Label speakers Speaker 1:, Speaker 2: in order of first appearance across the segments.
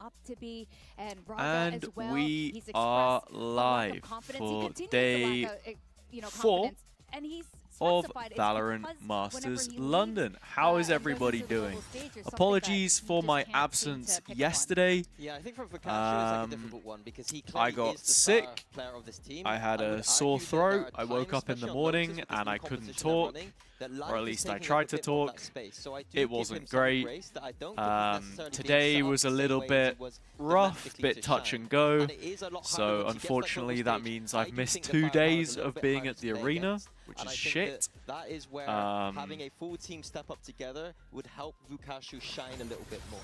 Speaker 1: up to be, and Braga
Speaker 2: And
Speaker 1: as well.
Speaker 2: we
Speaker 1: He's
Speaker 2: are
Speaker 1: expressed a lack of
Speaker 2: live
Speaker 1: confidence.
Speaker 2: for
Speaker 1: He continues
Speaker 2: day
Speaker 1: to lack a,
Speaker 2: 4
Speaker 1: confidence, and he's
Speaker 2: of
Speaker 1: specified it's
Speaker 2: VALORANT
Speaker 1: because
Speaker 2: Masters
Speaker 1: whenever he
Speaker 2: London.
Speaker 1: leaves,
Speaker 2: How is
Speaker 1: and goes
Speaker 2: everybody
Speaker 1: into the
Speaker 2: doing?
Speaker 1: global stage, there's something
Speaker 2: Apologies
Speaker 1: that
Speaker 2: for
Speaker 1: he
Speaker 2: my
Speaker 1: just can't seem to
Speaker 2: absence
Speaker 1: pick up on.
Speaker 2: yesterday.
Speaker 3: Yeah, I think for Vukashi it's like a difficult one because he
Speaker 2: I
Speaker 3: clearly
Speaker 2: got
Speaker 3: is the
Speaker 2: sick.
Speaker 3: star player of this team.
Speaker 2: I had a sore throat. I woke up in the morning and I couldn't talk, or at least I tried to talk. It wasn't great. Today was a little bit rough, bit touch and go. So unfortunately that means I've missed 2 days of being at the arena, which is shit.
Speaker 3: That is where having a full team step up together would help Vukashi shine a little bit more.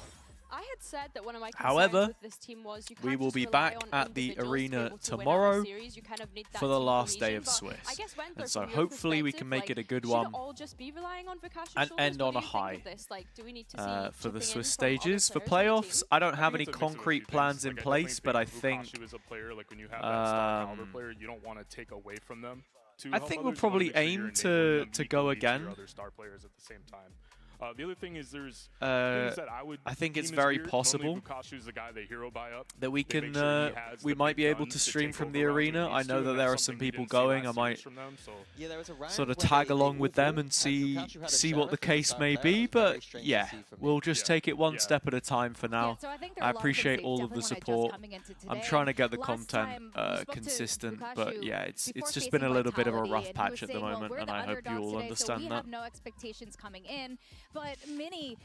Speaker 4: I had said that one of my
Speaker 2: However,
Speaker 4: with this team was you
Speaker 2: we
Speaker 4: can't
Speaker 2: will
Speaker 4: just
Speaker 2: be
Speaker 4: rely
Speaker 2: back
Speaker 4: on
Speaker 2: at the
Speaker 4: individuals to be
Speaker 2: arena
Speaker 4: able to win
Speaker 2: tomorrow
Speaker 4: out a series. You kind of need that
Speaker 2: for the
Speaker 4: team
Speaker 2: last day
Speaker 4: cohesion,
Speaker 2: of
Speaker 4: but
Speaker 2: Swiss.
Speaker 4: I guess Wendler,
Speaker 2: And so
Speaker 4: from your
Speaker 2: hopefully we can
Speaker 4: perspective,
Speaker 2: make it a good
Speaker 4: should
Speaker 2: one
Speaker 4: all just be relying on Vukashi's
Speaker 2: and
Speaker 4: shoulders?
Speaker 2: end
Speaker 4: What
Speaker 2: on
Speaker 4: do
Speaker 2: a
Speaker 4: you think
Speaker 2: high.
Speaker 4: of this? Like, do we need to see
Speaker 2: For the
Speaker 4: chipping
Speaker 2: Swiss
Speaker 4: in from
Speaker 2: stages. For
Speaker 4: other players on the
Speaker 2: playoffs,
Speaker 4: team?
Speaker 2: I don't have any
Speaker 5: it's a mix of a few
Speaker 2: concrete
Speaker 5: things.
Speaker 2: plans in
Speaker 5: Like, I
Speaker 2: place, but I
Speaker 5: definitely
Speaker 2: think
Speaker 5: Vukashi was a player, like when you have that star caliber player, you don't want to take away from them.
Speaker 2: I think we'll probably aim to go again.
Speaker 5: Your other star players at the same time. The other thing is there's things that
Speaker 2: I think it's
Speaker 5: deem as
Speaker 2: very
Speaker 5: weird.
Speaker 2: possible
Speaker 5: Normally Vukashi's the guy they hero buy up.
Speaker 2: that we
Speaker 5: They
Speaker 2: can
Speaker 5: make sure he has
Speaker 2: we
Speaker 5: the
Speaker 2: might
Speaker 5: big
Speaker 2: be able
Speaker 5: guns
Speaker 2: to stream
Speaker 5: take
Speaker 2: from
Speaker 5: over
Speaker 2: the
Speaker 5: rounds when
Speaker 2: arena.
Speaker 5: he
Speaker 2: I
Speaker 5: needs
Speaker 2: know
Speaker 5: to,
Speaker 2: that
Speaker 5: and
Speaker 2: there are
Speaker 5: that's
Speaker 2: some
Speaker 5: something we
Speaker 2: people
Speaker 5: didn't see
Speaker 2: going. I
Speaker 5: last
Speaker 2: might
Speaker 5: series from them, so
Speaker 3: Yeah, there was a round
Speaker 2: sort of
Speaker 3: where
Speaker 2: tag
Speaker 3: they
Speaker 2: along with
Speaker 3: all
Speaker 2: them
Speaker 3: fought,
Speaker 2: and see
Speaker 3: Vukashi had a
Speaker 2: see what the
Speaker 3: sheriff as a
Speaker 2: case
Speaker 3: star
Speaker 2: may
Speaker 3: player. It
Speaker 2: be.
Speaker 3: was very
Speaker 2: But
Speaker 3: strange
Speaker 2: yeah,
Speaker 3: to see from
Speaker 2: we'll
Speaker 3: me.
Speaker 2: just
Speaker 5: Yeah.
Speaker 2: take it one
Speaker 5: Yeah.
Speaker 2: step at a time for now.
Speaker 1: Yeah, so I think there are
Speaker 2: I
Speaker 1: a lot of things
Speaker 2: appreciate
Speaker 1: they
Speaker 2: all of the
Speaker 1: definitely wanna adjust
Speaker 2: support.
Speaker 1: coming into
Speaker 2: I'm
Speaker 1: today.
Speaker 2: trying to get the
Speaker 1: Last
Speaker 2: content
Speaker 1: time we spoke to
Speaker 2: consistent,
Speaker 1: Vukashu
Speaker 2: but yeah, it's
Speaker 1: before
Speaker 2: just been a
Speaker 1: facing
Speaker 2: little bit of a
Speaker 1: Vitality,
Speaker 2: rough
Speaker 1: and he was
Speaker 2: patch at the
Speaker 1: saying, well,
Speaker 2: moment,
Speaker 1: we're
Speaker 2: and
Speaker 1: the
Speaker 2: I hope you
Speaker 1: underdogs
Speaker 2: all
Speaker 1: today, so
Speaker 2: understand
Speaker 1: we
Speaker 2: that.
Speaker 1: have no expectations coming in. But Mini,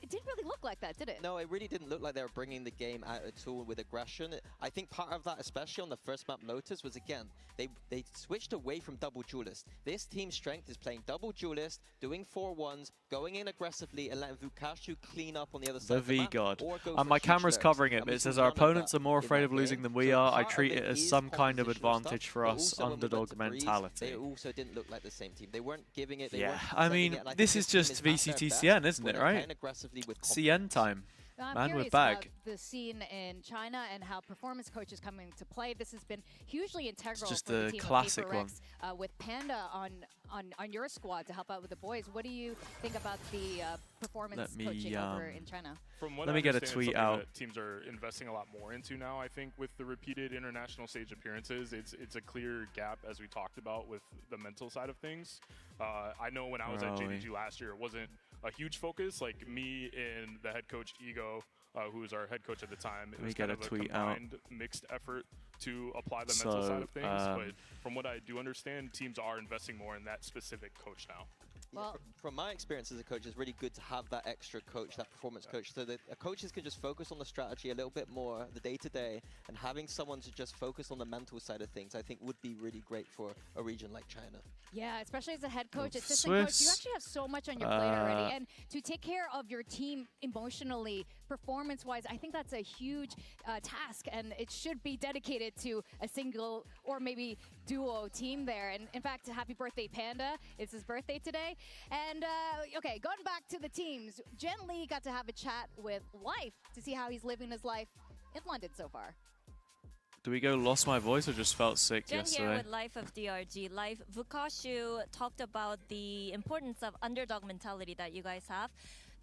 Speaker 1: it didn't really look like that, did it?
Speaker 3: No, it really didn't look like they were bringing the game out at all with aggression. I think part of that, especially on the first map Lotus, was again, they switched away from double duelist. This team's strength is playing double duelist, doing 4-1s, going in aggressively and letting Vukashi clean up on the other side
Speaker 2: The
Speaker 3: of the map.
Speaker 2: V-God.
Speaker 3: Or go
Speaker 2: And
Speaker 3: for
Speaker 2: my
Speaker 3: huge
Speaker 2: camera's
Speaker 3: lurks.
Speaker 2: covering it,
Speaker 3: And
Speaker 2: but
Speaker 3: we
Speaker 2: it
Speaker 3: saw
Speaker 2: says our
Speaker 3: none of
Speaker 2: opponents
Speaker 3: that
Speaker 2: are more
Speaker 3: in
Speaker 2: afraid
Speaker 3: that
Speaker 2: of losing
Speaker 3: game.
Speaker 2: than we
Speaker 3: So
Speaker 2: are. I
Speaker 3: part of
Speaker 2: treat it as
Speaker 3: is
Speaker 2: some kind of
Speaker 3: compositional
Speaker 2: advantage
Speaker 3: stuff,
Speaker 2: for
Speaker 3: but
Speaker 2: us,
Speaker 3: also when we went
Speaker 2: underdog
Speaker 3: to Breeze,
Speaker 2: mentality.
Speaker 3: They also didn't look like the same team. They weren't giving it. They
Speaker 2: Yeah,
Speaker 3: weren't
Speaker 2: I
Speaker 3: sending
Speaker 2: mean,
Speaker 3: it, and I
Speaker 2: this
Speaker 3: think
Speaker 2: is
Speaker 3: team
Speaker 2: just
Speaker 3: at their
Speaker 2: VCTCN,
Speaker 3: best
Speaker 2: isn't
Speaker 3: when
Speaker 2: it,
Speaker 3: they're
Speaker 2: right?
Speaker 3: playing aggressively with
Speaker 2: CN time.
Speaker 1: I'm
Speaker 2: Man, we're
Speaker 1: curious
Speaker 2: back.
Speaker 1: about the scene in China and how performance coaches come into play. This has been hugely integral
Speaker 2: just
Speaker 1: for the
Speaker 2: a
Speaker 1: team
Speaker 2: classic
Speaker 1: of Paper Rex, with Panda on your squad to help out with the boys. What do you think about the performance coaching over in China?
Speaker 5: From what
Speaker 2: Let
Speaker 5: I
Speaker 2: me get a
Speaker 5: understand,
Speaker 2: tweet
Speaker 5: something
Speaker 2: out.
Speaker 5: that teams are investing a lot more into now. I think with the repeated international stage appearances, it's a clear gap, as we talked about, with the mental side of things. I know when I was at JDG last year, it wasn't a huge focus. Like me and the head coach Ego, who was our head coach at the time, it was kind of a combined mixed effort to apply the mental side of things. But from what I do understand, teams are investing more in that specific coach now.
Speaker 3: Well, from my experience as a coach, it's really good to have that extra coach, that performance coach, so that coaches can just focus on the strategy a little bit more, the day-to-day, and having someone to just focus on the mental side of things, I think would be really great for a region like China.
Speaker 1: Yeah, especially as a head coach, assistant coach, you actually have so much on your plate already. And to take care of your team emotionally, performance-wise, I think that's a huge task, and it should be dedicated to a single or maybe duo team there. And in fact, happy birthday, Panda. It's his birthday today. And okay, going back to the teams, Jen Lee got to have a chat with Life to see how he's living his life in London so far.
Speaker 2: Do we go lost my voice or just felt sick
Speaker 6: Jen
Speaker 2: yesterday?
Speaker 6: here with Life of DRG. Life, Vukashi talked about the importance of underdog mentality that you guys have.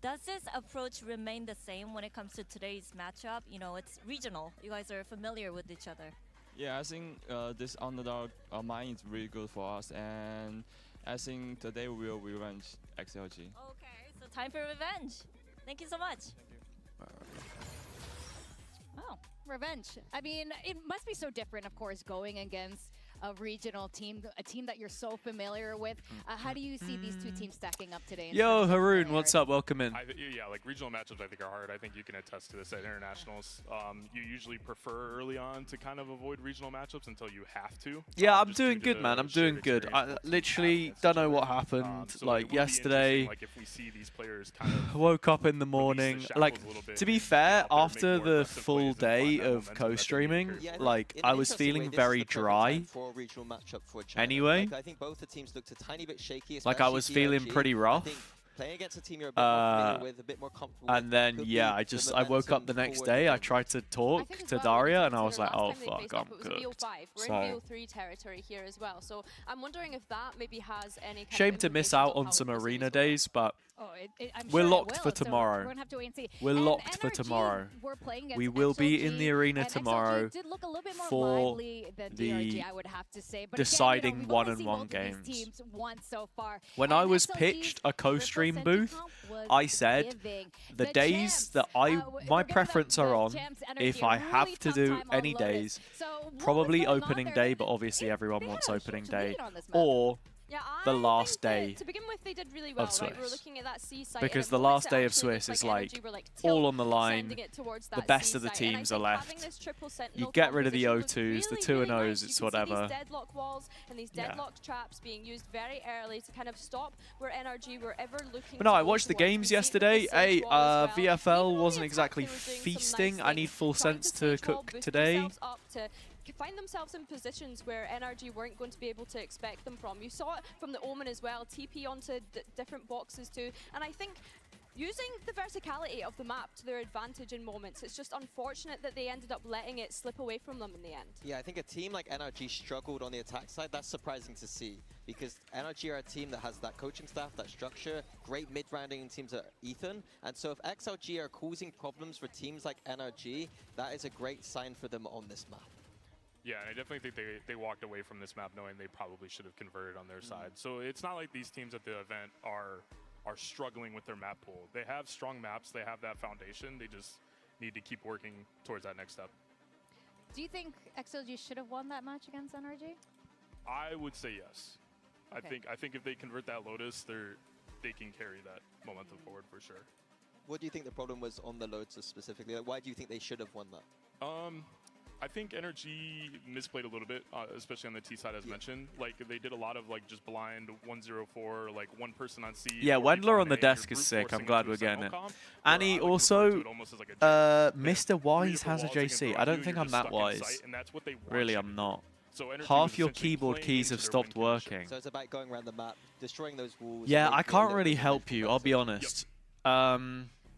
Speaker 6: Does this approach remain the same when it comes to today's matchup? You know, it's regional. You guys are familiar with each other.
Speaker 7: Yeah, I think this underdog mind is really good for us, and I think today we will revenge XLG.
Speaker 6: Okay, so time for revenge. Thank you so much.
Speaker 1: Oh, revenge. I mean, it must be so different, of course, going against a regional team, a team that you're so familiar with. How do you see these two teams stacking up today?
Speaker 2: Yo, Haroon, what's up? Welcome in.
Speaker 5: Yeah, like regional matchups I think are hard. I think you can attest to this at internationals. You usually prefer early on to kind of avoid regional matchups until you have to.
Speaker 2: Yeah, I'm doing good, man. I'm doing good. I literally don't know what happened.
Speaker 5: So
Speaker 2: like yesterday,
Speaker 5: like if we see these players kind of
Speaker 2: woke up in the morning. Like, to be fair, after the full day of co-streaming, like I was feeling very dry.
Speaker 3: Regional matchup for China.
Speaker 2: Anyway,
Speaker 3: I think both the teams looked a tiny bit shaky.
Speaker 2: Like I was feeling pretty rough.
Speaker 3: Playing against a team you're a bit more familiar with, a bit more comfortable
Speaker 2: and then yeah, I woke up the next day. I tried to talk to Daria, and I was like, oh fuck, I'm cooked.
Speaker 4: We're in BO3 territory here as well, so I'm wondering if that maybe has any kind
Speaker 2: Shame
Speaker 4: of
Speaker 2: to miss
Speaker 4: implications
Speaker 2: out
Speaker 4: on
Speaker 2: on
Speaker 4: how
Speaker 2: some
Speaker 4: the series
Speaker 2: arena
Speaker 4: will go.
Speaker 2: days, but
Speaker 1: Oh, I'm
Speaker 2: We're
Speaker 1: sure
Speaker 2: locked
Speaker 1: it
Speaker 2: for
Speaker 1: will, so
Speaker 2: tomorrow.
Speaker 1: we're gonna have to wait and see.
Speaker 2: We're
Speaker 1: And
Speaker 2: locked for
Speaker 1: NRG
Speaker 2: tomorrow.
Speaker 1: We're playing against
Speaker 2: We will be in
Speaker 1: XLG,
Speaker 2: the arena
Speaker 1: and
Speaker 2: tomorrow
Speaker 1: XLG did look a little bit more
Speaker 2: for
Speaker 1: lively than
Speaker 2: the
Speaker 1: DRG, I would have to say. But
Speaker 2: deciding
Speaker 1: again, we've only seen
Speaker 2: one-on-one
Speaker 1: both of
Speaker 2: games.
Speaker 1: these teams once so far.
Speaker 2: When
Speaker 1: And
Speaker 2: I was
Speaker 1: XLG's
Speaker 2: pitched a co-stream
Speaker 1: triple
Speaker 2: booth,
Speaker 1: center comp was
Speaker 2: I said
Speaker 1: giving.
Speaker 2: the days
Speaker 1: champs,
Speaker 2: that
Speaker 1: we're
Speaker 2: my
Speaker 1: gonna
Speaker 2: preference
Speaker 1: the
Speaker 2: are on,
Speaker 1: champs energy,
Speaker 2: if
Speaker 1: a
Speaker 2: I
Speaker 1: really
Speaker 2: have to
Speaker 1: tough
Speaker 2: do
Speaker 1: time on
Speaker 2: any
Speaker 1: Lotus.
Speaker 2: days,
Speaker 1: So what was
Speaker 2: probably
Speaker 1: going on
Speaker 2: opening
Speaker 1: there?
Speaker 2: day, but obviously everyone
Speaker 1: They
Speaker 2: wants
Speaker 1: had a
Speaker 2: opening
Speaker 1: short
Speaker 2: day,
Speaker 1: lead on this map.
Speaker 2: or
Speaker 4: Yeah,
Speaker 2: the
Speaker 4: I
Speaker 2: last
Speaker 4: think that
Speaker 2: day
Speaker 4: to begin with, they did really well,
Speaker 2: of
Speaker 4: right? We're
Speaker 2: Swiss.
Speaker 4: looking at that C site,
Speaker 2: Because
Speaker 4: and
Speaker 2: the
Speaker 4: it
Speaker 2: last
Speaker 4: looks
Speaker 2: day of
Speaker 4: actually
Speaker 2: Swiss
Speaker 4: looks
Speaker 2: is
Speaker 4: like
Speaker 2: like
Speaker 4: energy were, like
Speaker 2: all on the
Speaker 4: sending
Speaker 2: line.
Speaker 4: it towards
Speaker 2: The
Speaker 4: that
Speaker 2: best
Speaker 4: C
Speaker 2: of the
Speaker 4: site, and I
Speaker 2: teams are
Speaker 4: think
Speaker 2: left.
Speaker 4: having this triple
Speaker 2: You
Speaker 4: sentinel
Speaker 2: get rid of the
Speaker 4: composition was
Speaker 2: O2s, the
Speaker 4: really,
Speaker 2: 2
Speaker 4: really
Speaker 2: and O's,
Speaker 4: nice.
Speaker 2: it's
Speaker 4: You can see
Speaker 2: whatever.
Speaker 4: these deadlock walls and these
Speaker 2: Yeah.
Speaker 4: deadlock traps being used very early to kind of stop where NRG were ever looking.
Speaker 2: But no,
Speaker 4: to
Speaker 2: I
Speaker 4: go
Speaker 2: watched the
Speaker 4: towards.
Speaker 2: games
Speaker 4: We see it with the
Speaker 2: yesterday.
Speaker 4: Sage
Speaker 2: Hey,
Speaker 4: wall as well.
Speaker 2: VFL
Speaker 4: Even on the
Speaker 2: wasn't
Speaker 4: attack,
Speaker 2: exactly
Speaker 4: they were doing some
Speaker 2: feasting.
Speaker 4: nice
Speaker 2: I need
Speaker 4: things,
Speaker 2: full
Speaker 4: trying
Speaker 2: sense to
Speaker 4: Sage wall
Speaker 2: cook
Speaker 4: boost
Speaker 2: today.
Speaker 4: themselves up to find themselves in positions where NRG weren't going to be able to expect them from. You saw it from the Omen as well, TP onto different boxes too, and I think using the verticality of the map to their advantage in moments, it's just unfortunate that they ended up letting it slip away from them in the end.
Speaker 3: Yeah, I think a team like NRG struggled on the attack side. That's surprising to see, because NRG are a team that has that coaching staff, that structure, great mid-rounding teams at Ethan. And so if XLG are causing problems for teams like NRG, that is a great sign for them on this map.
Speaker 5: Yeah, and I definitely think they walked away from this map knowing they probably should have converted on their side. So it's not like these teams at the event are struggling with their map pool. They have strong maps, they have that foundation, they just need to keep working towards that next step.
Speaker 1: Do you think XLG should have won that match against NRG?
Speaker 5: I would say yes.
Speaker 1: Okay.
Speaker 5: I think if they convert that Lotus, they can carry that momentum forward for sure.
Speaker 3: What do you think the problem was on the Lotus specifically? Like, why do you think they should have won that?
Speaker 5: I think NRG misplayed a little bit, especially on the T side as mentioned. Like they did a lot of like just blind 104, like one person on C.
Speaker 2: Yeah, Wendler on the desk is sick. I'm glad we're getting it. And he also, Mr. Wise has a JC. I don't think I'm that wise. Really, I'm not.
Speaker 5: So
Speaker 2: half your keyboard keys have stopped working.
Speaker 3: So it's about going around the map, destroying those walls.
Speaker 2: Yeah, I can't really help you, I'll be honest.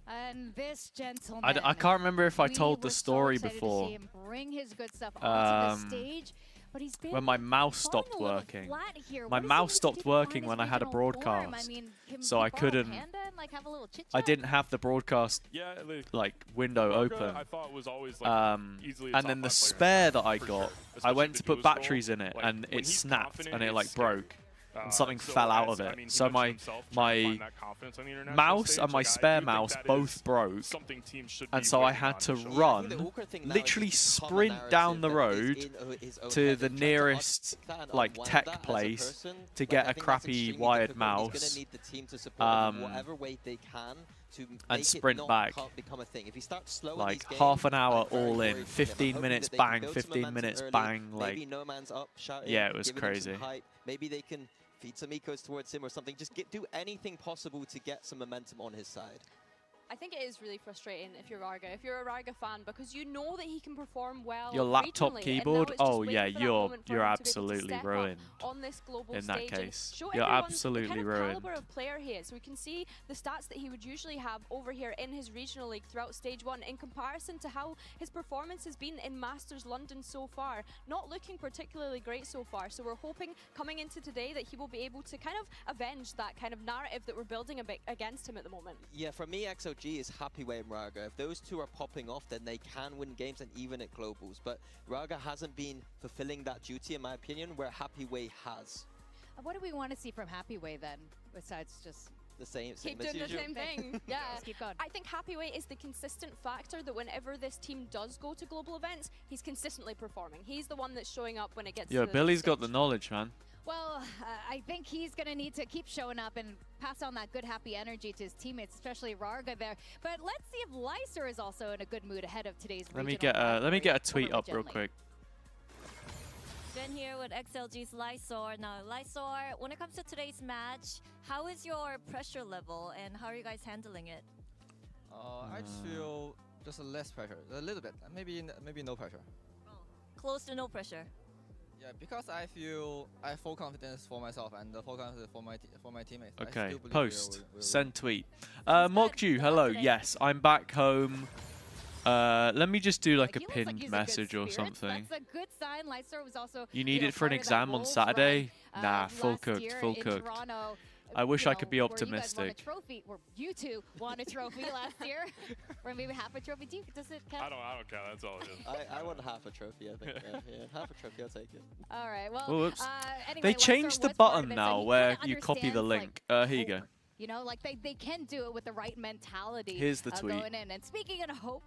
Speaker 1: And this gentleman,
Speaker 2: I can't remember if I told the story
Speaker 1: so
Speaker 2: before.
Speaker 1: To see him bring his good stuff onto the stage, but he's been
Speaker 2: when my mouse
Speaker 1: falling
Speaker 2: stopped
Speaker 1: a little
Speaker 2: working.
Speaker 1: flat here.
Speaker 2: My
Speaker 1: What is
Speaker 2: mouse
Speaker 1: he
Speaker 2: stopped
Speaker 1: need to do to
Speaker 2: working
Speaker 1: find
Speaker 2: when
Speaker 1: his
Speaker 2: I had a
Speaker 1: original form?
Speaker 2: broadcast.
Speaker 1: I mean, can
Speaker 2: So I
Speaker 1: he follow
Speaker 2: couldn't.
Speaker 1: Panda and, like, have a little chit
Speaker 2: I
Speaker 1: chat?
Speaker 2: didn't have the broadcast like window open.
Speaker 5: I thought was always like easily a
Speaker 2: and
Speaker 5: top
Speaker 2: then the
Speaker 5: 5 player
Speaker 2: spare that I
Speaker 5: for
Speaker 2: got,
Speaker 5: sure.
Speaker 2: I
Speaker 5: Especially
Speaker 2: went
Speaker 5: the
Speaker 2: to put
Speaker 5: duo
Speaker 2: batteries
Speaker 5: scroll,
Speaker 2: in it,
Speaker 5: like,
Speaker 2: and
Speaker 5: when
Speaker 2: it
Speaker 5: he's
Speaker 2: snapped,
Speaker 5: confident,
Speaker 2: and it
Speaker 5: it's
Speaker 2: like
Speaker 5: scary.
Speaker 2: broke, and something
Speaker 5: So
Speaker 2: fell out
Speaker 5: as-
Speaker 2: of
Speaker 5: I
Speaker 2: it.
Speaker 5: mean, he
Speaker 2: So
Speaker 5: mentioned himself trying to
Speaker 2: my
Speaker 5: find that confidence on the international
Speaker 2: mouse
Speaker 5: stage.
Speaker 2: and my
Speaker 5: Like, I
Speaker 2: spare
Speaker 5: do think
Speaker 2: mouse
Speaker 5: that is
Speaker 2: both broke,
Speaker 5: something teams should
Speaker 2: and
Speaker 5: be
Speaker 2: so I
Speaker 5: working
Speaker 2: had
Speaker 5: on
Speaker 2: to
Speaker 5: for sure.
Speaker 2: run,
Speaker 3: The awkward thing now is
Speaker 2: literally
Speaker 3: he's become a
Speaker 2: sprint down the
Speaker 3: narrative
Speaker 2: road
Speaker 3: that is in his own
Speaker 2: to
Speaker 3: head,
Speaker 2: the
Speaker 3: and trying to
Speaker 2: nearest
Speaker 3: unpick that and
Speaker 2: like
Speaker 3: unwind
Speaker 2: tech
Speaker 3: that as a
Speaker 2: place
Speaker 3: person,
Speaker 2: to
Speaker 3: like,
Speaker 2: get
Speaker 3: I
Speaker 2: a
Speaker 3: think that's
Speaker 2: crappy
Speaker 3: extremely
Speaker 2: wired
Speaker 3: difficult. He's
Speaker 2: mouse.
Speaker 3: gonna need the team to support him in whatever way they can to make
Speaker 2: sprint
Speaker 3: it not
Speaker 2: back.
Speaker 3: become a thing. If he starts slow in
Speaker 2: Like
Speaker 3: these
Speaker 2: half
Speaker 3: games,
Speaker 2: an hour
Speaker 3: I'm very
Speaker 2: all
Speaker 3: worried
Speaker 2: in,
Speaker 3: for him. I'm
Speaker 2: 15
Speaker 3: hoping
Speaker 2: minutes
Speaker 3: that they can
Speaker 2: bang,
Speaker 3: build some
Speaker 2: 15
Speaker 3: momentum
Speaker 2: minutes
Speaker 3: early.
Speaker 2: bang,
Speaker 3: Maybe
Speaker 2: like
Speaker 3: no man's up shouting,
Speaker 2: yeah, it was
Speaker 3: giving him some
Speaker 2: crazy.
Speaker 3: hype. Maybe they can feed some ecos towards him or something. Just do anything possible to get some momentum on his side.
Speaker 4: I think it is really frustrating if you're Rarga, if you're a Rarga fan, because you know that he can perform well.
Speaker 2: Your laptop
Speaker 4: regionally,
Speaker 2: keyboard?
Speaker 4: and now it's just
Speaker 2: Oh
Speaker 4: waiting
Speaker 2: yeah,
Speaker 4: for that
Speaker 2: you're
Speaker 4: moment for him to be able to
Speaker 2: absolutely
Speaker 4: step up
Speaker 2: ruined.
Speaker 4: on this global
Speaker 2: In that
Speaker 4: stage and
Speaker 2: case.
Speaker 4: show
Speaker 2: You're
Speaker 4: everyone
Speaker 2: absolutely
Speaker 4: the kind of
Speaker 2: ruined.
Speaker 4: caliber of player he is. We can see the stats that he would usually have over here in his regional league throughout stage 1 in comparison to how his performance has been in Masters London so far. Not looking particularly great so far. So we're hoping coming into today that he will be able to kind of avenge that kind of narrative that we're building a bit against him at the moment.
Speaker 3: Yeah, for me, XLG is happy way and Raga. If those two are popping off, then they can win games and even at globals. But Raga hasn't been fulfilling that duty, in my opinion, where Happy Way has.
Speaker 1: What do we want to see from Happy Way then, besides just
Speaker 3: The same
Speaker 4: Keep
Speaker 3: as
Speaker 4: doing the
Speaker 3: usual.
Speaker 4: same thing. Yeah.
Speaker 1: Just keep going?
Speaker 4: I think Happy Way is the consistent factor that whenever this team does go to global events, he's consistently performing. He's the one that's showing up when it gets
Speaker 2: Yo,
Speaker 4: to the
Speaker 2: Billy's got the
Speaker 4: stage.
Speaker 2: knowledge, man.
Speaker 1: Well, I think he's going to need to keep showing up and pass on that good, happy energy to his teammates, especially Rarga there. But let's see if Lyser is also in a good mood ahead of today's
Speaker 2: Let me
Speaker 1: regional
Speaker 2: get a
Speaker 1: rivalry
Speaker 2: tweet
Speaker 1: over
Speaker 2: up real
Speaker 1: Gently.
Speaker 2: quick.
Speaker 6: Jen here with XLG's Lysor. Now, Lysor, when it comes to today's match, how is your pressure level and how are you guys handling it?
Speaker 8: I just feel just less pressure, a little bit, maybe no pressure.
Speaker 6: Close to no pressure.
Speaker 8: Yeah, because I feel I have full confidence for myself and full confidence for my teammates. I
Speaker 2: Okay,
Speaker 8: still believe
Speaker 2: post,
Speaker 8: we'll
Speaker 2: send tweet. Mokju, hello.
Speaker 6: today.
Speaker 2: Yes, I'm back home. Let me just do like a
Speaker 1: he looks like
Speaker 2: pinned
Speaker 1: he's in good
Speaker 2: message or
Speaker 1: spirits.
Speaker 2: something.
Speaker 1: That's a good sign. Lyser was also
Speaker 2: You need it for an
Speaker 1: part of that
Speaker 2: exam on
Speaker 1: Wolves
Speaker 2: Saturday?
Speaker 1: run,
Speaker 2: Nah, full
Speaker 1: last
Speaker 2: cooked,
Speaker 1: year
Speaker 2: full
Speaker 1: in
Speaker 2: cooked.
Speaker 1: Toronto.
Speaker 2: I wish I could be
Speaker 1: where you guys won a
Speaker 2: optimistic.
Speaker 1: trophy, or you two won a trophy last year, or maybe half a trophy. Does it count?
Speaker 5: I don't count. That's all it is.
Speaker 3: I won half a trophy, I think. Yeah, half a trophy, I'll take it.
Speaker 1: All right, well,
Speaker 2: Oh, whoops.
Speaker 1: anyway,
Speaker 2: They
Speaker 1: Lester
Speaker 2: changed the
Speaker 1: was part of
Speaker 2: button
Speaker 1: it, so
Speaker 2: now
Speaker 1: he
Speaker 2: where
Speaker 1: kinda
Speaker 2: you copy the
Speaker 1: understands,
Speaker 2: link. Here you go.
Speaker 1: hope. You know, like they can do it with the right mentality.
Speaker 2: Here's the tweet.
Speaker 1: Going in. And speaking of hope,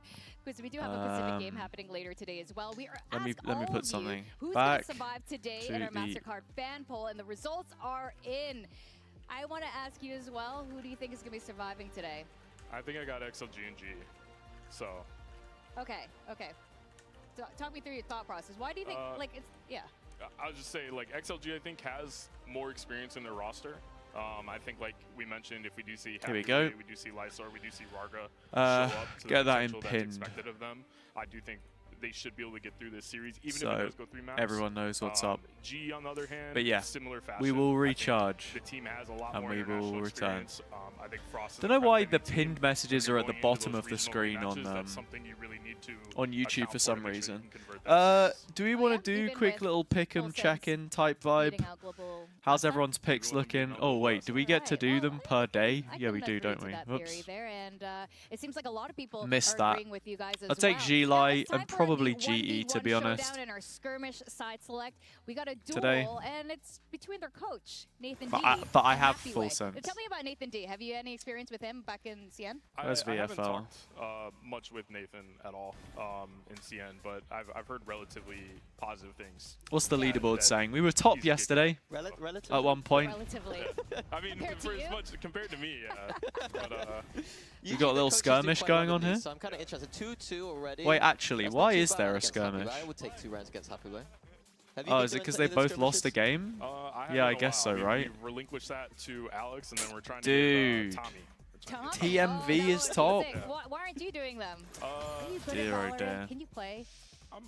Speaker 1: because we do have a Pacific game happening later today as well. We are
Speaker 2: Let me
Speaker 1: all
Speaker 2: put
Speaker 1: of
Speaker 2: something
Speaker 1: you, who's
Speaker 2: back
Speaker 1: gonna survive today
Speaker 2: to
Speaker 1: in our
Speaker 2: the-
Speaker 1: MasterCard fan poll, and the results are in. I want to ask you as well, who do you think is going to be surviving today?
Speaker 5: I think I got XLG and G. So.
Speaker 1: Okay. So, talk me through your thought process. Why do you think, like, it's, yeah.
Speaker 5: I'll just say, like, XLG, I think, has more experience in their roster. I think, like we mentioned, if we do see
Speaker 2: Here we
Speaker 5: Happy
Speaker 2: go.
Speaker 5: Ray, we do see Lysar, we do see Varga show up to
Speaker 2: get
Speaker 5: the
Speaker 2: that in
Speaker 5: potential that's
Speaker 2: pinned.
Speaker 5: expected of them, I do think they should be able to get through this series, even
Speaker 2: So
Speaker 5: if it does go 3 maps.
Speaker 2: everyone knows what's up.
Speaker 5: G, on the other hand,
Speaker 2: But yeah,
Speaker 5: similar fashion.
Speaker 2: we will
Speaker 5: I think
Speaker 2: recharge.
Speaker 5: The team has a lot
Speaker 2: and
Speaker 5: more
Speaker 2: we will
Speaker 5: international
Speaker 2: return.
Speaker 5: experience. I think Frost is
Speaker 2: Don't know
Speaker 5: a
Speaker 2: why
Speaker 5: prep
Speaker 2: the
Speaker 5: team.
Speaker 2: pinned messages
Speaker 5: When
Speaker 2: are
Speaker 5: you're
Speaker 2: at the
Speaker 5: going into
Speaker 2: bottom
Speaker 5: those
Speaker 2: of the
Speaker 5: regional
Speaker 2: screen
Speaker 5: matches,
Speaker 2: on
Speaker 5: that's something you really need to
Speaker 2: on YouTube
Speaker 5: account
Speaker 2: for some
Speaker 5: to make sure you
Speaker 2: reason.
Speaker 5: can convert that series.
Speaker 2: Do we
Speaker 1: Oh,
Speaker 2: want
Speaker 1: yeah,
Speaker 2: to do
Speaker 1: even
Speaker 2: quick
Speaker 1: with
Speaker 2: little pick 'em,
Speaker 1: full
Speaker 2: check
Speaker 1: sense
Speaker 2: in type vibe?
Speaker 1: beating out Global
Speaker 2: How's
Speaker 1: Hazza?
Speaker 2: everyone's picks looking? Oh wait, do we get to
Speaker 1: Right,
Speaker 2: do
Speaker 1: well,
Speaker 2: them per day?
Speaker 1: I
Speaker 2: Yeah, we
Speaker 1: can
Speaker 2: do,
Speaker 1: agree
Speaker 2: don't
Speaker 1: to
Speaker 2: we?
Speaker 1: that theory
Speaker 2: Whoops.
Speaker 1: there, and it seems like a lot of people
Speaker 2: Missed
Speaker 1: are
Speaker 2: that.
Speaker 1: agreeing with you guys as
Speaker 2: I'll take
Speaker 1: well.
Speaker 2: G
Speaker 1: Now
Speaker 2: Light
Speaker 1: it's time
Speaker 2: and
Speaker 1: for
Speaker 2: probably
Speaker 1: the
Speaker 2: GE to
Speaker 1: 1v1
Speaker 2: be honest.
Speaker 1: showdown in our skirmish side select. We got a duel,
Speaker 2: Today.
Speaker 1: and it's between their coach, Nathan
Speaker 2: But
Speaker 1: D.
Speaker 2: I
Speaker 1: and
Speaker 2: have
Speaker 1: Happy
Speaker 2: full
Speaker 1: Way.
Speaker 2: sense.
Speaker 1: Tell me about Nathan D. Have you any experience with him back in CN?
Speaker 2: Where's
Speaker 5: I haven't
Speaker 2: VFL?
Speaker 5: talked much with Nathan at all in CN, but I've heard relatively positive things.
Speaker 2: What's the
Speaker 1: Yeah.
Speaker 2: leaderboard
Speaker 5: That
Speaker 2: saying? We were top
Speaker 5: he's a good
Speaker 2: yesterday
Speaker 3: Relative.
Speaker 2: at one point.
Speaker 1: Relatively.
Speaker 5: I mean,
Speaker 1: Compared to
Speaker 5: for
Speaker 1: you?
Speaker 5: as much compared to me, yeah. But
Speaker 2: You got a little skirmish going on here?
Speaker 3: So I'm kind of interested. 2-2 already.
Speaker 2: Wait, actually,
Speaker 3: That's
Speaker 2: why
Speaker 3: not too
Speaker 2: is
Speaker 3: bad
Speaker 2: there a
Speaker 3: against Happy Way.
Speaker 2: skirmish?
Speaker 3: I would take 2 rounds against Happy Way. Have you
Speaker 2: Oh,
Speaker 3: been
Speaker 2: is it
Speaker 3: doing
Speaker 2: because
Speaker 3: any
Speaker 2: they
Speaker 3: of the
Speaker 2: both lost a
Speaker 3: skirmishes?
Speaker 2: game?
Speaker 5: I
Speaker 2: Yeah, I
Speaker 5: haven't in a
Speaker 2: guess
Speaker 5: while.
Speaker 2: so, right?
Speaker 5: We relinquished that to Alex, and then we're trying to
Speaker 2: Dude.
Speaker 5: get Tommy.
Speaker 1: Tom?
Speaker 2: TMV
Speaker 1: Oh,
Speaker 2: is
Speaker 1: that
Speaker 2: top.
Speaker 1: was sick. Why aren't you doing them? Are you good at
Speaker 2: Dear, oh
Speaker 1: Valorant?
Speaker 2: dear.
Speaker 1: Can you play?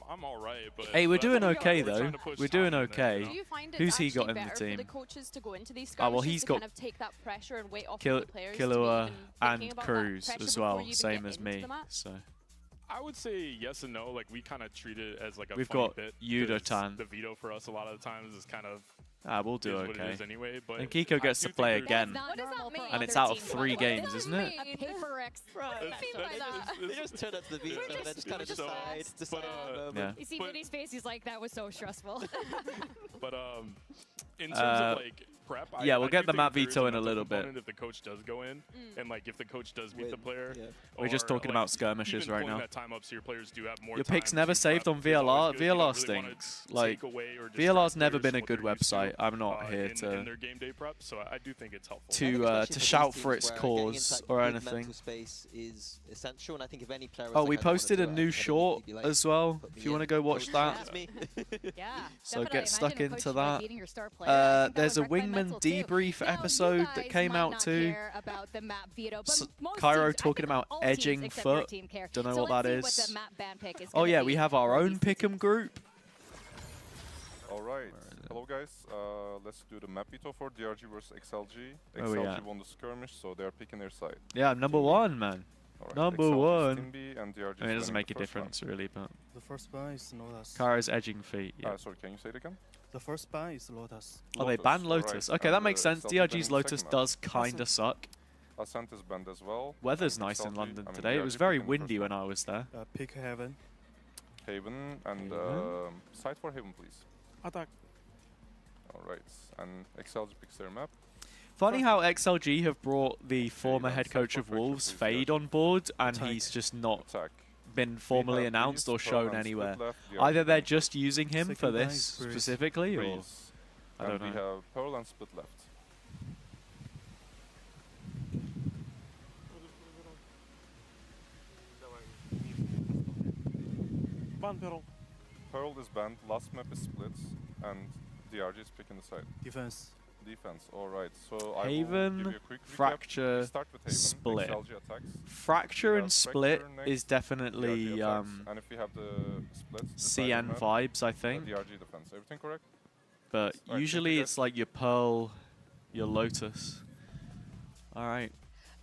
Speaker 5: I'm all right, but
Speaker 2: Hey, we're doing okay
Speaker 5: we're
Speaker 2: though.
Speaker 5: trying to push
Speaker 2: We're doing
Speaker 5: Tommy in there,
Speaker 2: okay.
Speaker 5: you
Speaker 4: Do
Speaker 5: know?
Speaker 4: you find
Speaker 2: Who's
Speaker 4: it's
Speaker 2: he got
Speaker 4: actually
Speaker 2: in the
Speaker 4: better for the
Speaker 2: team?
Speaker 4: coaches to go into these
Speaker 2: Ah, well,
Speaker 4: skirmishes
Speaker 2: he's
Speaker 4: to
Speaker 2: got
Speaker 4: kind of take that pressure and weight off
Speaker 2: Kill
Speaker 4: of the players
Speaker 2: Killua
Speaker 4: to be even
Speaker 2: and
Speaker 4: thinking about that
Speaker 2: Cruz
Speaker 4: pressure
Speaker 2: as
Speaker 4: before
Speaker 2: well,
Speaker 4: you even
Speaker 2: same
Speaker 4: get
Speaker 2: as
Speaker 4: into
Speaker 2: me.
Speaker 4: the match?
Speaker 2: So
Speaker 5: I would say yes and no. Like, we kind of treat it as like a
Speaker 2: We've
Speaker 5: funny
Speaker 2: got
Speaker 5: bit.
Speaker 2: Yuda
Speaker 5: 'cause
Speaker 2: Tan.
Speaker 5: The veto for us a lot of the times is kind of
Speaker 2: we'll do
Speaker 5: is what it
Speaker 2: okay.
Speaker 5: is anyway. But
Speaker 2: And Kiko
Speaker 5: I
Speaker 2: gets
Speaker 5: do
Speaker 2: to
Speaker 5: think
Speaker 2: play
Speaker 5: there's-
Speaker 2: again.
Speaker 1: Not
Speaker 4: What does that
Speaker 1: normal for
Speaker 4: mean?
Speaker 2: And
Speaker 1: other
Speaker 2: it's out of
Speaker 1: teams.
Speaker 2: 3
Speaker 1: What
Speaker 2: games,
Speaker 1: does
Speaker 2: isn't
Speaker 1: that
Speaker 2: it?
Speaker 1: mean? A paper X.
Speaker 4: What do you mean by that?
Speaker 3: They just turn up to the beat and then just kind of
Speaker 5: so-
Speaker 3: decide
Speaker 5: but,
Speaker 3: moment.
Speaker 2: Yeah.
Speaker 1: You see
Speaker 5: But-
Speaker 1: Vinny's face, he's like, that was so stressful.
Speaker 5: But in terms
Speaker 2: Uh,
Speaker 5: of like prep,
Speaker 2: yeah,
Speaker 5: I
Speaker 2: we'll
Speaker 5: do
Speaker 2: get the
Speaker 5: think
Speaker 2: map
Speaker 5: there is
Speaker 2: veto in a
Speaker 5: mental
Speaker 2: little bit.
Speaker 5: component if the coach does go in, and like if the coach does beat the
Speaker 3: Win,
Speaker 5: player.
Speaker 3: yeah.
Speaker 2: We're just
Speaker 5: or,
Speaker 2: talking
Speaker 5: like,
Speaker 2: about skirmishes
Speaker 5: even
Speaker 2: right
Speaker 5: pulling
Speaker 2: now.
Speaker 5: that time up so your players do have more
Speaker 2: Your
Speaker 5: time
Speaker 2: pick's never
Speaker 5: to
Speaker 2: saved
Speaker 5: prep
Speaker 2: on
Speaker 5: is
Speaker 2: VLR.
Speaker 5: always good. You don't
Speaker 2: VLR
Speaker 5: really wanna
Speaker 2: stinks.
Speaker 5: take
Speaker 2: Like,
Speaker 5: away or
Speaker 2: VLR's
Speaker 5: distract
Speaker 2: never
Speaker 5: players
Speaker 2: been
Speaker 5: from
Speaker 2: a
Speaker 5: what
Speaker 2: good
Speaker 5: they're used to,
Speaker 2: website. I'm not here
Speaker 5: in
Speaker 2: to
Speaker 5: their game day prep, so I do think it's helpful.
Speaker 3: I think
Speaker 2: to
Speaker 3: especially for
Speaker 2: shout
Speaker 3: these
Speaker 2: for
Speaker 3: teams
Speaker 2: its
Speaker 3: where getting into
Speaker 2: cause
Speaker 3: that
Speaker 2: or
Speaker 3: good
Speaker 2: anything.
Speaker 3: mental space is essential, and I think if any player was
Speaker 2: Oh,
Speaker 3: like,
Speaker 2: we
Speaker 3: I don't wanna
Speaker 2: posted
Speaker 3: do
Speaker 2: a
Speaker 3: it,
Speaker 2: new
Speaker 3: I'd
Speaker 2: short
Speaker 3: immediately be like,
Speaker 2: as well.
Speaker 3: put
Speaker 2: If
Speaker 3: me
Speaker 2: you want to
Speaker 3: in.
Speaker 2: go watch
Speaker 3: Coach
Speaker 2: that.
Speaker 3: chooses me.
Speaker 1: Yeah.
Speaker 2: So
Speaker 1: definitely.
Speaker 2: get stuck
Speaker 1: Imagine a
Speaker 2: into
Speaker 1: coach,
Speaker 2: that.
Speaker 1: beating your star player. I think that
Speaker 2: There's a
Speaker 1: would wreck my
Speaker 2: Wingman
Speaker 1: mental too.
Speaker 2: debrief
Speaker 1: Now,
Speaker 2: episode
Speaker 1: you
Speaker 2: that
Speaker 1: guys
Speaker 2: came
Speaker 1: might
Speaker 2: out
Speaker 1: not
Speaker 2: too.
Speaker 1: care about the map veto, but
Speaker 2: S-
Speaker 1: most
Speaker 2: Cairo
Speaker 1: teams, I
Speaker 2: talking
Speaker 1: think
Speaker 2: about
Speaker 1: all teams
Speaker 2: edging
Speaker 1: except your
Speaker 2: foot.
Speaker 1: team care.
Speaker 2: Don't know
Speaker 1: So
Speaker 2: what
Speaker 1: let's
Speaker 2: that
Speaker 1: see
Speaker 2: is.
Speaker 1: what the map ban pick is
Speaker 2: Oh
Speaker 1: gonna
Speaker 2: yeah,
Speaker 1: be
Speaker 2: we have
Speaker 1: for
Speaker 2: our
Speaker 1: these
Speaker 2: own
Speaker 1: two
Speaker 2: pick'em
Speaker 1: teams.
Speaker 2: group.
Speaker 9: Alright, hello guys, let's do the map veto for DRG versus XLG.
Speaker 2: Where we
Speaker 9: XLG
Speaker 2: at?
Speaker 9: won the skirmish, so they're picking their side.
Speaker 2: Yeah, I'm number 1, man.
Speaker 9: Alright,
Speaker 2: Number
Speaker 9: XLG is
Speaker 2: 1.
Speaker 9: Team B and DRG
Speaker 2: I mean, it
Speaker 9: is
Speaker 2: doesn't
Speaker 9: winning
Speaker 2: make a
Speaker 9: the first
Speaker 2: difference really, but
Speaker 10: The first ban is Lotus.
Speaker 2: Cairo's edging feet. Yeah.
Speaker 9: Sorry, can you say it again?
Speaker 10: The first ban is Lotus.
Speaker 2: Oh, they banned Lotus.
Speaker 9: alright,
Speaker 2: Okay,
Speaker 9: and,
Speaker 2: that makes sense.
Speaker 9: XLG banning
Speaker 2: DRG's
Speaker 9: the
Speaker 2: Lotus
Speaker 9: second map.
Speaker 2: does kinda suck.
Speaker 9: Ascent is banned as well.
Speaker 2: Weather's
Speaker 9: and
Speaker 2: nice in
Speaker 9: XLG
Speaker 2: London
Speaker 9: I mean,
Speaker 2: today. It
Speaker 9: DRG
Speaker 2: was very
Speaker 9: picking the first
Speaker 2: windy when
Speaker 9: map.
Speaker 2: I was there.
Speaker 10: Pick Heaven.
Speaker 9: Haven and
Speaker 2: Haven.
Speaker 9: side for Haven, please.
Speaker 10: Attack.
Speaker 9: Alright, and XLG picks their map.
Speaker 2: Funny how XLG have brought the former
Speaker 9: then
Speaker 2: head
Speaker 9: side
Speaker 2: coach
Speaker 9: for
Speaker 2: of
Speaker 9: Fraction,
Speaker 2: Wolves,
Speaker 9: please,
Speaker 2: Fade,
Speaker 9: yeah.
Speaker 2: on board, and
Speaker 10: Attack.
Speaker 2: he's just not
Speaker 9: Attack.
Speaker 2: been
Speaker 9: We
Speaker 2: formally
Speaker 9: have
Speaker 2: announced or
Speaker 9: Breeze, Pearl,
Speaker 2: shown
Speaker 9: and
Speaker 2: anywhere.
Speaker 9: Split left,
Speaker 2: Either
Speaker 9: DRG
Speaker 2: they're
Speaker 9: winning.
Speaker 2: just using him for
Speaker 10: Second ban
Speaker 2: this
Speaker 10: is Breeze.
Speaker 2: specifically, or
Speaker 9: Breeze.
Speaker 2: I don't
Speaker 9: And we
Speaker 2: know.
Speaker 9: have Pearl and Split left.
Speaker 10: Ban Pearl.
Speaker 9: Pearl is banned, last map is Splits, and DRG is picking the side.
Speaker 10: Defense.
Speaker 9: Defense, alright. So I will
Speaker 2: Haven,
Speaker 9: give you a quick recap.
Speaker 2: Fracture,
Speaker 9: We start with Haven,
Speaker 2: Split.
Speaker 9: XLG attacks.
Speaker 2: Fracture
Speaker 9: We
Speaker 2: and
Speaker 9: have
Speaker 2: Split
Speaker 9: Fracture next,
Speaker 2: is
Speaker 9: DRG
Speaker 2: definitely
Speaker 9: attacks, and if we have the splits, the side
Speaker 2: CN
Speaker 9: map,
Speaker 2: vibes, I think.
Speaker 9: DRG defense. Everything correct?
Speaker 2: But
Speaker 9: Alright, thank
Speaker 2: usually
Speaker 9: you
Speaker 2: it's like your Pearl, your Lotus. Alright.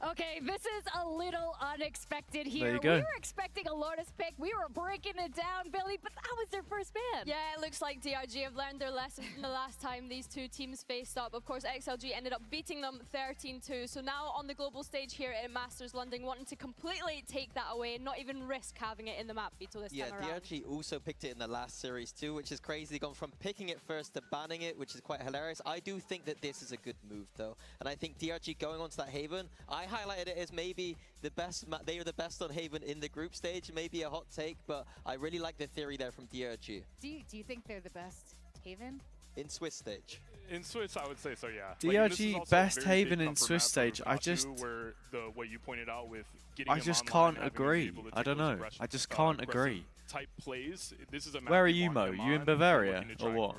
Speaker 1: Okay, this is a little unexpected here.
Speaker 2: There you go.
Speaker 1: We were expecting a Lotus pick. We were breaking it down, Billy, but that was their first ban.
Speaker 4: Yeah, it looks like DRG have learned their lesson from the last time these two teams faced up. Of course, XLG ended up beating them 13-2. So now on the global stage here in Masters London, wanting to completely take that away and not even risk having it in the map veto this time around.
Speaker 3: Yeah, DRG also picked it in the last series too, which is crazy. They've gone from picking it first to banning it, which is quite hilarious. I do think that this is a good move though. And I think DRG going onto that Haven, I highlighted it as maybe the best, they are the best on Haven in the group stage. Maybe a hot take, but I really like the theory there from DRG.
Speaker 1: Do you think they're the best Haven?
Speaker 3: In Swiss stage.
Speaker 5: In Swiss, I would say so, yeah.
Speaker 2: DRG best Haven in Swiss stage. I just,
Speaker 5: where what you pointed out with getting
Speaker 2: I just can't agree. I don't know. I just can't agree.
Speaker 5: Type plays. This is a
Speaker 2: Where are you, Mo? You in Bavaria or what?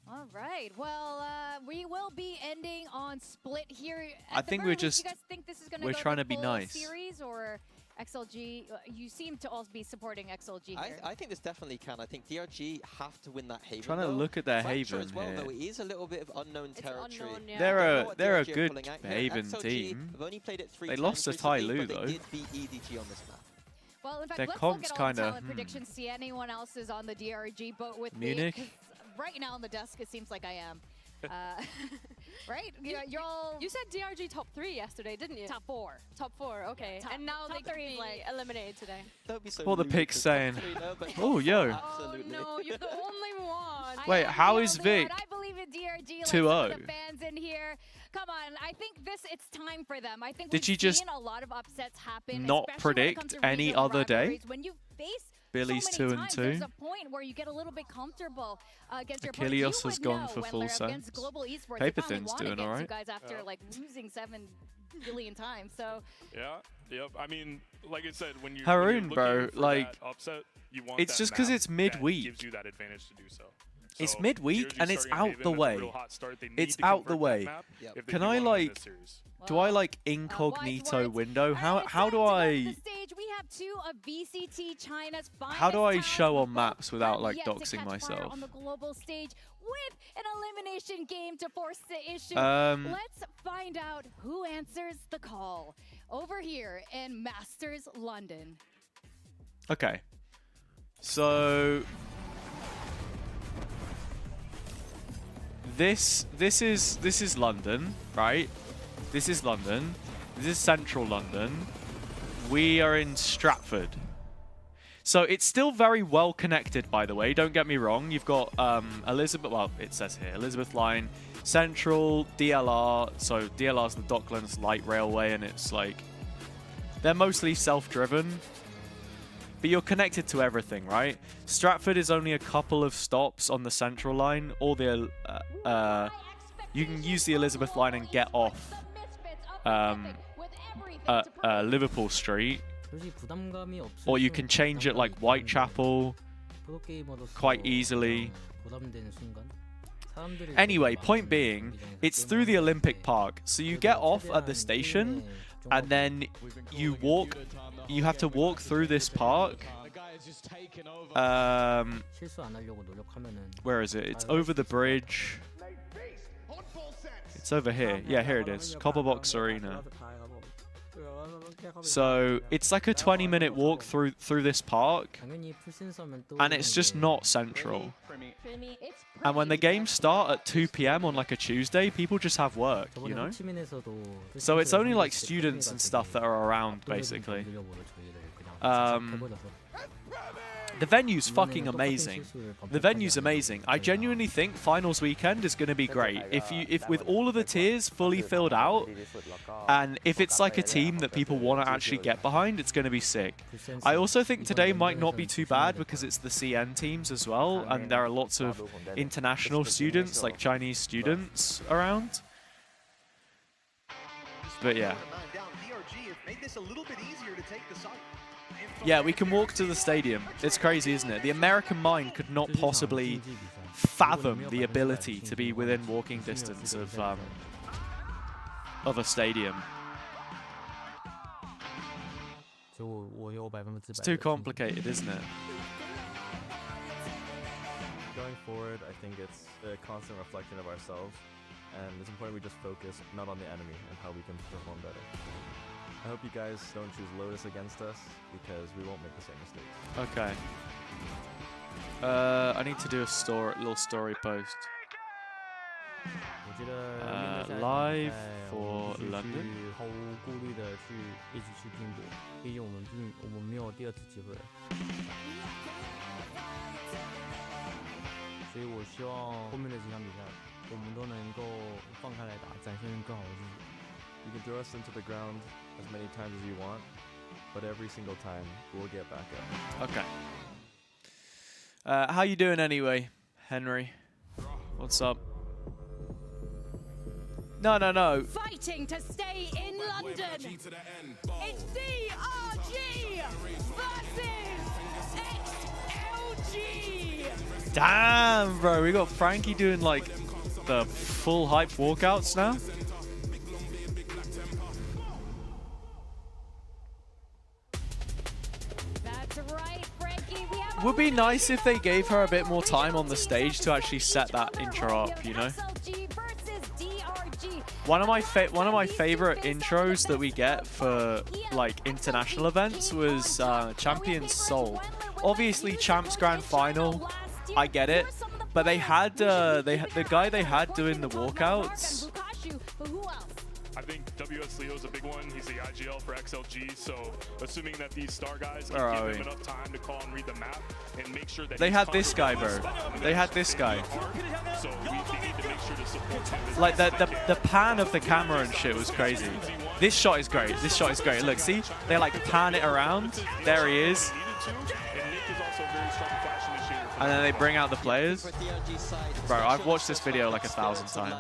Speaker 1: All right. Well, we will be ending on split here.
Speaker 2: I think we're just.
Speaker 1: You guys think this is going
Speaker 2: we're
Speaker 1: go
Speaker 2: trying
Speaker 1: the
Speaker 2: to be
Speaker 1: full
Speaker 2: nice.
Speaker 1: Series or XLG? You seem to also be supporting XLG here.
Speaker 3: I think this definitely can. I think DRG have to win that Haven.
Speaker 2: Trying to
Speaker 3: though.
Speaker 2: look at their
Speaker 3: Fracture
Speaker 2: Haven
Speaker 3: as well,
Speaker 2: here.
Speaker 3: though, it is a little bit of unknown territory.
Speaker 4: Unknown, yeah.
Speaker 2: They're a
Speaker 3: DRG are
Speaker 2: good
Speaker 3: pulling out here.
Speaker 2: Haven
Speaker 3: XLG
Speaker 2: team.
Speaker 3: have only played it 3
Speaker 2: They
Speaker 3: times
Speaker 2: lost to
Speaker 3: recently,
Speaker 2: Tai Lu,
Speaker 3: but
Speaker 2: though.
Speaker 3: They did beat EDG on this map.
Speaker 1: Well, in fact,
Speaker 2: Their
Speaker 1: let's look
Speaker 2: comp's
Speaker 1: at all the
Speaker 2: kinda,
Speaker 1: talent predictions. See anyone else is on the DRG boat with
Speaker 2: Munich?
Speaker 1: me? 'Cause right now on the desk, it seems like I am. Right? You're all
Speaker 4: You said DRG top 3 yesterday, didn't you?
Speaker 1: top 4.
Speaker 4: Top 4, okay.
Speaker 1: Top-
Speaker 4: and now
Speaker 1: top
Speaker 4: they could
Speaker 1: three,
Speaker 4: be
Speaker 1: like-
Speaker 4: eliminated today.
Speaker 3: Don't be so
Speaker 2: What the
Speaker 3: rude
Speaker 2: pick's
Speaker 3: to
Speaker 2: saying.
Speaker 3: top 3, no, but
Speaker 2: Oh, yo.
Speaker 3: absolutely.
Speaker 4: Oh no, you're the only one.
Speaker 2: Wait,
Speaker 1: I am
Speaker 2: how
Speaker 1: the
Speaker 2: is
Speaker 1: only
Speaker 2: Vic
Speaker 1: one. I believe in DRG. Like
Speaker 2: 2-0?
Speaker 1: some of the fans in here. Come on, I think it's time for them. I think
Speaker 2: Did
Speaker 1: we've
Speaker 2: you just
Speaker 1: seen a lot of upsets happen.
Speaker 2: not
Speaker 1: especially when it comes
Speaker 2: predict
Speaker 1: to
Speaker 2: any
Speaker 1: regional
Speaker 2: other day?
Speaker 1: rivalries. When you face
Speaker 2: Billy's
Speaker 1: so many
Speaker 2: 2-2.
Speaker 1: times, there's a point where you get a little bit comfortable against your
Speaker 2: Achilles
Speaker 1: opponents. You
Speaker 2: has
Speaker 1: would
Speaker 2: gone
Speaker 1: know
Speaker 2: for
Speaker 1: when
Speaker 2: full
Speaker 1: they're
Speaker 2: sense.
Speaker 1: against Global Esports. They finally
Speaker 2: Paperthin's
Speaker 1: won
Speaker 2: doing
Speaker 1: against
Speaker 2: alright.
Speaker 1: you guys after like losing 7 billion times. So
Speaker 5: Yeah, yep. I mean, like I said, when you're
Speaker 2: Haroon,
Speaker 5: looking
Speaker 2: bro,
Speaker 5: for
Speaker 2: like,
Speaker 5: that upset, you want
Speaker 2: it's
Speaker 5: that
Speaker 2: just 'cause
Speaker 5: map
Speaker 2: it's
Speaker 5: that
Speaker 2: midweek.
Speaker 5: gives you that advantage to do so.
Speaker 2: It's
Speaker 5: So,
Speaker 2: midweek
Speaker 5: DRG
Speaker 2: and it's
Speaker 5: starting
Speaker 2: out
Speaker 5: Haven,
Speaker 2: the
Speaker 5: that's a
Speaker 2: way.
Speaker 5: real hot start. They need
Speaker 2: It's
Speaker 5: to
Speaker 2: out the
Speaker 5: convert that
Speaker 2: way.
Speaker 5: map
Speaker 3: Yep.
Speaker 5: if they
Speaker 2: Can
Speaker 5: do
Speaker 2: I,
Speaker 5: wanna win
Speaker 2: like,
Speaker 5: this series.
Speaker 2: Do I like
Speaker 1: wise
Speaker 2: incognito
Speaker 1: words.
Speaker 2: window? How
Speaker 1: Alright,
Speaker 2: how
Speaker 1: it's
Speaker 2: do
Speaker 1: time to go to
Speaker 2: I
Speaker 1: the stage. We have 2 of VCT China's
Speaker 2: how do I
Speaker 1: finest
Speaker 2: show
Speaker 1: talents
Speaker 2: on maps without
Speaker 1: have
Speaker 2: like
Speaker 1: yet to
Speaker 2: doxing
Speaker 1: catch fire
Speaker 2: myself?
Speaker 1: on the global stage with an elimination game to force the issue. Let's find out who answers the call over here in Masters London.
Speaker 2: Okay. So this is London, right? This is London. This is central London. We are in Stratford. So it's still very well connected, by the way. Don't get me wrong. You've got Elizabeth, well, it says here, Elizabeth Line, Central, DLR. So DLR is the Docklands Light Railway, and it's like, they're mostly self-driven. But you're connected to everything, right? Stratford is only a couple of stops on the Central Line. Or the, you can use the Elizabeth Line and get off Liverpool Street. Or you can change it like Whitechapel quite easily. Anyway, point being, it's through the Olympic Park. So you get off at the station, and then you walk. You have to walk through this park. Where is it? It's over the bridge. It's over here. Yeah, here it is. Copperbox Arena. So it's like a 20-minute walk through this park, and it's just not central. And when the games start at 2 PM on like a Tuesday, people just have work, you know? So it's only like students and stuff that are around, basically. The venue's fucking amazing. The venue's amazing. I genuinely think finals weekend is going to be great. If with all of the tiers fully filled out, and if it's like a team that people want to actually get behind, it's going to be sick. I also think today might not be too bad because it's the CN teams as well, and there are lots of international students, like Chinese students around. But yeah. Yeah, we can walk to the stadium. It's crazy, isn't it? The American mind could not possibly fathom the ability to be within walking distance of a stadium. It's too complicated, isn't it?
Speaker 11: Going forward, I think it's a constant reflection of ourselves and it's important we just focus not on the enemy and how we can perform better. I hope you guys don't choose Lotus against us because we won't make the same mistakes.
Speaker 2: Okay. I need to do a little story post. Live for London.
Speaker 12: 毫无顾虑的一起去拼搏，毕竟我们没有第二次机会了。所以我希望后面的几场比赛，我们都能够放开来打，展现更好的自己。
Speaker 11: You can throw us into the ground as many times as you want, but every single time we'll get back up.
Speaker 2: Okay. How you doing anyway, Henry? What's up? No.
Speaker 1: Fighting to stay in London. It's DRG versus XLG.
Speaker 2: Damn, bro. We got Frankie doing like the full hype walkouts now.
Speaker 1: That's right, Frankie.
Speaker 2: Would be nice if they gave her a bit more time on the stage to actually set that intro up, you know? One of my favorite intros that we get for like international events was Champions Seoul. Obviously, Champs Grand Final, I get it, but they had the guy they had doing the walkouts.
Speaker 5: I think WS Leo's a big one. He's the IGL for XLG, so assuming that these star guys can give him enough time to call and read the map and make sure that
Speaker 2: they had this guy, bro. They had this guy.
Speaker 5: So we need to make sure to support him.
Speaker 2: Like the pan of the camera and shit was crazy. This shot is great. This shot is great. Look, see, they like pan it around. There he is. And then they bring out the players. Bro, I've watched this video like 1,000 times.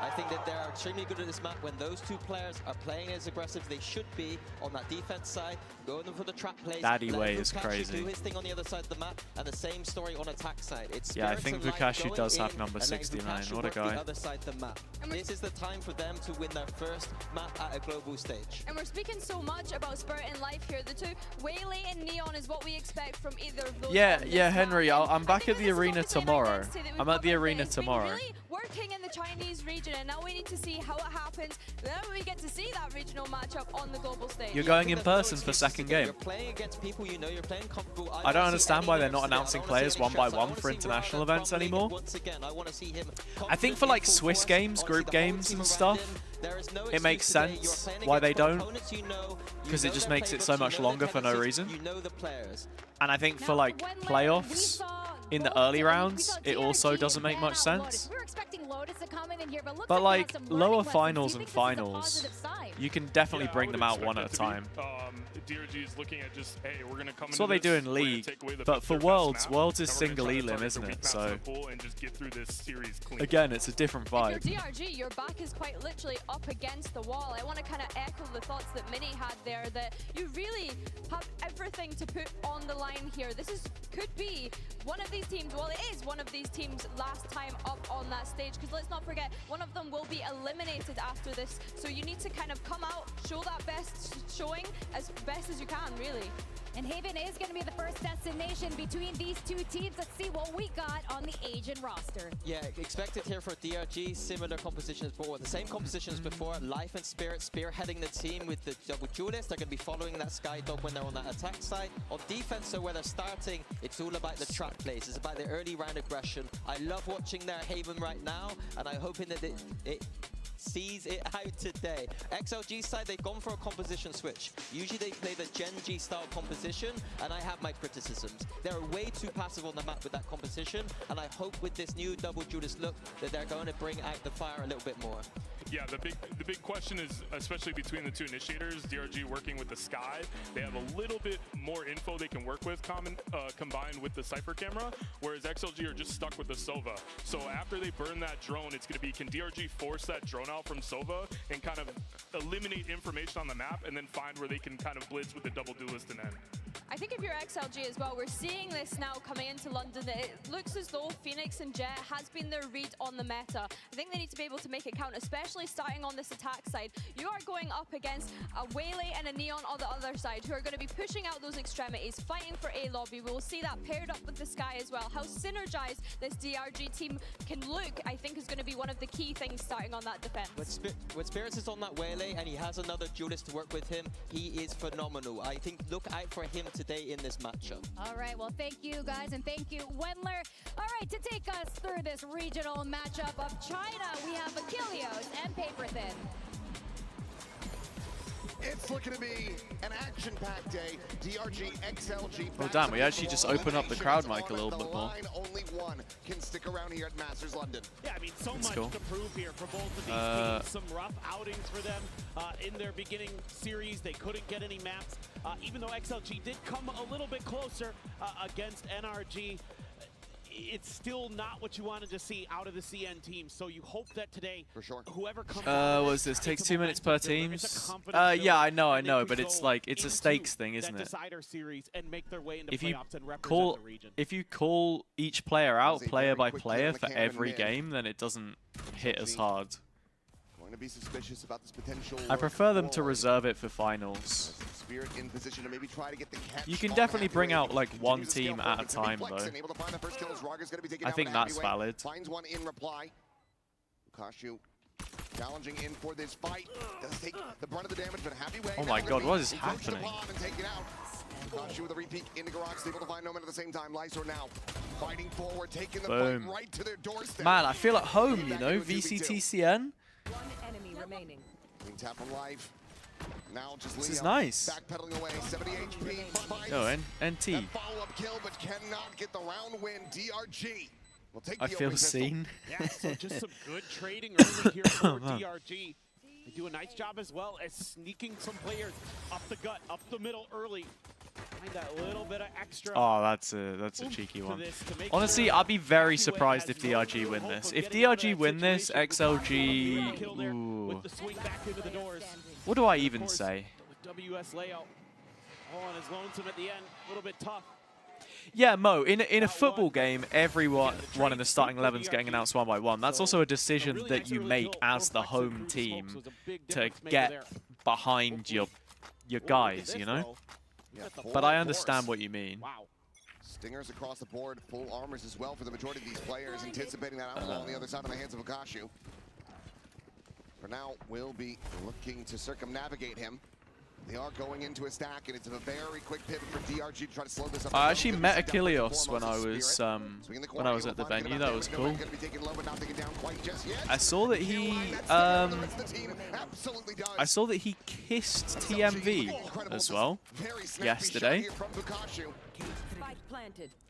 Speaker 3: I think that they're extremely good at this map when those two players are playing as aggressive as they should be on that defense side, going for the trap plays.
Speaker 2: Daddy Way is crazy.
Speaker 3: Do his thing on the other side of the map, and the same story on attack side. It's
Speaker 2: yeah, I think Vukashu does have number 69. What a guy.
Speaker 3: The other side of the map. This is the time for them to win their first map at a global stage.
Speaker 4: And we're speaking so much about Spirit in life here. The two, Waylay and Neon, is what we expect from either of those.
Speaker 2: Yeah, Henry, I'm back at the arena tomorrow. I'm at the arena tomorrow.
Speaker 4: Really working in the Chinese region, and now we need to see how it happens. Then we get to see that regional matchup on the global stage.
Speaker 2: You're going in person for second game.
Speaker 3: You're playing against people you know, you're playing comfortable.
Speaker 2: I don't understand why they're not announcing players one by one for international events anymore. I think for like Swiss games, group games and stuff, it makes sense why they don't, because it just makes it so much longer for no reason. And I think for like playoffs in the early rounds, it also doesn't make much sense. But like lower finals and finals, you can definitely bring them out one at a time.
Speaker 5: DRG is looking at just, hey, we're going to come
Speaker 2: That's what they do in League, but for Worlds is single elim, isn't it? So again, it's a different vibe.
Speaker 4: If you're DRG, your back is quite literally up against the wall. I want to kind of echo the thoughts that Minnie had there, that you really have everything to put on the line here. This could be one of these teams, well, it is one of these teams last time up on that stage, because let's not forget, one of them will be eliminated after this. So you need to kind of come out, show that best showing as best as you can, really.
Speaker 1: And Haven is going to be the first destination between these two teams. Let's see what we got on the Asian roster.
Speaker 3: Yeah, expected here for DRG, similar composition as before. The same composition as before. Life and Spirit spearheading the team with the double duelist. They're going to be following that Skydog when they're on that attack side. On defense, so where they're starting, it's all about the trap plays. It's about the early round aggression. I love watching their Haven right now, and I'm hoping that it sees it out today. XLG side, they've gone for a composition switch. Usually they play the Gen G style composition, and I have my criticisms. They're way too passive on the map with that composition, and I hope with this new double duelist look that they're going to bring out the fire a little bit more.
Speaker 5: Yeah, the big question is, especially between the two initiators, DRG working with the Sky, they have a little bit more info they can work with combined with the Cypher camera, whereas XLG are just stuck with the Sova. So after they burn that drone, it's going to be, can DRG force that drone out from Sova and kind of eliminate information on the map and then find where they can kind of blitz with the double duelist and end?
Speaker 4: I think if you're XLG as well, we're seeing this now coming into London. It looks as though Phoenix and Jet has been their read on the meta. I think they need to be able to make it count, especially starting on this attack side. You are going up against a Waylay and a Neon on the other side, who are going to be pushing out those extremities, fighting for A lobby. We will see that paired up with the Sky as well. How synergized this DRG team can look, I think, is going to be one of the key things starting on that defense.
Speaker 3: When Spirits is on that Waylay and he has another duelist to work with him, he is phenomenal. I think look out for him today in this matchup.
Speaker 1: All right, well, thank you guys, and thank you, Wendler. All right, to take us through this regional matchup of China, we have Achilleos and Paper Thin.
Speaker 13: It's looking to be an action-packed day. DRG, XLG.
Speaker 2: Oh damn, we actually just open up the crowd mic a little bit more.
Speaker 13: Only one can stick around here at Masters London.
Speaker 14: Yeah, I mean, so
Speaker 2: That's
Speaker 14: much
Speaker 2: cool.
Speaker 14: to prove here for both of these teams. Some rough outings for them in their beginning series. They couldn't get any maps. Even though XLG did come a little bit closer against NRG, it's still not what you wanted to see out of the CN team. So you hope that today,
Speaker 13: for sure,
Speaker 14: whoever comes
Speaker 2: what is this? Takes 2 minutes per teams? Yeah, I know, but it's like, it's a stakes thing, isn't it? If you call each player out, player by player, for every game, then it doesn't hit as hard.
Speaker 13: To be suspicious about this potential.
Speaker 2: I prefer them to reserve it for finals.
Speaker 13: Spirit in position to maybe try to get the catch.
Speaker 2: You can definitely bring out like one team at a time though. I think that's valid.
Speaker 13: Finds one in reply. Lukashu challenging in for this fight. Does take the brunt of the damage, but happy way.
Speaker 2: Oh my god, what is happening?
Speaker 13: Lukashu with a repeat into Garage, able to find no man at the same time. Lysor now fighting forward, taking the
Speaker 2: Boom.
Speaker 13: fight right to their doorstep.
Speaker 2: Man, I feel at home, you know, VCTCN.
Speaker 15: One enemy remaining.
Speaker 13: Tap from life. Now just
Speaker 2: this is nice.
Speaker 13: Backpedaling away. 70 HP.
Speaker 2: Oh, NT.
Speaker 13: Follow-up kill, but cannot get the round win. DRG will take
Speaker 2: I feel seen.
Speaker 14: Yeah, so just some good trading early here for DRG. They do a nice job as well as sneaking some players up the gut, up the middle early. Find that little bit of extra.
Speaker 2: Oh, that's a cheeky one. Honestly, I'd be very surprised if DRG win this. If DRG win this, XLG... Ooh. What do I even say?
Speaker 14: WS layout. Oh, and it's lonesome at the end. A little bit tough.
Speaker 2: Yeah, Mo, in a football game, everyone in the starting 11 is getting announced one by one. That's also a decision that you make as the home team to get behind your guys, you know?
Speaker 13: Yeah,
Speaker 2: but I understand what you mean.
Speaker 14: Wow.
Speaker 13: Stingers across the board, full armors as well for the majority of these players, anticipating that outlaw on the other side in the hands of Lukashu. For now, we'll be looking to circumnavigate him. They are going into a stack, and it's a very quick pivot for DRG to try to slow this up.
Speaker 2: I actually met Achilleos when I was at the venue. That was cool. I saw that he kissed TMV as well yesterday.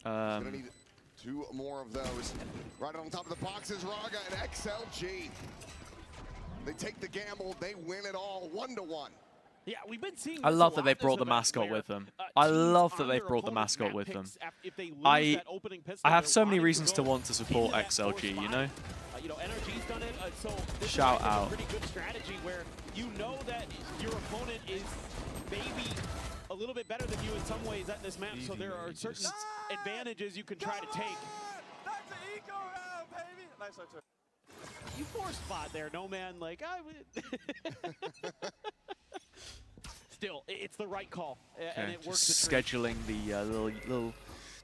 Speaker 13: Gonna need 2 more of those. Right on top of the boxes, Raga and XLG. They take the gamble. They win it all 1-1.
Speaker 14: Yeah, we've been seeing.
Speaker 2: I love that they brought the mascot with them. I love that they've brought the mascot with them. I have so many reasons to want to support XLG, you know?
Speaker 14: You know, NRG's done it, so this
Speaker 2: Shout
Speaker 14: is
Speaker 2: out.
Speaker 14: a pretty good strategy where you know that your opponent is maybe a little bit better than you in some ways at this map, so there are certain advantages you can try to take.
Speaker 10: That's an eco round, baby! Nice one, too.
Speaker 14: You force spot there, no man, like, Still, it's the right call, and it works.
Speaker 2: Just scheduling the little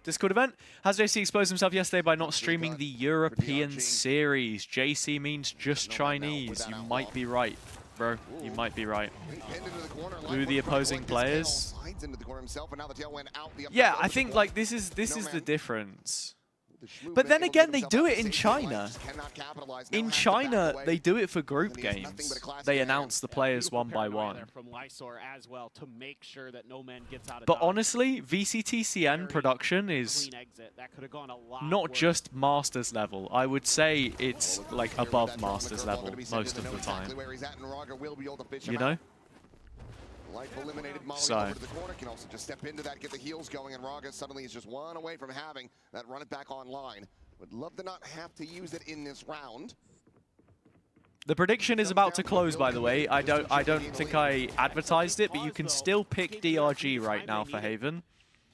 Speaker 2: Discord event. HazzaJC exposed himself yesterday by not streaming the European series. JC means just Chinese. You might be right, bro. You might be right. Who the opposing players? Yeah, I think like this is the difference. But then again, they do it in China. In China, they do it for group games. They announce the players one by one. But honestly, VCTCN production is not just Masters level. I would say it's like above Masters level most of the time. You know?
Speaker 13: Life eliminated Molly
Speaker 2: So.
Speaker 13: over to the corner, can also just step into that, get the heals going, and Raga suddenly is just one away from having that run it back online. Would love to not have to use it in this round.
Speaker 2: The prediction is about to close, by the way. I don't think I advertised it, but you can still pick DRG right now for Haven.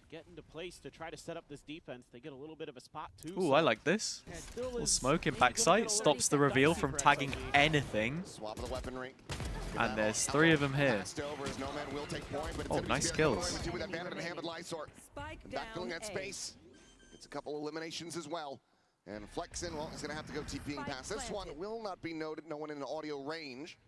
Speaker 14: Get into place to try to set up this defense. They get a little bit of a spot too.
Speaker 2: Ooh, I like this. Little smoke in backside stops the reveal from tagging anything. And there's 3 of them here. Oh, nice kills.
Speaker 13: Backfilling that space. It's a couple eliminations as well. And Flexin, well, he's going to have to go TPing past. This one will not be noted. No one in audio range.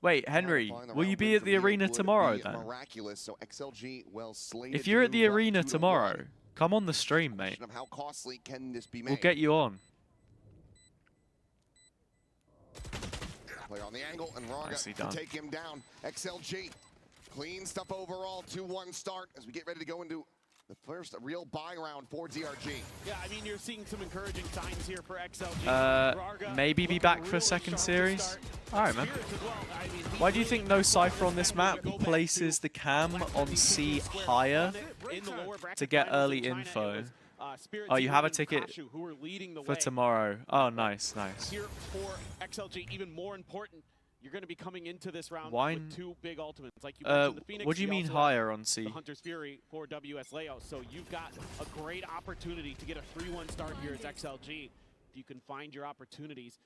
Speaker 2: Wait, Henry, will you be at the arena tomorrow then?
Speaker 13: Miraculous. So XLG well slated.
Speaker 2: If you're at the arena tomorrow, come on the stream, mate.
Speaker 13: How costly can this be made?
Speaker 2: We'll get you on.
Speaker 13: Player on the angle, and Raga to take him down. XLG, clean stuff overall. 2-1 start as we get ready to go into the first real buy round for DRG.
Speaker 14: Yeah, I mean, you're seeing some encouraging signs here for XLG.
Speaker 2: Maybe be back for a second series. All right, man. Why do you think no Cypher on this map places the cam on C higher to get early info? Oh, you have a ticket for tomorrow. Oh, nice, nice.
Speaker 14: Here for XLG, even more important, you're going to be coming into this round with 2 big ultimates. Like you mentioned, the Phoenix.
Speaker 2: What do you mean higher on C?
Speaker 14: The Hunter's Fury for WS Leo. So you've got a great opportunity to get a 3-1 start here as XLG. If you can find your opportunities.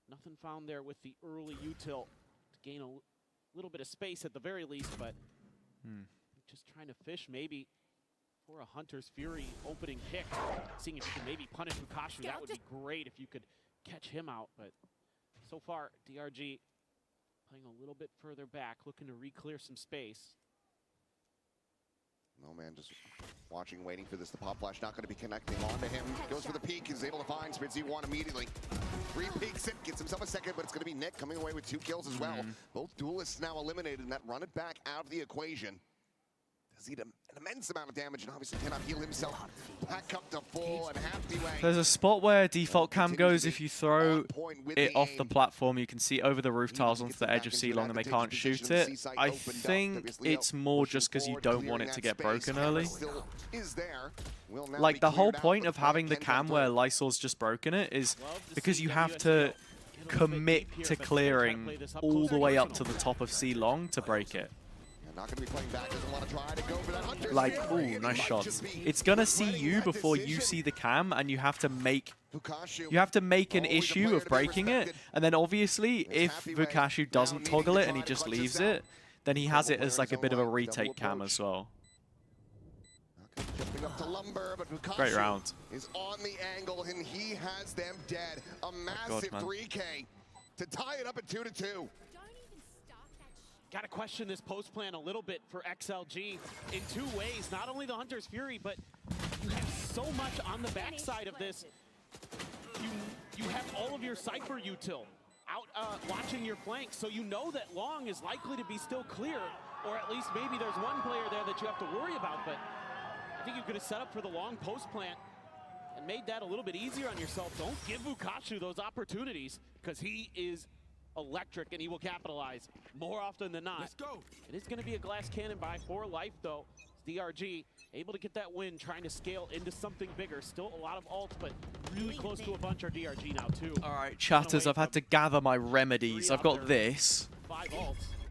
Speaker 14: Nothing found there with the early util to gain a little bit of space at the very least, but just trying to fish maybe for a Hunter's Fury opening pick. Seeing if you can maybe punish Vukashu. That would be great if you could catch him out, but so far, DRG playing a little bit further back, looking to re-clear some space.
Speaker 13: No man, just watching, waiting for this. The pop flash not going to be connecting onto him. Goes for the peek, is able to find Spitz-1 immediately. 3 peeks it, gets himself a second, but it's going to be Nick coming away with 2 kills as well. Both duelists now eliminated, and that run it back out of the equation. Does he an immense amount of damage and obviously cannot heal himself. Back up to full and happy way.
Speaker 2: There's a spot where default cam goes if you throw it off the platform. You can see over the roof tiles onto the edge of C-Long and they can't shoot it. I think it's more just because you don't want it to get broken early. Like the whole point of having the cam where Lysol's just broken it is because you have to commit to clearing all the way up to the top of C-Long to break it.
Speaker 13: Not going to be playing back, doesn't want to try to go for that Hunter.
Speaker 2: Like, ooh, nice shots. It's going to see you before you see the cam, and you have to make an issue of breaking it. And then obviously, if Vukashu doesn't toggle it and he just leaves it, then he has it as like a bit of a retake cam as well. Great round.
Speaker 13: Is on the angle, and he has them dead. A massive 3K to tie it up at 2-2.
Speaker 14: Got to question this post plan a little bit for XLG in 2 ways. Not only the Hunter's Fury, but you have so much on the backside of this. You have all of your Cypher util out watching your flank, so you know that Long is likely to be still clear, or at least maybe there's one player there that you have to worry about. But I think you could have set up for the Long post plant and made that a little bit easier on yourself. Don't give Vukashu those opportunities because he is electric and he will capitalize more often than not.
Speaker 10: Let's go.
Speaker 14: It is going to be a glass cannon buy for life though. DRG able to get that win, trying to scale into something bigger. Still a lot of ults, but really close to a bunch are DRG now too.
Speaker 2: All right, chatters, I've had to gather my remedies. I've got this.
Speaker 14: 5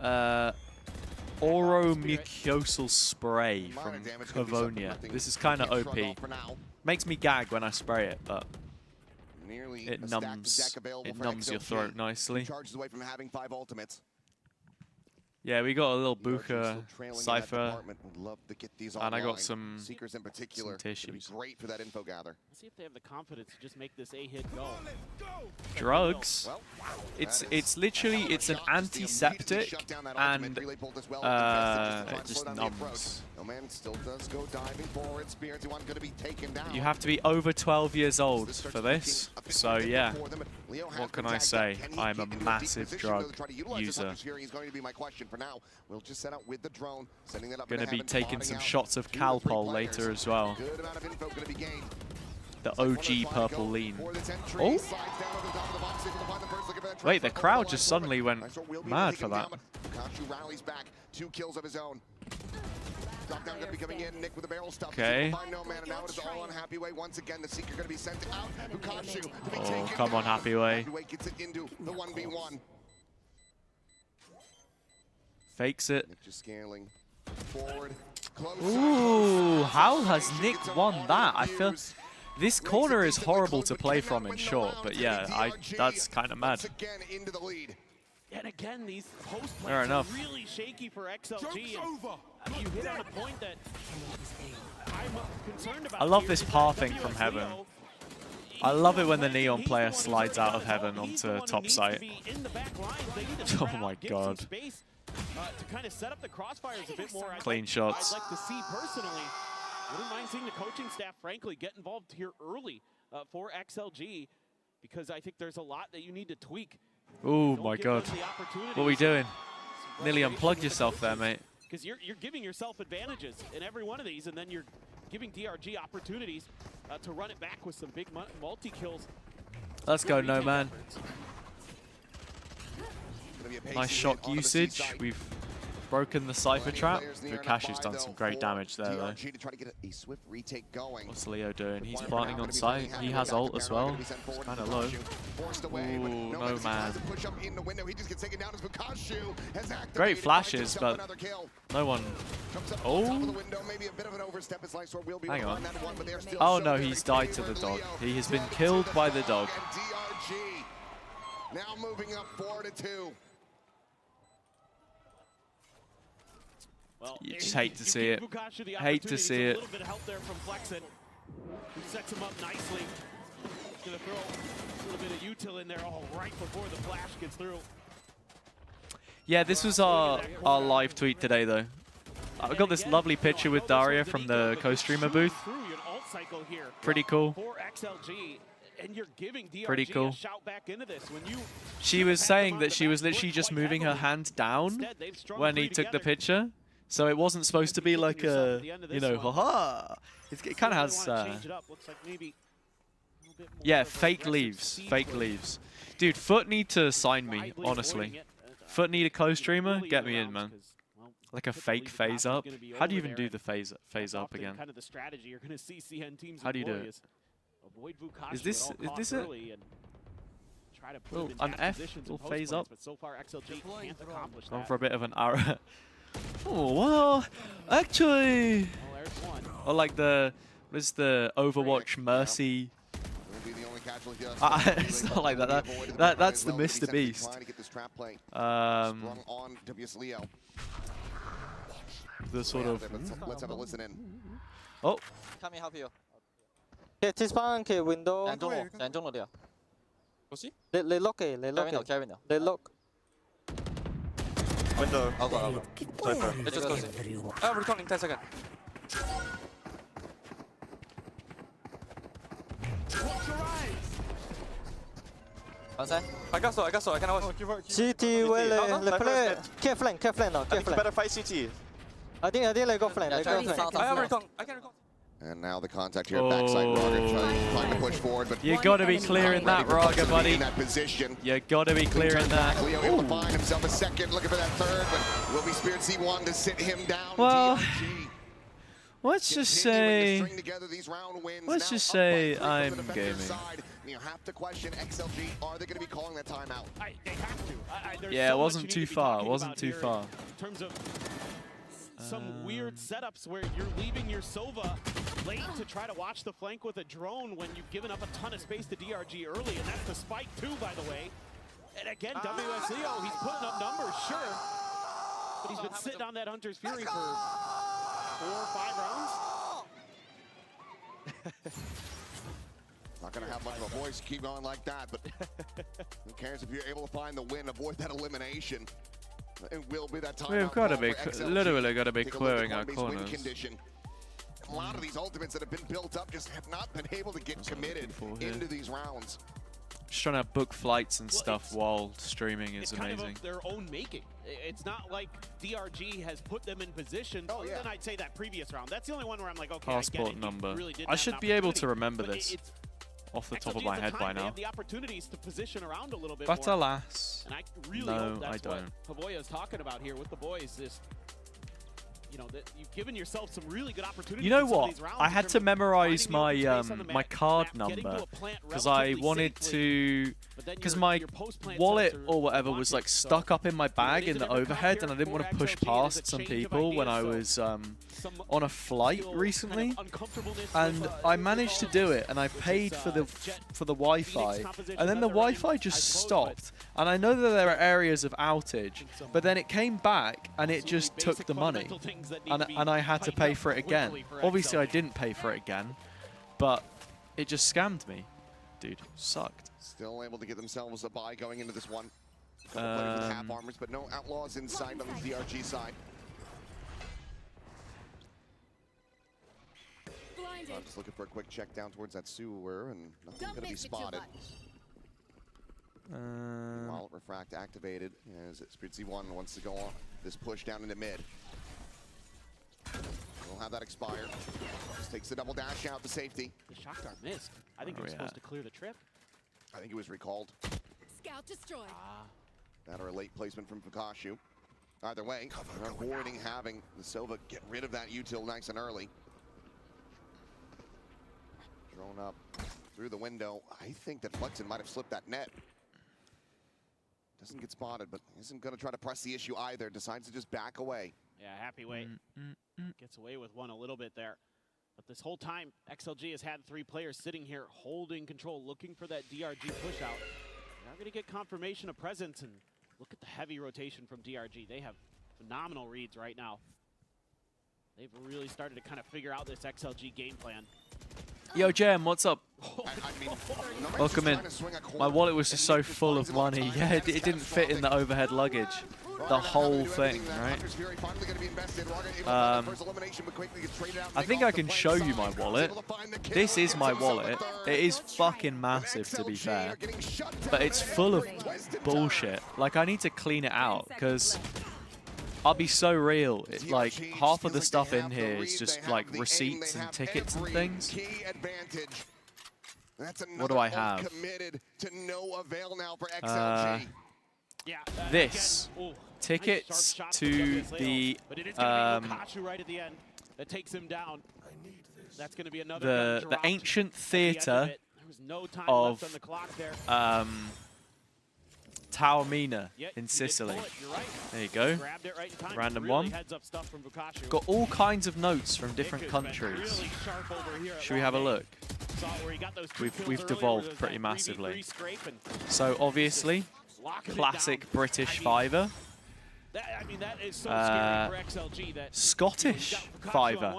Speaker 14: ults.
Speaker 2: Oromucosal spray from Cavonia. This is kind of OP. Makes me gag when I spray it, but it numbs your throat nicely.
Speaker 13: Charges away from having 5 ultimates.
Speaker 2: Yeah, we got a little Buka Cypher, and I got some
Speaker 13: Seekers in particular.
Speaker 2: some tissues.
Speaker 13: Great for that info gather.
Speaker 14: Let's see if they have the confidence to just make this A-hit go.
Speaker 2: Drugs? It's literally, it's an antiseptic, and it just numbs.
Speaker 13: No man still does go diving forward. Spirits going to be taken down.
Speaker 2: You have to be over 12 years old for this, so yeah. What can I say? I'm a massive drug user.
Speaker 13: Going to be my question for now. We'll just set out with the drone, sending that up.
Speaker 2: Going to be taking some shots of Calpol later as well.
Speaker 13: Good amount of info going to be gained.
Speaker 2: The OG purple lean. Oh! Wait, the crowd just suddenly went mad for that.
Speaker 13: Vukashu rallies back, 2 kills of his own. Lockdown gonna be coming in. Nick with the barrel stuff.
Speaker 2: Okay.
Speaker 13: No man, and now it is all on Happy Way. Once again, the Seeker gonna be sent out. Bukashu to be taken
Speaker 2: Oh, come on,
Speaker 13: down.
Speaker 2: Happy Way.
Speaker 13: Happy Way gets it into the 1v1.
Speaker 2: Fakes it.
Speaker 13: Nick just scaling forward. Close.
Speaker 2: Ooh, how has Nick won that? I feel this corner is horrible to play from in short, but yeah, that's kind of mad.
Speaker 13: Again into the lead.
Speaker 14: And again, these post
Speaker 2: Fair
Speaker 14: plays are
Speaker 2: enough.
Speaker 14: really shaky for XLG. And you hit on a point that I'm concerned about.
Speaker 2: I love
Speaker 14: here
Speaker 2: this
Speaker 14: is that
Speaker 2: pathing from
Speaker 14: WSLO,
Speaker 2: heaven. I love it when the Neon
Speaker 14: he's
Speaker 2: player
Speaker 14: the one
Speaker 2: slides out of
Speaker 14: who's
Speaker 2: heaven
Speaker 14: he's the
Speaker 2: onto
Speaker 14: one who
Speaker 2: top
Speaker 14: needs to
Speaker 2: site.
Speaker 14: be in the back lines. They need to
Speaker 2: Oh
Speaker 14: spread
Speaker 2: my
Speaker 14: out, give some
Speaker 2: God.
Speaker 14: space, to kind of set up the crossfires a bit more.
Speaker 2: Clean shots.
Speaker 14: I'd like to see personally. Wouldn't mind seeing the coaching staff, frankly, get involved here early for XLG, because I think there's a lot that you need to tweak.
Speaker 2: Oh my God. What are we doing? Nearly unplugged yourself there, mate.
Speaker 14: Because you're giving yourself advantages in every one of these, and then you're giving DRG opportunities to run it back with some big multi-kills.
Speaker 2: Let's go, No Man. Nice shock usage. We've broken the Cypher trap. Bukashu's done some great damage there, though. What's Leo doing? He's planting on site. He has ult as well. It's kind of low. Ooh, No Man. Great flashes, but no one... Oh! Hang on. Oh no, he's died to the dog. He has been killed by the dog.
Speaker 13: Now moving up 4-2.
Speaker 14: Well,
Speaker 2: You just hate to see it. Hate to see it.
Speaker 14: A little bit of help there from Flexen, who sets him up nicely. He's gonna throw a little bit of util in there, right before the flash gets through.
Speaker 2: Yeah, this was our live tweet today, though. I got this lovely picture with Daria from the co-streamer booth. Pretty cool. Pretty cool. She was saying that she was literally just moving her hand down when he took the picture. So it wasn't supposed to be like a, you know, haha. It kind of has, yeah, fake leaves. Fake leaves. Dude, Foot need to sign me, honestly. Foot need a co-streamer? Get me in, man. Like a fake phase up? How do you even do the phase up again? How do you do it? Is this it? Oh, an F will phase up. Going for a bit of an arrow. Oh, well, actually... Or like the... What is the Overwatch Mercy... It's not like that. That's the Mr. Beast. The sort of...
Speaker 13: Let's have a listen in.
Speaker 2: Oh.
Speaker 15: Can we help you? T-spawn ke window. 안정로 돼요. 뭐지? Le lock. Le lock.
Speaker 10: Window.
Speaker 15: I'll go. Let's just close it. We're calling 10 seconds. One side. I got so. I can watch. CT well, le play. Care flank now. Care flank.
Speaker 10: Better fight CT.
Speaker 15: I think they go flank. I have recon. I can recon.
Speaker 13: And now the contact here at backside. Raga trying to push forward, but
Speaker 2: you got to be clearing that, Raga, buddy. You got to be clearing that.
Speaker 13: Leo able to find himself a second, looking for that third, but will be Spirit C1 to sit him down.
Speaker 2: Well, let's just say I'm gaming.
Speaker 13: You have to question XLG. Are they going to be calling that timeout?
Speaker 14: They have to.
Speaker 2: Yeah, it wasn't too far. It wasn't too far.
Speaker 14: In terms of some weird setups where you're leaving your Sova late to try to watch the flank with a drone when you've given up a ton of space to DRG early, and that's the spike too, by the way. And again, WSEO, he's putting up numbers, sure, but he's been sitting on that Hunter's Fury for 4 or 5 rounds.
Speaker 13: Not going to have much of a voice keep going like that, but who cares if you're able to find the win, avoid that elimination. It will be that time.
Speaker 2: We've got to be, literally got to be clearing our corners.
Speaker 13: A lot of these ultimates that have been built up just have not been able to get committed into these rounds.
Speaker 2: Just trying to book flights and stuff while streaming is amazing.
Speaker 14: Kind of their own making. It's not like DRG has put them in position. Other than I'd say that previous round. That's the only one where I'm like, okay,
Speaker 2: Passport
Speaker 14: I get it.
Speaker 2: number.
Speaker 14: Really
Speaker 2: I should be able to remember this off the top of my head by now.
Speaker 14: They have the opportunities to position around a little bit
Speaker 2: but
Speaker 14: more.
Speaker 2: alas,
Speaker 14: and I really
Speaker 2: no,
Speaker 14: hope that's
Speaker 2: I don't.
Speaker 14: what Pavoya's talking about here with the boys. This you know, that you've given yourself some really good opportunities.
Speaker 2: You know what? I had to memorize my my card number because I wanted to, because my wallet or whatever was like stuck up in my bag in the overhead, and I didn't want to push past some people when I was on a flight recently, and I managed to do it, and I paid for the Wi-Fi, and then the Wi-Fi just stopped, and I know that there are areas of outage, but then it came back and it just took the money, and I had to pay for it again. Obviously I didn't pay for it again, but it just scammed me. Dude, sucked.
Speaker 13: Still able to get themselves a bye going into this one. Couple players with half armors, but no outlaws inside on the DRG side. I'm just looking for a quick check down towards that sewer, and nothing going to be spotted. While Refract activated, as Spritzy1 wants to go on this push down into mid. We'll have that expire. Just takes the double dash out to safety.
Speaker 14: The shock dart missed. I think he was supposed to clear the trip.
Speaker 13: I think it was recalled.
Speaker 16: Scout destroyed.
Speaker 13: That or a late placement from Fukashu. Either way, they're avoiding having the Sova get rid of that util nice and early. Drone up through the window. I think that Flexen might have slipped that net. Doesn't get spotted, but isn't going to try to press the issue either. Decides to just back away.
Speaker 14: Yeah, happy weight. Gets away with one a little bit there. But this whole time, XLG has had 3 players sitting here holding control, looking for that DRG push out. They're going to get confirmation of presence, and look at the heavy rotation from DRG. They have phenomenal reads right now. They've really started to kind of figure out this XLG game plan.
Speaker 2: Yo, Jam, what's up? Welcome in. My wallet was just so full of money. Yeah, it didn't fit in the overhead luggage. The whole thing, right? I think I can show you my wallet. This is my wallet. It is fucking massive, to be fair. But it's full of bullshit. Like, I need to clean it out, because I'll be so real. Like, half of the stuff in here is just like receipts and tickets and things. What do I have? This. Tickets to the the ancient theater of Taormina in Sicily. There you go. Random one. Got all kinds of notes from different countries. Should we have a look? We've devolved pretty massively. So obviously, classic British fiver.
Speaker 14: I mean, that is so scary for XLG. That
Speaker 2: Scottish fiver.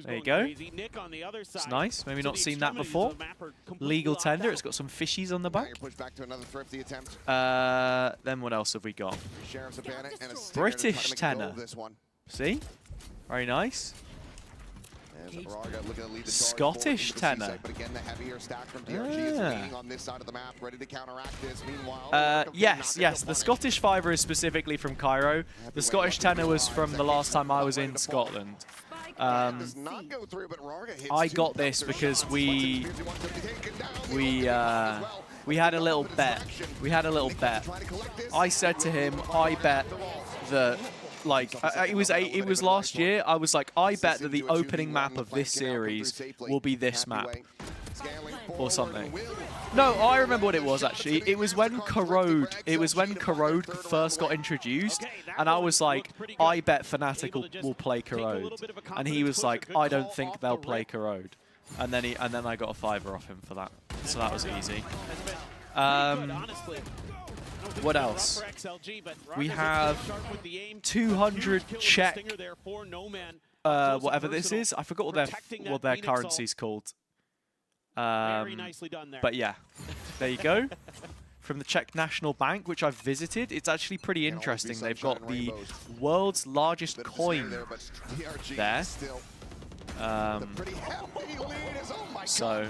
Speaker 2: There you go. It's nice. Maybe not seen that before. Legal tender. It's got some fishies on the back. Then what else have we got? British tenor. See? Very nice. Scottish tenor. Yes. The Scottish fiver is specifically from Cairo. The Scottish tenor was from the last time I was in Scotland. I got this because we had a little bet. I said to him, I bet that. Like, it was last year, I was like, I bet that the opening map of this series will be this map. Or something. No, I remember what it was, actually. It was when Corrode first got introduced, and I was like, I bet Fnatic will play Corrode. And he was like, I don't think they'll play Corrode. And then I got a fiver off him for that. So that was easy. What else? We have 200 Czech, whatever this is. I forgot what their currency's called. But yeah, there you go. From the Czech National Bank, which I've visited. It's actually pretty interesting. They've got the world's largest coin there. So,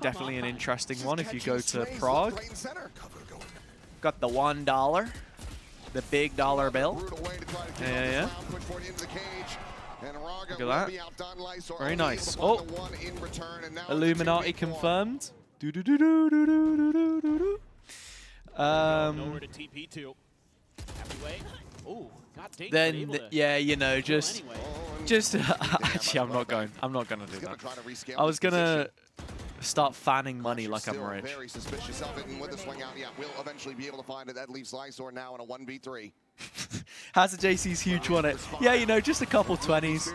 Speaker 2: definitely an interesting one if you go to Prague. Got the $1, the big dollar bill. Yeah. Look at that. Very nice. Oh, Illuminati confirmed.
Speaker 14: Nowhere to TP to. Happy way. Ooh,
Speaker 2: then yeah, you know, just actually, I'm not going to do that. I was gonna start fanning money like I'm rich.
Speaker 13: Very suspicious of it, and with the swing out, yeah, we'll eventually be able to find it. That leaves Lysor now in a 1v3.
Speaker 2: HazzaJC's huge won it. Yeah, you know, just a couple 20s,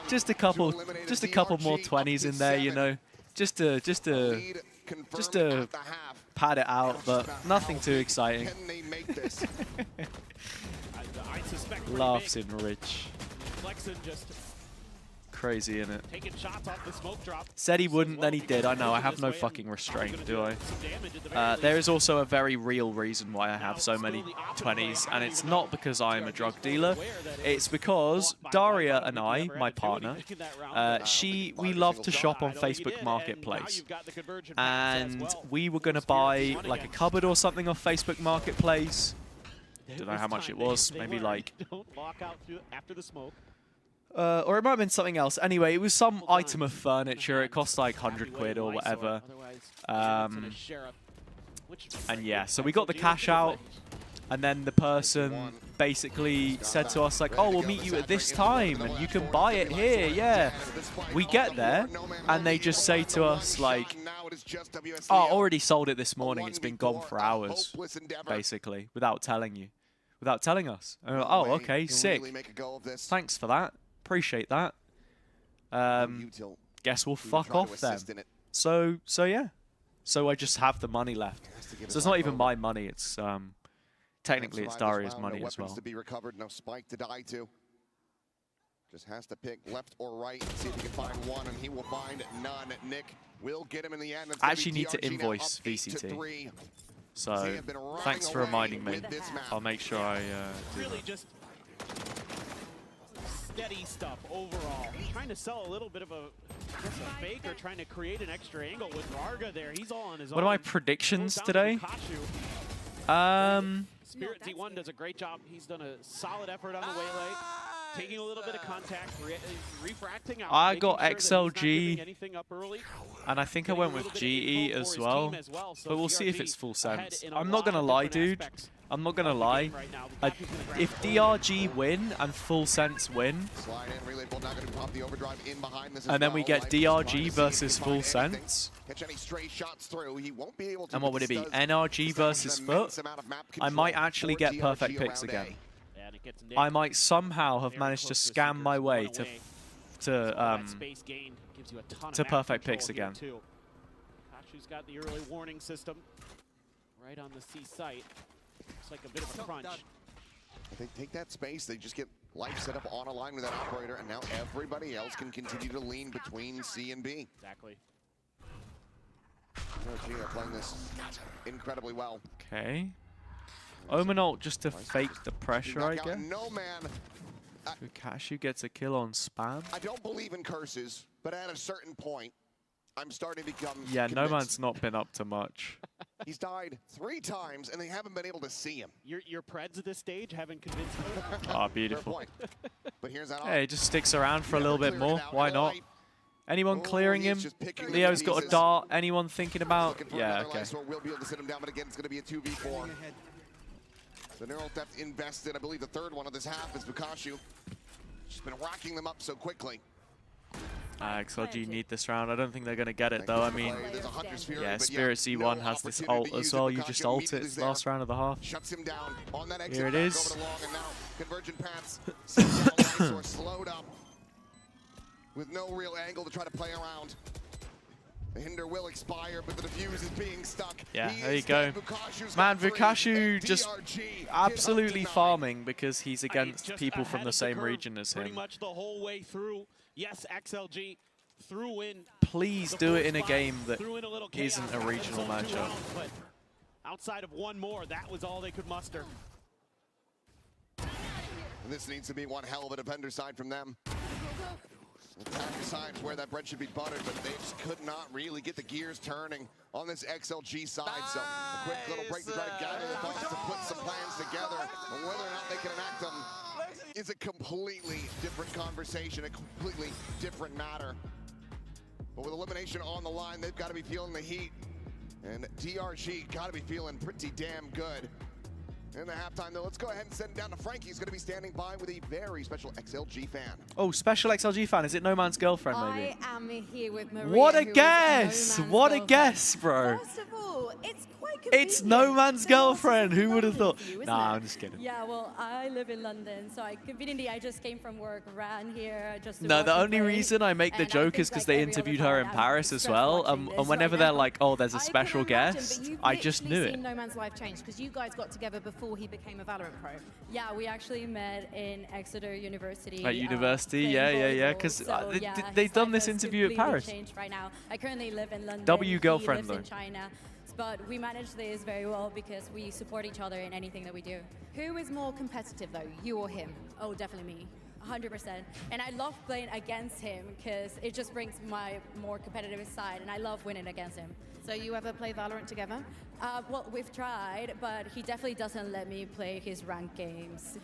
Speaker 2: just a couple more 20s in there, you know, just to pad it out, but nothing too exciting. Laughs in Rich. Crazy, innit?
Speaker 14: Taking shots off the smoke drop.
Speaker 2: Said he wouldn't, then he did. I know, I have no fucking restraint, do I? There is also a very real reason why I have so many 20s, and it's not because I am a drug dealer. It's because Daria and I, my partner, we love to shop on Facebook Marketplace. And we were going to buy like a cupboard or something off Facebook Marketplace. Don't know how much it was, maybe like...
Speaker 14: Don't lock out after the smoke.
Speaker 2: Or it might have been something else. Anyway, it was some item of furniture. It cost like 100 quid or whatever. And yeah, so we got the cash out, and then the person basically said to us like, oh, we'll meet you at this time and you can buy it here, yeah. We get there and they just say to us like, oh, I already sold it this morning, it's been gone for hours, basically, without telling us. And we're like, oh, okay, sick, thanks for that, appreciate that. Guess we'll fuck off then. So yeah, so I just have the money left. So it's not even my money, it's technically it's Daria's money as well.
Speaker 13: To be recovered, no spike to die to. Just has to pick left or right and see if he can find one, and he will find none. Nick will get him in the end.
Speaker 2: I actually need to invoice VCT. So thanks for reminding me. I'll make sure I do
Speaker 14: really just steady stuff overall. Trying to sell a little bit of a fake or trying to create an extra angle with Varga there. He's all on his own.
Speaker 2: What are my predictions today?
Speaker 14: Spirit T1 does a great job. He's done a solid effort on the waylay, taking a little bit of contact, refracting out.
Speaker 2: I got XLG, and I think I went with GE as well, but we'll see if it's full sense. I'm not gonna lie, dude. I'm not gonna lie. If DRG win and full sense win, and then we get DRG versus full sense, and what would it be? NRG versus Foot? I might actually get perfect picks again. I might somehow have managed to scam my way to perfect picks again.
Speaker 14: Kashu's got the early warning system right on the C site. Looks like a bit of a crunch.
Speaker 13: If they take that space, they just get life set up on a line with that operator, and now everybody else can continue to lean between C and B.
Speaker 14: Exactly.
Speaker 13: DRG are playing this incredibly well.
Speaker 2: Okay. Omen ult just to fake the pressure, I guess.
Speaker 13: No man.
Speaker 2: Kashu gets a kill on spam.
Speaker 13: I don't believe in curses, but at a certain point, I'm starting to become
Speaker 2: Yeah,
Speaker 13: convinced.
Speaker 2: No Man's not been up to much.
Speaker 13: He's died 3 times, and they haven't been able to see him.
Speaker 14: Your Preds at this stage haven't convinced me.
Speaker 2: Ah, beautiful.
Speaker 13: But here's that.
Speaker 2: Hey, he just sticks around for a little bit more. Why not? Anyone clearing him? Leo's got a dart. Anyone thinking about? Yeah, okay.
Speaker 13: We'll be able to sit him down, but again, it's going to be a 2v4. The neural depth invested. I believe the third one of this half is Bukashu. She's been racking them up so quickly.
Speaker 2: XLG need this round. I don't think they're going to get it, though. I mean, yeah, Spirit C1 has this ult as well. You just ult it. It's the last round of the half.
Speaker 13: Shuts him down on that
Speaker 2: Here it is.
Speaker 13: Convergent paths slowed up with no real angle to try to play around. The hinder will expire, but the defuse is being stuck.
Speaker 2: Yeah, there you go. Man, Vukashu just absolutely farming because he's against people from the same region as him.
Speaker 14: Pretty much the whole way through. Yes, XLG threw in.
Speaker 2: Please do it in a game that isn't a regional matchup.
Speaker 14: But outside of one more, that was all they could muster.
Speaker 13: And this needs to be one hell of a defender side from them. Attacker side is where that bread should be buttered, but they just could not really get the gears turning on this XLG side. So a quick little break to try to gather the thoughts, to put some plans together, and whether or not they can enact them is a completely different conversation, a completely different matter. But with elimination on the line, they've got to be feeling the heat, and DRG got to be feeling pretty damn good. In the halftime, though, let's go ahead and send it down to Frankie. He's going to be standing by with a very special XLG fan.
Speaker 2: Oh, special XLG fan. Is it No Man's Girlfriend, maybe?
Speaker 16: I am here with Maria.
Speaker 2: What a guess! What a guess, bro.
Speaker 16: First of all, it's quite convenient.
Speaker 2: It's No Man's Girlfriend. Who would have thought? Nah, I'm just kidding.
Speaker 17: Yeah, well, I live in London, so conveniently I just came from work, ran here just to
Speaker 2: No,
Speaker 17: watch
Speaker 2: the
Speaker 17: you
Speaker 2: only
Speaker 17: play.
Speaker 2: reason I make the
Speaker 17: And I
Speaker 2: joke
Speaker 17: think,
Speaker 2: is because
Speaker 17: like,
Speaker 2: they
Speaker 17: every
Speaker 2: interviewed
Speaker 17: other
Speaker 2: her
Speaker 17: time
Speaker 2: in
Speaker 17: I'm
Speaker 2: Paris as
Speaker 17: stressed
Speaker 2: well.
Speaker 17: watching this
Speaker 2: And whenever
Speaker 17: right
Speaker 2: they're
Speaker 17: now.
Speaker 2: like, oh, there's a
Speaker 16: I can
Speaker 2: special
Speaker 16: imagine,
Speaker 2: guest,
Speaker 16: but you've
Speaker 2: I just knew
Speaker 16: literally
Speaker 2: it.
Speaker 16: seen No Man's life change because you guys got together before he became a Valorant pro.
Speaker 17: Yeah, we actually met in Exeter University.
Speaker 2: At university,
Speaker 17: playing
Speaker 2: yeah.
Speaker 17: volleyball.
Speaker 2: Because
Speaker 17: So, yeah,
Speaker 2: they've
Speaker 17: his
Speaker 2: done
Speaker 17: life
Speaker 2: this
Speaker 17: has
Speaker 2: interview at
Speaker 17: completely
Speaker 2: Paris.
Speaker 17: changed right now. I currently live in London.
Speaker 2: W girlfriend,
Speaker 17: he lives
Speaker 2: though.
Speaker 17: in China. But we manage this very well because we support each other in anything that we do.
Speaker 16: Who is more competitive though, you or him?
Speaker 17: Oh, definitely me. 100%. And I love playing against him because it just brings my more competitive side, and I love winning against him.
Speaker 16: So you ever play Valorant together?
Speaker 17: Well, we've tried, but he definitely doesn't let me play his ranked games.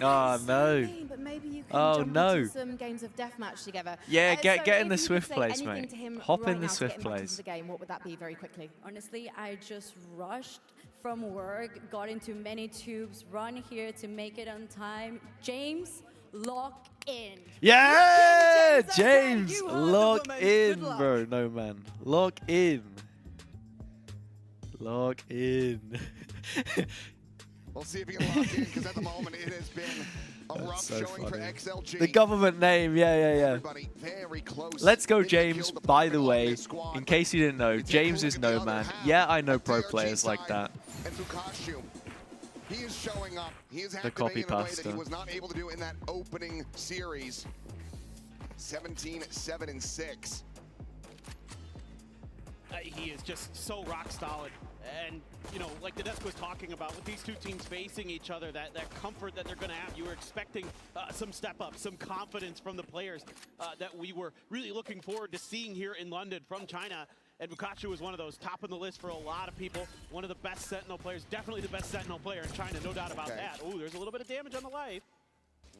Speaker 2: Oh, no.
Speaker 16: But maybe you can
Speaker 2: Oh,
Speaker 16: jump
Speaker 2: no.
Speaker 16: into some games of deathmatch together.
Speaker 2: Yeah,
Speaker 16: So
Speaker 2: get in the
Speaker 16: if you could
Speaker 2: Swift
Speaker 16: say
Speaker 2: place,
Speaker 16: anything
Speaker 2: mate.
Speaker 16: to him
Speaker 2: Hop
Speaker 16: right
Speaker 2: in the
Speaker 16: now to
Speaker 2: Swift
Speaker 16: get him back into
Speaker 2: place.
Speaker 16: the game, what would that be very quickly?
Speaker 17: Honestly, I just rushed from work, got into many tubes, run here to make it on time. James, lock in.
Speaker 2: Yeah,
Speaker 16: James,
Speaker 2: James,
Speaker 16: you heard the
Speaker 2: lock
Speaker 16: woman.
Speaker 2: in,
Speaker 16: Good luck.
Speaker 2: bro. No, man. Lock in. Lock in.
Speaker 13: We'll see if he can lock in, because at the moment it has been a rough
Speaker 2: so
Speaker 13: showing for
Speaker 2: funny.
Speaker 13: XLG.
Speaker 2: The government name, yeah.
Speaker 13: Everybody very close.
Speaker 2: Let's go,
Speaker 13: They can
Speaker 2: James.
Speaker 13: kill the
Speaker 2: By
Speaker 13: player
Speaker 2: the
Speaker 13: on
Speaker 2: way,
Speaker 13: this squad,
Speaker 2: in
Speaker 13: but
Speaker 2: case you didn't know,
Speaker 13: you take a
Speaker 2: James
Speaker 13: look
Speaker 2: is
Speaker 13: at the
Speaker 2: no
Speaker 13: other
Speaker 2: man.
Speaker 13: half,
Speaker 2: Yeah, I know
Speaker 13: the
Speaker 2: pro
Speaker 13: DRG
Speaker 2: players like
Speaker 13: side,
Speaker 2: that.
Speaker 13: And Vukashu, he is showing up. He is
Speaker 2: The copy
Speaker 13: activating in a way that he
Speaker 2: pasta.
Speaker 13: was not able to do in that opening series. 17-7-6.
Speaker 14: He is just so rock solid. And, you know, like Tedesco was talking about, with these two teams facing each other, that comfort that they're going to have, you were expecting some step up, some confidence from the players that we were really looking forward to seeing here in London from China. And Vukashu was one of those, top on the list for a lot of people. One of the best Sentinel players, definitely the best Sentinel player in China, no doubt about that. Oh, there's a little bit of damage on the life.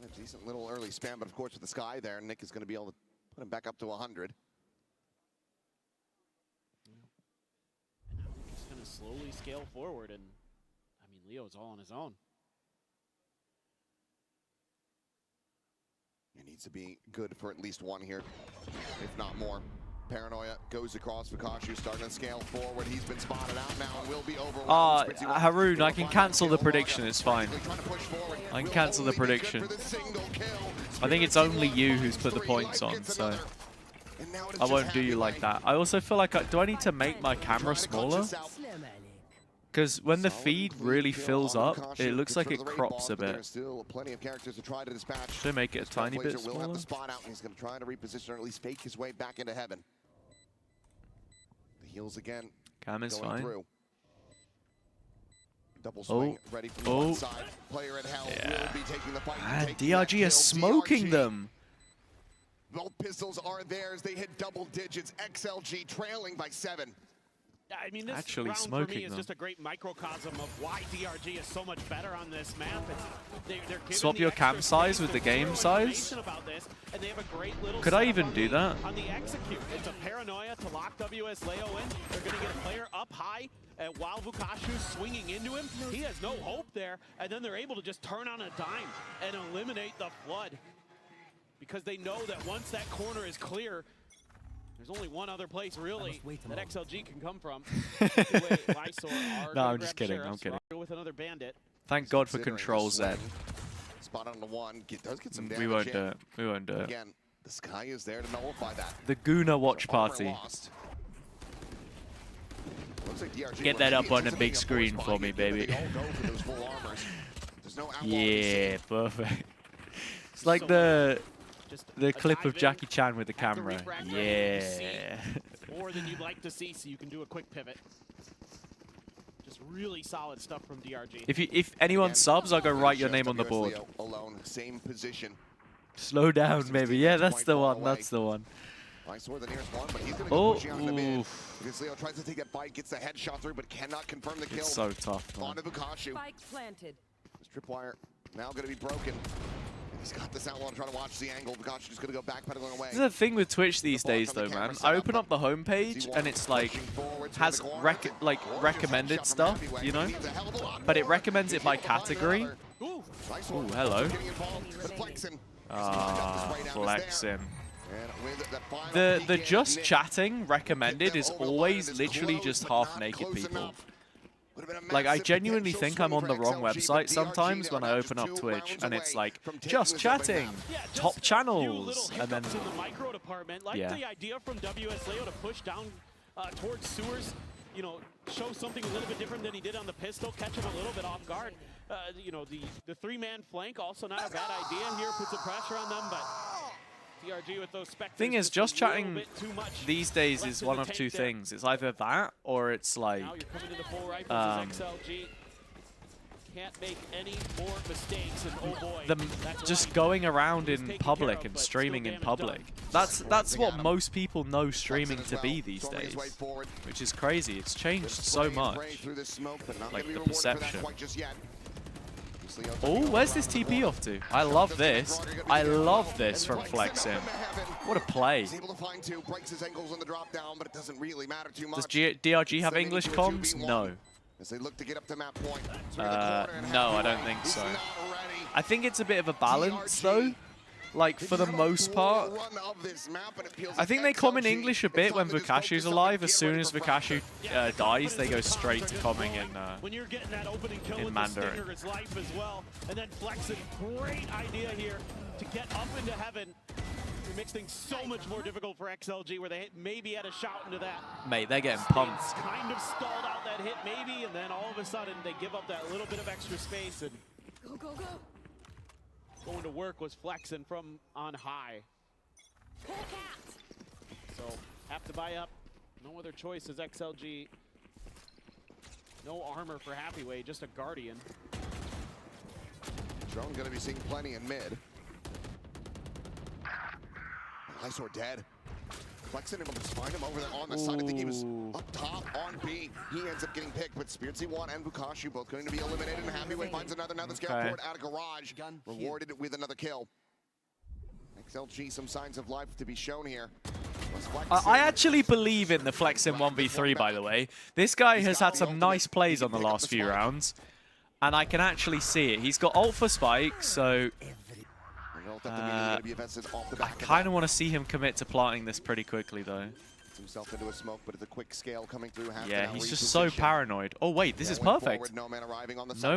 Speaker 13: A decent little early spam, but of course with the Sky there, Nick is going to be able to put him back up to 100.
Speaker 14: Just going to slowly scale forward, and I mean, Leo's all on his own.
Speaker 13: It needs to be good for at least one here, if not more. Paranoia goes across Vukashu, starting to scale forward. He's been spotted out now and will be overwhelmed.
Speaker 2: Haroon, I can cancel the prediction. It's fine. I can cancel the prediction. I think it's only you who's put the points on, so I won't do you like that. I also feel like, do I need to make my camera smaller? Because when the feed really fills up, it looks like it crops a bit.
Speaker 13: Still plenty of characters to try to dispatch.
Speaker 2: Should I make it a tiny bit
Speaker 13: Will
Speaker 2: smaller?
Speaker 13: have the spot out, and he's going to try to reposition or at least fake his way back into heaven. The heals again.
Speaker 2: Cam is
Speaker 13: going
Speaker 2: fine.
Speaker 13: through. Double swing ready from the one side. Player at hell will be taking the fight.
Speaker 2: Man, DRG are smoking them.
Speaker 13: Both pistols are theirs. They hit double digits. XLG trailing by 7.
Speaker 14: I mean, this
Speaker 2: Actually
Speaker 14: round for
Speaker 2: smoking
Speaker 14: me is
Speaker 2: them.
Speaker 14: just a great microcosm of why DRG is so much better on this map. They're giving
Speaker 2: Swap
Speaker 14: the
Speaker 2: your
Speaker 14: extra
Speaker 2: cam size
Speaker 14: space,
Speaker 2: with the
Speaker 14: there's
Speaker 2: game
Speaker 14: zero
Speaker 2: size?
Speaker 14: information about this, and they have a great little
Speaker 2: Could I
Speaker 14: setup
Speaker 2: even
Speaker 14: on
Speaker 2: do
Speaker 14: the-
Speaker 2: that?
Speaker 14: On the execute, it's a Paranoia to lock WS Leo in. They're going to get a player up high, and while Vukashu's swinging into him, he has no hope there, and then they're able to just turn on a dime and eliminate the flood. Because they know that once that corner is clear, there's only one other place, really, that XLG can come from.
Speaker 2: No, I'm just kidding. I'm kidding.
Speaker 14: With another bandit.
Speaker 2: Thank God for Control Z.
Speaker 13: Spot on the one. Does get some damage.
Speaker 2: We won't do
Speaker 13: in.
Speaker 2: it. We won't do it.
Speaker 13: Again, the Sky is there to nullify that.
Speaker 2: The Guna watch
Speaker 13: Armor
Speaker 2: party.
Speaker 13: lost. Looks like DRG
Speaker 2: Get that
Speaker 13: was
Speaker 2: up on the
Speaker 13: anticipating
Speaker 2: big
Speaker 13: a
Speaker 2: screen
Speaker 13: force
Speaker 2: for
Speaker 13: buying
Speaker 2: me,
Speaker 13: it, given
Speaker 2: baby.
Speaker 13: They all go for those full armors. There's no outlaw to be
Speaker 2: Yeah,
Speaker 13: seen.
Speaker 2: perfect. It's like the clip of Jackie Chan with the camera. Yeah.
Speaker 14: More than you'd like to see, so you can do a quick pivot. Just really solid stuff from DRG.
Speaker 2: If anyone subs, I'll go write your
Speaker 13: Shows
Speaker 2: name on the
Speaker 13: WS
Speaker 2: board.
Speaker 13: Leo alone, same position.
Speaker 2: Slow down, maybe. Yeah, that's the one. That's the one.
Speaker 13: Eyesore the nearest one, but he's going to go pushing out in the mid.
Speaker 2: oof.
Speaker 13: Because Leo tries to take that fight, gets the headshot through, but cannot confirm the kill.
Speaker 2: It's so tough, man.
Speaker 13: On to Vukashu.
Speaker 16: Spike planted.
Speaker 13: This tripwire now going to be broken. He's got this outlaw trying to watch the angle. Vukashu just going to go backpedaling away.
Speaker 2: This is the thing with Twitch these days, though, man. I open up the homepage and it's like has recommended stuff, you know, but it recommends it by category. Ooh, hello. Flexing. The just chatting recommended is always literally just half naked people. Like, I genuinely think I'm on the wrong website sometimes when I open up Twitch, and it's like, just chatting, top channels, and then,
Speaker 14: in the micro department, like the idea from WSLEO to push down towards sewers, you know, show something a little bit different than he did on the pistol, catch him a little bit off guard. You know, the three-man flank, also not a bad idea here, put some pressure on them, but DRG with those specters.
Speaker 2: Thing is, just chatting these days is one of two things. It's either that, or it's like,
Speaker 14: now you're coming into full rifles as XLG. Can't make any more mistakes, and oh boy,
Speaker 2: just going around in public and streaming in public. That's what most people know streaming to be these days, which is crazy. It's changed so much, like the perception. Oh, where's this TP off to? I love this. I love this from Flexin. What a play. Does DRG have English comms? No. No, I don't think so. I think it's a bit of a balance, though. Like, for the most part. I think they comment English a bit when Vukashu's alive. As soon as Vukashu dies, they go straight to commenting in Mandarin.
Speaker 14: And then Flexin, great idea here to get up into heaven. It makes things so much more difficult for XLG, where they maybe had a shot into that.
Speaker 2: Mate, they're getting pumped.
Speaker 14: Kind of stalled out that hit, maybe, and then all of a sudden they give up that little bit of extra space. And
Speaker 1: go.
Speaker 14: Going to work was Flexin from on high. So have to buy up. No other choice as XLG. No armor for Happyway, just a Guardian.
Speaker 13: Drone going to be seeing plenty in mid. Eyesore dead. Flexin able to find him over there on the side. I think he was up top on B. He ends up getting picked, but Spiritsy1 and Vukashu both going to be eliminated, and Happyway finds another. Now this guy poured out of garage, rewarded with another kill. XLG, some signs of life to be shown here.
Speaker 2: I actually believe in the Flexin 1v3, by the way. This guy has had some nice plays on the last few rounds, and I can actually see it. He's got ult for Spike, so I kind of want to see him commit to planting this pretty quickly, though.
Speaker 13: Himself into a smoke, but it's a quick scale coming through.
Speaker 2: Yeah, he's just so paranoid. Oh wait, this is perfect. No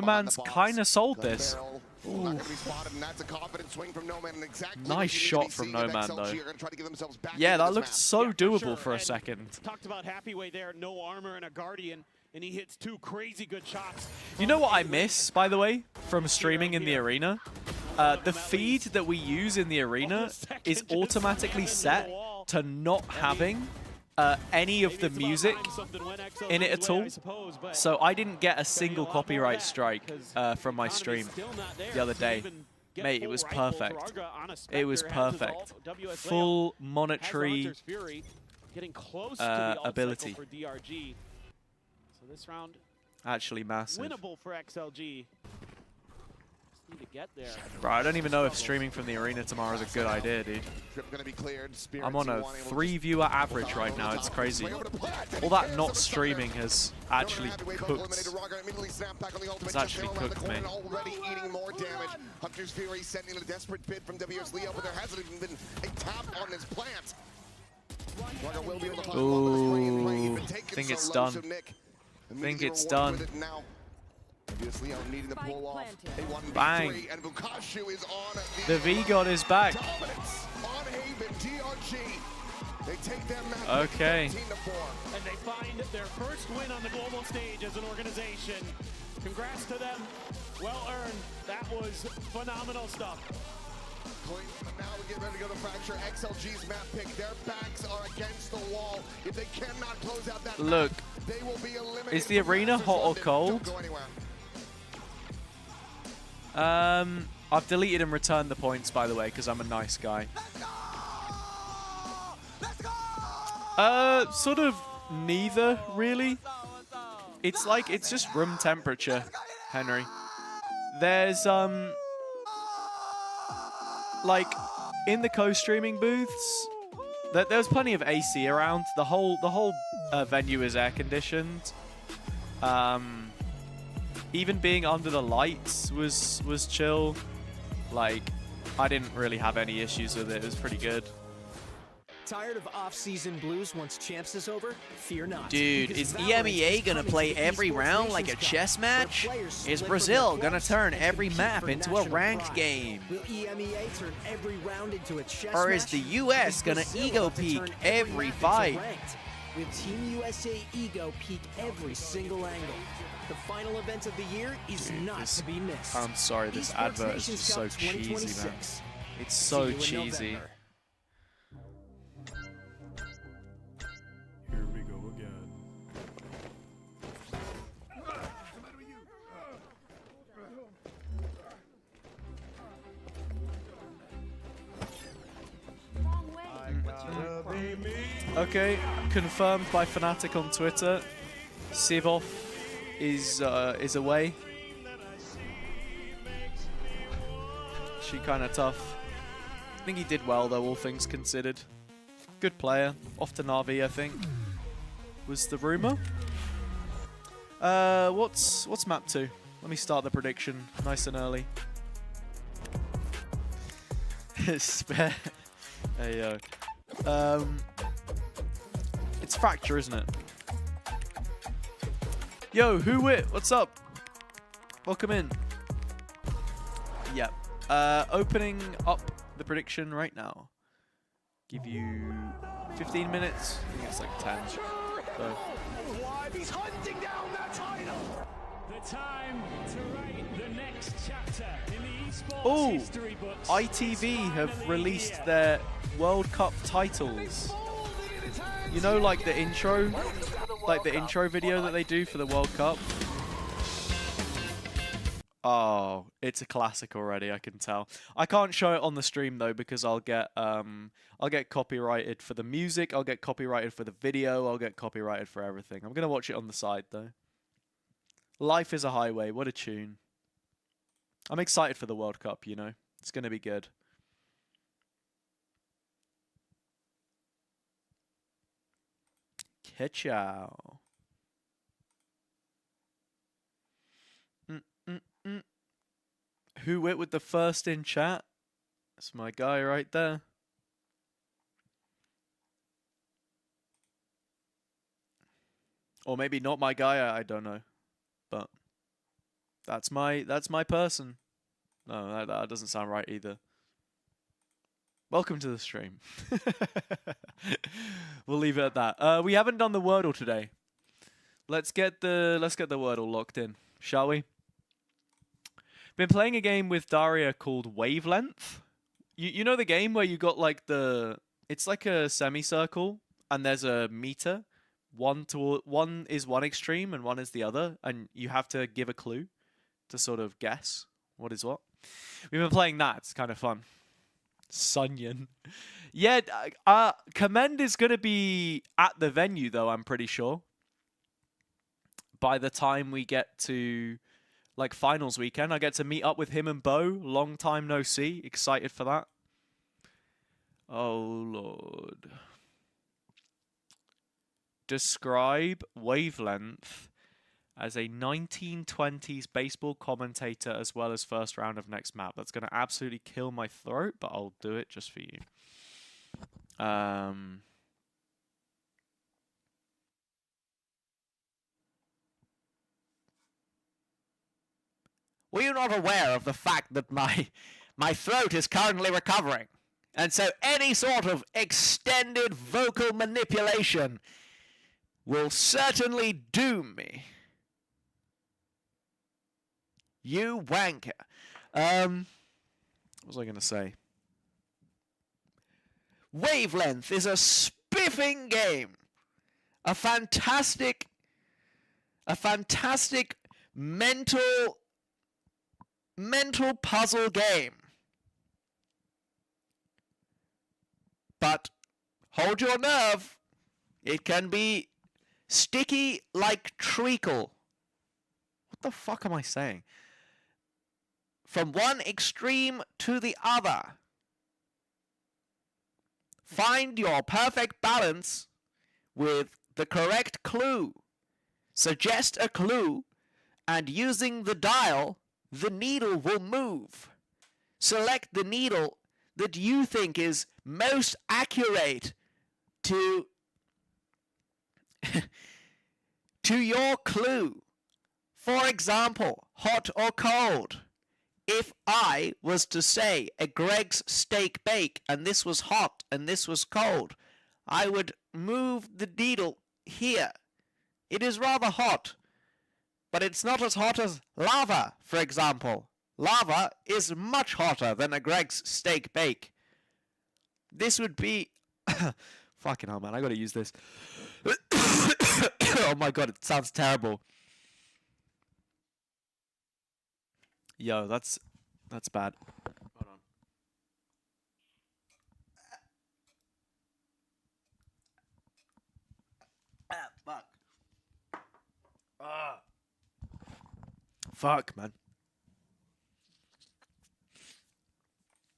Speaker 2: Man's kind of sold this. Nice shot from No Man, though. Yeah, that looked so doable for a second.
Speaker 14: Talked about Happyway there, no armor and a Guardian, and he hits two crazy good shots.
Speaker 2: You know what I miss, by the way, from streaming in the arena? The feed that we use in the arena is automatically set to not having any of the music in it at all. So I didn't get a single copyright strike from my stream the other day. Mate, it was perfect. It was perfect. Full monetary ability.
Speaker 14: So this round
Speaker 2: actually massive.
Speaker 14: Winnable for XLG. Need to get there.
Speaker 2: Bro, I don't even know if streaming from the arena tomorrow is a good idea, dude. I'm on a 3-viewer average right now. It's crazy. All that not streaming has actually cooked. It's actually cooked me.
Speaker 13: Already eating more damage. Hunter's Fury sending a desperate bid from WSLEO, but there hasn't even been a tap on his plant.
Speaker 2: Ooh, think it's done. Think it's done.
Speaker 13: Needing to pull off a
Speaker 2: bang.
Speaker 13: And Vukashu is on
Speaker 2: the V-God is back.
Speaker 13: On Haven, DRG. They take their match.
Speaker 2: Okay.
Speaker 14: And they find their first win on the global stage as an organization. Congrats to them. Well earned. That was phenomenal stuff.
Speaker 13: Now we get ready to go to Fracture. XLG's map pick. Their backs are against the wall. If they cannot close out that
Speaker 2: look,
Speaker 13: map, they will be eliminated.
Speaker 2: Is the arena hot or cold? I've deleted and returned the points, by the way, because I'm a nice guy. Sort of neither, really. It's like, it's just room temperature, Henry. There's, like, in the co-streaming booths, there was plenty of AC around. The whole venue is air conditioned. Even being under the lights was chill. Like, I didn't really have any issues with it. It was pretty good.
Speaker 18: Tired of off-season blues once champs is over? Fear not.
Speaker 19: Dude, is EMEA gonna play every round like a chess match? Is Brazil gonna turn every map into a ranked game?
Speaker 18: Will EMEA turn every round into a chess
Speaker 19: Or is
Speaker 18: match?
Speaker 19: the US gonna ego peak every fight?
Speaker 18: Will Team USA ego peak every single angle? The final event of the year is not to be missed.
Speaker 2: I'm sorry, this
Speaker 18: Esports
Speaker 2: advert is
Speaker 18: Nations
Speaker 2: just so
Speaker 18: Cup
Speaker 2: cheesy, man.
Speaker 18: 2026.
Speaker 2: It's so
Speaker 18: See you in
Speaker 2: cheesy.
Speaker 18: November.
Speaker 5: Here we go again.
Speaker 2: Okay, confirmed by Fnatic on Twitter. Sivov is away. She kind of tough. I think he did well though, all things considered. Good player. Off to Na'Vi, I think. Was the rumor? What's map 2? Let me start the prediction nice and early. Spare. There you go. It's Fracture, isn't it? Yo, Who-Wit, what's up? Welcome in. Yep. Opening up the prediction right now. Give you 15 minutes. I think it's like 10. So.
Speaker 18: He's hunting down that title.
Speaker 20: The time to write the next chapter in the esports
Speaker 2: Oh,
Speaker 20: history books.
Speaker 2: ITV have released their World Cup titles. You know, like the intro video that they do for the World Cup. Oh, it's a classic already, I can tell. I can't show it on the stream though because I'll get copyrighted for the music, I'll get copyrighted for the video, I'll get copyrighted for everything. I'm gonna watch it on the side though. Life is a Highway, what a tune. I'm excited for the World Cup, you know. It's gonna be good. Ketchow. Who-Wit with the first in chat? That's my guy right there. Or maybe not my guy, I don't know. But that's my person. No, that doesn't sound right either. Welcome to the stream. We'll leave it at that. We haven't done the Wordle today. Let's get the Wordle locked in, shall we? Been playing a game with Daria called Wavelength. You know the game where you got like it's like a semicircle and there's a meter. One is one extreme and one is the other, and you have to give a clue to sort of guess what is what. We've been playing that. It's kind of fun. Sunyan. Yeah, Commend is going to be at the venue, though, I'm pretty sure. By the time we get to, like, finals weekend, I get to meet up with him and Bo. Long time no see. Excited for that. Oh, Lord. Describe Wavelength as a 1920s baseball commentator as well as first round of next map. That's going to absolutely kill my throat, but I'll do it just for you.
Speaker 19: Were you not aware of the fact that my throat is currently recovering? And so any sort of extended vocal manipulation will certainly doom me. You wanker.
Speaker 2: What was I going to say?
Speaker 19: Wavelength is a spiffing game. A fantastic mental puzzle game. But hold your nerve. It can be sticky like treacle.
Speaker 2: What the fuck am I saying?
Speaker 19: From one extreme to the other. Find your perfect balance with the correct clue. Suggest a clue, and using the dial, the needle will move. Select the needle that you think is most accurate to to your clue. For example, hot or cold. If I was to say a Greg's steak bake and this was hot and this was cold, I would move the needle here. It is rather hot, but it's not as hot as lava, for example. Lava is much hotter than a Greg's steak bake. This would be... Fucking hell, man, I gotta use this. Oh my god, it sounds terrible. Yo, that's bad. Hold on. Fuck. Fuck, man.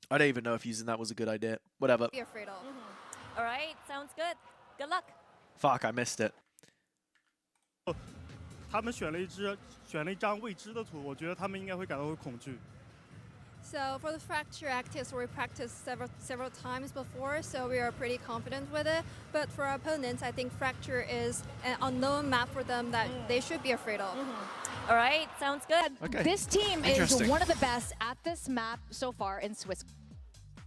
Speaker 19: I don't even know if using that was a good idea. Whatever.
Speaker 6: Be afraid of. All right, sounds good. Good luck.
Speaker 19: Fuck, I missed it.
Speaker 21: 他们选了一张未知的图，我觉得他们应该会感到恐惧。
Speaker 22: So for the fracture actives, we practiced several times before, so we are pretty confident with it. But for our opponents, I think fracture is an unknown map for them that they should be afraid of.
Speaker 6: All right, sounds good.
Speaker 1: Okay. This team is one of the best at this map so far in Swiss.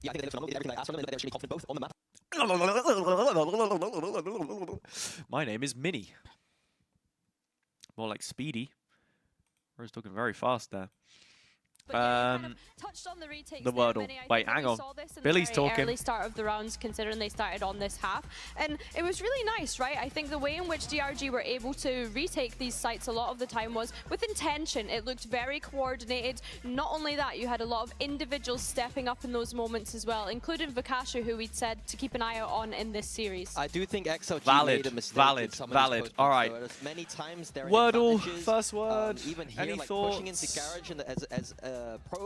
Speaker 3: Yeah, I think they look phenomenal. Everything I asked them, they're extremely confident both on the map.
Speaker 2: My name is Minnie. More like Speedy. I was talking very fast there.
Speaker 4: Touched on the retakes
Speaker 2: the Wordle. Wait, hang on. Billy's talking.
Speaker 4: Early start of the rounds, considering they started on this half, and it was really nice, right? I think the way in which DRG were able to retake these sites a lot of the time was with intention. It looked very coordinated. Not only that, you had a lot of individuals stepping up in those moments as well, including Vakasha, who we'd said to keep an eye out on in this series.
Speaker 3: I do think XLG
Speaker 2: valid,
Speaker 3: made a mistake.
Speaker 2: Valid. All right.
Speaker 3: Many times
Speaker 2: Wordle, first word.
Speaker 3: Even here,
Speaker 2: Any
Speaker 3: like
Speaker 2: thoughts?
Speaker 3: pushing into Garage and as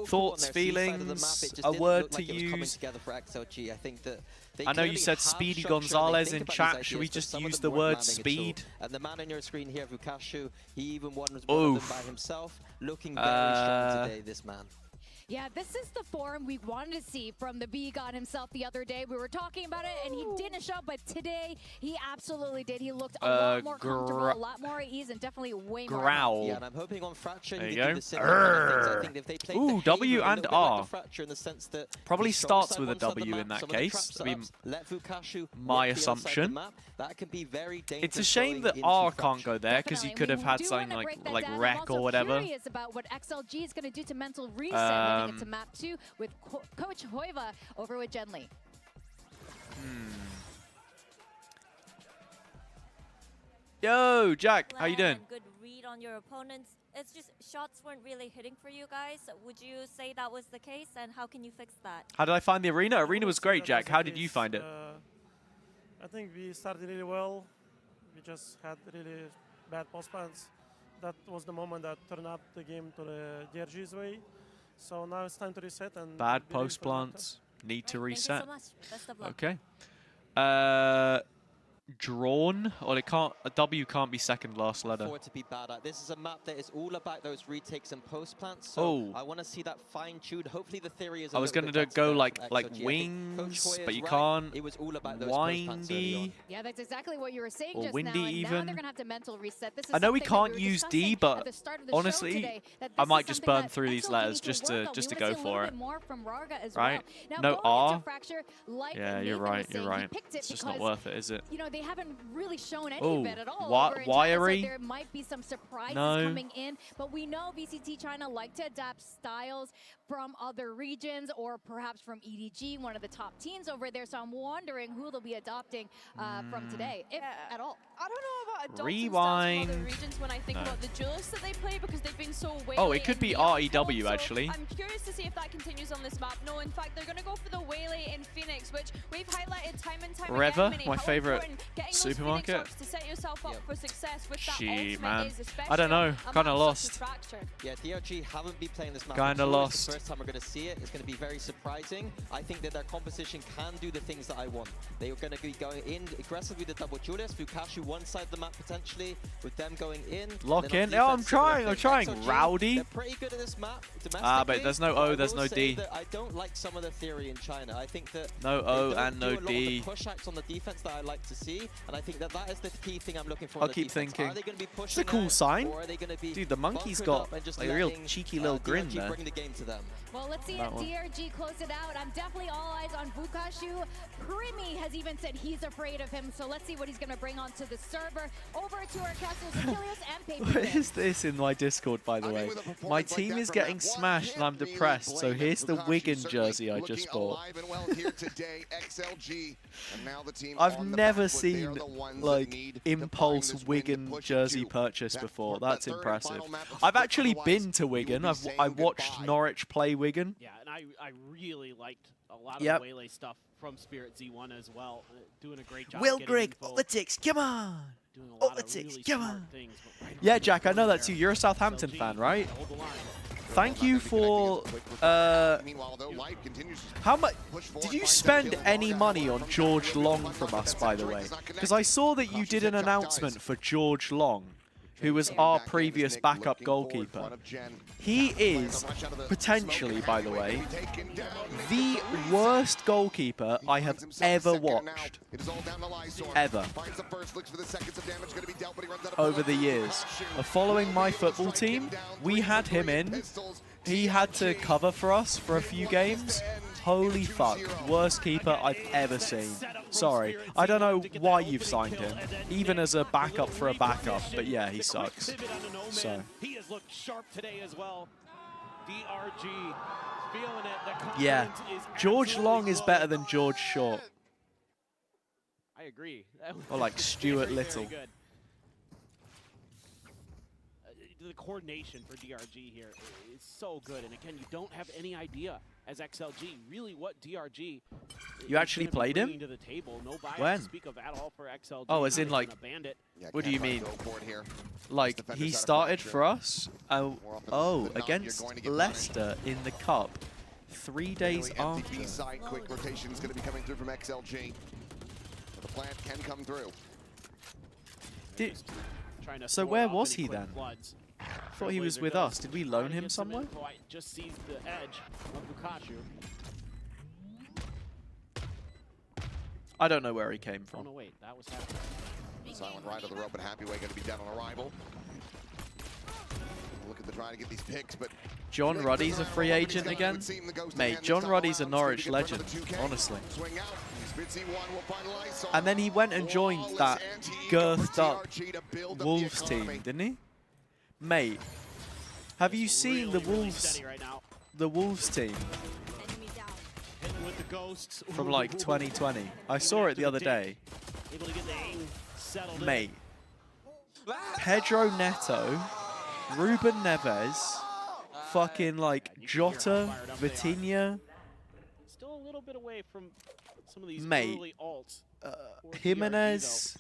Speaker 2: Thoughts, feelings, a word to use.
Speaker 3: I think that
Speaker 2: I know you said Speedy Gonzalez in chat. Should we just use the word speed?
Speaker 3: And the man on your screen here, Vukashu, he even won one of them by himself. Looking very strong today, this man.
Speaker 1: Yeah, this is the form we wanted to see from the B God himself the other day. We were talking about it, and he didn't show up, but today he absolutely did. He looked a lot more comfortable, a lot more at ease, and definitely way more.
Speaker 2: Growl.
Speaker 3: Yeah, and I'm hoping on Fracture
Speaker 2: there
Speaker 3: he
Speaker 2: you
Speaker 3: can
Speaker 2: go.
Speaker 3: do the same I think if they played the
Speaker 2: W
Speaker 3: Haven,
Speaker 2: and R.
Speaker 3: Fracture in the sense that
Speaker 2: Probably starts with a W in that case. I mean, my assumption.
Speaker 3: That can be very dangerous.
Speaker 2: It's a shame that R can't go there because you could have had something like Wreck or whatever.
Speaker 1: I'm curious about what XLG is going to do to mental reset moving into map 2 with Coach Hoiva over with Genly.
Speaker 2: Yo, Jack, how you doing?
Speaker 6: Good read on your opponents. It's just shots weren't really hitting for you guys. Would you say that was the case, and how can you fix that?
Speaker 2: How did I find the arena? Arena was great, Jack. How did you find it?
Speaker 21: I think we started really well. We just had really bad post plants. That was the moment that turned up the game to the DRG's way. So now it's time to reset and
Speaker 2: bad post plants need to reset.
Speaker 6: Thank you so much. Best of luck.
Speaker 2: Okay. Drawn, or it can't. A W can't be second last letter.
Speaker 3: For it to be bad at. This is a map that is all about those retakes and post plants. So I want to see that fine tuned. Hopefully the theory is.
Speaker 2: I was gonna go like wings, but you can't.
Speaker 3: It was all about those
Speaker 2: windy.
Speaker 1: Yeah, that's exactly what you were saying
Speaker 2: or
Speaker 1: just
Speaker 2: windy
Speaker 1: now. And
Speaker 2: even.
Speaker 1: now they're gonna have to mental reset. This is
Speaker 2: I know we
Speaker 1: something that
Speaker 2: can't use D, but honestly,
Speaker 1: today,
Speaker 2: I might just burn through these letters just to go for it. Right? No R. Yeah, you're right. You're right. It's just not worth it, is it?
Speaker 1: You know, they haven't really shown any of it at all.
Speaker 2: Wiry.
Speaker 1: So there might be some surprises coming in, but we know VCT China like to adapt styles from other regions or perhaps from EDG, one of the top teams over there. So I'm wondering who they'll be adopting from today, if at all.
Speaker 4: I don't know about adopting
Speaker 2: Rewind.
Speaker 4: styles from other regions when I think about the duelists that they play because they've been so way.
Speaker 2: Oh, it could be REW actually.
Speaker 4: I'm curious to see if that continues on this map. No, in fact, they're going to go for the Waylay in Phoenix, which we've highlighted time and time
Speaker 2: Reva,
Speaker 4: again.
Speaker 2: my favorite supermarket.
Speaker 4: To set yourself up for success with that
Speaker 2: Shit,
Speaker 4: ultimate
Speaker 2: man.
Speaker 4: is,
Speaker 2: I don't know. Kind of lost.
Speaker 3: Yeah, DRG haven't been playing this map.
Speaker 2: Kind of lost.
Speaker 3: The first time we're going to see it, it's going to be very surprising. I think that their composition can do the things that I want. They are going to be going in aggressively with the double duelist. Fukashi one side of the map potentially, with them going in.
Speaker 2: Lock in. Oh, I'm trying.
Speaker 3: XLG,
Speaker 2: Rowdy.
Speaker 3: They're pretty good at this map.
Speaker 2: But there's no O, there's no D.
Speaker 3: I don't like some of the theory in China. I think that
Speaker 2: no O and no
Speaker 3: do a lot of
Speaker 2: D.
Speaker 3: the push acts on the defense that I like to see, and I think that that is the key thing I'm looking for.
Speaker 2: I'll keep thinking. It's a cool sign. Dude, the monkey's got a real cheeky little grin there.
Speaker 3: Bring the game to them.
Speaker 1: Well, let's see if DRG close it out. I'm definitely all eyes on Vukashu. Primi has even said he's afraid of him, so let's see what he's going to bring onto the server. Over to our Castles Achilles and Paper.
Speaker 2: What is this in my Discord, by the way? My team is getting smashed and I'm depressed, so here's the Wigan jersey I just bought. I've never seen, like, impulse Wigan jersey purchase before. That's impressive. I've actually been to Wigan. I watched Norwich play Wigan.
Speaker 14: Yeah, and I really liked a lot of the Waylay stuff from Spirit Z1 as well. Doing a great job.
Speaker 2: Will Grigg, Politics, come on!
Speaker 14: Doing a lot of really smart things,
Speaker 2: Yeah, Jack, I know that's you. You're a Southampton fan, right? Thank you for, how much, did you spend any money on George Long from us, by the way? Because I saw that you did an announcement for George Long, who was our previous backup goalkeeper. He is, potentially, by the way, the worst goalkeeper I have ever watched. Ever. Over the years of following my football team, we had him in. He had to cover for us for a few games. Holy fuck, worst keeper I've ever seen. Sorry, I don't know why you've signed him, even as a backup for a backup, but yeah, he sucks. So.
Speaker 14: He has looked sharp today as well. DRG feeling it.
Speaker 2: Yeah, George Long is better than George Short.
Speaker 14: I agree.
Speaker 2: Or like Stuart Little.
Speaker 14: The coordination for DRG here is so good, and again, you don't have any idea as XLG really what DRG.
Speaker 2: You actually played him?
Speaker 14: To the table. No bias
Speaker 2: when?
Speaker 14: To speak of at all for XLG.
Speaker 2: Oh, as in like, what do you mean? Like he started for us? Oh, against Leicester in the cup 3 days after.
Speaker 13: Quick rotation is going to be coming through from XLG. The plant can come through.
Speaker 2: So where was he then? I thought he was with us. Did we loan him somewhere?
Speaker 14: Just sees the edge of Vukashu.
Speaker 2: I don't know where he came from.
Speaker 14: Oh no, wait, that was happening.
Speaker 13: Silent ride of the rope, and Happyway going to be dead on arrival. Look at the try to get these picks, but
Speaker 2: John Ruddy's a free agent again? Mate, John Ruddy's a Norwich legend, honestly. And then he went and joined that girthed up Wolves team, didn't he? Mate, have you seen the Wolves team from like 2020? I saw it the other day. Mate, Pedro Neto, Ruben Neves, fucking like Jota, Vitinha.
Speaker 14: Still a little bit away from some of these early alts.
Speaker 2: Jimenez.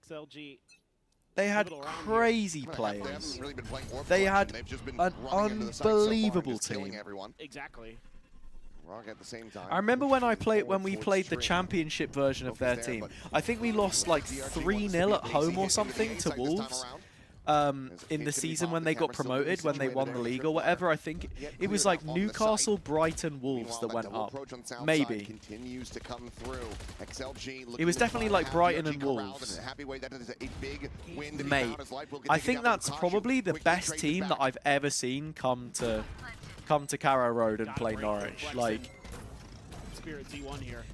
Speaker 14: XLG.
Speaker 2: They had crazy players. They had an unbelievable team.
Speaker 14: Exactly.
Speaker 13: At the same time.
Speaker 2: I remember when we played the championship version of their team. I think we lost like 3-0 at home or something to Wolves. In the season when they got promoted, when they won the league or whatever. I think it was like Newcastle, Brighton, Wolves that went up. Maybe. It was definitely like Brighton and Wolves. Mate, I think that's probably the best team that I've ever seen come to Carrow Road and play Norwich. Like,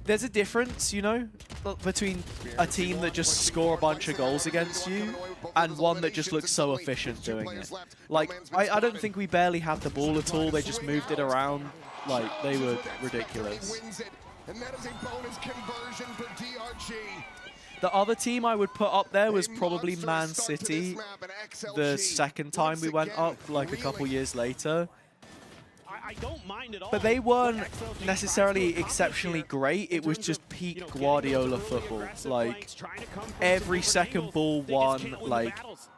Speaker 2: there's a difference, you know, between a team that just score a bunch of goals against you and one that just looks so efficient doing it. Like, I don't think we barely had the ball at all. They just moved it around. Like, they were ridiculous. The other team I would put up there was probably Man City the second time we went up, like a couple years later.
Speaker 14: I don't mind at all.
Speaker 2: But they weren't necessarily exceptionally great. It was just peak Guardiola football. Like, every second ball won. Like,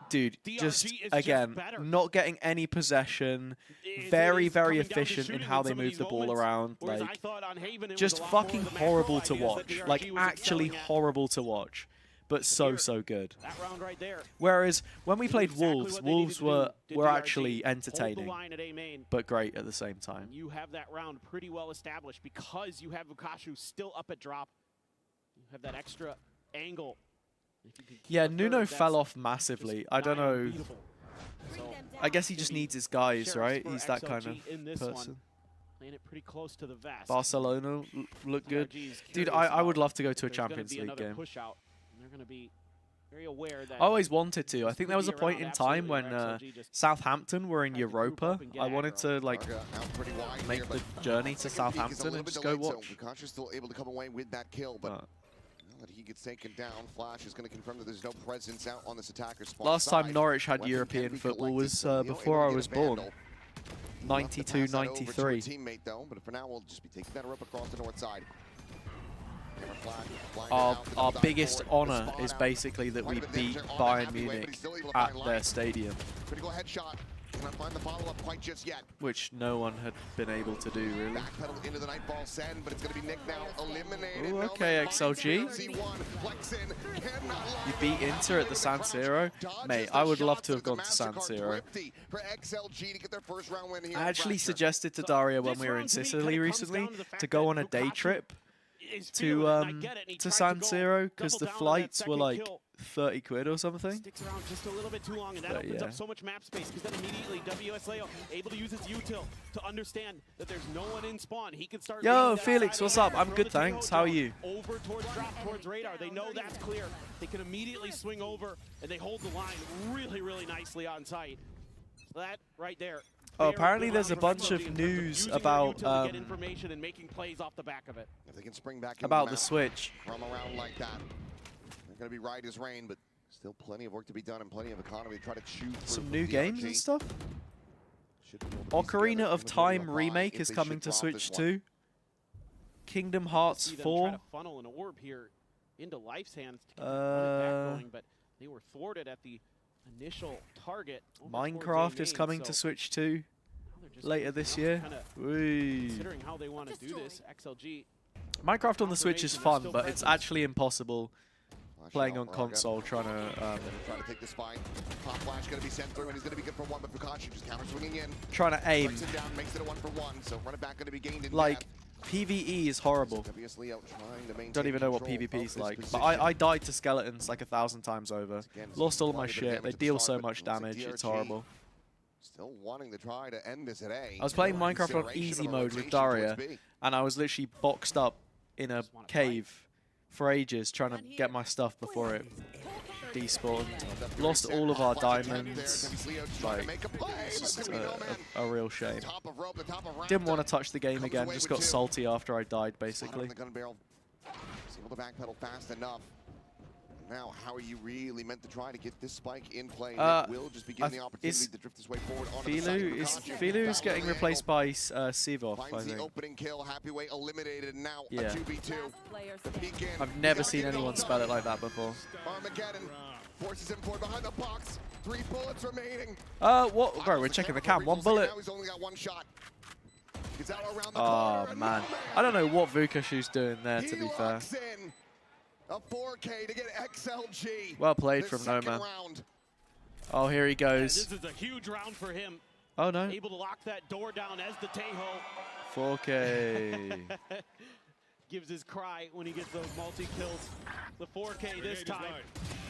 Speaker 2: dude, just, again, not getting any possession. Very, very efficient in how they move the ball around. Like, just fucking horrible to watch. Like, actually horrible to watch. But so good. Whereas when we played Wolves, Wolves were actually entertaining, but great at the same time.
Speaker 14: You have that round pretty well established because you have Vukashu still up at drop. You have that extra angle.
Speaker 2: Yeah, Nuno fell off massively. I don't know. I guess he just needs his guys, right? He's that kind of person.
Speaker 14: Playing it pretty close to the vest.
Speaker 2: Barcelona look good. Dude, I would love to go to a Champions League game.
Speaker 14: They're going to be very aware that
Speaker 2: I always wanted to. I think there was a point in time when Southampton were in Europa. I wanted to like make the journey to Southampton and just go watch.
Speaker 13: Vukashu's still able to come away with that kill, but now that he gets taken down, Flash is going to confirm that there's no presence out on this attacker's spot.
Speaker 2: Last time Norwich had European football was before I was born. 92, 93.
Speaker 13: Teammate though, but for now we'll just be taking that up across the north side.
Speaker 2: Our biggest honour is basically that we beat Bayern Munich at their stadium,
Speaker 13: critical headshot. Cannot find the follow-up quite just yet.
Speaker 2: which no one had been able to do really.
Speaker 13: Backpedal into the Nightfall send, but it's going to be Nick now eliminated.
Speaker 2: Ooh, okay, XLG. You beat Inter at the San Siro. Mate, I would love to have gone to San Siro. I actually suggested to Daria when we were in Sicily recently to go on a day trip to San Siro because the flights were like 30 quid or something.
Speaker 14: Sticks around just a little bit too long, and that opens up so much map space because then immediately WS Leo able to use his util to understand that there's no one in spawn. He can start.
Speaker 2: Yo, Felix, what's up? I'm good, thanks. How are you?
Speaker 14: Over towards drop, towards radar. They know that's clear. They can immediately swing over, and they hold the line really nicely on site. So that right there.
Speaker 2: Oh, apparently there's a bunch of news about
Speaker 14: information and making plays off the back of it.
Speaker 13: If they can spring back
Speaker 2: about the Switch.
Speaker 13: From around like that, they're going to be right as rain, but still plenty of work to be done and plenty of economy to try to chew
Speaker 2: some new games and stuff. Ocarina of Time remake is coming to Switch too. Kingdom Hearts 4.
Speaker 14: Try to funnel an orb here into Life's hands to get the back going, but they were thwarted at the initial target.
Speaker 2: Minecraft is coming to Switch 2 later this year.
Speaker 14: Considering how they want to do this, XLG.
Speaker 2: Minecraft on the Switch is fun, but it's actually impossible playing on console trying to
Speaker 13: take this fight. Pop Flash going to be sent through, and he's going to be good for one, but Vukashu just counter swinging in.
Speaker 2: Trying to aim.
Speaker 13: Down, makes it a 1-for-1, so run it back going to be gained in
Speaker 2: like PvE is horrible. Don't even know what PvP is like. But I died to skeletons like 1,000 times over. Lost all of my shit. They deal so much damage. It's horrible.
Speaker 13: Still wanting to try to end this at A.
Speaker 2: I was playing Minecraft on easy mode with Daria, and I was literally boxed up in a cave for ages trying to get my stuff before it despawned. Lost all of our diamonds. Like, it's just a real shame. Didn't want to touch the game again, just got salty after I died, basically.
Speaker 13: Able to backpedal fast enough. Now, how are you really meant to try to get this spike in play? Will just be given the opportunity to drift his way forward.
Speaker 2: Filu is getting replaced by Sivov, I think.
Speaker 13: Opening kill, Happyway eliminated, and now
Speaker 2: yeah.
Speaker 13: a 2v2.
Speaker 2: I've never seen anyone spell it like that before.
Speaker 13: Armageddon forces him forward behind the box. 3 bullets remaining.
Speaker 2: What? Bro, we're checking the cam. 1 bullet.
Speaker 13: Now he's only got 1 shot. Gets out around the
Speaker 2: corner, man. I don't know what Vukashu's doing there, to be fair.
Speaker 13: A 4K to get XLG.
Speaker 2: Well played from Nomad. Oh, here he goes.
Speaker 14: This is a huge round for him.
Speaker 2: Oh, no.
Speaker 14: Able to lock that door down as the Tejo.
Speaker 2: 4K.
Speaker 14: Gives his cry when he gets those multi-kills. The 4K this time.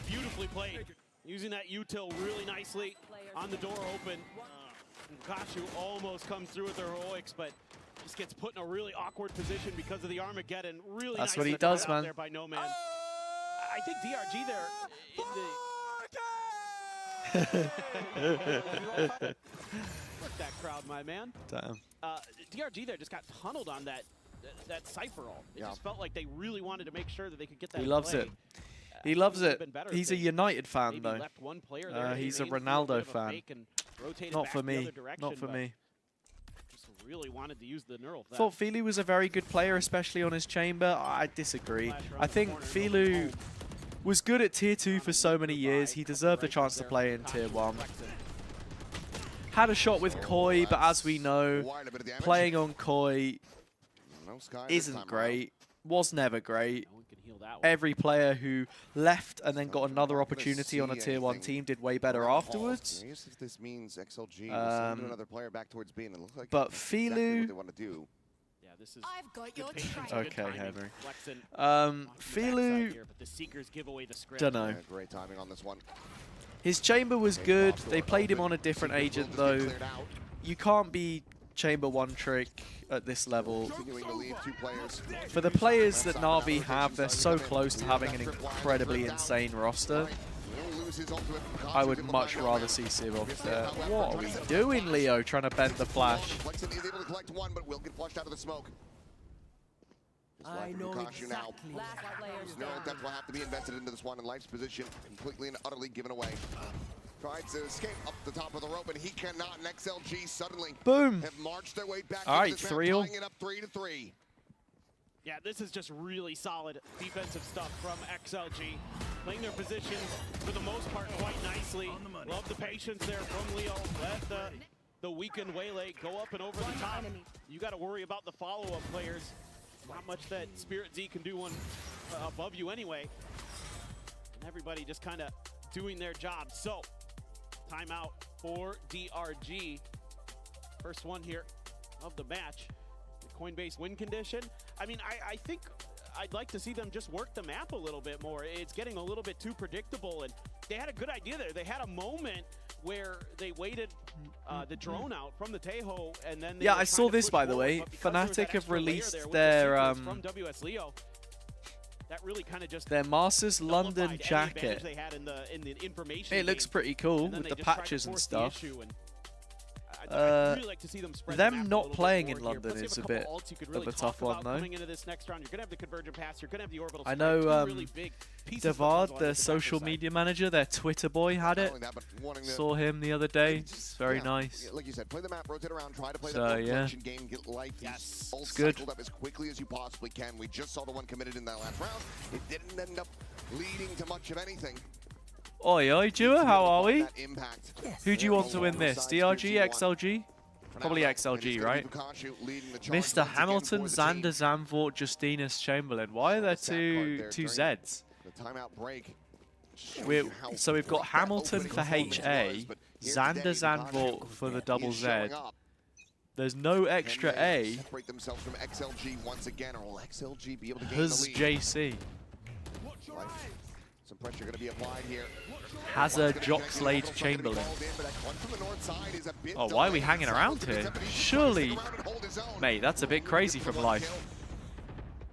Speaker 14: Beautifully played. Using that util really nicely on the door open. Vukashu almost comes through with the heroics, but just gets put in a really awkward position because of the Armageddon. Really
Speaker 2: That's
Speaker 14: nice
Speaker 2: what he does, man.
Speaker 14: There by Nomad. I think DRG there. Work that crowd, my man.
Speaker 2: Damn.
Speaker 14: DRG there just got tunneled on that Cypher ult. It just felt like they really wanted to make make sure that they could get that.
Speaker 2: He loves
Speaker 14: play.
Speaker 2: it. He loves it. He's a United fan, though.
Speaker 14: Left one player there
Speaker 2: he's a Ronaldo fan. Not for me. Not for me.
Speaker 14: Just Really wanted to use the neural.
Speaker 2: Thought Filu was a very good player, especially on his chamber. I disagree. I think Filu was good at Tier 2 for so many years. He deserved a chance to play in Tier 1. Had a shot with Koi, but as we know, playing on Koi isn't great. Was never great. Every player who left and then got another opportunity on a Tier 1 team did way better afterwards.
Speaker 13: If this means XLG will send another player back towards B, and it looks like
Speaker 2: but
Speaker 13: that's exactly
Speaker 2: Filu,
Speaker 13: what they want to do.
Speaker 14: Yeah, this is
Speaker 1: I've got your
Speaker 2: okay, Henry.
Speaker 14: Filu,
Speaker 2: dunno.
Speaker 13: Great timing on this one.
Speaker 2: His chamber was good. They played him on a different agent though. You can't be chamber one trick at this level. For the players that Na'Vi have, they're so close to having an incredibly insane roster. I would much rather see Civ off there. What are we doing, Leo? Trying to bend the flash.
Speaker 13: Flexen is able to collect one, but will get flushed out of the smoke.
Speaker 18: I know exactly.
Speaker 13: Neural depth will have to be invested into this one, and Life's position completely and utterly given away. Tried to escape up the top of the rope, and he cannot. And XLG suddenly
Speaker 2: boom
Speaker 13: have marched their way back.
Speaker 2: All right, 3-0.
Speaker 13: Tying it up 3-3.
Speaker 14: Yeah, this is just really solid defensive stuff from XLG. Playing their positions for the most part quite nicely. Love the patience there from Leo. Let the weakened Waylay go up and over the top. You got to worry about the follow-up players. Not much that Spirit Z can do one above you anyway. And everybody just kind of doing their job. So, timeout for DRG. First one here of the match. The Coinbase win condition. I mean, I think I'd like to see them just work the map a little bit more. It's getting a little bit too predictable, and they had a good idea there. They had a moment where they waited the drone out from the Tejo, and then they
Speaker 2: I saw this, by the way. Fnatic have released their
Speaker 14: from WS Leo. That really kind of just
Speaker 2: their Masters London jacket.
Speaker 14: They had in the information
Speaker 2: it looks pretty cool with the patches and stuff.
Speaker 14: I'd really like to see them spread
Speaker 2: them not playing in London is a bit of a tough one, though.
Speaker 14: Into this next round, you're gonna have the convergent pass, you're gonna have the orbital
Speaker 2: I know
Speaker 14: really
Speaker 2: Devard, their social media manager, their Twitter boy, had it. Saw him the other day. It's very nice.
Speaker 13: Like you said, play the map, rotate around, try to play
Speaker 2: so,
Speaker 13: that game, get life
Speaker 2: it's good.
Speaker 13: Up as quickly as you possibly can. We just saw the one committed in that last round. It didn't end up leading to much of anything.
Speaker 2: Oi, oi, Dua, how are we? Who do you want to win this? DRG, XLG? Probably XLG, right? Mr. Hamilton, Xander, Zandvoort, Justinus, Chamberlain. Why are there two Zs?
Speaker 13: The timeout break.
Speaker 2: So we've got Hamilton for HA, Xander, Zandvoort for the double Z. There's no extra A.
Speaker 13: Separate themselves from XLG once again, or will XLG be able to gain
Speaker 2: HazzaJC.
Speaker 13: Some pressure going to be applied here.
Speaker 2: Hazza, Jockslade, Chamberlain. Oh, why are we hanging around here? Surely, mate, that's a bit crazy from Life.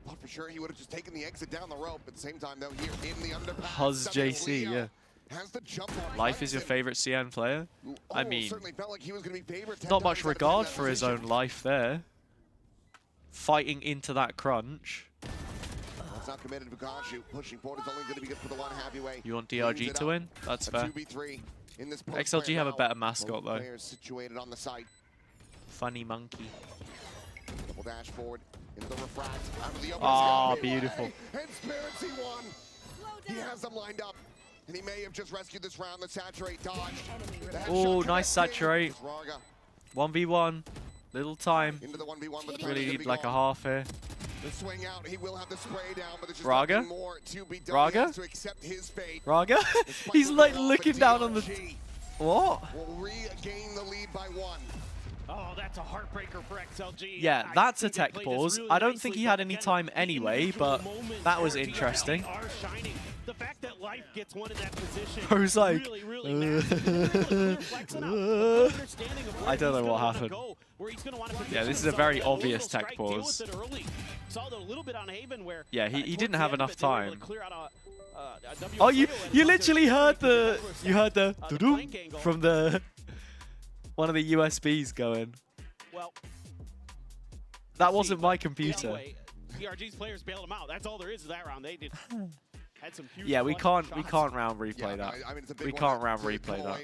Speaker 13: Thought for sure he would have just taken the exit down the rope. At the same time, though, here in the underpass,
Speaker 2: HazzaJC, yeah. Life is your favorite CN player? I mean, not much regard for his own life there. Fighting into that crunch.
Speaker 13: It's not committed to Vukashu. Pushing forward is only going to be good for the one half-way.
Speaker 2: You want DRG to win? That's fair. XLG have a better mascot though.
Speaker 13: Situated on the site.
Speaker 2: Funny monkey.
Speaker 13: Double dash forward into the refract. Out of the open.
Speaker 2: Oh, beautiful.
Speaker 13: And Spirits won. He has them lined up. And he may have just rescued this round. The Saturate dodged.
Speaker 2: Oh, nice Saturate. 1v1. Little time.
Speaker 13: Into the 1v1, but
Speaker 2: really need like a half here.
Speaker 13: The swing out, he will have the spray down, but there's just
Speaker 2: Raga?
Speaker 13: more to be done.
Speaker 2: Raga?
Speaker 13: He has to accept his fate.
Speaker 2: Raga? He's like looking down on the... What?
Speaker 13: Will regain the lead by 1.
Speaker 14: Oh, that's a heartbreaker for XLG.
Speaker 2: Yeah, that's a tech pause. I don't think he had any time anyway, but that was interesting.
Speaker 14: The fact that Life gets one in that position
Speaker 2: Bro's like, I don't know what happened. Yeah, this is a very obvious tech pause. Yeah, he didn't have enough time. Oh, you literally heard the from the one of the USBs going.
Speaker 14: Well,
Speaker 2: that wasn't my computer.
Speaker 14: DRG's players bailed him out. That's all there is to that round. They did. Had some huge
Speaker 2: we can't round replay that.
Speaker 13: I mean, it's a big
Speaker 2: we
Speaker 13: one
Speaker 2: can't round replay that.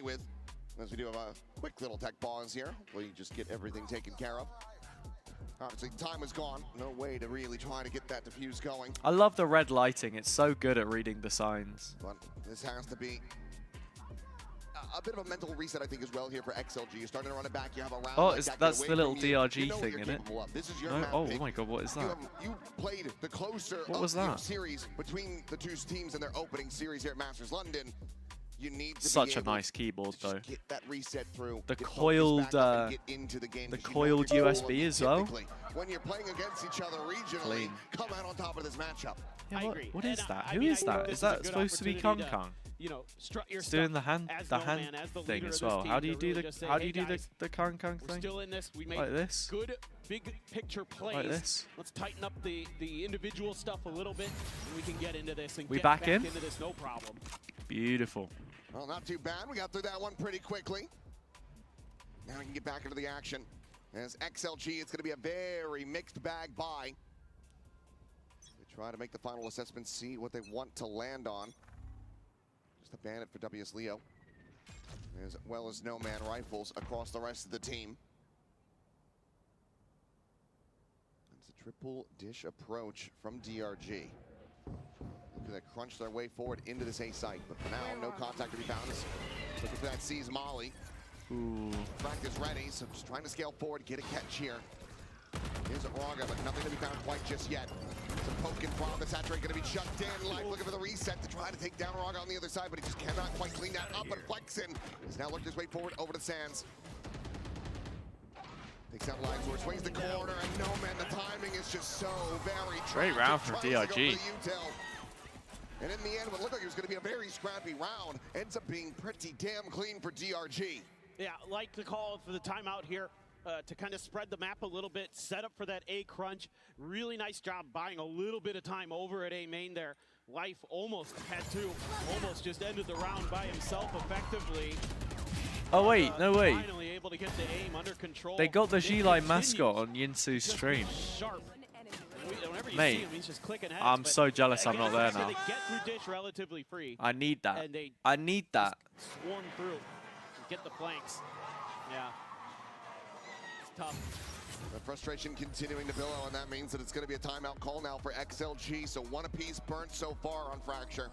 Speaker 13: As we do have a quick little tech pause here, where you just get everything taken care of. Obviously, time is gone. No way to really try to get that defuse going.
Speaker 2: I love the red lighting. It's so good at reading the signs.
Speaker 13: But this has to be a bit of a mental reset, I think, as well here for XLG. You're starting to run it back. You have a round.
Speaker 2: Oh,
Speaker 13: like
Speaker 2: that's the little DRG
Speaker 13: you know
Speaker 2: thing, isn't it?
Speaker 13: This is your
Speaker 2: No?
Speaker 13: map
Speaker 2: Oh,
Speaker 13: pick.
Speaker 2: my God, what is that?
Speaker 13: You played the closer
Speaker 2: What was
Speaker 13: of the
Speaker 2: that?
Speaker 13: series between the two teams in their opening series here at Masters London. You need to
Speaker 2: Such
Speaker 13: be
Speaker 2: a
Speaker 13: able
Speaker 2: nice keyboard,
Speaker 13: to just
Speaker 2: though.
Speaker 13: get that reset through.
Speaker 2: The
Speaker 13: get focused
Speaker 2: coiled,
Speaker 13: back up and get into the game,
Speaker 2: the
Speaker 13: 'cause you know
Speaker 2: coiled
Speaker 13: you're
Speaker 2: USB as well.
Speaker 13: typically, when you're playing against each other regionally,
Speaker 2: Clean.
Speaker 13: come out on top of this matchup.
Speaker 2: Yeah,
Speaker 14: I agree.
Speaker 2: what is
Speaker 14: And
Speaker 2: that?
Speaker 14: I
Speaker 2: Who
Speaker 14: mean,
Speaker 2: is
Speaker 14: I
Speaker 2: that?
Speaker 14: think
Speaker 2: Is
Speaker 14: this
Speaker 2: that
Speaker 14: a good
Speaker 2: supposed to be
Speaker 14: opportunity
Speaker 2: Kong Kong?
Speaker 14: You know, strut your
Speaker 2: It's doing the
Speaker 14: stuff
Speaker 2: hand,
Speaker 14: as
Speaker 2: the
Speaker 14: no
Speaker 2: hand
Speaker 14: man, as the
Speaker 2: thing
Speaker 14: leader
Speaker 2: as
Speaker 14: of this
Speaker 2: well.
Speaker 14: team
Speaker 2: How do you
Speaker 14: to
Speaker 2: do
Speaker 14: really
Speaker 2: the
Speaker 14: just say,
Speaker 2: how do you
Speaker 14: hey
Speaker 2: do
Speaker 14: guys,
Speaker 2: the Kong Kong
Speaker 14: we're
Speaker 2: thing?
Speaker 14: still in this. We made
Speaker 2: Like this?
Speaker 14: good big picture plays.
Speaker 2: Like this?
Speaker 14: Let's tighten up the individual stuff a little bit, and we can get into this and
Speaker 2: We
Speaker 14: get
Speaker 2: back in?
Speaker 14: into this no problem.
Speaker 2: Beautiful.
Speaker 13: Well, not too bad. We got through that one pretty quickly. Now we can get back into the action. As XLG, it's going to be a very mixed bag buy. They try to make the final assessment, see what they want to land on. Just a bandit for WS Leo, as well as no man rifles across the rest of the team. It's a triple dish approach from DRG. Looking to crunch their way forward into this A site, but for now, no contact to be found. Looking for that C's Molly.
Speaker 2: Ooh.
Speaker 13: Practice ready, so just trying to scale forward, get a catch here. Here's a Raga, but nothing to be found quite just yet. It's a poke and prod. The Saturate going to be chucked in. Life looking for the reset to try to take down Raga on the other side, but he just cannot quite clean that up. And Flexin is now looking his way forward over to Sands. Takes out Live, swings the corner, and no man, the timing is just so very
Speaker 2: Great round from DRG.
Speaker 13: And in the end, what looked like it was going to be a very scrappy round ends up being pretty damn clean for DRG.
Speaker 14: Yeah, like the call for the timeout here to kind of spread the map a little bit, set up for that A crunch. Really nice job buying a little bit of time over at A main there. Life almost just ended the round by himself effectively.
Speaker 2: Oh wait, no way.
Speaker 14: Finally able to get the aim under control.
Speaker 2: They got the G-Line mascot on Yinsu's stream.
Speaker 14: Sharp. Whenever you
Speaker 2: Mate,
Speaker 14: see him, he's just clicking heads,
Speaker 2: I'm
Speaker 14: but
Speaker 2: so jealous I'm not there
Speaker 14: they
Speaker 2: now.
Speaker 14: get through Dish relatively free.
Speaker 2: I need that.
Speaker 14: And they
Speaker 2: I need that.
Speaker 14: swarm through, get the flanks. Yeah, it's tough.
Speaker 13: The frustration continuing to billow, and that means that it's going to be a timeout call now for XLG. So one apiece burnt so far on Fracture.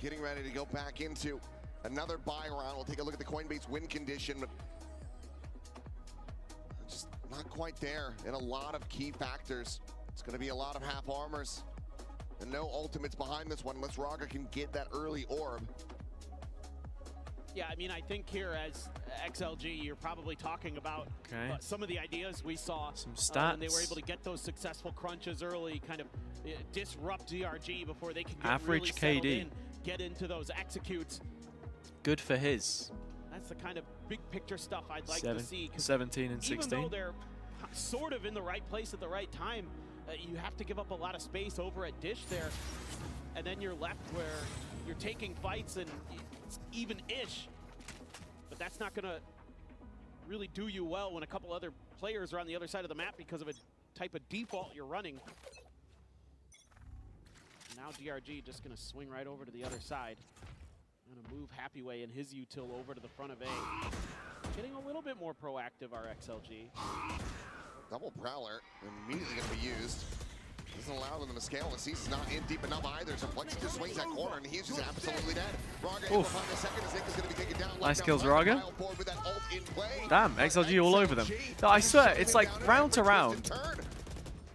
Speaker 13: Getting ready to go back into another buy round. We'll take a look at the Coinbase win condition, but just not quite there in a lot of key factors. It's going to be a lot of half armors and no ultimates behind this one unless Raga can get that early orb.
Speaker 14: Yeah, I mean, I think here as XLG, you're probably talking about some of the ideas we saw.
Speaker 2: Some stats.
Speaker 14: When they were able to get those successful crunches early, kind of disrupt DRG before they can get
Speaker 2: Average
Speaker 14: really
Speaker 2: KD.
Speaker 14: in, get into those executes.
Speaker 2: Good for his.
Speaker 14: That's the kind of big picture stuff I'd like to see.
Speaker 2: 17 and 16.
Speaker 14: Even though they're sort of in the right place at the right time, you have to give up a lot of space over at Dish there. And then you're left where you're taking fights and it's even-ish. But that's not going to really do you well when a couple other players are on the other side of the map because of a type of default you're running. Now DRG just going to swing right over to the other side. Going to move Happyway and his util over to the front of A. Getting a little bit more proactive, our XLG.
Speaker 13: Double Prowler immediately going to be used. Doesn't allow them to scale. The season's not in deep enough either. So Flex just swings that corner and he's just absolutely dead. Raga able to find a second as Nick is going to be taken down.
Speaker 2: Nice kills, Raga. Damn, XLG all over them. No, I swear, it's like round to round.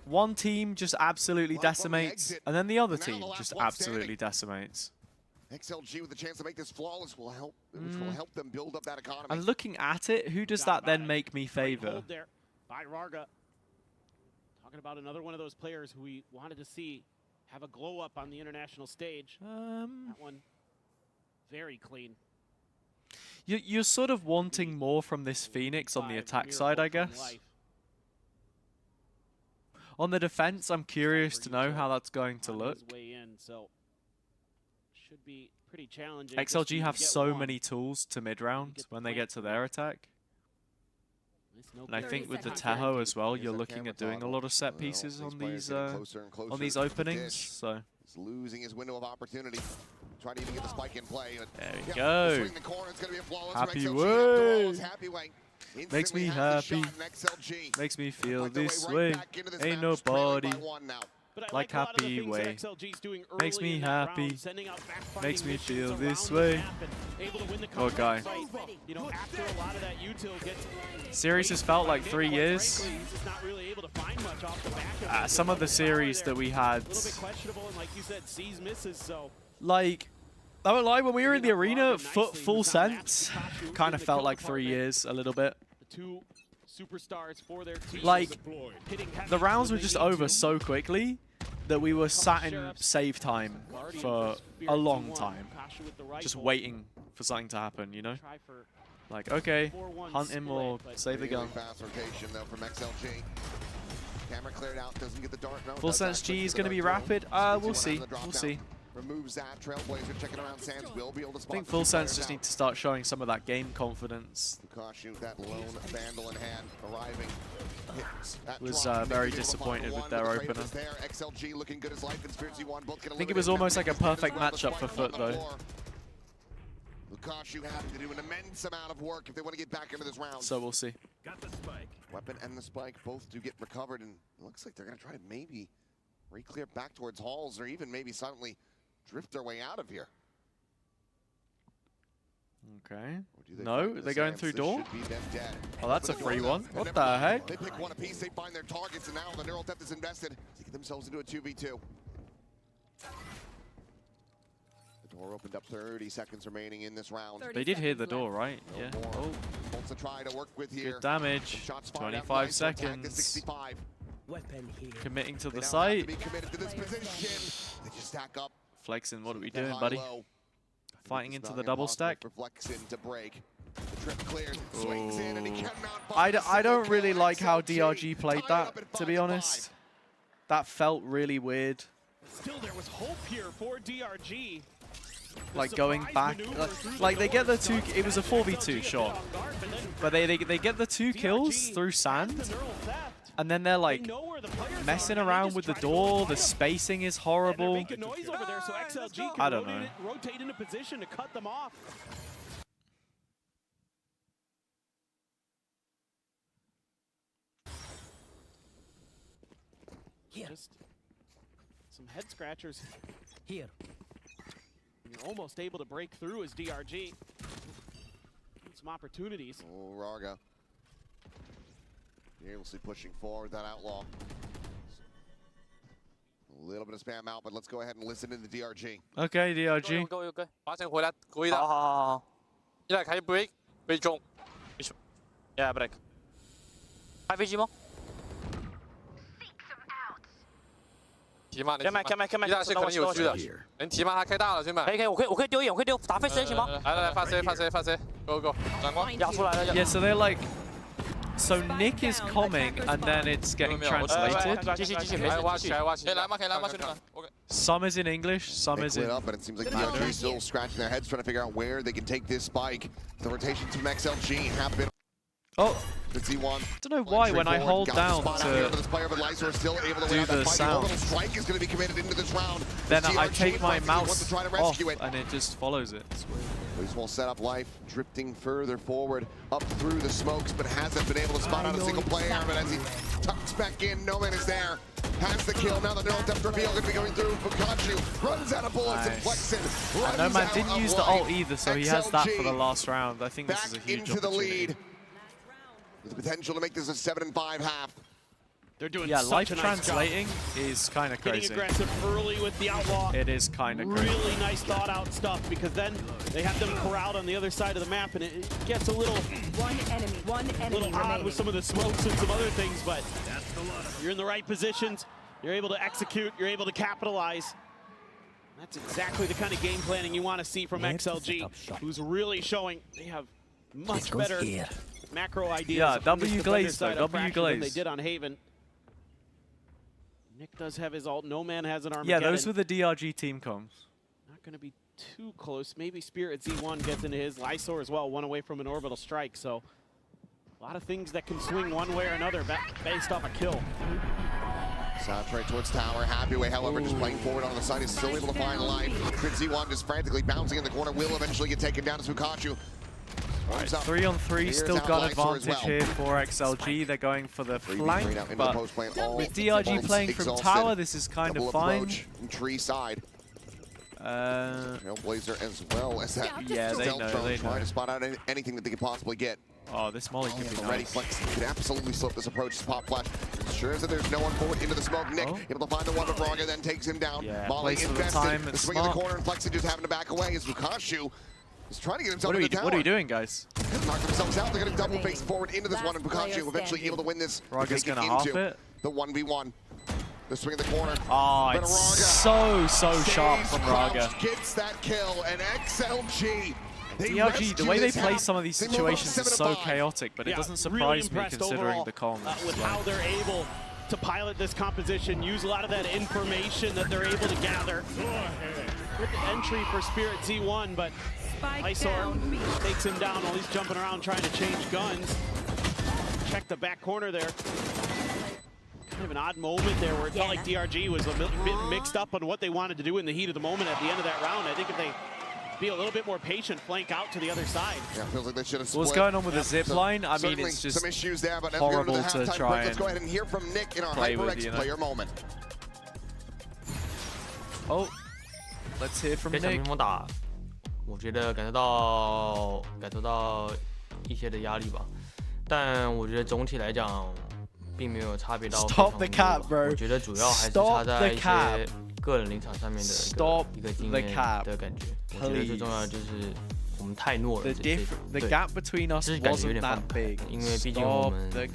Speaker 2: One team just absolutely decimates, and then the other team just absolutely decimates.
Speaker 13: XLG with the chance to make this flawless will help, which will help them build up that economy.
Speaker 2: And looking at it, who does that then make me favor?
Speaker 14: Hold there by Raga. Talking about another one of those players who we wanted to see have a glow up on the international stage. That one very clean.
Speaker 2: You're sort of wanting more from this Phoenix on the attack side, I guess. On the defense, I'm curious to know how that's going to look.
Speaker 14: Should be pretty challenging.
Speaker 2: XLG have so many tools to mid-round when they get to their attack. And I think with the Teho as well, you're looking at doing a lot of set pieces on these openings. So
Speaker 13: he's losing his window of opportunity. Trying to even get the spike in play.
Speaker 2: There we go.
Speaker 13: The corner, it's gonna be a flawless
Speaker 2: Happy way.
Speaker 13: Happy way.
Speaker 2: Makes me happy. Makes me feel this way. Ain't nobody like happy way. Makes me happy. Makes me feel this way. Oh, guy. Series has felt like 3 years. Some of the series that we had, like, I won't lie, when we were in the arena, full sense, kind of felt like 3 years a little bit. Like, the rounds were just over so quickly that we were sat in save time for a long time, just waiting for something to happen, you know? Like, okay, hunt him or save the gun. Full sense G is going to be rapid. We'll see. We'll see.
Speaker 13: Removes that. Trailblazer checking around Sands will be able to spot.
Speaker 2: I think Full Sense just need to start showing some of that game confidence.
Speaker 13: That lone vandal in hand arriving.
Speaker 2: Was very disappointed with their opener.
Speaker 13: XLG looking good as life. Conspiracy One both
Speaker 2: I think it was almost like a perfect matchup for Foot though.
Speaker 13: Lukashu having to do an immense amount of work if they want to get back into this round.
Speaker 2: So we'll see.
Speaker 13: Got the spike. Weapon and the spike both do get recovered, and it looks like they're going to try to maybe re-clear back towards halls, or even maybe suddenly drift their way out of here.
Speaker 2: Okay. No, they're going through door? Oh, that's a free one. What the heck?
Speaker 13: They pick one apiece, they find their targets, and now the neural theft is invested to get themselves into a 2v2. The door opened up, 30 seconds remaining in this round.
Speaker 2: They did hear the door, right? Yeah. Oh.
Speaker 13: To try to work with here.
Speaker 2: Good damage. 25 seconds. Committing to the site.
Speaker 13: They just stack up.
Speaker 2: Flexing, what are we doing, buddy? Fighting into the double stack. I don't really like how DRG played that, to be honest. That felt really weird.
Speaker 14: Still, there was hope here for DRG.
Speaker 2: Like going back, like they get the two. It was a 4v2 shot, but they get the 2 kills through sand. And then they're like messing around with the door. The spacing is horrible. I don't know.
Speaker 14: Rotate into position to cut them off. Just some head scratchers here. You're almost able to break through as DRG. Some opportunities.
Speaker 13: Oh, Raga. Aimlessly pushing forward that outlaw. A little bit of spam out, but let's go ahead and listen to the DRG.
Speaker 2: Okay, DRG.
Speaker 7: 把正回來，故意的。好。一來開 break， 被中。Yeah break。開飛機嗎？提嗎？你一來是可能有狙的。能提嗎？他開大了，兄弟們。可以，我可以丟一眼，我可以丟打飛機行嗎？來，發 C，Go Go， 轉光。壓出來了。
Speaker 2: Yeah, so they're like. So Nick is coming, and then it's getting translated. Some is in English, some is in...
Speaker 13: But it seems like DRG is still scratching their heads trying to figure out where they can take this spike. The rotations from XLG have been...
Speaker 2: Oh, I don't know why when I hold down to do the sound, then I take my mouse off and it just follows it. It's weird.
Speaker 13: Baseball set up life, drifting further forward, up through the smokes, but hasn't been able to spot out a single player. But as he tucks back in, no man is there. Has the kill, now the neural depth reveal going to be going through. Fukachu runs out of bullets and Flexen.
Speaker 2: No man didn't use the ult either, so he has that for the last round. I think this is a huge
Speaker 13: into the lead. With the potential to make this a 7-5 half.
Speaker 14: They're doing
Speaker 2: live translating is kind of crazy.
Speaker 14: Getting aggressive early with the outlaw.
Speaker 2: It is kind of crazy.
Speaker 14: Really nice thought out stuff, because then they have them corralled on the other side of the map, and it gets a little
Speaker 16: one enemy
Speaker 14: odd with some of the smokes and some other things, but you're in the right positions, you're able to execute, you're able to capitalize. That's exactly the kind of game planning you want to see from XLG, who's really showing they have much better macro ideas.
Speaker 2: Yeah, W glaze though, W glaze.
Speaker 14: Than they did on Haven. Nick does have his ult. No man has an Armageddon.
Speaker 2: Yeah, those were the DRG team comms.
Speaker 14: Not going to be too close. Maybe Spirit Z1 gets into his. Lysor as well, one away from an orbital strike. So a lot of things that can swing one way or another based off a kill.
Speaker 13: Saturate towards tower. Happy way, however, just playing forward on the side. Is still able to find life. Z1 just frantically bouncing in the corner. Will eventually get taken down as Fukachu
Speaker 2: Right, 3-on-3, still got advantage here for XLG. They're going for the flank, but with DRG playing from tower, this is kind of fine.
Speaker 13: Tree side. Trailblazer as well as that.
Speaker 2: Yeah, they know.
Speaker 13: Trying to spot out anything that they could possibly get.
Speaker 2: Oh, this molly could be
Speaker 13: Ready,
Speaker 2: nice.
Speaker 13: Flex could absolutely slip this approach. Pop flash ensures that there's no one forward into the smoke. Nick able to find the one, but Braga then takes him down.
Speaker 2: Yeah,
Speaker 13: Molly invested. The swing in the
Speaker 2: smart.
Speaker 13: corner, and Flex just having to back away as Vukashu is trying to get himself into the tower.
Speaker 2: What are you doing, guys?
Speaker 13: Knock themselves out. They're going to double face forward into this one, and Vukashu eventually able to win this.
Speaker 2: Braga's going to half it.
Speaker 13: The 1v1. The swing in the corner.
Speaker 2: Oh, it's so sharp from Raga.
Speaker 13: Gets that kill, and XLG.
Speaker 2: DRG, the way they play some of these situations is so chaotic, but it doesn't surprise me considering the comms.
Speaker 14: With how they're able to pilot this composition, use a lot of that information that they're able to gather. Good entry for Spirit Z1, but Isor takes him down while he's jumping around trying to change guns. Check the back corner there. Kind of an odd moment there where it felt like DRG was a bit mixed up on what they wanted to do in the heat of the moment at the end of that round. I think if they be a little bit more patient, flank out to the other side.
Speaker 13: Yeah, feels like they should have split.
Speaker 2: What's going on with the zip line? I mean, it's just
Speaker 13: some issues there, but
Speaker 2: horrible to try and
Speaker 13: let's go ahead and hear from Nick in our HyperX player moment.
Speaker 2: Oh, let's hear from Nick.
Speaker 12: 我觉得感受到一些的压力吧，但我觉得总体来讲并没有差别到非常多。我觉得主要还是差在一些个人临场上面的一个经验的感觉。我觉得最重要的就是我们太懦了，The
Speaker 2: gap between us
Speaker 12: 是感觉有
Speaker 2: wasn't
Speaker 12: 点放
Speaker 2: that
Speaker 12: 不开，
Speaker 2: big.
Speaker 12: 因为毕竟我们训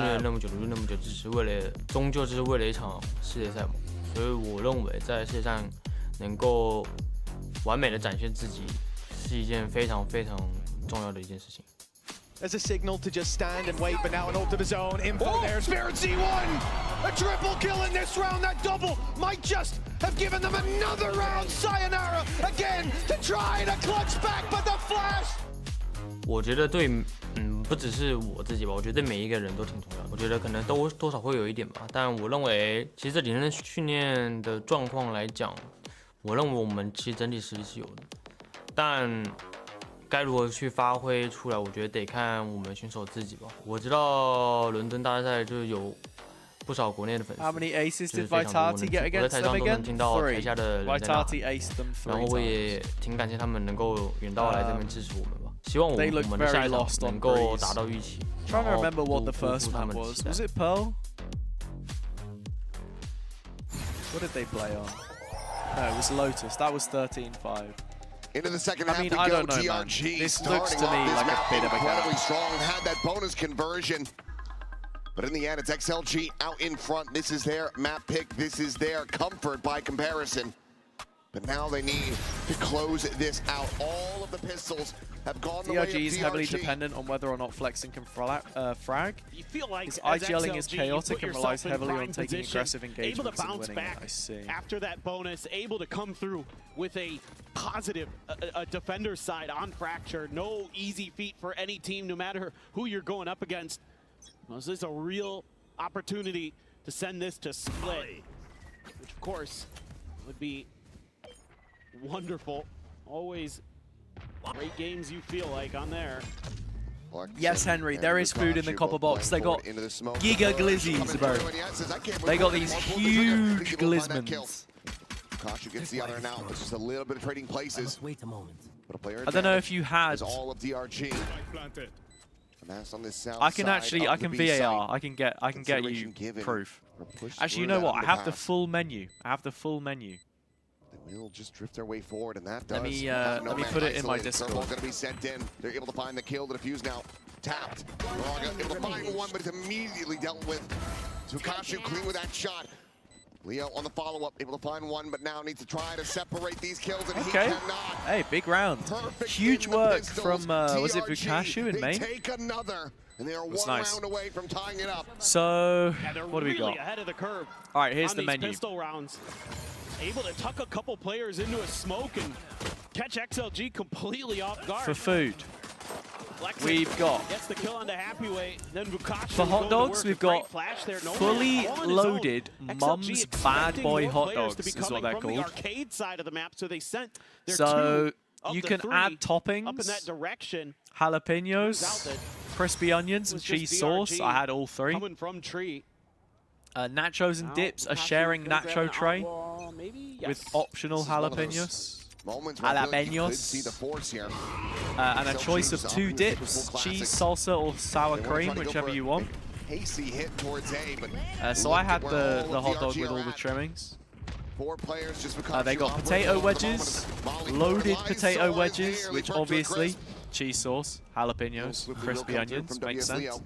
Speaker 12: 练那么久，努力那么久，只是为了，终究是为了一场世界赛嘛。所以我认为在世界上能够完美的展现自己，是一件非常非常重要的一件事情。
Speaker 18: There's a signal to just stand and wait, but now an ult to the zone. Info there. Spirit Z1! A triple kill in this round. That double might just have given them another round. Sayonara again to try to clutch back, but the flash!
Speaker 12: 我觉得对，不只是我自己吧，我觉得每一个人都挺重要的。我觉得可能多少会有一点吧，但我认为其实这几天的训练的状况来讲，我认为我们其实整体实力是有的，但 该如何去发挥出来，我觉得得看我们选手自己吧。我知道伦敦大赛就有不少国内的粉丝，
Speaker 2: How many aces
Speaker 12: 就
Speaker 2: did
Speaker 12: 是非常多
Speaker 2: Vitality get
Speaker 12: 我在
Speaker 2: against
Speaker 12: 台
Speaker 2: them
Speaker 12: 上都能
Speaker 2: again?
Speaker 12: 听到台下的人在呐喊
Speaker 2: Vitality aced them 3 times.
Speaker 12: 然后我也挺感谢他们能够远道来这边支持我们吧。希望我们的下一场能够达到预期。
Speaker 2: Trying to remember what the first map was. Was it Pearl? What did they play on? No, it was Lotus. That was 13-5.
Speaker 13: Into the second half,
Speaker 2: I mean, I don't know, man.
Speaker 13: DRG
Speaker 2: This looks to
Speaker 13: starting
Speaker 2: me
Speaker 13: off
Speaker 2: like
Speaker 13: this
Speaker 2: a bit of a
Speaker 13: incredibly
Speaker 2: gap.
Speaker 13: strong, had that bonus conversion. But in the end, it's XLG out in front. This is their map pick. This is their comfort by comparison. But now they need to close this out. All of the pistols have gone the way of
Speaker 2: DRG is heavily
Speaker 13: DRG.
Speaker 2: dependent on whether or not Flexing can frag.
Speaker 14: You feel like
Speaker 2: His
Speaker 14: as
Speaker 2: IGLing is
Speaker 14: XLG,
Speaker 2: chaotic
Speaker 14: you
Speaker 2: and
Speaker 14: put
Speaker 2: relies
Speaker 14: yourself in
Speaker 2: heavily on
Speaker 14: prime
Speaker 2: taking
Speaker 14: position,
Speaker 2: aggressive engagements
Speaker 14: able to
Speaker 2: and
Speaker 14: bounce
Speaker 2: winning
Speaker 14: back
Speaker 2: it. I see.
Speaker 14: after that bonus, able to come through with a positive defender side on Fracture. No easy feat for any team, no matter who you're going up against. Well, this is a real opportunity to send this to split, which of course would be wonderful. Always great games you feel like on there.
Speaker 2: Yes, Henry, there is food in the copper box. They got giga glizzies, bro. They got these huge glizmans.
Speaker 13: Kashu gets the other now. It's just a little bit of trading places.
Speaker 18: Wait a moment.
Speaker 13: But a player
Speaker 2: I don't know if you had.
Speaker 13: all of DRG. On this south
Speaker 2: I can
Speaker 13: side
Speaker 2: actually,
Speaker 13: of
Speaker 2: I
Speaker 13: the
Speaker 2: can
Speaker 13: B site.
Speaker 2: VAR. I can get you proof. Actually, you know what? I have the full menu. I have the full menu.
Speaker 13: We'll just drift their way forward, and that
Speaker 2: Let
Speaker 13: does.
Speaker 2: me put it in my
Speaker 13: They're
Speaker 2: Discord.
Speaker 13: going to be sent in. They're able to find the kill. The defuse now tapped. Braga able to find one, but it's immediately dealt with. Tukashu clean with that shot. Leo on the follow-up, able to find one, but now needs to try to separate these kills, and he cannot.
Speaker 2: Hey, big round. Huge work from, was it Vukashu in main?
Speaker 13: Take another, and they are one
Speaker 2: nice.
Speaker 13: round away from tying it up.
Speaker 2: So, what do we
Speaker 14: Really
Speaker 2: got?
Speaker 14: ahead of the curve.
Speaker 2: All right, here's
Speaker 14: on
Speaker 2: the
Speaker 14: these
Speaker 2: menu.
Speaker 14: Pistol rounds. Able to tuck a couple players into a smoke and catch XLG completely off guard.
Speaker 2: For food,
Speaker 14: Flexing
Speaker 2: we've got
Speaker 14: gets the kill onto Happyway. Then Vukashu
Speaker 2: for hot dogs, we've got
Speaker 14: flash there. No
Speaker 2: fully
Speaker 14: man, all on his
Speaker 2: loaded
Speaker 14: own.
Speaker 2: Mum's
Speaker 14: XLG
Speaker 2: Bad
Speaker 14: expecting
Speaker 2: Boy
Speaker 14: more
Speaker 2: hot
Speaker 14: players to
Speaker 2: dogs
Speaker 14: be
Speaker 2: is what
Speaker 14: coming
Speaker 2: they're
Speaker 14: from the
Speaker 2: called.
Speaker 14: arcade side of the map, so they sent their
Speaker 2: So
Speaker 14: two of
Speaker 2: you
Speaker 14: the
Speaker 2: can
Speaker 14: three
Speaker 2: add
Speaker 14: up in that
Speaker 2: toppings.
Speaker 14: direction.
Speaker 2: jalapenos, crispy onions, and cheese sauce. I had all three.
Speaker 14: Coming from Tree.
Speaker 2: Nachos and dips, a sharing nacho tray with optional jalapenos. And a choice of 2 dips, cheese, salsa, or sour cream, whichever you want. So I had the hot dog with all the trimmings. They got potato wedges, loaded potato wedges, which obviously cheese sauce, jalapenos, crispy onions, makes sense.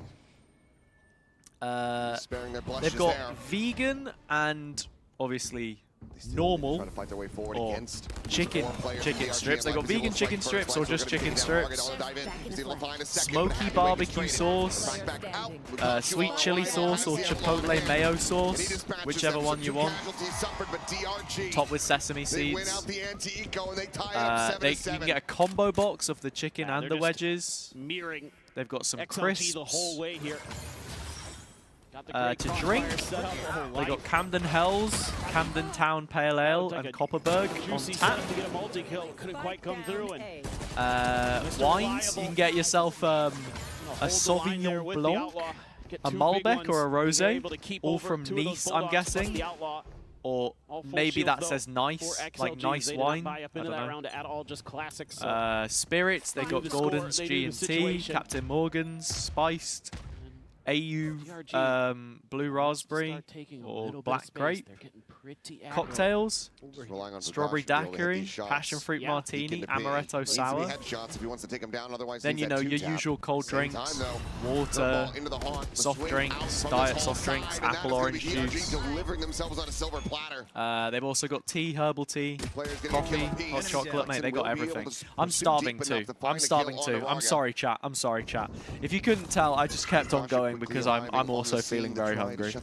Speaker 2: They've got vegan and obviously normal or chicken strips. They got vegan chicken strips or just chicken strips. Smoky barbecue sauce, sweet chili sauce or chipotle mayo sauce, whichever one you want. Topped with sesame seeds. You can get a combo box of the chicken and the wedges. They've got some crisps. To drink, they got Camden Hells, Camden Town Pale Ale, and Copperberg on tap. Wines, you can get yourself a Sauvignon Blanc, a Malbec or a Rosé, all from Nice, I'm guessing. Or maybe that says nice, like nice wine. I don't know. Spirits, they got Gordon's G&T, Captain Morgan's, Spiced. AU Blue Raspberry or Black Grape. Cocktails, Strawberry Daiquiri, Passion Fruit Martini, Amaretto Sour. Then you know your usual cold drinks, water, soft drinks, diet soft drinks, apple orange juice. They've also got tea, herbal tea, coffee, hot chocolate, mate, they got everything. I'm starving too. I'm starving too. I'm sorry, chat. I'm sorry, chat. If you couldn't tell, I just kept on going because I'm also feeling very hungry.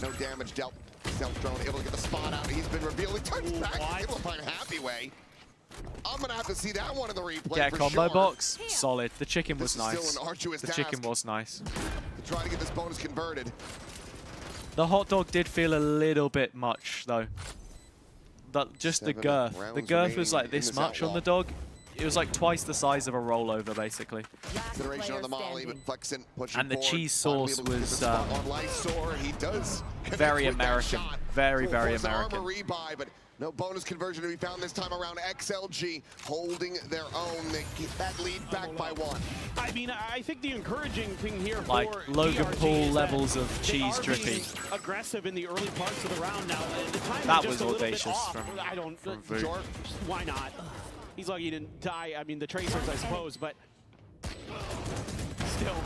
Speaker 13: No damage dealt. Self-drone able to get the spot out. He's been revealed. He turns back. He's able to find Happyway. I'm going to have to see that one in the replay.
Speaker 2: Yeah, combo box. Solid. The chicken was nice. The chicken was nice.
Speaker 13: To try to get this bonus converted.
Speaker 2: The hot dog did feel a little bit much, though. Just the girth. The girth was like this much on the dog. It was like twice the size of a rollover, basically. And the cheese sauce was very American. Very, very American.
Speaker 13: But no bonus conversion to be found this time around. XLG holding their own. They get that lead back by 1.
Speaker 14: I mean, I think the encouraging thing here for
Speaker 2: like Logan
Speaker 14: DRG
Speaker 2: Paul levels of cheese drippy.
Speaker 14: Aggressive in the early parts of the round now. The time
Speaker 2: that
Speaker 14: was
Speaker 2: was audacious from
Speaker 14: George, why not? He's lucky he didn't die. I mean, the tracers, I suppose, but still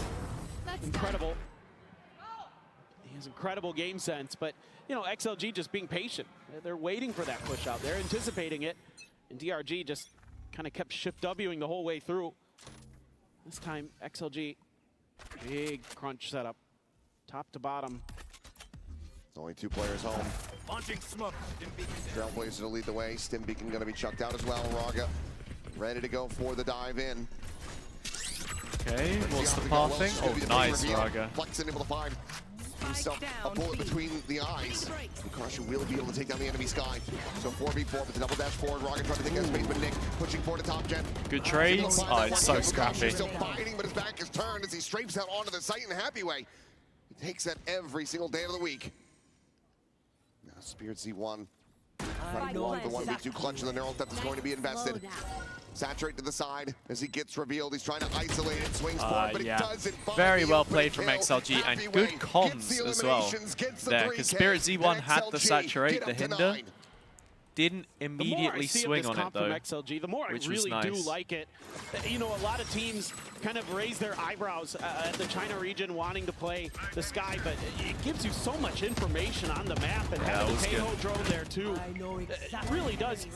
Speaker 14: incredible. He has incredible game sense, but you know, XLG just being patient. They're waiting for that push out. They're anticipating it, and DRG just kind of kept shift Wing the whole way through. This time, XLG, big crunch setup, top to bottom.
Speaker 13: Only 2 players home. Launching smoke. Trailblazer to lead the way. Stimbeacon going to be chucked out as well. Raga ready to go for the dive in.
Speaker 2: Okay, what's the pathing? Oh, nice, Raga.
Speaker 13: Flexing able to find himself a bullet between the eyes. Vukashu will be able to take down the enemy Sky. So 4v4 with the double dash forward. Raga trying to take out space, but Nick pushing forward to top gen.
Speaker 2: Good trades. Oh, it's so scrappy.
Speaker 13: Still fighting, but his back is turned as he strafes out onto the site in Happyway. He takes that every single day of the week. Now Spirit Z1. Trying to the 1v2 clutch, and the neural depth is going to be invested. Saturate to the side as he gets revealed. He's trying to isolate it, swings forward, but he doesn't.
Speaker 2: Very well played from XLG, and good comms as well there, because Spirit Z1 had the saturate, the hinder. Didn't immediately swing on it though,
Speaker 14: XLG, the more I really do like it. You know, a lot of teams kind of raise their eyebrows at the China region wanting to play the Sky, but it gives you so much information on the map, and having the Teho drone there too, it really does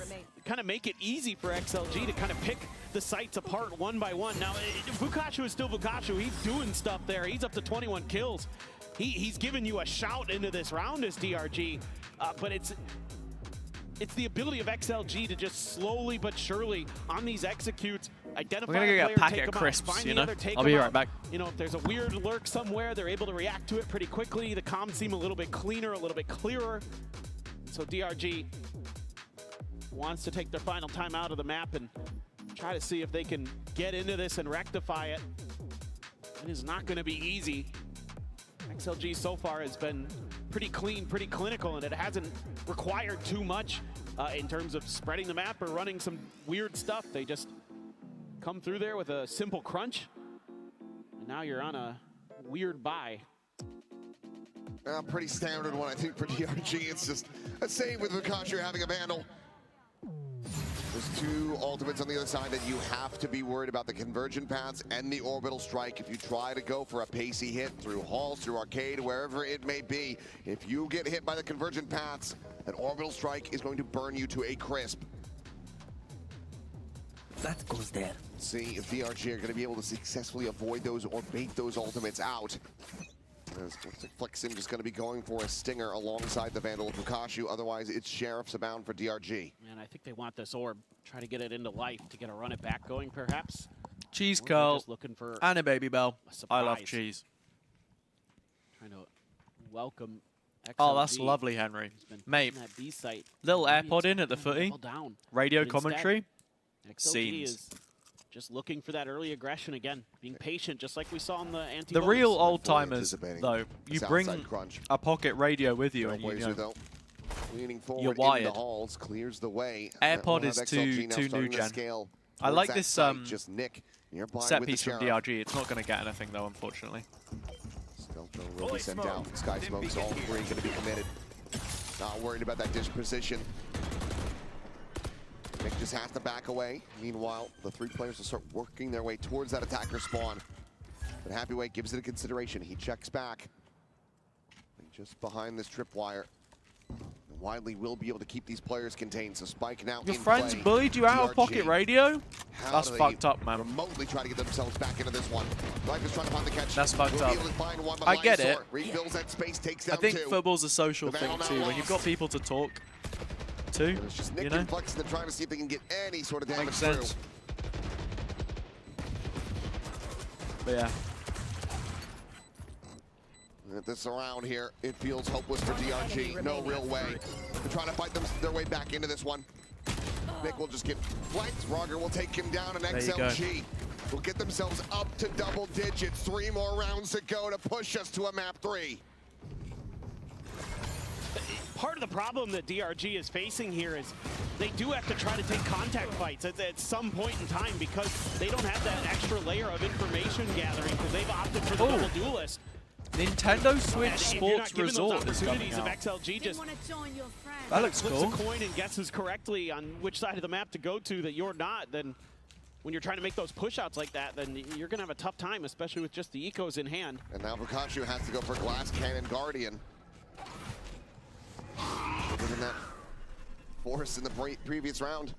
Speaker 14: kind of make it easy for XLG to kind of pick the sites apart one by one. Now, Vukashu is still Vukashu. He's doing stuff there. He's up to 21 kills. He's giving you a shout into this round as DRG, but it's the ability of XLG to just slowly but surely on these executes identify.
Speaker 2: We're gonna get a packet of crisps, you know. I'll be right back.
Speaker 14: You know, if there's a weird lurk somewhere, they're able to react to it pretty quickly. The comms seem a little bit cleaner, a little bit clearer. So DRG wants to take their final time out of the map and try to see if they can get into this and rectify it. It is not going to be easy. XLG so far has been pretty clean, pretty clinical, and it hasn't required too much in terms of spreading the map or running some weird stuff. They just come through there with a simple crunch, and now you're on a weird buy.
Speaker 13: Pretty standard one, I think, for DRG. It's just a save with Vakashu having a Vandal. There's two ultimates on the other side that you have to be worried about, the conversion paths and the orbital strike. If you try to go for a pacey hit through halls, through arcade, wherever it may be, if you get hit by the conversion paths, an orbital strike is going to burn you to a crisp.
Speaker 19: That goes there.
Speaker 13: See if DRG are going to be able to successfully avoid those or bait those ultimates out. Looks like Flexin just going to be going for a stinger alongside the Vandal of Vakashu. Otherwise, it's Sheriff's abound for DRG.
Speaker 14: And I think they want this orb. Try to get it into life to get a run it back going, perhaps.
Speaker 2: Cheese curl
Speaker 14: looking for
Speaker 2: and a baby bell. I love cheese.
Speaker 14: Trying to welcome XLG.
Speaker 2: Oh, that's lovely, Henry. Mate, little AirPod in at the footy. Radio commentary.
Speaker 14: XLG is just looking for that early aggression again, being patient, just like we saw in the anti.
Speaker 2: The real old timers, though, you bring a pocket radio with you, and you're wired.
Speaker 13: Halls, clears the way.
Speaker 2: AirPod is too new gen. I like this set piece from DRG. It's not going to get anything though, unfortunately.
Speaker 13: Stealth will be sent down. Sky Smokes, all three going to be committed. Not worried about that dish position. Nick just has to back away. Meanwhile, the three players will start working their way towards that attacker spawn. But Happyway gives it a consideration. He checks back. And just behind this tripwire. Widely will be able to keep these players contained. So Spike now
Speaker 2: Your friends bullied you out of pocket radio? That's fucked up, man.
Speaker 13: Remotely try to get themselves back into this one. Life is trying to find the catch.
Speaker 2: That's fucked up. I get it.
Speaker 13: Refills that space, takes down
Speaker 2: I think
Speaker 13: two.
Speaker 2: football's a social thing too. When you've got people to talk to,
Speaker 13: it's just Nick and Flex, they're trying to see if they can get any sort of damage
Speaker 2: Makes sense. But yeah.
Speaker 13: This around here, it feels hopeless for DRG. No real way. They're trying to fight their way back into this one. Nick will just get flanked. Roger will take him down, and XLG will get themselves up to double digits. 3 more rounds to go to push us to a map 3.
Speaker 14: Part of the problem that DRG is facing here is they do have to try to take contact fights at some point in time because they don't have that extra layer of information gathering because they've opted for the double duelist.
Speaker 2: Nintendo Switch Sports Resort is coming out.
Speaker 14: XLG just
Speaker 2: that looks cool.
Speaker 14: Flips a coin and guesses correctly on which side of the map to go to that you're not, then when you're trying to make those push-outs like that, then you're going to have a tough time, especially with just the ecos in hand.
Speaker 13: And now Vakashu has to go for Glass Cannon Guardian. Given that force in the previous round.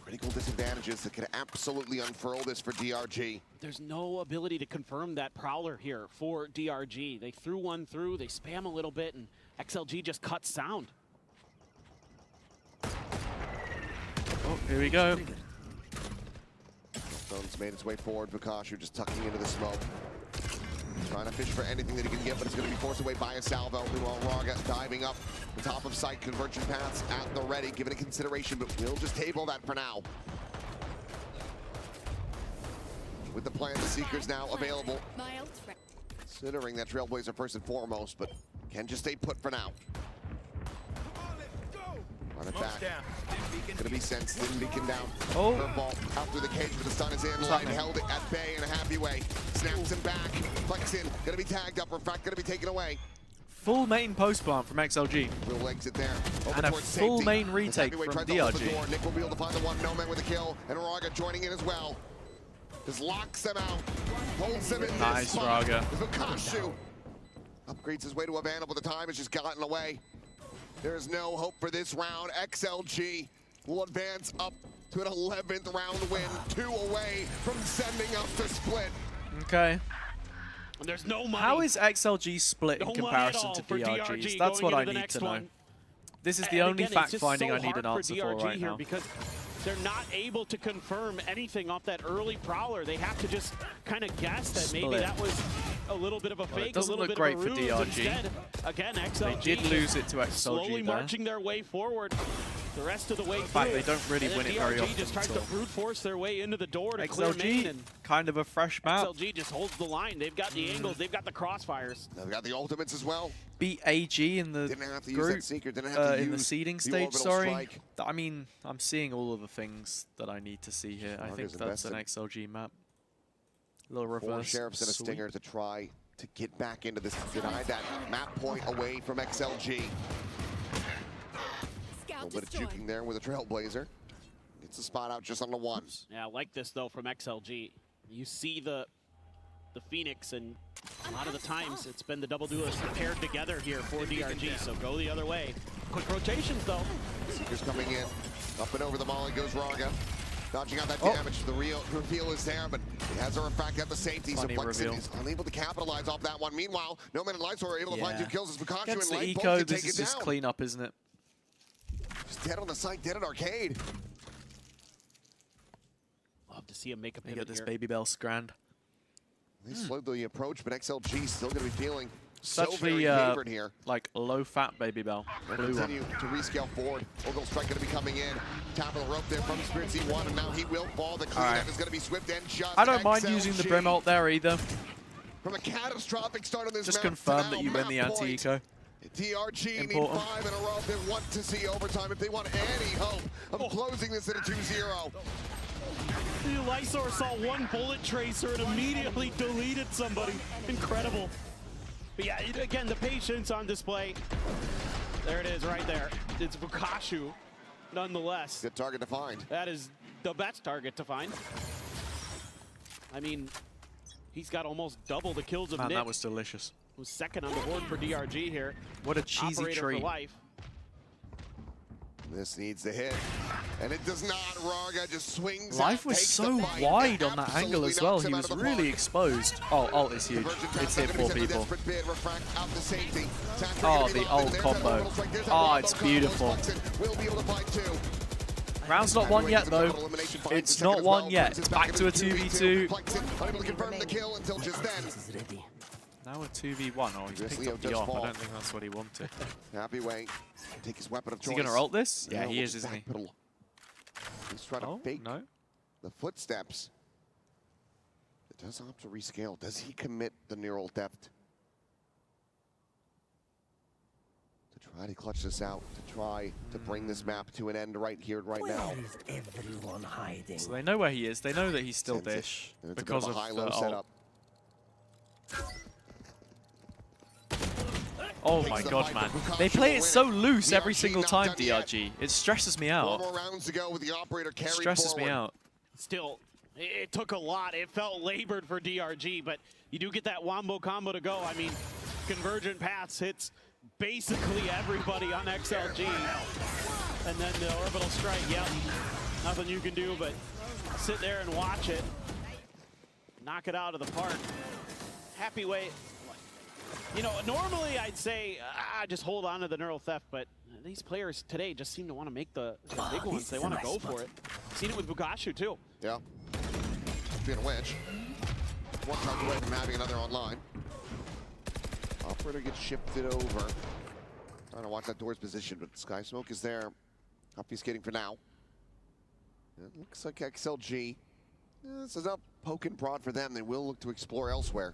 Speaker 13: Critical disadvantages that could absolutely unfurl this for DRG.
Speaker 14: There's no ability to confirm that Prowler here for DRG. They threw one through, they spam a little bit, and XLG just cuts sound.
Speaker 2: Oh, here we go.
Speaker 13: Stone's made its way forward. Vakashu just tucking into the smoke. Trying to fish for anything that he can get, but it's going to be forced away by a salvo. Meanwhile, Raga diving up the top of sight. Conversion paths at the ready. Give it a consideration, but we'll just table that for now. With the plan, the Seekers now available. Considering that Trailblazer first and foremost, but can just stay put for now. Run it back. Gonna be sent. Slim Beacon down.
Speaker 2: Oh.
Speaker 13: Curveball out through the cage, but the stun is in. Light held it at bay in a happy way. Snaps him back. Flex in. Gonna be tagged up. Refract gonna be taken away.
Speaker 2: Full main post plant from XLG.
Speaker 13: Real exit there. Over
Speaker 2: and a full
Speaker 13: safety.
Speaker 2: main retake from DRG.
Speaker 13: Nick will be able to find the one. No man with a kill. And Raga joining in as well. Just locks them out. Holds them in
Speaker 2: nice,
Speaker 13: this spot.
Speaker 2: Raga.
Speaker 13: Vakashu upgrades his way to a Vandal, but the time has just gotten away. There is no hope for this round. XLG will advance up to an 11th round win, 2 away from sending us to split.
Speaker 2: Okay.
Speaker 14: And there's no money.
Speaker 2: How is XLG split in comparison to DRG's? That's what I need to know. This is the only fact finding I need an answer for right now.
Speaker 14: Because they're not able to confirm anything off that early Prowler. They have to just kind of guess that maybe that was a little bit of a fake,
Speaker 2: it doesn't
Speaker 14: a little
Speaker 2: look
Speaker 14: bit
Speaker 2: great
Speaker 14: of a
Speaker 2: for
Speaker 14: ruse.
Speaker 2: DRG.
Speaker 14: Instead, again, XLG
Speaker 2: they did lose it to XLG
Speaker 14: slowly
Speaker 2: there.
Speaker 14: marching their way forward. the rest of the way
Speaker 2: In fact, they don't really win it very
Speaker 14: DRG
Speaker 2: often.
Speaker 14: just tries to brute force their way into the door to clear main,
Speaker 2: XLG,
Speaker 14: and
Speaker 2: kind of a fresh map.
Speaker 14: XLG just holds the line. They've got the angles, they've got the crossfires.
Speaker 13: They've got the ultimates as well.
Speaker 2: Beat AG in the
Speaker 13: Didn't have to use
Speaker 2: group,
Speaker 13: that seeker, didn't have to
Speaker 2: in the
Speaker 13: use
Speaker 2: seeding
Speaker 13: the
Speaker 2: stage,
Speaker 13: orbital
Speaker 2: sorry.
Speaker 13: strike.
Speaker 2: I mean, I'm seeing all of the things that I need to see here. I think that's an XLG map. Little reverse
Speaker 13: 4 sheriffs and a
Speaker 2: sweep.
Speaker 13: stinger to try to get back into this, deny that map point away from XLG. A little bit of juking there with a Trailblazer. Gets the spot out just on the 1.
Speaker 14: Yeah, I like this though from XLG. You see the Phoenix, and a lot of the times it's been the double duelists paired together here for DRG, so go the other way. Quick rotations though.
Speaker 13: Seeker's coming in. Up and over the molly goes Raga. Dodging out that damage. The reveal is there, but it has a refract at the safety, so Flexen is unable to capitalize off that one. Meanwhile, No Man and Lights are able to find 2 kills as Vukasu and
Speaker 2: Against the
Speaker 13: Light
Speaker 2: eco,
Speaker 13: both
Speaker 2: this
Speaker 13: take
Speaker 2: is
Speaker 13: it
Speaker 2: just
Speaker 13: down.
Speaker 2: cleanup, isn't it?
Speaker 13: Just dead on the site, dead at arcade.
Speaker 14: Love to see him make a
Speaker 2: They
Speaker 14: pivot
Speaker 2: got this
Speaker 14: here.
Speaker 2: Baby Bell scrand.
Speaker 13: They slowed the approach, but XLG still going to be feeling
Speaker 2: It's
Speaker 13: so
Speaker 2: actually
Speaker 13: very favored here.
Speaker 2: like low-fat Baby Bell.
Speaker 13: They'll
Speaker 2: Blue
Speaker 13: continue to rescale forward. Orbital Strike going to be coming in. Top of the rope there from Spirit C1, and now he will fall. The cleanup is going to be swift and just.
Speaker 2: I don't mind
Speaker 13: XLG.
Speaker 2: using the Brim ult there either.
Speaker 13: From a catastrophic start on this
Speaker 2: Just
Speaker 13: map
Speaker 2: confirm
Speaker 13: to
Speaker 2: that
Speaker 13: now
Speaker 2: you win the
Speaker 13: map point.
Speaker 2: anti-eco.
Speaker 13: DRG need
Speaker 2: Important.
Speaker 13: 5 in a row if they want to see overtime, if they want any hope of closing this at a 2-0.
Speaker 14: Lysor saw one bullet tracer and immediately deleted somebody. Incredible. But yeah, again, the patience on display. There it is right there. It's Vukasu, nonetheless.
Speaker 13: Good target to find.
Speaker 14: That is the best target to find. I mean, he's got almost double the kills of
Speaker 2: Man,
Speaker 14: Nick.
Speaker 2: that was delicious.
Speaker 14: Who's second on the board for DRG here.
Speaker 2: What a cheesy
Speaker 14: Operator
Speaker 2: treat.
Speaker 14: for life.
Speaker 13: This needs to hit, and it does not. Raga just swings
Speaker 2: Life
Speaker 13: out,
Speaker 2: was
Speaker 13: takes
Speaker 2: so
Speaker 13: the fight,
Speaker 2: wide
Speaker 13: and
Speaker 2: on that angle
Speaker 13: absolutely
Speaker 2: as well.
Speaker 13: knocks
Speaker 2: He
Speaker 13: him out
Speaker 2: was
Speaker 13: of the
Speaker 2: really
Speaker 13: park.
Speaker 2: exposed. Oh, ult is huge.
Speaker 13: Conversion
Speaker 2: It's
Speaker 13: trap
Speaker 2: hit
Speaker 13: gonna be
Speaker 2: 4
Speaker 13: sent to
Speaker 2: people.
Speaker 13: desperate bid, refract out to safety. Saturated
Speaker 2: Oh,
Speaker 13: gonna be
Speaker 2: the
Speaker 13: locked in.
Speaker 2: ult
Speaker 13: There's that
Speaker 2: combo.
Speaker 13: orbital strike. There's that
Speaker 2: Oh,
Speaker 13: combo
Speaker 2: it's
Speaker 13: combo.
Speaker 2: beautiful.
Speaker 13: Flexen will be able to find 2.
Speaker 2: Round's not won yet, though. It's not won yet. It's back to a 2v2.
Speaker 13: Flexen unable to confirm the kill until just then.
Speaker 2: Now a 2v1. Oh, he's picked up the off. I don't think that's what he wanted.
Speaker 13: Happy way. Take his weapon of
Speaker 2: Is
Speaker 13: choice.
Speaker 2: he going to ult this? Yeah,
Speaker 13: No,
Speaker 2: he is, isn't he?
Speaker 13: backpedal. He's trying to fake the footsteps. It does opt to rescale. Does he commit the neural theft? To try to clutch this out, to try to bring this map to an end right here, right now.
Speaker 8: Everyone hiding.
Speaker 2: So they know where he is. They know that he's still dish
Speaker 13: And it's
Speaker 2: because
Speaker 13: a bit
Speaker 2: of
Speaker 13: of a high-low
Speaker 2: the ult.
Speaker 13: setup.
Speaker 2: Oh
Speaker 13: Takes
Speaker 2: my
Speaker 13: the
Speaker 2: god,
Speaker 13: fight,
Speaker 2: man.
Speaker 13: but Vukasu
Speaker 2: They play
Speaker 13: will
Speaker 2: it
Speaker 13: win
Speaker 2: so loose every
Speaker 13: DRG
Speaker 2: single
Speaker 13: not
Speaker 2: time,
Speaker 13: done yet.
Speaker 2: DRG. It stresses me
Speaker 13: 4
Speaker 2: out.
Speaker 13: more rounds to go with the operator
Speaker 2: It
Speaker 13: carried
Speaker 2: stresses me
Speaker 13: forward.
Speaker 2: out.
Speaker 14: Still, it took a lot. It felt labored for DRG, but you do get that wombo combo to go. I mean, Convergent Paths hits basically everybody on XLG. And then the orbital strike, yep. Nothing you can do but sit there and watch it. Knock it out of the park. Happy way. You know, normally I'd say, just hold on to the neural theft, but these players today just seem to want to make the big ones. They want to go for it. Seen it with Vukasu, too.
Speaker 13: Yeah. Being a winch. 1 touch away from having another online. Operator gets shifted over. Trying to watch that door's position, but Sky Smoke is there. Obfuscating for now. It looks like XLG. This is not poke and prod for them. They will look to explore elsewhere.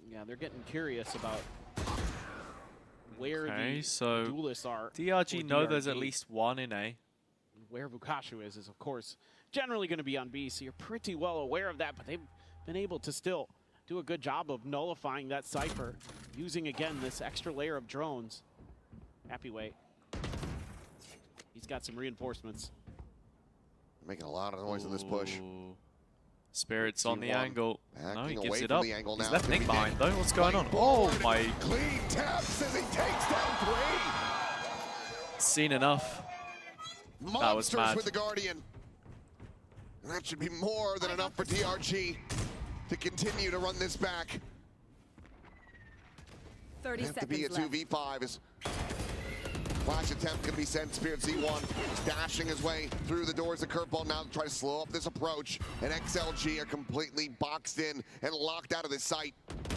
Speaker 14: Yeah, they're getting curious about where
Speaker 2: Okay,
Speaker 14: the
Speaker 2: so
Speaker 14: duelists are.
Speaker 2: DRG
Speaker 14: for
Speaker 2: know there's
Speaker 14: DRG.
Speaker 2: at least one in A.
Speaker 14: Where Vukasu is, of course, generally going to be on B, so you're pretty well aware of that, but they've been able to still do a good job of nullifying that Cypher, using, again, this extra layer of drones. Happy way. He's got some reinforcements.
Speaker 13: Making a lot of noise in this push.
Speaker 2: Ooh. Spirits on the
Speaker 13: C1
Speaker 2: angle. No, he
Speaker 13: backing
Speaker 2: gives
Speaker 13: away
Speaker 2: it
Speaker 13: from
Speaker 2: up.
Speaker 13: the angle
Speaker 2: He's
Speaker 13: now.
Speaker 2: left Nick
Speaker 13: Nick
Speaker 2: behind, though. What's going on? Oh, my.
Speaker 13: Clean taps as he takes down 3.
Speaker 2: Seen enough. That was
Speaker 13: Monsters
Speaker 2: mad.
Speaker 13: with the Guardian. And that should be more than enough for DRG to continue to run this back.
Speaker 16: 30
Speaker 13: Have to be a
Speaker 16: seconds left.
Speaker 13: 2v5 is flash attempt going to be sent. Spirit C1 dashing his way through the doors of Curveball now to try to slow up this approach. And XLG are completely boxed in and locked out of this site.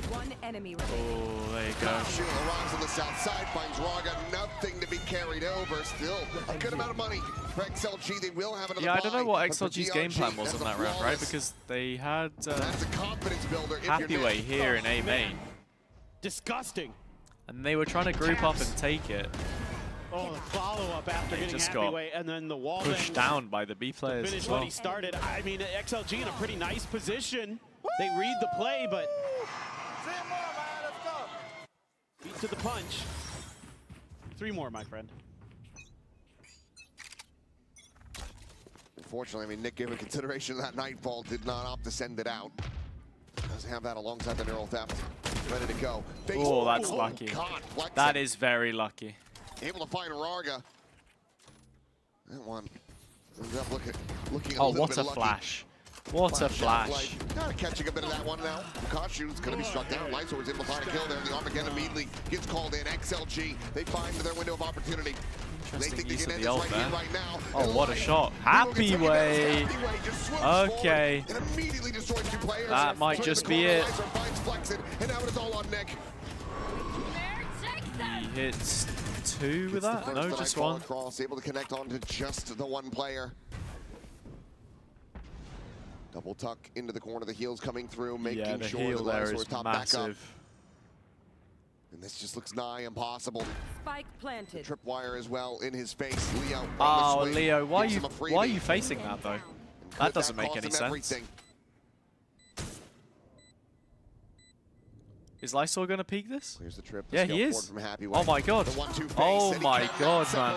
Speaker 16: One enemy
Speaker 2: Oh, there you go.
Speaker 13: Arrives on the south side, finds Raga, nothing to be carried over. Still a good amount of money for XLG. They will have another
Speaker 2: Yeah, I don't know what
Speaker 13: buy, but for
Speaker 2: XLG's game plan
Speaker 13: DRG,
Speaker 2: was on
Speaker 13: that's
Speaker 2: that
Speaker 13: a
Speaker 2: round, right?
Speaker 13: flawless-
Speaker 2: Because they had
Speaker 13: that's a confidence builder if you're
Speaker 2: Happyway
Speaker 13: Nick.
Speaker 2: here in A main.
Speaker 14: Disgusting.
Speaker 2: And they were trying to group up and take it.
Speaker 14: Oh, the follow-up after
Speaker 2: They
Speaker 14: getting
Speaker 2: just got
Speaker 14: Happyway, and then the wall
Speaker 2: pushed down by the B players
Speaker 14: finish
Speaker 2: as well.
Speaker 14: what he started. I mean, XLG in a pretty nice position. They read the play, but beat to the punch. 3 more, my friend.
Speaker 13: Unfortunately, I mean, Nick, given consideration of that Nightfall, did not opt to send it out. Does have that alongside the neural theft. Ready to go.
Speaker 2: Oh, that's lucky.
Speaker 13: God,
Speaker 2: That is very lucky.
Speaker 13: able to find Raga. That one ends up looking
Speaker 2: Oh,
Speaker 13: a little
Speaker 2: what
Speaker 13: bit
Speaker 2: a
Speaker 13: lucky.
Speaker 2: flash. What a flash.
Speaker 13: Kind of catching a bit of that one now. Mukashu's going to be struck down. Lightsword's able to find a kill there. The Armageddon immediately gets called in. XLG, they find their window of opportunity. They think they
Speaker 2: Use
Speaker 13: can
Speaker 2: of
Speaker 13: end
Speaker 2: the
Speaker 13: this
Speaker 2: ult
Speaker 13: right
Speaker 2: there.
Speaker 13: here, right now.
Speaker 2: Oh, what a shot. Happyway. Okay.
Speaker 13: And immediately destroys 2 players.
Speaker 2: That might just be it.
Speaker 13: Finds Flexen, and now it is all on Nick.
Speaker 2: He hits 2 with that? No, just 1.
Speaker 13: Across, able to connect onto just the 1 player. Double tuck into the corner. The heels coming through, making
Speaker 2: Yeah, the
Speaker 13: sure
Speaker 2: heal
Speaker 13: the
Speaker 2: there
Speaker 13: Lightsword
Speaker 2: is
Speaker 13: top back up.
Speaker 2: massive.
Speaker 13: And this just looks nigh impossible.
Speaker 16: Spike planted.
Speaker 13: Tripwire as well in his face. Leo.
Speaker 2: Oh, Leo, why are you facing that though? That doesn't make any sense.
Speaker 13: Everything?
Speaker 2: Is Lysol gonna peek this?
Speaker 13: Here's the trip.
Speaker 2: Yeah, he is.
Speaker 13: From Happyway.
Speaker 2: Oh my god. Oh my god, man.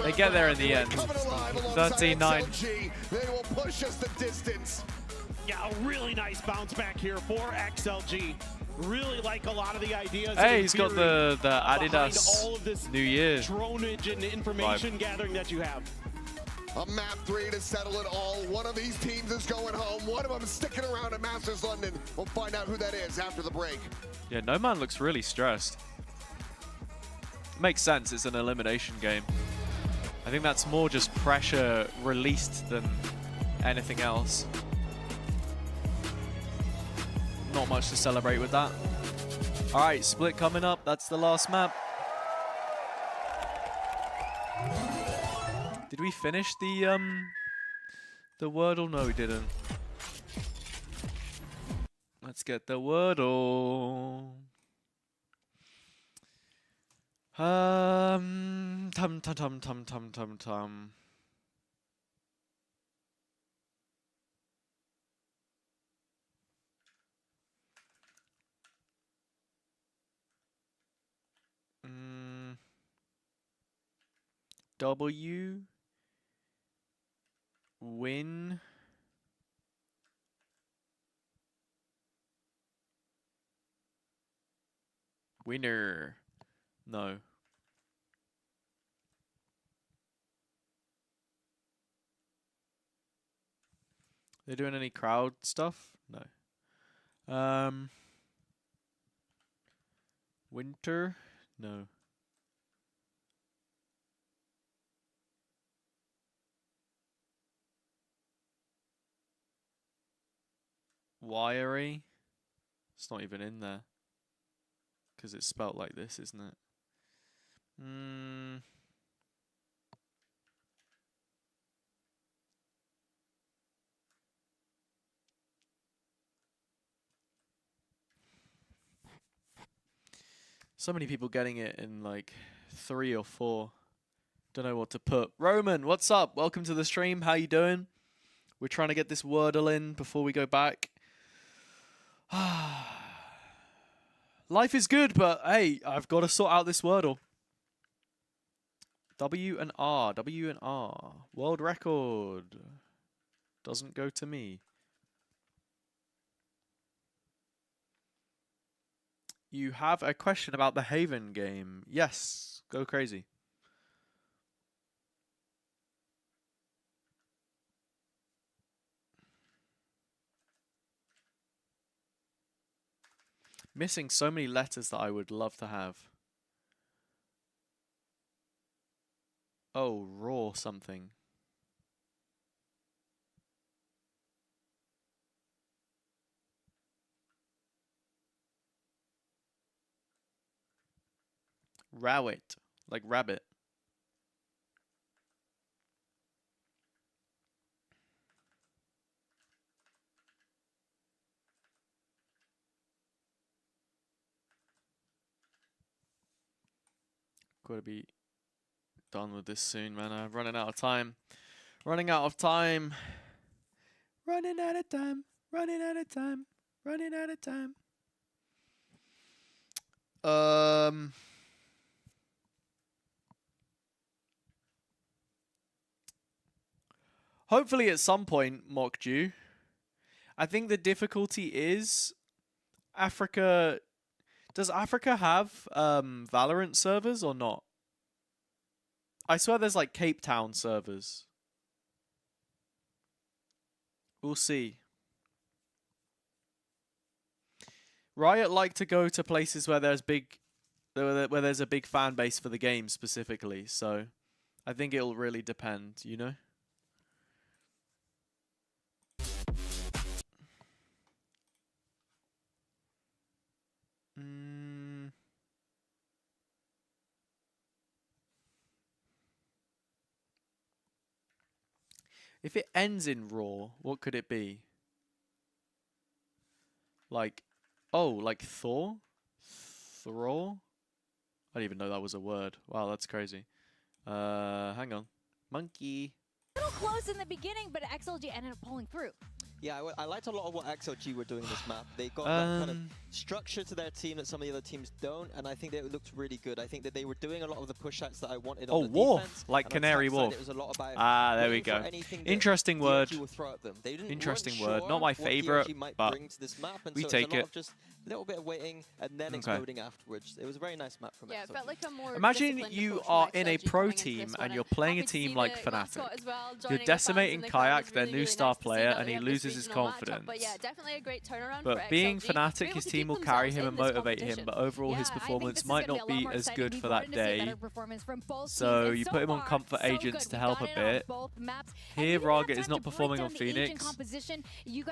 Speaker 2: They get there in the end. 13-9.
Speaker 13: They will push us the distance.
Speaker 14: Yeah, a really nice bounce back here for XLG. Really like a lot of the ideas.
Speaker 2: Hey, he's got the
Speaker 14: Adidas
Speaker 2: all of this New Year
Speaker 14: dronage and information gathering that you have.
Speaker 13: A map 3 to settle it all. One of these teams is going home. One of them is sticking around at Masters London. We'll find out who that is after the break.
Speaker 2: Yeah, No Man looks really stressed. Makes sense, it's an elimination game. I think that's more just pressure released than anything else. Not much to celebrate with that. All right, split coming up. That's the last map. Did we finish the Wordle? No, we didn't. Let's get the Wordle. Tum tum tum tum tum tum tum. W win winner. No. They doing any crowd stuff? No. Winter? No. Wiry? It's not even in there. Because it's spelt like this, isn't it? So many people getting it in like 3 or 4. Don't know what to put. Roman, what's up? Welcome to the stream. How you doing? We're trying to get this Wordle in before we go back. Life is good, but hey, I've got to sort out this Wordle. W and R. W and R. World record. Doesn't go to me. You have a question about the Haven game. Yes, go crazy. Missing so many letters that I would love to have. Oh, raw something. Rowit, like rabbit. Gotta be done with this soon, man. I'm running out of time. Running out of time. Running out of time. Running out of time. Running out of time. Hopefully at some point, Mokju. I think the difficulty is Africa. Does Africa have Valorant servers or not? I swear there's like Cape Town servers. We'll see. Riot like to go to places where there's where there's a big fan base for the game specifically, so I think it'll really depend, you know? If it ends in Raw, what could it be? Like, oh, like Thor? Thor? I didn't even know that was a word. Wow, that's crazy. Hang on. Monkey.
Speaker 1: A little close in the beginning, but XLG ended up pulling through.
Speaker 3: Yeah, I liked a lot of what XLG were doing in this map. They got that kind of structure to their team that some of the other teams don't, and I think they looked really good. I think that they were doing a lot of the push-outs that I wanted on the defense.
Speaker 2: Like Canary Wolf.
Speaker 3: It was a lot about
Speaker 2: there we go. Interesting word.
Speaker 3: They
Speaker 2: Interesting word. Not my favorite, but we take it.
Speaker 3: Just a little bit of waiting and then exploding afterwards. It was a very nice map from
Speaker 4: it felt like a more
Speaker 2: imagine you are in a pro team and you're playing a team like Fnatic. You're decimating Kayak, their new star player, and he loses his confidence.
Speaker 4: But yeah, definitely a great turnaround
Speaker 2: but being Fnatic, his team will carry him and motivate him, but overall his performance might not be as good for that day. So you put him on comfort agents to help a bit. Here Raga is not performing on Phoenix.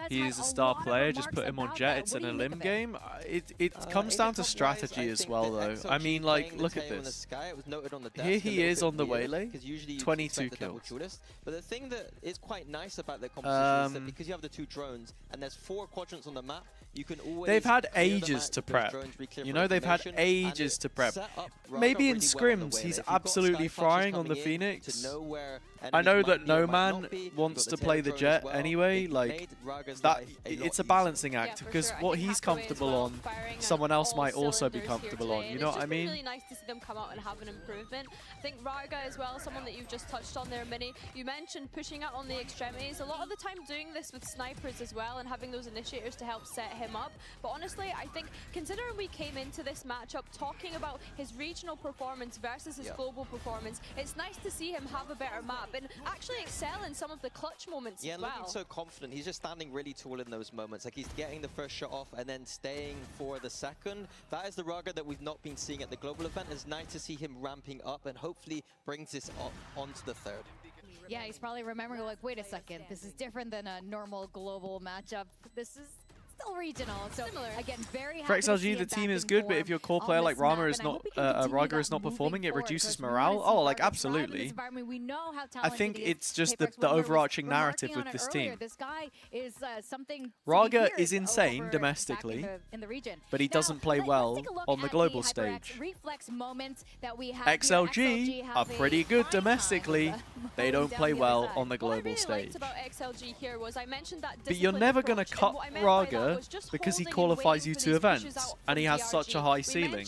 Speaker 2: He is a star player, just put him on Jet. It's an elim game. It comes down to strategy as well, though. I mean, like, look at this. Here he is on the Waylay, 22 kills.
Speaker 3: But the thing that is quite nice about the composition is that because you have the two drones and there's 4 quadrants on the map, you can always
Speaker 2: they've had ages to prep. You know, they've had ages to prep. Maybe in scrims, he's absolutely frying on the Phoenix. I know that No Man wants to play the Jet anyway. Like, that, it's a balancing act because what he's comfortable on, someone else might also be comfortable on. You know what I mean?
Speaker 4: It's really nice to see them come out and have an improvement. I think Raga as well, someone that you've just touched on there, Mini. You mentioned pushing out on the extremities. A lot of the time doing this with snipers as well and having those initiators to help set him up. But honestly, I think considering we came into this matchup talking about his regional performance versus his global performance, it's nice to see him have a better map and actually excel in some of the clutch moments as well.
Speaker 3: Yeah, looking so confident. He's just standing really tall in those moments. Like, he's getting the first shot off and then staying for the second. That is the Raga that we've not been seeing at the global event. It's nice to see him ramping up and hopefully brings this up onto the third.
Speaker 1: Yeah, he's probably remembering, like, wait a second, this is different than a normal global matchup. This is still regional, so again, very
Speaker 2: for XLG, the team is good, but if your core player like Rama is not, Raga is not performing, it reduces morale. Oh, like absolutely. I think it's just the overarching narrative with this team.
Speaker 1: This guy is something.
Speaker 2: Raga is insane domestically, but he doesn't play well on the global stage. XLG are pretty good domestically. They don't play well on the global stage. But you're never going to cut Raga because he qualifies you to events and he has such a high ceiling.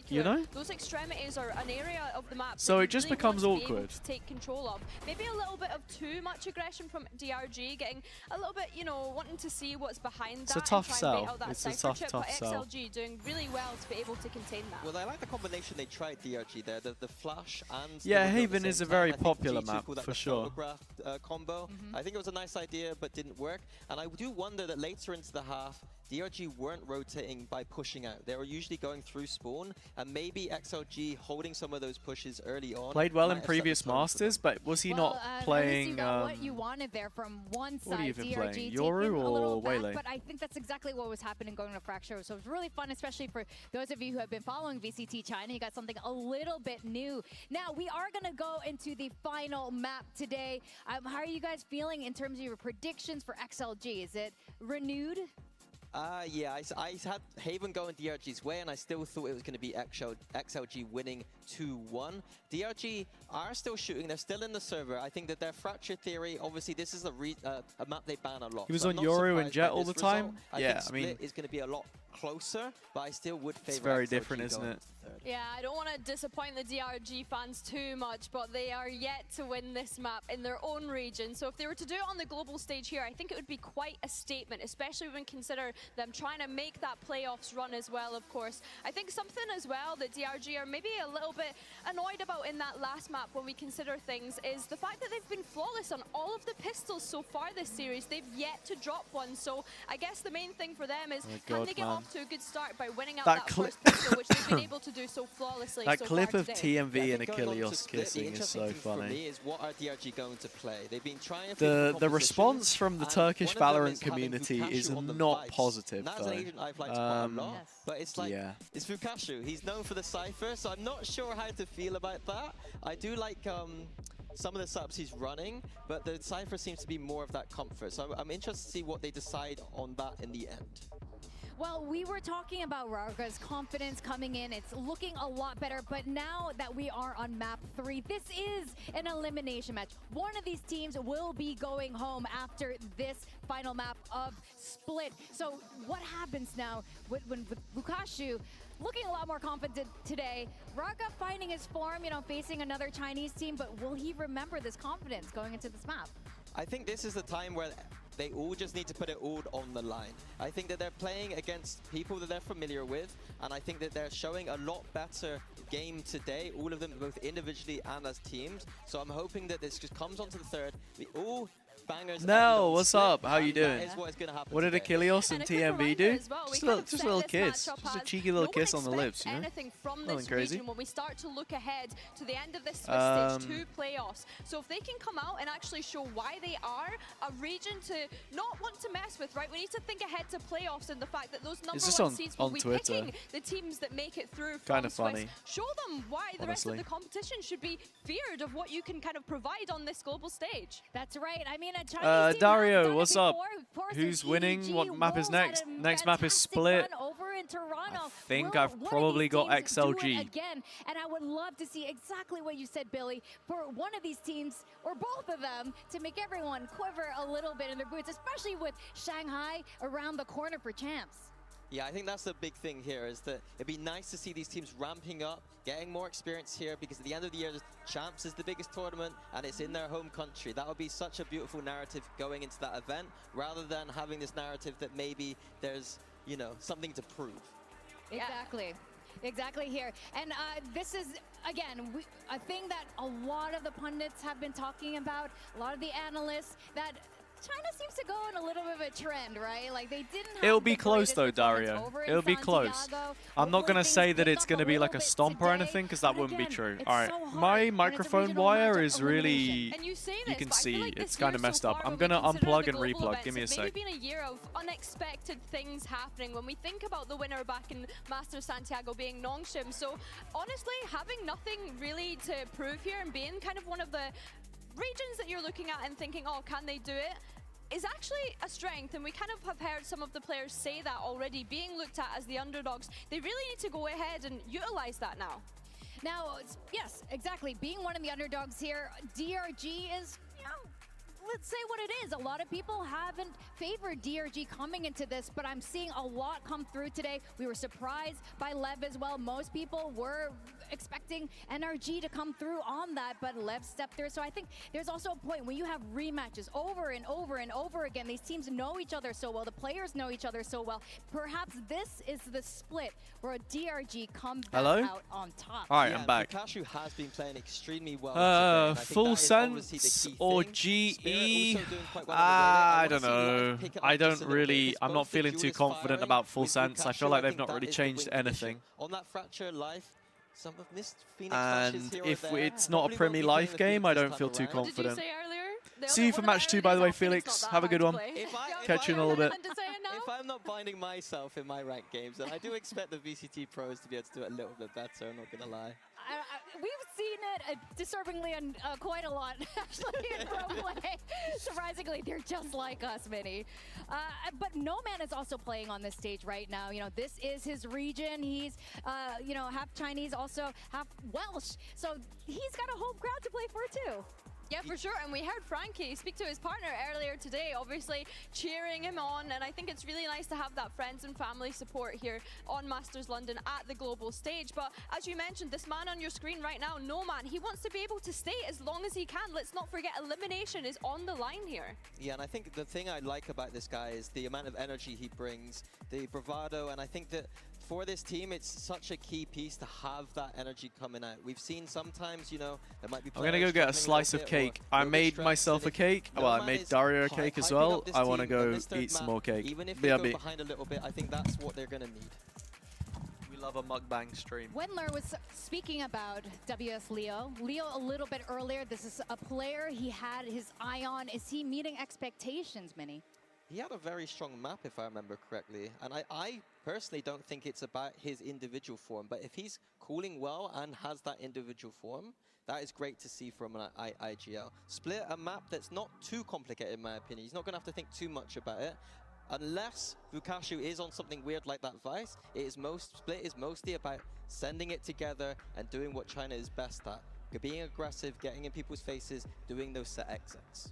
Speaker 2: You know?
Speaker 4: Those extremities are an area of the map
Speaker 2: so it just becomes awkward.
Speaker 4: To take control of. Maybe a little bit of too much aggression from DRG, getting a little bit, you know, wanting to see what's behind
Speaker 2: it's
Speaker 4: that.
Speaker 2: A tough sell. It's a tough sell.
Speaker 4: XLG doing really well to be able to contain that.
Speaker 3: Well, I like the combination they tried DRG there, the flash and
Speaker 2: yeah, Haven is a very popular map for sure.
Speaker 3: Combo. I think it was a nice idea, but didn't work. And I do wonder that later into the half, DRG weren't rotating by pushing out. They were usually going through spawn, and maybe XLG holding some of those pushes early on.
Speaker 2: Played well in previous Masters, but was he not playing...
Speaker 1: You got what you wanted there from one side.
Speaker 2: What are you even
Speaker 1: DRG
Speaker 2: playing, Yoru or Waylay?
Speaker 1: But I think that's exactly what was happening going to Fracture. So it was really fun, especially for those of you who have been following VCT China. You got something a little bit new. Now, we are going to go into the final map today. How are you guys feeling in terms of your predictions for XLG? Is it renewed?
Speaker 3: Yeah, I had Haven going DRG's way, and I still thought it was going to be XLG winning 2-1. DRG are still shooting. They're still in the server. I think that their Fracture theory, obviously, this is a map they ban a lot.
Speaker 2: He was on Yoru and Jet all the time? Yeah, I mean...
Speaker 3: Split is going to be a lot closer, but I still would favor
Speaker 2: It's very
Speaker 3: XLG
Speaker 2: different, isn't it?
Speaker 4: Yeah, I don't want to disappoint the DRG fans too much, but they are yet to win this map in their own region. So if they were to do it on the global stage here, I think it would be quite a statement, especially when consider them trying to make that playoffs run as well, of course. I think something as well that DRG are maybe a little bit annoyed about in that last map when we consider things is the fact that they've been flawless on all of the pistols so far this series. They've yet to drop one. So I guess the main thing for them is can they get off to a good start by winning out that first pistol, which they've been able to do so flawlessly.
Speaker 2: That
Speaker 4: so
Speaker 2: clip
Speaker 4: far
Speaker 2: of
Speaker 4: today.
Speaker 2: TMV and Achilles kissing is so funny.
Speaker 3: For me is what are DRG going to play? They've been trying to
Speaker 2: the response from the Turkish Valorant community is not positive,
Speaker 3: That's an agent I've liked quite a lot, but it's like, it's Fukashu. He's known for the Cypher, so I'm not sure how to feel about that. I do like some of the subs he's running, but the Cypher seems to be more of that comfort. So I'm interested to see what they decide on that in the end.
Speaker 1: Well, we were talking about Rarga's confidence coming in. It's looking a lot better, but now that we are on map 3, this is an elimination match. One of these teams will be going home after this final map of Split. So what happens now with Fukashu looking a lot more confident today? Raga finding his form, you know, facing another Chinese team, but will he remember this confidence going into this map?
Speaker 3: I think this is the time where they all just need to put it all on the line. I think that they're playing against people that they're familiar with, and I think that they're showing a lot better game today, all of them both individually and as teams. So I'm hoping that this just comes onto the third. We all bangers.
Speaker 2: No, what's up? How you doing?
Speaker 3: That is what is gonna happen
Speaker 2: What did
Speaker 3: today.
Speaker 2: Achilles and TMV do?
Speaker 4: Well,
Speaker 2: Just a little kiss. Just a cheeky little kiss on the lips, you know?
Speaker 4: Anything from
Speaker 2: Nothing
Speaker 4: this
Speaker 2: crazy.
Speaker 4: region when we start to look ahead to the end of this Stage 2 playoffs. So if they can come out and actually show why they are a region to not want to mess with, right? We need to think ahead to playoffs and the fact that those number one seeds will be picking the teams that make it through from
Speaker 2: Kind of
Speaker 4: Swiss.
Speaker 2: funny.
Speaker 4: Show them why the rest of the competition should be feared of what you can kind of provide on this global stage.
Speaker 1: That's right. I mean, a Chinese team
Speaker 2: Dario, what's up? Who's winning? What map is next? Next map is Split.
Speaker 1: Over in Toronto.
Speaker 2: I think I've probably got XLG.
Speaker 1: Again, and I would love to see exactly what you said, Billy, for one of these teams, or both of them, to make everyone quiver a little bit in their boots, especially with Shanghai around the corner for champs.
Speaker 3: Yeah, I think that's the big thing here, is that it'd be nice to see these teams ramping up, getting more experience here, because at the end of the year, Champs is the biggest tournament, and it's in their home country. That would be such a beautiful narrative going into that event, rather than having this narrative that maybe there's, you know, something to prove.
Speaker 1: Exactly. Exactly here. And this is, again, a thing that a lot of the pundits have been talking about, a lot of the analysts, that China seems to go in a little bit of a trend, right? Like they didn't have
Speaker 2: It'll be close though, Dario. It'll be close. I'm not going to say that it's going to be like a stomp or anything, because that wouldn't be true. All right, my microphone wire is really, you can see, it's kind of messed up. I'm going to unplug and replug. Give me a sec.
Speaker 4: It's maybe been a year of unexpected things happening when we think about the winner back in Masters Santiago being Nongshim. So honestly, having nothing really to prove here and being kind of one of the regions that you're looking at and thinking, oh, can they do it, is actually a strength. And we kind of have heard some of the players say that already, being looked at as the underdogs. They really need to go ahead and utilize that now.
Speaker 1: Now, yes, exactly. Being one of the underdogs here, DRG is, you know, let's say what it is. A lot of people haven't favored DRG coming into this, but I'm seeing a lot come through today. We were surprised by Lev as well. Most people were expecting NRG to come through on that, but Lev stepped through. So I think there's also a point when you have rematches over and over and over again. These teams know each other so well. The players know each other so well. Perhaps this is the split where a DRG comes out on top.
Speaker 2: All right, I'm back.
Speaker 3: Fukashu has been playing extremely well.
Speaker 2: Full sense or GE? Me? I don't know. I don't really. I'm not feeling too confident about Full Sense. I feel like they've not really changed anything.
Speaker 3: On that Fracture Life, some have missed Phoenix
Speaker 2: And if it's not a Premier Life game, I don't feel too confident. See you for match 2, by the way, Felix. Have a good one. Catch you in a little bit.
Speaker 3: If I'm not binding myself in my ranked games, then I do expect the VCT pros to be able to do it a little bit better, I'm not going to lie.
Speaker 1: We've seen it disturbingly and quite a lot, actually, in pro play. Surprisingly, they're just like us, Minnie. But No Man is also playing on this stage right now. You know, this is his region. He's, you know, half Chinese, also half Welsh. So he's got a home crowd to play for, too.
Speaker 4: Yeah, for sure. And we heard Frankie speak to his partner earlier today, obviously cheering him on. And I think it's really nice to have that friends and family support here on Masters London at the global stage. But as you mentioned, this man on your screen right now, No Man, he wants to be able to stay as long as he can. Let's not forget, elimination is on the line here.
Speaker 3: Yeah, and I think the thing I like about this guy is the amount of energy he brings, the bravado, and I think that for this team, it's such a key piece to have that energy coming out. We've seen sometimes, you know, there might be
Speaker 2: I'm gonna go get a slice of cake. I made myself a cake. Well, I made Dario a cake as well. I want to go eat some more cake.
Speaker 3: Even if they go behind a little bit, I think that's what they're gonna need.
Speaker 2: We love a mukbang stream.
Speaker 1: Wendler was speaking about WS Leo. Leo a little bit earlier. This is a player he had his eye on. Is he meeting expectations, Minnie?
Speaker 3: He had a very strong map, if I remember correctly. And I personally don't think it's about his individual form. But if he's cooling well and has that individual form, that is great to see from an IGL. Split, a map that's not too complicated, in my opinion. He's not going to have to think too much about it. Unless Vukashu is on something weird like that Vice, Split is mostly about sending it together and doing what China is best at. Being aggressive, getting in people's faces, doing those set exits.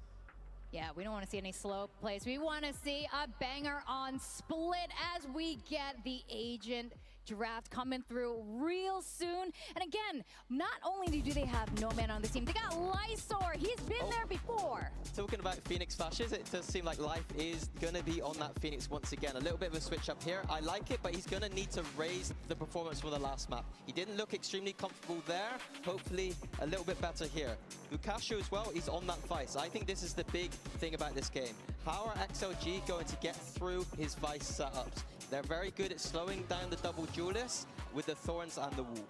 Speaker 1: Yeah, we don't want to see any slow plays. We want to see a banger on Split as we get the agent draft coming through real soon. And again, not only do they have No Man on the team, they got Lysor. He's been there before.
Speaker 3: Talking about Phoenix flashes, it does seem like Life is going to be on that Phoenix once again. A little bit of a switch up here. I like it, but he's going to need to raise the performance for the last map. He didn't look extremely comfortable there. Hopefully a little bit better here. Vukashu as well, he's on that Vice. I think this is the big thing about this game. How are XLG going to get through his Vice setups? They're very good at slowing down the double duelists with the Thorns and the Wall.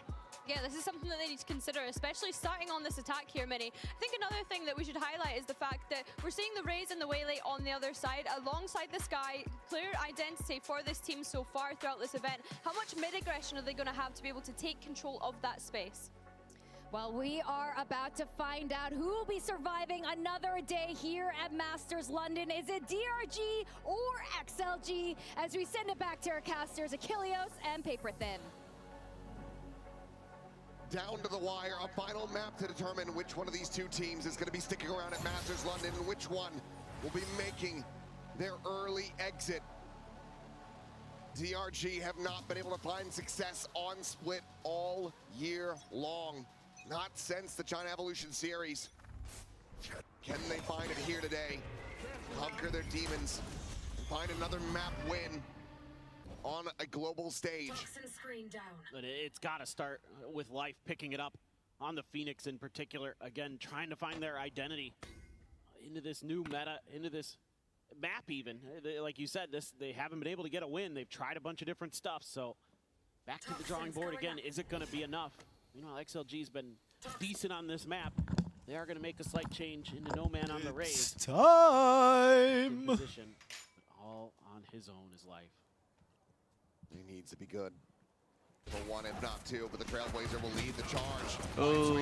Speaker 4: Yeah, this is something that they need to consider, especially starting on this attack here, Minnie. I think another thing that we should highlight is the fact that we're seeing the Raze and the Waylay on the other side. Alongside this guy, clear identity for this team so far throughout this event. How much mid-aggression are they going to have to be able to take control of that space?
Speaker 1: Well, we are about to find out who will be surviving another day here at Masters London. Is it DRG or XLG? As we send it back to our casters, Achilleos and Paper Thin.
Speaker 13: Down to the wire, a final map to determine which one of these two teams is going to be sticking around at Masters London and which one will be making their early exit. DRG have not been able to find success on Split all year long. Not since the China Evolution Series. Can they find it here today? Conquer their demons and find another map win on a global stage.
Speaker 14: But it's got to start with Life picking it up on the Phoenix in particular. Again, trying to find their identity into this new meta, into this map even. Like you said, they haven't been able to get a win. They've tried a bunch of different stuff. So back to the drawing board again. Is it going to be enough? You know, XLG's been decent on this map. They are going to make a slight change into No Man on the Raze.
Speaker 2: Time!
Speaker 14: Position, all on his own is Life.
Speaker 13: He needs to be good for one, if not two, but the Trailblazer will lead the charge.
Speaker 2: Oh,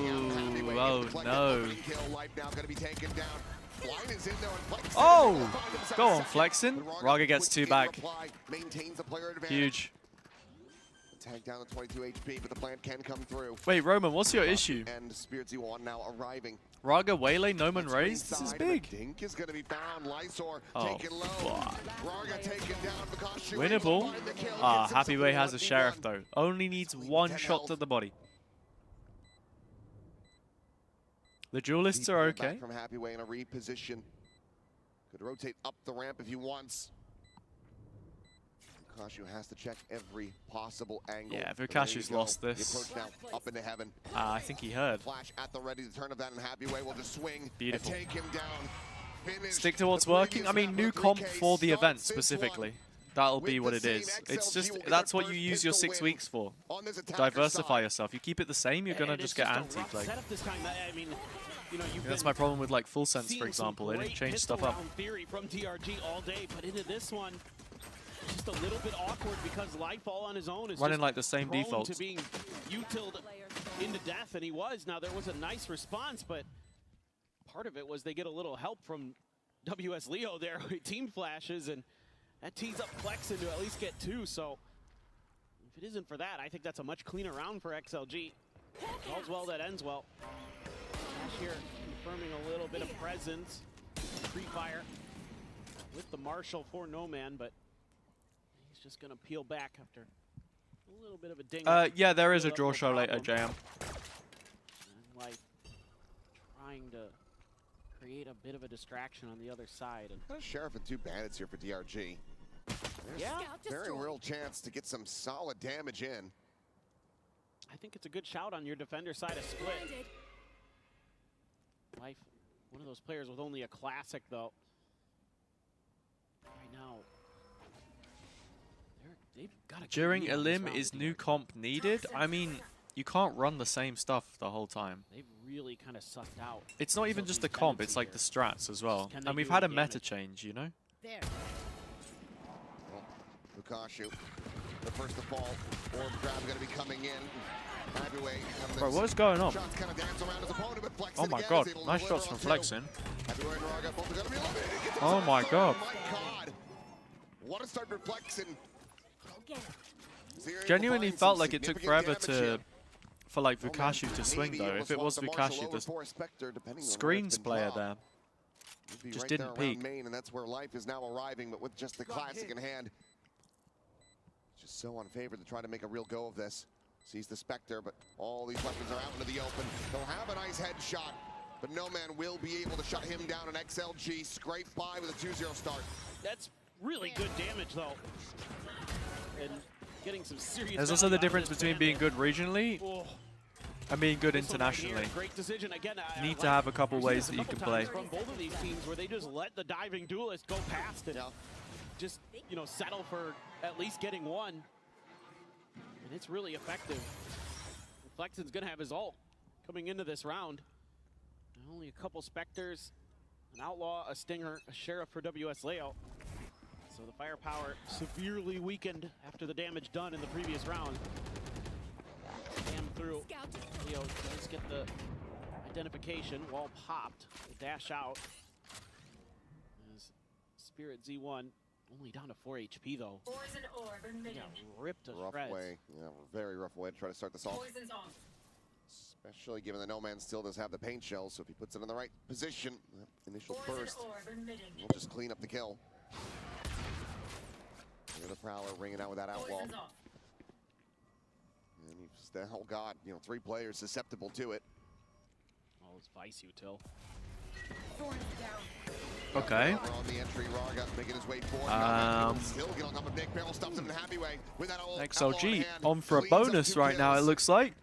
Speaker 2: no.
Speaker 13: Life now going to be taken down. Blind is in there and Flexing.
Speaker 2: Oh, go on, Flexing. Raga gets 2 back.
Speaker 13: Maintains the player advantage.
Speaker 2: Huge.
Speaker 13: Tank down to 22 HP, but the plant can come through.
Speaker 2: Wait, Roman, what's your issue?
Speaker 13: And Spirit Z1 now arriving.
Speaker 2: Raga, Waylay, No Man Raze? This is big.
Speaker 13: Dink is going to be found. Lysor taken low. Raga taken down because
Speaker 2: winnable. Happy Way has a Sheriff, though. Only needs 1 shot to the body. The duelists are okay.
Speaker 13: From Happy Way in a reposition. Could rotate up the ramp if he wants. Vukashu has to check every possible angle.
Speaker 2: Yeah, Vukashu's lost this.
Speaker 13: The approach now up into heaven.
Speaker 2: I think he heard.
Speaker 13: Flash at the ready, the turn of that, and Happy Way will just swing
Speaker 2: Beautiful.
Speaker 13: and take him down.
Speaker 2: Stick to what's working. I mean, new comp for the event specifically. That'll be what it is. It's just, that's what you use your 6 weeks for. Diversify yourself. You keep it the same, you're gonna just get anti-play. That's my problem with like Full Sense, for example. They didn't change stuff up.
Speaker 14: Theory from DRG all day, but into this one, just a little bit awkward because Life all on his own is
Speaker 2: running like the same defaults.
Speaker 14: To being utiled into death, and he was. Now there was a nice response, but part of it was they get a little help from WS Leo there. Team flashes, and that tees up Flexen to at least get 2. So if it isn't for that, I think that's a much cleaner round for XLG. All's well that ends well. Ash here confirming a little bit of presence. Free fire with the Marshal for No Man, but he's just gonna peel back after a little bit of a ding.
Speaker 2: Yeah, there is a draw show later, JM.
Speaker 14: And Life trying to create a bit of a distraction on the other side. And
Speaker 13: Sheriff and 2 bandits here for DRG. There's very real chance to get some solid damage in.
Speaker 14: I think it's a good shout on your defender side of split. Life, one of those players with only a classic though. Right now, they've got a
Speaker 2: During Elim, is new comp needed? I mean, you can't run the same stuff the whole time.
Speaker 14: They've really kind of sussed out.
Speaker 2: It's not even just the comp, it's like the strats as well. And we've had a meta change, you know?
Speaker 13: Well, Bukashu, the first to fall. Orb grab going to be coming in.
Speaker 2: Bro, what is going on? Oh my god, nice shots from Flexen. Oh my god.
Speaker 13: What a start for Flexen.
Speaker 2: Genuinely felt like it took forever for like Vukashu to swing though. If it was Vukashu, the screens player there just didn't peek.
Speaker 13: Main, and that's where Life is now arriving, but with just the classic in hand. Just so unfavored to try to make a real go of this. Sees the Spectre, but all these weapons are out into the open. He'll have a nice headshot, but No Man will be able to shut him down, and XLG scrape by with a 2-0 start.
Speaker 14: That's really good damage, though. And getting some serious.
Speaker 2: There's also the difference between being good regionally and being good internationally.
Speaker 14: Great decision again.
Speaker 2: You need to have a couple ways that you can play.
Speaker 14: From both of these teams, where they just let the diving duelist go past it, just settle for at least getting one. And it's really effective. Flexen's gonna have his ult coming into this round. And only a couple Spectres, an Outlaw, a Stinger, a Sheriff for WS Leo. So the firepower severely weakened after the damage done in the previous round. Spam through. Leo does get the identification. Wall popped. The dash out. As Spirit Z1 only down to 4 HP though. Yeah, ripped to shreds.
Speaker 13: Way. Yeah, very rough way to try to start this off. Especially given that No Man still does have the paint shell, so if he puts it in the right position, initial burst, we'll just clean up the kill. Look at the Prowler ringing out with that Outlaw. And he's, oh god, 3 players susceptible to it.
Speaker 14: Oh, it's Vice Util.
Speaker 2: Okay. XLG on for a bonus right now, it looks like.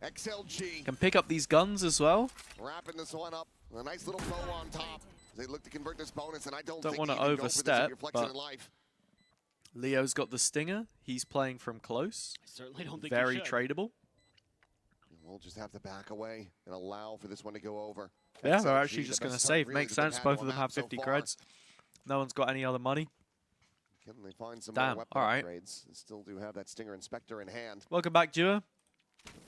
Speaker 13: XLG
Speaker 2: can pick up these guns as well.
Speaker 13: Wrapping this one up, a nice little bow on top. They look to convert this bonus, and I don't
Speaker 2: want to overstep, but Leo's got the Stinger. He's playing from close.
Speaker 14: I certainly don't think
Speaker 2: very tradable.
Speaker 13: We'll just have to back away and allow for this one to go over.
Speaker 2: Yeah, they're actually just going to save. Makes sense. Both of them have 50 creds. No one's got any other money.
Speaker 13: Can they find some
Speaker 2: Damn.
Speaker 13: more
Speaker 2: All right.
Speaker 13: upgrades? They still do have that Stinger and Spectre in hand.
Speaker 2: Welcome back, Dua.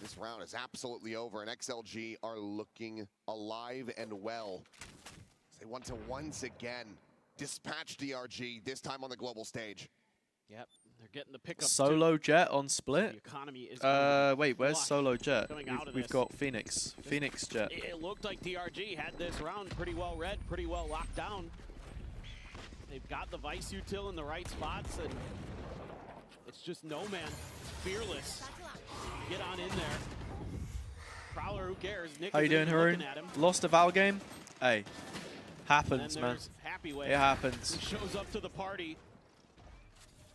Speaker 13: This round is absolutely over, and XLG are looking alive and well. They want to once again dispatch DRG, this time on the global stage.
Speaker 14: Yep, they're getting the pickup.
Speaker 2: Solo Jet on split.
Speaker 14: The economy is
Speaker 2: wait, where's Solo Jet? We've got Phoenix. Phoenix Jet.
Speaker 14: It looked like DRG had this round pretty well read, pretty well locked down. They've got the Vice Util in the right spots, and it's just No Man, fearless. Get on in there. Prowler, who cares? Nick
Speaker 2: How you doing, Haroon? Lost a Val game? Hey, happens, man. It happens.
Speaker 14: Who shows up to the party.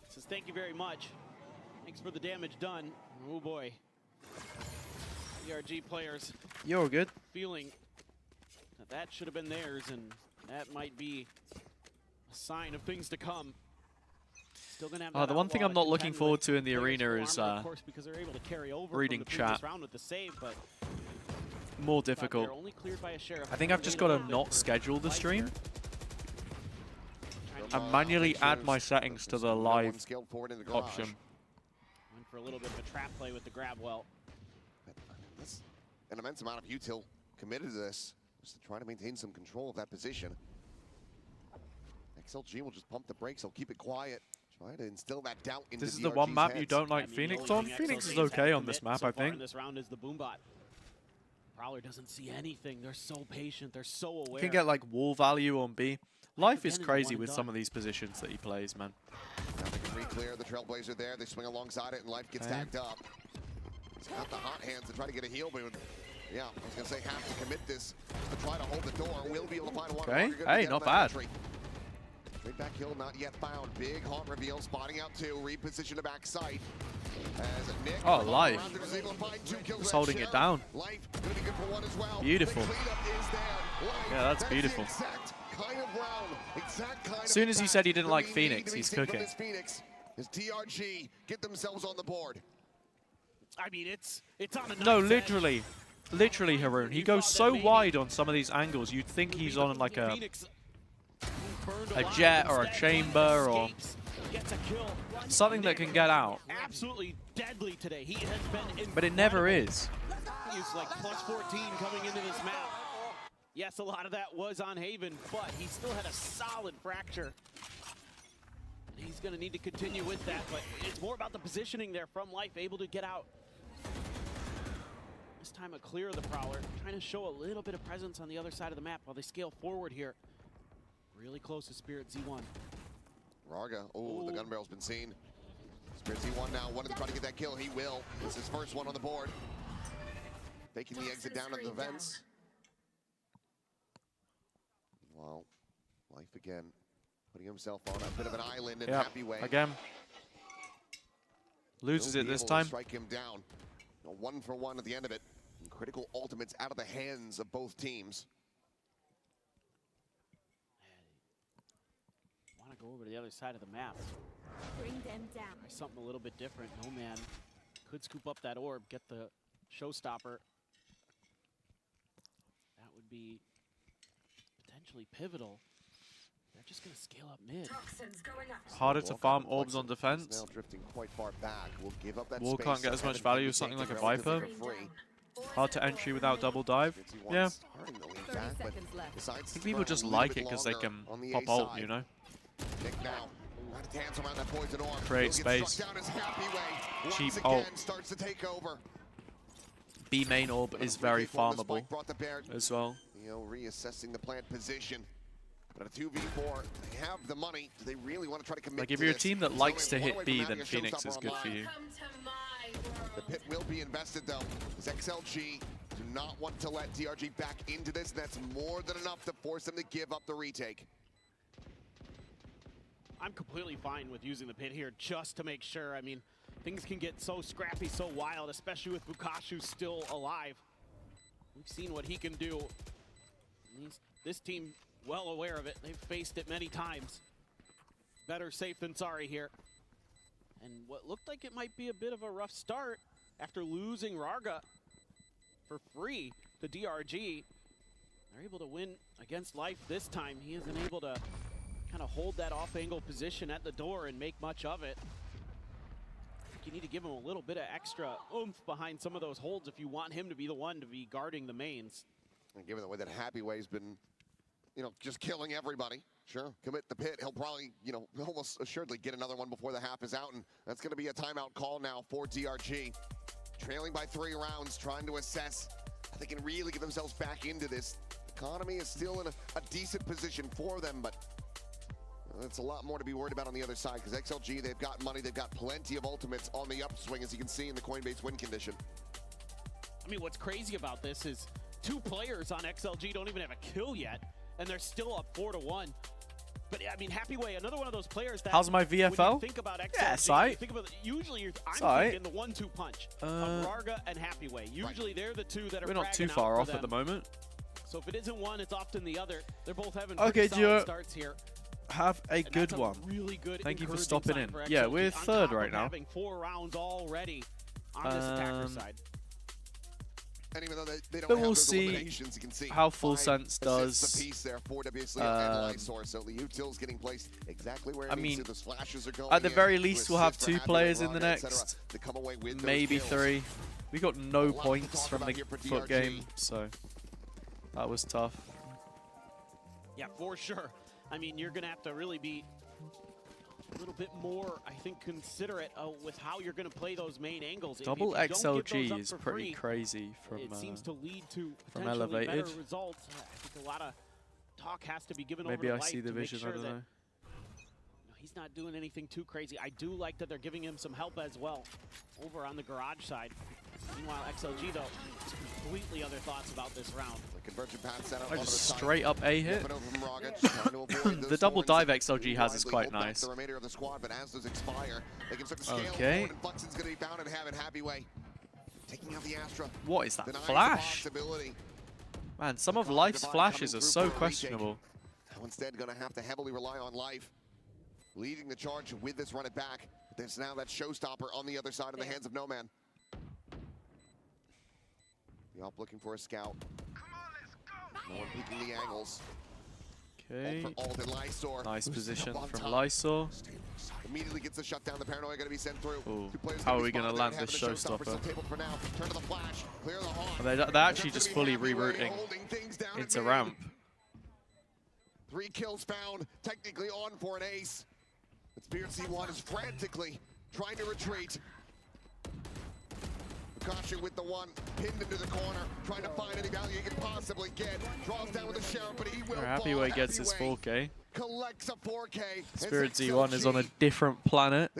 Speaker 14: Says thank you very much. Thanks for the damage done. Oh boy. DRG players.
Speaker 2: You're good.
Speaker 14: Feeling that should have been theirs, and That might be a sign of things to come. Still gonna have
Speaker 2: the one thing I'm not looking forward to in the arena is reading chat. More difficult. I think I've just got to not schedule the stream and manually add my settings to the live option.
Speaker 14: Went for a little bit of a trap play with the grab well.
Speaker 13: That's an immense amount of util committed to this, just to try to maintain some control of that position. XLG will just pump the brakes, he'll keep it quiet, try to instill that doubt into
Speaker 2: This is the one map you don't like Phoenix on? Phoenix is okay on this map, I think.
Speaker 14: This round is the Boombot. Prowler doesn't see anything. They're so patient. They're so aware.
Speaker 2: You can get like wall value on B. Life is crazy with some of these positions that he plays, man.
Speaker 13: Now they can re-clear the Trailblazer there. They swing alongside it, and Life gets tagged up. He's got the hot hands to try to get a heal, but yeah, I was gonna say have to commit this to try to hold the door. Will be able to find one.
Speaker 2: Okay, hey, not bad.
Speaker 13: Straight back kill, not yet found. Big haunt reveal, spotting out two, reposition to back sight. As Nick
Speaker 2: Life. Just holding it down.
Speaker 13: Life gonna be good for one as well.
Speaker 2: Beautiful.
Speaker 13: The cleanup is there. Life,
Speaker 2: Yeah, that's beautiful.
Speaker 13: Kind of round, exact kind
Speaker 2: As soon as he said he didn't like
Speaker 13: that we
Speaker 2: Phoenix,
Speaker 13: need to
Speaker 2: he's
Speaker 13: see from
Speaker 2: cooking.
Speaker 13: this Phoenix is DRG get themselves on the board.
Speaker 14: I mean, it's on a
Speaker 2: No, literally. Literally, Haroon. He goes so wide on some of these angles, you'd think he's on like a jet or a chamber or something that can get out.
Speaker 14: Absolutely deadly today. He has been
Speaker 2: But it never is.
Speaker 14: He's like plus 14 coming into this map. Yes, a lot of that was on Haven, but he still had a solid fracture. He's going to need to continue with that, but it's more about the positioning there from Life, able to get out. This time a clear of the Prowler, trying to show a little bit of presence on the other side of the map while they scale forward here. Really close to Spirit Z1.
Speaker 13: Raga, the gun barrel's been seen. Spirit Z1 now, wanted to try to get that kill. He will. It's his first one on the board. Faking the exit down into the vents. Wow, Life again, putting himself on a bit of an island in Happy Way.
Speaker 2: Again. Loses it this time.
Speaker 13: Strike him down. A 1-for-1 at the end of it. And critical ultimates out of the hands of both teams.
Speaker 14: Want to go over to the other side of the map.
Speaker 22: Bring them down.
Speaker 14: Try something a little bit different. No man could scoop up that orb, get the showstopper. That would be potentially pivotal. They're just going to scale up mid.
Speaker 2: Harder to farm orbs on defense.
Speaker 13: Now drifting quite far back. We'll give up that
Speaker 2: Wall
Speaker 13: space.
Speaker 2: can't get as much value as something like a Viper. Hard to entry without double dive. Yeah. I think people just like it because they can pop ult, you know?
Speaker 13: Nick now. Dance around that poison orb.
Speaker 2: Create space. Cheap ult.
Speaker 13: Starts to take over.
Speaker 2: B main orb is very farmable as well.
Speaker 13: You know, reassessing the plant position. But a 2v4, they have the money. Do they really want to try to commit
Speaker 2: Like if
Speaker 13: to
Speaker 2: you're a
Speaker 13: this?
Speaker 2: team that likes to hit B, then Phoenix is good for you.
Speaker 13: The pit will be invested though, as XLG do not want to let DRG back into this. That's more than enough to force them to give up the retake.
Speaker 14: I'm completely fine with using the pit here just to make sure. I mean, things can get so scrappy, so wild, especially with Bukashu still alive. We've seen what he can do. This team well aware of it. They've faced it many times. Better safe than sorry here. And what looked like it might be a bit of a rough start after losing Rarga for free to DRG. They're able to win against Life this time. He isn't able to kind of hold that off-angle position at the door and make much of it. I think you need to give him a little bit of extra oomph behind some of those holds if you want him to be the one to be guarding the mains.
Speaker 13: And given the way that Happy Way's been, you know, just killing everybody. Sure, commit the pit. He'll probably, you know, almost assuredly get another one before the half is out, and that's going to be a timeout call now for DRG. Trailing by 3 rounds, trying to assess how they can really get themselves back into this. Economy is still in a decent position for them, but it's a lot more to be worried about on the other side, because XLG, they've got money, they've got plenty of ultimates on the upswing, as you can see in the Coinbase win condition.
Speaker 14: I mean, what's crazy about this is 2 players on XLG don't even have a kill yet, and they're still up 4-1. But I mean, Happy Way, another one of those players that
Speaker 2: how's my VFL?
Speaker 14: When you think about XLG,
Speaker 2: yeah, sight.
Speaker 14: Think about usually I'm thinking the 1-2 punch of Rarga and Happy Way. Usually they're the two that are.
Speaker 2: We're not too far off at the moment.
Speaker 14: So if it isn't one, it's often the other. They're both having
Speaker 2: Okay,
Speaker 14: solid starts here.
Speaker 2: Have a good one.
Speaker 14: Really good,
Speaker 2: thank you for stopping in.
Speaker 14: For
Speaker 2: Yeah, we're third right now.
Speaker 14: Having 4 rounds already on this attacker side.
Speaker 13: And even though they don't
Speaker 2: but
Speaker 13: have
Speaker 2: we'll
Speaker 13: those
Speaker 2: see
Speaker 13: eliminations, you can see
Speaker 2: how Full Sense does.
Speaker 13: The piece there for WSL and Lysor. So the util's getting placed exactly where it needs to. The splashes are going
Speaker 2: at the very
Speaker 13: in
Speaker 2: least, we'll have 2 players in the next, maybe 3. We got no points from the foot game, so that was tough.
Speaker 14: Yeah, for sure. I mean, you're going to have to really be a little bit more, I think, considerate with how you're going to play those main angles.
Speaker 2: Double XLG is pretty crazy from
Speaker 14: it seems to lead to
Speaker 2: from elevated.
Speaker 14: Better results. I think a lot of talk has to be given
Speaker 2: Maybe
Speaker 14: over to
Speaker 2: I see the vision, I don't know.
Speaker 14: He's not doing anything too crazy. I do like that they're giving him some help as well over on the garage side. Meanwhile, XLG, though, completely other thoughts about this round.
Speaker 13: The conversion path set up
Speaker 2: I just straight up A hit. The double dive XLG has is quite nice.
Speaker 13: The remainder of the squad, but as those expire, they can start to scale
Speaker 2: okay.
Speaker 13: forward, and Buxton's going to be bound and have it happy way. Taking out the Astra.
Speaker 2: What is that flash? Man, some of Life's flashes are so questionable.
Speaker 13: Now instead going to have to heavily rely on Life. Leading the charge with this run it back. There's now that showstopper on the other side in the hands of No Man. Yop looking for a scout. No one peeking the angles.
Speaker 2: Okay.
Speaker 13: Lysor,
Speaker 2: nice position from Lysor.
Speaker 13: Immediately gets the shutdown. The paranoia going to be sent through.
Speaker 2: How are we going to land this showstopper? They're actually just fully rerouting into ramp.
Speaker 13: 3 kills found, technically on for an ace. Spirit C1 is frantically trying to retreat. Vakashu with the one, pinned into the corner, trying to find any value he can possibly get. Draws down with a sheriff, but he will
Speaker 2: Happy Way gets his 4K.
Speaker 13: Collects a 4K.
Speaker 2: Spirit Z1 is on a different planet.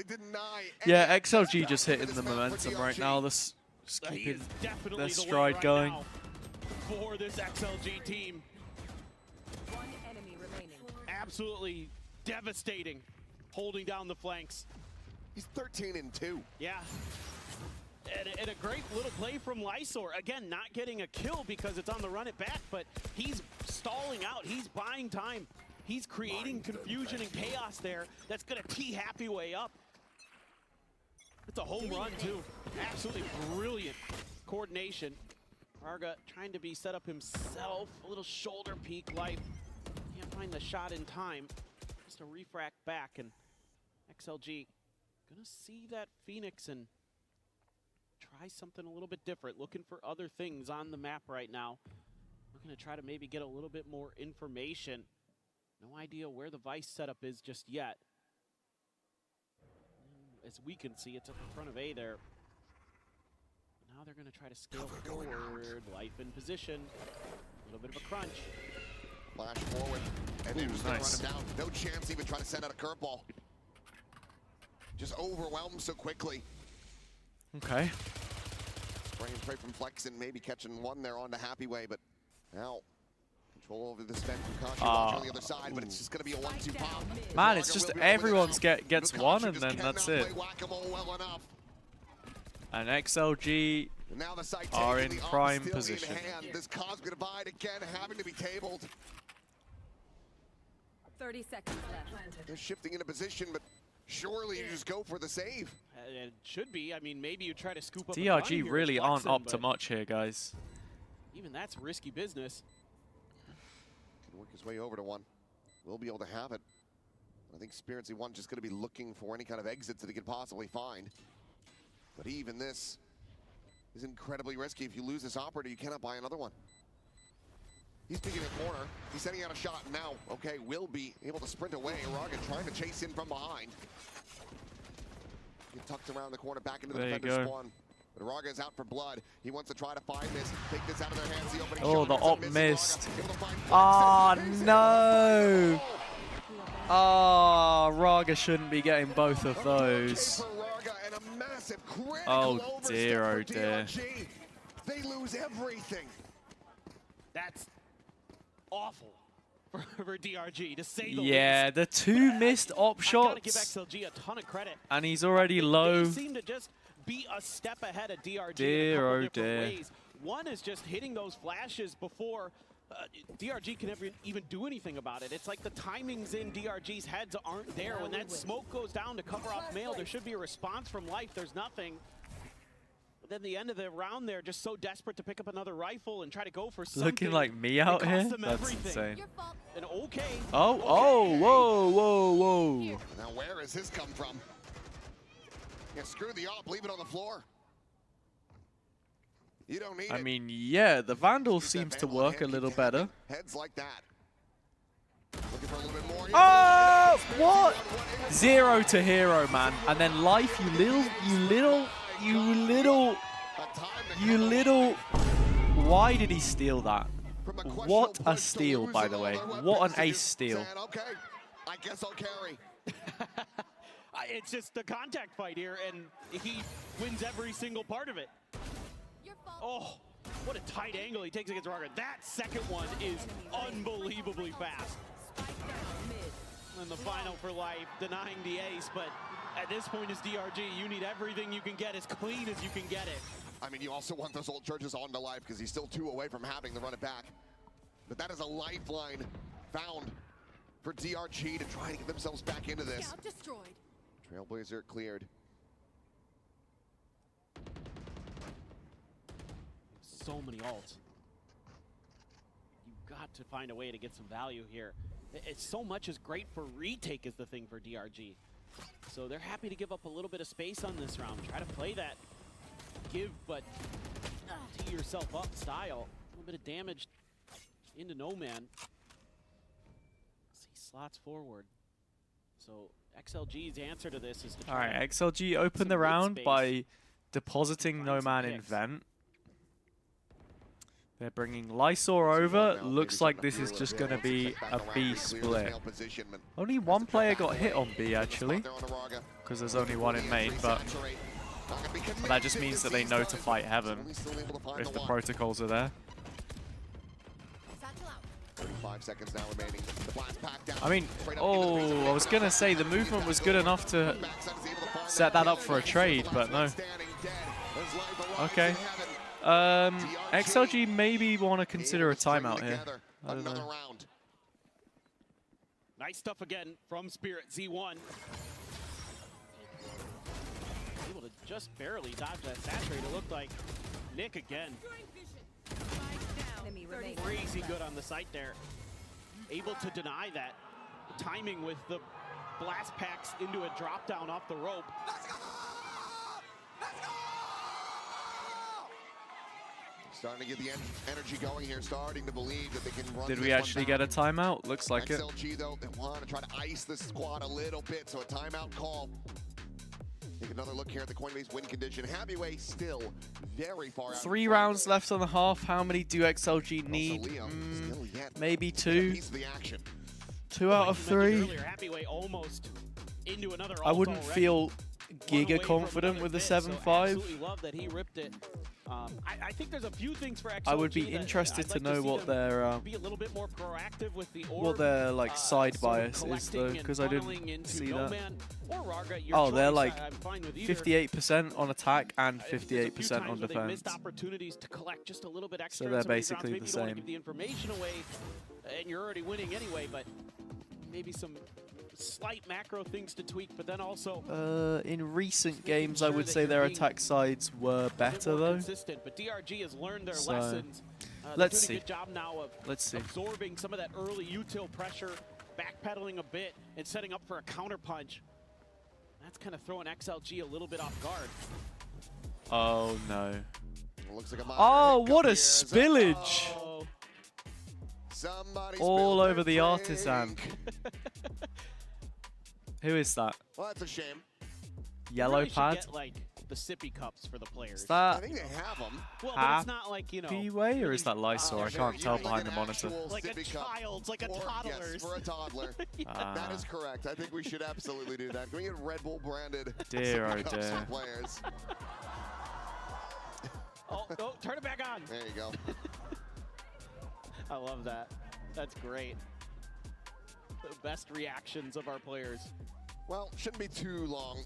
Speaker 2: Yeah, XLG just hitting the momentum right now. Just keeping their stride going.
Speaker 14: For this XLG team. One enemy remaining. Absolutely devastating. Holding down the flanks.
Speaker 13: He's 13-2.
Speaker 14: Yeah. And a great little play from Lysor. Again, not getting a kill because it's on the run it back, but he's stalling out. He's buying time. He's creating confusion and chaos there. That's going to tee Happy Way up. It's a home run, too. Absolutely brilliant coordination. Arga trying to be set up himself. A little shoulder peek Life. Can't find the shot in time. Just a refract back, and XLG gonna see that Phoenix and try something a little bit different. Looking for other things on the map right now. We're gonna try to maybe get a little bit more information. No idea where the Vice setup is just yet. As we can see, it's up in front of A there. Now they're gonna try to scale forward. Life in position. A little bit of a crunch.
Speaker 13: Flash forward. And they're just gonna run him down. No chance even trying to send out a curveball. Just overwhelmed so quickly.
Speaker 2: Okay.
Speaker 13: Spray and pray from Flex and maybe catching one there on the Happy Way, but now control over the spend from Kashi on the other side, but it's just going to be a 1-2 pop.
Speaker 2: Man, it's just everyone's gets one and then that's it. And XLG are in prime position.
Speaker 13: This Cosmic Divide again having to be tabled.
Speaker 16: 30 seconds left.
Speaker 13: They're shifting into position, but surely you just go for the save.
Speaker 14: It should be. I mean, maybe you try to scoop up
Speaker 2: DRG really aren't up to much here, guys.
Speaker 14: Even that's risky business.
Speaker 13: Can work his way over to one. We'll be able to have it. I think Spirit Z1 just going to be looking for any kind of exits that he could possibly find. But even this is incredibly risky. If you lose this operator, you cannot buy another one. He's picking a corner. He's sending out a shot now. Okay, will be able to sprint away. Raga trying to chase in from behind. Get tucked around the corner, back into the defender spawn. But Raga is out for blood. He wants to try to find this, take this out of their hands. The opening shot.
Speaker 2: The op missed. Oh, no. Oh, Raga shouldn't be getting both of those. Oh, dear, oh, dear.
Speaker 13: They lose everything.
Speaker 14: That's awful for DRG, to say the
Speaker 2: least. The 2 missed op shots.
Speaker 14: Gotta give XLG a ton of credit.
Speaker 2: And he's already low.
Speaker 14: They seem to just be a step ahead of DRG
Speaker 2: dear,
Speaker 14: in a couple
Speaker 2: oh
Speaker 14: different
Speaker 2: dear.
Speaker 14: ways. One is just hitting those flashes before DRG can never even do anything about it. It's like the timings in DRG's heads aren't there. When that smoke goes down to cover off Mail, there should be a response from Life. There's nothing. But then the end of the round, they're just so desperate to pick up another rifle and try to go for something.
Speaker 2: Looking like me out here? That's insane.
Speaker 14: And okay.
Speaker 2: Oh, whoa, whoa, whoa.
Speaker 13: Now where has his come from? Yeah, screw the op, leave it on the floor. You don't need
Speaker 2: I mean, yeah, the Vandal seems to work a little better.
Speaker 13: Heads like that. Looking for a little bit more.
Speaker 2: Oh, what? 0 to hero, man. And then Life, you little. Why did he steal that? What a steal, by the way. What an ace steal.
Speaker 13: Okay, I guess I'll carry.
Speaker 14: It's just the contact fight here, and he wins every single part of it. Oh, what a tight angle he takes against Raga. That second one is unbelievably fast. And the final for Life, denying the ace, but at this point as DRG, you need everything you can get as clean as you can get it.
Speaker 13: I mean, you also want those old churches on to Life because he's still 2 away from having to run it back. But that is a lifeline found for DRG to try to get themselves back into this.
Speaker 16: Destroyed.
Speaker 13: Trailblazer cleared.
Speaker 14: So many ults. You've got to find a way to get some value here. It's so much is great for retake is the thing for DRG. So they're happy to give up a little bit of space on this round. Try to play that give but tee yourself up style. A little bit of damage into no man. He slots forward. So XLG's answer to this is to try.
Speaker 2: All right, XLG opened the round by depositing no man in vent. They're bringing Lysor over. Looks like this is just going to be a B split. Only one player got hit on B, actually, because there's only one in main, but that just means that they know to fight Heaven if the protocols are there.
Speaker 13: 35 seconds now remaining. The blast packed down.
Speaker 2: I mean, I was going to say the movement was good enough to set that up for a trade, but no. Okay. XLG maybe want to consider a timeout here. I don't know.
Speaker 14: Nice stuff again from Spirit Z1. Able to just barely dodge that saturate. It looked like Nick again. Crazy good on the site there. Able to deny that. Timing with the blast packs into a drop down off the rope.
Speaker 13: Starting to get the energy going here, starting to believe that they can run.
Speaker 2: Did we actually get a timeout? Looks like it.
Speaker 13: XLG though, they want to try to ice the squad a little bit, so a timeout call. Take another look here at the Coinbase win condition. Heavyway still very far out.
Speaker 2: 3 rounds left on the half. How many do XLG need? Maybe 2. 2 out of 3. I wouldn't feel giga confident with the 7-5.
Speaker 14: Absolutely love that he ripped it. I think there's a few things for XLG.
Speaker 2: I would be interested to know what their
Speaker 14: be a little bit more proactive with the orb,
Speaker 2: what their like side bias is though, because I didn't see that. Oh, they're like 58% on attack and 58% on defense.
Speaker 14: Opportunities to collect just a little bit extra.
Speaker 2: So they're basically the
Speaker 14: same.
Speaker 2: same.
Speaker 14: Give the information away, and you're already winning anyway. But maybe some slight macro things to tweak, but then also
Speaker 2: in recent games I would say their attack sides were better though.
Speaker 14: But DRG has learned their lessons.
Speaker 2: Let's see.
Speaker 14: Doing a good job now of absorbing some of that early util pressure, backpedaling a bit, and setting up for a counter punch. That's kind of throwing XLG a little bit off guard.
Speaker 2: Oh no.
Speaker 13: Looks like a
Speaker 2: what a spillage! All over the artisan. Who is that?
Speaker 13: Well, that's a shame.
Speaker 2: Yellow pad?
Speaker 14: Get, like, the sippy cups for the players.
Speaker 2: Is that
Speaker 13: I think they have them.
Speaker 14: Well, but it's not like, you know.
Speaker 2: P-Way or is that Lysor? I can't tell behind the monitor.
Speaker 14: Like a child's, like a toddler's.
Speaker 13: Yes, for a toddler. That is correct. I think we should absolutely do that. Can we get Red Bull branded
Speaker 2: dear, oh
Speaker 13: cups
Speaker 2: dear.
Speaker 13: for players?
Speaker 14: Oh, turn it back on.
Speaker 13: There you go.
Speaker 14: I love that. That's great. The best reactions of our players.
Speaker 13: Well, shouldn't be too long.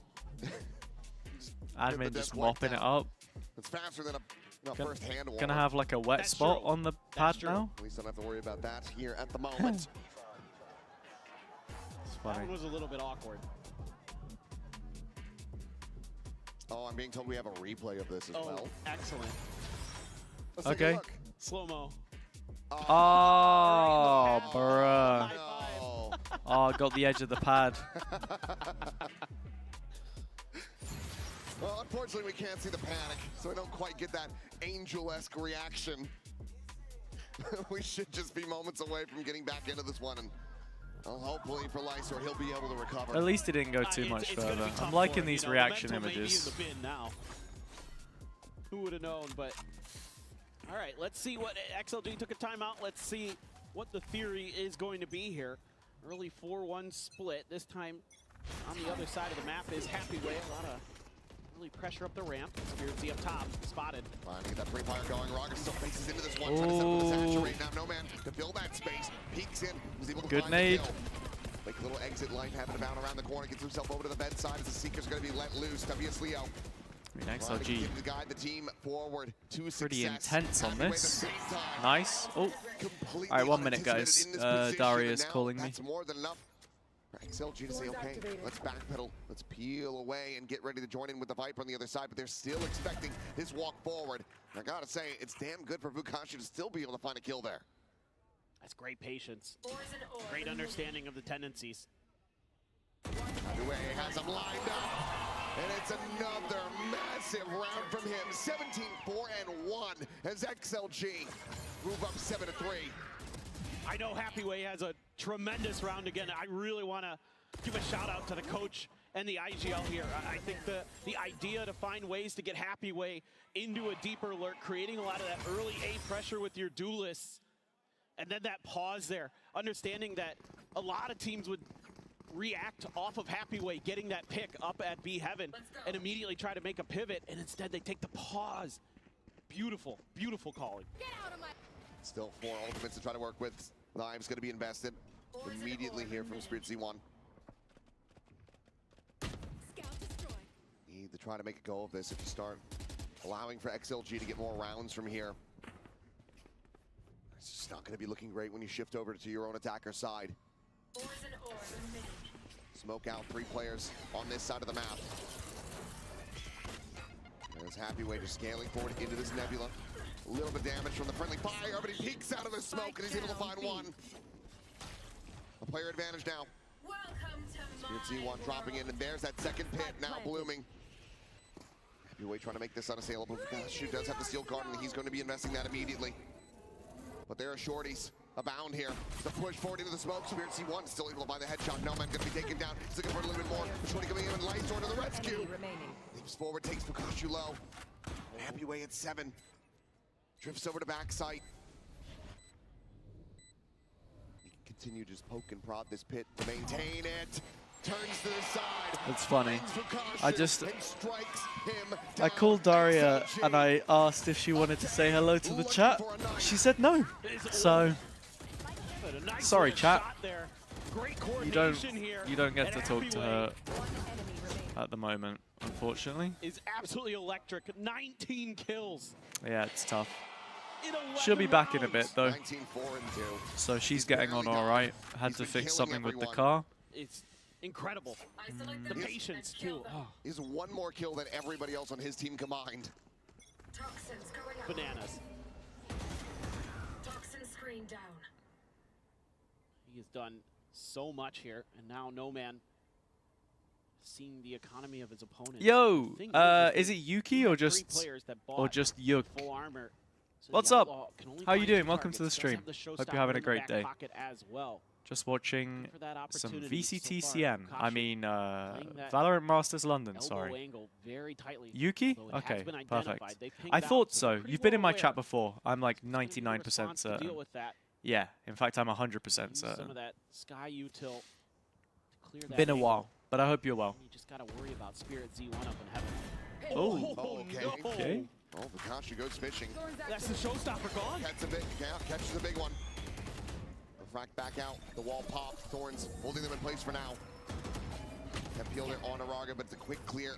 Speaker 2: Admin just mopping it up.
Speaker 13: It's faster than a Well, first hand warmer.
Speaker 2: Gonna have like a wet spot on the pad now.
Speaker 13: At least don't have to worry about that here at the moment.
Speaker 14: That one was a little bit awkward.
Speaker 13: Oh, I'm being told we have a replay of this as well.
Speaker 14: Excellent.
Speaker 13: Let's take a look.
Speaker 14: Slow-mo.
Speaker 2: Oh, bruh. Oh, got the edge of the pad.
Speaker 13: Well, unfortunately, we can't see the panic, so we don't quite get that angel-esque reaction. We should just be moments away from getting back into this one, and hopefully for Lysor, he'll be able to recover.
Speaker 2: At least it didn't go too much further. I'm liking these reaction images.
Speaker 14: Who would have known, but... All right, let's see what XLG took a timeout. Let's see what the theory is going to be here. Early 4-1 split. This time on the other side of the map is Happyway. A lot of early pressure up the ramp. Spiritzy up top, spotted.
Speaker 13: Trying to get that free fire going. Roger still faces into this one. Trying to set up the saturate. Now no man to fill that space. Peeks in. Was able to
Speaker 2: Good
Speaker 13: find
Speaker 2: nade.
Speaker 13: the kill. Like a little exit life having to bound around the corner. Gets himself over to the bedside as the Seeker's going to be let loose. WS Leo.
Speaker 2: I mean, XLG
Speaker 13: to guide the team forward to
Speaker 2: pretty
Speaker 13: success.
Speaker 2: intense on this. Nice. Oh. All right, 1 minute, guys. Darius calling me.
Speaker 13: That's more than enough for XLG to say, okay, let's backpedal. Let's peel away and get ready to join in with the Viper on the other side. But they're still expecting this walk forward. And I gotta say, it's damn good for Vukashu to still be able to find a kill there.
Speaker 14: That's great patience. Great understanding of the tendencies.
Speaker 13: Happyway has him lined up. And it's another massive round from him. 17-4-1 as XLG move up 7-3.
Speaker 14: I know Happyway has a tremendous round again. I really want to give a shout out to the coach and the IGL here. I think the idea to find ways to get Happyway into a deeper lurk, creating a lot of that early A pressure with your duelists, and then that pause there, understanding that a lot of teams would react off of Happyway getting that pick up at B Heaven and immediately try to make a pivot, and instead they take the pause. Beautiful, beautiful calling.
Speaker 13: Still 4 ultimates to try to work with. Lives going to be invested immediately here from Spiritzy 1. Need to try to make a go of this if you start allowing for XLG to get more rounds from here. It's just not going to be looking great when you shift over to your own attacker side. Smoke out 3 players on this side of the map. There's Happyway just scaling forward into this nebula. A little bit of damage from the friendly fire, but he peeks out of the smoke and he's able to find one. A player advantage now. Spiritzy 1 dropping in, and there's that second pit now blooming. Happyway trying to make this unassailable. Vukashu does have the steel card, and he's going to be investing that immediately. But there are shorties abound here. The push forward into the smoke. Spiritzy 1 still able to buy the headshot. No man going to be taken down. He's looking for a little bit more. Shorty coming in and Lysor to the rescue. Leaps forward, takes Vukashu low. Happyway at 7. Drifts over to backside. He can continue to just poke and prod this pit to maintain it. Turns to the side.
Speaker 2: It's funny. I called Daria and I asked if she wanted to say hello to the chat. She said no. So, sorry chat. You don't get to talk to her at the moment, unfortunately.
Speaker 14: Is absolutely electric. 19 kills.
Speaker 2: Yeah, it's tough. She'll be back in a bit though. So she's getting on all right. Had to fix something with the car.
Speaker 14: It's incredible. The patience too.
Speaker 13: Is one more kill than everybody else on his team combined.
Speaker 14: Bananas.
Speaker 9: Toxin screen down.
Speaker 14: He has done so much here, and now No Man seeing the economy of his opponent.
Speaker 2: Yo, is it Yuki or just Yuk? What's up? How you doing? Welcome to the stream. Hope you're having a great day. Just watching some VCTCN. I mean, Valorant Masters London, sorry. Yuki? Okay, perfect. I thought so. You've been in my chat before. I'm like 99% certain. Yeah, in fact, I'm 100% certain. Been a while, but I hope you're well.
Speaker 14: You just gotta worry about Spiritzy 1 up in heaven.
Speaker 2: Oh, okay.
Speaker 13: Oh, Vukashu goes fishing.
Speaker 14: That's the showstopper gone.
Speaker 13: Catches a big one. Frack back out. The wall popped. Thorns holding them in place for now. Kept peeled it on Araga, but it's a quick clear.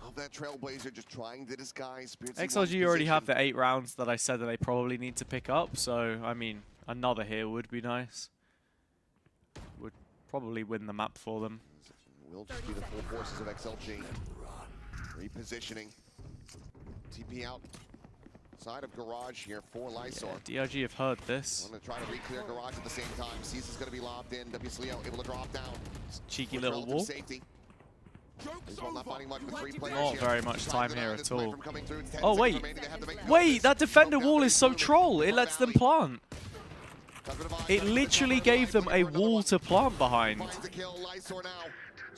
Speaker 13: of that Trailblazer, just trying to disguise.
Speaker 2: XLG already have the 8 rounds that I said that they probably need to pick up, so, I mean, another here would be nice. Would probably win the map for them.
Speaker 13: Will just be the full forces of XLG. Repositioning. TP out. Side of Garage here for Lysor.
Speaker 2: Yeah, DRG have heard this.
Speaker 13: I'm going to try to re-clear Garage at the same time. Caesar's going to be lobbed in. WCLeo able to drop down.
Speaker 2: Cheeky little wall.
Speaker 13: Safety.
Speaker 2: Not very much time here at all. Oh, wait. Wait, that defender wall is so troll. It lets them plant. It literally gave them a wall to plant behind.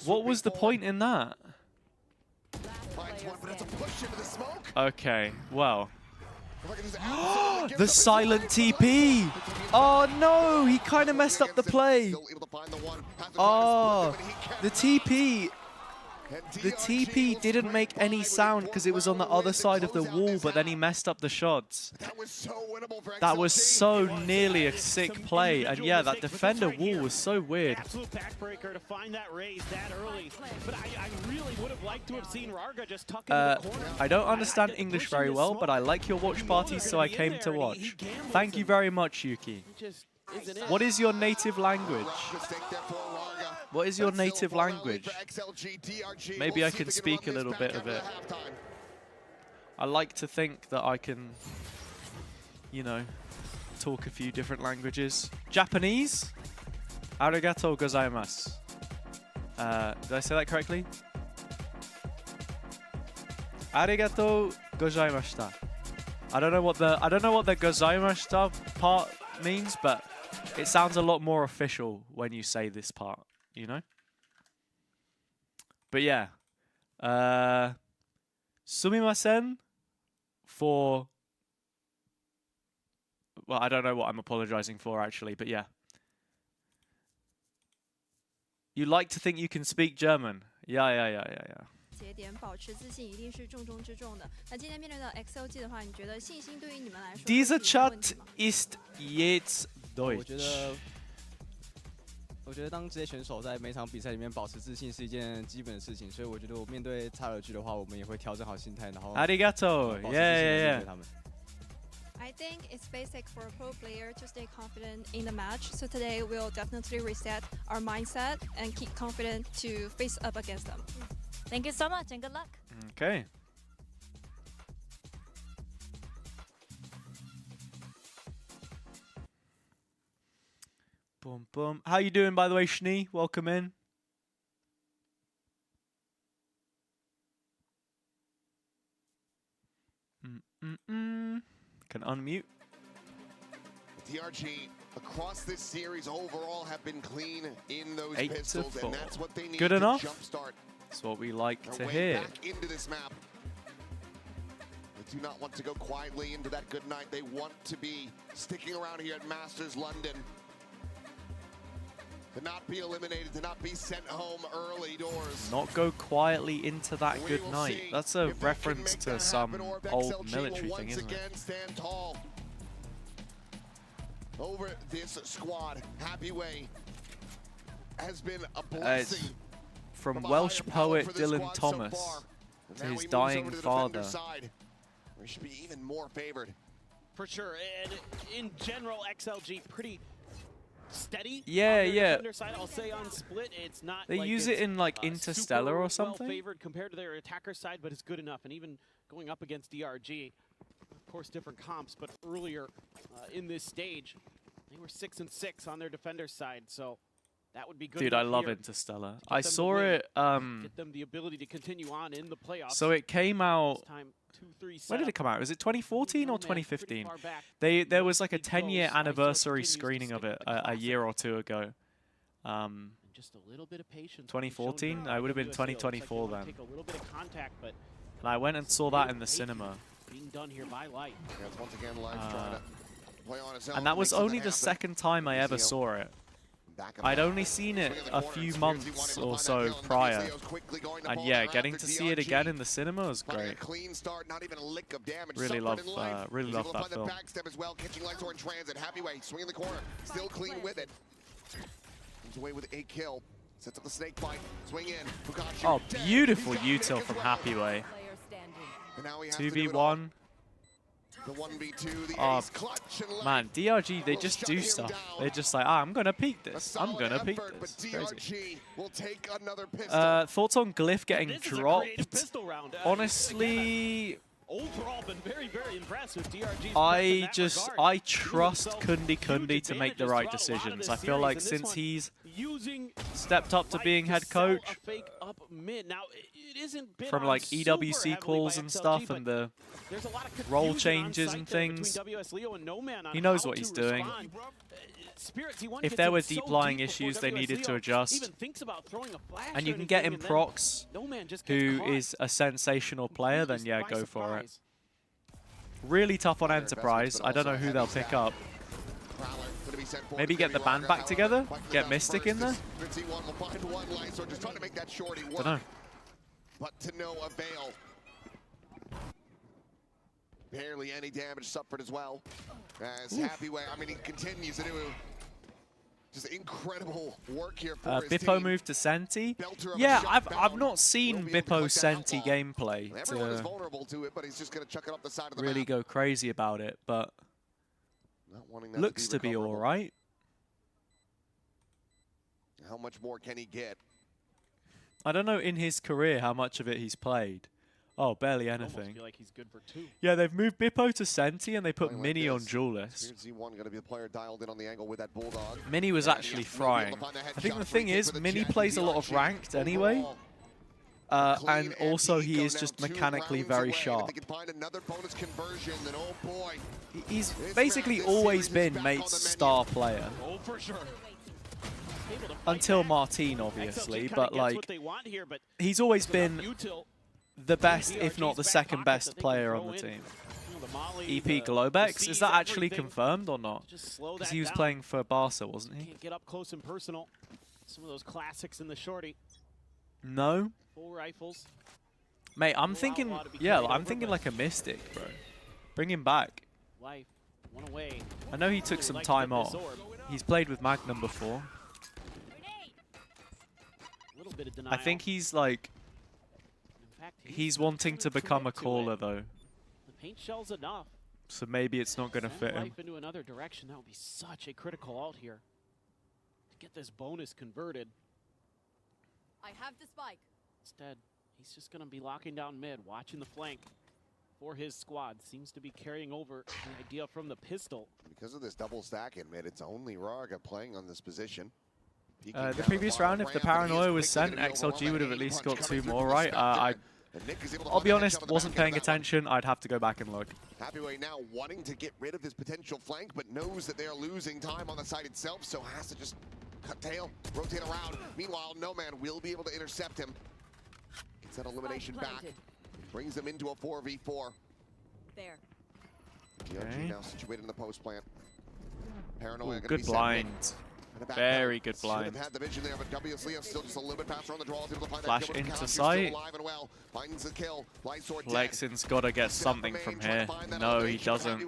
Speaker 2: What was the point in that? Okay, well. The silent TP! Oh no, he kind of messed up the play. Oh, the TP didn't make any sound because it was on the other side of the wall, but then he messed up the shots. That was so nearly a sick play, and yeah, that defender wall was so weird.
Speaker 14: Absolute backbreaker to find that raise that early, but I really would have liked to have seen Rarga just tuck into the corner.
Speaker 2: I don't understand English very well, but I like your watch parties, so I came to watch. Thank you very much, Yuki. What is your native language? What is your native language? Maybe I can speak a little bit of it. I like to think that I can, you know, talk a few different languages. Japanese? Arigatou gozaimasu. Did I say that correctly? Arigatou gozaimashita. I don't know what the gozaimashita part means, but it sounds a lot more official when you say this part, you know? But yeah. Sumimasen for... Well, I don't know what I'm apologizing for, actually, but yeah. You like to think you can speak German. Yeah.
Speaker 22: 节点保持自信一定是重中之重的。那今天面对到 XLG 的话，你觉得信心对于你们来说？
Speaker 2: Dieser Chat ist jetzt Deutsch。
Speaker 9: 我觉得当职业选手在每场比赛里面保持自信是一件基本的事情，所以我觉得我面对XLG的话，我们也会调整好心态，然后。
Speaker 2: Arigato. Yeah.
Speaker 22: I think it's basic for a pro player to stay confident in the match. So today we'll definitely reset our mindset and keep confident to face up against them.
Speaker 6: Thank you so much and good luck.
Speaker 2: Okay. Boom, boom. How you doing, by the way, Schnee? Welcome in. Can unmute.
Speaker 13: DRG across this series overall have been clean in those pistols, and that's what they need
Speaker 2: Good enough.
Speaker 13: to jumpstart.
Speaker 2: That's what we like to
Speaker 13: way
Speaker 2: hear.
Speaker 13: Back into this map. They do not want to go quietly into that good night. They want to be sticking around here at Masters London. To not be eliminated, to not be sent home early doors.
Speaker 2: Not go quietly into that good night. That's a reference to some old military thing, isn't it?
Speaker 13: Stand tall over this squad. Happy Way has been a blessing.
Speaker 2: From Welsh poet Dylan Thomas to his dying father.
Speaker 13: We should be even more favored.
Speaker 14: For sure, and in general, XLG pretty steady.
Speaker 2: Yeah.
Speaker 14: Side, I'll say on split, it's not.
Speaker 2: They
Speaker 14: like
Speaker 2: use it in like Interstellar or something.
Speaker 14: Well favored compared to their attacker side, but it's good enough. And even going up against DRG, of course, different comps. But earlier in this stage, they were 6-6 on their defender side. So that would be good.
Speaker 2: Dude, I love Interstellar. I saw it.
Speaker 14: Get them the ability to continue on in the playoffs.
Speaker 2: So it came out.
Speaker 14: Time, 2-3
Speaker 2: when did it come out? Was it 2014 or 2015? There was like a 10-year anniversary screening of it a year or two ago.
Speaker 14: Just a little bit of patience.
Speaker 2: 2014? I would have been 2024 then.
Speaker 14: Take a little bit of contact, but
Speaker 2: and I went and saw that in the cinema.
Speaker 14: Being done here by Light.
Speaker 13: Once again, Light trying to play on his own.
Speaker 2: And that was only the second time I ever saw it. I'd only seen it a few months or so prior, and yeah, getting to see it again in the cinema was great. Really love that film.
Speaker 13: Backstep as well, catching Lysor in transit. Happy Way swinging the corner, still clean with it. Comes away with a kill. Sets up the snake bite. Swing in. Fukashi
Speaker 2: Oh,
Speaker 13: dead.
Speaker 2: beautiful
Speaker 13: He's got
Speaker 2: util
Speaker 13: Nick
Speaker 2: from
Speaker 13: as well.
Speaker 2: Happyway.
Speaker 13: And now he has to do it all.
Speaker 2: 2v1.
Speaker 13: The 1v2, the
Speaker 2: Oh,
Speaker 13: ace clutch and
Speaker 2: man, DRG, they just do stuff. They're just like, I'm going to peek this. I'm going to peek
Speaker 13: effort,
Speaker 2: this.
Speaker 13: but
Speaker 2: Crazy.
Speaker 13: DRG will take another pistol.
Speaker 2: Thoughts on Glyph getting
Speaker 14: This is a
Speaker 2: dropped?
Speaker 14: creative pistol round.
Speaker 2: Honestly,
Speaker 14: Overall, been very, very impressive. DRG's
Speaker 2: I trust Kundi to make the right decisions. I feel like since he's stepped up to being head coach, from like EWC calls and stuff and the role changes and things, he knows what he's doing. If there were deep lying issues they needed to adjust, and you can get him Prox, who is a sensational player, then yeah, go for it. Really tough on Enterprise. I don't know who they'll pick up. Maybe get the band back together? Get Mystic in there? Don't know.
Speaker 13: But to no avail. Barely any damage suffered as well. As Happyway, I mean, he continues to do just incredible work here for his
Speaker 2: Bippo
Speaker 13: team.
Speaker 2: moved to Senti. Yeah, I've not seen Bippo Senti gameplay
Speaker 13: Everyone is
Speaker 2: to
Speaker 13: vulnerable to it, but he's just going to chuck it up the side of the
Speaker 2: really
Speaker 13: map.
Speaker 2: go crazy about it, but
Speaker 13: Not wanting that
Speaker 2: looks to be
Speaker 13: recoverable.
Speaker 2: all right.
Speaker 13: How much more can he get?
Speaker 2: I don't know in his career how much of it he's played. Oh, barely
Speaker 14: Almost
Speaker 2: anything.
Speaker 14: feel like he's good for 2.
Speaker 2: Yeah, they've moved Bippo to Senti and they put
Speaker 13: Playing
Speaker 2: Mini
Speaker 13: like
Speaker 2: on
Speaker 13: this.
Speaker 2: Duelist.
Speaker 13: Z1 going to be the player dialed in on the angle with that Bulldog.
Speaker 2: Mini was
Speaker 13: And
Speaker 2: actually
Speaker 13: yes, we'll be able
Speaker 2: frying.
Speaker 13: to find a
Speaker 2: I think
Speaker 13: headshot
Speaker 2: the
Speaker 13: free
Speaker 2: thing
Speaker 13: kick
Speaker 2: is,
Speaker 13: for the
Speaker 2: Mini
Speaker 13: Jet
Speaker 2: plays a lot of
Speaker 13: DRG
Speaker 2: ranked anyway.
Speaker 13: overall.
Speaker 2: And also he is just mechanically very sharp.
Speaker 13: They can find another bonus conversion, then oh boy.
Speaker 2: He's
Speaker 13: This
Speaker 2: basically
Speaker 13: man, this
Speaker 2: always
Speaker 13: series is
Speaker 2: been
Speaker 13: back on
Speaker 2: Mate's
Speaker 13: the menu.
Speaker 2: star player.
Speaker 14: Oh, for sure.
Speaker 2: Until Martine, obviously,
Speaker 14: XLG
Speaker 2: but
Speaker 14: kinda gets
Speaker 2: like,
Speaker 14: what they want here, but
Speaker 2: he's always
Speaker 14: it's enough
Speaker 2: been
Speaker 14: util.
Speaker 2: the best,
Speaker 14: DRG's
Speaker 2: if not the
Speaker 14: back
Speaker 2: second
Speaker 14: pocket
Speaker 2: best
Speaker 14: that they can
Speaker 2: player
Speaker 14: throw
Speaker 2: on the
Speaker 14: in.
Speaker 2: team.
Speaker 14: You know, the Molly,
Speaker 2: EP
Speaker 14: the
Speaker 2: Globex,
Speaker 14: C's,
Speaker 2: is that actually
Speaker 14: everything.
Speaker 2: confirmed or not?
Speaker 14: Just slow
Speaker 2: Because
Speaker 14: that
Speaker 2: he was
Speaker 14: down.
Speaker 2: playing for Barca, wasn't he?
Speaker 14: Can't get up close and personal. Some of those classics in the shorty.
Speaker 2: No?
Speaker 14: Full rifles.
Speaker 2: Mate, I'm
Speaker 14: No
Speaker 2: thinking,
Speaker 14: outlaw to be
Speaker 2: yeah,
Speaker 14: carried
Speaker 2: I'm
Speaker 14: over,
Speaker 2: thinking
Speaker 14: but
Speaker 2: like a Mystic, bro. Bring him back.
Speaker 14: Life, one away.
Speaker 2: I know he took
Speaker 14: Really
Speaker 2: some
Speaker 14: like to
Speaker 2: time
Speaker 14: get this
Speaker 2: off.
Speaker 14: orb.
Speaker 2: He's played with Magnum before.
Speaker 14: Little bit of
Speaker 2: I
Speaker 14: denial.
Speaker 2: think he's like,
Speaker 14: In fact,
Speaker 2: he's wanting to become a caller though.
Speaker 14: The paint shell's enough.
Speaker 2: So maybe it's not going to
Speaker 14: Send
Speaker 2: fit him.
Speaker 14: life into another direction. That would be such a critical ult here. To get this bonus converted.
Speaker 17: I have the spike.
Speaker 14: Instead, he's just going to be locking down mid, watching the flank for his squad. Seems to be carrying over the idea from the pistol.
Speaker 13: Because of this double stack in mid, it's only Raga playing on this position.
Speaker 2: The previous round, if the Paranoia was sent, XLG would have at least got 2 more, right? I'll be honest, wasn't paying attention. I'd have to go back and look.
Speaker 13: Happyway now wanting to get rid of this potential flank, but knows that they are losing time on the side itself, so has to just cut tail, rotate around. Meanwhile, No Man will be able to intercept him. Gets that elimination back. Brings them into a 4v4.
Speaker 17: There.
Speaker 13: DRG now situated in the post plant. Paranoia
Speaker 2: Ooh,
Speaker 13: gonna
Speaker 2: good
Speaker 13: be sent
Speaker 2: blind.
Speaker 13: in.
Speaker 2: Very good
Speaker 13: Should
Speaker 2: blind.
Speaker 13: have had the vision there, but WS Leo still just a little bit faster on the draw. Able to find
Speaker 2: Flash
Speaker 13: that kill with
Speaker 2: into
Speaker 13: Kalash, who's
Speaker 2: sight.
Speaker 13: still alive and well. Finds the kill. Lightsword dead.
Speaker 2: Lexin's got to get something from here. No, he doesn't.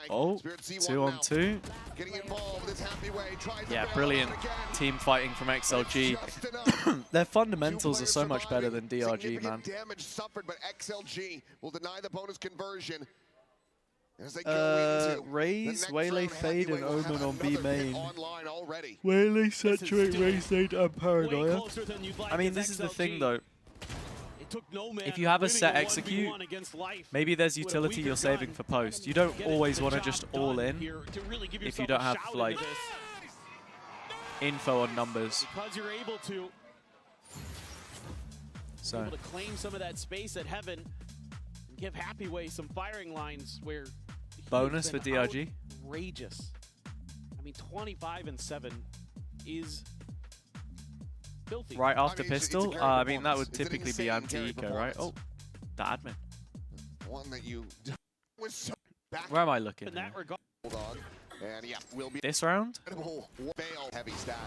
Speaker 2: Oh, 2 on 2.
Speaker 13: Getting involved with this Happyway. Tries
Speaker 2: Yeah,
Speaker 13: to bail
Speaker 2: brilliant
Speaker 13: out again.
Speaker 2: team fighting from XLG. Their fundamentals are so much better than DRG, man.
Speaker 13: Damage suffered, but XLG will deny the bonus conversion. As they go into
Speaker 2: Raze,
Speaker 13: the next
Speaker 2: Waylay
Speaker 13: round,
Speaker 2: Fade, and
Speaker 13: Happyway will have
Speaker 2: Omen on B
Speaker 13: another hit
Speaker 2: main.
Speaker 13: online already.
Speaker 2: Waylay, Saturate, Raze, Fade, and Paranoia.
Speaker 14: closer than you'd like
Speaker 2: I mean,
Speaker 14: as
Speaker 2: this is the
Speaker 14: XLG.
Speaker 2: thing, though.
Speaker 14: It took No Man
Speaker 2: If you have a
Speaker 14: winning
Speaker 2: set
Speaker 14: 1v1
Speaker 2: execute,
Speaker 14: against Life
Speaker 2: maybe there's
Speaker 14: with a
Speaker 2: utility
Speaker 14: weaker
Speaker 2: you're saving
Speaker 14: gun.
Speaker 2: for post. You don't always want to just all in
Speaker 14: here to really give
Speaker 2: if you
Speaker 14: yourself
Speaker 2: don't
Speaker 14: a
Speaker 2: have
Speaker 14: shout into
Speaker 2: like
Speaker 14: this.
Speaker 2: info on numbers.
Speaker 14: Because you're able to
Speaker 2: So
Speaker 14: claim some of that space at Heaven and give Happyway some firing lines where he
Speaker 2: bonus
Speaker 14: has
Speaker 2: for
Speaker 14: been
Speaker 2: DRG.
Speaker 14: outrageous. I mean, 25-7 is filthy.
Speaker 2: Right after
Speaker 13: it's a
Speaker 2: pistol.
Speaker 13: carry
Speaker 2: I mean, that
Speaker 13: performance.
Speaker 2: would
Speaker 13: It's an
Speaker 2: typically be
Speaker 13: insane carry
Speaker 2: anti-eco, right? Oh,
Speaker 13: performance.
Speaker 2: the admin.
Speaker 13: One that you was so back
Speaker 2: Where am I looking?
Speaker 14: In that regard,
Speaker 13: Bulldog. And yeah, will be
Speaker 2: This round?
Speaker 13: incredible bail heavy stack.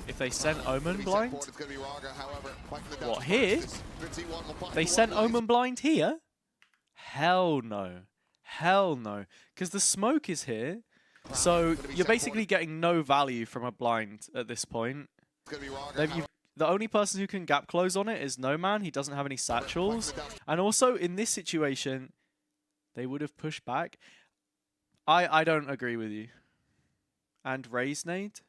Speaker 2: If they sent Omen
Speaker 13: Gonna be set
Speaker 2: blind?
Speaker 13: forward, it's gonna be Raga, however, fighting the
Speaker 2: What,
Speaker 13: downs
Speaker 2: here?
Speaker 13: first. This Z1 will find
Speaker 2: They
Speaker 13: one
Speaker 2: sent
Speaker 13: lane.
Speaker 2: Omen blind here? Hell no. Hell no. Because the smoke is here. So you're basically getting no value from a blind at this point. The only person who can gap close on it is No Man. He doesn't have any satchels. And also, in this situation, they would have pushed back. I don't agree with you. And raise nade?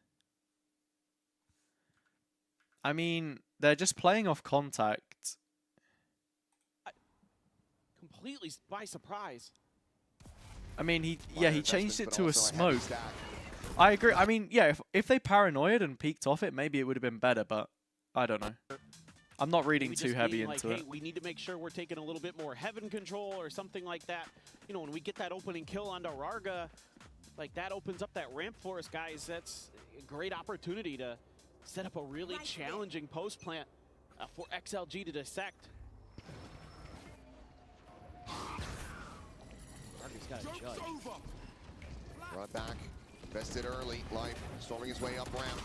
Speaker 2: I mean, they're just playing off contact.
Speaker 14: Completely by surprise.
Speaker 2: I mean, he changed it to a smoke. I agree. I mean, yeah, if they paranoid and peeked off it, maybe it would have been better, but I don't know. I'm not reading too heavy into it.
Speaker 14: We need to make sure we're taking a little bit more heaven control or something like that. You know, when we get that opening kill on Rarga, like that opens up that ramp for us, guys. That's a great opportunity to set up a really challenging post plant for XLG to dissect. Rarga's got a judge.
Speaker 13: Brought back. Invested early. Life storming his way up ramp.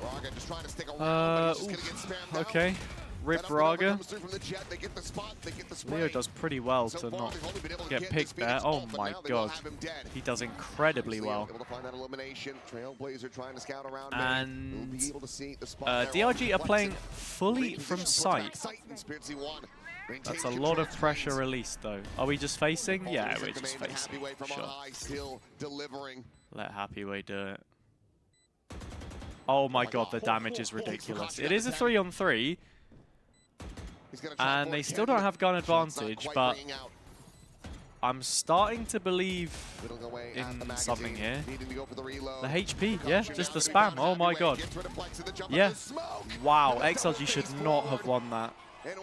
Speaker 13: Rarga just trying to stick around, but he's just gonna get spammed out.
Speaker 2: Okay. Rip Rarga.
Speaker 13: They get the spot, they get the
Speaker 2: Leo does pretty well to not get picked there. Oh my god. He does incredibly well. And DRG are playing fully from sight. That's a lot of pressure released though. Are we just facing? Yeah, we're just facing. Sure. Let Happyway do it. Oh my god, the damage is ridiculous. It is a 3-on-3. And they still don't have gun advantage, but I'm starting to believe in something here. The HP, yeah, just the spam. Oh my god. Yeah. Wow, XLG should not have won that at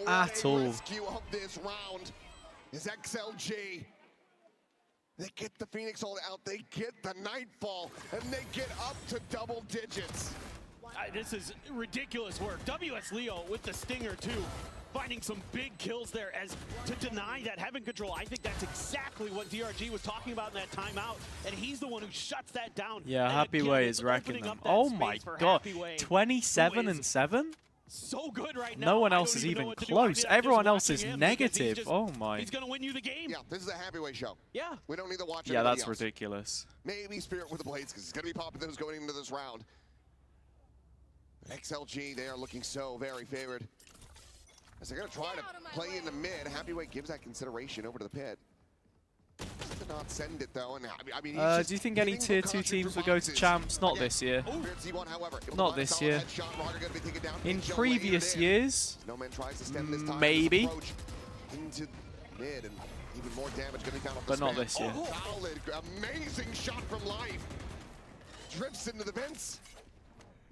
Speaker 2: all.
Speaker 13: Is XLG. They get the Phoenix ult out, they get the Nightfall, and they get up to double digits.
Speaker 14: This is ridiculous work. WS Leo with the Stinger too, finding some big kills there as to deny that heaven control. I think that's exactly what DRG was talking about in that timeout, and he's the one who shuts that down.
Speaker 2: Yeah, Happyway is wrecking them. Oh my god, 27-7?
Speaker 14: So good right now.
Speaker 2: No one else is even close. Everyone else is negative. Oh my.
Speaker 14: He's gonna win you the game.
Speaker 13: Yeah, this is a Happyway show.
Speaker 14: Yeah.
Speaker 13: We don't need to watch.
Speaker 2: Yeah, that's
Speaker 13: else.
Speaker 2: ridiculous.
Speaker 13: Maybe Spirit with the blades because it's gonna be popping those going into this round. XLG, they are looking so very favored. As they're gonna try to play in the mid, Happyway gives that consideration over to the pit. Did not send it though, and I mean,
Speaker 2: do you think any tier 2 teams would go to champs? Not this year. Not this year. In previous years, maybe.
Speaker 13: Into mid and even more damage going to be found off the
Speaker 2: but not this year.
Speaker 13: Solid, amazing shot from Life. Drifts into the vents.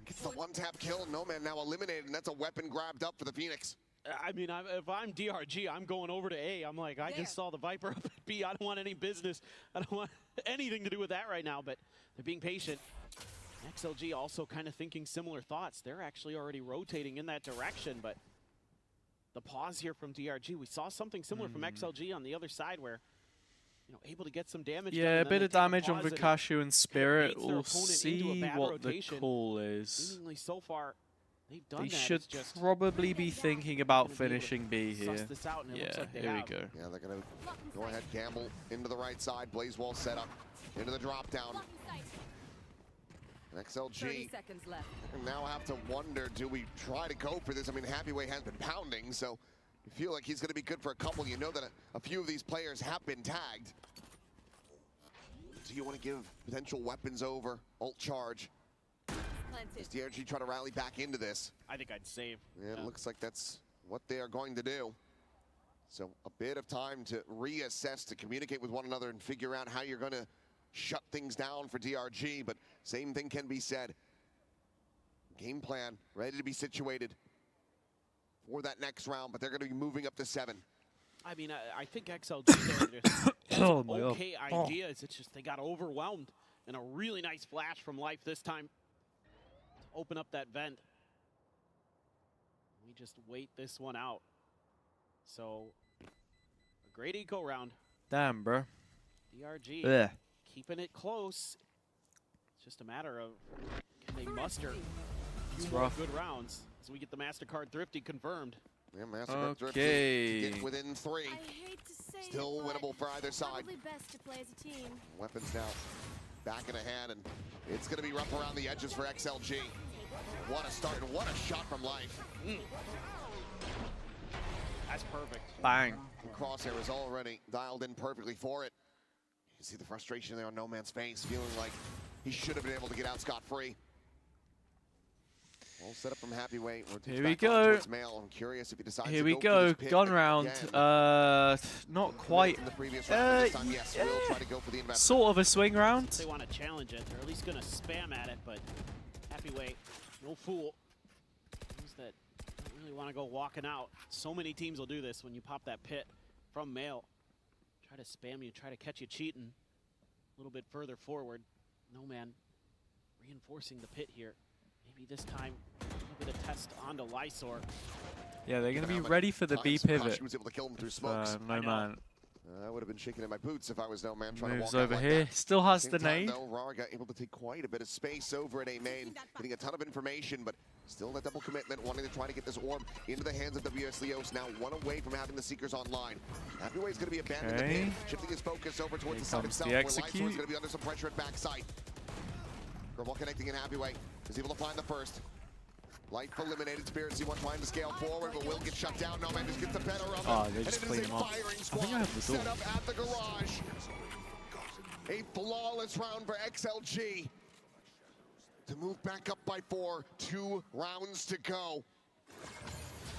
Speaker 13: Gets the one-tap kill. No Man now eliminated, and that's a weapon grabbed up for the Phoenix.
Speaker 14: I mean, if I'm DRG, I'm going over to A. I'm like, I just saw the Viper up at B. I don't want any business. I don't want anything to do with that right now, but they're being patient. XLG also kind of thinking similar thoughts. They're actually already rotating in that direction, but the pause here from DRG, we saw something similar from XLG on the other side where, you know, able to get some damage.
Speaker 2: Yeah, a bit of damage on Vikashu and Spirit. We'll see what the call is.
Speaker 14: Seemingly so far, they've done
Speaker 2: they
Speaker 14: that.
Speaker 2: should probably be thinking about finishing B here. Yeah, here we go.
Speaker 13: Yeah, they're going to go ahead, gamble into the right side. Blaze wall set up into the drop down. XLG
Speaker 16: 30 seconds left.
Speaker 13: Now have to wonder, do we try to go for this? I mean, Happyway has been pounding, so you feel like he's going to be good for a couple. You know that a few of these players have been tagged. Do you want to give potential weapons over? Ult charge. Does DRG try to rally back into this?
Speaker 14: I think I'd save.
Speaker 13: Yeah, it looks like that's what they are going to do. So a bit of time to reassess, to communicate with one another and figure out how you're going to shut things down for DRG, but same thing can be said. Game plan ready to be situated for that next round, but they're going to be moving up to 7.
Speaker 14: I mean, I think XLG has some okay ideas. It's just they got overwhelmed, and a really nice flash from Life this time to open up that vent. We just wait this one out. So, a great eco round.
Speaker 2: Damn, bro.
Speaker 14: DRG.
Speaker 2: Ugh.
Speaker 14: Keeping it close. It's just a matter of can they muster a few
Speaker 2: It's
Speaker 14: more
Speaker 2: rough.
Speaker 14: good rounds as we get the MasterCard Thrifty confirmed.
Speaker 13: Yeah, MasterCard Thrifty to get within 3. Still winnable for either side.
Speaker 22: Best to play as a team.
Speaker 13: Weapons now back in a hand, and it's going to be rough around the edges for XLG. What a start and what a shot from Life.
Speaker 14: That's perfect.
Speaker 2: Bang.
Speaker 13: Crosshair is already dialed in perfectly for it. You can see the frustration there on No Man's face, feeling like he should have been able to get out scot-free. All set up from Happy Way.
Speaker 2: Here we go.
Speaker 13: I'm curious if he decides
Speaker 2: Here
Speaker 13: to
Speaker 2: we go. Gun round. Not quite. Sort of a swing round.
Speaker 14: They want to challenge it. They're at least going to spam at it, but Happy Way, no fool. Those that don't really want to go walking out. So many teams will do this when you pop that pit from Mail. Try to spam you, try to catch you cheating. A little bit further forward. No Man reinforcing the pit here. Maybe this time, a little bit of test onto Lysor.
Speaker 2: Yeah, they're going to be ready for the B pivot.
Speaker 13: Was able to kill him through smokes.
Speaker 2: No Man.
Speaker 13: I would have been shaking in my boots if I was No Man trying
Speaker 2: Moves
Speaker 13: to walk
Speaker 2: over
Speaker 13: out
Speaker 2: here.
Speaker 13: like that.
Speaker 2: Still has the
Speaker 13: Same time,
Speaker 2: nade.
Speaker 13: though, Raga able to take quite a bit of space over at A main, getting a ton of information, but still that double commitment, wanting to try to get this orb into the hands of WS Leos. Now one away from having the Seekers online. Happy Way's going to be abandoned the pin, shifting his focus over towards the side himself, where Lysor's going to be under some pressure at backside. Kerbal connecting in Happy Way, is able to find the first. Life eliminated, Spirit C1 trying to scale forward, but will get shut down. No Man just gets the better of him.
Speaker 2: Oh, they
Speaker 13: and
Speaker 2: just
Speaker 13: it
Speaker 2: clean
Speaker 13: is a
Speaker 2: him up.
Speaker 13: firing
Speaker 2: I
Speaker 13: squad
Speaker 2: think I have the
Speaker 13: set
Speaker 2: door.
Speaker 13: up at the garage. A flawless round for XLG to move back up by 4. 2 rounds to go.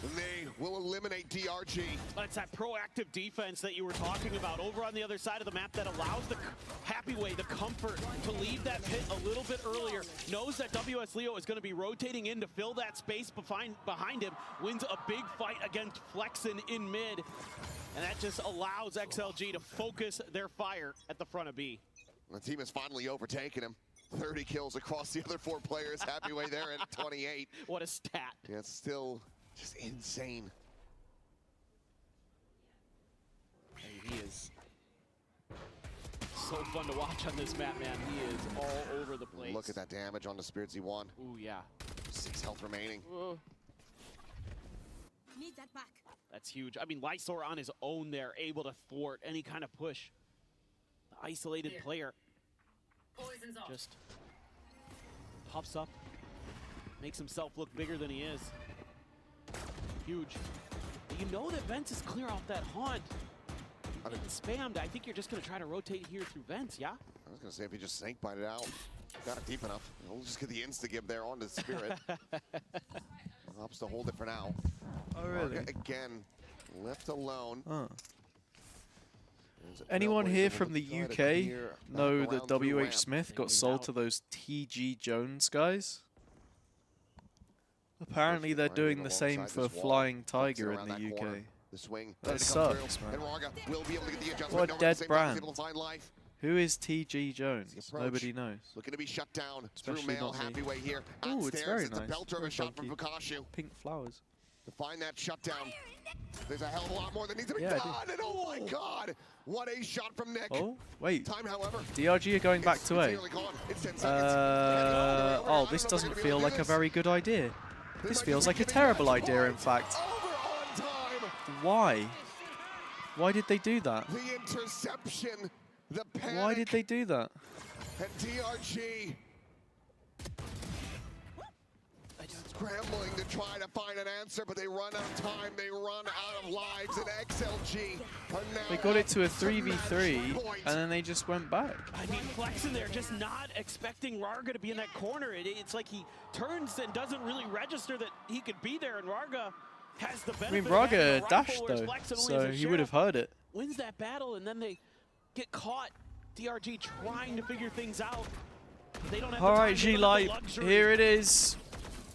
Speaker 13: And they will eliminate DRG.
Speaker 14: It's that proactive defense that you were talking about over on the other side of the map that allows the Happy Way the comfort to leave that pit a little bit earlier. Knows that WS Leo is going to be rotating in to fill that space behind him. Wins a big fight against Flexen in mid. And that just allows XLG to focus their fire at the front of B.
Speaker 13: The team has finally overtaken him. 30 kills across the other 4 players. Happy Way there at 28.
Speaker 14: What a stat.
Speaker 13: Yeah, it's still just insane.
Speaker 14: Hey, he is so fun to watch on this map, man. He is all over the place.
Speaker 13: Look at that damage on the Spirit Z1.
Speaker 14: Ooh, yeah.
Speaker 13: 6 health remaining.
Speaker 16: Need that back.
Speaker 14: That's huge. I mean, Lysor on his own there, able to thwart any kind of push. The isolated player just pops up, makes himself look bigger than he is. Huge. But you know that Vents is clear off that haunt. Getting spammed. I think you're just going to try to rotate here through Vents, yeah?
Speaker 13: I was going to say if he just snake bite it out, got it deep enough. We'll just get the insta-give there onto the Spirit. Opts to hold it for now.
Speaker 2: Oh, really?
Speaker 13: Again, left alone.
Speaker 2: Huh. Anyone here from the UK know that WH Smith got sold to those TG Jones guys? Apparently they're doing the same for Flying Tiger in the UK. That sucks, man. What a dead brand. Who is TG Jones? Nobody knows.
Speaker 13: Looking to be shut down
Speaker 2: Especially
Speaker 13: through Mail.
Speaker 2: not me.
Speaker 13: Happy Way here.
Speaker 2: Ooh, it's very
Speaker 13: It's a
Speaker 2: nice.
Speaker 13: belter of
Speaker 2: Very
Speaker 13: a shot from
Speaker 2: funky.
Speaker 13: Vukashu.
Speaker 2: Pink flowers.
Speaker 13: To find that shutdown. There's a hell of a lot more that needs to be
Speaker 2: Yeah,
Speaker 13: done. And oh my God, what a shot from Nick.
Speaker 2: Oh, wait.
Speaker 13: Time, however,
Speaker 2: DRG are going back to A.
Speaker 13: nearly gone. It's 10 seconds.
Speaker 2: Oh, this doesn't feel like a very good idea. This feels like a terrible idea, in fact. Why? Why did they do that?
Speaker 13: The interception, the panic.
Speaker 2: Why did they do that?
Speaker 13: And DRG scrambling to try to find an answer, but they run out of time, they run out of lives, and XLG are now
Speaker 2: They got it to a 3v3, and then they just went back.
Speaker 14: I mean, Flexen there, just not expecting Rarga to be in that corner. It's like he turns and doesn't really register that he could be there, and Rarga has the benefit.
Speaker 2: I mean,
Speaker 14: of having
Speaker 2: Raga
Speaker 14: a rifle,
Speaker 2: dashed
Speaker 14: whereas
Speaker 2: though,
Speaker 14: Flexen only
Speaker 2: so
Speaker 14: has a
Speaker 2: he would have
Speaker 14: sheriff.
Speaker 2: heard it.
Speaker 14: Wins that battle, and then they get caught. DRG trying to figure things out. They don't have the
Speaker 2: All
Speaker 14: time,
Speaker 2: right,
Speaker 14: they
Speaker 2: G
Speaker 14: don't have
Speaker 2: Light,
Speaker 14: the luxury.
Speaker 2: here it is.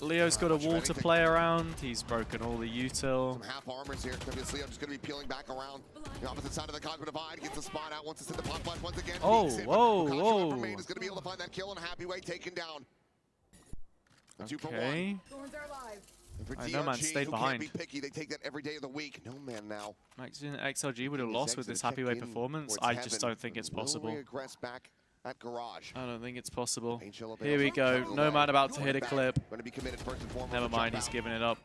Speaker 2: Leo's got a wall to play around. He's broken all the util.
Speaker 13: Some half armors here. Obviously, I'm just going to be peeling back around the opposite side of the Cosmic Divide. Gets the spot out. Wants to send the pop flash once again.
Speaker 2: Oh,
Speaker 13: Peeks in,
Speaker 2: whoa,
Speaker 13: but
Speaker 2: whoa.
Speaker 13: Is going to be able to find that kill, and Happy Way taken down. A 2 for 1.
Speaker 2: Okay.
Speaker 13: And for
Speaker 2: No Man
Speaker 13: DRG,
Speaker 2: stayed
Speaker 13: who
Speaker 2: behind.
Speaker 13: Can't be picky. They take that every day of the week. No Man now.
Speaker 2: XLG would have lost with this Happy Way performance. I just don't think it's possible.
Speaker 13: Regress back at Garage.
Speaker 2: I don't think it's possible. Here we go. No Man about to hit a clip.
Speaker 13: Going to be committed first and foremost.
Speaker 2: Never mind, he's giving it up.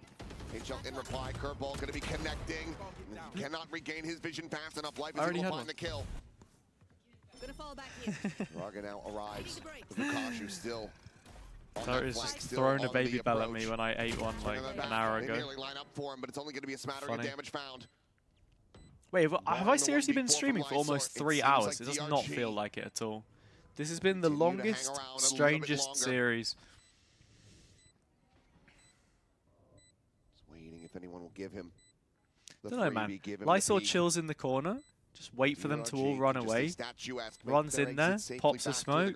Speaker 13: HL in reply, curveball going to be connecting. He cannot regain his vision fast enough. Life is
Speaker 2: already
Speaker 13: able to
Speaker 2: had
Speaker 13: find the kill.
Speaker 16: Gonna fall back here.
Speaker 13: Raga now arrives. Vukashu still
Speaker 2: There is just throwing a baby bell at me when I ate one like an hour ago. Funny. Wait, have I seriously been streaming for almost 3 hours? It does not feel like it at all. This has been the longest, strangest series.
Speaker 13: Just waiting if anyone will give him.
Speaker 2: Don't know, man. Lysor chills in the corner. Just wait for them to all run away. Runs in there, pops a smoke.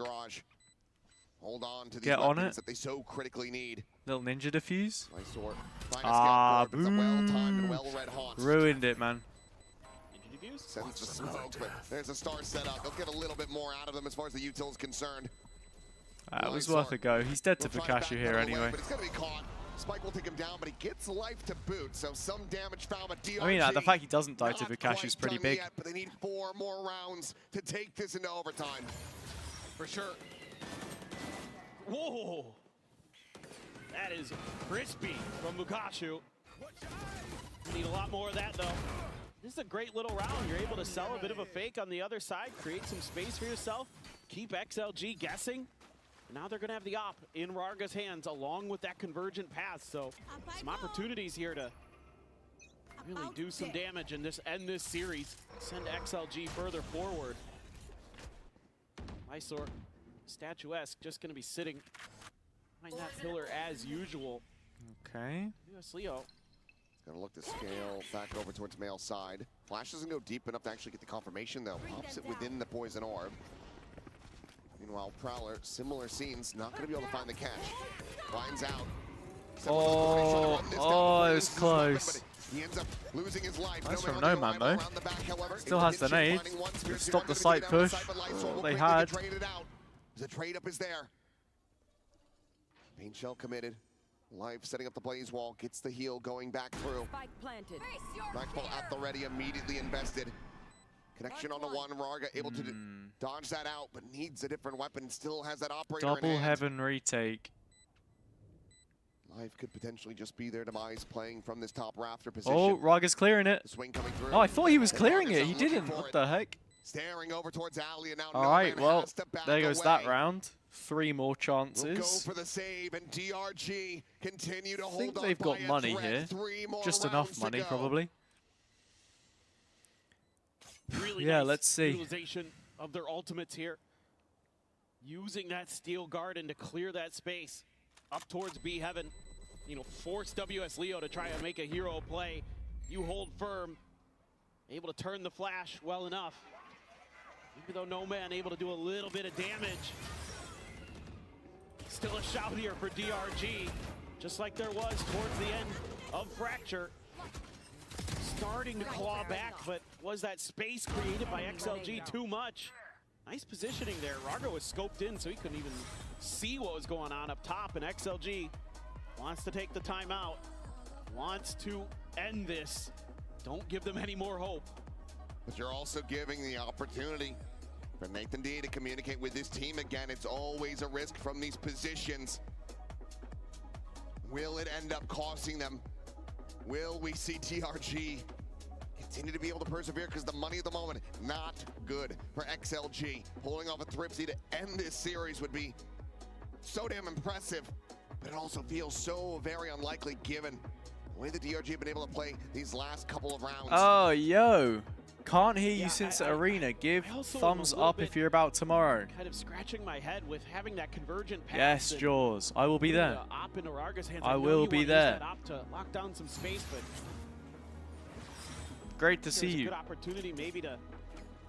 Speaker 13: Hold on to
Speaker 2: Get on it.
Speaker 13: that they so critically need.
Speaker 2: Little ninja defuse.
Speaker 13: Boo.
Speaker 2: Ruined it, man.
Speaker 13: Sends the smoke, but there's a star set up. They'll get a little bit more out of them as far as the util is concerned.
Speaker 2: It was worth a go. He's dead to Vakashu here anyway.
Speaker 13: But he's going to be caught. Spike will take him down, but he gets life to boot, so some damage found. But DRG,
Speaker 2: I mean, the fact he doesn't die to Vakashu is pretty big.
Speaker 13: Yet, but they need 4 more rounds to take this into overtime. For sure.
Speaker 14: Whoa! That is crispy from Vakashu. Need a lot more of that, though. This is a great little round. You're able to sell a bit of a fake on the other side, create some space for yourself, keep XLG guessing. Now they're going to have the op in Rarga's hands along with that convergent pass. So some opportunities here to really do some damage and end this series. Send XLG further forward. Lysor, statuesque, just going to be sitting behind that pillar as usual.
Speaker 2: Okay.
Speaker 13: US Leo. Gonna look to scale back over towards male side. Flash doesn't go deep enough to actually get the confirmation though. Pops it within the poison orb. Meanwhile, Prowler, similar scenes, not going to be able to find the catch. Finds out.
Speaker 2: Oh, it was close.
Speaker 13: He ends up losing his life.
Speaker 2: Nice from No Man though. Still has the nade. Stop the site push. They had.
Speaker 13: The trade up is there. Pain Shell committed. Life setting up the blaze wall, gets the heal going back through.
Speaker 16: Spike planted.
Speaker 13: Nightfall at the ready, immediately invested. Connection on the one, Rarga able to dodge that out, but needs a different weapon, still has that operator
Speaker 2: Double
Speaker 13: in hand.
Speaker 2: heaven retake.
Speaker 13: Life could potentially just be their demise playing from this top rafter position.
Speaker 2: Oh, Raga's clearing it.
Speaker 13: The swing coming through.
Speaker 2: Oh, I thought he was clearing it. He didn't. What the heck?
Speaker 13: Staring over towards Ali, and now
Speaker 2: all right, well, there goes that round. 3 more chances.
Speaker 13: We'll go for the save, and DRG continue to hold on.
Speaker 2: I think they've got money here. Just enough money, probably.
Speaker 14: Really
Speaker 2: yeah,
Speaker 14: nice
Speaker 2: let's see.
Speaker 14: Utilization of their ultimates here. Using that steel garden to clear that space up towards B heaven. You know, force WS Leo to try and make a hero play. You hold firm. Able to turn the flash well enough. Even though No Man able to do a little bit of damage. Still a shout here for DRG. Just like there was towards the end of Fracture. Starting to claw back, but was that space created by XLG too much? Nice positioning there. Rarga was scoped in, so he couldn't even see what was going on up top, and XLG wants to take the timeout, wants to end this. Don't give them any more hope.
Speaker 13: But you're also giving the opportunity for Nathan D to communicate with his team again. It's always a risk from these positions. Will it end up costing them? Will we see DRG continue to be able to persevere? Because the money at the moment, not good for XLG. Pulling off a Thripsy to end this series would be so damn impressive, but it also feels so very unlikely given the way the DRG have been able to play these last couple of rounds.
Speaker 2: Oh, yo. Can't hear you since the arena. Give thumbs up if you're about tomorrow.
Speaker 14: Kind of scratching my head with having that convergent pass.
Speaker 2: Yes, Jaws. I will be there.
Speaker 14: Op into Rarga's hands.
Speaker 2: I will be there.
Speaker 14: Op to lock down some space, but
Speaker 2: great to see you.
Speaker 14: Good opportunity maybe to.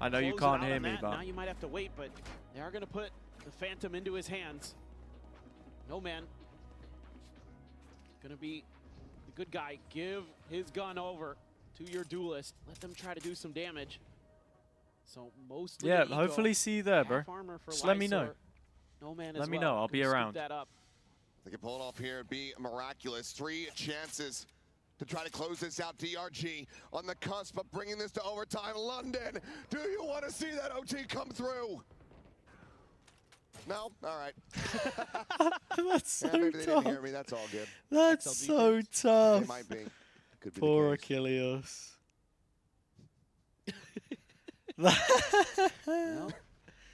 Speaker 2: I know you can't hear me, but
Speaker 14: now you might have to wait. But they are going to put the Phantom into his hands. No Man going to be the good guy. Give his gun over to your duelist. Let them try to do some damage. So mostly.
Speaker 2: Yeah, hopefully see you there, bro. Just let me know.
Speaker 14: No Man
Speaker 2: let me know. I'll be around.
Speaker 13: They can pull it off here. It'd be miraculous. 3 chances to try to close this out. DRG on the cusp of bringing this to overtime. London, do you want to see that OT come through? No? All right.
Speaker 2: That's so
Speaker 13: maybe
Speaker 2: tough.
Speaker 13: They didn't hear me. That's all good.
Speaker 2: That's so tough.
Speaker 13: It might be. Could be
Speaker 2: Poor Achilles.
Speaker 14: Well,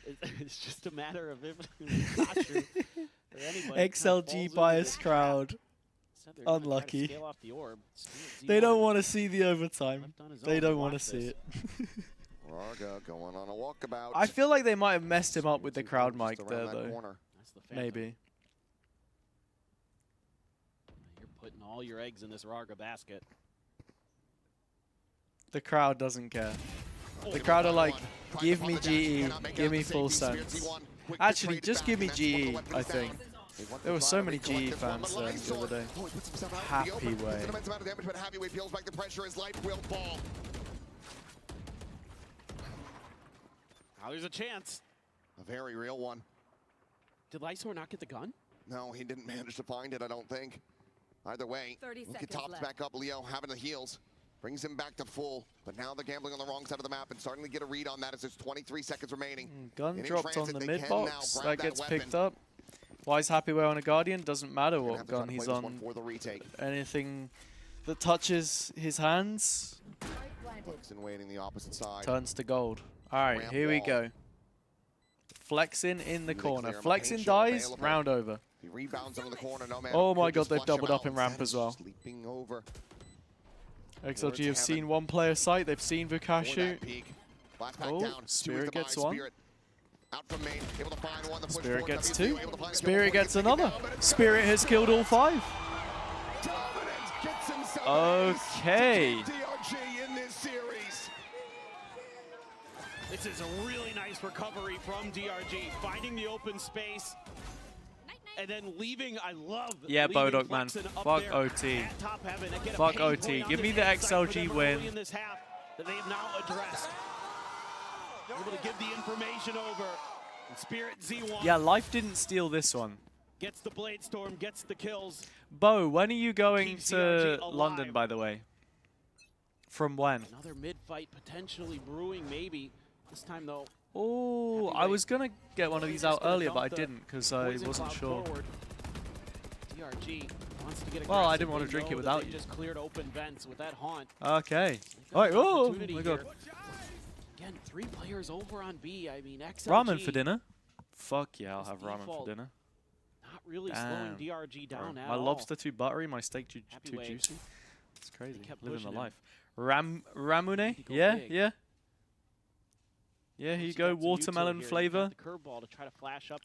Speaker 14: It's just a matter of if Vukashu or anybody
Speaker 2: XLG bias crowd. Unlucky. They don't want to see the overtime. They don't want to see it.
Speaker 13: Raga going on a walkabout.
Speaker 2: I feel like they might have messed him up with the crowd mic there, though. Maybe.
Speaker 14: You're putting all your eggs in this Raga basket.
Speaker 2: The crowd doesn't care. The crowd are like, give me GE, give me full sense. Actually, just give me GE, I think. There were so many GE fans there the other day. Happy way.
Speaker 14: Now there's a chance.
Speaker 13: A very real one.
Speaker 14: Did Lysor not get the gun?
Speaker 13: No, he didn't manage to find it, I don't think. Either way, look at Tops back up. Leo having the heals. Brings him back to full, but now they're gambling on the wrong side of the map and starting to get a read on that as there's 23 seconds remaining.
Speaker 2: Gun dropped on the mid box. That gets picked up. Wise Happyway on a Guardian. Doesn't matter what gun he's on. Anything that touches his hands
Speaker 13: waiting the opposite side.
Speaker 2: Turns to gold. All right, here we go. Flexing in the corner. Flexing dies, round over.
Speaker 13: He rebounds under the corner. No man.
Speaker 2: Oh my god, they've doubled up in ramp as well.
Speaker 13: Sleeping over.
Speaker 2: XLG have seen one player site, they've seen Vukashu. Oh, Spirit gets one. Spirit gets two. Spirit gets another. Spirit has killed all 5. Okay.
Speaker 14: This is a really nice recovery from DRG, finding the open space. And then leaving, I love.
Speaker 2: Yeah, Bodok, man. Fuck OT. Fuck OT. Give me the XLG win.
Speaker 14: In this half that they have now addressed. Able to give the information over. And Spirit Z1.
Speaker 2: Yeah, Life didn't steal this one.
Speaker 14: Gets the Blade Storm, gets the kills.
Speaker 2: Bo, when are you going to London, by the way? From when?
Speaker 14: Another mid-fight potentially brewing, maybe. This time, though.
Speaker 2: Oh, I was going to get one of these out earlier, but I didn't because I wasn't sure.
Speaker 14: DRG wants to get
Speaker 2: well, I didn't want to drink it without you.
Speaker 14: Just cleared open vents with that haunt.
Speaker 2: Okay. All right. Oh, my god.
Speaker 14: Again, 3 players over on B. I mean, XLG.
Speaker 2: Ramen for dinner? Fuck yeah, I'll have ramen for dinner.
Speaker 14: Not really slowing DRG down at
Speaker 2: all.
Speaker 14: all.
Speaker 2: My lobster too buttery, my steak too juicy. It's crazy. Living the life. Ramune? Yeah, yeah. Yeah, here you go, watermelon flavor.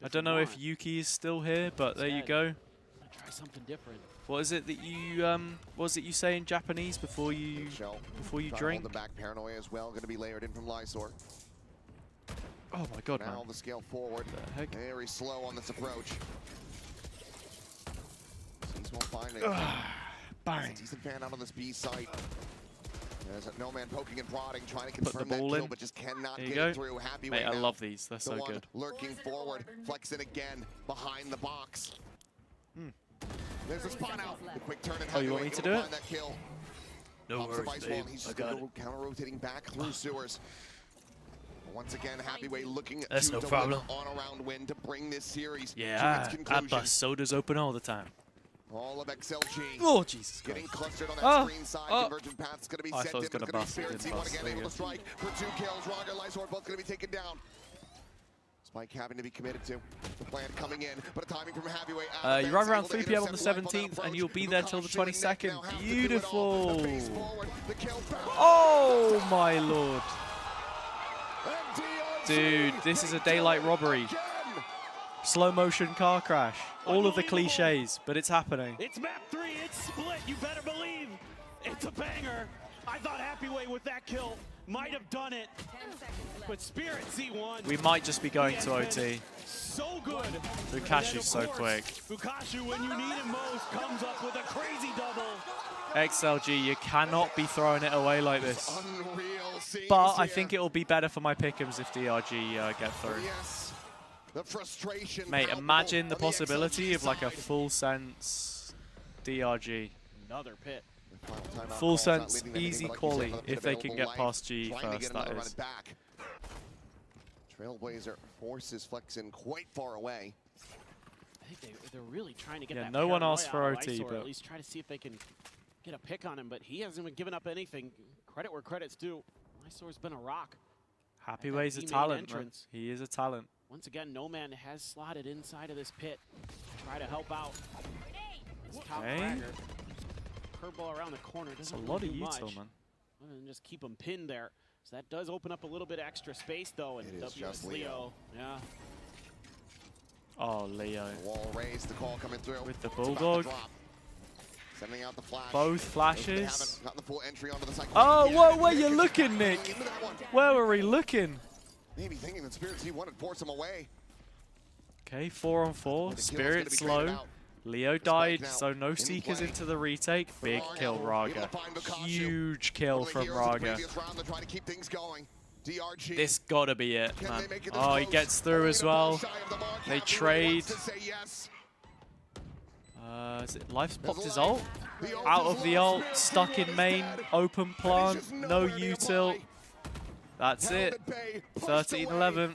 Speaker 2: I don't know if Yuki is still here, but there you go.
Speaker 14: Try something different.
Speaker 2: What is it that you what was it you say in Japanese before you drink?
Speaker 13: The back paranoia as well, going to be layered in from Lysor.
Speaker 2: Oh my god,
Speaker 13: now the scale forward. Very slow on this approach. Seems won't find it.
Speaker 2: Bang.
Speaker 13: Decent fan out on this B site. There's a no man poking and prodding, trying to confirm that kill, but just cannot get it through. Happy
Speaker 2: Mate, I love these. They're so good.
Speaker 13: Lurking forward, flexing again behind the box. There's a spot out. The quick turn and
Speaker 2: oh, you want me to do it?
Speaker 13: No worries, babe. He's just counter rotating back through sewers. Once again, Happyway looking
Speaker 2: That's
Speaker 13: to
Speaker 2: no
Speaker 13: deliver
Speaker 2: problem.
Speaker 13: on around win to bring this series to
Speaker 2: yeah,
Speaker 13: its conclusion.
Speaker 2: I bust sodas open all the time.
Speaker 13: All of XLG.
Speaker 2: Oh, Jesus.
Speaker 13: Getting clustered on that screen side. Convergent path's going to be
Speaker 2: I
Speaker 13: set
Speaker 2: thought it was
Speaker 13: in.
Speaker 2: going to bust.
Speaker 13: Spirit C1 again able to strike for 2 kills. Raga, Lysor both going to be taken down. Spike having to be committed to. The plan coming in, but a timing from Happyway.
Speaker 2: You arrive around 3 p.m. on the 17th, and you'll be there till the 22nd. Beautiful. Oh, my lord. Dude, this is a daylight robbery. Slow motion car crash. All of the cliches, but it's happening.
Speaker 14: It's map 3, it's split, you better believe. It's a banger. I thought Happyway with that kill might have done it. But Spirit Z1.
Speaker 2: We might just be going to OT.
Speaker 14: So good.
Speaker 2: Vukashu's so quick.
Speaker 14: Vukashu, when you need him most, comes up with a crazy double.
Speaker 2: XLG, you cannot be throwing it away like this. But I think it'll be better for my pick'ems if DRG get through.
Speaker 13: Yes. The frustration.
Speaker 2: Mate, imagine the possibility of like a full sense DRG.
Speaker 14: Another pit.
Speaker 2: Full sense, easy quali if they can get past G first, that is.
Speaker 13: Trailblazer forces Flexin quite far away.
Speaker 14: I think they're really trying to get that
Speaker 2: no one asked for OT,
Speaker 14: Lysor,
Speaker 2: but
Speaker 14: at least try to see if they can get a pick on him, but he hasn't been giving up anything. Credit where credit's due. Lysor's been a rock.
Speaker 2: Happyway's a talent, man. He is a talent.
Speaker 14: Once again, No Man has slotted inside of this pit to try to help out.
Speaker 2: Okay.
Speaker 14: Curveball around the corner.
Speaker 2: It's a lot of util, man.
Speaker 14: And just keep him pinned there. So that does open up a little bit extra space, though. And
Speaker 13: it is just Leo.
Speaker 14: Yeah.
Speaker 2: Oh, Leo.
Speaker 13: The wall raised, the call coming through.
Speaker 2: With the Bulldog.
Speaker 13: Sending out the flash.
Speaker 2: Both flashes.
Speaker 13: Got the full entry onto the cycle.
Speaker 2: Oh, whoa, where you looking, Nick? Where were we looking?
Speaker 13: Maybe thinking that Spirits he wanted to force him away.
Speaker 2: Okay, 4-on-4. Spirit's low. Leo died, so no Seekers into the retake. Big kill, Raga. Huge kill from Raga. This gotta be it, man. Oh, he gets through as well. They trade. Is it Life's popped his ult? Out of the ult, stuck in main, open plant, no util. That's it. 13-11.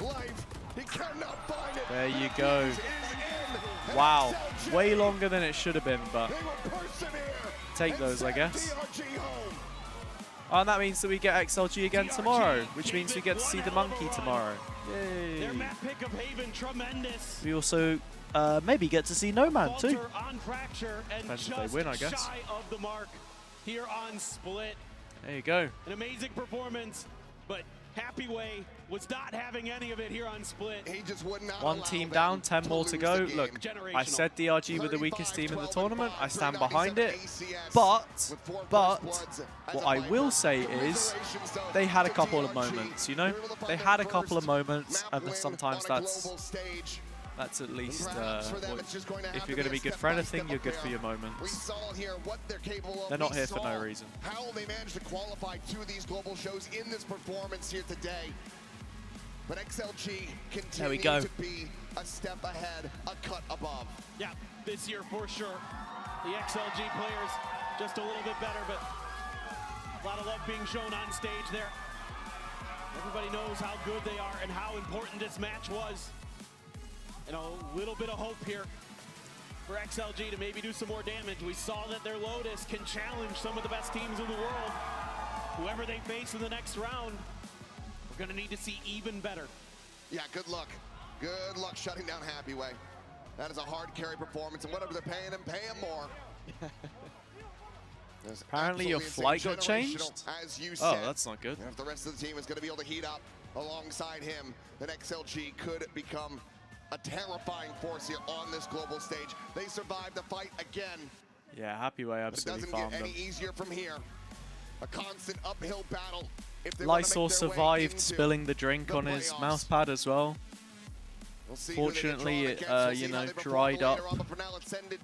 Speaker 2: There you go. Wow. Way longer than it should have been, but take those, I guess. Oh, and that means that we get XLG again tomorrow, which means we get to see the monkey tomorrow. Yay.
Speaker 14: Their map pick of Haven, tremendous.
Speaker 2: We also maybe get to see No Man too.
Speaker 14: On Fracture and
Speaker 2: depends if they win, I guess.
Speaker 14: Shy of the mark here on Split.
Speaker 2: There you go.
Speaker 14: An amazing performance, but Happyway was not having any of it here on Split.
Speaker 13: He just would not.
Speaker 2: One team down, 10 more to go. Look, I said DRG were the weakest team in the tournament. I stand behind it. But what I will say is they had a couple of moments, you know? They had a couple of moments, and sometimes that's at least, if you're going to be good for anything, you're good for your moments. They're not here for no reason.
Speaker 13: How they managed to qualify to these global shows in this performance here today. But XLG continues to be a step ahead, a cut above.
Speaker 14: Yeah, this year for sure. The XLG players just a little bit better, but a lot of love being shown on stage there. Everybody knows how good they are and how important this match was. And a little bit of hope here for XLG to maybe do some more damage. We saw that their Lotus can challenge some of the best teams in the world. Whoever they face in the next round, we're going to need to see even better.
Speaker 13: Yeah, good luck. Good luck shutting down Happyway. That is a hard carry performance, and whatever they're paying him more.
Speaker 2: Apparently your flight got changed?
Speaker 13: As you
Speaker 2: oh,
Speaker 13: said.
Speaker 2: that's not good.
Speaker 13: And if the rest of the team is going to be able to heat up alongside him, then XLG could become a terrifying force here on this global stage. They survived the fight again.
Speaker 2: Yeah, Happyway absolutely farmed them.
Speaker 13: It doesn't get any easier from here. A constant uphill battle.
Speaker 2: Lysol survived spilling the drink on his mouse pad as well. Fortunately, it you know, dried up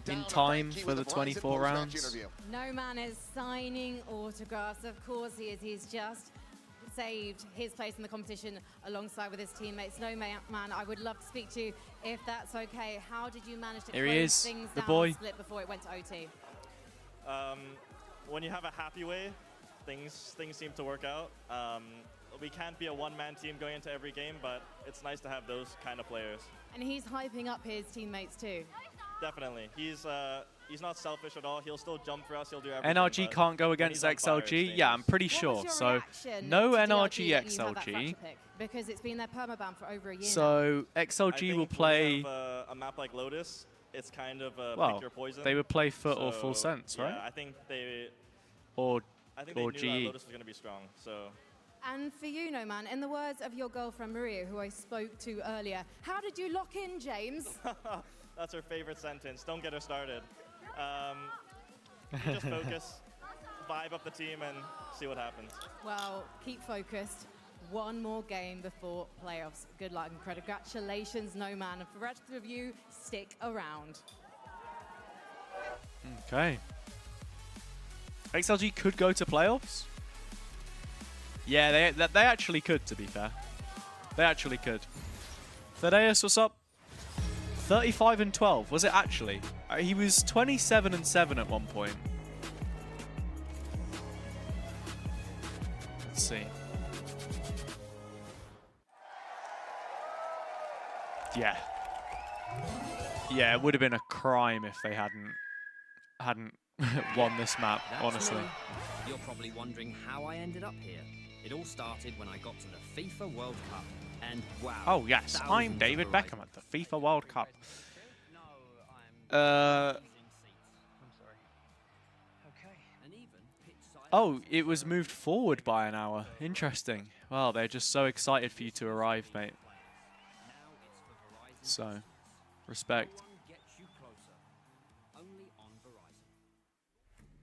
Speaker 2: in time for the 24 rounds.
Speaker 16: No Man is signing autographs. Of course he is. He's just saved his place in the competition alongside with his teammates. No Man, I would love to speak to you if that's okay. How did you manage to close things down on Split before it went to OT?
Speaker 10: When you have a Happyway, things seem to work out. We can't be a one-man team going into every game, but it's nice to have those kind of players.
Speaker 16: And he's hyping up his teammates too.
Speaker 10: Definitely. He's not selfish at all. He'll still jump for us. He'll do everything.
Speaker 2: NRG can't go against XLG? Yeah, I'm pretty sure. So no NRG XLG.
Speaker 16: Because it's been their permaban for over a year
Speaker 2: So
Speaker 16: now.
Speaker 2: XLG will play...
Speaker 10: a map like Lotus, it's kind of pick your poison.
Speaker 2: They would play Foot or Full Sense, right?
Speaker 10: Yeah, I think they...
Speaker 2: Or
Speaker 10: they
Speaker 2: GE.
Speaker 10: knew that Lotus was going to be strong, so...
Speaker 16: And for you, No Man, in the words of your girlfriend Maria, who I spoke to earlier, how did you lock in, James?
Speaker 10: That's her favorite sentence. Don't get her started. Just focus, vibe up the team, and see what happens.
Speaker 16: Well, keep focused. One more game before playoffs. Good luck and congratulations, No Man. And for the rest of you, stick around.
Speaker 2: Okay. XLG could go to playoffs. Yeah, they actually could, to be fair. They actually could. Thaddeus, what's up? 35-12, was it actually? He was 27-7 at one point. Let's see. Yeah. Yeah, it would have been a crime if they hadn't won this map, honestly.
Speaker 8: You're probably wondering how I ended up here.
Speaker 11: It all started when I got to the FIFA World Cup, and wow.
Speaker 2: Oh yes, I'm David Beckham at the FIFA World Cup. Oh, it was moved forward by an hour. Interesting. Well, they're just so excited for you to arrive, mate. So, respect.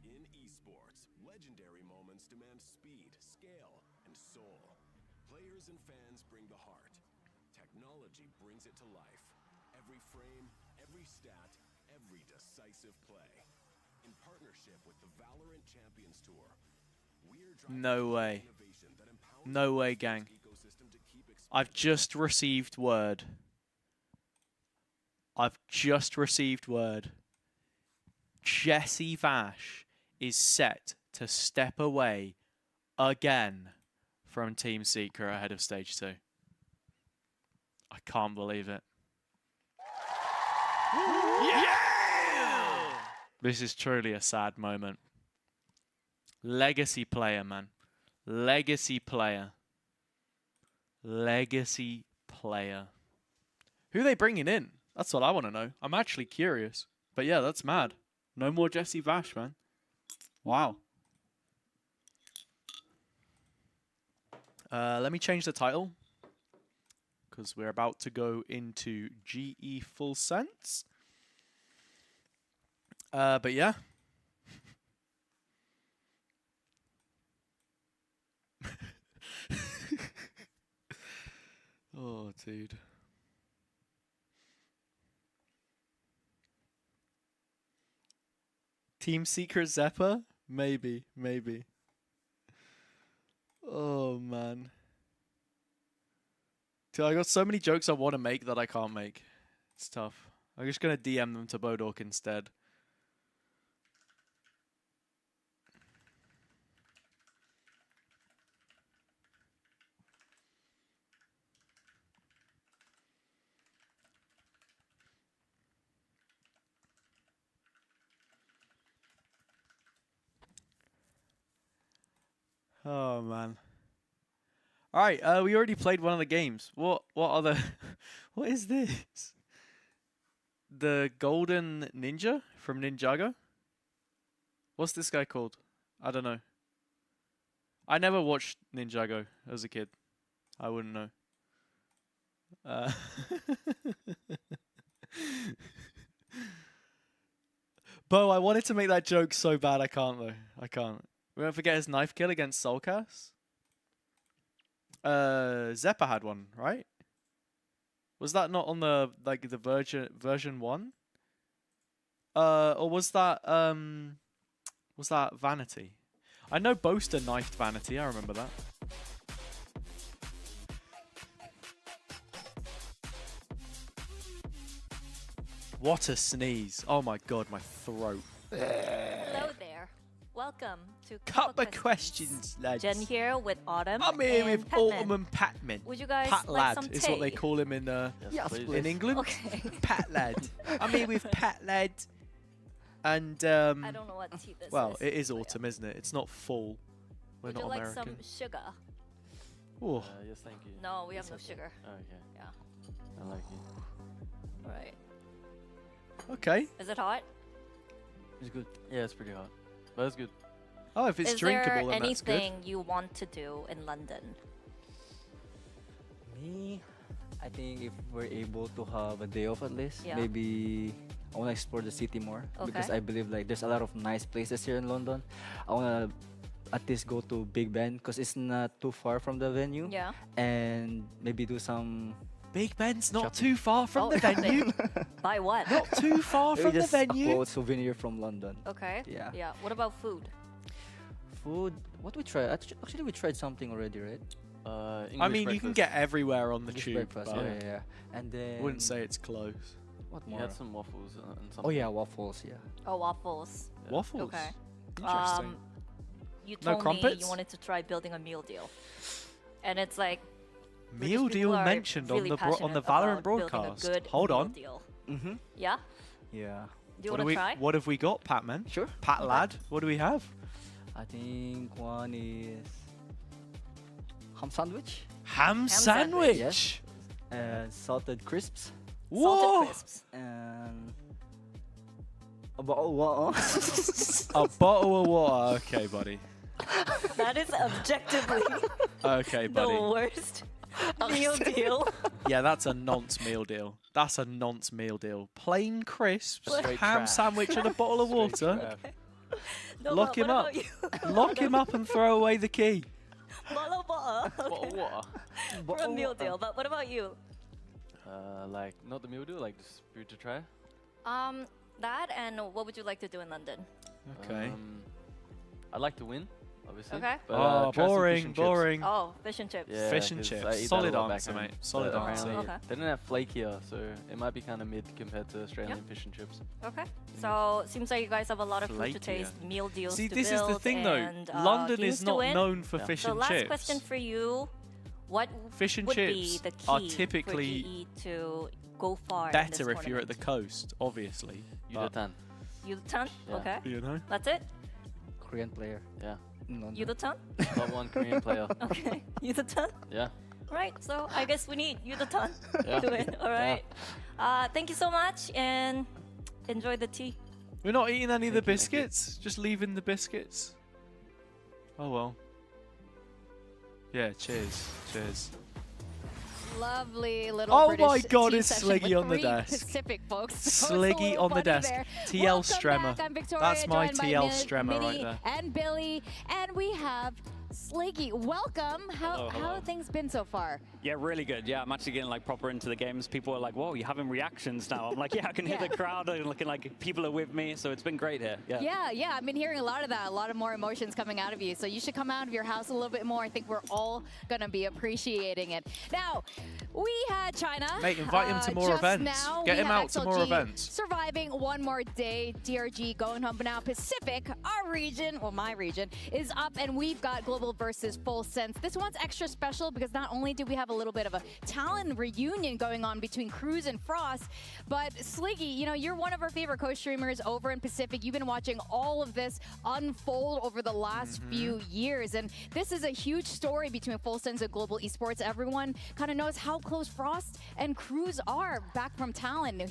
Speaker 15: In esports, legendary moments demand speed, scale, and soul. Players and fans bring the heart. Technology brings it to life. Every frame, every stat, every decisive play. In partnership with the VALORANT Champions Tour,
Speaker 2: No way. No way, gang. I've just received word. Jesse Vash is set to step away again from Team Secret ahead of Stage 2. I can't believe it. Yeah! This is truly a sad moment. Legacy player, man. Legacy player. Legacy player. Who are they bringing in? That's what I want to know. I'm actually curious. But yeah, that's mad. No more Jesse Vash, man. Wow. Let me change the title, because we're about to go into GE Full Sense. But yeah. Oh, dude. Team Secret Zeppa? Maybe, maybe. Oh, man. Dude, I got so many jokes I want to make that I can't make. It's tough. I'm just going to DM them to Bodork instead. Oh man. Alright, we already played one of the games. What other what is this? The Golden Ninja from Ninjago? What's this guy called? I don't know. I never watched Ninjago as a kid. I wouldn't know. Bo, I wanted to make that joke so bad I can't though. I can't. We won't forget his knife kill against Soulcast. Zeppa had one, right? Was that not on the the version 1? Or was that Vanity? I know Boaster knifed Vanity, I remember that. What a sneeze. Oh my god, my throat.
Speaker 6: Hello there. Welcome to
Speaker 19: Couple of questions, lads.
Speaker 6: Jen here with Autumn.
Speaker 19: I'm here
Speaker 6: and
Speaker 19: with
Speaker 6: Patman.
Speaker 19: Autumn and Patman.
Speaker 6: Would you guys
Speaker 19: Pat
Speaker 6: like
Speaker 19: Lad
Speaker 6: some
Speaker 19: is
Speaker 6: tea?
Speaker 19: what they call him in in England.
Speaker 6: Okay.
Speaker 19: Pat Lad. I'm here with Pat Lad. And
Speaker 6: I don't know what tea this
Speaker 19: well,
Speaker 6: is.
Speaker 19: it is autumn, isn't it? It's not fall. We're
Speaker 6: Would
Speaker 19: not
Speaker 6: you like
Speaker 19: American.
Speaker 6: some sugar?
Speaker 19: Oh.
Speaker 7: Yes, thank you.
Speaker 6: No, we have no sugar.
Speaker 7: Okay.
Speaker 6: Yeah.
Speaker 7: I like it.
Speaker 6: Alright.
Speaker 2: Okay.
Speaker 6: Is it hot?
Speaker 7: It's good. Yeah, it's pretty hot. But it's good.
Speaker 2: Oh, if it's drinkable, then that's good.
Speaker 6: Is there anything you want to do in London?
Speaker 9: Me, I think if we're able to have a day off at least,
Speaker 6: Yeah.
Speaker 9: maybe I want to explore the city more because
Speaker 6: Okay.
Speaker 9: I believe like there's a lot of nice places here in London. I want to at least go to Big Ben because it's not too far from the venue.
Speaker 6: Yeah.
Speaker 9: And maybe do some.
Speaker 19: Big Ben's not too far from the
Speaker 6: shopping.
Speaker 19: venue.
Speaker 6: Buy what?
Speaker 19: Not too far
Speaker 9: Maybe
Speaker 19: from the
Speaker 9: just a
Speaker 19: venue.
Speaker 9: quote souvenir from London.
Speaker 6: Okay.
Speaker 9: Yeah.
Speaker 6: Yeah. What about food?
Speaker 9: Food. What we tried? Actually, we tried something already, right?
Speaker 2: I mean, you can get everywhere on the
Speaker 9: English
Speaker 2: tube.
Speaker 9: breakfast.
Speaker 2: but
Speaker 9: Yeah. And then.
Speaker 2: I wouldn't say it's close.
Speaker 9: What
Speaker 7: We
Speaker 9: more?
Speaker 7: had some waffles and something.
Speaker 9: Oh yeah, waffles. Yeah.
Speaker 6: Oh, waffles.
Speaker 2: Waffles?
Speaker 6: Okay.
Speaker 2: Interesting.
Speaker 6: You
Speaker 2: No
Speaker 6: told me
Speaker 2: crumpets?
Speaker 6: you wanted to try building a meal deal, and it's like
Speaker 2: Meal deal mentioned on the Valorant broadcast. Hold on.
Speaker 9: Mm-hmm.
Speaker 6: Yeah.
Speaker 9: Yeah.
Speaker 6: Do you
Speaker 2: What
Speaker 6: want to try?
Speaker 2: What have we got, Patman?
Speaker 9: Sure.
Speaker 2: Pat Lad, what do we have?
Speaker 9: I think one is
Speaker 5: ham sandwich.
Speaker 2: Ham sandwich?
Speaker 5: Yes. Salted crisps.
Speaker 2: Whoa.
Speaker 5: Salted crisps. And a bottle of water.
Speaker 2: A bottle of water. Okay, buddy.
Speaker 6: That is objectively
Speaker 2: Okay, buddy.
Speaker 6: the worst meal deal.
Speaker 2: Yeah, that's a nonce meal deal. That's a nonce meal deal. Plain crisps, ham sandwich, and a bottle of water.
Speaker 6: No,
Speaker 2: Lock him up. Lock him up and throw away the key.
Speaker 6: Bottle of water.
Speaker 9: Bottle of water.
Speaker 6: For a meal deal. But what about you?
Speaker 9: Like not the meal deal, like just for you to try.
Speaker 6: That and what would you like to do in London?
Speaker 2: Okay.
Speaker 9: I'd like to win, obviously.
Speaker 6: Okay.
Speaker 9: But,
Speaker 2: Oh,
Speaker 9: try some fish
Speaker 2: boring,
Speaker 9: and
Speaker 2: boring.
Speaker 6: Oh, fish and chips.
Speaker 9: Yeah,
Speaker 2: Fish and
Speaker 9: 'cause
Speaker 2: chips.
Speaker 9: I eat that
Speaker 2: Solid
Speaker 9: a lot
Speaker 2: answer,
Speaker 9: back home.
Speaker 2: mate. Solid
Speaker 9: But
Speaker 2: answer.
Speaker 9: apparently
Speaker 6: Okay.
Speaker 9: They didn't have flake here, so it might be kind of mid compared to Australian fish and chips.
Speaker 6: Okay. So seems like you guys have a lot of food to
Speaker 2: Flakier.
Speaker 6: taste, meal deals
Speaker 2: See,
Speaker 6: to
Speaker 2: this is
Speaker 6: build,
Speaker 2: the thing, though.
Speaker 6: and,
Speaker 2: London
Speaker 6: games
Speaker 2: is
Speaker 6: to
Speaker 2: not
Speaker 6: win.
Speaker 2: known for fish
Speaker 6: So
Speaker 2: and
Speaker 6: last
Speaker 2: chips.
Speaker 6: question for you: what
Speaker 2: Fish and
Speaker 6: would
Speaker 2: chips
Speaker 6: be the key
Speaker 2: are
Speaker 6: for
Speaker 2: typically
Speaker 6: GE to go far? in this
Speaker 2: better if you're at the
Speaker 6: tournament?
Speaker 2: coast, obviously.
Speaker 9: Yudotan.
Speaker 6: Yudotan?
Speaker 9: Yeah.
Speaker 6: Okay.
Speaker 2: You know?
Speaker 6: That's it?
Speaker 5: Korean player.
Speaker 9: Yeah.
Speaker 6: Yudotan?
Speaker 9: Top one Korean player.
Speaker 6: Okay. Yudotan?
Speaker 9: Yeah.
Speaker 6: Right, so I guess we need Yudotan
Speaker 9: Yeah.
Speaker 6: to win. All right. Thank you so much and enjoy the tea.
Speaker 2: We're not eating any of the biscuits. Just leaving the biscuits. Oh well. Yeah. Cheers. Cheers.
Speaker 1: Lovely little
Speaker 2: Oh
Speaker 1: British
Speaker 2: my God,
Speaker 1: tea
Speaker 2: it's
Speaker 1: session
Speaker 2: Sliggy
Speaker 1: with
Speaker 2: on the
Speaker 1: 3
Speaker 2: desk.
Speaker 1: Pacific folks. So it's a
Speaker 2: Sliggy
Speaker 1: little
Speaker 2: on the
Speaker 1: funny
Speaker 2: desk.
Speaker 1: there.
Speaker 2: TL
Speaker 1: Welcome
Speaker 2: Stremmer.
Speaker 1: back. I'm Victoria,
Speaker 2: That's my
Speaker 1: joined by
Speaker 2: TL Stremmer
Speaker 1: Minnie
Speaker 2: right there.
Speaker 1: and Billy, and we have Sliggy. Welcome. How have things been so far?
Speaker 20: Yeah, really good. Yeah, I'm actually getting like proper into the games. People are like, "Whoa, you're having reactions now." I'm like, "Yeah, I can hear the crowd and looking like people are with me." So it's been great here. Yeah.
Speaker 1: Yeah, I've been hearing a lot of that, a lot of more emotions coming out of you. So you should come out of your house a little bit more. I think we're all going to be appreciating it. Now, we had China.
Speaker 2: Mate, invite him to more
Speaker 1: just
Speaker 2: events.
Speaker 1: Now.
Speaker 2: Get
Speaker 1: We
Speaker 2: him
Speaker 1: have
Speaker 2: out to more
Speaker 1: XLG
Speaker 2: events.
Speaker 1: Surviving one more day. DRG going home. But now Pacific, our region, well, my region, is up. And we've got Global versus Full Sense. This one's extra special because not only do we have a little bit of a talent reunion going on between Cruz and Frost, but Sliggy, you know, you're one of our favorite co-streamers over in Pacific. You've been watching all of this unfold over the last few years. And this is a huge story between Full Sense and Global Esports. Everyone kind of knows how close Frost and Cruz are back from talent.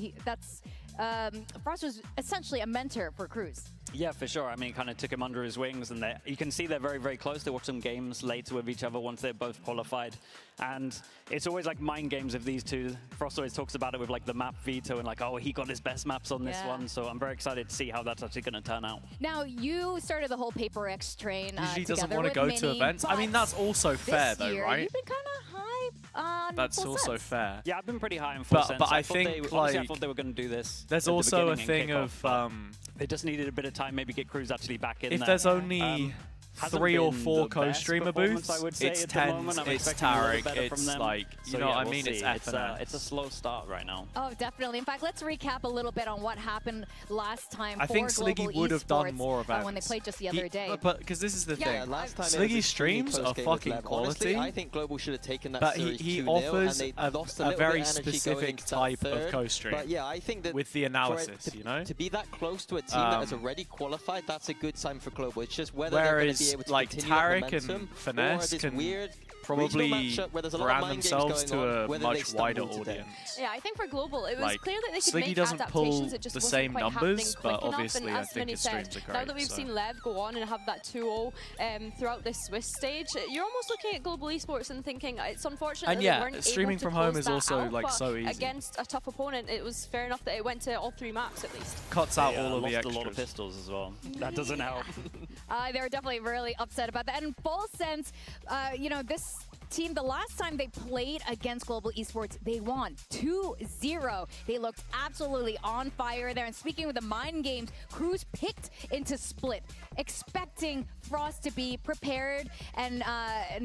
Speaker 1: Frost was essentially a mentor for Cruz.
Speaker 20: Yeah, for sure. I mean, kind of took him under his wings, and you can see they're very, very close. They watch some games later with each other once they're both qualified, and it's always like mind games of these two. Frost always talks about it with like the map veto and like, oh, he got his best maps on this one. So I'm very excited to see how that's actually going to turn out.
Speaker 1: Now, you started the whole Paper X train.
Speaker 2: Usually doesn't
Speaker 1: want to
Speaker 2: go to events. I mean, that's also fair, though, right?
Speaker 1: You've been kind of high on
Speaker 2: That's
Speaker 1: Full
Speaker 2: also
Speaker 1: Sense.
Speaker 2: fair.
Speaker 20: Yeah, I've been pretty high on Full Sense.
Speaker 2: But I
Speaker 20: thought
Speaker 2: think,
Speaker 20: I thought they were going to do this.
Speaker 2: There's
Speaker 20: at the
Speaker 2: also a
Speaker 20: beginning and
Speaker 2: thing
Speaker 20: kick off,
Speaker 2: of
Speaker 20: they just needed a bit of time, maybe get Cruz actually back in
Speaker 2: if
Speaker 20: there.
Speaker 2: there's only
Speaker 20: Hasn't
Speaker 2: 3 or
Speaker 20: been
Speaker 2: 4
Speaker 20: the best
Speaker 2: co-streamer
Speaker 20: performance,
Speaker 2: booths,
Speaker 20: I would say,
Speaker 2: it's
Speaker 20: at the
Speaker 2: Tens,
Speaker 20: moment. I'm
Speaker 2: it's
Speaker 20: expecting a little
Speaker 2: Tarek,
Speaker 20: better from
Speaker 2: it's
Speaker 20: them.
Speaker 2: like, you
Speaker 20: So
Speaker 2: know
Speaker 20: yeah,
Speaker 2: what I
Speaker 20: we'll
Speaker 2: mean? It's
Speaker 20: see.
Speaker 2: FNS.
Speaker 20: It's a slow start right now.
Speaker 1: Oh, definitely. In fact, let's recap a little bit on what happened last time
Speaker 2: I
Speaker 1: for
Speaker 2: think
Speaker 1: Global
Speaker 2: Sliggy would have done
Speaker 1: Esports,
Speaker 2: more events.
Speaker 1: when they played just the other day.
Speaker 2: But because this is the
Speaker 1: Yeah,
Speaker 2: thing,
Speaker 3: last time it was
Speaker 2: Sliggy's
Speaker 3: extremely
Speaker 2: streams
Speaker 3: close
Speaker 2: are
Speaker 3: game with
Speaker 2: fucking
Speaker 3: Lev.
Speaker 2: quality.
Speaker 3: Honestly, I think Global should have taken that
Speaker 2: but
Speaker 3: series
Speaker 2: he
Speaker 3: 2-0,
Speaker 2: offers
Speaker 3: and they lost a
Speaker 2: a
Speaker 3: little
Speaker 2: very
Speaker 3: bit of energy going
Speaker 2: specific
Speaker 3: into that
Speaker 2: type
Speaker 3: third.
Speaker 2: of co-stream.
Speaker 3: But yeah, I think that
Speaker 2: with the analysis,
Speaker 3: to,
Speaker 2: you know,
Speaker 3: to be that close to a team that has already qualified, that's a good sign for Global. It's just whether they're going to be able to
Speaker 2: like
Speaker 3: continue
Speaker 2: Tarek
Speaker 3: that momentum,
Speaker 2: and Finesse
Speaker 3: or this
Speaker 2: can
Speaker 3: weird
Speaker 2: probably
Speaker 3: matchup where there's a lot of
Speaker 2: brand
Speaker 3: mind games
Speaker 2: themselves
Speaker 3: going
Speaker 2: to
Speaker 3: on,
Speaker 2: a
Speaker 3: whether they
Speaker 2: much wider
Speaker 3: stumble today.
Speaker 2: audience.
Speaker 4: Yeah, I think for Global, it was
Speaker 2: Like,
Speaker 4: clear that they could
Speaker 2: Sliggy
Speaker 4: make
Speaker 2: doesn't
Speaker 4: adaptations.
Speaker 2: pull
Speaker 4: It just
Speaker 2: the
Speaker 4: wasn't
Speaker 2: same
Speaker 4: quite
Speaker 2: numbers,
Speaker 4: happening
Speaker 2: but
Speaker 4: quick
Speaker 2: obviously
Speaker 4: enough.
Speaker 2: I
Speaker 4: And as
Speaker 2: think
Speaker 4: Vinny
Speaker 2: his
Speaker 4: said,
Speaker 2: streams are
Speaker 4: now
Speaker 2: great,
Speaker 4: that we've
Speaker 2: so.
Speaker 4: seen Lev go on and have that 2-0 throughout this Swiss stage, you're almost looking at Global Esports and thinking it's unfortunate
Speaker 2: And
Speaker 4: that
Speaker 2: yeah,
Speaker 4: they weren't
Speaker 2: streaming
Speaker 4: able to
Speaker 2: from home
Speaker 4: close
Speaker 2: is
Speaker 4: that
Speaker 2: also,
Speaker 4: out,
Speaker 2: like,
Speaker 4: but
Speaker 2: so easy.
Speaker 4: against a tough opponent, it was fair enough that it went to all 3 maps at least.
Speaker 2: Cuts out all of
Speaker 20: lost
Speaker 2: the
Speaker 20: a lot of
Speaker 2: extras.
Speaker 20: pistols as well. That doesn't help.
Speaker 1: They were definitely really upset about that. And Full Sense, you know, this team, the last time they played against Global Esports, they won 2-0. They looked absolutely on fire there. And speaking of the mind games, Cruz picked into Split, expecting Frost to be prepared and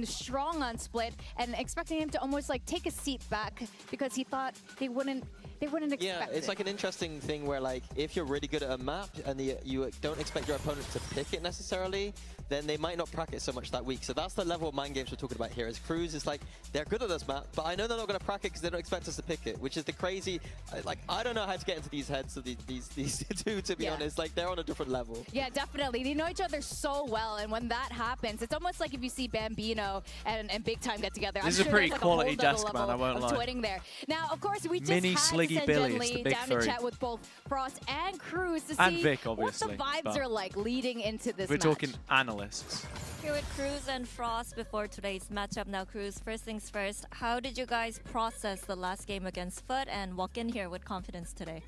Speaker 1: strong on Split, and expecting him to almost like take a seat back because he thought they wouldn't they wouldn't expect
Speaker 3: it's like an interesting thing where, like, if you're really good at a map and you don't expect your opponent to pick it necessarily, then they might not practice so much that week. So that's the level of mind games we're talking about here. As Cruz is like, they're good at this map, but I know they're not going to practice because they don't expect us to pick it, which is the crazy. Like, I don't know how to get into these heads of these two, to be honest. Like, they're on a different level.
Speaker 1: Yeah, definitely. They know each other so well, and when that happens, it's almost like if you see Bambino and Big Time get together.
Speaker 2: This is a pretty quality desk, man. I won't lie.
Speaker 1: Twitting there. Now, of course, we just
Speaker 2: Mini
Speaker 1: had
Speaker 2: Sliggy Billy, it's the big
Speaker 1: down
Speaker 2: three.
Speaker 1: to chat with both Frost and Cruz to
Speaker 2: And
Speaker 1: see
Speaker 2: Vic,
Speaker 1: what
Speaker 2: obviously,
Speaker 1: the vibes are like leading into this
Speaker 2: We're
Speaker 1: match.
Speaker 2: talking analysts.
Speaker 6: Here with Cruz and Frost before today's matchup. Now, Cruz, first things first, how did you guys process the last game against Foot and walk in here with confidence today?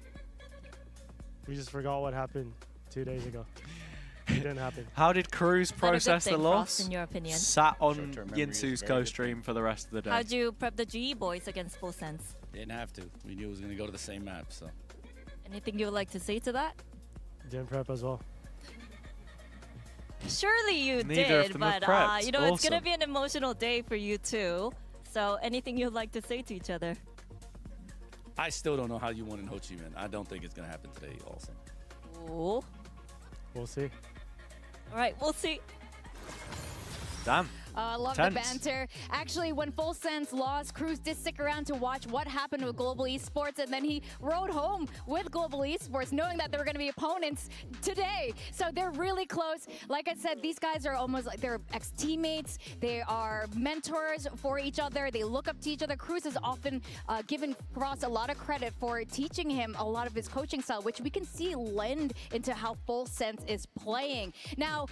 Speaker 12: We just forgot what happened 2 days ago. It didn't happen.
Speaker 2: How did Cruz process the loss?
Speaker 6: Frost, in your opinion?
Speaker 2: Sat on Yinsu's co-stream for the rest of the day.
Speaker 6: How'd you prep the GE boys against Full Sense?
Speaker 21: Didn't have to. We knew it was going to go to the same map, so.
Speaker 6: Anything you would like to say to that?
Speaker 12: Didn't prep as well.
Speaker 6: Surely you
Speaker 2: Neither of
Speaker 6: did,
Speaker 2: them
Speaker 6: but
Speaker 2: have prepped.
Speaker 6: you know, it's
Speaker 2: Awesome.
Speaker 6: going to be an emotional day for you too. So anything you'd like to say to each other?
Speaker 21: I still don't know how you won in Ho Chi Minh. I don't think it's going to happen today also.
Speaker 6: Ooh.
Speaker 12: We'll see.
Speaker 6: All right, we'll see.
Speaker 2: Damn.
Speaker 1: Love the banter. Actually, when Full Sense lost, Cruz did stick around to watch what happened with Global Esports, and then he rode home with Global Esports, knowing that they were going to be opponents today. So they're really close. Like I said, these guys are almost like they're ex-teammates. They are mentors for each other. They look up to each other. Cruz has often given Frost a lot of credit for teaching him a lot of his coaching style, which we can see lend into how Full Sense is playing. Now,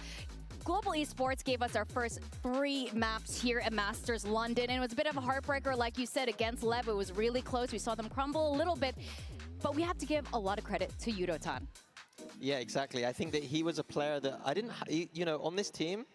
Speaker 1: Global Esports gave us our first 3 maps here at Masters London, and it was a bit of a heartbreaker, like you said, against Lev. It was really close. We saw them crumble a little bit, but we have to give a lot of credit to Yudotan.
Speaker 3: Yeah, exactly. I think that he was a player that I didn't, you know, on this team,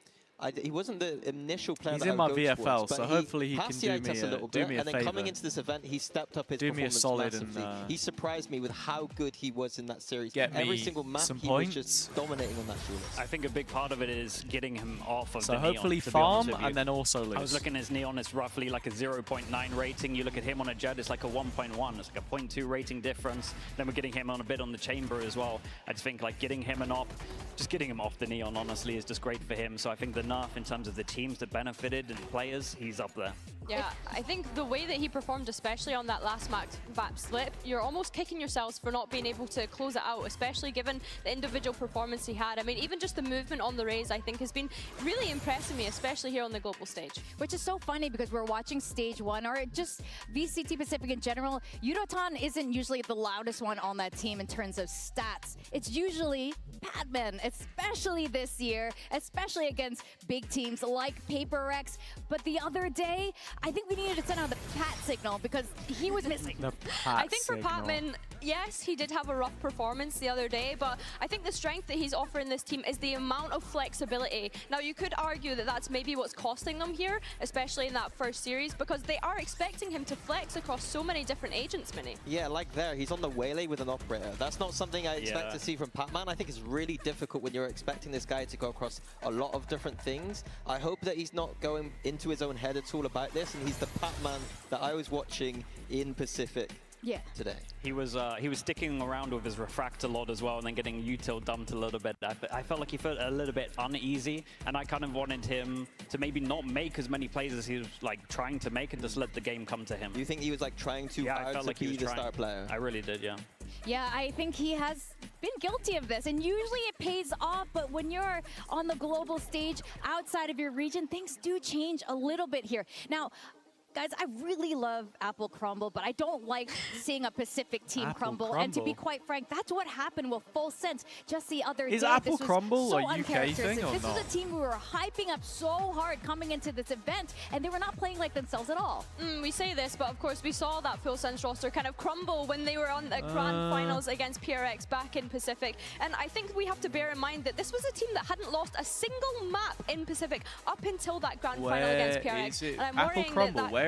Speaker 3: he wasn't the initial player
Speaker 2: He's
Speaker 3: that
Speaker 2: in my
Speaker 3: I would go
Speaker 2: VFL,
Speaker 3: towards,
Speaker 2: so
Speaker 3: but
Speaker 2: hopefully he can
Speaker 3: passed
Speaker 2: do
Speaker 3: the eye
Speaker 2: me
Speaker 3: test a little bit,
Speaker 2: a
Speaker 3: and then coming
Speaker 2: favour.
Speaker 3: into this event, he stepped up his
Speaker 2: Do me a
Speaker 3: performance
Speaker 2: solid and,
Speaker 3: massively. He surprised me with how good he was in that series.
Speaker 2: Get
Speaker 3: Every
Speaker 2: me
Speaker 3: single map,
Speaker 2: some
Speaker 3: he
Speaker 2: points.
Speaker 3: was just dominating on that duelist.
Speaker 20: I think a big part of it is getting him off of
Speaker 2: So
Speaker 20: the
Speaker 2: hopefully
Speaker 20: Neon, to be
Speaker 2: farm
Speaker 20: honest with you.
Speaker 2: and then also lose.
Speaker 20: I was looking at his Neon, it's roughly like a 0.9 rating. You look at him on a Jed, it's like a 1.1. It's like a 0.2 rating difference. Then we're getting him on a bit on the Chamber as well. I just think like getting him just getting him off the Neon, honestly, is just great for him. So I think the nerf in terms of the teams that benefited and players, he's up there.
Speaker 4: Yeah, I think the way that he performed, especially on that last map slip, you're almost kicking yourselves for not being able to close it out, especially given the individual performance he had. I mean, even just the movement on the Rays, I think, has been really impressing me, especially here on the global stage.
Speaker 1: Which is so funny because we're watching stage 1, or just VCT Pacific in general. Yudotan isn't usually the loudest one on that team in terms of stats. It's usually Padman, especially this year, especially against big teams like Paper Rex. But the other day, I think we needed to send out the Pat signal because he was missing.
Speaker 4: I think for Patman, yes, he did have a rough performance the other day, but I think the strength that he's offering this team is the amount of flexibility. Now, you could argue that that's maybe what's costing them here, especially in that first series, because they are expecting him to flex across so many different agents, Minnie.
Speaker 3: Yeah, like there, he's on the waylay with an operator. That's not something I expect to see from Patman. I think it's really difficult when you're expecting this guy to go across a lot of different things. I hope that he's not going into his own head at all about this, and he's the Patman that I was watching in Pacific today.
Speaker 20: He was sticking around with his refract a lot as well, and then getting util dumped a little bit. I felt like he felt a little bit uneasy, and I kind of wanted him to maybe not make as many plays as he was like trying to make, and just let the game come to him.
Speaker 3: Do you think he was like trying too hard to be the star player?
Speaker 20: I really did, yeah.
Speaker 1: Yeah, I think he has been guilty of this, and usually it pays off, but when you're on the global stage outside of your region, things do change a little bit here. Now, guys, I really love Apple Crumble, but I don't like seeing a Pacific team crumble. And to be quite frank, that's what happened with Full Sense just the other day.
Speaker 2: Is Apple
Speaker 1: this was
Speaker 2: Crumble
Speaker 1: so
Speaker 2: a UK thing or
Speaker 1: This
Speaker 2: not?
Speaker 1: was a team we were hyping up so hard coming into this event, and they were not playing like themselves at all.
Speaker 4: We say this, but of course we saw that Full Sense roster kind of crumble when they were on the grand finals against PRX back in Pacific. And I think we have to bear in mind that this was a team that hadn't lost a single map in Pacific up until that grand final against PRX.
Speaker 2: Is it?
Speaker 4: And I'm
Speaker 2: Apple
Speaker 4: worrying
Speaker 2: Crumble,
Speaker 4: that
Speaker 2: where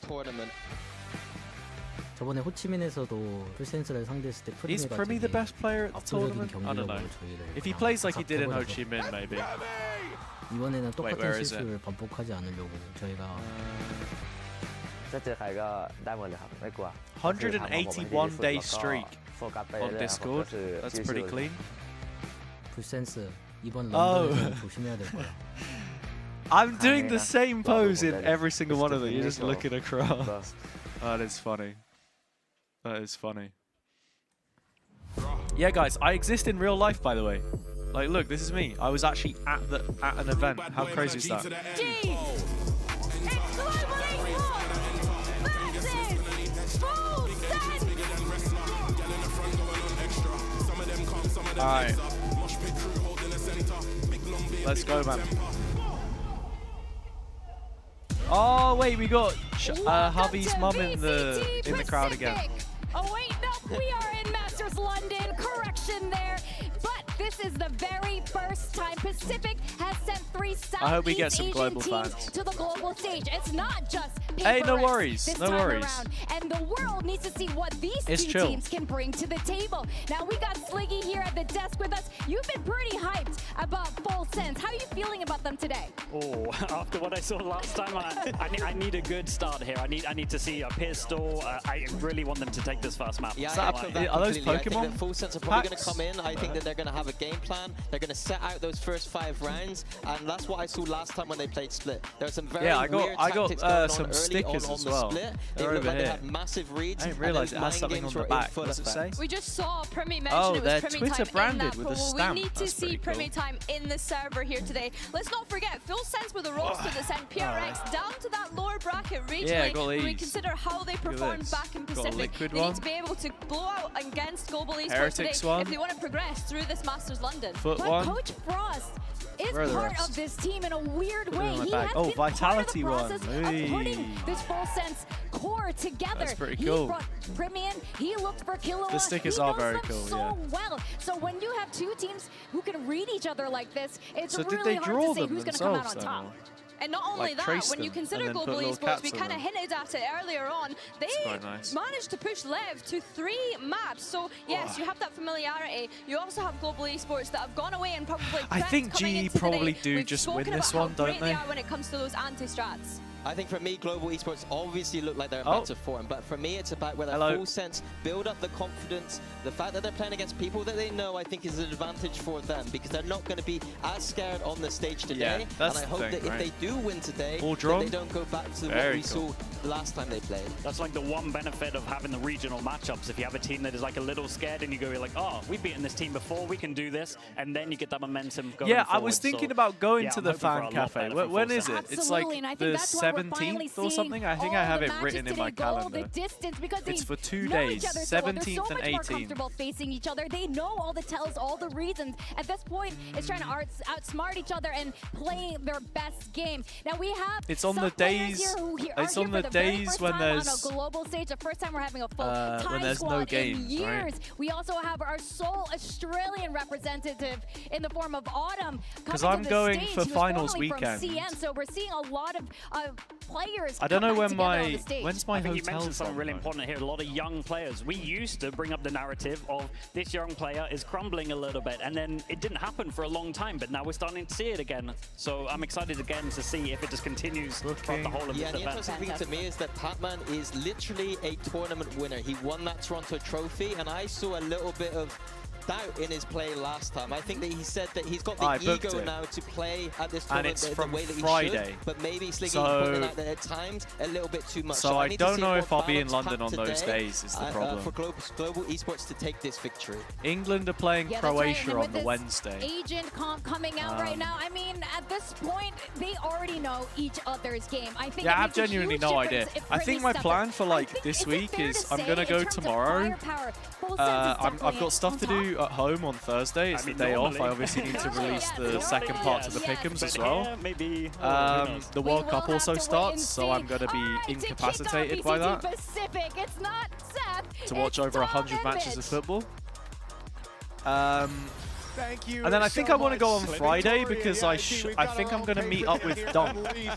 Speaker 3: tournament.
Speaker 18: 저번에 호치민에서도 풀센스를 상대했을 때
Speaker 2: Is Primi the best player at the tournament? I don't know. If he plays like he did in Ho Chi Minh, maybe.
Speaker 18: 이번에는 똑같은 실수를 반복하지 않으려고 저희가
Speaker 5: ถ้าเจอใครก็ได้หมดเลยครับไม่กลัว
Speaker 2: 181-day streak on Discord. That's pretty clean.
Speaker 18: 불센스 이번
Speaker 2: Oh.
Speaker 18: 런던에서는 조심해야 될 거야.
Speaker 2: I'm doing the same pose in every single one of them. You're just looking across. That is funny. That is funny. Yeah, guys, I exist in real life, by the way. Like, look, this is me. I was actually at an event. How crazy is that? All right. Let's go, man. Oh wait, we got Javi's mum in the crowd again.
Speaker 1: Oh wait, no, we are in Masters London. Correction there. But this is the very first time Pacific has sent 3 Southeast
Speaker 2: I hope we get some
Speaker 1: Asian
Speaker 2: global
Speaker 1: teams
Speaker 2: fans.
Speaker 1: to the global stage. It's not just
Speaker 2: Hey, no
Speaker 1: paper
Speaker 2: worries,
Speaker 1: this
Speaker 2: no
Speaker 1: time
Speaker 2: worries.
Speaker 1: around. And the world needs to see what these
Speaker 2: It's
Speaker 1: two
Speaker 2: chill.
Speaker 1: teams can bring to the table. Now we got Sliggy here at the desk with us. You've been pretty hyped about Full Sense. How are you feeling about them today?
Speaker 20: Oh, after what I saw last time, I need a good start here. I need to see a pistol. I really want them to take this first map.
Speaker 3: Yeah,
Speaker 20: So,
Speaker 3: I echo that
Speaker 2: are those
Speaker 3: completely. I
Speaker 2: Pokemon
Speaker 3: think that Full Sense are probably going to
Speaker 2: packs?
Speaker 3: come in. I think that they're going to have a game plan. They're going to set out those first 5 rounds, and that's what I saw last time when they played Split. There are some very
Speaker 2: Yeah,
Speaker 3: weird
Speaker 2: I got
Speaker 3: tactics going
Speaker 2: some
Speaker 3: on early
Speaker 2: stickers
Speaker 3: on
Speaker 2: as
Speaker 3: the
Speaker 2: well.
Speaker 3: Split. They
Speaker 2: They're
Speaker 3: look
Speaker 2: over
Speaker 3: like they
Speaker 2: here.
Speaker 3: have massive reads.
Speaker 2: I didn't
Speaker 3: and
Speaker 2: realise
Speaker 3: then
Speaker 2: it has
Speaker 3: mind
Speaker 2: something
Speaker 3: games
Speaker 2: on the
Speaker 3: were in
Speaker 2: back.
Speaker 3: full
Speaker 2: What does it
Speaker 3: effect.
Speaker 2: say?
Speaker 4: We just saw Primi mention
Speaker 2: Oh,
Speaker 4: it was
Speaker 2: they're
Speaker 4: Primi
Speaker 2: Twitter
Speaker 4: time in
Speaker 2: branded
Speaker 4: that
Speaker 2: with a
Speaker 4: poll.
Speaker 2: stamp.
Speaker 4: We need to
Speaker 2: That's
Speaker 4: see
Speaker 2: pretty
Speaker 4: Primi
Speaker 2: cool.
Speaker 4: time in the server here today. Let's not forget, Full Sense were the roster that sent PRX down to that lower bracket regionally.
Speaker 2: got
Speaker 4: When we
Speaker 2: these.
Speaker 4: consider how they
Speaker 2: Look at
Speaker 4: performed
Speaker 2: this.
Speaker 4: back in
Speaker 2: Got a
Speaker 4: Pacific,
Speaker 2: liquid
Speaker 4: they need
Speaker 2: one.
Speaker 4: to be able to blow out against Global Esports
Speaker 2: Heretics
Speaker 4: today
Speaker 2: one.
Speaker 4: if they want to progress through this Masters London.
Speaker 2: Foot
Speaker 1: But
Speaker 2: one.
Speaker 1: Coach Frost is
Speaker 2: Where are the
Speaker 1: part
Speaker 2: refs?
Speaker 1: of this team in a weird
Speaker 2: Put it
Speaker 1: way.
Speaker 2: in my
Speaker 1: He
Speaker 2: bag.
Speaker 1: has
Speaker 2: Oh,
Speaker 1: been part of
Speaker 2: Vitality
Speaker 1: the
Speaker 2: one.
Speaker 1: process of putting
Speaker 2: Hey.
Speaker 1: this Full Sense core together.
Speaker 2: That's pretty
Speaker 1: He
Speaker 2: cool.
Speaker 1: brought Primi in. He looked for Killua.
Speaker 2: The stickers
Speaker 1: he
Speaker 2: are
Speaker 1: knows
Speaker 2: very
Speaker 1: them
Speaker 2: cool,
Speaker 1: so
Speaker 2: yeah.
Speaker 1: well. So when you have 2 teams who can read each other like this, it's
Speaker 2: So did
Speaker 1: really
Speaker 2: they
Speaker 1: hard
Speaker 2: draw
Speaker 1: to say
Speaker 2: them
Speaker 1: who's going to come out on
Speaker 2: themselves
Speaker 1: top.
Speaker 2: then?
Speaker 4: And not only
Speaker 2: Like,
Speaker 4: that,
Speaker 2: trace
Speaker 4: when you
Speaker 2: them
Speaker 4: consider
Speaker 2: and then
Speaker 4: Global
Speaker 2: put little
Speaker 4: Esports, we
Speaker 2: caps on
Speaker 4: kind of
Speaker 2: them.
Speaker 4: hinted at it earlier on. They
Speaker 2: quite nice.
Speaker 4: managed to push Lev to 3 maps. So yes, you have that familiarity. You also have Global Esports that have gone away and probably
Speaker 2: I think
Speaker 4: prepped coming
Speaker 2: G
Speaker 4: into
Speaker 2: probably
Speaker 4: today.
Speaker 2: do
Speaker 4: We've
Speaker 2: just
Speaker 4: spoken
Speaker 2: win this
Speaker 4: about
Speaker 2: one,
Speaker 4: how
Speaker 2: don't
Speaker 4: great
Speaker 2: they?
Speaker 4: are when it comes to those anti-strats.
Speaker 3: I think for me, Global Esports obviously look like they're about to form, but for me, it's about whether Full Sense build up the confidence. The fact that they're playing against people that they know, I think, is an advantage for them because they're not going to be as scared on the stage today.
Speaker 2: Yeah, that's
Speaker 3: and I
Speaker 2: the
Speaker 3: hope
Speaker 2: thing,
Speaker 3: that if
Speaker 2: right?
Speaker 3: they do win today,
Speaker 2: All
Speaker 3: that
Speaker 2: drawn?
Speaker 3: they don't go back to what
Speaker 2: Very
Speaker 3: we
Speaker 2: cool.
Speaker 3: saw last time they played.
Speaker 20: That's like the one benefit of having the regional matchups. If you have a team that is like a little scared and you go, you're like, oh, we've beaten this team before, we can do this, and then you get that momentum going
Speaker 2: Yeah, I
Speaker 20: forward.
Speaker 2: was thinking
Speaker 20: So,
Speaker 2: about going
Speaker 20: yeah,
Speaker 2: to
Speaker 20: I'm
Speaker 2: the
Speaker 20: hoping for a
Speaker 2: fan
Speaker 20: lot
Speaker 2: cafe.
Speaker 20: better from
Speaker 2: When
Speaker 20: Full
Speaker 2: is
Speaker 20: Sense.
Speaker 2: it? It's like
Speaker 1: Absolutely, and I
Speaker 2: the
Speaker 1: think that's why we're finally
Speaker 2: 17th or something. I think I have it written in my calendar.
Speaker 1: The distance because
Speaker 2: It's
Speaker 1: they
Speaker 2: for 2
Speaker 1: know
Speaker 2: days,
Speaker 1: each other so well. They're
Speaker 2: 17th
Speaker 1: so
Speaker 2: and
Speaker 1: much more
Speaker 2: 18th.
Speaker 1: comfortable facing each other. They know all the tells, all the reasons. At this point, it's trying to outsmart each other and play their best game. Now we have
Speaker 2: It's on
Speaker 1: some
Speaker 2: the
Speaker 1: players
Speaker 2: days-
Speaker 1: here who are
Speaker 2: it's
Speaker 1: here
Speaker 2: on
Speaker 1: for
Speaker 2: the
Speaker 1: very
Speaker 2: days
Speaker 1: first
Speaker 2: when
Speaker 1: time
Speaker 2: there's,
Speaker 1: on a global stage. The first time we're having a full
Speaker 2: when
Speaker 1: Thai
Speaker 2: there's no
Speaker 1: squad
Speaker 2: games,
Speaker 1: in years.
Speaker 2: right?
Speaker 1: We also have our sole Australian representative in the form of Autumn.
Speaker 2: 'Cause
Speaker 1: coming
Speaker 2: I'm
Speaker 1: to the
Speaker 2: going
Speaker 1: stage.
Speaker 2: for
Speaker 1: He was
Speaker 2: finals
Speaker 1: formerly from
Speaker 2: weekend.
Speaker 1: CN, so we're seeing a lot of players.
Speaker 2: I don't know
Speaker 1: come back
Speaker 2: when
Speaker 1: together on
Speaker 2: my
Speaker 1: the stage.
Speaker 2: when's my
Speaker 20: I think you
Speaker 2: hotel
Speaker 20: mentioned something
Speaker 2: from,
Speaker 20: really
Speaker 2: though?
Speaker 20: important here. A lot of young players. We used to bring up the narrative of this young player is crumbling a little bit, and then it didn't happen for a long time, but now we're starting to see it again. So I'm excited again to see if it just continues throughout the whole of
Speaker 3: Yeah,
Speaker 20: this
Speaker 3: the
Speaker 20: event.
Speaker 3: interesting thing to me is that Patman is literally a tournament winner. He won that Toronto trophy, and I saw a little bit of doubt in his play last time. I think that he said that he's got the
Speaker 2: I booked
Speaker 3: ego
Speaker 2: it.
Speaker 3: now to play at this
Speaker 2: And
Speaker 3: tournament
Speaker 2: it's
Speaker 3: the
Speaker 2: from
Speaker 3: way that he
Speaker 2: Friday.
Speaker 3: should, but maybe Sliggy
Speaker 2: So-
Speaker 3: putting it out there at times a little bit too much.
Speaker 2: So I
Speaker 3: need to
Speaker 2: don't
Speaker 3: see
Speaker 2: know
Speaker 3: a
Speaker 2: if
Speaker 3: more
Speaker 2: I'll be in
Speaker 3: balanced
Speaker 2: London
Speaker 3: pack
Speaker 2: on those
Speaker 3: today,
Speaker 2: days is the problem.
Speaker 3: For global Esports to take this victory.
Speaker 2: England are playing
Speaker 1: Yeah, that's right.
Speaker 2: Croatia
Speaker 1: And
Speaker 2: on
Speaker 1: with
Speaker 2: the
Speaker 1: this
Speaker 2: Wednesday.
Speaker 1: Agent comp coming out right now. I mean, at this point, they already know each other's game. I think
Speaker 2: Yeah,
Speaker 1: it
Speaker 2: I have
Speaker 1: makes a
Speaker 2: genuinely
Speaker 1: huge
Speaker 2: no idea.
Speaker 1: difference if
Speaker 2: I
Speaker 1: Primi
Speaker 2: think my
Speaker 1: step
Speaker 2: plan
Speaker 1: up.
Speaker 2: for
Speaker 1: I
Speaker 2: like
Speaker 1: think
Speaker 2: this
Speaker 1: it's
Speaker 2: week
Speaker 1: fair
Speaker 2: is
Speaker 1: to
Speaker 2: I'm
Speaker 1: say,
Speaker 2: gonna
Speaker 1: in
Speaker 2: go
Speaker 1: terms of
Speaker 2: tomorrow.
Speaker 1: firepower, Full Sense is
Speaker 2: I've
Speaker 1: definitely
Speaker 2: got stuff to
Speaker 1: on
Speaker 2: do
Speaker 1: top.
Speaker 2: at home on Thursday. It's
Speaker 20: I
Speaker 2: the
Speaker 20: mean,
Speaker 2: day off. I
Speaker 20: normally-
Speaker 2: obviously need to
Speaker 1: Normally,
Speaker 2: release
Speaker 1: yes.
Speaker 2: the
Speaker 1: Normally,
Speaker 2: second part of the
Speaker 20: yes.
Speaker 2: pick'ems
Speaker 20: But
Speaker 2: as well.
Speaker 20: here, maybe, who knows?
Speaker 2: The
Speaker 1: We
Speaker 2: World
Speaker 1: will
Speaker 2: Cup
Speaker 1: have
Speaker 2: also
Speaker 1: to wait and
Speaker 2: starts, so
Speaker 1: see.
Speaker 2: I'm going to be
Speaker 1: All right, to kick off
Speaker 2: incapacitated by
Speaker 1: VCT
Speaker 2: that
Speaker 1: Pacific, it's not Seth,
Speaker 2: to watch
Speaker 1: it's
Speaker 2: over
Speaker 1: Tom
Speaker 2: 100
Speaker 1: and
Speaker 2: matches of
Speaker 1: Mitch.
Speaker 2: football.
Speaker 14: Thank you.
Speaker 2: And then I
Speaker 14: so
Speaker 2: think I want to go on
Speaker 14: much.
Speaker 2: Friday because I
Speaker 14: We've
Speaker 2: I
Speaker 14: got
Speaker 2: think
Speaker 14: our
Speaker 2: I'm
Speaker 14: own
Speaker 2: going to meet up with
Speaker 14: paper
Speaker 2: Dom.
Speaker 14: here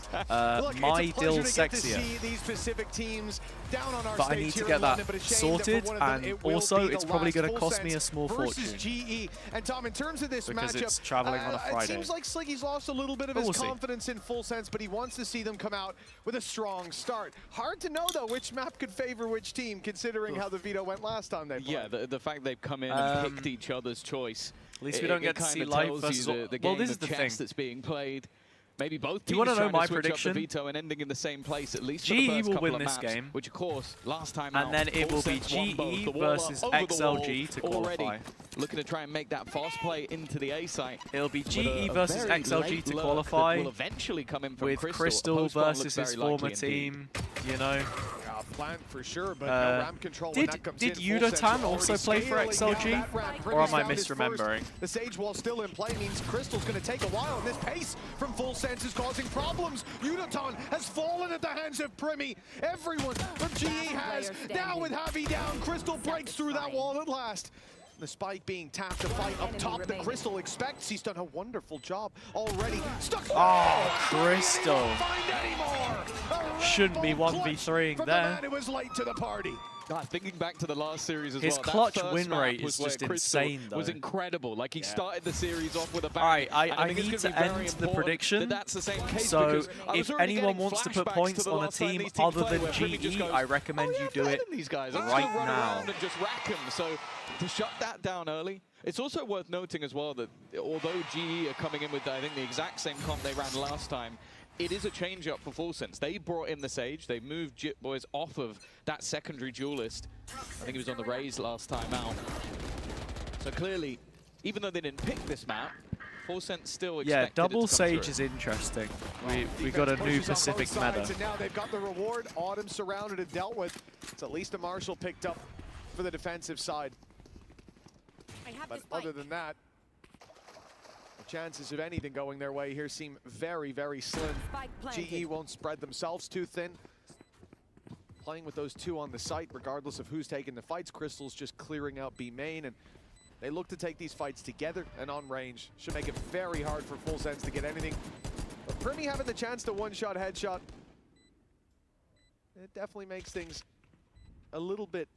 Speaker 14: Look,
Speaker 2: My
Speaker 14: it's a
Speaker 2: Dill
Speaker 14: pleasure to get to
Speaker 2: Sexier.
Speaker 14: see these Pacific teams down on our
Speaker 2: But I
Speaker 14: stage
Speaker 2: need to
Speaker 14: here
Speaker 2: get
Speaker 14: in
Speaker 2: that
Speaker 14: London, but a shame that for
Speaker 2: sorted,
Speaker 14: one of them
Speaker 2: and
Speaker 14: it will
Speaker 2: also
Speaker 14: be the
Speaker 2: it's probably
Speaker 14: last
Speaker 2: going to cost me a
Speaker 14: Full
Speaker 2: small
Speaker 14: Sense
Speaker 2: fortune.
Speaker 14: versus GE. And Tom, in terms of this
Speaker 2: Because
Speaker 14: matchup,
Speaker 2: it's traveling on a
Speaker 14: it
Speaker 2: Friday.
Speaker 14: seems like Sliggy's lost a little bit of
Speaker 2: But
Speaker 14: his
Speaker 2: we'll see.
Speaker 14: confidence in Full Sense, but he wants to see them come out with a strong start. Hard to know though which map could favor which team, considering how the veto went last time they played.
Speaker 22: Yeah, the fact they've come in and picked each other's choice.
Speaker 2: At least we don't get to see live versus...
Speaker 22: the game of chess that's being played. Maybe both teams
Speaker 2: you want to know my
Speaker 22: switch
Speaker 2: prediction?
Speaker 22: up the veto and ending in the same place, at least
Speaker 2: GE
Speaker 22: for the first
Speaker 2: will
Speaker 22: couple
Speaker 2: win
Speaker 22: of
Speaker 2: this
Speaker 22: maps,
Speaker 2: game.
Speaker 22: which of course, last time
Speaker 2: And
Speaker 22: out,
Speaker 2: then it will be
Speaker 22: Full Sense won both.
Speaker 2: GE
Speaker 22: The wall
Speaker 2: versus
Speaker 22: up over the wall
Speaker 2: XLG to qualify.
Speaker 22: already. Looking to try and make that fast play into the A site.
Speaker 2: It'll be
Speaker 22: With
Speaker 2: GE
Speaker 22: a
Speaker 2: versus
Speaker 22: very
Speaker 2: XLG
Speaker 22: late
Speaker 2: to
Speaker 22: lurk
Speaker 2: qualify.
Speaker 22: that will eventually come in from
Speaker 2: With
Speaker 22: Crystal.
Speaker 2: Crystal
Speaker 22: Postcard looks
Speaker 2: versus his
Speaker 22: very likely
Speaker 2: former
Speaker 22: indeed.
Speaker 2: team, you know.
Speaker 14: Plant for sure, but no RAM control when that comes
Speaker 2: Did
Speaker 14: in. Full Sense
Speaker 2: Yudotan
Speaker 14: are
Speaker 2: also
Speaker 14: already
Speaker 2: play for
Speaker 14: scaling
Speaker 2: XLG?
Speaker 14: down that ramp.
Speaker 2: Or am I
Speaker 14: Primmy's found his
Speaker 2: misremembering?
Speaker 14: first. The Sage wall still in play means Crystal's going to take a while, and this pace from Full Sense is causing problems. Yudotan has fallen at the hands of Primmy. Everyone from GE has. Now with Javi down, Crystal breaks through that wall at last. The spike being tapped to fight up top that Crystal expects. He's done a wonderful job already. Stuck.
Speaker 2: Oh, Crystal.
Speaker 14: Find anymore.
Speaker 2: Shouldn't be 1v3ing
Speaker 14: From
Speaker 2: there.
Speaker 14: the man who was late to the party.
Speaker 22: Thinking back to the last series as
Speaker 2: His
Speaker 22: well,
Speaker 2: clutch
Speaker 22: that first
Speaker 2: win
Speaker 22: map
Speaker 2: rate
Speaker 22: was
Speaker 2: is
Speaker 22: where
Speaker 2: just
Speaker 22: Crystal
Speaker 2: insane, though.
Speaker 22: was incredible. Like, he started the series off with a bang.
Speaker 2: All right,
Speaker 22: and
Speaker 2: I
Speaker 22: think it's
Speaker 2: need
Speaker 22: gonna
Speaker 2: to
Speaker 22: be very
Speaker 2: end the
Speaker 22: important
Speaker 2: prediction.
Speaker 22: that that's the same case,
Speaker 2: So
Speaker 22: because I was
Speaker 2: if
Speaker 22: already
Speaker 2: anyone
Speaker 22: getting
Speaker 2: wants to put
Speaker 22: flashbacks
Speaker 2: points
Speaker 22: to the
Speaker 2: on a
Speaker 22: last time
Speaker 2: team
Speaker 22: these teams
Speaker 2: other
Speaker 22: play,
Speaker 2: than
Speaker 22: where Primmy just
Speaker 2: GE,
Speaker 22: goes,
Speaker 2: I recommend you do it
Speaker 22: these guys. I'm
Speaker 2: right
Speaker 22: just gonna run
Speaker 2: now.
Speaker 22: around and just rack them. So to shut that down early. It's also worth noting as well that although GE are coming in with, I think, the exact same comp they ran last time, it is a change-up for Full Sense. They brought in the Sage. They moved Jit Boys off of that secondary duelist. I think he was on the Raze last time out. So clearly, even though they didn't pick this map, Full Sense still expected
Speaker 2: Yeah, double
Speaker 22: it to come
Speaker 2: Sage
Speaker 22: through.
Speaker 2: is interesting. We got a new Pacific meta.
Speaker 14: And now they've got the reward. Autumn surrounded and dealt with. It's at least a Marshall picked up for the defensive side. But other than that, the chances of anything going their way here seem very, very slim. GE won't spread themselves too thin. Playing with those two on the site, regardless of who's taking the fights. Crystal's just clearing out B main, and they look to take these fights together and on range. Should make it very hard for Full Sense to get anything. But Primmy having the chance to one-shot headshot, it definitely makes things a little bit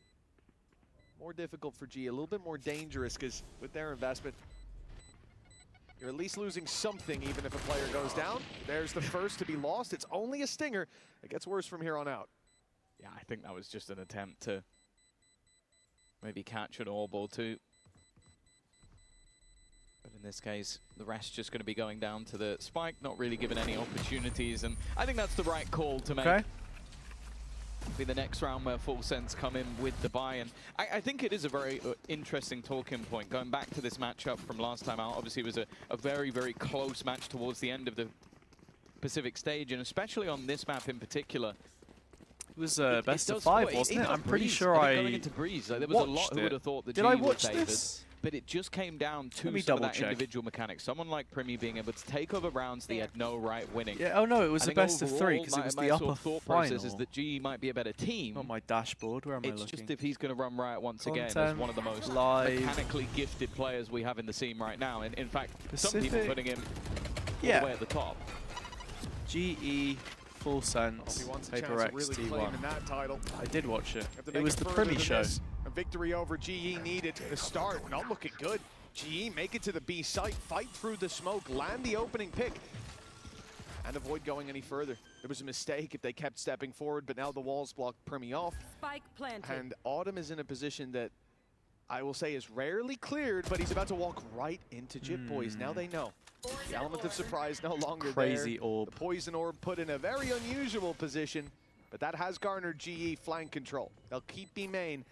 Speaker 14: more difficult for G, a little bit more dangerous, because with their investment, you're at least losing something even if a player goes down. There's the first to be lost. It's only a stinger. It gets worse from here on out.
Speaker 22: Yeah, I think that was just an attempt to maybe catch an all ball too. But in this case, the rest just going to be going down to the spike, not really given any opportunities, and I think that's the right call to make.
Speaker 2: Okay.
Speaker 22: Be the next round where Full Sense come in with the buy, and I think it is a very interesting talking point. Going back to this matchup from last time out, obviously it was a very, very close match towards the end of the Pacific stage, and especially on this map in particular.
Speaker 2: It was best of 5, wasn't it? I'm pretty sure I
Speaker 22: going into Breeze, there was a lot who would have thought the
Speaker 2: Did
Speaker 22: G
Speaker 2: I
Speaker 22: were
Speaker 2: watch
Speaker 22: favored.
Speaker 2: this?
Speaker 22: But it just came down to
Speaker 2: Let me
Speaker 22: some of
Speaker 2: double
Speaker 22: that
Speaker 2: check.
Speaker 22: individual mechanics. Someone like Primmy being able to take over rounds they had no right winning.
Speaker 2: Yeah, oh no, it was
Speaker 22: I
Speaker 2: the
Speaker 22: think
Speaker 2: best of 3
Speaker 22: overall,
Speaker 2: because it was
Speaker 22: my
Speaker 2: the
Speaker 22: sort
Speaker 2: upper
Speaker 22: of thought
Speaker 2: final.
Speaker 22: process is that GE might be a better team.
Speaker 2: On my dashboard, where am I
Speaker 22: It's
Speaker 2: looking?
Speaker 22: just if he's going to run riot once again as
Speaker 2: Content,
Speaker 22: one of the most
Speaker 2: live.
Speaker 22: mechanically gifted players we have in the scene right now. And in fact, some people
Speaker 2: Pacific.
Speaker 22: putting him all
Speaker 2: Yeah.
Speaker 22: the way at the top.
Speaker 2: GE, Full Sense,
Speaker 14: He wants a
Speaker 2: Paper
Speaker 14: chance
Speaker 2: X,
Speaker 14: of really
Speaker 2: T1.
Speaker 14: claiming that title.
Speaker 2: I did watch it.
Speaker 14: Have to
Speaker 2: It
Speaker 14: make
Speaker 2: was the
Speaker 14: further
Speaker 2: Primmy
Speaker 14: than
Speaker 2: show.
Speaker 14: this. A victory over GE needed to start. Not looking good. GE make it to the B site, fight through the smoke, land the opening pick, and avoid going any further. It was a mistake if they kept stepping forward, but now the walls blocked Primmy off.
Speaker 8: Spike planted.
Speaker 14: And Autumn is in a position that I will say is rarely cleared, but he's about to walk right into Jit Boys. Now they know. The element of surprise no longer
Speaker 2: Crazy
Speaker 14: there.
Speaker 2: orb.
Speaker 14: The poison orb put in a very unusual position, but that has garnered GE flank control. They'll keep B main.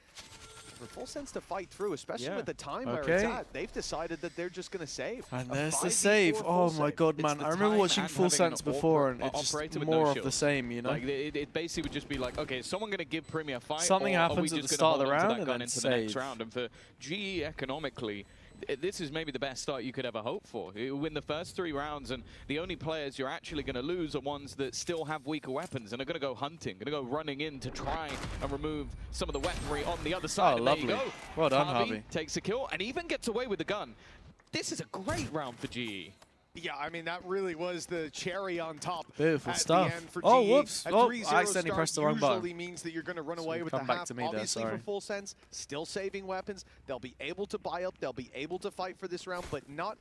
Speaker 14: For Full Sense to fight through, especially with the time where it's
Speaker 2: Okay.
Speaker 14: at, they've decided that they're just going to save.
Speaker 2: And
Speaker 14: A
Speaker 2: there's the
Speaker 14: 5v4
Speaker 2: save.
Speaker 14: full
Speaker 2: Oh my
Speaker 14: save.
Speaker 2: god,
Speaker 22: It's
Speaker 2: man.
Speaker 22: the
Speaker 2: I remember
Speaker 22: time
Speaker 2: watching
Speaker 22: and
Speaker 2: Full
Speaker 22: having
Speaker 2: Sense
Speaker 22: an
Speaker 2: before, and
Speaker 22: operator
Speaker 2: it's
Speaker 22: with
Speaker 2: just
Speaker 22: no
Speaker 2: more of
Speaker 22: shield.
Speaker 2: the same, you know?
Speaker 22: Like it basically would just be like, okay, is someone going to give Primmy a fight?
Speaker 2: Something
Speaker 22: or
Speaker 2: happens
Speaker 22: are we
Speaker 2: at the
Speaker 22: just
Speaker 2: start of
Speaker 22: gonna
Speaker 2: the
Speaker 22: hold
Speaker 2: round
Speaker 22: on to that
Speaker 2: and
Speaker 22: gun
Speaker 2: then
Speaker 22: into the next
Speaker 2: save.
Speaker 22: round? And for GE economically, this is maybe the best start you could ever hope for. You win the first 3 rounds, and the only players you're actually going to lose are ones that still have weaker weapons and are going to go hunting, going to go running in to try and remove some of the weaponry on the other side.
Speaker 2: Oh,
Speaker 22: and
Speaker 2: lovely.
Speaker 22: There you go.
Speaker 2: Well done,
Speaker 22: Harvey
Speaker 2: Harvey.
Speaker 22: takes a kill and even gets away with the gun. This is a great round for GE.
Speaker 14: Yeah, I mean, that really was the cherry on top.
Speaker 2: Beautiful
Speaker 14: at
Speaker 2: stuff.
Speaker 14: the end for
Speaker 2: Oh,
Speaker 14: GE.
Speaker 2: whoops.
Speaker 14: A
Speaker 2: Oh,
Speaker 14: 3-0
Speaker 2: I accidentally pressed the wrong button.
Speaker 14: usually means that you're going to run away with
Speaker 2: come
Speaker 14: the
Speaker 2: back
Speaker 14: half.
Speaker 2: to me there,
Speaker 14: Obviously,
Speaker 2: sorry.
Speaker 14: for Full Sense, still saving weapons. They'll be able to buy up. They'll be able to fight for this round, but not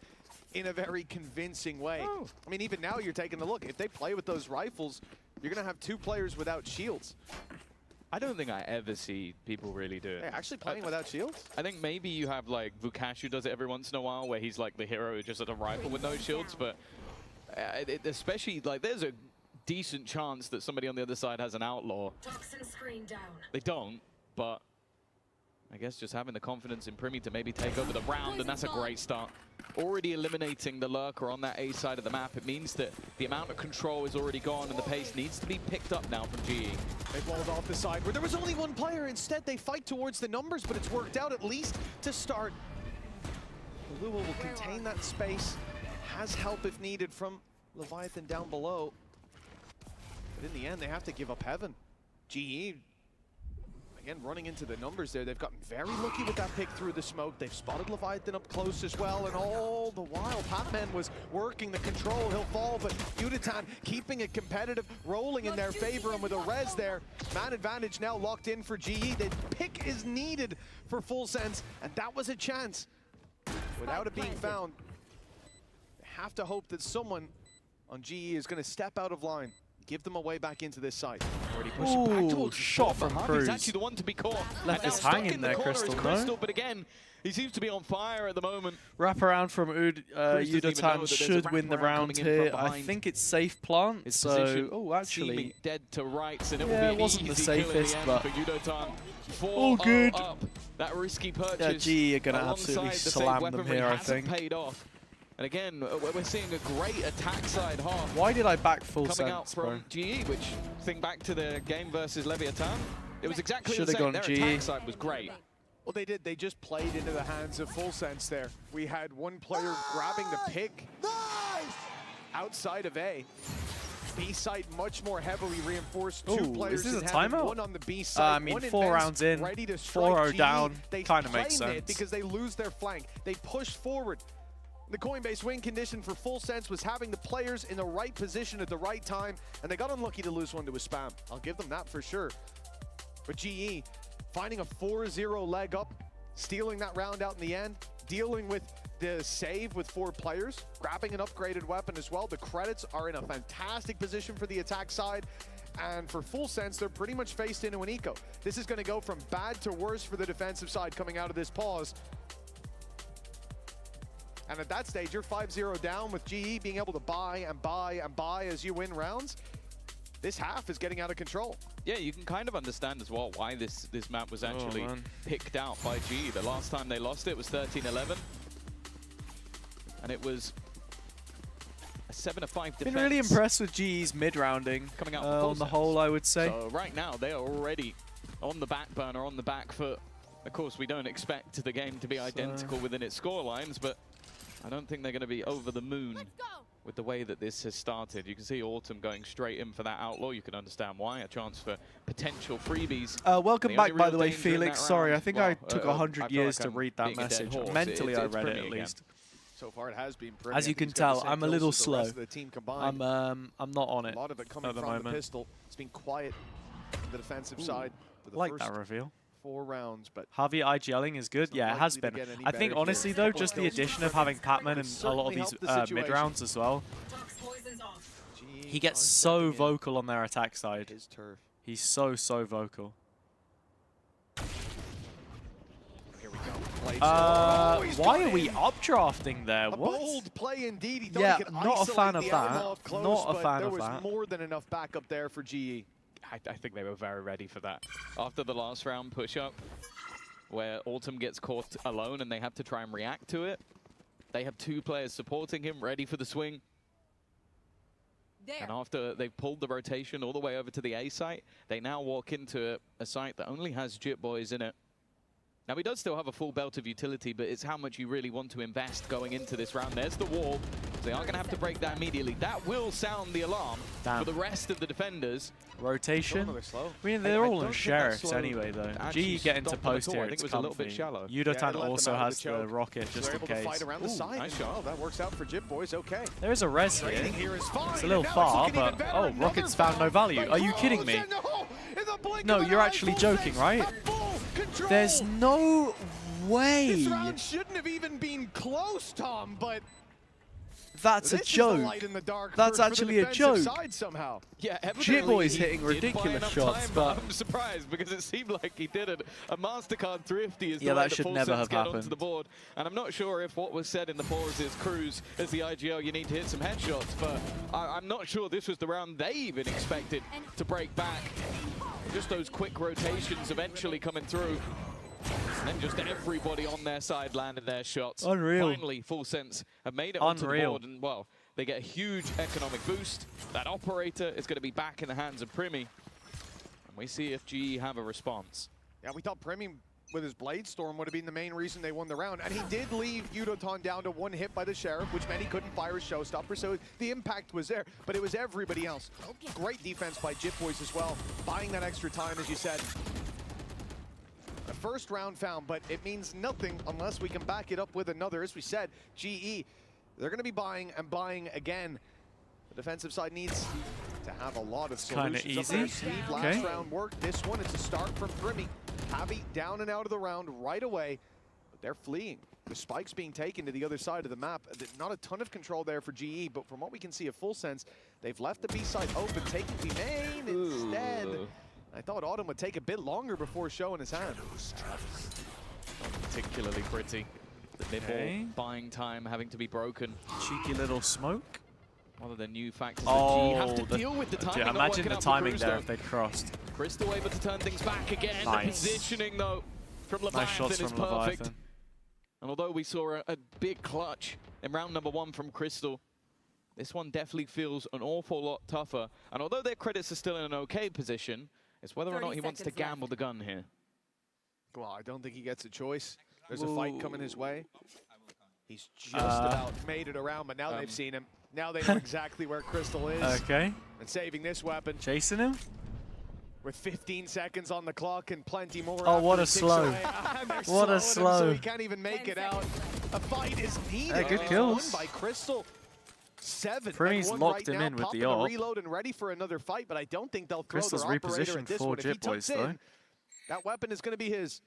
Speaker 14: in a very convincing way.
Speaker 22: Oh.
Speaker 14: I mean, even now, you're taking a look. If they play with those rifles, you're going to have 2 players without shields.
Speaker 22: I don't think I ever see people really do it.
Speaker 14: Hey, actually playing without shields?
Speaker 22: I think maybe you have like Vukash who does it every once in a while, where he's like the hero who just has a rifle with no shields. But especially like there's a decent chance that somebody on the other side has an outlaw.
Speaker 8: Toxin screen down.
Speaker 22: They don't, but I guess just having the confidence in Primi to maybe take over the round, and that's a great start. Already eliminating the lurker on that A side of the map, it means that the amount of control is already gone and the pace needs to be picked up now from GE.
Speaker 14: They walled off the side where there was only 1 player. Instead, they fight towards the numbers, but it's worked out at least to start. Lua will contain that space, has help if needed from Leviathan down below. But in the end, they have to give up Heaven. GE, again, running into the numbers there. They've gotten very lucky with that pick through the smoke. They've spotted Leviathan up close as well, and all the while, Patman was working the control. He'll fall, but Udatan keeping it competitive, rolling in their favor, and with a res there, man advantage now locked in for GE. The pick is needed for Full Sense, and that was a chance. Without it being found, they have to hope that someone on GE is going to step out of line, give them a way back into this site. Already pushing back towards
Speaker 2: shot from Cruz.
Speaker 22: He's actually the one to be caught.
Speaker 2: Left
Speaker 22: Now
Speaker 2: is
Speaker 22: stuck
Speaker 2: hanging
Speaker 22: in the
Speaker 2: there,
Speaker 22: corner
Speaker 2: Crystal,
Speaker 22: is
Speaker 2: no?
Speaker 22: But again, he seems to be on fire at the moment.
Speaker 2: Wrap around from Udatan should win the round here. I
Speaker 22: behind.
Speaker 2: think it's safe plant,
Speaker 22: His
Speaker 2: so...
Speaker 22: position
Speaker 2: Oh, actually...
Speaker 22: seeming dead to rights, and it
Speaker 2: Yeah,
Speaker 22: will
Speaker 2: it
Speaker 22: be
Speaker 2: wasn't
Speaker 22: an
Speaker 2: the
Speaker 22: easy kill in
Speaker 2: safest,
Speaker 22: the end
Speaker 2: but-
Speaker 22: for Udatan.
Speaker 2: Oh, good.
Speaker 22: Up. That risky purchase.
Speaker 2: Yeah, GE are going to
Speaker 22: alongside
Speaker 2: absolutely
Speaker 22: the safe
Speaker 2: slam them
Speaker 22: weaponry
Speaker 2: here, I
Speaker 22: hasn't
Speaker 2: think.
Speaker 22: paid off. And again, we're seeing a great attack side half.
Speaker 2: Why did I back Full
Speaker 22: coming out
Speaker 2: Sense, bro?
Speaker 22: from GE, which, think back to the game versus Leviathan, it was exactly
Speaker 2: Should've
Speaker 22: the same.
Speaker 2: gone
Speaker 22: Their
Speaker 2: GE.
Speaker 22: attack side was great.
Speaker 14: Well, they did. They just played into the hands of Full Sense there. We had 1 player grabbing the pick outside of A. B site much more heavily reinforced. 2
Speaker 2: Ooh,
Speaker 14: players
Speaker 2: is this
Speaker 14: in
Speaker 2: a
Speaker 14: heaven,
Speaker 2: timeout?
Speaker 14: 1 on the B side.
Speaker 2: I mean,
Speaker 14: 1 in
Speaker 2: 4
Speaker 14: Vents,
Speaker 2: rounds in,
Speaker 14: ready to
Speaker 2: 4-0
Speaker 14: strike
Speaker 2: down,
Speaker 14: GE. They
Speaker 2: kind of makes
Speaker 14: claimed it
Speaker 2: sense.
Speaker 14: because they lose their flank. They push forward. The Coinbase win condition for Full Sense was having the players in the right position at the right time, and they got unlucky to lose 1 to a spam. I'll give them that for sure. But GE finding a 4-0 leg up, stealing that round out in the end, dealing with the save with 4 players, grabbing an upgraded weapon as well. The credits are in a fantastic position for the attack side. And for Full Sense, they're pretty much faced into an eco. This is going to go from bad to worse for the defensive side coming out of this pause. And at that stage, you're 5-0 down with GE being able to buy and buy and buy as you win rounds. This half is getting out of control.
Speaker 22: Yeah, you can kind of understand as well why this map was actually picked out by GE. The last time they lost it was 13-11. And it was a 7-5 defense.
Speaker 2: Been really impressed with GE's mid-rounding
Speaker 22: coming out
Speaker 2: on the whole, I would say.
Speaker 22: So right now, they are already on the back burner, on the back foot. Of course, we don't expect the game to be identical within its score lines, but I don't think they're going to be over the moon with the way that this has started. You can see Autumn going straight in for that outlaw. You can understand why. A chance for potential freebies.
Speaker 2: Welcome back, by the way, Felix. Sorry, I think I took 100 years to read that message. Mentally, I read it at least.
Speaker 14: So far, it has been.
Speaker 2: As you can tell, I'm a little slow. I'm not on it
Speaker 14: a lot of it coming
Speaker 2: at the
Speaker 14: from
Speaker 2: moment.
Speaker 14: the pistol. It's been quiet on the defensive side. For the
Speaker 2: Like
Speaker 14: first
Speaker 2: that reveal.
Speaker 14: 4 rounds, but
Speaker 2: Javi IGLing is good. Yeah, it has been. I think, honestly, though, just the addition of having Patman in a lot of these mid-rounds as well, he gets so vocal on their attack side.
Speaker 14: His turf.
Speaker 2: He's so vocal.
Speaker 14: Here we go.
Speaker 2: Why are we updrafting there?
Speaker 14: A
Speaker 2: What?
Speaker 14: bold play indeed. He thought
Speaker 2: Yeah,
Speaker 14: he could
Speaker 2: not a
Speaker 14: isolate
Speaker 2: fan of
Speaker 14: the
Speaker 2: that.
Speaker 14: Outlaw up close,
Speaker 2: Not a
Speaker 14: but
Speaker 2: fan
Speaker 14: there
Speaker 2: of
Speaker 14: was
Speaker 2: that.
Speaker 14: more than enough backup there for GE.
Speaker 22: I think they were very ready for that. After the last round push-up, where Autumn gets caught alone and they have to try and react to it, they have 2 players supporting him, ready for the swing. And after they've pulled the rotation all the way over to the A site, they now walk into a site that only has Jit Boys in it. Now, he does still have a full belt of utility, but it's how much you really want to invest going into this round. There's the wall. They are going to have to break that immediately. That will sound the alarm for the rest of the defenders.
Speaker 2: Rotation. I mean, they're all on Sheriffs anyway, though. G get into post here, it's
Speaker 22: a little bit shallow.
Speaker 2: Yudotan also has the rocket, just in case.
Speaker 14: Fight around the side. Nice shot. That works out for Jip Boys, okay.
Speaker 2: There is a res here. It's a little far, but... Oh, rocket's found no value. Are you kidding me? No, you're actually joking, right? There's no way.
Speaker 14: This round shouldn't have even been close, Tom, but...
Speaker 2: That's a joke. That's actually a joke.
Speaker 22: Yeah,
Speaker 2: Jip Boy's hitting ridiculous shots, but
Speaker 22: I'm surprised because it seemed like he did it. A MasterCard thrifty is
Speaker 2: that should never have happened.
Speaker 22: Onto the board. And I'm not sure if what was said in the pause is Cruz as the IGL, you need to hit some headshots, but I'm not sure this was the round they even expected to break back. Just those quick rotations eventually coming through. And then just everybody on their side landed their shots.
Speaker 2: Unreal.
Speaker 22: Finally, Full Sense have made it onto the board, and well, they get a huge economic boost. That operator is going to be back in the hands of Primi. And we see if GE have a response.
Speaker 14: Yeah, we thought Primi with his Blade Storm would have been the main reason they won the round. And he did leave Yudotan down to one hit by the Sheriff, which meant he couldn't fire a showstopper, so the impact was there. But it was everybody else. Great defense by Jip Boys as well, buying that extra time, as you said. A first round found, but it means nothing unless we can back it up with another. As we said, GE, they're going to be buying and buying again. The defensive side needs to have a lot of solutions.
Speaker 2: Kind of easy.
Speaker 14: Last round worked. This one, it's a start from Primi. Javi down and out of the round right away, but they're fleeing. The spike's being taken to the other side of the map. Not a ton of control there for GE, but from what we can see of Full Sense, they've left the B side open, taking B main instead. I thought Autumn would take a bit longer before showing his hand.
Speaker 22: Not particularly pretty. The nibble buying time having to be broken.
Speaker 2: Cheeky little smoke.
Speaker 22: One of the new factors that G have to deal with the timing.
Speaker 2: Yeah, imagine the timing there if they'd crossed.
Speaker 22: Crystal able to turn things back again.
Speaker 2: Nice.
Speaker 22: The positioning though from Leviathan is perfect.
Speaker 2: Leviathan.
Speaker 22: And although we saw a big clutch in round number 1 from Crystal, this one definitely feels an awful lot tougher. And although their credits are still in an okay position, it's whether or not he wants to gamble the gun here.
Speaker 14: Well, I don't think he gets a choice. There's a fight coming his way. He's just about made it around, but now they've seen him. Now they know exactly where Crystal is.
Speaker 2: Okay.
Speaker 14: And saving this weapon.
Speaker 2: Chasing him?
Speaker 14: With 15 seconds on the clock and plenty more.
Speaker 2: Oh, what a slow. What a slow.
Speaker 14: So he can't even make it out. A fight is needed.
Speaker 2: Yeah, good kills.
Speaker 14: Won by Crystal. 7.
Speaker 2: Primi's locked him in with the ult.
Speaker 14: Reload and ready for another fight, but I don't think they'll throw
Speaker 2: Crystal's
Speaker 14: their operator at
Speaker 2: repositioned
Speaker 14: this
Speaker 2: for
Speaker 14: one. If he
Speaker 2: Jip Boys,
Speaker 14: tucks
Speaker 2: though.
Speaker 14: in, that weapon is going to be his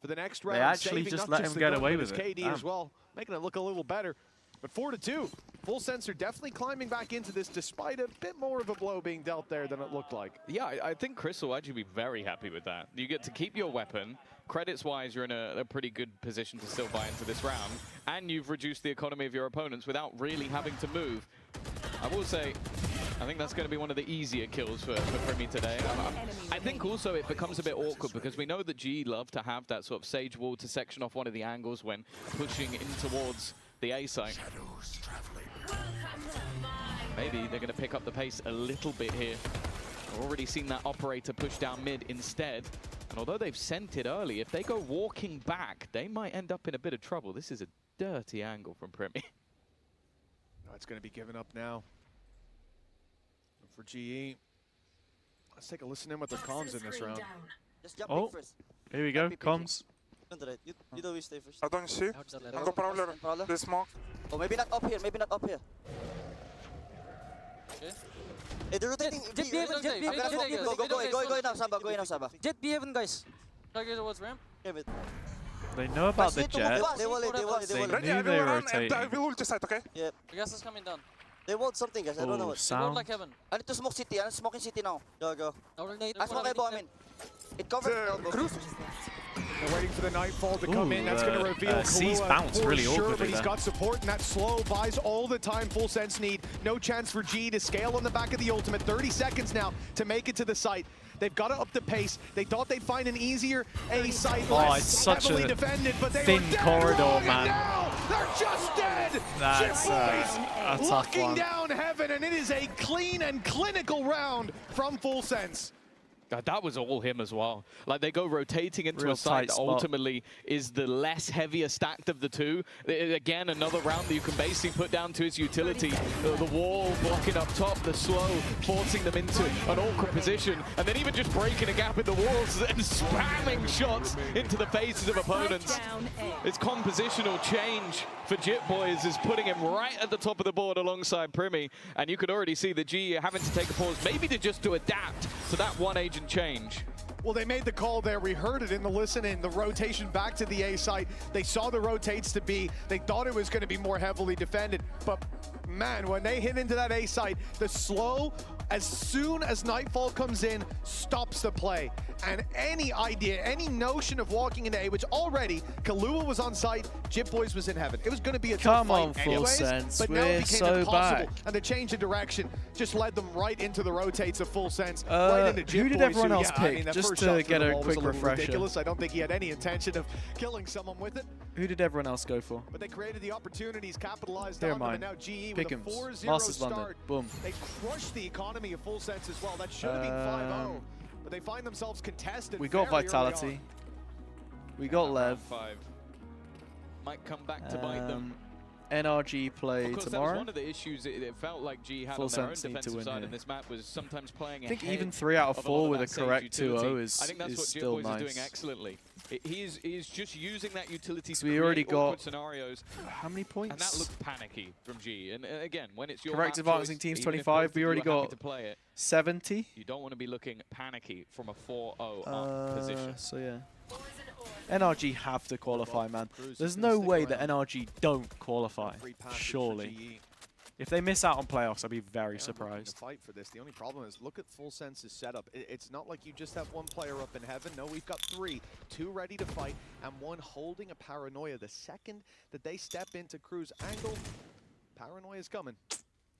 Speaker 14: for the next round.
Speaker 2: They actually
Speaker 14: saving
Speaker 2: just
Speaker 14: not
Speaker 2: let him
Speaker 14: the
Speaker 2: get
Speaker 14: gun,
Speaker 2: away
Speaker 14: but
Speaker 2: with
Speaker 14: his
Speaker 2: it.
Speaker 14: KD as well, making it look a little better. But 4-2, Full Sense are definitely climbing back into this, despite a bit more of a blow being dealt there than it looked like.
Speaker 22: Yeah, I think Crystal will actually be very happy with that. You get to keep your weapon. Credits-wise, you're in a pretty good position to still buy into this round. And you've reduced the economy of your opponents without really having to move. I will say, I think that's going to be one of the easier kills for Primi today. I think also it becomes a bit awkward because we know that GE love to have that sort of Sage Wall to section off one of the angles when pushing in towards the A site. Maybe they're going to pick up the pace a little bit here. I've already seen that operator push down mid instead. And although they've sent it early, if they go walking back, they might end up in a bit of trouble. This is a dirty angle from Primi.
Speaker 14: No, it's going to be given up now. And for GE, let's take a listen in with their comms in this round.
Speaker 2: Oh, here we go, comms.
Speaker 10: You do we stay first.
Speaker 13: I don't see. I'll go prowler. Please smoke.
Speaker 10: Oh, maybe not up here, maybe not up here.
Speaker 23: Okay.
Speaker 10: Hey, they're rotating.
Speaker 23: Jet B heaven, Jet B heaven.
Speaker 10: Go now, Samba, go now, Samba.
Speaker 23: Jet B heaven, guys. Target towards ramp.
Speaker 10: Yeah, but
Speaker 2: They know about the jet.
Speaker 10: They
Speaker 2: They knew they were rotating.
Speaker 13: I will ult this side, okay?
Speaker 10: Yeah.
Speaker 23: The gas is coming down.
Speaker 10: They want something, guys. I don't know what.
Speaker 23: They want like heaven.
Speaker 10: I need to smoke city. I'm smoking city now. Go.
Speaker 23: I
Speaker 10: smoke elbow, I mean. It covers elbow.
Speaker 14: They're waiting for the Nightfall to come in. That's going to reveal
Speaker 2: C's bounce really awkwardly
Speaker 14: but he's
Speaker 2: there.
Speaker 14: got support, and that slow buys all the time Full Sense need. No chance for G to scale on the back of the ultimate. 30 seconds now to make it to the site. They've got to up the pace. They thought they'd find an easier A site,
Speaker 2: it's such
Speaker 14: heavily
Speaker 2: a
Speaker 14: defended, but they
Speaker 2: thin
Speaker 14: were dead
Speaker 2: corridor,
Speaker 14: wrong,
Speaker 2: man.
Speaker 14: and now they're just dead.
Speaker 2: That's
Speaker 14: a
Speaker 2: tough
Speaker 14: looking
Speaker 2: one.
Speaker 14: down heaven, and it is a clean and clinical round from Full Sense.
Speaker 22: That was all him as well. Like, they go rotating into
Speaker 2: Real
Speaker 22: a site that
Speaker 2: spot.
Speaker 22: ultimately is the less heavier stacked of the two. Again, another round that you can basically put down to his utility. The wall blocking up top, the slow, forcing them into an awkward position, and then even just breaking a gap in the walls and spamming shots into the faces of opponents. It's compositional change for Jit Boys is putting him right at the top of the board alongside Primi, and you could already see the G having to take a pause, maybe to adapt to that one agent change.
Speaker 14: Well, they made the call there. We heard it in the listen-in, the rotation back to the A site. They saw the rotates to B. They thought it was going to be more heavily defended. But, man, when they hit into that A site, the slow, as soon as Nightfall comes in, stops the play. And any idea, any notion of walking into A, which already, Kahlua was on site, Jit Boys was in heaven. It was going to be a tough fight anyways, but now it became impossible. And the change of direction just led them right into the rotates of Full Sense, right into Jit Boys.
Speaker 2: Who did everyone else pick?
Speaker 14: I mean,
Speaker 2: Just to get a quick refresher.
Speaker 14: Ridiculous. I don't think he had any intention of killing someone with it.
Speaker 2: Who did everyone else go for?
Speaker 14: But they created the opportunities, capitalized
Speaker 2: Never
Speaker 14: on them,
Speaker 2: mind.
Speaker 14: and now GE
Speaker 2: Pick'ems.
Speaker 14: with a 4-0
Speaker 2: Masters
Speaker 14: start.
Speaker 2: London. Boom.
Speaker 14: They crushed the economy of Full Sense as well. That should have been 5-0, but they find themselves contested.
Speaker 2: We got
Speaker 14: very
Speaker 2: Vitality. We got Lev.
Speaker 22: 5 might come back to bite them.
Speaker 2: NRG play
Speaker 22: Of course,
Speaker 2: tomorrow.
Speaker 22: that was one of the issues it felt like G had
Speaker 2: Full
Speaker 22: on their own
Speaker 2: Sense need to
Speaker 22: defensive
Speaker 2: win
Speaker 22: side
Speaker 2: here.
Speaker 22: in this map was sometimes playing
Speaker 2: I think
Speaker 22: ahead
Speaker 2: even 3 out of
Speaker 22: a
Speaker 2: 4
Speaker 22: lot of
Speaker 2: with a
Speaker 22: that same
Speaker 2: correct 2-0
Speaker 22: utility.
Speaker 2: is
Speaker 22: I think that's what Jit
Speaker 2: still
Speaker 22: Boys
Speaker 2: nice.
Speaker 22: is doing excellently. He's just using that utility to
Speaker 2: So we
Speaker 22: create
Speaker 2: already
Speaker 22: awkward
Speaker 2: got
Speaker 22: scenarios.
Speaker 2: how many points?
Speaker 22: And that looked panicky from G. And again, when it's your
Speaker 2: Correct
Speaker 22: map
Speaker 2: advancing
Speaker 22: choice,
Speaker 2: teams
Speaker 22: even if
Speaker 2: 25.
Speaker 22: both
Speaker 2: We
Speaker 22: of
Speaker 2: already
Speaker 22: you are happy
Speaker 2: got
Speaker 22: to play it,
Speaker 2: 70.
Speaker 22: you don't want to be looking panicky from a 4-0 up position.
Speaker 2: So yeah. NRG have to qualify, man. There's no way that NRG don't qualify. Surely. If they miss out on playoffs, I'd be very surprised.
Speaker 14: Fight for this. The only problem is look at Full Sense's setup. It's not like you just have one player up in heaven. No, we've got 3, 2 ready to fight, and 1 holding a paranoia. The second that they step into Cruz angle, paranoia's coming.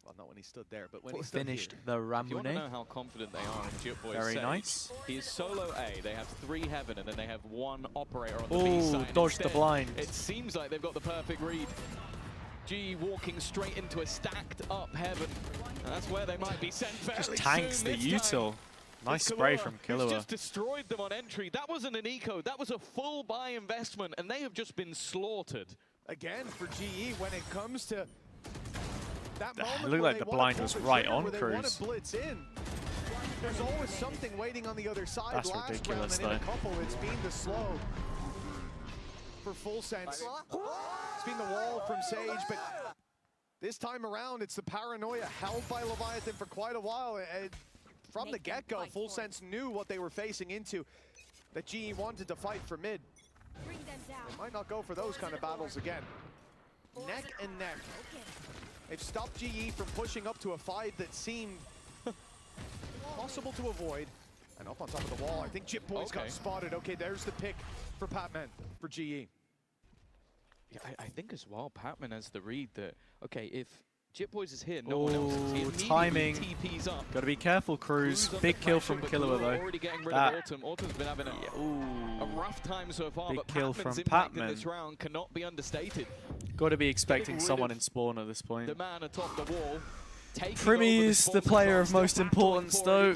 Speaker 14: Well, not when he stood there, but when he stood
Speaker 2: finished
Speaker 14: here.
Speaker 2: the
Speaker 22: If you want to know
Speaker 2: Ramune.
Speaker 22: how confident they are in Jit Boys'
Speaker 2: Very
Speaker 22: Sage,
Speaker 2: nice.
Speaker 22: he is solo A. They have 3 heaven, and then they have 1 operator on the B side.
Speaker 2: Dodged the
Speaker 22: Instead,
Speaker 2: blind.
Speaker 22: It seems like they've got the perfect read. G walking straight into a stacked up heaven. And that's where they might be sent very
Speaker 2: Just tanks
Speaker 22: soon
Speaker 2: the
Speaker 22: this time.
Speaker 2: util. Nice spray from
Speaker 22: Who's
Speaker 2: Killua.
Speaker 22: just destroyed them on entry. That wasn't an eco. That was a full buy investment, and they have just been slaughtered.
Speaker 14: Again, for GE, when it comes to that moment
Speaker 2: looked
Speaker 14: where
Speaker 2: like
Speaker 14: they
Speaker 2: the
Speaker 14: wanna
Speaker 2: blind
Speaker 14: pull
Speaker 2: was
Speaker 14: the
Speaker 2: right
Speaker 14: trigger,
Speaker 2: on
Speaker 14: where they wanna
Speaker 2: Cruz.
Speaker 14: blitz in, there's always something waiting on the other side.
Speaker 2: That's
Speaker 14: Last
Speaker 2: ridiculous,
Speaker 14: round, and in a
Speaker 2: though.
Speaker 14: couple, it's been the slow for Full Sense. It's been the wall from Sage, but this time around, it's the paranoia held by Leviathan for quite a while. From the get-go, Full Sense knew what they were facing into, that GE wanted to fight for mid. They might not go for those kind of battles again. Neck and neck. They've stopped GE from pushing up to a fight that seemed possible to avoid. And up on top of the wall, I think Jit Boys got spotted. Okay, there's the pick for Patman, for GE.
Speaker 22: Yeah, I think as well, Patman has the read that, okay, if Jit Boys is here, no one else is. He immediately
Speaker 2: timing.
Speaker 22: TPs up.
Speaker 2: Got to be careful, Cruz.
Speaker 22: Cruz
Speaker 2: Big
Speaker 22: under
Speaker 2: kill
Speaker 22: pressure,
Speaker 2: from
Speaker 22: but
Speaker 2: Killua, though.
Speaker 22: Already getting rid of Autumn. Autumn's been having a rough time so far,
Speaker 2: Big
Speaker 22: but
Speaker 2: kill
Speaker 22: Patman's
Speaker 2: from
Speaker 22: impact in
Speaker 2: Patman.
Speaker 22: this round cannot be understated.
Speaker 2: Got to be expecting
Speaker 22: Getting rid
Speaker 2: someone
Speaker 22: of
Speaker 2: in spawn at this point.
Speaker 22: The man atop the wall.
Speaker 2: Primi is the player of most importance, though.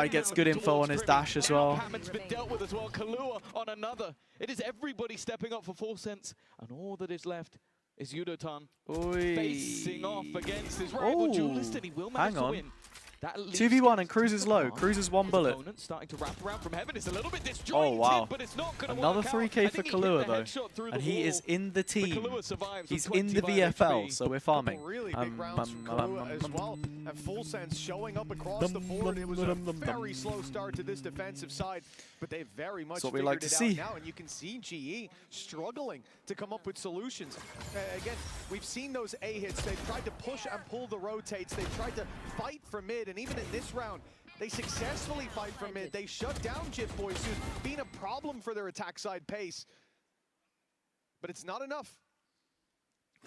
Speaker 2: He gets good info on his dash as well.
Speaker 22: Patman's been dealt with as well. Kahlua on another. It is everybody stepping up for Full Sense, and all that is left is Yudotan facing off against his rival duelist, and he will manage to win.
Speaker 2: 2v1 and Cruz is low. Cruz is 1 bullet.
Speaker 22: Starting to wrap around from heaven. It's a little bit
Speaker 2: Oh
Speaker 22: disjointed,
Speaker 2: wow.
Speaker 22: but it's not gonna
Speaker 2: Another
Speaker 22: work
Speaker 2: 3k
Speaker 22: out.
Speaker 2: for
Speaker 22: I think he hit
Speaker 2: Kahlua
Speaker 22: the
Speaker 2: though.
Speaker 22: headshot through
Speaker 2: And
Speaker 22: the
Speaker 2: he
Speaker 22: wall,
Speaker 2: is in the
Speaker 22: but
Speaker 2: team.
Speaker 22: Kahlua survives
Speaker 2: He's
Speaker 22: with
Speaker 2: in the
Speaker 22: 20
Speaker 2: VFL,
Speaker 22: HP.
Speaker 2: so we're farming.
Speaker 14: Really big rounds from Kahlua as well. And Full Sense showing up across the board. It was a very slow start to this defensive side, but they very much
Speaker 2: That's what we
Speaker 14: figured
Speaker 2: like to
Speaker 14: it
Speaker 2: see.
Speaker 14: out now. And you can see GE struggling to come up with solutions. Again, we've seen those A hits. They've tried to push and pull the rotates. They've tried to fight for mid, and even in this round, they successfully fight for mid. They shut down Jit Boys, who's been a problem for their attack side pace. But it's not enough.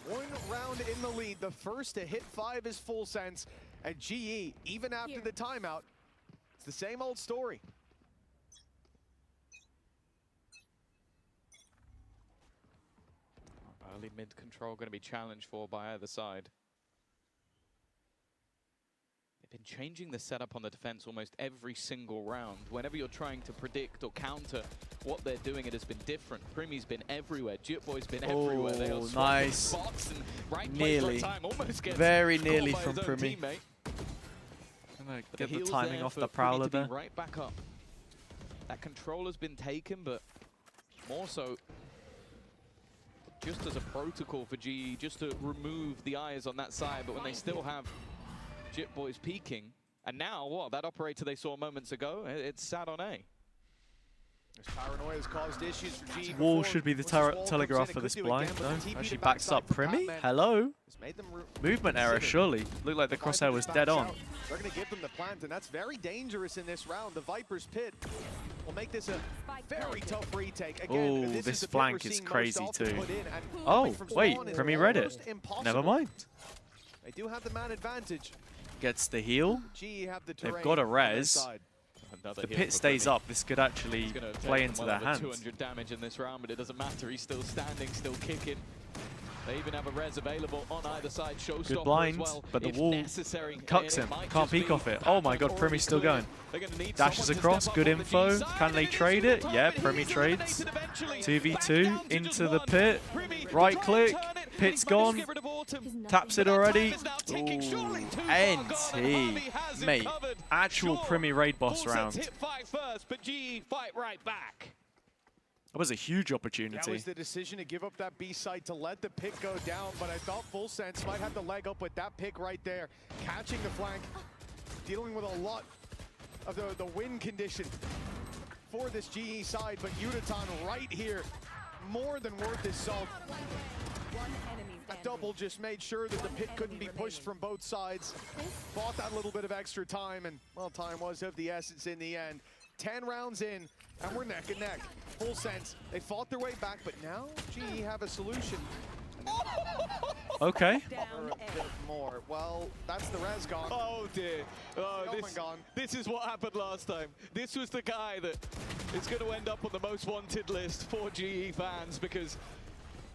Speaker 14: 1 round in the lead. The first to hit 5 is Full Sense. And GE, even after the timeout, it's the same old story.
Speaker 22: Early mid control going to be challenged for by either side. They've been changing the setup on the defense almost every single round. Whenever you're trying to predict or counter what they're doing, it has been different. Primy's been everywhere. Jitboy's been everywhere. They are
Speaker 2: nice.
Speaker 22: Box and right
Speaker 2: Nearly.
Speaker 22: time, almost gets
Speaker 2: Very nearly from Primy.
Speaker 22: Teammate.
Speaker 2: Get the timing off the Prowler there.
Speaker 22: Right back up. That control has been taken, but more so just as a protocol for GE, just to remove the eyes on that side. But when they still have Jitboys peeking, and now what? That operator they saw moments ago, it's sat on A.
Speaker 14: Paranoia has caused issues for GE.
Speaker 2: Wall should be the telegraph for this blind. No, actually backs up Primy. Hello. Movement error, surely. Looked like the crosshair was dead on.
Speaker 14: They're going to give them the plant, and that's very dangerous in this round. The Viper's Pit will make this a very tough retake.
Speaker 2: Oh, this flank is crazy too. Oh, wait, Primy read it. Never mind.
Speaker 14: They do have the man advantage.
Speaker 2: Gets the heal. They've got a res. If the pit stays up, this could actually play into their hands.
Speaker 22: 200 damage in this round, but it doesn't matter. He's still standing, still kicking. They even have a res available on either side. Showstopper
Speaker 2: Good blind,
Speaker 22: well,
Speaker 2: but the wall cucks him. Can't peek off it. Oh my god, Primy's still going. Dashes across, good info. Can they trade it? Yeah, Primy trades. 2v2 into the pit. Right click. Pit's gone. Taps it already. Ooh, NT. Mate, actual Primy raid boss round. That was a huge opportunity.
Speaker 14: That was the decision to give up that B site, to let the pick go down, but I thought Full Sense might have the leg up with that pick right there. Catching the flank, dealing with a lot of the win condition for this GE side, but Udaton right here, more than worth his salt. That double just made sure that the pit couldn't be pushed from both sides. Bought that little bit of extra time, and well, time was of the essence in the end. 10 rounds in, and we're neck and neck. Full Sense, they fought their way back, but now GE have a solution.
Speaker 2: Okay.
Speaker 14: A bit more. Well, that's the res gone.
Speaker 22: Oh dear. Oh, this is what happened last time. This was the guy that is going to end up on the most wanted list for GE fans, because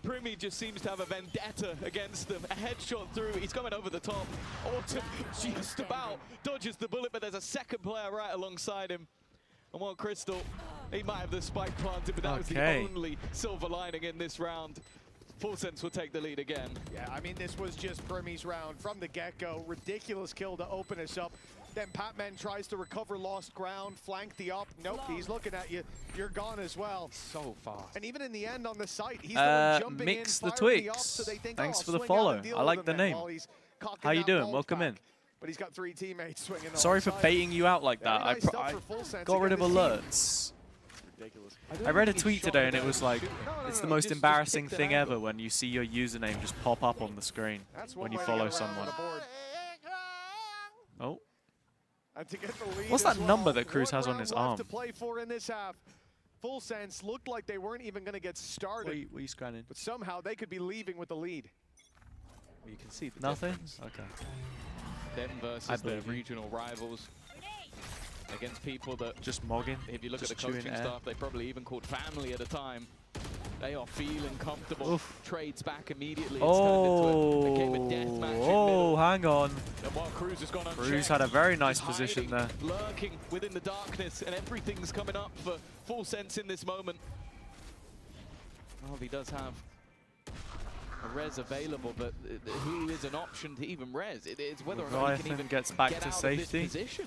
Speaker 22: Primy just seems to have a vendetta against them. A headshot through, he's coming over the top. Autumn just about dodges the bullet, but there's a second player right alongside him. And while Crystal, he might have the spike planted, but that was the only silver lining in this round. Full Sense will take the lead again.
Speaker 14: Yeah, I mean, this was just Primy's round from the get-go. Ridiculous kill to open us up. Then Patman tries to recover lost ground, flank the up. Nope, he's looking at you. You're gone as well.
Speaker 22: So fast.
Speaker 14: And even in the end on the site, he's the one jumping
Speaker 2: Mix
Speaker 14: in,
Speaker 2: the Twigs.
Speaker 14: So they think,
Speaker 2: Thanks
Speaker 14: oh,
Speaker 2: for the
Speaker 14: swing
Speaker 2: follow.
Speaker 14: out and deal
Speaker 2: I like
Speaker 14: with
Speaker 2: the
Speaker 14: them
Speaker 2: name.
Speaker 14: while he's cocking
Speaker 2: How you
Speaker 14: that
Speaker 2: doing?
Speaker 14: bolt
Speaker 2: Welcome
Speaker 14: back.
Speaker 2: in.
Speaker 14: But he's got 3 teammates swinging.
Speaker 2: Sorry for baiting you out like that. I got rid of alerts.
Speaker 14: Ridiculous.
Speaker 2: I read a tweet today and it was like, it's the most embarrassing thing ever when you see your username just pop up on the screen when you follow someone. Oh. What's that number that Cruz has on his arm?
Speaker 14: To play for in this half. Full Sense looked like they weren't even going to get started.
Speaker 2: What are you scanning?
Speaker 14: But somehow they could be leaving with the lead.
Speaker 22: You can see the
Speaker 2: Nothing?
Speaker 22: difference.
Speaker 2: Okay.
Speaker 22: Them versus their regional rivals. Against people that
Speaker 2: just mogging.
Speaker 22: If you look at the
Speaker 2: chewing
Speaker 22: coaching staff, they probably even called family at a time. They are feeling comfortable.
Speaker 2: Oof.
Speaker 22: Trades back immediately.
Speaker 2: Oh,
Speaker 22: it's turned into a game of deathmatch.
Speaker 2: Oh, hang on.
Speaker 22: And while Cruz has gone unchecked,
Speaker 2: Cruz had a very nice
Speaker 22: he's
Speaker 2: position
Speaker 22: hiding,
Speaker 2: there.
Speaker 22: lurking within the darkness, and everything's coming up for Full Sense in this moment. Well, he does have a res available, but who is an option to even res? It's whether or not he can even
Speaker 2: gets back
Speaker 22: get
Speaker 2: to
Speaker 22: out
Speaker 2: safety.
Speaker 22: Of this position.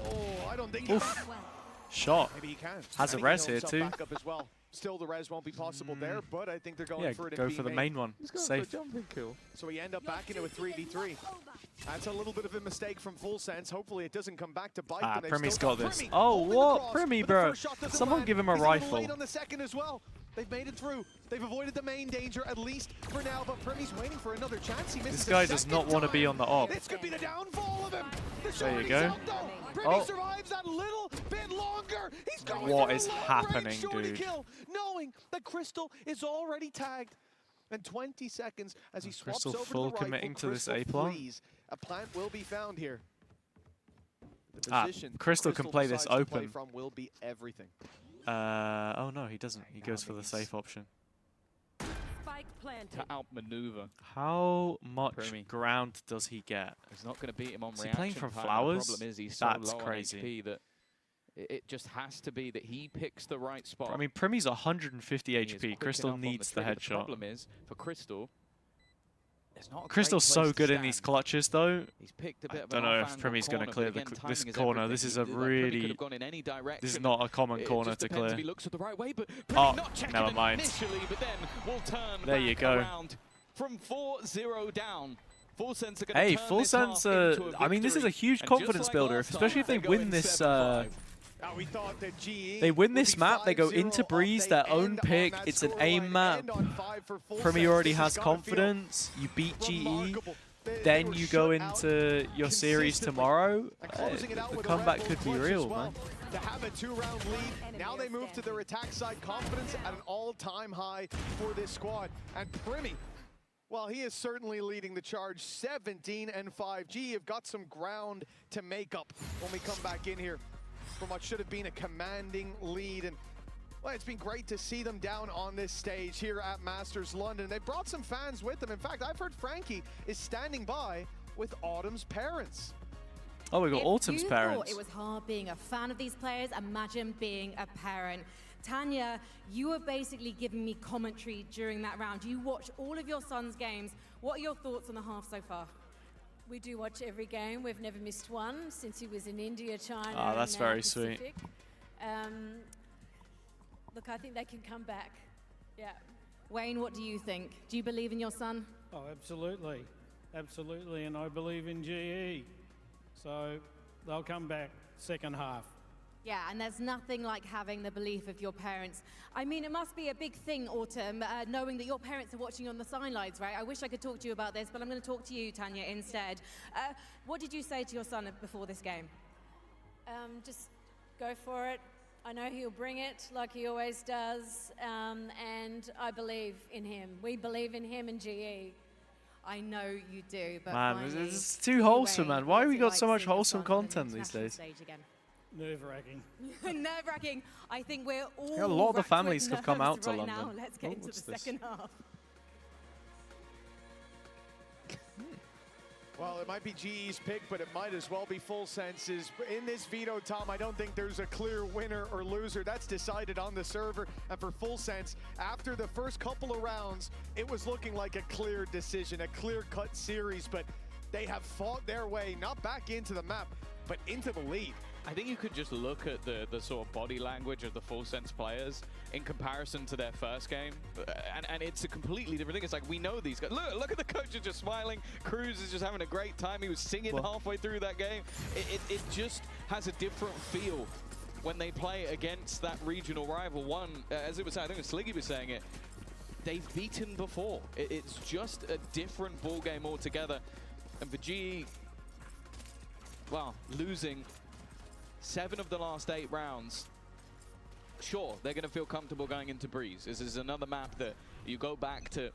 Speaker 14: Oh, I don't think
Speaker 2: Shot.
Speaker 14: Maybe he can.
Speaker 2: Has a res here too.
Speaker 14: Back up as well. Still, the res won't be possible there, but I think they're going for it.
Speaker 2: Go for the main one. Safe.
Speaker 14: So we end up back into a 3v3. That's a little bit of a mistake from Full Sense. Hopefully it doesn't come back to bite them.
Speaker 2: Primy's got this. Oh, what? Primy, bro. Someone give him a rifle.
Speaker 14: Late on the second as well. They've made it through. They've avoided the main danger, at least for now, but Primy's waiting for another chance. He misses
Speaker 2: This guy does not want to be on the op.
Speaker 14: This could be the downfall of him.
Speaker 2: There you go.
Speaker 14: Primy survives that little bit longer. He's going
Speaker 2: what is happening, dude?
Speaker 14: Kill, knowing that Crystal is already tagged. And 20 seconds as he swaps
Speaker 2: Crystal
Speaker 14: over
Speaker 2: full
Speaker 14: to the rifle.
Speaker 2: committing to this
Speaker 14: Crystal
Speaker 2: A plant.
Speaker 14: flees. A plant will be found here. The position
Speaker 2: Crystal can play this
Speaker 14: decides to play
Speaker 2: open.
Speaker 14: from will be everything.
Speaker 2: Oh no, he doesn't. He goes for the safe option.
Speaker 22: to outmaneuver.
Speaker 2: How much ground does he get?
Speaker 22: He's not going to beat him on
Speaker 2: Is he
Speaker 22: reaction
Speaker 2: playing from
Speaker 22: time.
Speaker 2: flowers?
Speaker 22: The problem is he's so
Speaker 2: That's
Speaker 22: low
Speaker 2: crazy.
Speaker 22: on HP that it just has to be that he picks the right spot.
Speaker 2: I mean, Primmy's 150
Speaker 22: He is
Speaker 2: HP.
Speaker 22: quick
Speaker 2: Crystal
Speaker 22: enough on
Speaker 2: needs the
Speaker 22: trigger.
Speaker 2: headshot.
Speaker 22: The problem is, for Crystal, it's not a
Speaker 2: Crystal's
Speaker 22: great
Speaker 2: so
Speaker 22: place to
Speaker 2: good in these
Speaker 22: stand.
Speaker 2: clutches, though.
Speaker 22: He's picked a bit
Speaker 2: I
Speaker 22: of
Speaker 2: don't
Speaker 22: an
Speaker 2: know if
Speaker 22: off-angle
Speaker 2: Primmy's going to
Speaker 22: corner,
Speaker 2: clear
Speaker 22: but again,
Speaker 2: this
Speaker 22: timing is
Speaker 2: corner.
Speaker 22: everything.
Speaker 2: This is
Speaker 22: He
Speaker 2: a
Speaker 22: knew that Primmy could
Speaker 2: really...
Speaker 22: have gone in any direction.
Speaker 2: This is not a common
Speaker 22: It
Speaker 2: corner
Speaker 22: just
Speaker 2: to
Speaker 22: depends
Speaker 2: clear.
Speaker 22: if he looks at the right way, but
Speaker 2: Oh,
Speaker 22: not checking
Speaker 2: never mind.
Speaker 22: initially, but then will turn
Speaker 2: There
Speaker 22: back
Speaker 2: you go.
Speaker 22: around from 4-0 down. Full Sense are going
Speaker 2: Hey,
Speaker 22: to turn
Speaker 2: Full
Speaker 22: this half
Speaker 2: Sense,
Speaker 22: into a
Speaker 2: I mean, this is a
Speaker 22: victory.
Speaker 2: huge
Speaker 22: And
Speaker 2: confidence
Speaker 22: just like
Speaker 2: builder,
Speaker 22: last
Speaker 2: especially if
Speaker 22: time,
Speaker 2: they
Speaker 22: go in
Speaker 2: win this...
Speaker 22: 7-5.
Speaker 14: We thought that GE
Speaker 2: They win this
Speaker 14: would be
Speaker 2: map, they go
Speaker 14: 5-0
Speaker 2: into
Speaker 14: up,
Speaker 2: Breeze,
Speaker 14: they
Speaker 2: their own
Speaker 14: end
Speaker 2: pick,
Speaker 14: on that
Speaker 2: it's an
Speaker 14: scoreline,
Speaker 2: aim map.
Speaker 14: end on 5 for Full
Speaker 2: Premier
Speaker 14: Sense.
Speaker 2: already
Speaker 14: This
Speaker 2: has
Speaker 14: gotta feel
Speaker 2: confidence, you beat GE,
Speaker 14: remarkable.
Speaker 2: then
Speaker 14: were
Speaker 2: you go
Speaker 14: shut out
Speaker 2: into your series tomorrow,
Speaker 14: and closing it out
Speaker 2: the
Speaker 14: with a
Speaker 2: comeback
Speaker 14: Red
Speaker 2: could
Speaker 14: Bull
Speaker 2: be
Speaker 14: clutch as
Speaker 2: real,
Speaker 14: well.
Speaker 2: man.
Speaker 14: To have a 2-round lead, now they move to their attack side. Confidence at an all-time high for this squad. And Primmy, well, he is certainly leading the charge. 17-5. GE have got some ground to make up when we come back in here from what should have been a commanding lead. And well, it's been great to see them down on this stage here at Masters London. They brought some fans with them. In fact, I've heard Frankie is standing by with Autumn's parents.
Speaker 2: Oh, we got Autumn's
Speaker 11: If you
Speaker 2: parents.
Speaker 11: thought it was hard being a fan of these players, imagine being a parent. Tanya, you were basically giving me commentary during that round. You watch all of your son's games. What are your thoughts on the half so far?
Speaker 15: We do watch every game. We've never missed one since he was in India, China.
Speaker 2: Oh, that's
Speaker 15: and now
Speaker 2: very sweet.
Speaker 15: Pacific. Look, I think they can come back. Yeah.
Speaker 11: Wayne, what do you think? Do you believe in your son?
Speaker 16: Oh, absolutely. Absolutely, and I believe in GE. So they'll come back second half.
Speaker 11: Yeah, and there's nothing like having the belief of your parents. I mean, it must be a big thing, Autumn, knowing that your parents are watching you on the sidelines, right? I wish I could talk to you about this, but I'm going to talk to you, Tanya, instead. What did you say to your son before this game?
Speaker 15: Just go for it. I know he'll bring it like he always does, and I believe in him. We believe in him and GE.
Speaker 11: I know you do, but
Speaker 2: Man,
Speaker 11: finally,
Speaker 2: it's too wholesome, man. Why have we got so much
Speaker 11: seeing your
Speaker 2: wholesome
Speaker 11: son on an
Speaker 2: content these
Speaker 11: international
Speaker 2: days?
Speaker 11: stage again?
Speaker 16: Nerve-wracking.
Speaker 11: Nerve-wracking. I think we're all
Speaker 2: Yeah, a lot of the
Speaker 11: racked with
Speaker 2: families have come
Speaker 11: nerves
Speaker 2: out to
Speaker 11: right
Speaker 2: London.
Speaker 11: Now. Let's get
Speaker 2: Oh,
Speaker 11: into
Speaker 2: what's
Speaker 11: the
Speaker 2: this?
Speaker 11: second half.
Speaker 14: Well, it might be GE's pick, but it might as well be Full Sense's. In this veto, Tom, I don't think there's a clear winner or loser. That's decided on the server. And for Full Sense, after the first couple of rounds, it was looking like a clear decision, a clear-cut series, but they have fought their way, not back into the map, but into the lead.
Speaker 22: I think you could just look at the sort of body language of the Full Sense players in comparison to their first game, and it's a completely different thing. It's like, we know these guys. Look at the coach is just smiling. Cruz is just having a great time. He was singing halfway through that game. It just has a different feel when they play against that regional rival. One, as it was, I think Sliggy was saying it, they've beaten before. It's just a different ball game altogether. And for GE, well, losing 7 of the last 8 rounds, sure, they're going to feel comfortable going into Breeze. This is another map that you go back to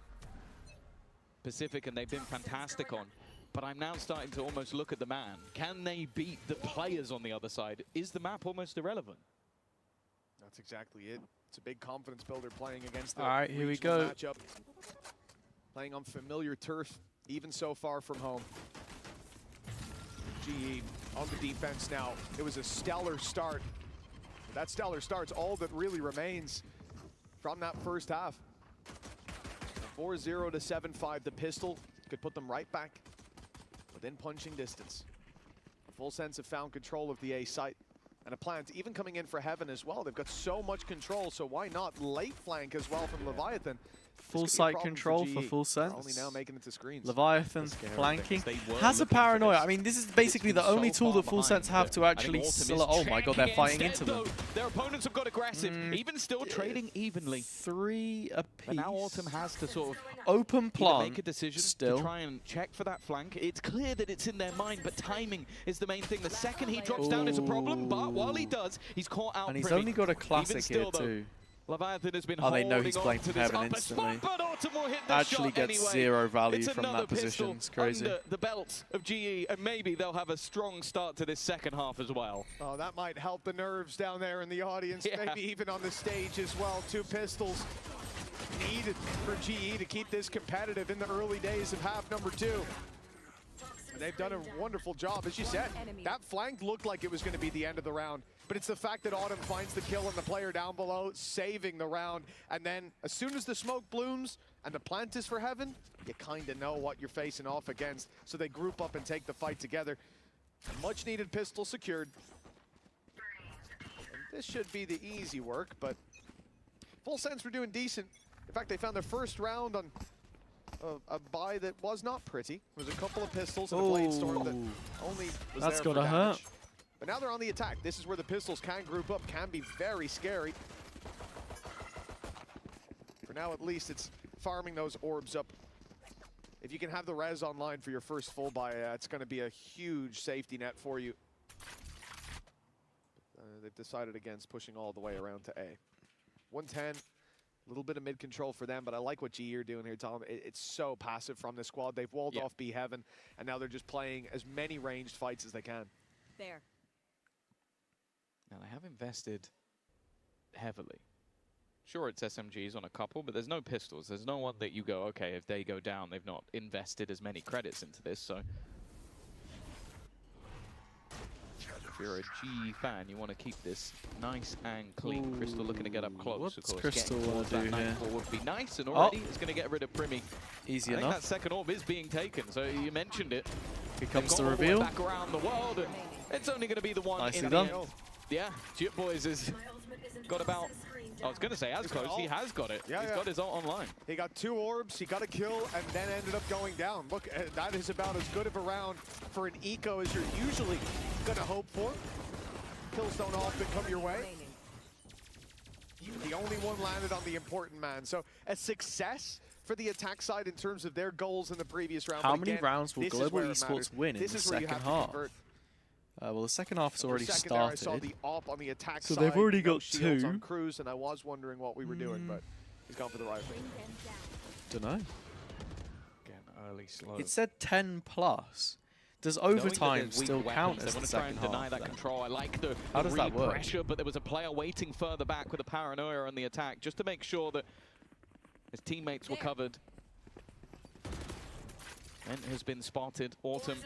Speaker 22: Pacific and they've been fantastic on. But I'm now starting to almost look at the man. Can they beat the players on the other side? Is the map almost irrelevant?
Speaker 14: That's exactly it. It's a big confidence builder playing against the
Speaker 2: All right, here we
Speaker 14: regional
Speaker 2: go.
Speaker 14: matchup. Playing on familiar turf, even so far from home. GE on the defense now. It was a stellar start. That stellar start's all that really remains from that first half. 4-0 to 7-5. The pistol could put them right back within punching distance. Full Sense have found control of the A site. And a plant even coming in for Heaven as well. They've got so much control, so why not late flank as well from Leviathan?
Speaker 2: Full site control for Full Sense.
Speaker 14: Only now making it to screens.
Speaker 2: Leviathan flanking. Hazza Paranoia. I mean, this is basically the only tool that Full Sense have to actually still. Oh my god, they're fighting into them.
Speaker 22: Their opponents have got aggressive, even still trading evenly.
Speaker 2: 3 apiece.
Speaker 22: But now Autumn has to sort of
Speaker 2: open plant.
Speaker 22: make a decision
Speaker 2: still.
Speaker 22: to try and check for that flank. It's clear that it's in their mind, but timing is the main thing. The second he drops down is a problem, but while he does, he's caught out.
Speaker 2: And he's
Speaker 22: Primmy.
Speaker 2: only got a classic
Speaker 22: Still,
Speaker 2: here too.
Speaker 22: Leviathan has been
Speaker 2: Oh, they know
Speaker 22: holding
Speaker 2: he's
Speaker 22: on
Speaker 2: playing
Speaker 22: to
Speaker 2: from
Speaker 22: this
Speaker 2: Heaven
Speaker 22: upper
Speaker 2: instantly.
Speaker 22: spot, but Autumn will hit the
Speaker 2: Actually
Speaker 22: shot
Speaker 2: gets
Speaker 22: anyway.
Speaker 2: 0 value
Speaker 22: It's
Speaker 2: from
Speaker 22: another
Speaker 2: that position.
Speaker 22: pistol
Speaker 2: It's crazy.
Speaker 22: under the belt of GE, and maybe they'll have a strong start to this second half as well.
Speaker 14: Oh, that might help the nerves down there in the audience,
Speaker 22: Yeah.
Speaker 14: maybe even on the stage as well. 2 pistols needed for GE to keep this competitive in the early days of half number 2. And they've done a wonderful job. As you said, that flank looked like it was going to be the end of the round. But it's the fact that Autumn finds the kill on the player down below, saving the round. And then as soon as the smoke blooms and the plant is for heaven, you kind of know what you're facing off against. So they group up and take the fight together. A much needed pistol secured. And this should be the easy work, but Full Sense were doing decent. In fact, they found their first round on a buy that was not pretty. There was a couple of pistols and a blade storm that only was
Speaker 2: That's
Speaker 14: there
Speaker 2: gotta
Speaker 14: for
Speaker 2: hurt.
Speaker 14: damage. But now they're on the attack. This is where the pistols can group up, can be very scary. For now, at least, it's farming those orbs up. If you can have the res online for your first full buy, it's going to be a huge safety net for you. They've decided against pushing all the way around to A. 110. A little bit of mid-control for them, but I like what GE are doing here, Tom. It's so passive from this squad. They've walled off B Heaven, and now they're just playing as many ranged fights as they can.
Speaker 11: There.
Speaker 22: Now, they have invested heavily. Sure, it's SMGs on a couple, but there's no pistols. There's no one that you go, okay, if they go down, they've not invested as many credits into this, so... If you're a GE fan, you want to keep this nice and clean.
Speaker 2: Ooh,
Speaker 22: Crystal looking to get up close,
Speaker 2: what's
Speaker 22: of course.
Speaker 2: Crystal
Speaker 22: Getting towards
Speaker 2: wanna
Speaker 22: that
Speaker 2: do here?
Speaker 22: 9-4 would be nice, and already it's going to get rid of Primi.
Speaker 2: Easy
Speaker 22: I think
Speaker 2: enough.
Speaker 22: that second orb is being taken, so you mentioned it.
Speaker 2: Here comes
Speaker 22: They've
Speaker 2: the
Speaker 22: gone all way
Speaker 2: reveal.
Speaker 22: back around the world, and it's only going to be the one
Speaker 2: Nicely
Speaker 22: in
Speaker 2: done.
Speaker 22: the end. Yeah, Jit Boys has got about... I was going to say as close. He has got it. He's got his ult online.
Speaker 14: He got 2 orbs, he got a kill, and then ended up going down. Look, that is about as good of a round for an eco as you're usually going to hope for. Kills don't often come your way. The only one landed on the important man. So a success for the attack side in terms of their goals in the previous round.
Speaker 2: How
Speaker 14: But
Speaker 2: many
Speaker 14: again,
Speaker 2: rounds will
Speaker 14: this is
Speaker 2: Global
Speaker 14: where it
Speaker 2: Esports
Speaker 14: matters.
Speaker 2: win in
Speaker 14: This
Speaker 2: the
Speaker 14: is where you
Speaker 2: second
Speaker 14: have to
Speaker 2: half?
Speaker 14: convert.
Speaker 2: Well, the second half has
Speaker 14: For a
Speaker 2: already
Speaker 14: second there, I
Speaker 2: started.
Speaker 14: saw the op on the attack
Speaker 2: So
Speaker 14: side.
Speaker 2: they've already
Speaker 14: no
Speaker 2: got
Speaker 14: shields
Speaker 2: 2.
Speaker 14: on Cruz, and I was wondering what we were doing, but he's gone for the rifle.
Speaker 2: Don't know.
Speaker 22: Again, early slow.
Speaker 2: It said 10 plus. Does
Speaker 22: Knowing that
Speaker 2: overtime
Speaker 22: there's weak
Speaker 2: still count
Speaker 22: weapons,
Speaker 2: as
Speaker 22: they
Speaker 2: the
Speaker 22: want to try
Speaker 2: second
Speaker 22: and deny
Speaker 2: half?
Speaker 22: that
Speaker 2: then?
Speaker 22: control. I like the
Speaker 2: How does that work?
Speaker 22: pressure, but there was a player waiting further back with a paranoia on the attack just to make sure that his teammates were covered. And has been spotted. Autumn,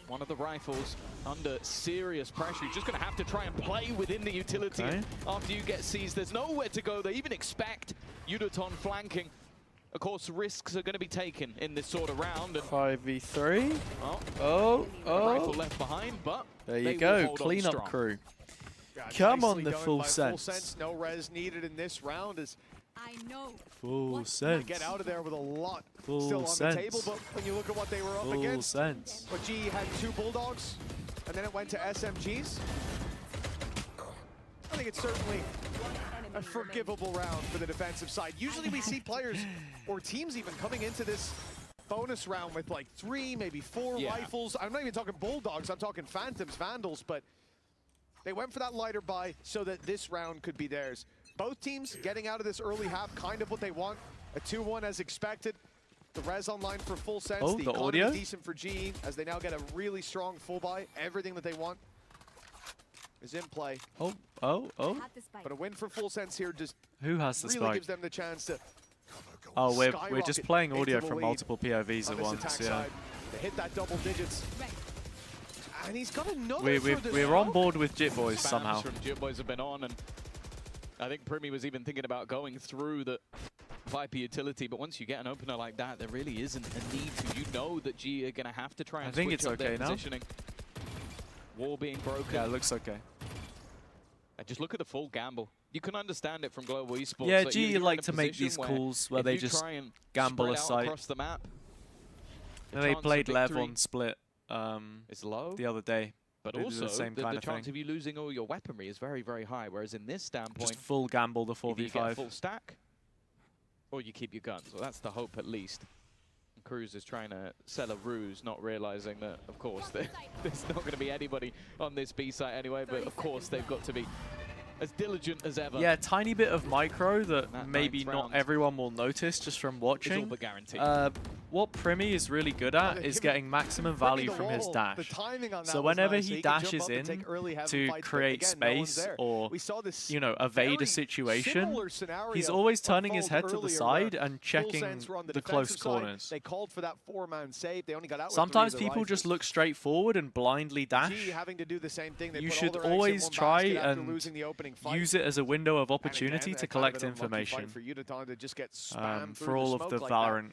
Speaker 22: one of the rifles, under serious pressure. You're just going to have to try and play within the utility.
Speaker 2: Okay.
Speaker 22: After you get seized, there's nowhere to go. They even expect Udoton flanking. Of course, risks are going to be taken in this sort of round. And
Speaker 2: 5v3.
Speaker 22: rifle left behind, but
Speaker 2: There you
Speaker 22: they will
Speaker 2: go,
Speaker 22: hold on
Speaker 2: clean up
Speaker 22: strong.
Speaker 2: crew.
Speaker 14: God,
Speaker 2: Come on,
Speaker 14: nicely
Speaker 2: the
Speaker 14: done
Speaker 2: full
Speaker 14: by
Speaker 2: sense.
Speaker 14: Full Sense. No res needed in this round as
Speaker 1: I know.
Speaker 2: Full sense.
Speaker 14: get out of there with a lot
Speaker 2: Full
Speaker 14: still on
Speaker 2: sense.
Speaker 14: the table. But when you look at what they were up
Speaker 2: Full
Speaker 14: against,
Speaker 2: sense.
Speaker 14: but GE had 2 Bulldogs, and then it went to SMGs. I think it's certainly a forgivable round for the defensive side. Usually we see players or teams even coming into this bonus round with like 3, maybe 4 rifles. I'm not even talking Bulldogs, I'm talking Phantoms, Vandals, but they went for that lighter buy so that this round could be theirs. Both teams getting out of this early half kind of what they want. A 2-1 as expected. The res online for Full Sense.
Speaker 2: Oh,
Speaker 14: the
Speaker 2: the
Speaker 14: economy
Speaker 2: audio?
Speaker 14: decent for GE as they now get a really strong full buy. Everything that they want is in play.
Speaker 2: Oh.
Speaker 14: But a win for Full Sense here just
Speaker 2: Who has the
Speaker 14: really
Speaker 2: spike?
Speaker 14: gives them the chance to
Speaker 2: Oh, we're just
Speaker 14: skyrocket
Speaker 2: playing
Speaker 14: into
Speaker 2: audio
Speaker 14: the
Speaker 2: from
Speaker 14: lead
Speaker 2: multiple POVs
Speaker 14: on
Speaker 2: at
Speaker 14: this
Speaker 2: once.
Speaker 14: attack
Speaker 2: Yeah.
Speaker 14: side. They hit that double digits. And he's got another for the
Speaker 2: We're on board with Jit Boys
Speaker 22: Spams
Speaker 2: somehow.
Speaker 22: from Jit Boys have been on, and I think Primi was even thinking about going through the Viper utility, but once you get an opener like that, there really isn't a need to. You know that G are going to have to try and
Speaker 2: I think
Speaker 22: switch
Speaker 2: it's
Speaker 22: up their
Speaker 2: okay now.
Speaker 22: positioning. Wall being broken.
Speaker 2: Yeah, it looks okay.
Speaker 22: And just look at the full gamble. You can understand it from Global Esports.
Speaker 2: Yeah,
Speaker 22: that
Speaker 2: G
Speaker 22: you're in
Speaker 2: like
Speaker 22: a
Speaker 2: to make
Speaker 22: position
Speaker 2: these calls where
Speaker 22: if
Speaker 2: they
Speaker 22: you
Speaker 2: just
Speaker 22: try and
Speaker 2: gamble
Speaker 22: spread
Speaker 2: a
Speaker 22: out
Speaker 2: site.
Speaker 22: across the map. the
Speaker 2: They
Speaker 22: chance
Speaker 2: played
Speaker 22: of
Speaker 2: Lev
Speaker 22: victory
Speaker 2: on Split
Speaker 22: is low,
Speaker 2: the other day.
Speaker 22: but
Speaker 2: They did
Speaker 22: also
Speaker 2: the same
Speaker 22: the
Speaker 2: kind of
Speaker 22: chance
Speaker 2: thing.
Speaker 22: of you losing all your weaponry is very, very high. Whereas in this standpoint,
Speaker 2: Just full gamble the
Speaker 22: either you get a
Speaker 2: 4v5.
Speaker 22: full stack, or you keep your guns. Well, that's the hope at least. And Cruz is trying to sell a ruse, not realizing that, of course, there's not going to be anybody on this B site anyway, but of course they've got to be as diligent as ever.
Speaker 2: Yeah, tiny bit of micro that maybe not everyone will notice just from watching.
Speaker 22: It's all but guaranteed.
Speaker 2: What Primi is really good at is getting maximum value from his dash. So whenever he dashes in to create space or, you know, evade a situation, he's always turning his head to the side and checking the close corners.
Speaker 14: They called for that 4-man save. They only got out.
Speaker 2: Sometimes people just look straight forward and blindly dash.
Speaker 14: Having to do the same thing.
Speaker 2: You should always try and use it as a window of opportunity to collect information for all of the Valorant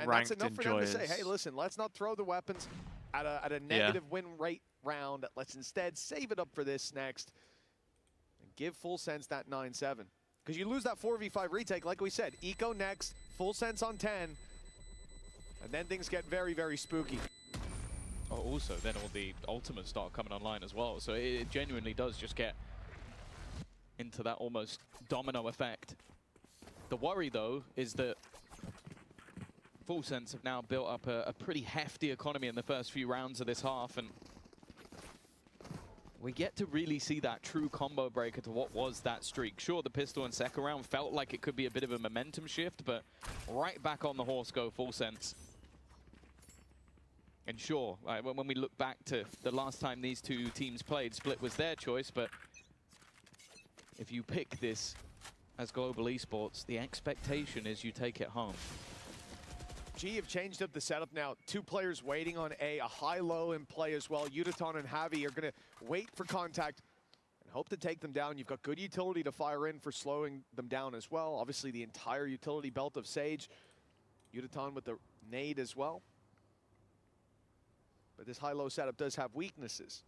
Speaker 2: ranked
Speaker 14: that's enough for them to
Speaker 2: enjoyers.
Speaker 14: say, hey, listen, let's not throw the weapons at a negative win rate round. Let's instead save it up for this next and give Full Sense that 9-7. Because you lose that 4v5 retake, like we said, Eco next, Full Sense on 10, and then things get very, very spooky.
Speaker 22: Oh, also, then all the ultimates start coming online as well, so it genuinely does just get into that almost domino effect. The worry, though, is that Full Sense have now built up a pretty hefty economy in the first few rounds of this half, and we get to really see that true combo breaker to what was that streak. Sure, the pistol in second round felt like it could be a bit of a momentum shift, but right back on the horse go Full Sense. And sure, when we look back to the last time these two teams played, Split was their choice, but if you pick this as global esports, the expectation is you take it home.
Speaker 14: G have changed up the setup now. 2 players waiting on a high-low in play as well. Udaton and Javi are going to wait for contact and hope to take them down. You've got good utility to fire in for slowing them down as well. Obviously, the entire utility belt of Sage. Udaton with the nade as well. But this high-low setup does have weaknesses.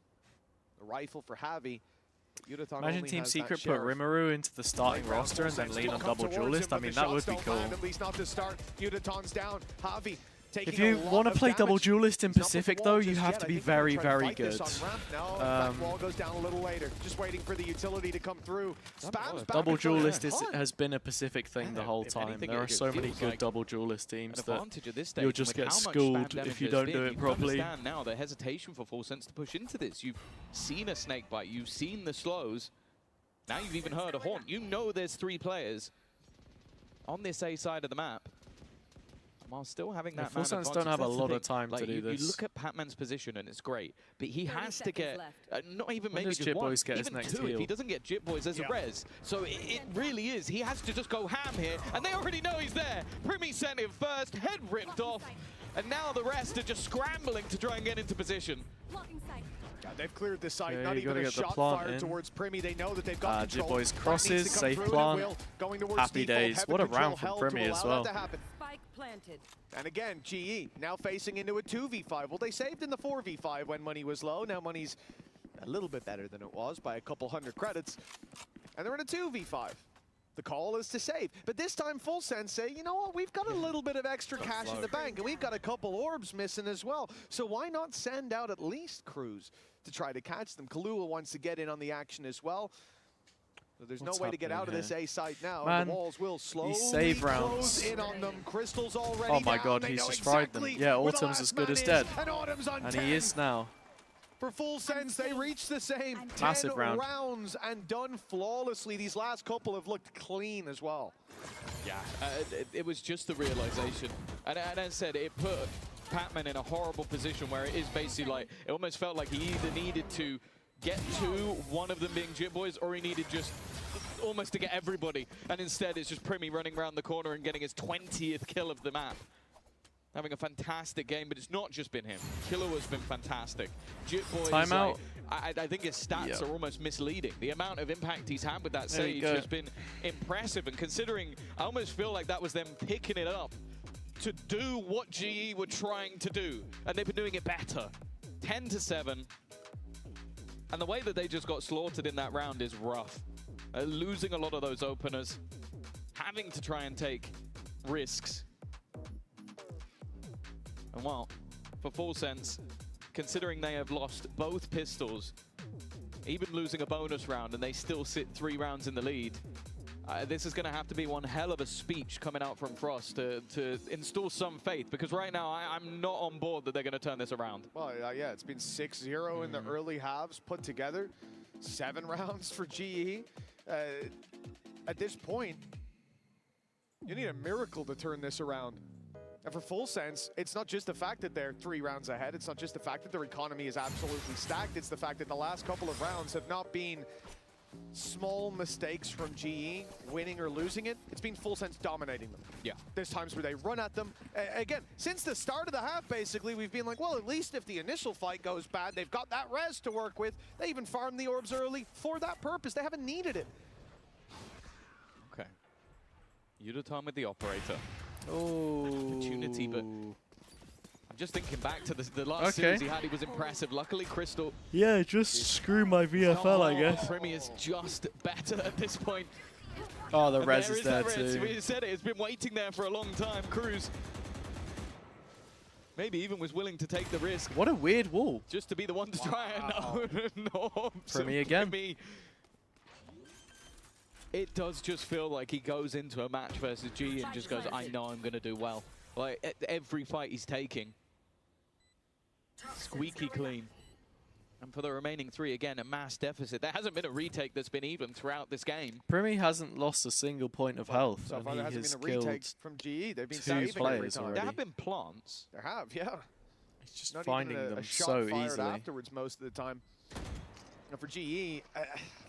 Speaker 14: The rifle for Javi.
Speaker 2: Imagine Team Secret put Rimuru into the starting roster and then lean on double duelist. I mean, that would be cool.
Speaker 14: At least not to start. Udaton's down. Javi
Speaker 2: if you want to play double duelist in Pacific, though, you have to be very, very good.
Speaker 14: Wall goes down a little later. Just waiting for the utility to come through.
Speaker 2: Double duelist has been a Pacific thing the whole time. There are so many good double duelist teams that you'll just get schooled if you don't do it properly.
Speaker 22: Now the hesitation for Full Sense to push into this. You've seen a snake bite. You've seen the slows. Now you've even heard a haunt. You know there's 3 players on this A side of the map. While still having that
Speaker 2: Full Sense don't have a lot of time to do this.
Speaker 22: You look at Patman's position and it's great, but he has to get not even maybe just
Speaker 2: Jit
Speaker 22: one,
Speaker 2: Boys get
Speaker 22: even
Speaker 2: his next
Speaker 22: 2.
Speaker 2: heal?
Speaker 22: If he doesn't get Jit Boys, there's a res. So it really is. He has to just go ham here, and they already know he's there. Primi sent him first, head ripped off, and now the rest are just scrambling to try and get into position.
Speaker 14: Yeah, they've cleared the site.
Speaker 2: Okay,
Speaker 14: not even a shot fired towards Primi. They know that they've got control.
Speaker 2: Jit Boys crosses, safe plant. Happy days. What a round from Primi as well.
Speaker 15: Planted.
Speaker 14: And again, GE now facing into a 2v5. Well, they saved in the 4v5 when money was low. Now money's a little bit better than it was by a couple hundred credits. And they're in a 2v5. The call is to save. But this time, Full Sense say, you know what, we've got a little bit of extra cash in the bank, and we've got a couple orbs missing as well. So why not send out at least crews to try to catch them? Kalua wants to get in on the action as well. So there's no way to get out of this A site now.
Speaker 2: Man,
Speaker 14: the walls will slowly
Speaker 2: save rounds.
Speaker 14: close in on them. Crystal's already
Speaker 2: Oh my
Speaker 14: down.
Speaker 2: god,
Speaker 14: They
Speaker 2: he's
Speaker 14: know
Speaker 2: just fried
Speaker 14: exactly
Speaker 2: them. Yeah,
Speaker 14: where the
Speaker 2: Autumn's
Speaker 14: last
Speaker 2: as good
Speaker 14: man
Speaker 2: as
Speaker 14: is,
Speaker 2: dead.
Speaker 14: And Autumn's on
Speaker 2: And
Speaker 14: 10.
Speaker 2: he is now.
Speaker 14: For Full Sense, they reach the same.
Speaker 2: Massive
Speaker 14: 10
Speaker 2: round.
Speaker 14: rounds and done flawlessly. These last couple have looked clean as well.
Speaker 22: Yeah, it was just the realization. And as I said, it put Patman in a horrible position where it is basically like, it almost felt like he either needed to get to one of them being Jit Boys, or he needed just almost to get everybody. And instead, it's just Primi running around the corner and getting his 20th kill of the map. Having a fantastic game, but it's not just been him. Killer has been fantastic. Jit Boys,
Speaker 2: Timeout.
Speaker 22: Like, I think his stats are almost misleading. The amount of impact he's had with that Sage has been impressive. And considering, I almost feel like that was them picking it up to do what GE were trying to do. And they've been doing it better. 10-7. And the way that they just got slaughtered in that round is rough. Losing a lot of those openers. Having to try and take risks. And well, for Full Sense, considering they have lost both pistols, even losing a bonus round, and they still sit 3 rounds in the lead, this is going to have to be one hell of a speech coming out from Frost to install some faith, because right now I'm not on board that they're going to turn this around.
Speaker 14: Well, yeah, it's been 6-0 in the early halves put together. 7 rounds for GE. at this point, you need a miracle to turn this around. And for Full Sense, it's not just the fact that they're 3 rounds ahead. It's not just the fact that their economy is absolutely stacked. It's the fact that the last couple of rounds have not been small mistakes from GE winning or losing it. It's been Full Sense dominating them.
Speaker 22: Yeah.
Speaker 14: There's times where they run at them. Again, since the start of the half, basically, we've been like, well, at least if the initial fight goes bad, they've got that res to work with. They even farmed the orbs early for that purpose. They haven't needed it.
Speaker 22: Okay. Yudotan with the operator.
Speaker 2: Oh.
Speaker 22: Opportunity, but I'm just thinking back to the last series he had. He was impressive. Luckily, Crystal.
Speaker 2: Yeah, just screw my VFL, I guess.
Speaker 22: Primi is just better at this point.
Speaker 2: Oh, the res is there too.
Speaker 22: We said it. It's been waiting there for a long time. Cruz maybe even was willing to take the risk.
Speaker 2: What a weird wall.
Speaker 22: Just to be the one to try and no.
Speaker 2: Primi again.
Speaker 22: It does just feel like he goes into a match versus G and just goes, I know I'm going to do well. Like, every fight he's taking, squeaky clean. And for the remaining 3, again, a mass deficit. There hasn't been a retake that's been even throughout this game.
Speaker 2: Primi hasn't lost a single point of health.
Speaker 14: So far,
Speaker 2: and
Speaker 14: there
Speaker 2: he
Speaker 14: hasn't
Speaker 2: has
Speaker 14: been a retake
Speaker 2: killed
Speaker 14: from GE. They've been
Speaker 2: 2
Speaker 14: saving
Speaker 2: players
Speaker 14: every time.
Speaker 2: already.
Speaker 22: There have been plants.
Speaker 14: There have, yeah.
Speaker 2: It's just
Speaker 14: Not
Speaker 2: finding
Speaker 14: even
Speaker 2: them
Speaker 14: a shot
Speaker 2: so
Speaker 14: fired
Speaker 2: easily.
Speaker 14: afterwards most of the time. And for GE,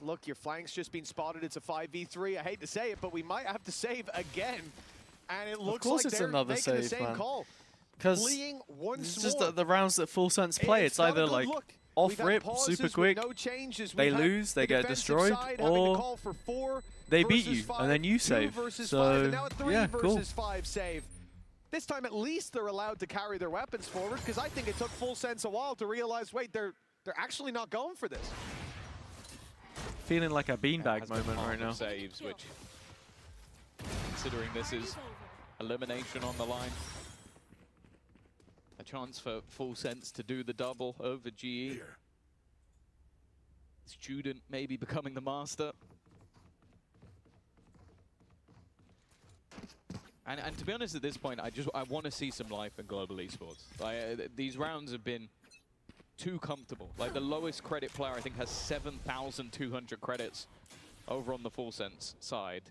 Speaker 14: look, your flank's just been spotted. It's a 5v3. I hate to say it, but we might have to save again. And it looks like
Speaker 2: it's
Speaker 14: they're
Speaker 2: another
Speaker 14: making the
Speaker 2: save,
Speaker 14: same
Speaker 2: man.
Speaker 14: call.
Speaker 2: Because
Speaker 14: it's
Speaker 2: just the rounds that Full Sense play, it's either like off rip, super quick,
Speaker 14: no changes.
Speaker 2: they lose, they get destroyed, or they beat you, and then you save. So, yeah, cool.
Speaker 14: Versus 5 save. This time, at least they're allowed to carry their weapons forward, because I think it took Full Sense a while to realize, wait, they're actually not going for this.
Speaker 2: Feeling like a beanbag moment right now.
Speaker 22: Saves, which, considering this is elimination on the line, a chance for Full Sense to do the double over GE. Student maybe becoming the master. And to be honest, at this point, I want to see some life in global esports. These rounds have been too comfortable. Like, the lowest credit player, I think, has 7,200 credits over on the Full Sense side,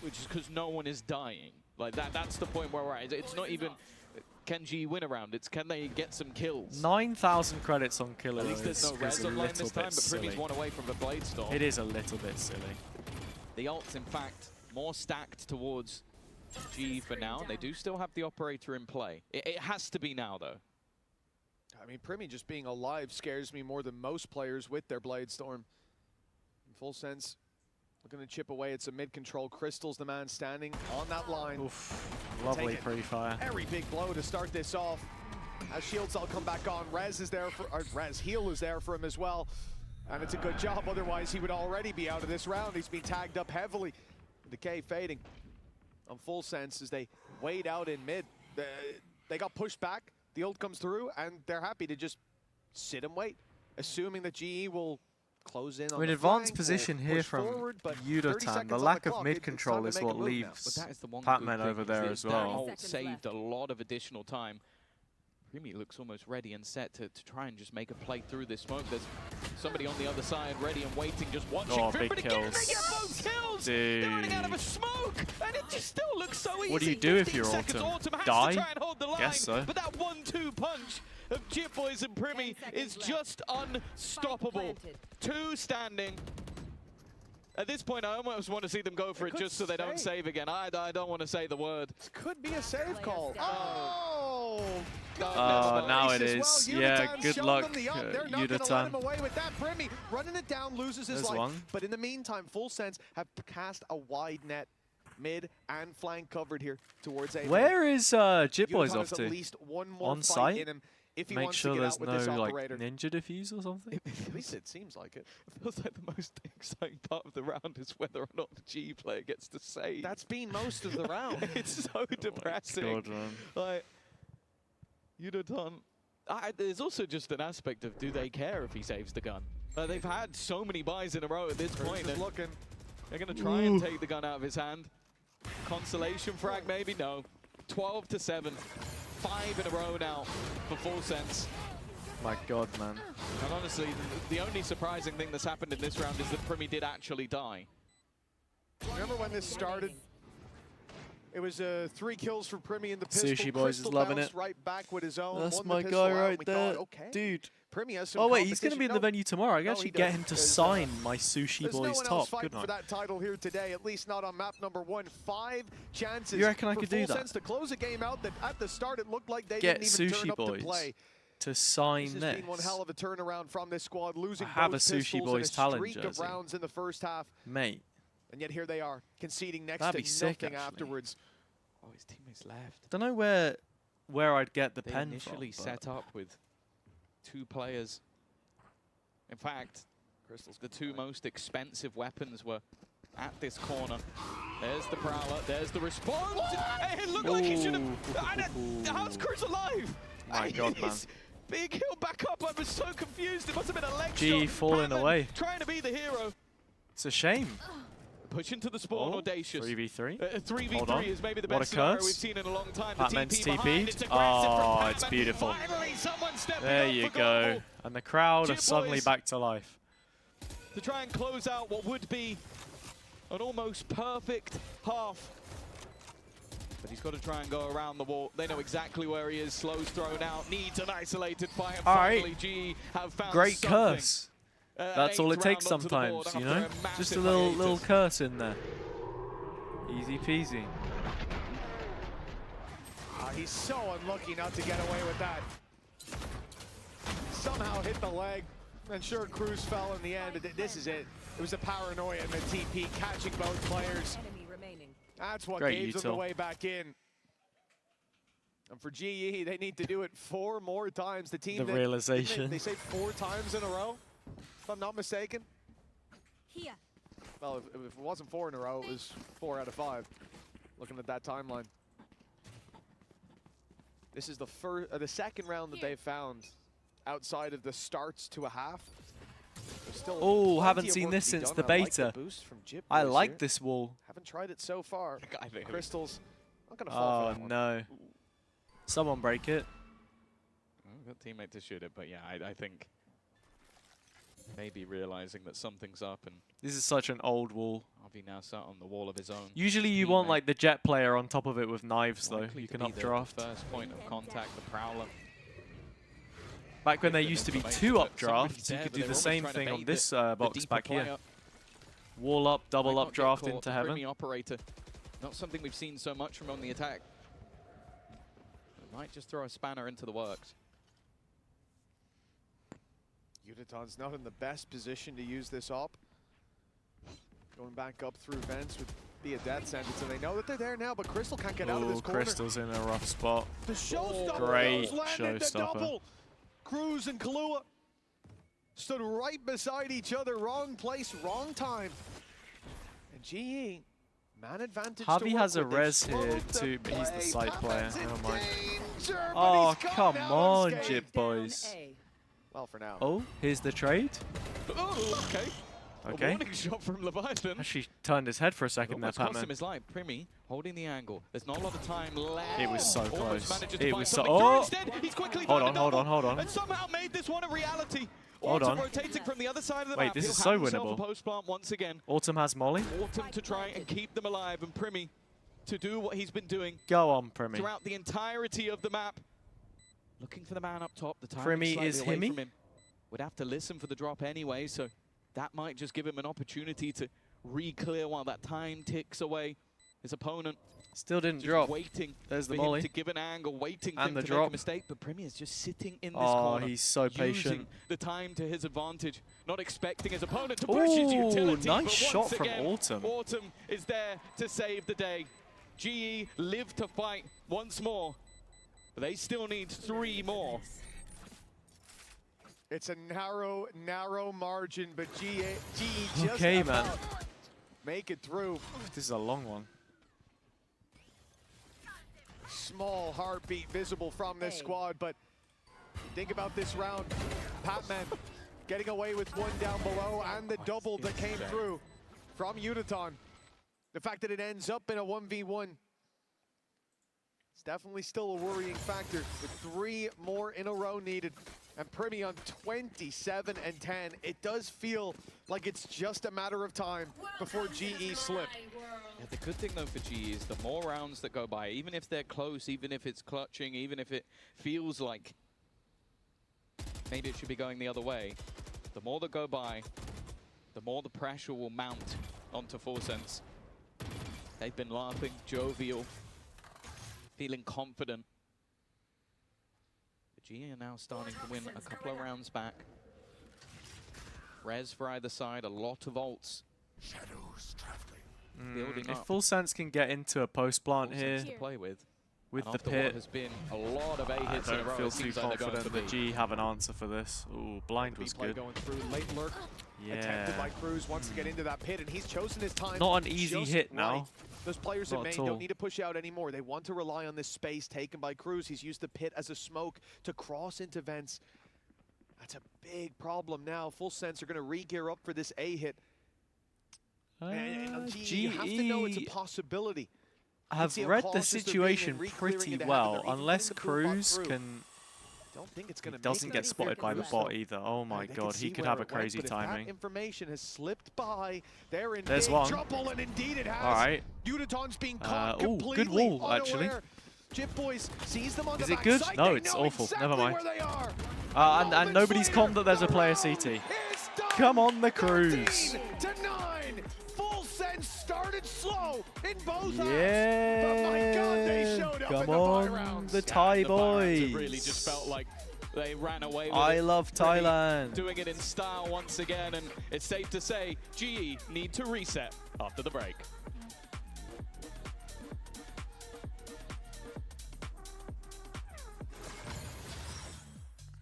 Speaker 22: which is because no one is dying. Like, that's the point where we're at. It's not even, can G win a round? It's, can they get some kills?
Speaker 2: 9,000 credits on Killer.
Speaker 22: At least there's no res online this time, but Primi's one away from the Blade Storm.
Speaker 2: It is a little bit silly.
Speaker 22: The ult's, in fact, more stacked towards G for now. They do still have the operator in play. It has to be now, though.
Speaker 14: I mean, Primi just being alive scares me more than most players with their Blade Storm. In Full Sense, looking to chip away at some mid-control. Crystal's the man standing on that line.
Speaker 2: Oof, lovely pre-fire.
Speaker 14: Very big blow to start this off. As shields all come back on, Rez is there for, Rez heal is there for him as well. And it's a good job, otherwise he would already be out of this round. He's been tagged up heavily. Decay fading on Full Sense as they wait out in mid. They got pushed back. The ult comes through, and they're happy to just sit and wait, assuming that GE will close in on the
Speaker 2: advanced
Speaker 14: flank,
Speaker 2: position here from Yudotan. The lack of mid control is what leaves Patman over there as well.
Speaker 22: That ult saved a lot of additional time. Primi looks almost ready and set to try and just make a play through this smoke. There's somebody on the other side ready and waiting, just watching.
Speaker 2: Oh, big kills.
Speaker 22: They get both kills!
Speaker 2: Dude.
Speaker 22: They're running out of a smoke! And it just still looks so easy.
Speaker 2: What do you do if you're
Speaker 22: Autumn?
Speaker 2: Autumn?
Speaker 22: Has
Speaker 2: Die?
Speaker 22: to try and hold the line,
Speaker 2: Guess so.
Speaker 22: But that 1-2 punch of Chip Boys and Primi is just unstoppable. 2 standing. At this point, I almost want to see them go for it just so they don't save again. I don't want to say the word.
Speaker 14: This could be a save call. Oh!
Speaker 2: Now it is.
Speaker 14: Well,
Speaker 2: yeah, good luck,
Speaker 14: They're not going to let him
Speaker 2: Yudotan.
Speaker 14: away with that. Primi running it down, loses his
Speaker 2: There's
Speaker 14: life.
Speaker 2: one.
Speaker 14: But in the meantime, Full Sense have cast a wide net, mid and flank covered here towards A.
Speaker 2: Where is Jit Boys
Speaker 14: Yudotan
Speaker 2: off
Speaker 14: has
Speaker 2: to?
Speaker 14: At least one more
Speaker 2: On
Speaker 14: fight
Speaker 2: site?
Speaker 14: in him if he
Speaker 2: Make
Speaker 14: wants
Speaker 2: sure
Speaker 14: to get
Speaker 2: there's
Speaker 14: out with this
Speaker 2: no like
Speaker 14: operator.
Speaker 2: ninja defuse or something.
Speaker 14: At least it seems like it.
Speaker 22: It feels like the most exciting part of the round is whether or not the G player gets to save.
Speaker 14: That's been most of the round.
Speaker 22: It's so depressing.
Speaker 2: God, man.
Speaker 22: Like, Yudotan. There's also just an aspect of, do they care if he saves the gun? They've had so many buys in a row at this point.
Speaker 14: Just looking.
Speaker 22: They're going to try and take the gun out of his hand. Consolation frag, maybe? No. 12-7. 5 in a row now for Full Sense.
Speaker 2: My God, man.
Speaker 22: And honestly, the only surprising thing that's happened in this round is that Primi did actually die.
Speaker 14: Remember when this started? It was 3 kills for Primi in the pistol.
Speaker 2: Sushi Boys is loving it.
Speaker 14: Right back with his own.
Speaker 2: That's
Speaker 14: won
Speaker 2: my
Speaker 14: the
Speaker 2: guy
Speaker 14: pistol
Speaker 2: right
Speaker 14: out,
Speaker 2: there,
Speaker 14: thought, okay,
Speaker 2: dude.
Speaker 14: Primi has some
Speaker 2: Oh wait, he's going to be in the
Speaker 14: competition.
Speaker 2: venue tomorrow. I can
Speaker 14: No,
Speaker 2: actually
Speaker 14: he
Speaker 2: get
Speaker 14: doesn't.
Speaker 2: him to
Speaker 14: There's,
Speaker 2: sign my Sushi
Speaker 14: There's
Speaker 2: Boys
Speaker 14: no one
Speaker 2: top.
Speaker 14: else fighting
Speaker 2: Good
Speaker 14: for
Speaker 2: night.
Speaker 14: that title here today, at least not on map number 1. 5 chances.
Speaker 2: You reckon I
Speaker 14: for
Speaker 2: could do
Speaker 14: Full
Speaker 2: that?
Speaker 14: Sense to close a game out that at the start it looked like they
Speaker 2: Get
Speaker 14: didn't even turn
Speaker 2: Sushi
Speaker 14: up to
Speaker 2: Boys
Speaker 14: play.
Speaker 2: to sign
Speaker 14: This has
Speaker 2: this.
Speaker 14: been one hell of a turnaround from this squad, losing
Speaker 2: I have
Speaker 14: both
Speaker 2: a Sushi
Speaker 14: pistols
Speaker 2: Boys
Speaker 14: and a
Speaker 2: talent
Speaker 14: streak of
Speaker 2: jersey.
Speaker 14: rounds in the first half.
Speaker 2: Mate.
Speaker 14: And yet here they are, conceding next
Speaker 2: That'd be
Speaker 14: to
Speaker 2: sick,
Speaker 14: nothing
Speaker 2: actually.
Speaker 14: afterwards.
Speaker 22: Oh, his teammates left.
Speaker 2: Don't know where I'd get the
Speaker 22: They
Speaker 2: pen
Speaker 22: initially
Speaker 2: from.
Speaker 22: set up with 2 players. In fact, the 2 most expensive weapons were at this corner. There's the Prowler, there's the response. Hey, it looked like he should have. How's Cruz alive?
Speaker 2: My God, man.
Speaker 22: Big hill back up. I was so confused. It must have been a leg
Speaker 2: G
Speaker 22: shot.
Speaker 2: falling
Speaker 22: Hammond
Speaker 2: away.
Speaker 22: Trying to be the hero.
Speaker 2: It's a shame.
Speaker 22: Push into the spawn, audacious.
Speaker 2: 3v3.
Speaker 22: 3v3 is maybe the
Speaker 2: What
Speaker 22: best
Speaker 2: a
Speaker 22: scenario
Speaker 2: curse.
Speaker 22: we've seen in a long time.
Speaker 2: Patman's
Speaker 22: the TP behind,
Speaker 2: TP'd.
Speaker 22: it's
Speaker 2: Oh,
Speaker 22: aggressive
Speaker 2: it's
Speaker 22: from
Speaker 2: beautiful.
Speaker 22: Finally, someone stepping
Speaker 2: There
Speaker 22: up
Speaker 2: you
Speaker 22: for
Speaker 2: go.
Speaker 22: Global
Speaker 2: And the crowd are
Speaker 22: Jip
Speaker 2: suddenly
Speaker 22: boys.
Speaker 2: back to life.
Speaker 22: to try and close out what would be an almost perfect half. But he's got to try and go around the wall. They know exactly where he is. Slow's thrown out. Needs an isolated fight. And
Speaker 2: All
Speaker 22: finally,
Speaker 2: right.
Speaker 22: G have found
Speaker 2: Great
Speaker 22: something.
Speaker 2: curse. That's all it takes
Speaker 22: round onto the board
Speaker 2: sometimes, you
Speaker 22: after
Speaker 2: know?
Speaker 22: a
Speaker 2: Just a
Speaker 22: massive
Speaker 2: little
Speaker 22: hiatus.
Speaker 2: curse in there. Easy peasy.
Speaker 14: He's so unlucky not to get away with that. Somehow hit the leg. And sure, Cruz fell in the end. This is it. It was a paranoia in the TP, catching both players. That's what
Speaker 2: Great
Speaker 14: gave them the
Speaker 2: util.
Speaker 14: way back in. And for GE, they need to do it 4 more times. The team
Speaker 2: The
Speaker 14: that-
Speaker 2: realization.
Speaker 14: They say 4 times in a row, if I'm not mistaken.
Speaker 11: Here.
Speaker 14: Well, if it wasn't 4 in a row, it was 4 out of 5. Looking at that timeline. This is the second round that they've found outside of the starts to a half. There's still
Speaker 2: Oh,
Speaker 14: plenty
Speaker 2: haven't
Speaker 14: of
Speaker 2: seen
Speaker 14: work
Speaker 2: this
Speaker 14: to be
Speaker 2: since
Speaker 14: done.
Speaker 2: the
Speaker 14: I like
Speaker 2: beta.
Speaker 14: boost from Jip
Speaker 2: I
Speaker 14: Boys
Speaker 2: like
Speaker 14: here.
Speaker 2: this wall.
Speaker 14: Haven't tried it so far. Crystals, not gonna fall
Speaker 2: Oh
Speaker 14: for that one.
Speaker 2: no. Someone break it.
Speaker 22: Good teammate to shoot it, but yeah, I think maybe realizing that something's up and
Speaker 2: This is such an old wall.
Speaker 22: Avi now sat on the wall of his own.
Speaker 2: Usually you want like the jet player on top of it with knives though.
Speaker 22: Likely
Speaker 2: You
Speaker 22: to
Speaker 2: can
Speaker 22: be the
Speaker 2: updraft.
Speaker 22: first point of contact, the Prowler.
Speaker 2: Back when there
Speaker 22: Good
Speaker 2: used to be
Speaker 22: information,
Speaker 2: 2
Speaker 22: but somebody's
Speaker 2: updrafts, you
Speaker 22: there,
Speaker 2: could
Speaker 22: but
Speaker 2: do
Speaker 22: they
Speaker 2: the
Speaker 22: were almost
Speaker 2: same
Speaker 22: trying to
Speaker 2: thing on
Speaker 22: bait
Speaker 2: this
Speaker 22: the
Speaker 2: box
Speaker 22: deeper
Speaker 2: back here.
Speaker 22: player.
Speaker 2: Wall up, double
Speaker 22: Might not get
Speaker 2: updraft
Speaker 22: caught.
Speaker 2: into
Speaker 22: The
Speaker 2: heaven.
Speaker 22: Primi operator. Not something we've seen so much from on the attack. Might just throw a spanner into the works.
Speaker 14: Uditon's not in the best position to use this op. Going back up through vents would be a death sentence, and they know that they're there now, but Crystal can't get out of this
Speaker 2: Oh,
Speaker 14: corner.
Speaker 2: Crystal's in a rough spot.
Speaker 14: The showstopper
Speaker 2: Great
Speaker 14: landed the
Speaker 2: showstopper.
Speaker 14: double. Cruz and Kahlua stood right beside each other. Wrong place, wrong time. And GE, man advantage to
Speaker 2: Javi
Speaker 14: work
Speaker 2: has a
Speaker 14: with. They
Speaker 2: res here
Speaker 14: slowed the
Speaker 2: too, but he's the
Speaker 14: play.
Speaker 2: side player.
Speaker 14: Patman's in
Speaker 2: Never mind.
Speaker 14: danger, but
Speaker 2: Oh,
Speaker 14: he's gone
Speaker 2: come
Speaker 14: now
Speaker 2: on,
Speaker 14: unscathed.
Speaker 2: Jib boys.
Speaker 14: Well, for now.
Speaker 2: Oh, here's the trade.
Speaker 22: Oh, okay. A
Speaker 2: Okay.
Speaker 22: warning shot from Leviathan.
Speaker 2: Actually turned his head for a second there,
Speaker 22: Almost cost him
Speaker 2: Patman.
Speaker 22: his life. Primi holding the angle. There's not a lot of time left.
Speaker 2: It was so
Speaker 22: Almost
Speaker 2: close.
Speaker 22: manages to
Speaker 2: It
Speaker 22: find
Speaker 2: was so.
Speaker 22: something through
Speaker 2: Oh!
Speaker 22: instead. He's quickly
Speaker 2: Hold
Speaker 22: found
Speaker 2: on,
Speaker 22: a double
Speaker 2: hold on.
Speaker 22: And somehow made this one a reality.
Speaker 2: Hold
Speaker 22: Autumn
Speaker 2: on.
Speaker 22: rotating from the other side of the
Speaker 2: Wait,
Speaker 22: map.
Speaker 2: this
Speaker 22: He'll
Speaker 2: is so
Speaker 22: have himself
Speaker 2: winnable.
Speaker 22: a post plant once again.
Speaker 2: Autumn has Molly.
Speaker 22: Autumn to try and keep them alive, and Primi to do what he's been doing
Speaker 2: Go on, Primi.
Speaker 22: throughout the entirety of the map. Looking for the man up top. The time
Speaker 2: Primi
Speaker 22: slightly
Speaker 2: is
Speaker 22: away
Speaker 2: Himmy?
Speaker 22: from him. Would have to listen for the drop anyway, so that might just give him an opportunity to re-clear while that time ticks away. His opponent
Speaker 2: Still didn't
Speaker 22: just
Speaker 2: drop.
Speaker 22: waiting
Speaker 2: There's the
Speaker 22: for him
Speaker 2: Molly.
Speaker 22: to give an angle, waiting for
Speaker 2: And
Speaker 22: him
Speaker 2: the
Speaker 22: to
Speaker 2: drop.
Speaker 22: make a mistake. But Primi is just sitting in this
Speaker 2: Oh,
Speaker 22: corner.
Speaker 2: he's so
Speaker 22: Using
Speaker 2: patient.
Speaker 22: the time to his advantage, not expecting his opponent to push his
Speaker 2: Ooh,
Speaker 22: utility.
Speaker 2: nice
Speaker 22: but
Speaker 2: shot
Speaker 22: once
Speaker 2: from
Speaker 22: again,
Speaker 2: Autumn.
Speaker 22: Autumn is there to save the day. GE live to fight once more, but they still need 3 more.
Speaker 14: It's a narrow margin, but GE just
Speaker 2: Okay,
Speaker 14: about
Speaker 2: man.
Speaker 14: make it through.
Speaker 2: This is a long one.
Speaker 14: Small heartbeat visible from this squad, but think about this round. Patman getting away with 1 down below and the double that came through from Uditon. The fact that it ends up in a 1v1, it's definitely still a worrying factor with 3 more in a row needed. and Primi on 27 and 10. It does feel like it's just a matter of time before GE slip.
Speaker 22: Yeah, the good thing though for GE is the more rounds that go by, even if they're close, even if it's clutching, even if it feels like maybe it should be going the other way, the more that go by, the more the pressure will mount onto Forsense. They've been laughing, jovial, feeling confident. The GE are now starting to win a couple of rounds back. Res for either side, a lot of ults.
Speaker 13: Shadows traveling.
Speaker 22: Building
Speaker 2: If
Speaker 22: up.
Speaker 2: Full Sense can get into a post plant here
Speaker 22: To play with
Speaker 2: the
Speaker 22: after
Speaker 2: pit,
Speaker 22: what has been a lot of A
Speaker 2: I
Speaker 22: hits in a
Speaker 2: don't
Speaker 22: row,
Speaker 2: feel
Speaker 22: it
Speaker 2: too
Speaker 22: seems like they're going
Speaker 2: confident
Speaker 22: for
Speaker 2: that
Speaker 22: B.
Speaker 2: G have an answer for this. Ooh, blind was
Speaker 14: B-play
Speaker 2: good.
Speaker 14: going through, late lurk.
Speaker 2: Yeah.
Speaker 14: Attempted by Cruz, wants to get into that pit, and he's chosen his time.
Speaker 2: Not an easy
Speaker 14: just
Speaker 2: hit
Speaker 14: right.
Speaker 2: now.
Speaker 14: Those players
Speaker 2: Not
Speaker 14: in main
Speaker 2: at all.
Speaker 14: don't need to push out anymore. They want to rely on this space taken by Cruz. He's used the pit as a smoke to cross into vents. That's a big problem now. Full Sense are going to re-gear up for this A hit. And GE, you have to know it's a possibility.
Speaker 2: Have read the situation pretty well. Unless Cruz can... doesn't get spotted by the bot either. Oh my god, he could have a crazy timing.
Speaker 14: That information has slipped by. They're in
Speaker 2: There's
Speaker 14: big
Speaker 2: one.
Speaker 14: trouble, and indeed it has.
Speaker 2: All right.
Speaker 14: Udaton's being caught
Speaker 2: Ooh,
Speaker 14: completely
Speaker 2: good wall,
Speaker 14: unaware.
Speaker 2: actually.
Speaker 14: Chip Boys sees them on
Speaker 2: Is
Speaker 14: the
Speaker 2: it good?
Speaker 14: backside.
Speaker 2: No,
Speaker 14: They
Speaker 2: it's
Speaker 14: know
Speaker 2: awful.
Speaker 14: exactly
Speaker 2: Never mind.
Speaker 14: where they are.
Speaker 2: And nobody's calmed that there's a player CT. Come on, the Cruz.
Speaker 14: 13-9. Full Sense started slow in both halves.
Speaker 2: Yeah.
Speaker 14: But my god, they showed up in
Speaker 2: Come
Speaker 14: the
Speaker 2: on,
Speaker 14: bye rounds.
Speaker 2: the Thai
Speaker 22: It
Speaker 2: boys.
Speaker 22: really just felt like they ran away with
Speaker 2: I
Speaker 22: it.
Speaker 2: love
Speaker 22: Really
Speaker 2: Thailand.
Speaker 22: doing it in style once again, and it's safe to say GE need to reset after the break.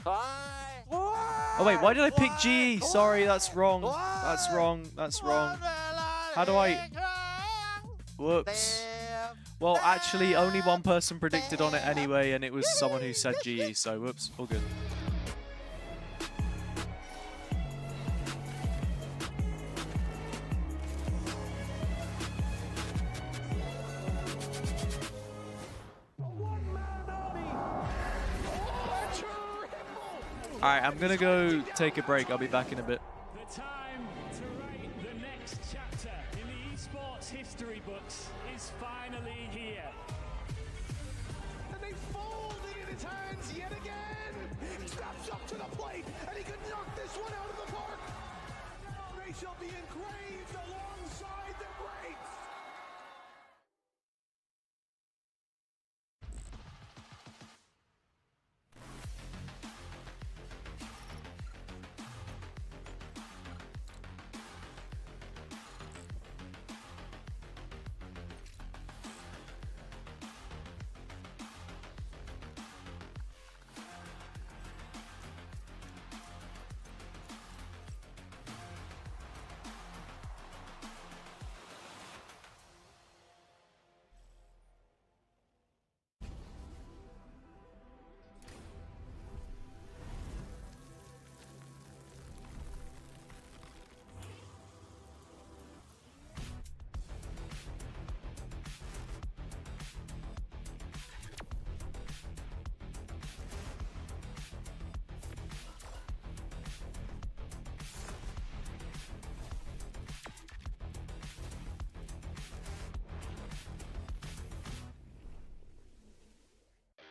Speaker 2: Oh wait, why did I pick G? Sorry, that's wrong. That's wrong. That's wrong. How do I... Whoops. Well, actually, only one person predicted on it anyway, and it was someone who said GE, so whoops, all good. Alright, I'm gonna go take a break. I'll be back in a bit.
Speaker 6: The time to write the next chapter in the esports history books is finally here.
Speaker 14: And they fold it in his hands yet again. He steps up to the plate, and he could knock this one out of the park. They shall be engraved alongside the greats.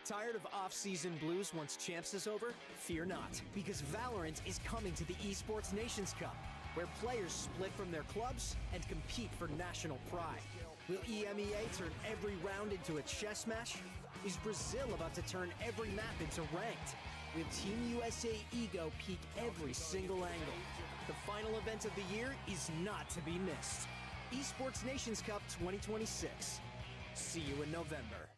Speaker 7: Tired of off-season blues once Champs is over? Fear not, because Valorant is coming to the Esports Nations Cup, where players split from their clubs and compete for national pride. Will EMEA turn every round into a chess match? Is Brazil about to turn every map into ranked? Will Team USA ego peak every single angle? The final event of the year is not to be missed. Esports Nations Cup 2026. See you in November.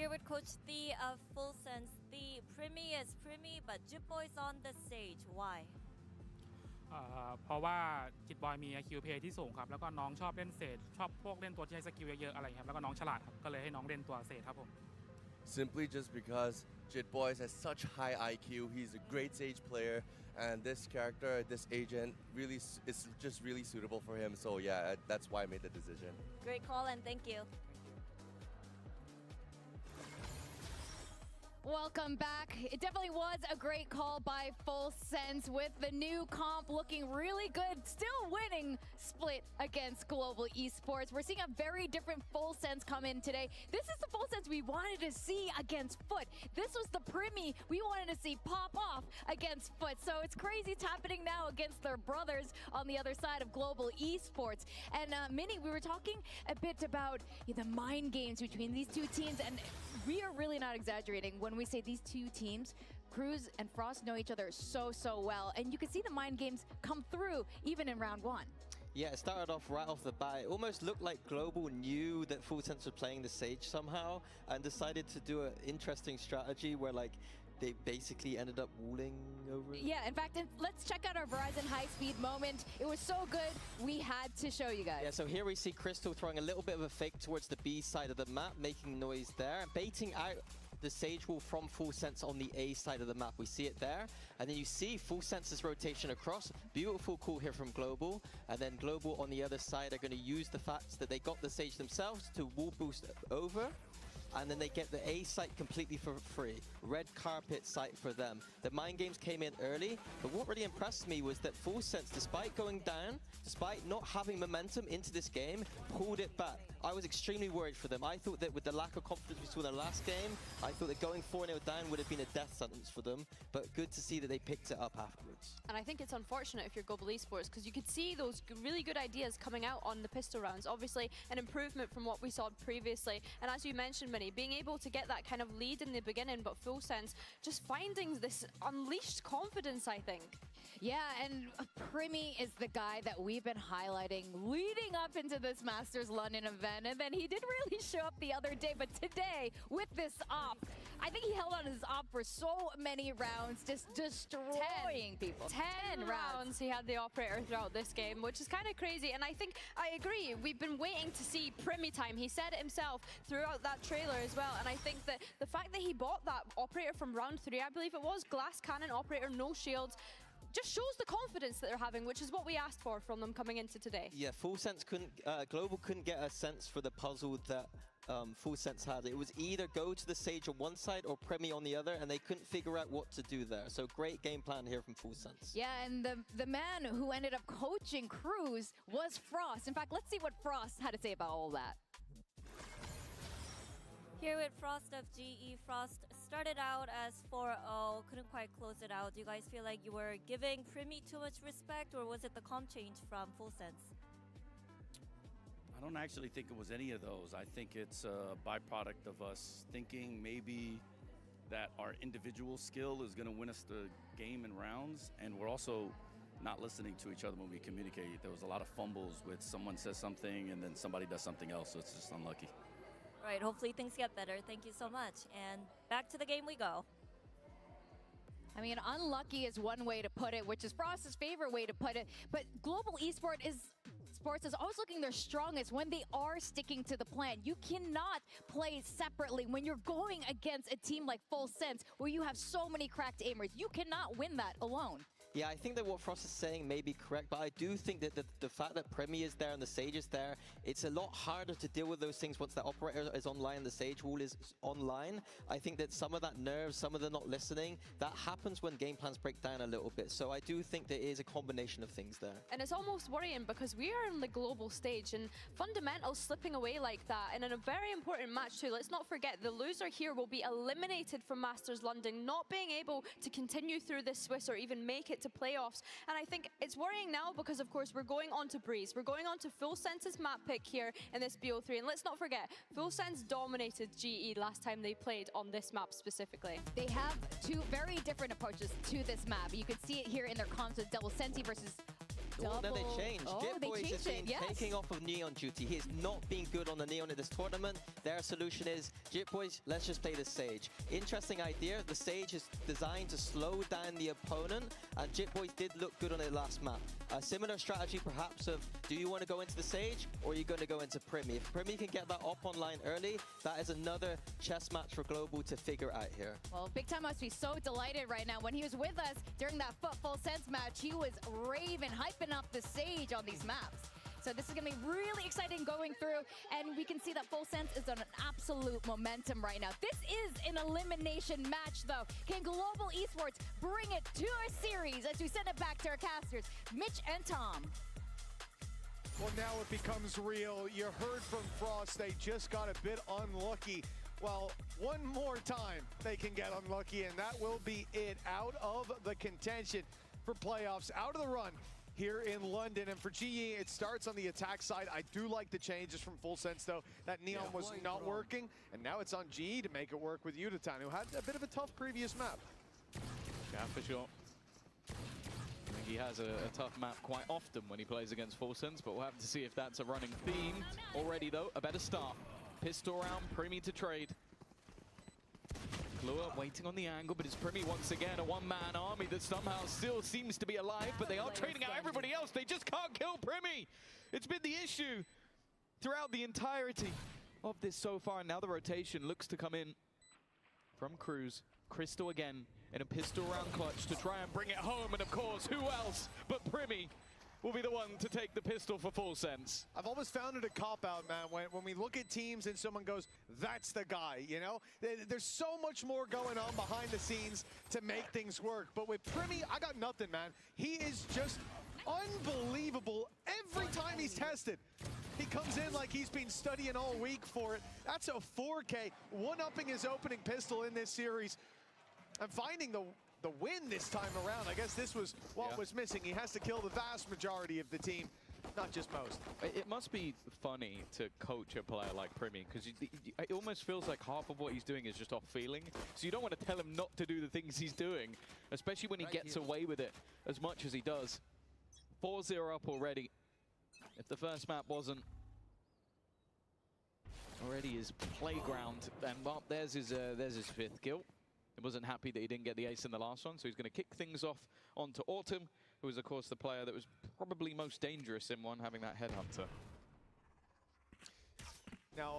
Speaker 12: Here with Coach Thee of Full Sense. The Primi is Primi, but Jitboy's on the stage. Why?
Speaker 19: เพราะว่าจิตบอยมี IQ play ที่สูงครับแล้วก็น้องชอบเล่นเศษชอบพวกเล่นตัวที่ใช้สกิลเยอะๆอะไรครับแล้วก็น้องฉลาดครับก็เลยให้น้องเล่นตัวเศษครับผม
Speaker 21: Simply just because Jitboy has such high IQ, he's a great Sage player, and this character, this agent, really is just really suitable for him. So yeah, that's why I made the decision.
Speaker 12: Great call and thank you.
Speaker 1: Welcome back. It definitely was a great call by Full Sense with the new comp looking really good, still winning split against Global Esports. We're seeing a very different Full Sense come in today. This is the Full Sense we wanted to see against Foot. This was the Primi we wanted to see pop off against Foot. So it's crazy it's happening now against their brothers on the other side of Global Esports. And Minnie, we were talking a bit about the mind games between these two teams, and we are really not exaggerating when we say these two teams, Cruz and Frost, know each other so well, and you can see the mind games come through even in round one.
Speaker 3: Yeah, it started off right off the bat. It almost looked like Global knew that Full Sense was playing the Sage somehow and decided to do an interesting strategy where like they basically ended up walling over it.
Speaker 1: Yeah, in fact, let's check out our Verizon high-speed moment. It was so good, we had to show you guys.
Speaker 3: Yeah, so here we see Crystal throwing a little bit of a fake towards the B side of the map, making noise there, and baiting out the Sage wall from Full Sense on the A side of the map. We see it there, and then you see Full Sense's rotation across. Beautiful call here from Global, and then Global on the other side are going to use the fact that they got the Sage themselves to wall boost over, and then they get the A site completely for free. Red carpet site for them. The mind games came in early, but what really impressed me was that Full Sense, despite going down, despite not having momentum into this game, pulled it back. I was extremely worried for them. I thought that with the lack of confidence we saw in the last game, I thought that going 4-0 down would have been a death sentence for them, but good to see that they picked it up afterwards.
Speaker 4: And I think it's unfortunate if you're Global Esports, because you could see those really good ideas coming out on the pistol rounds. Obviously, an improvement from what we saw previously. And as you mentioned, Minnie, being able to get that kind of lead in the beginning, but Full Sense just finding this unleashed confidence, I think.
Speaker 1: Yeah, and Primi is the guy that we've been highlighting leading up into this Masters London event, and then he didn't really show up the other day, but today, with this op, I think he held on his op for so many rounds, just destroying people.
Speaker 4: 10 rounds he had the operator throughout this game, which is kind of crazy, and I think I agree. We've been waiting to see Primi time. He said it himself throughout that trailer as well, and I think that the fact that he bought that operator from round 3, I believe it was, glass cannon operator, no shields, just shows the confidence that they're having, which is what we asked for from them coming into today.
Speaker 3: Yeah, Full Sense couldn't, Global couldn't get a sense for the puzzle that Full Sense had. It was either go to the Sage on one side or Premi on the other, and they couldn't figure out what to do there. So great game plan here from Full Sense.
Speaker 1: Yeah, and the man who ended up coaching Cruz was Frost. In fact, let's see what Frost had to say about all that.
Speaker 12: Here with Frost of GE. Frost started out as 4-0, couldn't quite close it out. Do you guys feel like you were giving Primi too much respect, or was it the comp change from Full Sense?
Speaker 24: I don't actually think it was any of those. I think it's a byproduct of us thinking maybe that our individual skill is going to win us the game in rounds, and we're also not listening to each other when we communicate. There was a lot of fumbles with someone says something and then somebody does something else, so it's just unlucky.
Speaker 12: Right, hopefully things get better. Thank you so much. And back to the game we go.
Speaker 1: I mean, unlucky is one way to put it, which is Frost's favorite way to put it. But Global Esports is always looking their strongest when they are sticking to the plan. You cannot play separately when you're going against a team like Full Sense, where you have so many cracked aimers. You cannot win that alone.
Speaker 3: Yeah, I think that what Frost is saying may be correct, but I do think that the fact that Premi is there and the Sage is there, it's a lot harder to deal with those things once the operator is online, the Sage wall is online. I think that some of that nerves, some of the not listening, that happens when game plans break down a little bit. So I do think there is a combination of things there.
Speaker 4: And it's almost worrying because we are on the global stage and fundamentals slipping away like that. And in a very important match too, let's not forget the loser here will be eliminated from Masters London, not being able to continue through this Swiss or even make it to playoffs. And I think it's worrying now because of course we're going on to Breeze. We're going on to Full Sense's map pick here in this BO3. And let's not forget, Full Sense dominated GE last time they played on this map specifically.
Speaker 1: They have two very different approaches to this map. You can see it here in their comps with Double Senti versus
Speaker 3: Oh, no, they changed.
Speaker 1: Oh,
Speaker 3: Jit
Speaker 1: they
Speaker 3: Boys has
Speaker 1: changed it,
Speaker 3: been taking off of Neon duty. He has not been good on the Neon in this tournament. Their solution is, Jit Boys, let's just play the Sage. Interesting idea. The Sage is designed to slow down the opponent, and Jit Boys did look good on their last map. A similar strategy, perhaps, of do you want to go into the Sage, or are you going to go into Primi? If Primi can get that up online early, that is another chess match for Global to figure out here.
Speaker 1: Well, Big Time must be so delighted right now. When he was with us during that Full Sense match, he was raving, hyping up the Sage on these maps. So this is going to be really exciting going through, and we can see that Full Sense is on an absolute momentum right now. This is an elimination match, though. Can Global Esports bring it to a series as we send it back to our casters, Mitch and Tom?
Speaker 14: Well, now it becomes real. You heard from Frost, they just got a bit unlucky. Well, one more time they can get unlucky, and that will be it. Out of the contention for playoffs, out of the run here in London. And for GE, it starts on the attack side. I do like the changes from Full Sense, though. That Neon was not working, and now it's on GE to make it work with Yudotan, who had a bit of a tough previous map.
Speaker 22: Yeah, for sure. I think he has a tough map quite often when he plays against Full Sense, but we'll have to see if that's a running theme. Already, though, a better start. Pistol round, Primi to trade. Lure waiting on the angle, but it's Primi once again, a one-man army that somehow still seems to be alive, but they are trading out everybody else. They just can't kill Primi. It's been the issue throughout the entirety of this so far. Now the rotation looks to come in from Cruz. Crystal again in a pistol round clutch to try and bring it home, and of course, who else but Primi will be the one to take the pistol for Full Sense.
Speaker 14: I've always found it a cop-out, man, when we look at teams and someone goes, that's the guy, you know? There's so much more going on behind the scenes to make things work. But with Primi, I got nothing, man. He is just unbelievable every time he's tested. He comes in like he's been studying all week for it. That's a 4K, one-upping his opening pistol in this series. And finding the win this time around. I guess this was what was missing. He has to kill the vast majority of the team, not just most.
Speaker 22: It must be funny to coach a player like Primi, because it almost feels like half of what he's doing is just off feeling. So you don't want to tell him not to do the things he's doing, especially when he gets away with it as much as he does. 4-0 up already. If the first map wasn't already his playground, and well, there's his fifth kill. He wasn't happy that he didn't get the ace in the last one, so he's going to kick things off onto Autumn, who is, of course, the player that was probably most dangerous in one, having that headhunter.
Speaker 14: Now,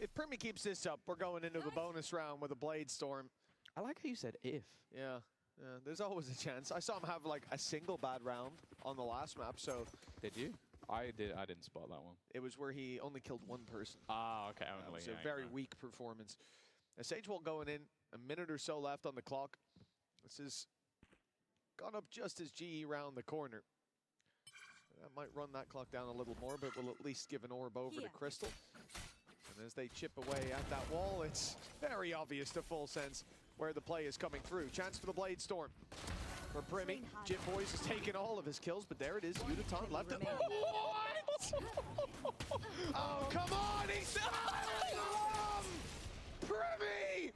Speaker 14: if Primi keeps this up, we're going into the bonus round with a Blade Storm.
Speaker 22: I like how you said if.
Speaker 14: Yeah, there's always a chance. I saw him have like a single bad round on the last map, so.
Speaker 22: Did you? I didn't spot that one.
Speaker 14: It was where he only killed one person.
Speaker 22: Ah, okay. Only,
Speaker 14: so very weak performance. A Sage Wall going in, a minute or so left on the clock. This has gone up just as GE round the corner. That might run that clock down a little more, but will at least give an orb over to Crystal. And as they chip away at that wall, it's very obvious to Full Sense where the play is coming through. Chance for the Blade Storm. For Primi, Jit Boys has taken all of his kills, but there it is. Yudotan left it. Oh, come on! He's Primi!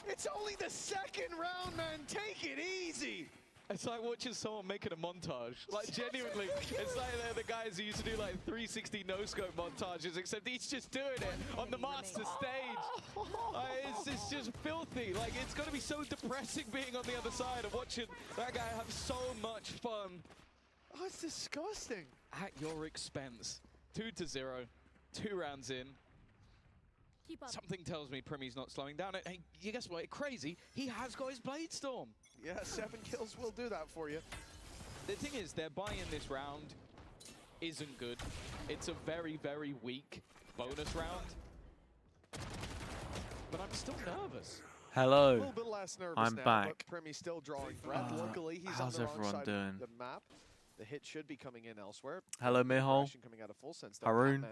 Speaker 14: It's only the second round, man. Take it easy.
Speaker 22: It's like watching someone making a montage. Like, genuinely, it's like they're the guys who used to do like 360 no-scope montages, except he's just doing it on the master stage. It's just filthy. Like, it's going to be so depressing being on the other side of watching that guy have so much fun.
Speaker 14: Oh, it's disgusting.
Speaker 22: At your expense. 2-0, 2 rounds in. Something tells me Primi's not slowing down. Hey, you guess what? Crazy. He has got his Blade Storm.
Speaker 14: Yeah, 7 kills will do that for you.
Speaker 22: The thing is, their buy in this round isn't good. It's a very, very weak bonus round. But I'm still nervous.
Speaker 2: Hello.
Speaker 14: A little bit less nervous
Speaker 2: I'm
Speaker 14: now,
Speaker 2: back.
Speaker 14: But Primi's still drawing breath. Luckily, he's
Speaker 2: how's
Speaker 14: on the wrong
Speaker 2: everyone
Speaker 14: side
Speaker 2: doing?
Speaker 14: of the map. The hit should be coming in elsewhere.
Speaker 2: Hello, Mihal.
Speaker 14: Coming out of Full Sense,
Speaker 2: Haroon.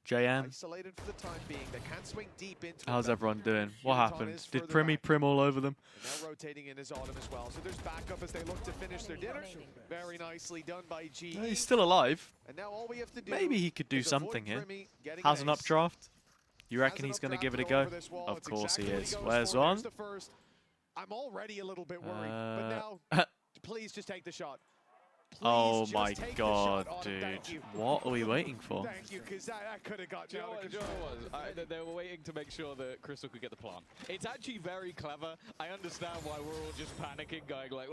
Speaker 2: JM.
Speaker 14: Isolated for the time being. They can't swing deep into
Speaker 2: How's
Speaker 14: it,
Speaker 2: everyone doing? What
Speaker 14: Yudotan
Speaker 2: happened?
Speaker 14: is
Speaker 2: Did
Speaker 14: further
Speaker 2: Primi
Speaker 14: back.
Speaker 2: prim all over them?
Speaker 14: And now rotating in his Autumn as well. So there's backup as they look to finish their dinner. Very nicely done by GE.
Speaker 2: No, he's still alive.
Speaker 14: And now all we have to do
Speaker 2: Maybe he could do
Speaker 14: is avoid
Speaker 2: something here.
Speaker 14: Primi getting
Speaker 2: How's
Speaker 14: an
Speaker 2: an
Speaker 14: ace.
Speaker 2: updraft? You reckon
Speaker 14: Has
Speaker 2: he's
Speaker 14: an
Speaker 2: going to give it a
Speaker 14: updraft
Speaker 2: go?
Speaker 14: over this wall.
Speaker 2: Of
Speaker 14: It's
Speaker 2: course
Speaker 14: exactly
Speaker 2: he
Speaker 14: what
Speaker 2: is.
Speaker 14: goes
Speaker 2: Where's
Speaker 14: for.
Speaker 2: one?
Speaker 14: There's the first. I'm already a little bit worried. But now, please just take the shot.
Speaker 2: Oh my god, dude. What are we waiting for?
Speaker 14: Thank you, because that could have got you out of control.
Speaker 22: They were waiting to make sure that Crystal could get the plant. It's actually very clever. I understand why we're all just panicking, going like,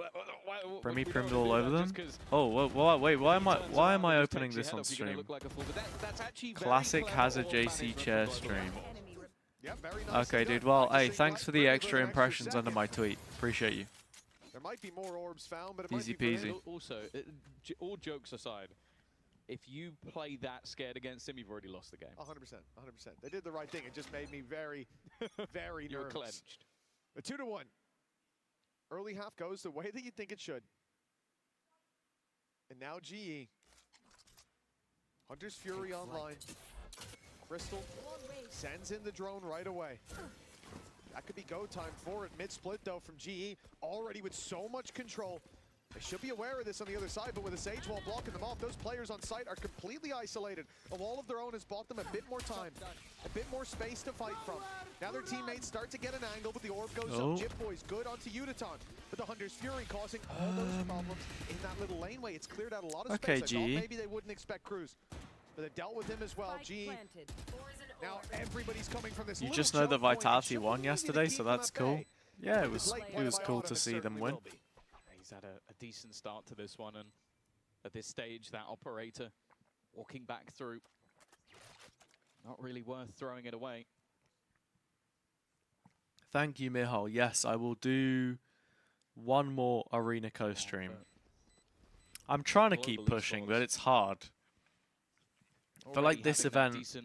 Speaker 2: Brimmy primmed all over them? Oh, wait, why am I opening this on stream? Classic HazzaJC chair stream. Okay, dude, well, hey, thanks for the extra impressions under my tweet. Appreciate you.
Speaker 14: There might be more orbs found, but it
Speaker 2: Easy
Speaker 14: might be
Speaker 2: peasy.
Speaker 22: Also, all jokes aside, if you play that scared against him, you've already lost the game.
Speaker 14: 100%, 100%. They did the right thing. It just made me very, very
Speaker 22: You're
Speaker 14: nervous.
Speaker 22: clenched.
Speaker 14: A 2-1. Early half goes the way that you think it should. And now GE. Hunter's Fury online. Crystal sends in the drone right away. That could be go time for it. Mid-split, though, from GE. Already with so much control. They should be aware of this on the other side, but with a Sage Wall blocking them off, those players on site are completely isolated. A wall of their own has bought them a bit more time, a bit more space to fight from. Now their teammates start to get an angle, but the orb goes up. Jip Boy's good onto Udaton, but the Hunter's Fury causing all those problems in that little laneway. It's cleared out a lot of space. I thought maybe they wouldn't expect Cruz, but they dealt with him as well. GE. Now everybody's coming from this.
Speaker 2: You just know that Vitality won yesterday, so that's cool. Yeah, it was cool to see them win.
Speaker 22: He's had a decent start to this one, and at this stage, that operator walking back through, not really worth throwing it away.
Speaker 2: Thank you, Mihal. Yes, I will do one more Arena Co stream. I'm trying to keep pushing, but it's hard. For like this event,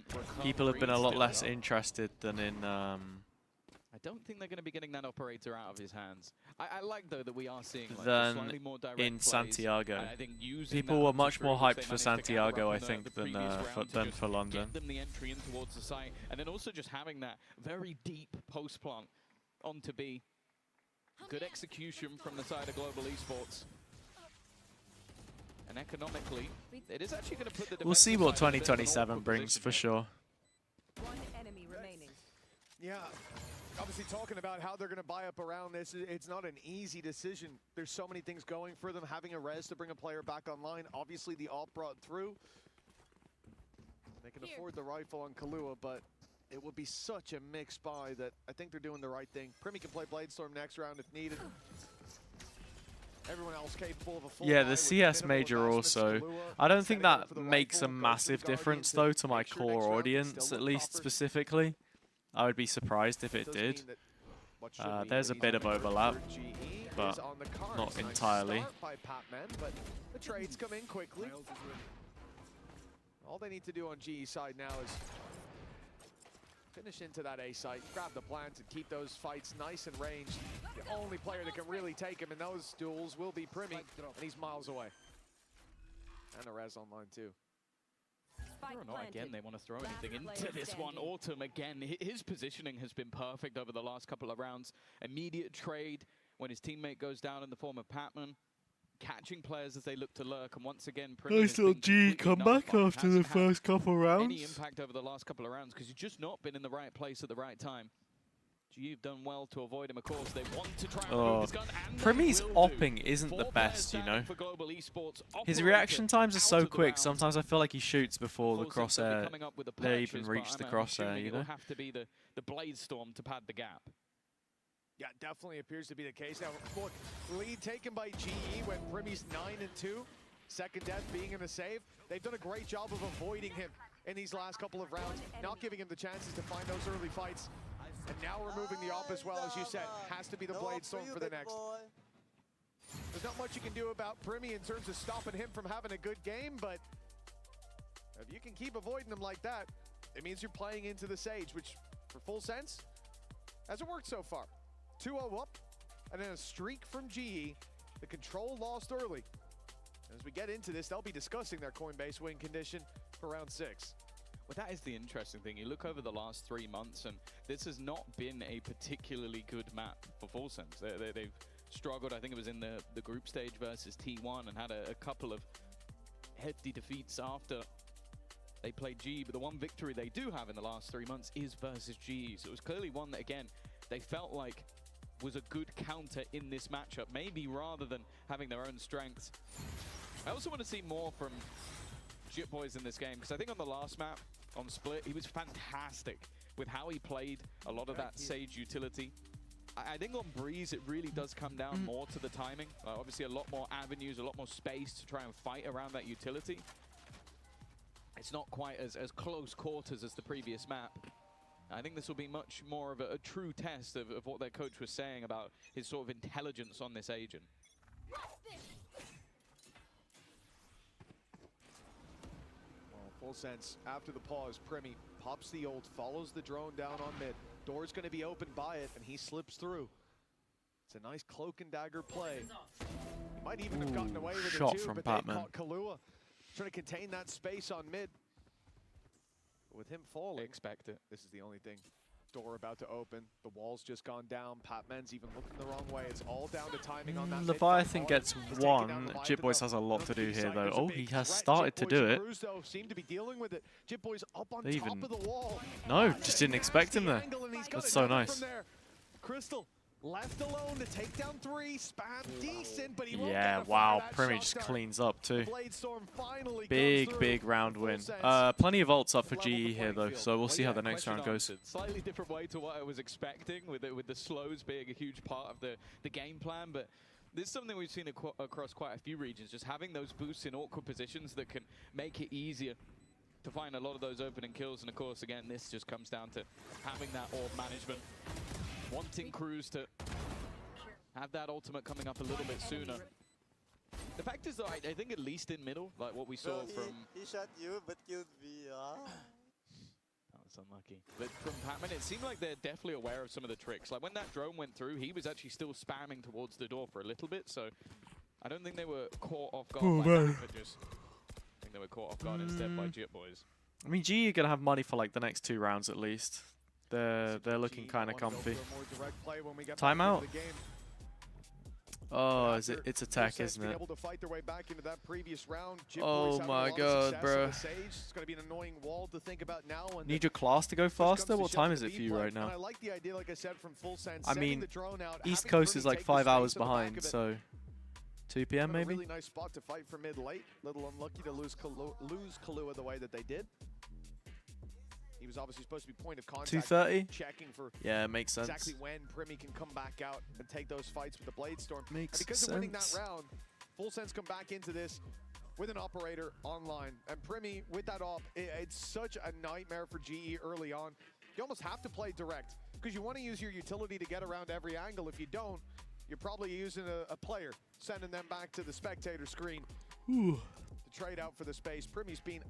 Speaker 2: people have been a lot less interested than in...
Speaker 22: I don't think they're going to be getting that operator out of his hands. I like, though, that we are seeing like,
Speaker 2: than
Speaker 22: slightly more direct
Speaker 2: in Santiago.
Speaker 22: I think
Speaker 2: People were much more hyped for Santiago, I think, than for London.
Speaker 22: Get them the entry in towards the site, and then also just having that very deep post plant onto B. Good execution from the side of Global Esports. And economically, it is actually going to put the
Speaker 2: We'll see what 2027 brings, for sure.
Speaker 5: One enemy remaining.
Speaker 14: Yeah, obviously talking about how they're going to buy up around this, it's not an easy decision. There's so many things going for them. Having a res to bring a player back online. Obviously, the AWP brought through. They can afford the rifle on Kahlua, but it would be such a mixed buy that I think they're doing the right thing. Primmy can play Bladestorm next round if needed. Everyone else capable of a full
Speaker 2: Yeah, the CS major also. I don't think that makes a massive difference, though, to my core audience, at least specifically. I would be surprised if it did. There's a bit of overlap, but not entirely.
Speaker 14: But the trades come in quickly. All they need to do on GE side now is finish into that A site, grab the plant, and keep those fights nice and ranged. The only player that can really take him in those duels will be Primmy, and he's miles away. And a res online too.
Speaker 22: Whether or not, again, they want to throw anything into this one. Autumn, again, his positioning has been perfect over the last couple of rounds. Immediate trade when his teammate goes down in the form of Patman. Catching players as they look to lurk, and once again,
Speaker 2: Nice little G comeback after the first couple rounds.
Speaker 22: Any impact over the last couple of rounds because he's just not been in the right place at the right time. You've done well to avoid him, of course. They want to try and remove his gun, and
Speaker 2: Primmy's opping isn't the best, you know. His reaction times are so quick. Sometimes I feel like he shoots before the crosshair. They even reach the crosshair, you know.
Speaker 22: It'll have to be the Bladestorm to pad the gap.
Speaker 14: Yeah, definitely appears to be the case. Now, look, lead taken by GE when Primmy's 9-2. Second death being in the save. They've done a great job of avoiding him in these last couple of rounds, not giving him the chances to find those early fights. And now removing the AWP as well, as you said. Has to be the Bladestorm for the next. There's not much you can do about Primmy in terms of stopping him from having a good game, but if you can keep avoiding him like that, it means you're playing into the Sage, which, for full sense, hasn't worked so far. 2-0 up, and then a streak from GE. The control lost early. As we get into this, they'll be discussing their Coinbase win condition for round 6.
Speaker 22: Well, that is the interesting thing. You look over the last 3 months, and this has not been a particularly good map for Full Sense. They've struggled. I think it was in the group stage versus T1 and had a couple of hefty defeats after they played GE. But the one victory they do have in the last 3 months is versus GE. So it was clearly one that, again, they felt like was a good counter in this matchup. Maybe rather than having their own strengths, I also want to see more from Jitboys in this game, because I think on the last map, on Split, he was fantastic with how he played a lot of that Sage utility. I think on Breeze, it really does come down more to the timing. Obviously, a lot more avenues, a lot more space to try and fight around that utility. It's not quite as close quarters as the previous map. I think this will be much more of a true test of what their coach was saying about his sort of intelligence on this agent.
Speaker 14: Well, full sense. After the pause, Primi pops the ult, follows the drone down on mid. Door's going to be opened by it, and he slips through. It's a nice cloak and dagger play. He might even have gotten away with it too,
Speaker 2: from
Speaker 14: but
Speaker 2: Batman.
Speaker 14: they caught Kahlua trying to contain that space on mid. With him falling,
Speaker 22: expect it.
Speaker 14: This is the only thing. Door about to open. The wall's just gone down. Patman's even looking the wrong way. It's all down to timing on that.
Speaker 2: Leviathan gets one. Jitboys has a lot to do here, though. Oh, he has started to do it.
Speaker 14: Seem to be dealing with it. Jitboys up on
Speaker 2: They
Speaker 14: top
Speaker 2: even...
Speaker 14: of the wall.
Speaker 2: No, just didn't expect him there. That's so nice.
Speaker 14: Crystal left alone to take down 3. Spam decent, but he won't
Speaker 2: Yeah,
Speaker 14: get a
Speaker 2: wow.
Speaker 14: fire. That
Speaker 2: Primi just
Speaker 14: shotgun.
Speaker 2: cleans up too.
Speaker 14: Bladestorm finally
Speaker 2: Big round win. Plenty of ults up for GE here though, so we'll see how the next round goes.
Speaker 22: Slightly different way to what I was expecting, with the slows being a huge part of the game plan, but this is something we've seen across quite a few regions, just having those boosts in awkward positions that can make it easier to find a lot of those opening kills. And of course, again, this just comes down to having that orb management, wanting crews to have that ultimate coming up a little bit sooner. The fact is, though, I think at least in middle, like what we saw from...
Speaker 10: He shot you, but killed me.
Speaker 22: That was unlucky. But from Patman, it seemed like they're definitely aware of some of the tricks. Like when that drone went through, he was actually still spamming towards the door for a little bit, so I don't think they were caught off guard by that, but just... I think they were caught off guard instead by Jitboys.
Speaker 2: I mean, GE are going to have money for like the next 2 rounds at least. They're looking kind of comfy. Timeout. Oh, it's attack, isn't it? Oh my god, bro. Need your class to go faster? What time is it for you right now? I mean, East Coast is like 5 hours behind, so 2 p.m. maybe?
Speaker 14: Really nice spot to fight for mid late. Little unlucky to lose Kahlua the way that they did. He was obviously supposed to be point of contact.
Speaker 2: 2:30?
Speaker 14: Checking for
Speaker 2: makes sense.
Speaker 14: exactly when Primi can come back out and take those fights with the Bladestorm.
Speaker 2: Makes
Speaker 14: and because
Speaker 2: sense.
Speaker 14: of winning that round, Full Sense come back into this with an operator online. And Primi, with that op, it's such a nightmare for GE early on. You almost have to play direct because you want to use your utility to get around every angle. If you don't, you're probably using a player, sending them back to the spectator screen to trade out for the space. Primi's been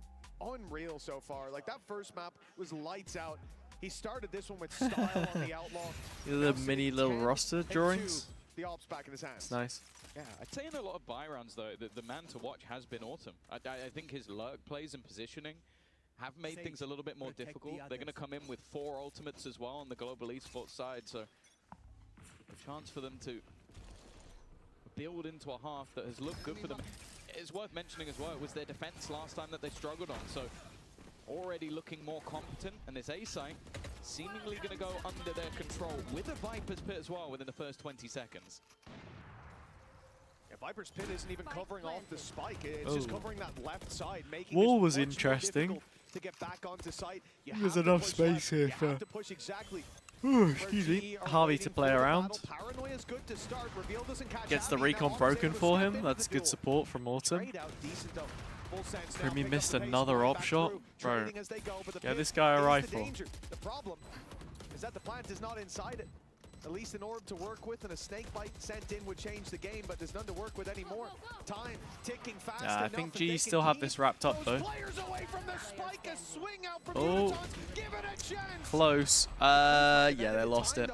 Speaker 14: unreal so far. Like that first map was lights out. He started this one with style on the Outlaw.
Speaker 2: The mini little roster drawings.
Speaker 14: The ops back in his hands.
Speaker 2: It's nice.
Speaker 22: Yeah, I'd say in a lot of buy rounds though, the man to watch has been Autumn. I think his lurk plays and positioning have made things a little bit more difficult. They're going to come in with 4 ultimates as well on the global esports side, so a chance for them to build into a half that has looked good for them. It's worth mentioning as well, it was their defense last time that they struggled on, so already looking more competent, and this A site seemingly going to go under their control with a Viper's Pit as well within the first 20 seconds.
Speaker 14: Yeah, Viper's Pit isn't even covering off the spike. It's just covering that left side, making
Speaker 2: Wall
Speaker 14: it
Speaker 2: was
Speaker 14: much more
Speaker 2: interesting.
Speaker 14: difficult to get back onto site.
Speaker 2: There's enough space here for excuse me, Harvey to play around. Gets the recon broken for him. That's good support from Autumn. Primi missed another op shot. Bro, get this guy a rifle.
Speaker 14: The problem is that the plant is not inside it. At least an orb to work with and a snake bite sent in would change the game, but there's none to work with anymore. Time ticking fast
Speaker 2: Yeah, I
Speaker 14: enough,
Speaker 2: think
Speaker 14: and they
Speaker 2: G still have this wrapped up though. Oh, close. Yeah, they lost it.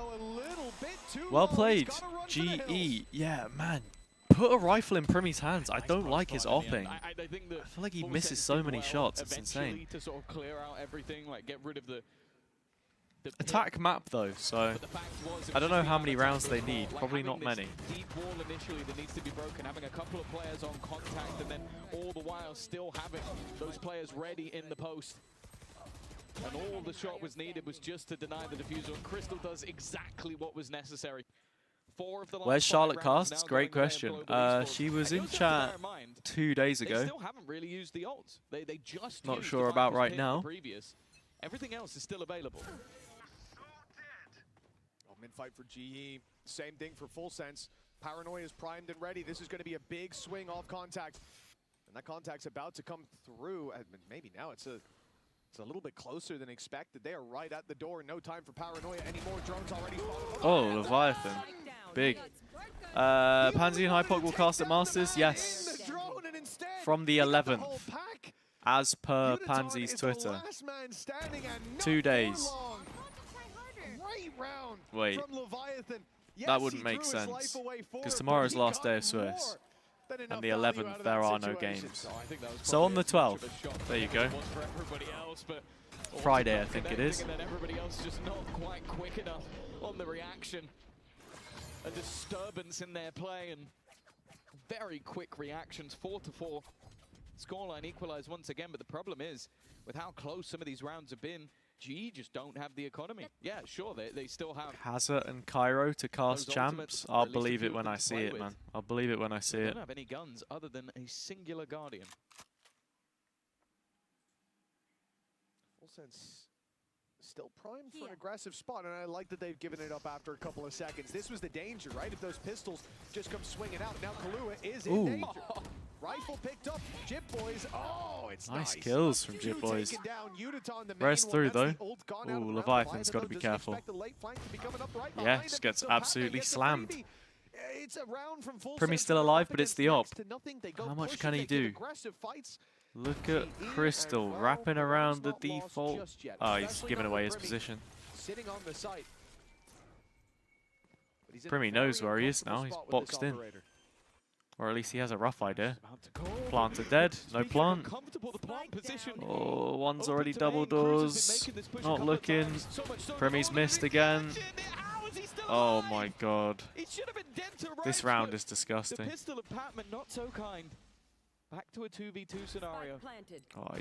Speaker 2: Well played, GE. Yeah, man. Put a rifle in Primi's hands. I don't like his opping. I feel like he misses so many shots. It's insane.
Speaker 22: To sort of clear out everything, like get rid of the
Speaker 2: attack map though, so I don't know how many rounds they need. Probably not many.
Speaker 22: Deep wall initially that needs to be broken, having a couple of players on contact, and then all the while still having those players ready in the post. And all the shot was needed was just to deny the diffuser. And Crystal does exactly what was necessary.
Speaker 2: Where's Charlotte Casts? Great question. She was in chat 2 days ago.
Speaker 22: They still haven't really used the ults. They just
Speaker 2: Not
Speaker 22: used
Speaker 2: sure
Speaker 22: the
Speaker 2: about
Speaker 22: Viper's
Speaker 2: right
Speaker 22: Pit
Speaker 2: now.
Speaker 22: Previous. Everything else is still available.
Speaker 14: Mid-fight for GE. Same thing for Full Sense. Paranoia is primed and ready. This is going to be a big swing off contact. And that contact's about to come through. Maybe now it's a little bit closer than expected. They are right at the door. No time for Paranoia anymore. Drones already spotted.
Speaker 2: Oh, Leviathan. Big. Pansy and Hypok will cast at Masters? Yes. From the 11th. As per Pansy's Twitter. 2 days. Wait. That wouldn't make sense. Because tomorrow's last day of Swiss. And the 11th, there are no games. So on the 12th, there you go. Friday, I think it is.
Speaker 22: And then everybody else just not quite quick enough on the reaction. A disturbance in their play and very quick reactions. 4-4. Scoreline equalized once again, but the problem is, with how close some of these rounds have been, GE just don't have the economy. Yeah, sure, they still have
Speaker 2: Hazza and Cairo to cast champs. I'll believe it when I see it, man. I'll believe it when I see
Speaker 22: they
Speaker 2: it.
Speaker 22: don't have any guns other than a singular Guardian.
Speaker 14: Full Sense still primed for an aggressive spot, and I like that they've given it up after a couple of seconds. This was the danger, right? If those pistols just come swinging out. Now Kahlua is in danger. Rifle picked up. Jip Boys. Oh, it's
Speaker 2: nice kills from Jip Boys. Rest through though. Ooh, Leviathan's got to be careful. Yeah, just gets absolutely slammed. Primmy's still alive, but it's the op. How much can he do? Look at Crystal wrapping around the default. Oh, he's giving away his position. Primmy knows where he is now. He's boxed in. Or at least he has a rough idea. Planted dead. No plant. Oh, one's already double doors. Not looking. Primmy's missed again. Oh my god. This round is disgusting.
Speaker 22: Back to a 2v2 scenario.
Speaker 2: Oh,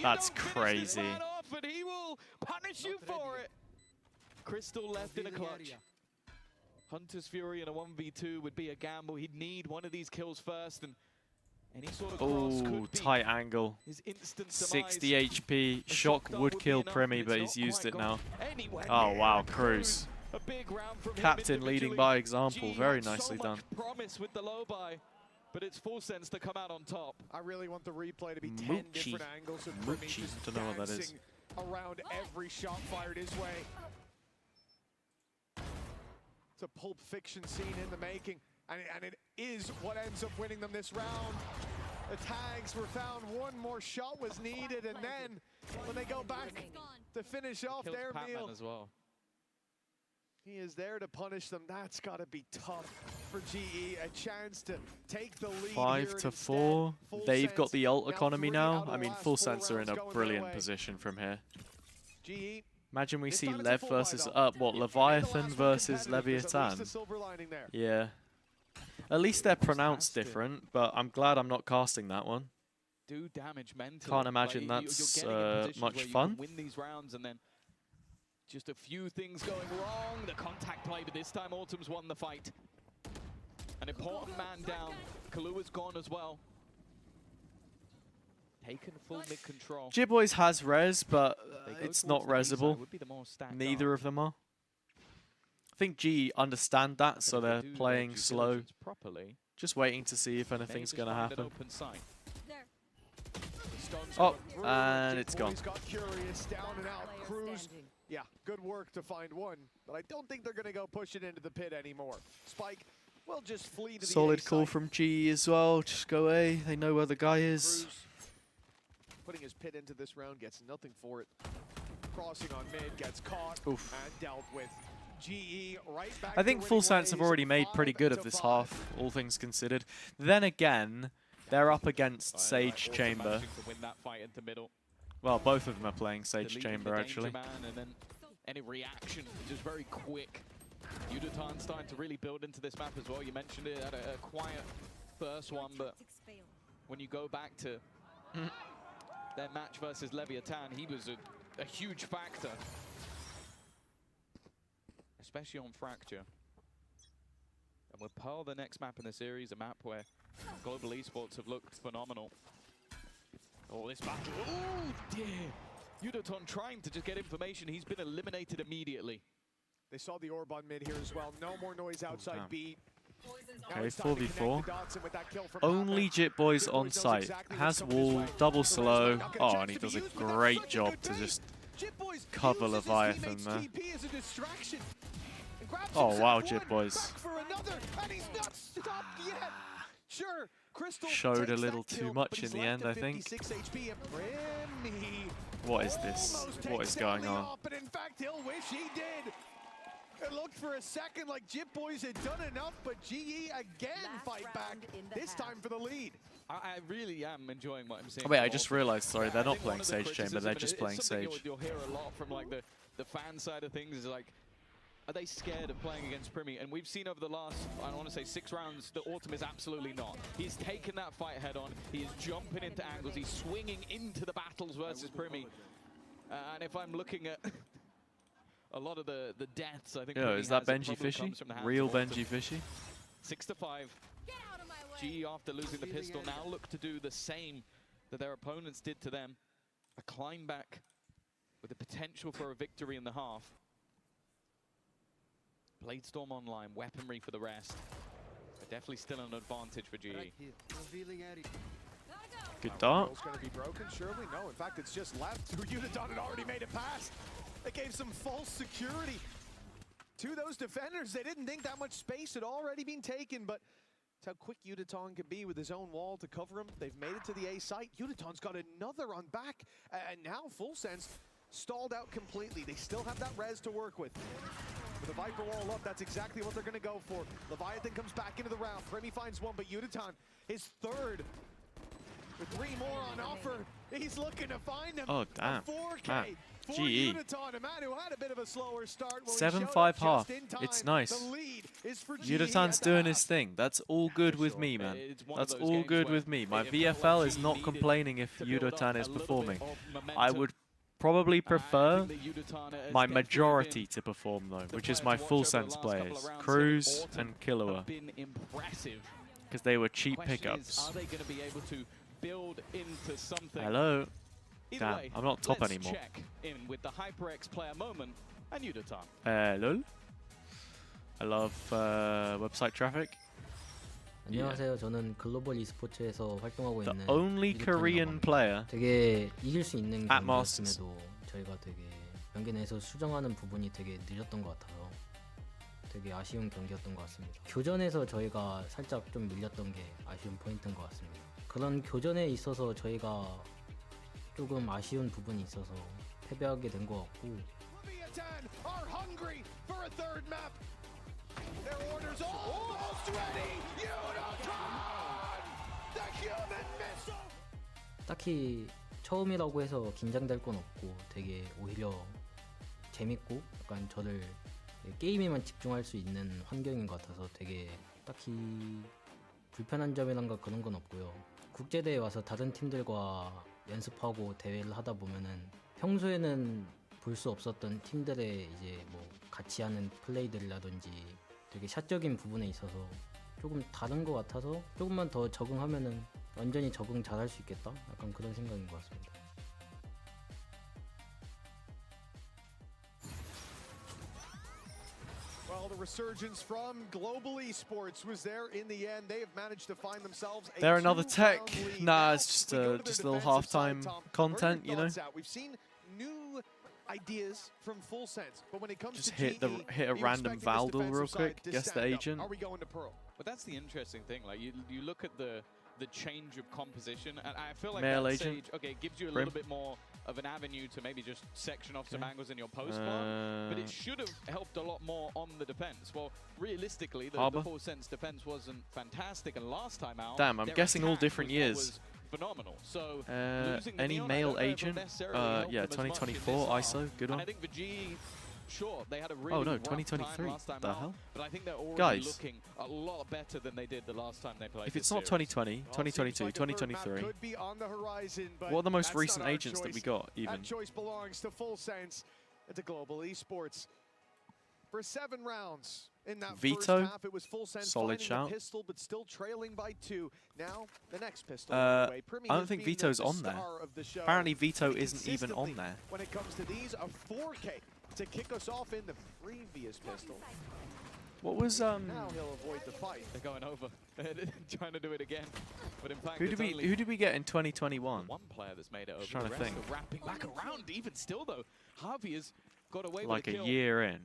Speaker 2: that's crazy.
Speaker 22: But he will punish you for it. Crystal left in a clutch. Hunter's Fury in a 1v2 would be a gamble. He'd need one of these kills first, and any sort of cross could be
Speaker 2: tight angle.
Speaker 22: His instant
Speaker 2: 60 HP. Shock would kill Primmy, but he's used it now. Oh wow, Cruz. Captain leading by example. Very nicely done.
Speaker 22: Promise with the low buy. But it's Full Sense to come out on top.
Speaker 14: I really want the replay to be 10 different angles of Primmy just
Speaker 2: don't know what that is.
Speaker 14: Around every shot fired his way. It's a Pulp Fiction scene in the making, and it is what ends up winning them this round. The tags were found, one more shot was needed, and then when they go back to finish off their meal,
Speaker 22: as well.
Speaker 14: He is there to punish them. That's got to be tough for GE. A chance to take the lead.
Speaker 2: 5-4. They've got the ult economy now. I mean, Full Sense are in a brilliant position from here.
Speaker 14: GE.
Speaker 2: Imagine we see Lev versus Leviathan versus Leviathan. Yeah. At least they're pronounced different, but I'm glad I'm not casting that one.
Speaker 22: Do damage mentally.
Speaker 2: Can't imagine that's much fun.
Speaker 22: Win these rounds and then just a few things going wrong. The contact play, but this time Autumn's won the fight. An important man down. Kahlua's gone as well. Taken full mid-control.
Speaker 2: Jibboys has res, but it's not resable. Neither of them are. I think G understand that, so they're playing slow. Just waiting to see if anything's going to happen. Oh, and it's gone.
Speaker 14: Yeah, good work to find one, but I don't think they're going to go push it into the pit anymore. Spike will just flee to the
Speaker 2: solid call from G as well. Just go away. They know where the guy is.
Speaker 14: Putting his pit into this round, gets nothing for it. Crossing on mid, gets caught and dealt with. GE right back.
Speaker 2: I think Full Sense have already made pretty good of this half, all things considered. Then again, they're up against Sage Chamber.
Speaker 22: To win that fight into middle.
Speaker 2: Well, both of them are playing Sage Chamber, actually.
Speaker 22: And then any reaction, just very quick. Yudutan starting to really build into this map as well. You mentioned it at a quiet first one, but when you go back to their match versus Leviathan, he was a huge factor. especially on Fracture. And with Pearl, the next map in the series, a map where Global Esports have looked phenomenal. Oh, this battle. Oh, dear. Yudoton trying to just get information. He's been eliminated immediately.
Speaker 14: They saw the orb on mid here as well. No more noise outside B.
Speaker 2: Okay, 4v4. Only Jit Boys on site. Has wall, double slow. Oh, and he does a great job to just cover Leviathan there. Oh, wow, Jit Boys. Showed a little too much in the end, I think. What is this? What is going on?
Speaker 14: But in fact, he'll wish he did. It looked for a second like Jit Boys had done enough, but GE again fight back, this time for the lead.
Speaker 22: I really am enjoying what I'm seeing.
Speaker 2: Wait, I just realized, sorry, they're not playing Sage Chamber, they're just playing Sage.
Speaker 22: You'll hear a lot from like the fan side of things is like, are they scared of playing against Primi? And we've seen over the last, I want to say 6 rounds, the Autumn is absolutely not. He's taken that fight head on, he is jumping into angles, he's swinging into the battles versus Primi. And if I'm looking at a lot of the deaths, I think.
Speaker 2: Yeah, is that Benji Fishy? Real Benji Fishy?
Speaker 22: 6-5. GE, after losing the pistol, now look to do the same that their opponents did to them. A climb back with the potential for a victory in the half. Bladestorm online, weaponry for the rest. But definitely still an advantage for GE.
Speaker 2: Good dart.
Speaker 14: It's going to be broken, surely? No, in fact, it's just left. Yudoton had already made it past. It gave some false security to those defenders. They didn't think that much space had already been taken, but it's how quick Yudoton can be with his own wall to cover him. They've made it to the A site. Yudoton's got another on back, and now Full Sense stalled out completely. They still have that res to work with. With the Viper wall up, that's exactly what they're going to go for. Leviathan comes back into the round. Primi finds one, but Yudoton, his third. With 3 more on offer, he's looking to find them.
Speaker 2: Oh, damn.
Speaker 14: 4K for
Speaker 2: GE.
Speaker 14: Yudoton, a man who had a bit of a slower start.
Speaker 2: 7-5 half. It's nice. Yudoton's doing his thing. That's all good with me, man. That's all good with me. My VFL is not complaining if Yudoton is performing. I would probably prefer my majority to perform, though, which is my Full Sense players. Cruz and Killua. Because they were cheap pickups.
Speaker 22: Are they going to be able to build into something?
Speaker 2: Hello.
Speaker 22: Either
Speaker 2: Damn,
Speaker 22: way,
Speaker 2: I'm not top
Speaker 22: let's
Speaker 2: anymore.
Speaker 22: Check in with the HyperX player moment and Yudoton.
Speaker 2: Hello. I love website traffic.
Speaker 9: 안녕하세요. 저는 글로벌 e스포츠에서 활동하고
Speaker 2: The
Speaker 9: 있는
Speaker 2: only Korean player
Speaker 9: 되게 이길 수 있는
Speaker 2: at Masters.
Speaker 9: 경기였음에도 저희가 되게 경기 내에서 수정하는 부분이 되게 느렸던 것 같아서 되게 아쉬운 경기였던 것 같습니다. 교전에서 저희가 살짝 좀 밀렸던 게 아쉬운 포인트인 것 같습니다. 그런 교전에 있어서 저희가 조금 아쉬운 부분이 있어서 패배하게 된 것 같고 딱히 처음이라고 해서 긴장될 건 없고 되게 오히려 재밌고 약간 저를 게임에만 집중할 수 있는 환경인 것 같아서 되게 딱히 불편한 점이란가 그런 건 없고요. 국제대회 와서 다른 팀들과 연습하고 대회를 하다 보면은 평소에는 볼 수 없었던 팀들의 이제 뭐 같이 하는 플레이들이라든지 되게 샷적인 부분에 있어서 조금 다른 것 같아서 조금만 더 적응하면은 완전히 적응 잘할 수 있겠다? 약간 그런 생각인 것 같습니다.
Speaker 14: Well, the resurgence from Global Esports was there in the end. They have managed to find themselves a
Speaker 2: They're another tech.
Speaker 14: 2-round lead.
Speaker 2: Nah, it's just a little halftime content, you know.
Speaker 14: We've seen new ideas from Full Sense, but when it comes
Speaker 2: Just
Speaker 14: to
Speaker 2: hit a
Speaker 14: GE,
Speaker 2: random Valdal real quick. Guess the agent.
Speaker 14: Are we going to Pearl?
Speaker 22: But that's the interesting thing. Like you look at the change of composition, and I feel like
Speaker 2: Male
Speaker 22: that
Speaker 2: agent.
Speaker 22: Sage, okay, it gives you a
Speaker 2: Grim.
Speaker 22: little bit more of an avenue to maybe just section off some angles in your post plan, but it should have helped a lot more on the defense. Well, realistically, the Full Sense defense wasn't fantastic, and last time out,
Speaker 2: Damn, I'm guessing all different years.
Speaker 22: Phenomenal. So
Speaker 2: any male agent? Yeah, 2024 ISO, good one.
Speaker 22: And I think for GE, sure, they had a really
Speaker 2: Oh no,
Speaker 22: rough time
Speaker 2: 2023.
Speaker 22: last time
Speaker 2: The
Speaker 22: out,
Speaker 2: hell?
Speaker 22: but I think they're already
Speaker 2: Guys,
Speaker 22: looking a lot better than they did the last time they played.
Speaker 2: if it's
Speaker 22: this
Speaker 2: not
Speaker 22: series.
Speaker 2: 2020, 2022, 2023, what are the most recent agents that we got even?
Speaker 14: That choice belongs to Full Sense and to Global Esports. For 7 rounds in that
Speaker 2: Vito,
Speaker 14: first half, it was full sense
Speaker 2: solid
Speaker 14: finding
Speaker 2: shout.
Speaker 14: the pistol, but still trailing by 2. Now the next pistol.
Speaker 2: I don't think Vito's on there. Apparently Vito isn't even on there.
Speaker 14: When it comes to these, a 4K to kick us off in the previous pistol.
Speaker 2: What was
Speaker 14: Now he'll avoid the fight.
Speaker 22: They're going over, trying to do it again. But in fact,
Speaker 2: who did we get in 2021?
Speaker 22: One player that's made it over.
Speaker 2: Trying
Speaker 22: the
Speaker 2: to
Speaker 22: rest
Speaker 2: think.
Speaker 22: are wrapping back around. Even still though, Harvey has got away
Speaker 2: Like
Speaker 22: with
Speaker 2: a
Speaker 22: kill.
Speaker 2: year in.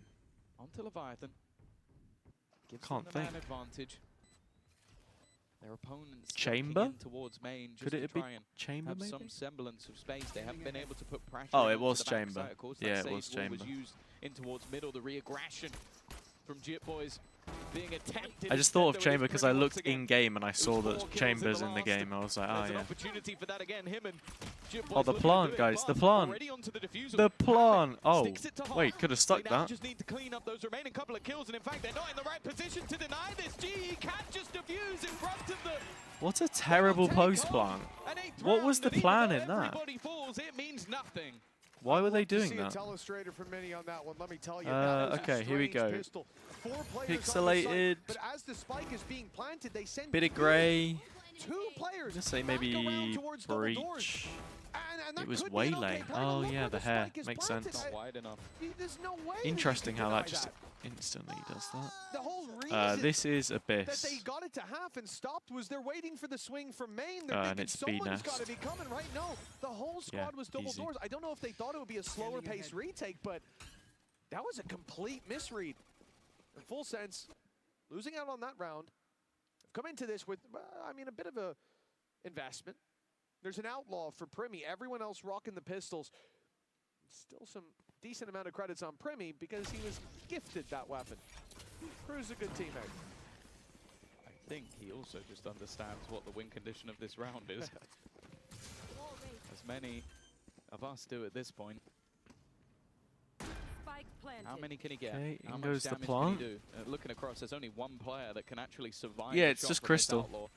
Speaker 22: Onto Leviathan. Gives
Speaker 2: Can't
Speaker 22: them the man
Speaker 2: think.
Speaker 22: advantage. Their opponents
Speaker 2: Chamber?
Speaker 22: looking in towards main just
Speaker 2: Could
Speaker 22: to
Speaker 2: it be
Speaker 22: try and
Speaker 2: Chamber
Speaker 22: have
Speaker 2: maybe?
Speaker 22: some semblance of space. They haven't been able to put pressure.
Speaker 2: Oh, it
Speaker 22: onto
Speaker 2: was
Speaker 22: the
Speaker 2: Chamber.
Speaker 22: backside. Of course,
Speaker 2: Yeah,
Speaker 22: that
Speaker 2: it was
Speaker 22: sage wall
Speaker 2: Chamber.
Speaker 22: was used in towards middle. The re-aggression from Jit Boys being attempted.
Speaker 2: I just thought of Chamber because I looked in game and I saw that Chamber's in the game. I was like, oh
Speaker 22: There's an
Speaker 2: yeah.
Speaker 22: opportunity for that again. Him and Jit
Speaker 2: Oh,
Speaker 22: Boys
Speaker 2: the
Speaker 22: looking to
Speaker 2: plant,
Speaker 22: do it,
Speaker 2: guys. The
Speaker 22: but
Speaker 2: plant.
Speaker 22: already onto the diffuser.
Speaker 2: The plant. Oh,
Speaker 22: Sticks it to half.
Speaker 2: wait, could have stuck
Speaker 22: They now
Speaker 2: that.
Speaker 22: just need to clean up those remaining couple of kills, and in fact, they're not in the right position to deny this. GE can't just defuse in front of them.
Speaker 2: What a terrible post plant. What was the plan in that?
Speaker 22: Everybody falls. It means nothing.
Speaker 2: Why were they doing
Speaker 14: See
Speaker 2: that?
Speaker 14: a telestrator from Mini on that one. Let me tell you. that was a
Speaker 2: Okay, here we
Speaker 14: strange
Speaker 2: go.
Speaker 14: pistol. 4 players on the site,
Speaker 2: Pixelated.
Speaker 14: but as the spike is being planted, they send
Speaker 2: Bit of grey.
Speaker 14: 2 players.
Speaker 2: Let's say
Speaker 14: back around
Speaker 2: maybe
Speaker 14: towards double doors.
Speaker 2: breach.
Speaker 14: And
Speaker 2: It
Speaker 14: that
Speaker 2: was
Speaker 14: could be an okay
Speaker 2: waylay.
Speaker 14: play, but
Speaker 2: Oh
Speaker 14: look
Speaker 2: yeah,
Speaker 14: where
Speaker 2: the hair
Speaker 14: spike is
Speaker 2: makes
Speaker 14: planted.
Speaker 2: sense.
Speaker 22: Not wide enough.
Speaker 14: There's no way that you
Speaker 2: Interesting
Speaker 14: can
Speaker 2: how
Speaker 14: deny
Speaker 2: that just instantly does that.
Speaker 14: The whole reason
Speaker 2: This is
Speaker 14: that
Speaker 2: Abyss.
Speaker 14: they got it to half and stopped was they're waiting for the swing from main. They're
Speaker 2: And
Speaker 14: thinking
Speaker 2: it's B
Speaker 14: someone's got to
Speaker 2: nest.
Speaker 14: be coming right. No, the whole squad
Speaker 2: Yeah,
Speaker 14: was double
Speaker 2: easy.
Speaker 14: doors. I don't know if they thought it would be a slower paced retake, but that was a complete misread. In full sense, losing out on that round. I've come into this with, I mean, a bit of a investment. There's an outlaw for Primi. Everyone else rocking the pistols. Still some decent amount of credits on Primi because he was gifted that weapon. Crew's a good teammate.
Speaker 22: I think he also just understands what the win condition of this round is. As many of us do at this point. How many can he get?
Speaker 2: Okay,
Speaker 22: How
Speaker 2: in
Speaker 22: much
Speaker 2: goes the
Speaker 22: damage
Speaker 2: plant.
Speaker 22: can he do? Looking across, there's only one player that can actually survive.
Speaker 2: Yeah,
Speaker 22: the
Speaker 2: it's
Speaker 22: shot
Speaker 2: just
Speaker 22: from this
Speaker 2: Crystal.
Speaker 22: outlaw.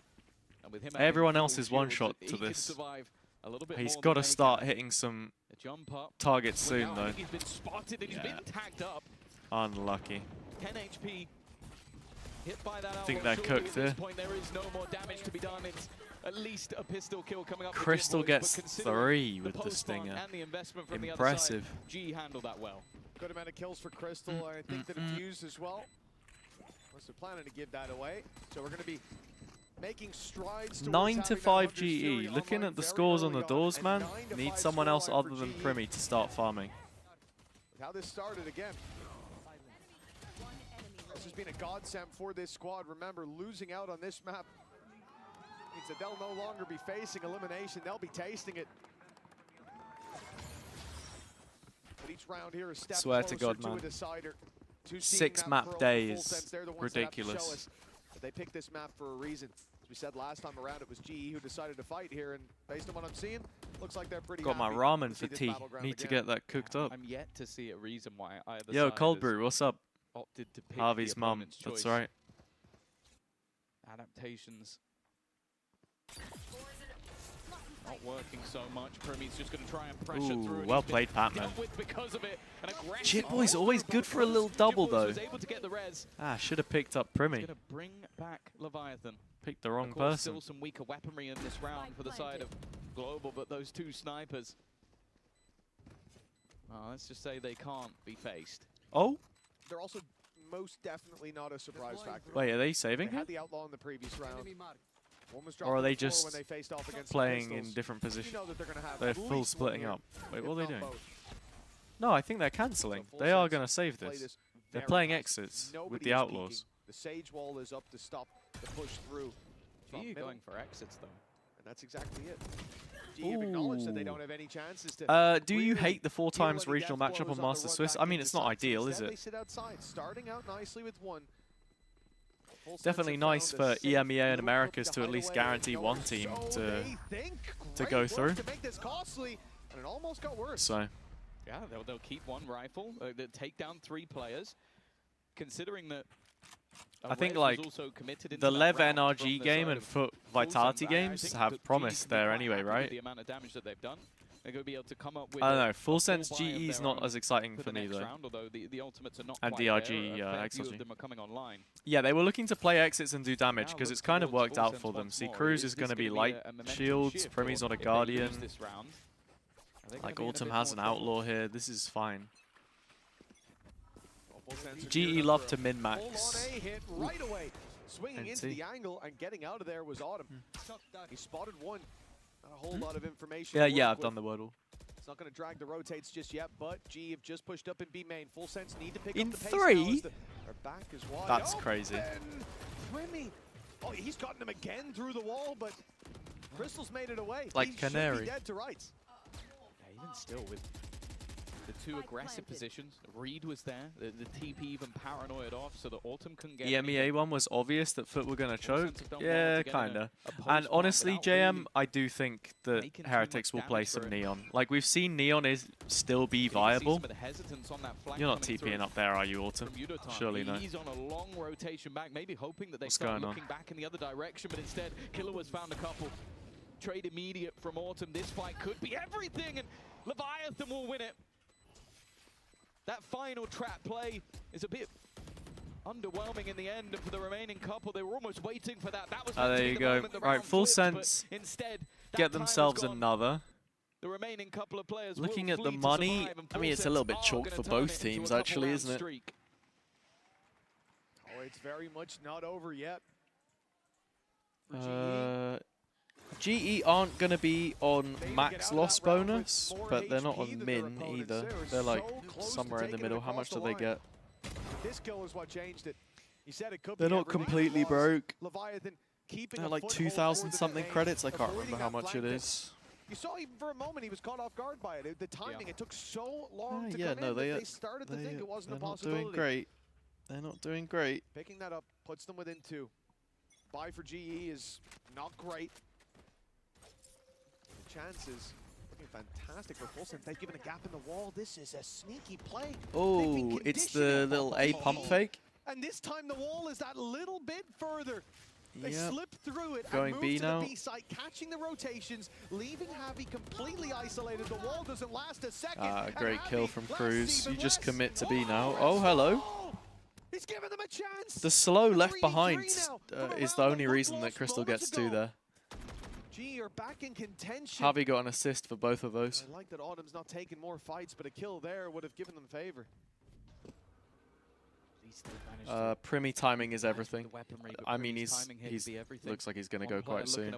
Speaker 22: And with him having
Speaker 2: Everyone
Speaker 22: full
Speaker 2: else is one
Speaker 22: shields,
Speaker 2: shot
Speaker 22: he
Speaker 2: to
Speaker 22: can
Speaker 2: this.
Speaker 22: survive a little bit
Speaker 2: He's
Speaker 22: more
Speaker 2: got
Speaker 22: than
Speaker 2: to
Speaker 22: they
Speaker 2: start
Speaker 22: can.
Speaker 2: hitting some
Speaker 22: A jump up.
Speaker 2: targets
Speaker 22: Well,
Speaker 2: soon
Speaker 22: now I
Speaker 2: though.
Speaker 22: think he's been spotted and he's been tagged up.
Speaker 2: Unlucky.
Speaker 22: 10 HP. Hit by that
Speaker 2: Think
Speaker 22: outlaw.
Speaker 2: they're
Speaker 22: Surely
Speaker 2: cooked
Speaker 22: at this
Speaker 2: here.
Speaker 22: point there is no more damage to be done. It's at least a pistol kill coming up. for
Speaker 2: Crystal
Speaker 22: Jit Boys,
Speaker 2: gets
Speaker 22: but considering
Speaker 2: 3
Speaker 22: the
Speaker 2: with the
Speaker 22: post plant
Speaker 2: stinger.
Speaker 22: and the investment from
Speaker 2: Impressive.
Speaker 22: The other side, G handled that well.
Speaker 14: Good amount of kills for Crystal. I think the defuse as well. Unless they're planning to give that away. So we're going to be making strides towards
Speaker 2: 9 to
Speaker 14: having that
Speaker 2: 5
Speaker 14: 100 series
Speaker 2: GE. Looking
Speaker 14: online
Speaker 2: at the
Speaker 14: very
Speaker 2: scores on
Speaker 14: early
Speaker 2: the doors,
Speaker 14: and
Speaker 2: man.
Speaker 14: 9 to
Speaker 2: Need
Speaker 14: 5
Speaker 2: someone else
Speaker 14: scoreline
Speaker 2: other
Speaker 14: for
Speaker 2: than
Speaker 14: GE.
Speaker 2: Primi to start farming.
Speaker 14: How this started again. This has been a godsend for this squad. Remember, losing out on this map means that they'll no longer be facing elimination. They'll be tasting it. But each round here is a step
Speaker 2: Swear to
Speaker 14: closer
Speaker 2: God, man.
Speaker 14: a decider. Two
Speaker 2: 6
Speaker 14: seeing
Speaker 2: map
Speaker 14: that for a full
Speaker 2: days.
Speaker 14: sense. They're the ones that have to show
Speaker 2: Ridiculous.
Speaker 14: us that they picked this map for a reason. As we said last time around, it was GE who decided to fight here, and based on what I'm seeing, looks like they're pretty
Speaker 2: Got my
Speaker 14: happy
Speaker 2: ramen
Speaker 14: to see
Speaker 2: for
Speaker 14: this
Speaker 2: tea.
Speaker 14: battleground
Speaker 2: Need to
Speaker 14: again.
Speaker 2: get that cooked up.
Speaker 22: I'm yet to see a reason why either
Speaker 2: Yo,
Speaker 22: side
Speaker 2: Cold
Speaker 22: has
Speaker 2: Brew, what's up?
Speaker 22: opted to pick
Speaker 2: Harvey's
Speaker 22: the
Speaker 2: mum.
Speaker 22: opponent's
Speaker 2: That's
Speaker 22: choice.
Speaker 2: right.
Speaker 22: Adaptations not working so much. Primi's just going to try and pressure
Speaker 2: Ooh,
Speaker 22: through. and
Speaker 2: well
Speaker 22: he's been
Speaker 2: played, Batman.
Speaker 22: dealt with because of it. An aggressive
Speaker 2: Jit Boy's always good for a little double
Speaker 22: Jit Boys
Speaker 2: though.
Speaker 22: was able to get the res.
Speaker 2: Ah, should have picked up
Speaker 22: He's
Speaker 2: Primi.
Speaker 22: going to bring back Leviathan.
Speaker 2: Picked the wrong
Speaker 22: Of course,
Speaker 2: person.
Speaker 22: still some weaker weaponry in this round for the side of Global, but those 2 snipers. Let's just say they can't be faced.
Speaker 2: Oh?
Speaker 14: They're also most definitely not a surprise factor.
Speaker 2: Wait, are they saving
Speaker 14: They
Speaker 2: him?
Speaker 14: had the outlaw in the previous round. One was
Speaker 2: Or
Speaker 14: dropped
Speaker 2: are
Speaker 14: on
Speaker 2: they
Speaker 14: the floor
Speaker 2: just
Speaker 14: when they faced off against
Speaker 2: playing
Speaker 14: the
Speaker 2: in
Speaker 14: pistols.
Speaker 2: different
Speaker 14: You
Speaker 2: positions?
Speaker 14: know that they're going to have
Speaker 2: They're
Speaker 14: at
Speaker 2: full
Speaker 14: least one
Speaker 2: splitting
Speaker 14: here,
Speaker 2: up. Wait,
Speaker 14: if
Speaker 2: what are they
Speaker 14: not
Speaker 2: doing?
Speaker 14: both.
Speaker 2: No, I think they're cancelling.
Speaker 14: So full
Speaker 2: They are
Speaker 14: sense,
Speaker 2: going to save
Speaker 14: play
Speaker 2: this.
Speaker 14: this
Speaker 2: They're
Speaker 14: very
Speaker 2: playing
Speaker 14: nicely.
Speaker 2: exits with
Speaker 14: Nobody
Speaker 2: the
Speaker 14: is
Speaker 2: Outlaws.
Speaker 14: peeking. The Sage Wall is up to stop the push through. from
Speaker 22: GE
Speaker 14: middle,
Speaker 22: going for exits though.
Speaker 14: and that's exactly it. GE have acknowledged that they don't have any chances to
Speaker 2: Do you
Speaker 14: really
Speaker 2: hate the 4
Speaker 14: deal
Speaker 2: times
Speaker 14: any
Speaker 2: regional
Speaker 14: death
Speaker 2: matchup
Speaker 14: blows
Speaker 2: on
Speaker 14: the
Speaker 2: Master
Speaker 14: run
Speaker 2: Swiss?
Speaker 14: back
Speaker 2: I mean,
Speaker 14: into
Speaker 2: it's not
Speaker 14: sight.
Speaker 2: ideal, is
Speaker 14: Instead,
Speaker 2: it?
Speaker 14: They sit outside, starting out nicely with 1. Full sense
Speaker 2: Definitely
Speaker 14: have
Speaker 2: nice
Speaker 14: found a
Speaker 2: for
Speaker 14: safe
Speaker 2: EMEA and
Speaker 14: little
Speaker 2: Americas
Speaker 14: cookie
Speaker 2: to at least
Speaker 14: hide away.
Speaker 2: guarantee
Speaker 14: No,
Speaker 2: one team
Speaker 14: so
Speaker 2: to
Speaker 14: they think.
Speaker 2: go
Speaker 14: Great work
Speaker 2: through.
Speaker 14: to make this costly, and it almost got worse.
Speaker 2: So,
Speaker 22: Yeah, they'll keep 1 rifle. They'll take down 3 players. Considering that
Speaker 2: I think
Speaker 22: Rez was
Speaker 2: like
Speaker 22: also committed into
Speaker 2: the
Speaker 22: that
Speaker 2: Lev
Speaker 22: round
Speaker 2: NRG
Speaker 22: from the
Speaker 2: game
Speaker 22: side
Speaker 2: and
Speaker 22: of
Speaker 2: Foot
Speaker 22: Full
Speaker 2: Vitality
Speaker 22: Sense. I
Speaker 2: games
Speaker 22: think
Speaker 2: have
Speaker 22: that
Speaker 2: promise
Speaker 22: GE can be
Speaker 2: there
Speaker 22: quite
Speaker 2: anyway,
Speaker 22: happy with
Speaker 2: right?
Speaker 22: the amount of damage that they've done. They're going to be able to come up with
Speaker 2: I don't know. Full Sense GE is not as exciting for me though.
Speaker 22: Round, although the ultimates are not
Speaker 2: and
Speaker 22: quite
Speaker 2: DRG,
Speaker 22: there.
Speaker 2: XLG.
Speaker 22: Of them are coming online.
Speaker 2: Yeah, they were looking to play exits and do damage because it's kind of worked out for them. See, Cruz is going to be light shields. Premi's on a Guardian. Like Autumn has an Outlaw here. This is fine. GE love to min-max.
Speaker 14: Hit right away. Swinging into the angle and getting out of there was Autumn. He spotted one. Not a whole lot of information.
Speaker 2: Yeah, I've done the Wordle.
Speaker 14: It's not going to drag the rotates just yet, but GE have just pushed up in B main. Full Sense need to pick
Speaker 2: in
Speaker 14: up the pace
Speaker 2: 3?
Speaker 14: Their back is wide.
Speaker 2: That's crazy.
Speaker 14: Primi. Oh, he's gotten him again through the wall, but Crystal's made it away.
Speaker 2: Like
Speaker 14: he
Speaker 2: Canary.
Speaker 14: should be dead to rights.
Speaker 22: Yeah, even still with the 2 aggressive positions, Reed was there, the TP even paranoid off so that Autumn couldn't get
Speaker 2: EMEA one was obvious that Foot were going to choke. Yeah, kind of. And honestly, JM, I do think that Heretics will play some Neon. Like, we've seen Neon still be viable. You're not TPing up there, are you, Autumn? Surely no.
Speaker 22: He's on a long rotation back, maybe hoping that they start looking back in the other direction, but instead, Killer has found a couple. Trade immediate from Autumn. This fight could be everything, and Leviathan will win it. That final trap play is a bit underwhelming in the end, and for the remaining couple, they were almost waiting for that. That was
Speaker 2: there you go. Right, Full Sense
Speaker 22: instead,
Speaker 2: get themselves another.
Speaker 22: The remaining couple of players
Speaker 2: looking at the money, I mean, it's a little bit chalk for both teams, actually, isn't it?
Speaker 14: Oh, it's very much not over yet.
Speaker 2: GE aren't going to be on max loss bonus, but they're not on min either. They're like somewhere in the middle. How much do they get?
Speaker 14: This kill is what changed it. He said it could
Speaker 2: they're not completely broke.
Speaker 14: Leviathan keeping
Speaker 2: they're like 2,000 something credits. I can't remember how much it is.
Speaker 14: You saw even for a moment he was caught off guard by it. The timing, it took so long to come in that they started to think it wasn't a possibility.
Speaker 2: Not doing great. They're not doing great.
Speaker 14: Picking that up puts them within 2. Buy for GE is not great. Chances looking fantastic for Full Sense. They've given a gap in the wall. This is a sneaky play.
Speaker 2: Oh, it's the little A pump fake.
Speaker 14: And this time the wall is that little bit further. They slip through it
Speaker 2: Going
Speaker 14: and move
Speaker 2: B
Speaker 14: to
Speaker 2: now.
Speaker 14: the B site, catching the rotations, leaving Javi completely isolated. The wall doesn't last a second.
Speaker 2: Great kill from Cruz. You just commit to B now. Oh, hello.
Speaker 14: He's giving them a chance.
Speaker 2: The slow left behind is the only reason that Crystal gets 2 there.
Speaker 14: Are back in contention.
Speaker 2: Javi got an assist for both of those.
Speaker 14: I like that Autumn's not taking more fights, but a kill there would have given them favor.
Speaker 2: Primi timing is everything. I mean, he's looks like he's going to go quite soon.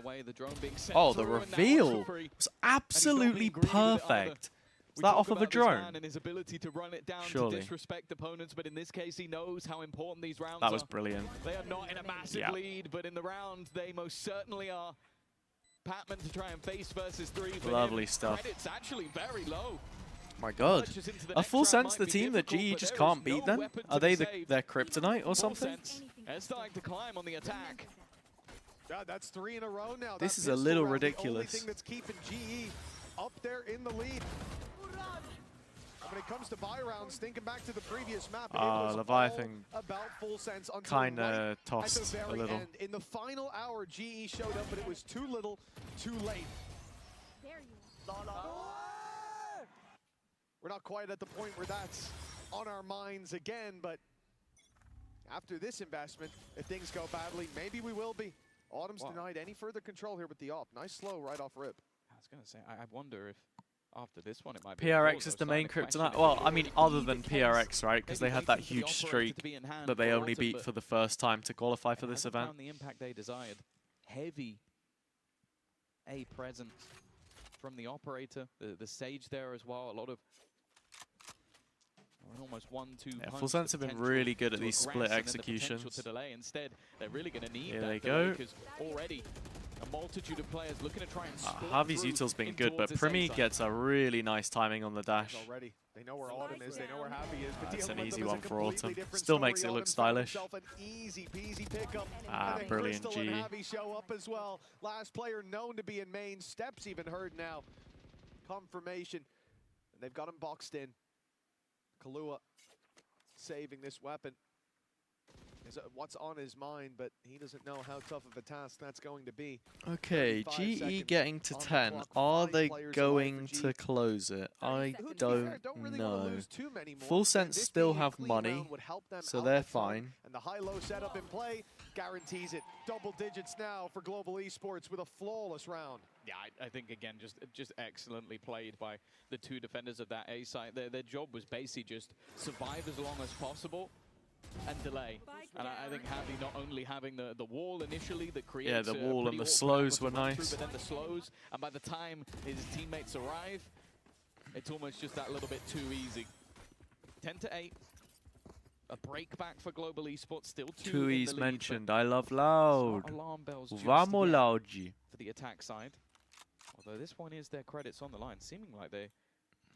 Speaker 2: Oh, the reveal was absolutely perfect. Is that off of a drone?
Speaker 22: And his ability to run it down
Speaker 2: Surely.
Speaker 22: to disrespect opponents, but in this case, he knows how important these rounds are.
Speaker 2: That was brilliant.
Speaker 22: They are not in a massive lead, but in the round, they most certainly are. Patman to try and face versus 3.
Speaker 2: Lovely stuff.
Speaker 22: Credits actually very low.
Speaker 2: My God. A Full Sense the team that GE just can't beat them? Are they their kryptonite or something?
Speaker 22: They're starting to climb on the attack.
Speaker 14: God, that's 3 in a row now.
Speaker 2: This is a little ridiculous.
Speaker 14: The only thing that's keeping GE up there in the lead. When it comes to buy rounds, thinking back to the previous map, it was
Speaker 2: Leviathan
Speaker 14: about Full Sense until
Speaker 2: kind of
Speaker 14: right
Speaker 2: tossed
Speaker 14: at the
Speaker 2: a
Speaker 14: very
Speaker 2: little.
Speaker 14: end. In the final hour, GE showed up, but it was too little, too late. We're not quite at the point where that's on our minds again, but after this investment, if things go badly, maybe we will be. Autumn's denied any further control here with the op. Nice slow right off rip.
Speaker 22: I was going to say, I wonder if after this one it might be
Speaker 2: PRX is the main kryptonite. Well, I mean, other than PRX, right? Because they had that huge streak that they only beat for the first time to qualify for this event.
Speaker 22: The impact they desired. Heavy A presence from the operator, the Sage there as well. A lot of almost 1-2
Speaker 2: Full Sense have been really good at these split executions.
Speaker 22: Instead, they're really going to need
Speaker 2: Here
Speaker 22: that
Speaker 2: they go.
Speaker 22: because already a multitude of players looking to try and split
Speaker 2: Javi's util's been good, but Primi gets a really nice timing on the dash.
Speaker 14: Already. They know where Autumn is, they know where Javi is. But
Speaker 2: That's an
Speaker 14: dealing with
Speaker 2: easy
Speaker 14: them is
Speaker 2: one
Speaker 14: a
Speaker 2: for Autumn.
Speaker 14: completely different
Speaker 2: Still
Speaker 14: story.
Speaker 2: makes it look
Speaker 14: Autumn's found
Speaker 2: stylish.
Speaker 14: himself an easy peasy pickup.
Speaker 2: Ah,
Speaker 14: and then
Speaker 2: brilliant,
Speaker 14: Crystal and
Speaker 2: GE.
Speaker 14: Javi show up as well. Last player known to be in main. Steps even heard now. Confirmation. And they've got him boxed in. Kahlua saving this weapon. is what's on his mind, but he doesn't know how tough of a task that's going to be.
Speaker 2: Okay, GE getting to 10. Are they going to close it? I don't know. Full Sense still have money, so they're fine.
Speaker 14: And the high-low setup in play guarantees it. Double digits now for Global Esports with a flawless round.
Speaker 22: Yeah, I think, again, just excellently played by the two defenders of that A site. Their job was basically just survive as long as possible and delay. And I think not only having the wall initially that creates
Speaker 2: the wall and the slows were nice.
Speaker 22: But then the slows, and by the time his teammates arrive, it's almost just that little bit too easy. 10-8. A break back for Global Esports, still 2
Speaker 2: E's mentioned. I love loud.
Speaker 22: Alarm bells
Speaker 2: Vamos loudji.
Speaker 22: For the attack side. Although this one is their credits on the line, seeming like they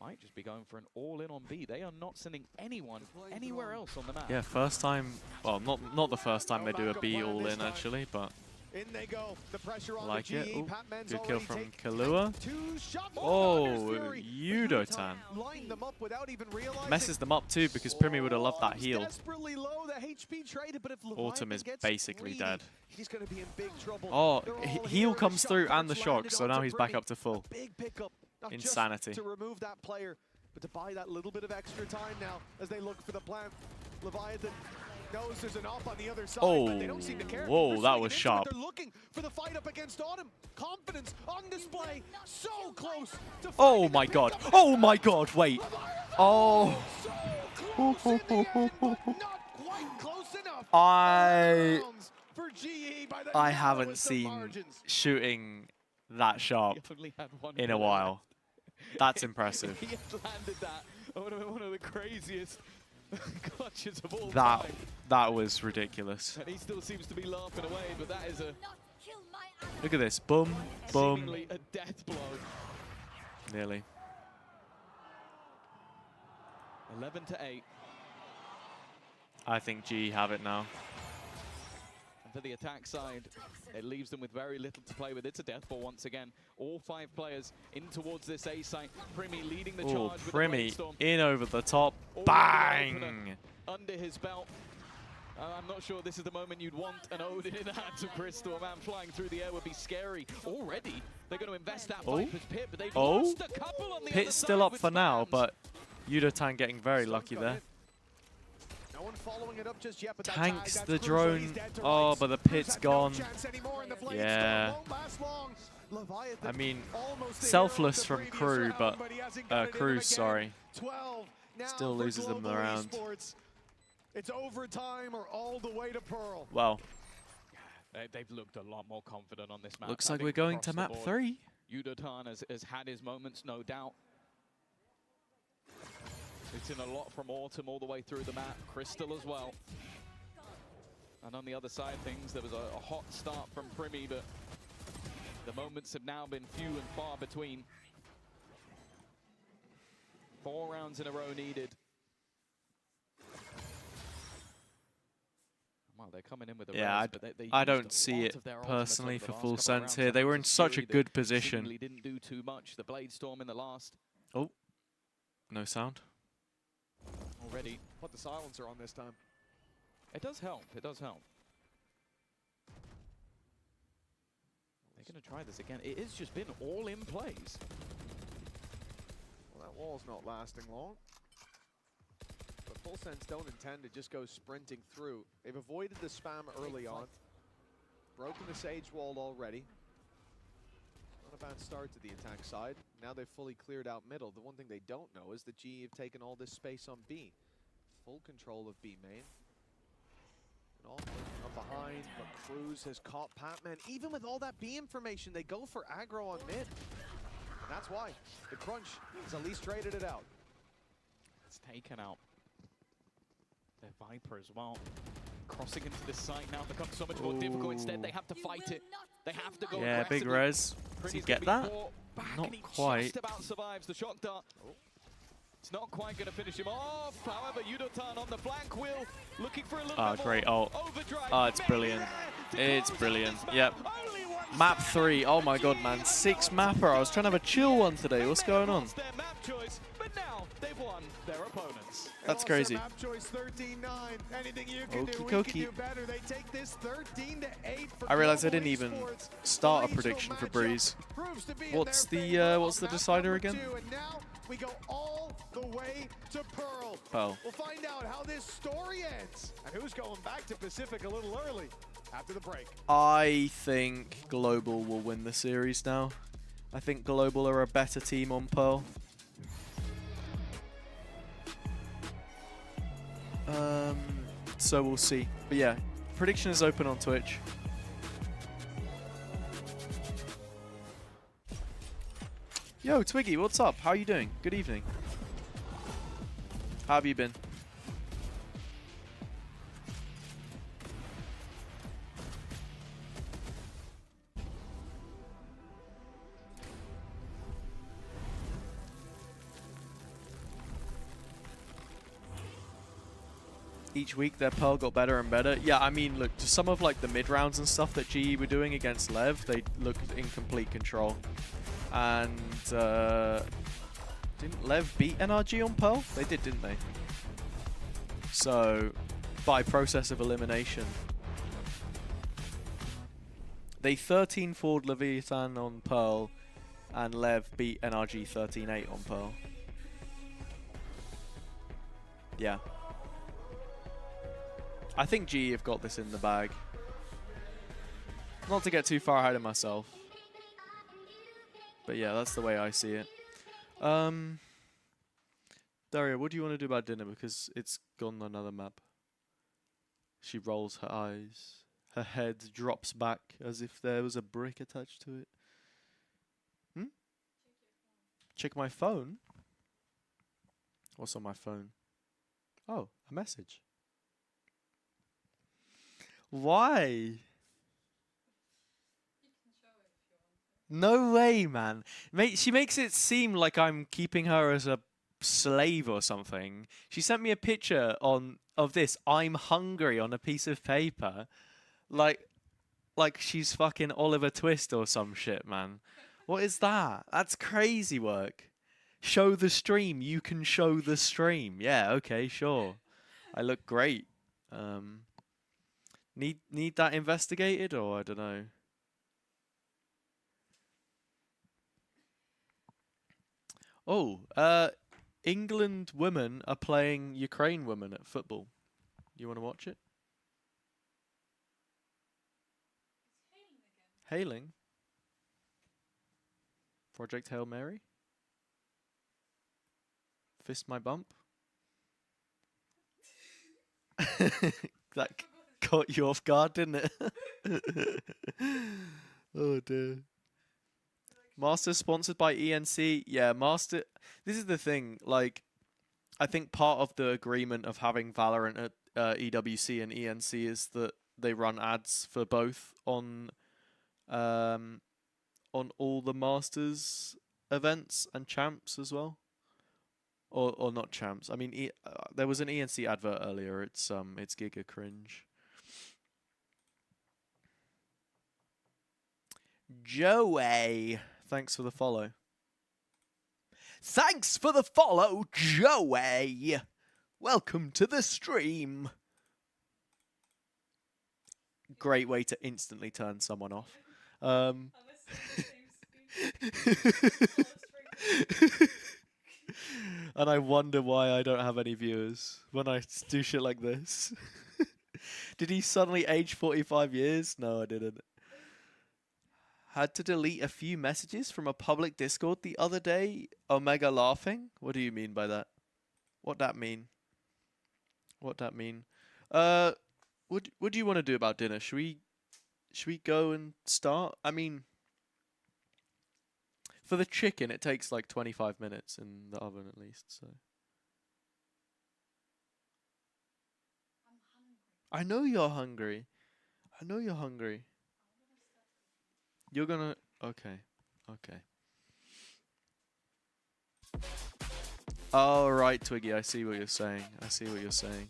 Speaker 22: might just be going for an all-in on B. They are not sending anyone anywhere else on the map.
Speaker 2: Yeah, first time. Well, not the first time they do a B all-in actually, but.
Speaker 14: In they go. The pressure on
Speaker 2: Like
Speaker 14: the
Speaker 2: it.
Speaker 14: GE.
Speaker 2: Ooh,
Speaker 14: Patman's
Speaker 2: good kill
Speaker 14: already
Speaker 2: from Kalua. Oh, Yudotan.
Speaker 14: Line them up without even realizing.
Speaker 2: Messes them up too because Primi would have loved that heal.
Speaker 14: Desperately low, the HP traded, but if
Speaker 2: Autumn is basically dead.
Speaker 14: He's going to be in big trouble.
Speaker 2: Oh, heal comes through and the shock, so now he's back up to full.
Speaker 14: Big pickup. Not
Speaker 2: Insanity.
Speaker 14: Just to remove that player, but to buy that little bit of extra time now as they look for the plant. Leviathan knows there's an op on the other side, but they don't seem to care.
Speaker 2: Whoa, that was sharp.
Speaker 14: They're looking for the fight up against Autumn. Confidence on display, so close to
Speaker 2: Oh my god. Oh my god, wait. Oh. I haven't seen shooting that sharp in a while. That's impressive.
Speaker 22: He had landed that. That would have been one of the craziest clutches of all time.
Speaker 2: That was ridiculous.
Speaker 22: And he still seems to be laughing away, but that is a...
Speaker 2: Look at this. Boom, boom.
Speaker 22: Seemingly a death blow.
Speaker 2: Nearly.
Speaker 22: 11-8.
Speaker 2: I think GE have it now.
Speaker 22: And for the attack side, it leaves them with very little to play with. It's a death ball once again. All 5 players in towards this A site. Primi leading the charge with
Speaker 2: Primi
Speaker 22: the Blade
Speaker 2: in over the top. Bang!
Speaker 22: Under his belt. I'm not sure this is the moment you'd want an Odin in the hands of Crystal. A man flying through the air would be scary. Already, they're going to invest that Viper's Pit, but they've lost a couple on the
Speaker 2: Pit's still up for now, but Yudotan getting very lucky there.
Speaker 14: No one following it up just yet, but
Speaker 2: Tanks the drone. Oh, but the pit's gone. Yeah. I mean, selfless from Crew, but Cruz, sorry. Still loses them around.
Speaker 14: It's overtime or all the way to Pearl.
Speaker 2: Well,
Speaker 22: they've looked a lot more confident on this map.
Speaker 2: Looks like we're going to map 3.
Speaker 22: Yudotan has had his moments, no doubt. It's in a lot from Autumn all the way through the map. Crystal as well. And on the other side of things, there was a hot start from Primi, but the moments have now been few and far between. 4 rounds in a row needed. Well, they're coming in with a res, but they
Speaker 2: I don't see it personally for Full Sense here. They were in such a good position.
Speaker 22: Didn't do too much. The Blade Storm in the last.
Speaker 2: Oh, no sound.
Speaker 22: Already.
Speaker 14: Put the silencer on this time.
Speaker 22: It does help. It does help. They're going to try this again. It has just been all in plays.
Speaker 14: Well, that wall's not lasting long. But Full Sense don't intend to just go sprinting through. They've avoided the spam early on. Broken the Sage wall already. Not a bad start to the attack side. Now they've fully cleared out middle. The one thing they don't know is that GE have taken all this space on B. Full control of B main. And all up behind, but Cruz has caught Patman. Even with all that B information, they go for aggro on mid. And that's why the crunch has at least traded it out.
Speaker 22: It's taken out. Their Viper as well. Crossing into this site now becomes so much more difficult. Instead, they have to fight it. They have to go aggressively.
Speaker 2: Big res. Does he get that? Not quite.
Speaker 22: Just about survives the shock dart. It's not quite going to finish him off. However, Yudotan on the flank will looking for a little bit
Speaker 2: great
Speaker 22: more.
Speaker 2: ult. It's brilliant. It's brilliant. Yep. Map 3. Oh my god, man. 6 mapper. I was trying to have a chill one today. What's going on?
Speaker 22: now they've won their opponents.
Speaker 2: That's crazy.
Speaker 14: Map choice 13-9. Anything you can do, we
Speaker 2: Okie
Speaker 14: can do better. They take this 13-8 for
Speaker 2: I realized I
Speaker 14: Global
Speaker 2: didn't even
Speaker 14: Esports.
Speaker 2: start a prediction for Breeze. What's the decider again?
Speaker 14: And now we go all the way to Pearl.
Speaker 2: Pearl.
Speaker 14: We'll find out how this story ends and who's going back to Pacific a little early after the break.
Speaker 2: I think Global will win the series now. I think Global are a better team on Pearl. So we'll see. But yeah, prediction is open on Twitch. Yo, Twiggy, what's up? How you doing? Good evening. How have you been? Each week their Pearl got better and better. Yeah, I mean, look, to some of like the mid rounds and stuff that GE were doing against Lev, they looked in complete control. And didn't Lev beat NRG on Pearl? They did, didn't they? So, by process of elimination, they 13-4'd Leviathan on Pearl, and Lev beat NRG 13-8 on Pearl. Yeah. I think GE have got this in the bag. Not to get too far ahead of myself. But yeah, that's the way I see it. Daria, what do you want to do about dinner? Because it's gone on another map. She rolls her eyes. Her head drops back as if there was a brick attached to it. Hmm? Check my phone? What's on my phone? Oh, a message. Why? No way, man. She makes it seem like I'm keeping her as a slave or something. She sent me a picture of this "I'm hungry" on a piece of paper. Like she's fucking Oliver Twist or some shit, man. What is that? That's crazy work. Show the stream. You can show the stream. Yeah, okay, sure. I look great. Need that investigated, or I don't know. Oh, England women are playing Ukraine women at football. You want to watch it? Hailing? Project Hail Mary? Fist my bump? That caught you off guard, didn't it? Oh dear. Master sponsored by ENC. Yeah, Master. This is the thing. Like, I think part of the agreement of having Valorant at EWC and ENC is that they run ads for both on all the Masters events and champs as well. Or not champs. I mean, there was an ENC advert earlier. It's giga cringe. Joey, thanks for the follow. Thanks for the follow, Joey. Welcome to the stream. Great way to instantly turn someone off. And I wonder why I don't have any viewers when I do shit like this. Did he suddenly age 45 years? No, I didn't. Had to delete a few messages from a public Discord the other day. Omega laughing? What do you mean by that? What that mean? What that mean? What do you want to do about dinner? Should we go and start? I mean, for the chicken, it takes like 25 minutes in the oven at least. So I know you're hungry. I know you're hungry. You're gonna... Okay. Okay. Oh, right, Twiggy. I see what you're saying. I see what you're saying.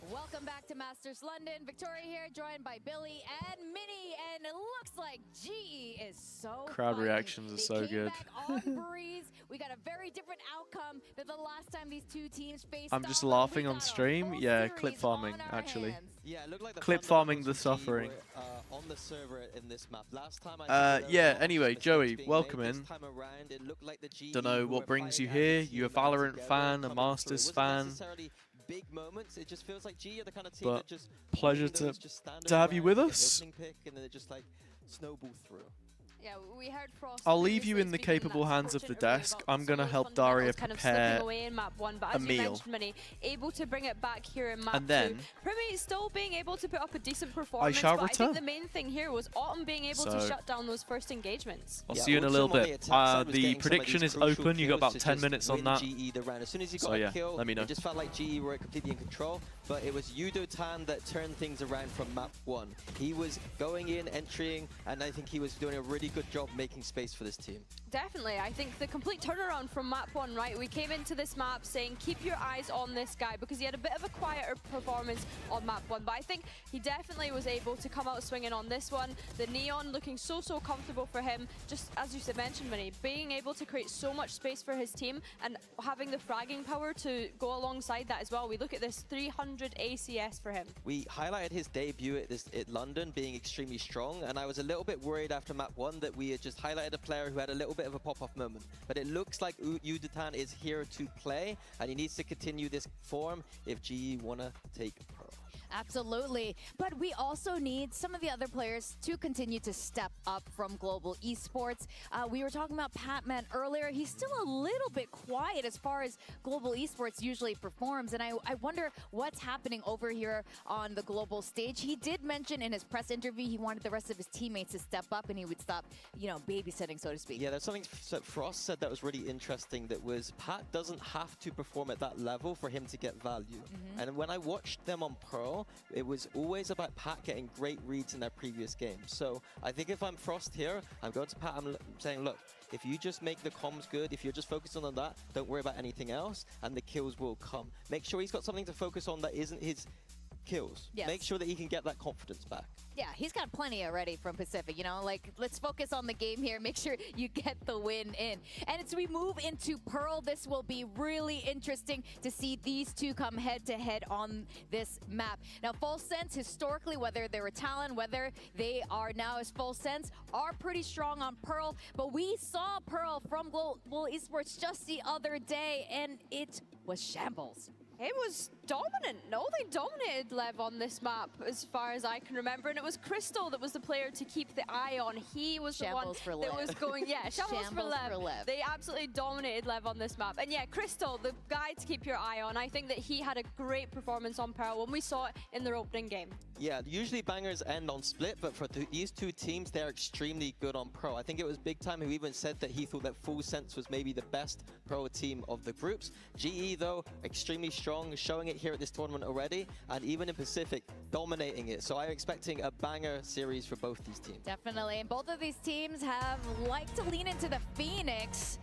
Speaker 1: Welcome back to Masters London. Victoria here, joined by Billy and Minnie, and it looks like GE is so
Speaker 2: Crowd
Speaker 1: fighting.
Speaker 2: reactions are
Speaker 1: They
Speaker 2: so
Speaker 1: came
Speaker 2: good.
Speaker 1: back on Breeze. We got a very different outcome than the last time these two teams faced
Speaker 2: I'm just
Speaker 1: off.
Speaker 2: laughing on stream. Yeah, clip farming, actually.
Speaker 3: Yeah, it looked like the
Speaker 2: Clip
Speaker 3: Thunder
Speaker 2: farming
Speaker 3: Rockets
Speaker 2: the
Speaker 3: from GE
Speaker 2: suffering.
Speaker 3: were, on the server in this map. Last time I
Speaker 2: Yeah, anyway, Joey, welcome
Speaker 3: this
Speaker 2: in.
Speaker 3: time around, it looked like the GE
Speaker 2: Don't know
Speaker 3: who
Speaker 2: what
Speaker 3: were
Speaker 2: brings you
Speaker 3: fighting as
Speaker 2: here.
Speaker 3: a team
Speaker 2: You a
Speaker 3: now
Speaker 2: Valorant
Speaker 3: together,
Speaker 2: fan, a
Speaker 3: coming through. It
Speaker 2: Masters
Speaker 3: wasn't
Speaker 2: fan.
Speaker 3: necessarily big moments. It just feels like GE are the kind of team
Speaker 2: But
Speaker 3: that just
Speaker 2: pleasure
Speaker 3: win
Speaker 2: to
Speaker 3: those just standard
Speaker 2: have you
Speaker 3: rounds,
Speaker 2: with
Speaker 3: get the
Speaker 2: us.
Speaker 3: opening pick, and then they just like snowball through.
Speaker 4: Yeah, we heard Frost.
Speaker 2: I'll leave you in the capable hands of the desk. I'm going to help Daria
Speaker 4: kind of
Speaker 2: prepare
Speaker 4: slipping away in map 1, but
Speaker 2: a
Speaker 4: as you
Speaker 2: meal.
Speaker 4: mentioned, Minnie, able to bring it back here in map
Speaker 2: And then
Speaker 4: 2. Primi still being able to put up a decent performance,
Speaker 2: shall
Speaker 4: but
Speaker 2: return.
Speaker 4: I think the main thing here was Autumn being able to
Speaker 2: So-
Speaker 4: shut down those first engagements.
Speaker 2: I'll see you in a little bit. The prediction is open. You got about 10 minutes on that.
Speaker 3: GE the round. As soon as you got
Speaker 2: So
Speaker 3: a
Speaker 2: yeah,
Speaker 3: kill,
Speaker 2: let me know.
Speaker 3: it just felt like GE were completely in control. But it was Yudo-tan that turned things around from map 1. He was going in, entering, and I think he was doing a really good job making space for this team.
Speaker 4: Definitely. I think the complete turnaround from map 1, right? We came into this map saying, keep your eyes on this guy, because he had a bit of a quieter performance on map 1. But I think he definitely was able to come out swinging on this one. The Neon looking so comfortable for him. Just as you mentioned, Minnie, being able to create so much space for his team and having the fragging power to go alongside that as well. We look at this 300 ACS for him.
Speaker 3: We highlighted his debut at London being extremely strong, and I was a little bit worried after map 1 that we had just highlighted a player who had a little bit of a pop-off moment. But it looks like Yudo-tan is here to play, and he needs to continue this form if GE want to take Pearl.
Speaker 1: Absolutely. But we also need some of the other players to continue to step up from global esports. We were talking about Patman earlier. He's still a little bit quiet as far as global esports usually performs. And I wonder what's happening over here on the global stage. He did mention in his press interview he wanted the rest of his teammates to step up and he would stop, babysitting, so to speak.
Speaker 3: Yeah, there's something that Frost said that was really interesting, that was Pat doesn't have to perform at that level for him to get value. And when I watched them on Pearl, it was always about Pat getting great reads in their previous games. So I think if I'm Frost here, I'm going to Pat, I'm saying, look, if you just make the comms good, if you're just focusing on that, don't worry about anything else, and the kills will come. Make sure he's got something to focus on that isn't his kills.
Speaker 1: Yes.
Speaker 3: Make sure that he can get that confidence back.
Speaker 1: Yeah, he's got plenty already from Pacific, let's focus on the game here, make sure you get the win in. And as we move into Pearl, this will be really interesting to see these two come head to head on this map. Now, Full Sense, historically, whether they're a Talon, whether they are now as Full Sense, are pretty strong on Pearl, but we saw Pearl from Global Esports just the other day, and it was shambles.
Speaker 4: It was dominant. No, they dominated Lev on this map as far as I can remember. And it was Crystal that was the player to keep the eye on. He was
Speaker 1: Shambles
Speaker 4: the one
Speaker 1: for
Speaker 4: that
Speaker 1: Lev.
Speaker 4: was going, shambles for Lev. They absolutely dominated Lev on this map. And yeah, Crystal, the guy to keep your eye on. I think that he had a great performance on Pearl when we saw it in their opening game.
Speaker 3: Yeah, usually bangers end on split, but for these two teams, they're extremely good on Pro. I think it was Big Time who even said that he thought that Full Sense was maybe the best Pro team of the groups. GE, though, extremely strong, showing it here at this tournament already, and even in Pacific, dominating it. So I'm expecting a banger series for both these teams.
Speaker 1: Definitely, and both of these teams have liked to lean into the Phoenix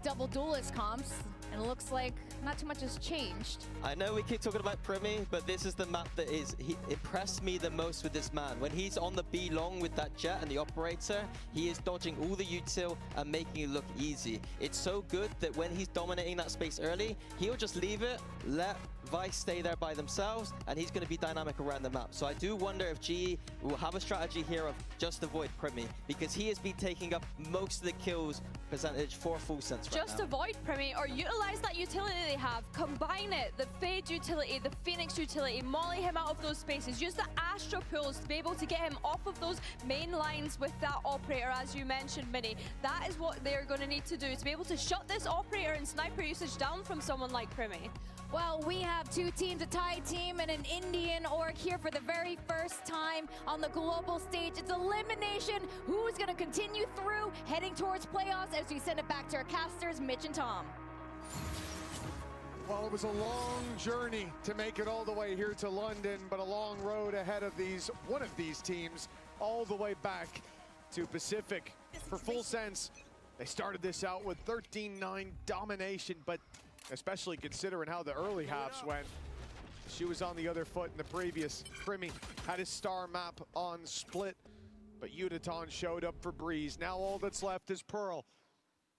Speaker 1: double duelist comps, and it looks like not too much has changed.
Speaker 3: I know we keep talking about Primi, but this is the map that he impressed me the most with this man. When he's on the B long with that jet and the operator, he is dodging all the util and making it look easy. It's so good that when he's dominating that space early, he'll just leave it, let Vice stay there by themselves, and he's going to be dynamic around the map. So I do wonder if GE will have a strategy here of just avoid Primi, because he has been taking up most of the kills percentage for Full Sense right
Speaker 4: Just
Speaker 3: now.
Speaker 4: avoid Primi or utilize that utility they have. Combine it, the Fade utility, the Phoenix utility, molly him out of those spaces. Use the Astra pulls to be able to get him off of those main lines with that operator, as you mentioned, Minnie. That is what they're going to need to do, to be able to shut this operator and sniper usage down from someone like Primi.
Speaker 1: Well, we have two teams, a Thai team and an Indian org here for the very first time on the global stage. It's elimination. Who's going to continue through, heading towards playoffs as we send it back to our casters, Mitch and Tom.
Speaker 14: Well, it was a long journey to make it all the way here to London, but a long road ahead of one of these teams all the way back to Pacific. For Full Sense, they started this out with 13-9 domination, but especially considering how the early halves went, She was on the other foot in the previous. Primi had his star map on split, but Udaton showed up for Breeze. Now all that's left is Pearl.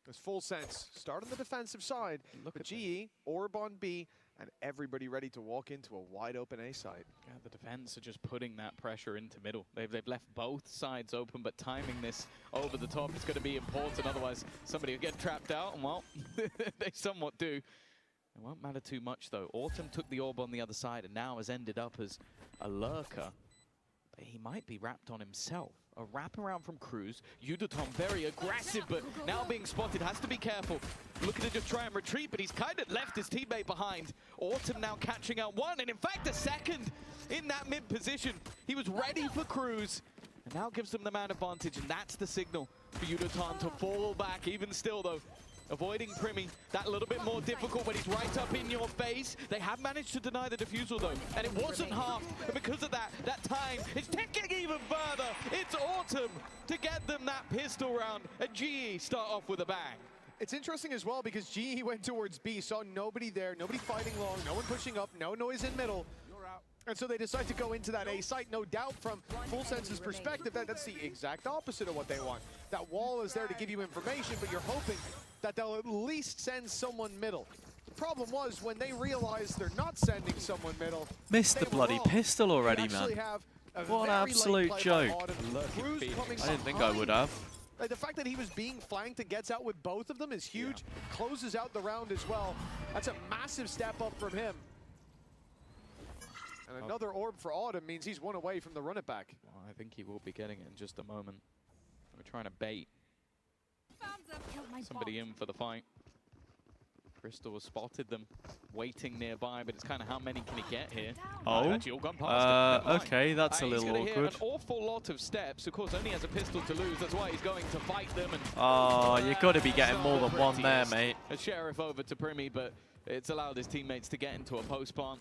Speaker 14: It's full sense. Start on the defensive side. Look at GE, Orb on B, and everybody ready to walk into a wide open A side.
Speaker 22: Yeah, the defense are just putting that pressure into middle. They've left both sides open, but timing this over the top is going to be important. Otherwise, somebody will get trapped out, and well, they somewhat do. It won't matter too much, though. Autumn took the orb on the other side and now has ended up as a lurker. But he might be wrapped on himself. A wraparound from Cruz. Udaton very aggressive, but now being spotted, has to be careful. Looking to just try and retreat, but he's kind of left his teammate behind. Autumn now catching out one, and in fact a second in that mid position. He was ready for Cruz, and now gives them the man advantage, and that's the signal for Udaton to fall back. Even still, though, avoiding Primi, that little bit more difficult when he's right up in your face. They have managed to deny the defusal, though, and it wasn't half. And because of that time is ticking even further. It's Autumn to get them that pistol round, and GE start off with a bang.
Speaker 14: It's interesting as well because GE went towards B, saw nobody there, nobody fighting long, no one pushing up, no noise in middle. And so they decide to go into that A site. No doubt from Full Sense's perspective, that's the exact opposite of what they want. That wall is there to give you information, but you're hoping that they'll at least send someone middle. The problem was when they realized they're not sending someone middle.
Speaker 2: Missed the bloody pistol already, man. What an absolute joke. I didn't think I would have.
Speaker 14: The fact that he was being flanked and gets out with both of them is huge. Yeah. Closes out the round as well. That's a massive step up from him. And another orb for Autumn means he's one away from the run it back.
Speaker 22: Well, I think he will be getting it in just a moment. We're trying to bait somebody in for the fight. Crystal has spotted them waiting nearby, but it's kind of how many can he get here?
Speaker 2: Oh,
Speaker 22: actually all gone past him.
Speaker 2: Okay, that's a little awkward.
Speaker 22: He's going to hear an awful lot of steps. Of course, only has a pistol to lose. That's why he's going to fight them. And
Speaker 2: oh, you've got to be getting more than one there, mate.
Speaker 22: A sheriff over to Primi, but it's allowed his teammates to get into a post plant.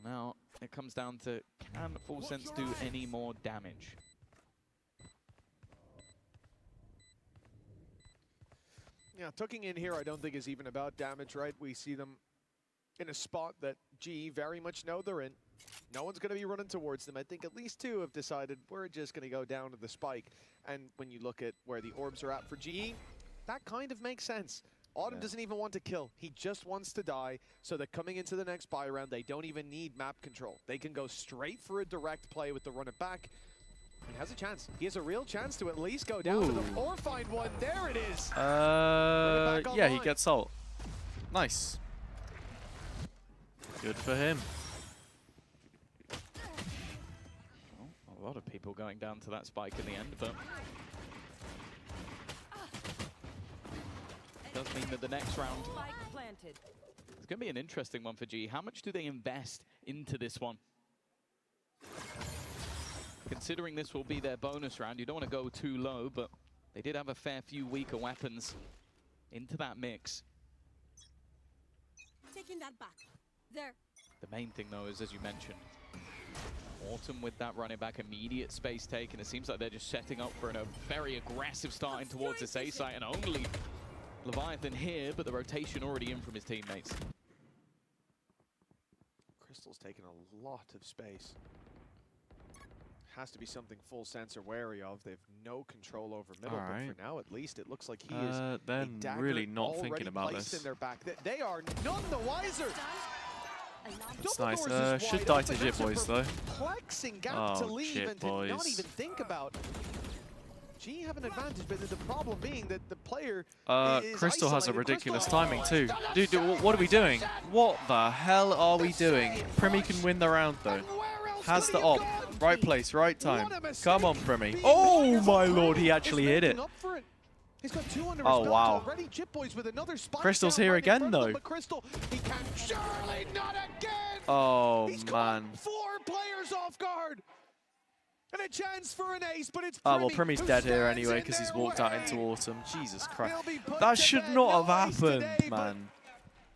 Speaker 22: Now it comes down to, can Full Sense do any more damage?
Speaker 14: Yeah, tucking in here I don't think is even about damage, right? We see them in a spot that GE very much know they're in. No one's going to be running towards them. I think at least two have decided we're just going to go down to the spike. And when you look at where the orbs are at for GE, that kind of makes sense. Autumn doesn't even want to kill. He just wants to die, so that coming into the next buy round, they don't even need map control. They can go straight for a direct play with the run it back. He has a chance. He has a real chance to at least go down to them or find one. There it is.
Speaker 2: Yeah, he gets ult. Nice. Good for him.
Speaker 22: Well, a lot of people going down to that spike in the end, but does mean that the next round is going to be an interesting one for G. How much do they invest into this one? Considering this will be their bonus round, you don't want to go too low, but they did have a fair few weaker weapons into that mix.
Speaker 11: Taking that back. There.
Speaker 22: The main thing, though, is, as you mentioned, Autumn with that running back, immediate space taken. It seems like they're just setting up for a very aggressive starting towards this A site, and only Leviathan here, but the rotation already in from his teammates.
Speaker 14: Crystal's taking a lot of space. Has to be something Full Sense are wary of. They have no control over middle, but for now, at least, it looks like he is
Speaker 2: they're really not thinking about this.
Speaker 14: In their back. They are none the wiser.
Speaker 2: It's nice. Should die to Jit Boys, though.
Speaker 14: Perplexing gap to leave and to not even think about. G have an advantage, but the problem being that the player
Speaker 2: Crystal has a ridiculous timing too. Dude, what are we doing? What the hell are we doing? Primi can win the round though. Has the op. Right place, right time. Come on, Primi. Oh my lord, he actually hit it.
Speaker 14: He's got 200
Speaker 2: oh wow.
Speaker 14: Already. Jit Boys with another spike
Speaker 2: Crystal's here again though.
Speaker 14: Crystal, he can surely not again.
Speaker 2: Oh man.
Speaker 14: 4 players off guard. And a chance for an ace, but it's
Speaker 2: oh, well, Primi's dead here anyway because he's walked out into Autumn. Jesus Christ. That should not have happened, man.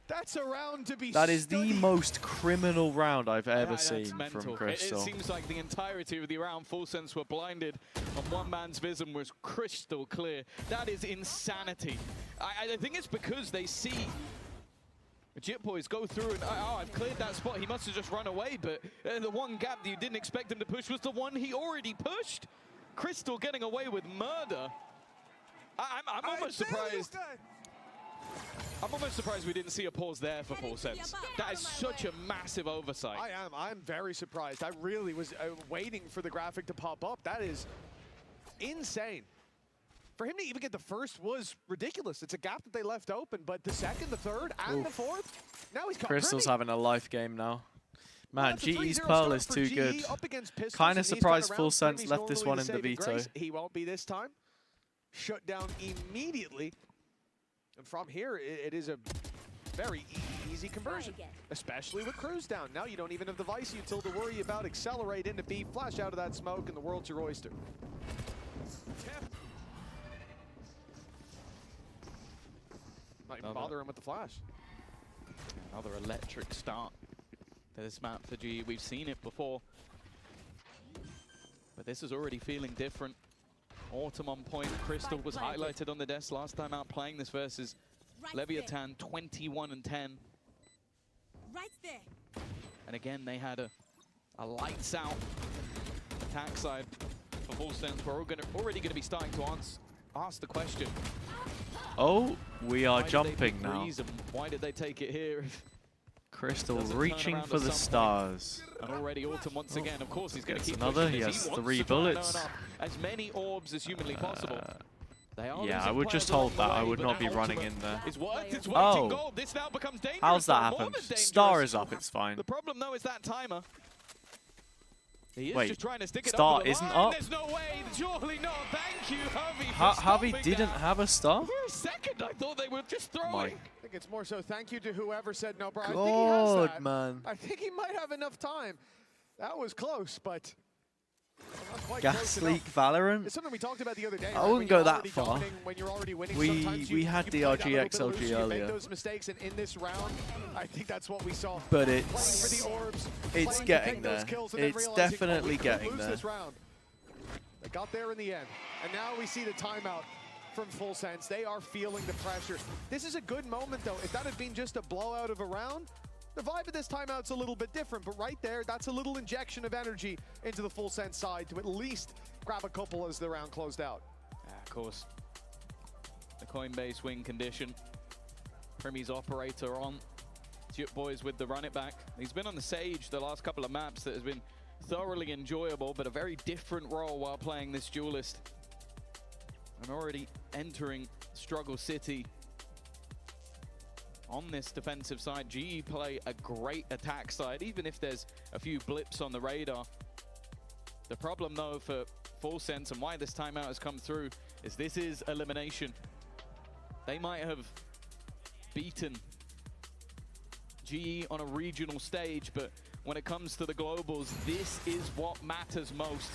Speaker 14: That's a round to be
Speaker 2: That is the most criminal round I've ever seen from Crystal.
Speaker 22: It seems like the entirety of the round, Full Sense were blinded, and one man's vision was crystal clear. That is insanity. I think it's because they see Jit Boys go through and, oh, I've cleared that spot. He must have just run away, but the one gap that you didn't expect him to push was the one he already pushed. Crystal getting away with murder. I'm almost surprised. I'm almost surprised we didn't see a pause there for Full Sense. That is such a massive oversight.
Speaker 14: I'm very surprised. I really was waiting for the graphic to pop up. That is insane. For him to even get the first was ridiculous. It's a gap that they left open, but the second, the third, and the fourth, now he's got
Speaker 2: Crystal's
Speaker 14: Primi.
Speaker 2: having a life game now. Man,
Speaker 14: That's a
Speaker 2: GE's
Speaker 14: 3-0
Speaker 2: Pearl
Speaker 14: start
Speaker 2: is
Speaker 14: for
Speaker 2: too
Speaker 14: GE,
Speaker 2: good.
Speaker 14: up against Pistols
Speaker 2: Kind
Speaker 14: in
Speaker 2: of
Speaker 14: these
Speaker 2: surprised
Speaker 14: kind of
Speaker 2: Full
Speaker 14: rounds.
Speaker 2: Sense
Speaker 14: Primi's
Speaker 2: left this
Speaker 14: normally
Speaker 2: one
Speaker 14: the
Speaker 2: in the
Speaker 14: saving
Speaker 2: veto.
Speaker 14: grace. He won't be this time. Shut down immediately. And from here, it is a very easy conversion, especially with Cruz down. Now you don't even have the Vice util to worry about. Accelerate into B, flash out of that smoke, and the world's your oyster. Not even bother him with the flash.
Speaker 22: Another electric start to this map for GE. We've seen it before, but this is already feeling different. Autumn on point. Crystal was highlighted on the desk last time out playing this versus Leviathan, 21 and 10.
Speaker 11: Right there.
Speaker 22: And again, they had a lights out attack side for Full Sense. We're already going to be starting to ask the question.
Speaker 2: Oh, we are
Speaker 22: Why
Speaker 2: jumping
Speaker 22: did they pick
Speaker 2: now.
Speaker 22: Breeze and why did they take it here?
Speaker 2: Crystal
Speaker 22: Doesn't turn
Speaker 2: reaching
Speaker 22: around
Speaker 2: for
Speaker 22: at
Speaker 2: the
Speaker 22: some point.
Speaker 2: stars.
Speaker 22: And already Autumn once again, of course, he's going to
Speaker 2: Gets
Speaker 22: keep
Speaker 2: another.
Speaker 22: pushing
Speaker 2: He
Speaker 22: this.
Speaker 2: has
Speaker 22: wants
Speaker 2: 3
Speaker 22: to try and
Speaker 2: bullets.
Speaker 22: earn up as many orbs as humanly possible. They are
Speaker 2: Yeah, I
Speaker 22: losing
Speaker 2: would
Speaker 22: players
Speaker 2: just hold
Speaker 22: along
Speaker 2: that.
Speaker 22: the
Speaker 2: I
Speaker 22: way,
Speaker 2: would
Speaker 22: but
Speaker 2: not be
Speaker 22: that
Speaker 2: running
Speaker 22: ultimate
Speaker 2: in there.
Speaker 22: It's worked its way
Speaker 2: Oh.
Speaker 22: to gold. This now becomes dangerous.
Speaker 2: How's that
Speaker 22: though, more
Speaker 2: happened?
Speaker 22: than
Speaker 2: Star
Speaker 22: dangerous.
Speaker 2: is up, it's fine.
Speaker 22: The problem, though, is that timer. He is
Speaker 2: Wait,
Speaker 22: just trying to stick it
Speaker 2: Star
Speaker 22: up to the
Speaker 2: isn't
Speaker 22: line.
Speaker 2: up?
Speaker 22: There's no way. Surely not. Thank you, Harvey, for
Speaker 2: Harvey
Speaker 22: stopping
Speaker 2: didn't
Speaker 22: that.
Speaker 2: have a star?
Speaker 22: For a second, I thought they were just throwing.
Speaker 2: My
Speaker 14: I think it's more so thank you to whoever said no, bro. I think he has
Speaker 2: God,
Speaker 14: that.
Speaker 2: man.
Speaker 14: I think he might have enough time. That was close, but not quite close
Speaker 2: Gas
Speaker 14: enough.
Speaker 2: Leak Valorant?
Speaker 14: It's something we talked about the other day.
Speaker 2: I
Speaker 14: right?
Speaker 2: wouldn't
Speaker 14: When
Speaker 2: go
Speaker 14: you're
Speaker 2: that
Speaker 14: already
Speaker 2: far.
Speaker 14: dominating, when you're already winning,
Speaker 2: We
Speaker 14: sometimes
Speaker 2: had
Speaker 14: you play that
Speaker 2: DRG,
Speaker 14: little bit
Speaker 2: XLG
Speaker 14: loose, you
Speaker 2: earlier.
Speaker 14: make those mistakes, and in this round, I think that's what we saw.
Speaker 2: But
Speaker 14: Playing
Speaker 2: it's-
Speaker 14: for the orbs,
Speaker 2: it's
Speaker 14: playing to
Speaker 2: getting
Speaker 14: pick those
Speaker 2: there.
Speaker 14: kills, and then
Speaker 2: It's
Speaker 14: realizing,
Speaker 2: definitely
Speaker 14: we could
Speaker 2: getting
Speaker 14: lose
Speaker 2: there.
Speaker 14: this round. They got there in the end, and now we see the timeout from Full Sense. They are feeling the pressure. This is a good moment, though. If that had been just a blowout of a round, the vibe of this timeout's a little bit different, but right there, that's a little injection of energy into the Full Sense side to at least grab a couple as the round closed out.
Speaker 22: Of course. The Coinbase win condition. Primi's operator on. Jit Boys with the run it back. He's been on the Sage the last couple of maps that has been thoroughly enjoyable, but a very different role while playing this duelist. And already entering Struggle City. On this defensive side, GE play a great attack side, even if there's a few blips on the radar. The problem, though, for Full Sense and why this timeout has come through is this is elimination. They might have beaten GE on a regional stage, but when it comes to the globals, this is what matters most.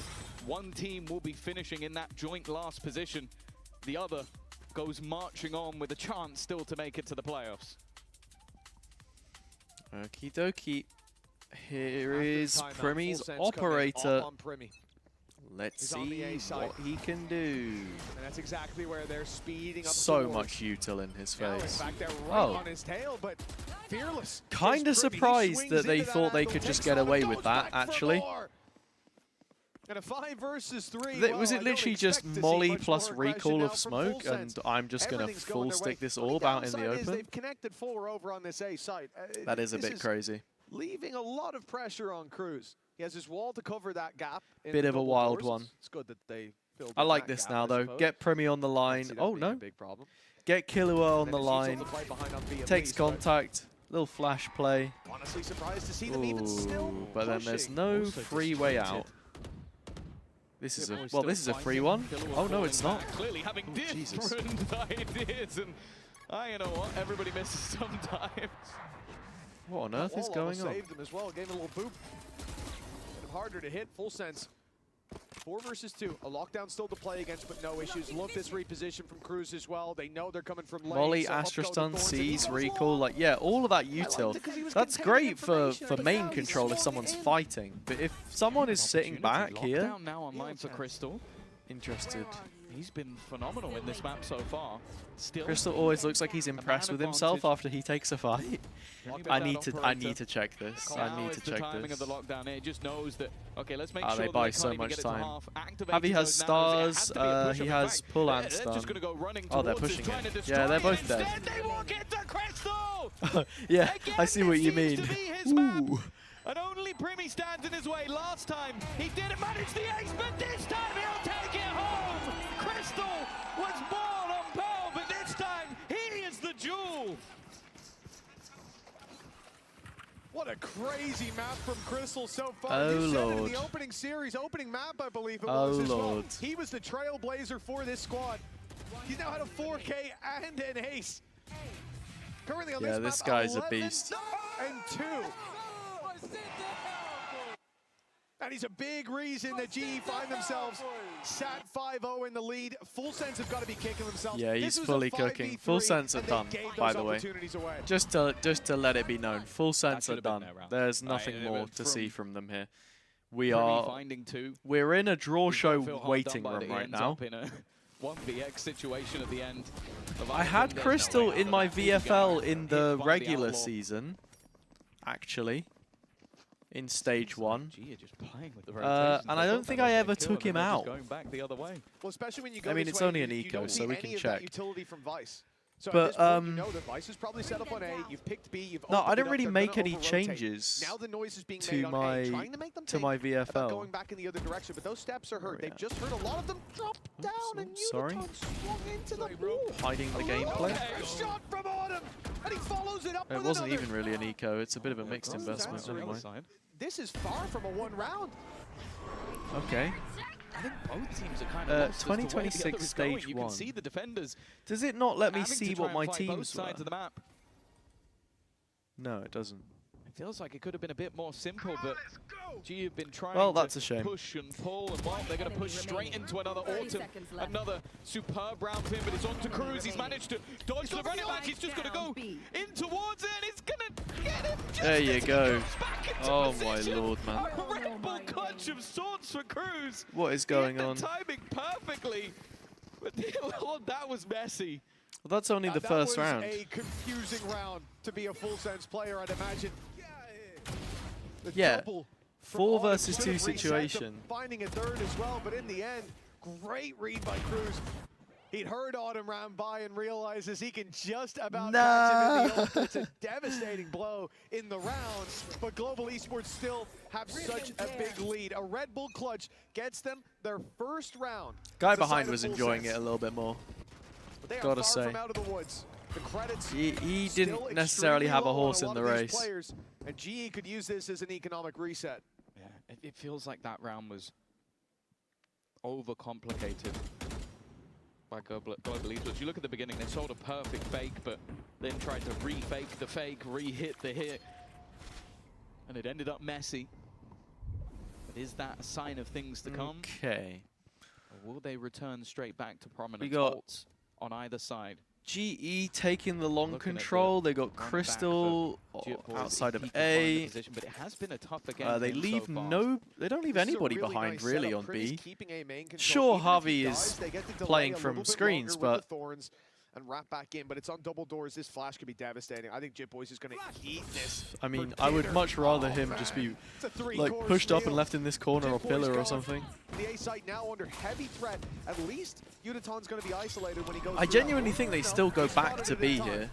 Speaker 22: One team will be finishing in that joint last position. The other goes marching on with a chance still to make it to the playoffs.
Speaker 2: Okie dokie. Here
Speaker 14: After
Speaker 2: is
Speaker 14: timeout,
Speaker 2: Primi's
Speaker 14: Full Sense coming
Speaker 2: operator.
Speaker 14: up on Primi.
Speaker 2: Let's
Speaker 14: He's on the A
Speaker 2: see
Speaker 14: side.
Speaker 2: what he can do.
Speaker 14: And that's exactly where they're speeding up
Speaker 2: So
Speaker 14: towards.
Speaker 2: much util in his
Speaker 14: Now, in
Speaker 2: face.
Speaker 14: fact, they're right
Speaker 2: Oh,
Speaker 14: on his tail, but fearless.
Speaker 2: kind of
Speaker 14: Here's Primi. He
Speaker 2: surprised
Speaker 14: swings
Speaker 2: that they
Speaker 14: into
Speaker 2: thought they
Speaker 14: angle,
Speaker 2: could just
Speaker 14: takes
Speaker 2: get
Speaker 14: on,
Speaker 2: away
Speaker 14: goes
Speaker 2: with that,
Speaker 14: back for
Speaker 2: actually.
Speaker 14: more. And a 5 versus 3.
Speaker 2: Was
Speaker 14: well,
Speaker 2: it
Speaker 14: I
Speaker 2: literally
Speaker 14: don't
Speaker 2: just
Speaker 14: expect to see
Speaker 2: Molly
Speaker 14: much
Speaker 2: plus
Speaker 14: more aggression
Speaker 2: recall
Speaker 14: now
Speaker 2: of
Speaker 14: from
Speaker 2: smoke,
Speaker 14: Full
Speaker 2: and
Speaker 14: Sense.
Speaker 2: I'm just going to
Speaker 14: Everything's going
Speaker 2: full
Speaker 14: their way.
Speaker 2: stick this
Speaker 14: Only
Speaker 2: orb out in the
Speaker 14: downside is
Speaker 2: open?
Speaker 14: They've connected 4 over on this A site.
Speaker 2: That is a
Speaker 14: This
Speaker 2: bit crazy.
Speaker 14: Leaving a lot of pressure on Cruz. He has his wall to cover that gap. in
Speaker 2: Bit
Speaker 14: the
Speaker 2: of a
Speaker 14: double
Speaker 2: wild
Speaker 14: doors.
Speaker 2: one.
Speaker 14: It's good that they filled
Speaker 2: I
Speaker 14: in
Speaker 2: like
Speaker 14: that
Speaker 2: this
Speaker 14: gap,
Speaker 2: now,
Speaker 14: I
Speaker 2: though.
Speaker 14: suppose.
Speaker 2: Get Primi on the
Speaker 14: Can't
Speaker 2: line.
Speaker 14: see that
Speaker 2: Oh,
Speaker 14: being a
Speaker 2: no.
Speaker 14: big problem.
Speaker 2: Get Killua on
Speaker 14: And
Speaker 2: the
Speaker 14: then it's
Speaker 2: line.
Speaker 14: useful to play behind on B at
Speaker 2: Takes
Speaker 14: least, but
Speaker 2: contact. Little flash play.
Speaker 14: honestly surprised to see them even still
Speaker 2: Ooh, but then there's
Speaker 14: pushing.
Speaker 2: no
Speaker 14: Also
Speaker 2: free way
Speaker 14: disjointed.
Speaker 2: out. This is
Speaker 22: Yeah,
Speaker 2: a
Speaker 22: boys
Speaker 2: well.
Speaker 22: still
Speaker 2: This is a free
Speaker 22: fighting.
Speaker 2: one.
Speaker 22: Killua
Speaker 2: Oh no, it's
Speaker 22: falling
Speaker 2: not.
Speaker 22: back, clearly having
Speaker 2: Oh, Jesus.
Speaker 22: different ideas, and you know what? Everybody misses sometimes.
Speaker 2: What on
Speaker 14: That
Speaker 2: earth is
Speaker 14: wall
Speaker 2: going
Speaker 14: almost
Speaker 2: on?
Speaker 14: saved him as well. Gave him a little boop. Made him harder to hit. Full Sense. 4 versus 2. A lockdown still to play against, but no issues. Love this reposition from Cruz as well. They know they're coming from lane.
Speaker 2: Molly,
Speaker 14: so up
Speaker 2: Astra
Speaker 14: go the
Speaker 2: stun,
Speaker 14: Thorns, and he
Speaker 2: Seize,
Speaker 14: goes
Speaker 2: recall,
Speaker 14: long.
Speaker 2: like yeah, all of that util.
Speaker 14: it 'cause he was
Speaker 2: That's
Speaker 14: containing
Speaker 2: great for
Speaker 14: information, but
Speaker 2: main
Speaker 14: now he
Speaker 2: control if
Speaker 14: swung
Speaker 2: someone's
Speaker 14: in.
Speaker 2: fighting. But if someone is sitting back here,
Speaker 22: Lockdown now online for Crystal.
Speaker 2: interested.
Speaker 22: He's been phenomenal in this map so far. Still,
Speaker 2: Crystal always looks like he's impressed with himself after he takes a fight. I need to check this. I need to check
Speaker 22: timing
Speaker 2: this.
Speaker 22: of the lockdown. It just knows that, okay, let's make
Speaker 2: Ah,
Speaker 22: sure
Speaker 2: they buy so much time. Javi has stars, he has pull and stun. Oh, they're pushing it. Yeah, they're both dead.
Speaker 22: They walk into Crystal!
Speaker 2: Yeah, I see what you mean. Ooh.
Speaker 22: And only Primi stands in his way. Last time, he didn't manage the ace, but this time he'll take it home! Crystal was born on Pearl, but this time, he is the jewel!
Speaker 14: What a crazy map from Crystal so far.
Speaker 2: Oh,
Speaker 14: you said it in
Speaker 2: Lord.
Speaker 14: the opening series, opening map, I believe it
Speaker 2: Oh,
Speaker 14: was as well.
Speaker 2: Lord.
Speaker 14: He was the trailblazer for this squad. He's now had a 4K and an ace. Currently on
Speaker 2: Yeah,
Speaker 14: this
Speaker 2: this
Speaker 14: map,
Speaker 2: guy's a
Speaker 14: 11
Speaker 2: beast.
Speaker 14: and 2. And he's a big reason that GE find themselves sat 5-0 in the lead. Full Sense have got to be kicking themselves.
Speaker 2: Yeah, he's fully cooking. Full Sense are done, by the way. Just to let it be known, Full Sense are done. There's nothing more to see from them here. We're in a draw show waiting room right now.
Speaker 22: 1vx situation at the end.
Speaker 2: I had Crystal in my VFL in the regular season, actually, in stage 1. And I don't think I ever took him out.
Speaker 14: Well, especially when you go
Speaker 2: I mean,
Speaker 14: this
Speaker 2: it's
Speaker 14: way,
Speaker 2: only an
Speaker 14: you
Speaker 2: eco,
Speaker 14: don't
Speaker 2: so
Speaker 14: need
Speaker 2: we
Speaker 14: any
Speaker 2: can
Speaker 14: of that
Speaker 2: check.
Speaker 14: utility from Vice. So
Speaker 2: But,
Speaker 14: at this point, you know that Vice is probably set up on A. You've picked B. You've
Speaker 2: No,
Speaker 14: opened
Speaker 2: I
Speaker 14: it
Speaker 2: didn't
Speaker 14: up,
Speaker 2: really
Speaker 14: they're
Speaker 2: make
Speaker 14: gonna
Speaker 2: any
Speaker 14: over-rotate.
Speaker 2: changes
Speaker 14: Now the noise is being
Speaker 2: to
Speaker 14: made on A,
Speaker 2: my
Speaker 14: trying to make them think about
Speaker 2: VFL.
Speaker 14: going back in the other direction, but those steps are heard. They've just heard a lot of them drop down, and
Speaker 2: sorry.
Speaker 14: Uniton swung into the pool.
Speaker 2: Hiding the gameplay.
Speaker 14: A shot from Autumn, and he follows it up
Speaker 2: It
Speaker 14: with
Speaker 2: wasn't
Speaker 14: another.
Speaker 2: even really an eco. It's a bit of a mixed investment anyway.
Speaker 14: This is far from a one round.
Speaker 2: Okay.
Speaker 22: I think both teams are kind of lost as to where the other
Speaker 2: 2026
Speaker 22: is going.
Speaker 2: stage
Speaker 22: You
Speaker 2: 1.
Speaker 22: can see the defenders.
Speaker 2: Does it not let me
Speaker 22: having to
Speaker 2: see
Speaker 22: try
Speaker 2: what
Speaker 22: and
Speaker 2: my
Speaker 22: fight
Speaker 2: teams
Speaker 22: both sides
Speaker 2: were?
Speaker 22: of the map.
Speaker 2: No, it doesn't.
Speaker 22: It feels like it could have been a bit more simple, but G have been trying
Speaker 2: Well, that's
Speaker 22: to
Speaker 2: a shame.
Speaker 22: push and pull, and well, they're going to push straight into another Autumn. Another superb round for him, but it's on to Cruz. He's managed to dodge the running back. He's just going to go in towards it, and it's going to get him.
Speaker 2: There you go. Oh my
Speaker 22: position.
Speaker 2: lord, man.
Speaker 22: A Red Bull clutch of sorts for Cruz.
Speaker 2: What is going
Speaker 22: He hit
Speaker 2: on?
Speaker 22: the timing perfectly, but Lord, that was messy.
Speaker 2: Well, that's only the first round.
Speaker 14: That was a confusing round to be a Full Sense player, I'd imagine. The
Speaker 2: Yeah.
Speaker 14: double from
Speaker 2: 4
Speaker 14: Autumn
Speaker 2: versus
Speaker 14: should
Speaker 2: 2
Speaker 14: have reset
Speaker 2: situation.
Speaker 14: them, finding a third as well, but in the end, great read by Cruz. He'd heard Autumn round by and realizes he can just about catch him in the ult. It's a devastating blow in the round, but Global Esports still have such a big lead. A Red Bull clutch gets them their first round.
Speaker 2: Guy
Speaker 14: It's a
Speaker 2: behind
Speaker 14: sign of
Speaker 2: was
Speaker 14: Full
Speaker 2: enjoying
Speaker 14: Sense.
Speaker 2: it a little bit more.
Speaker 14: But they are
Speaker 2: Gotta
Speaker 14: far
Speaker 2: say.
Speaker 14: from out of the woods. The credits
Speaker 2: He
Speaker 14: still
Speaker 2: didn't necessarily have a
Speaker 14: extremely low on
Speaker 2: horse in
Speaker 14: lot
Speaker 2: the
Speaker 14: of these
Speaker 2: race.
Speaker 14: players, and GE could use this as an economic reset.
Speaker 22: Yeah, it feels like that round was overcomplicated by Global Esports. You look at the beginning, they sold a perfect fake, but then tried to re-fake the fake, re-hit the hit, and it ended up messy. But is that a sign of things to come?
Speaker 2: Okay.
Speaker 22: Or will they return straight back to prominence?
Speaker 2: We got
Speaker 22: Ults on either side.
Speaker 2: GE taking the long
Speaker 22: Looking at
Speaker 2: control.
Speaker 22: the
Speaker 2: They got
Speaker 22: run back
Speaker 2: Crystal
Speaker 22: for Jit Boys
Speaker 2: outside
Speaker 22: if
Speaker 2: of
Speaker 22: he can find the
Speaker 2: A.
Speaker 22: position, but it has been a tough game.
Speaker 2: They leave
Speaker 22: so far.
Speaker 2: they don't leave
Speaker 14: This is a
Speaker 2: anybody
Speaker 14: really
Speaker 2: behind
Speaker 14: nice
Speaker 2: really
Speaker 14: setup.
Speaker 2: on
Speaker 14: Primi's
Speaker 2: B.
Speaker 14: keeping A main control.
Speaker 2: Sure,
Speaker 14: Even if he
Speaker 2: Harvey
Speaker 14: dies,
Speaker 2: is
Speaker 14: they get to delay
Speaker 2: playing
Speaker 14: a
Speaker 2: from
Speaker 14: little bit
Speaker 2: screens,
Speaker 14: longer with
Speaker 2: but
Speaker 14: the Thorns and wrap back in, but it's on double doors. This flash could be devastating. I think Jit Boys is going to eat this.
Speaker 2: I mean,
Speaker 14: for
Speaker 2: I would
Speaker 14: dinner.
Speaker 2: much rather
Speaker 14: Oh,
Speaker 2: him
Speaker 14: man.
Speaker 2: just be
Speaker 14: It's a
Speaker 2: like
Speaker 14: three-course
Speaker 2: pushed up and
Speaker 14: meal.
Speaker 2: left in this corner or
Speaker 14: Jit Boys
Speaker 2: pillar or
Speaker 14: gone.
Speaker 2: something.
Speaker 14: The A site now under heavy threat. At least Uniton's going to be isolated when he goes.
Speaker 2: I
Speaker 14: through that
Speaker 2: genuinely
Speaker 14: wall.
Speaker 2: think they
Speaker 14: No,
Speaker 2: still go
Speaker 14: he
Speaker 2: back
Speaker 14: spotted
Speaker 2: to
Speaker 14: it
Speaker 2: B
Speaker 14: in time.
Speaker 2: here.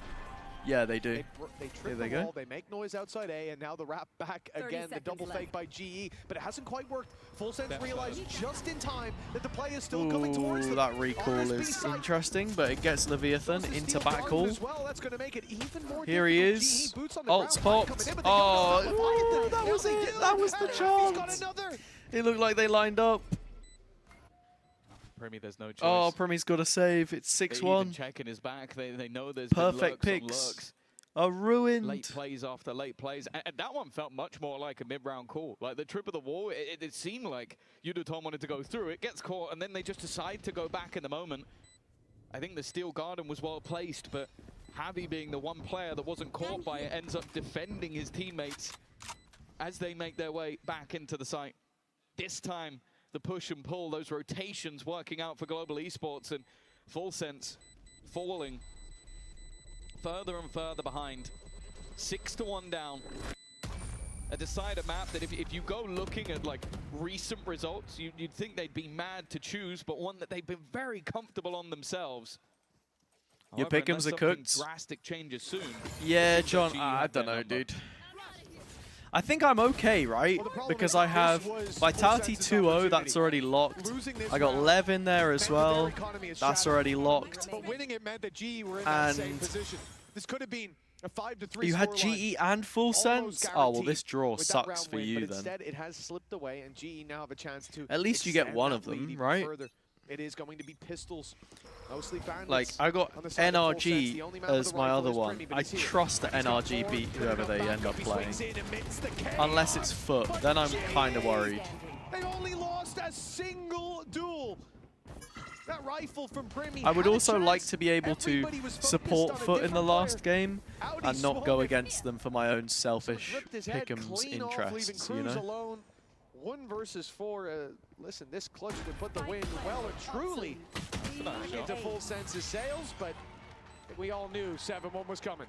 Speaker 2: Yeah, they do.
Speaker 14: They
Speaker 2: Here
Speaker 14: trip
Speaker 2: they
Speaker 14: the
Speaker 2: go.
Speaker 14: wall, they make noise outside A, and now the wrap back
Speaker 5: 30
Speaker 14: again. The
Speaker 5: seconds
Speaker 14: double
Speaker 5: left.
Speaker 14: fake by GE, but it hasn't quite worked. Full Sense
Speaker 22: That's
Speaker 14: realized just in time that the play is still coming towards
Speaker 2: Ooh,
Speaker 14: them.
Speaker 2: that
Speaker 14: On
Speaker 2: recall
Speaker 14: this B
Speaker 2: is
Speaker 14: site,
Speaker 2: interesting, but it gets Leviathan
Speaker 14: goes to
Speaker 2: into
Speaker 14: steal
Speaker 2: back
Speaker 14: Garden
Speaker 2: call.
Speaker 14: as well. That's going to make it even more
Speaker 2: Here he
Speaker 14: difficult.
Speaker 2: is.
Speaker 14: GE boots on the
Speaker 2: Ult's
Speaker 14: ground,
Speaker 2: popped.
Speaker 14: coming in, but they got
Speaker 2: Oh,
Speaker 14: Leviathan.
Speaker 2: ooh, that
Speaker 14: Now
Speaker 2: was
Speaker 14: they
Speaker 2: it.
Speaker 14: get
Speaker 2: That was the
Speaker 14: Leviathan. He's got
Speaker 2: chance.
Speaker 14: another.
Speaker 2: It looked like they lined up.
Speaker 22: Primi, there's no choice.
Speaker 2: Oh, Primi's got a save. It's
Speaker 22: They even
Speaker 2: 6-1.
Speaker 22: checking his back. They know there's
Speaker 2: Perfect
Speaker 22: been lurks on
Speaker 2: picks.
Speaker 22: lurks.
Speaker 2: A ruined.
Speaker 22: Late plays after late plays. And that one felt much more like a mid-round call. Like the trip of the wall, it seemed like Uniton wanted to go through it, gets caught, and then they just decide to go back in the moment. I think the Steel Garden was well placed, but Javi being the one player that wasn't caught by it ends up defending his teammates as they make their way back into the site. This time, the push and pull, those rotations working out for Global Esports, and Full Sense falling further and further behind. 6-1 down. A decider map that if you go looking at like recent results, you'd think they'd be mad to choose, but one that they've been very comfortable on themselves.
Speaker 2: Your
Speaker 22: However,
Speaker 2: pick'ems
Speaker 22: unless
Speaker 2: are cooked.
Speaker 22: drastic changes soon.
Speaker 2: Yeah, John, I don't know, dude. I think I'm okay, right? Because I have Vitality 2-0, that's already locked. I got Lev in there as well. That's already locked.
Speaker 14: But winning it meant that GE were in that same position. This could have been a 5-3
Speaker 2: You had GE and Full Sense? Oh, well, this draw sucks for you then.
Speaker 14: Instead, it has slipped away, and GE now have a chance to
Speaker 2: At least you get one of them, right?
Speaker 14: Further. It is going to be pistols, mostly bandits.
Speaker 2: Like, I got NRG as my other one. I trust that NRG beat whoever they end up playing. Unless it's Foot, then I'm kind of worried.
Speaker 14: They only lost a single duel. That rifle from Primi
Speaker 2: I would also like to be able to support Foot in the last game and not go against them for my own selfish pick'ems interests, you know?
Speaker 14: 1 versus 4. Listen, this clutch would put the win well and truly into Full Sense's sails, but we all knew 7-1 was coming.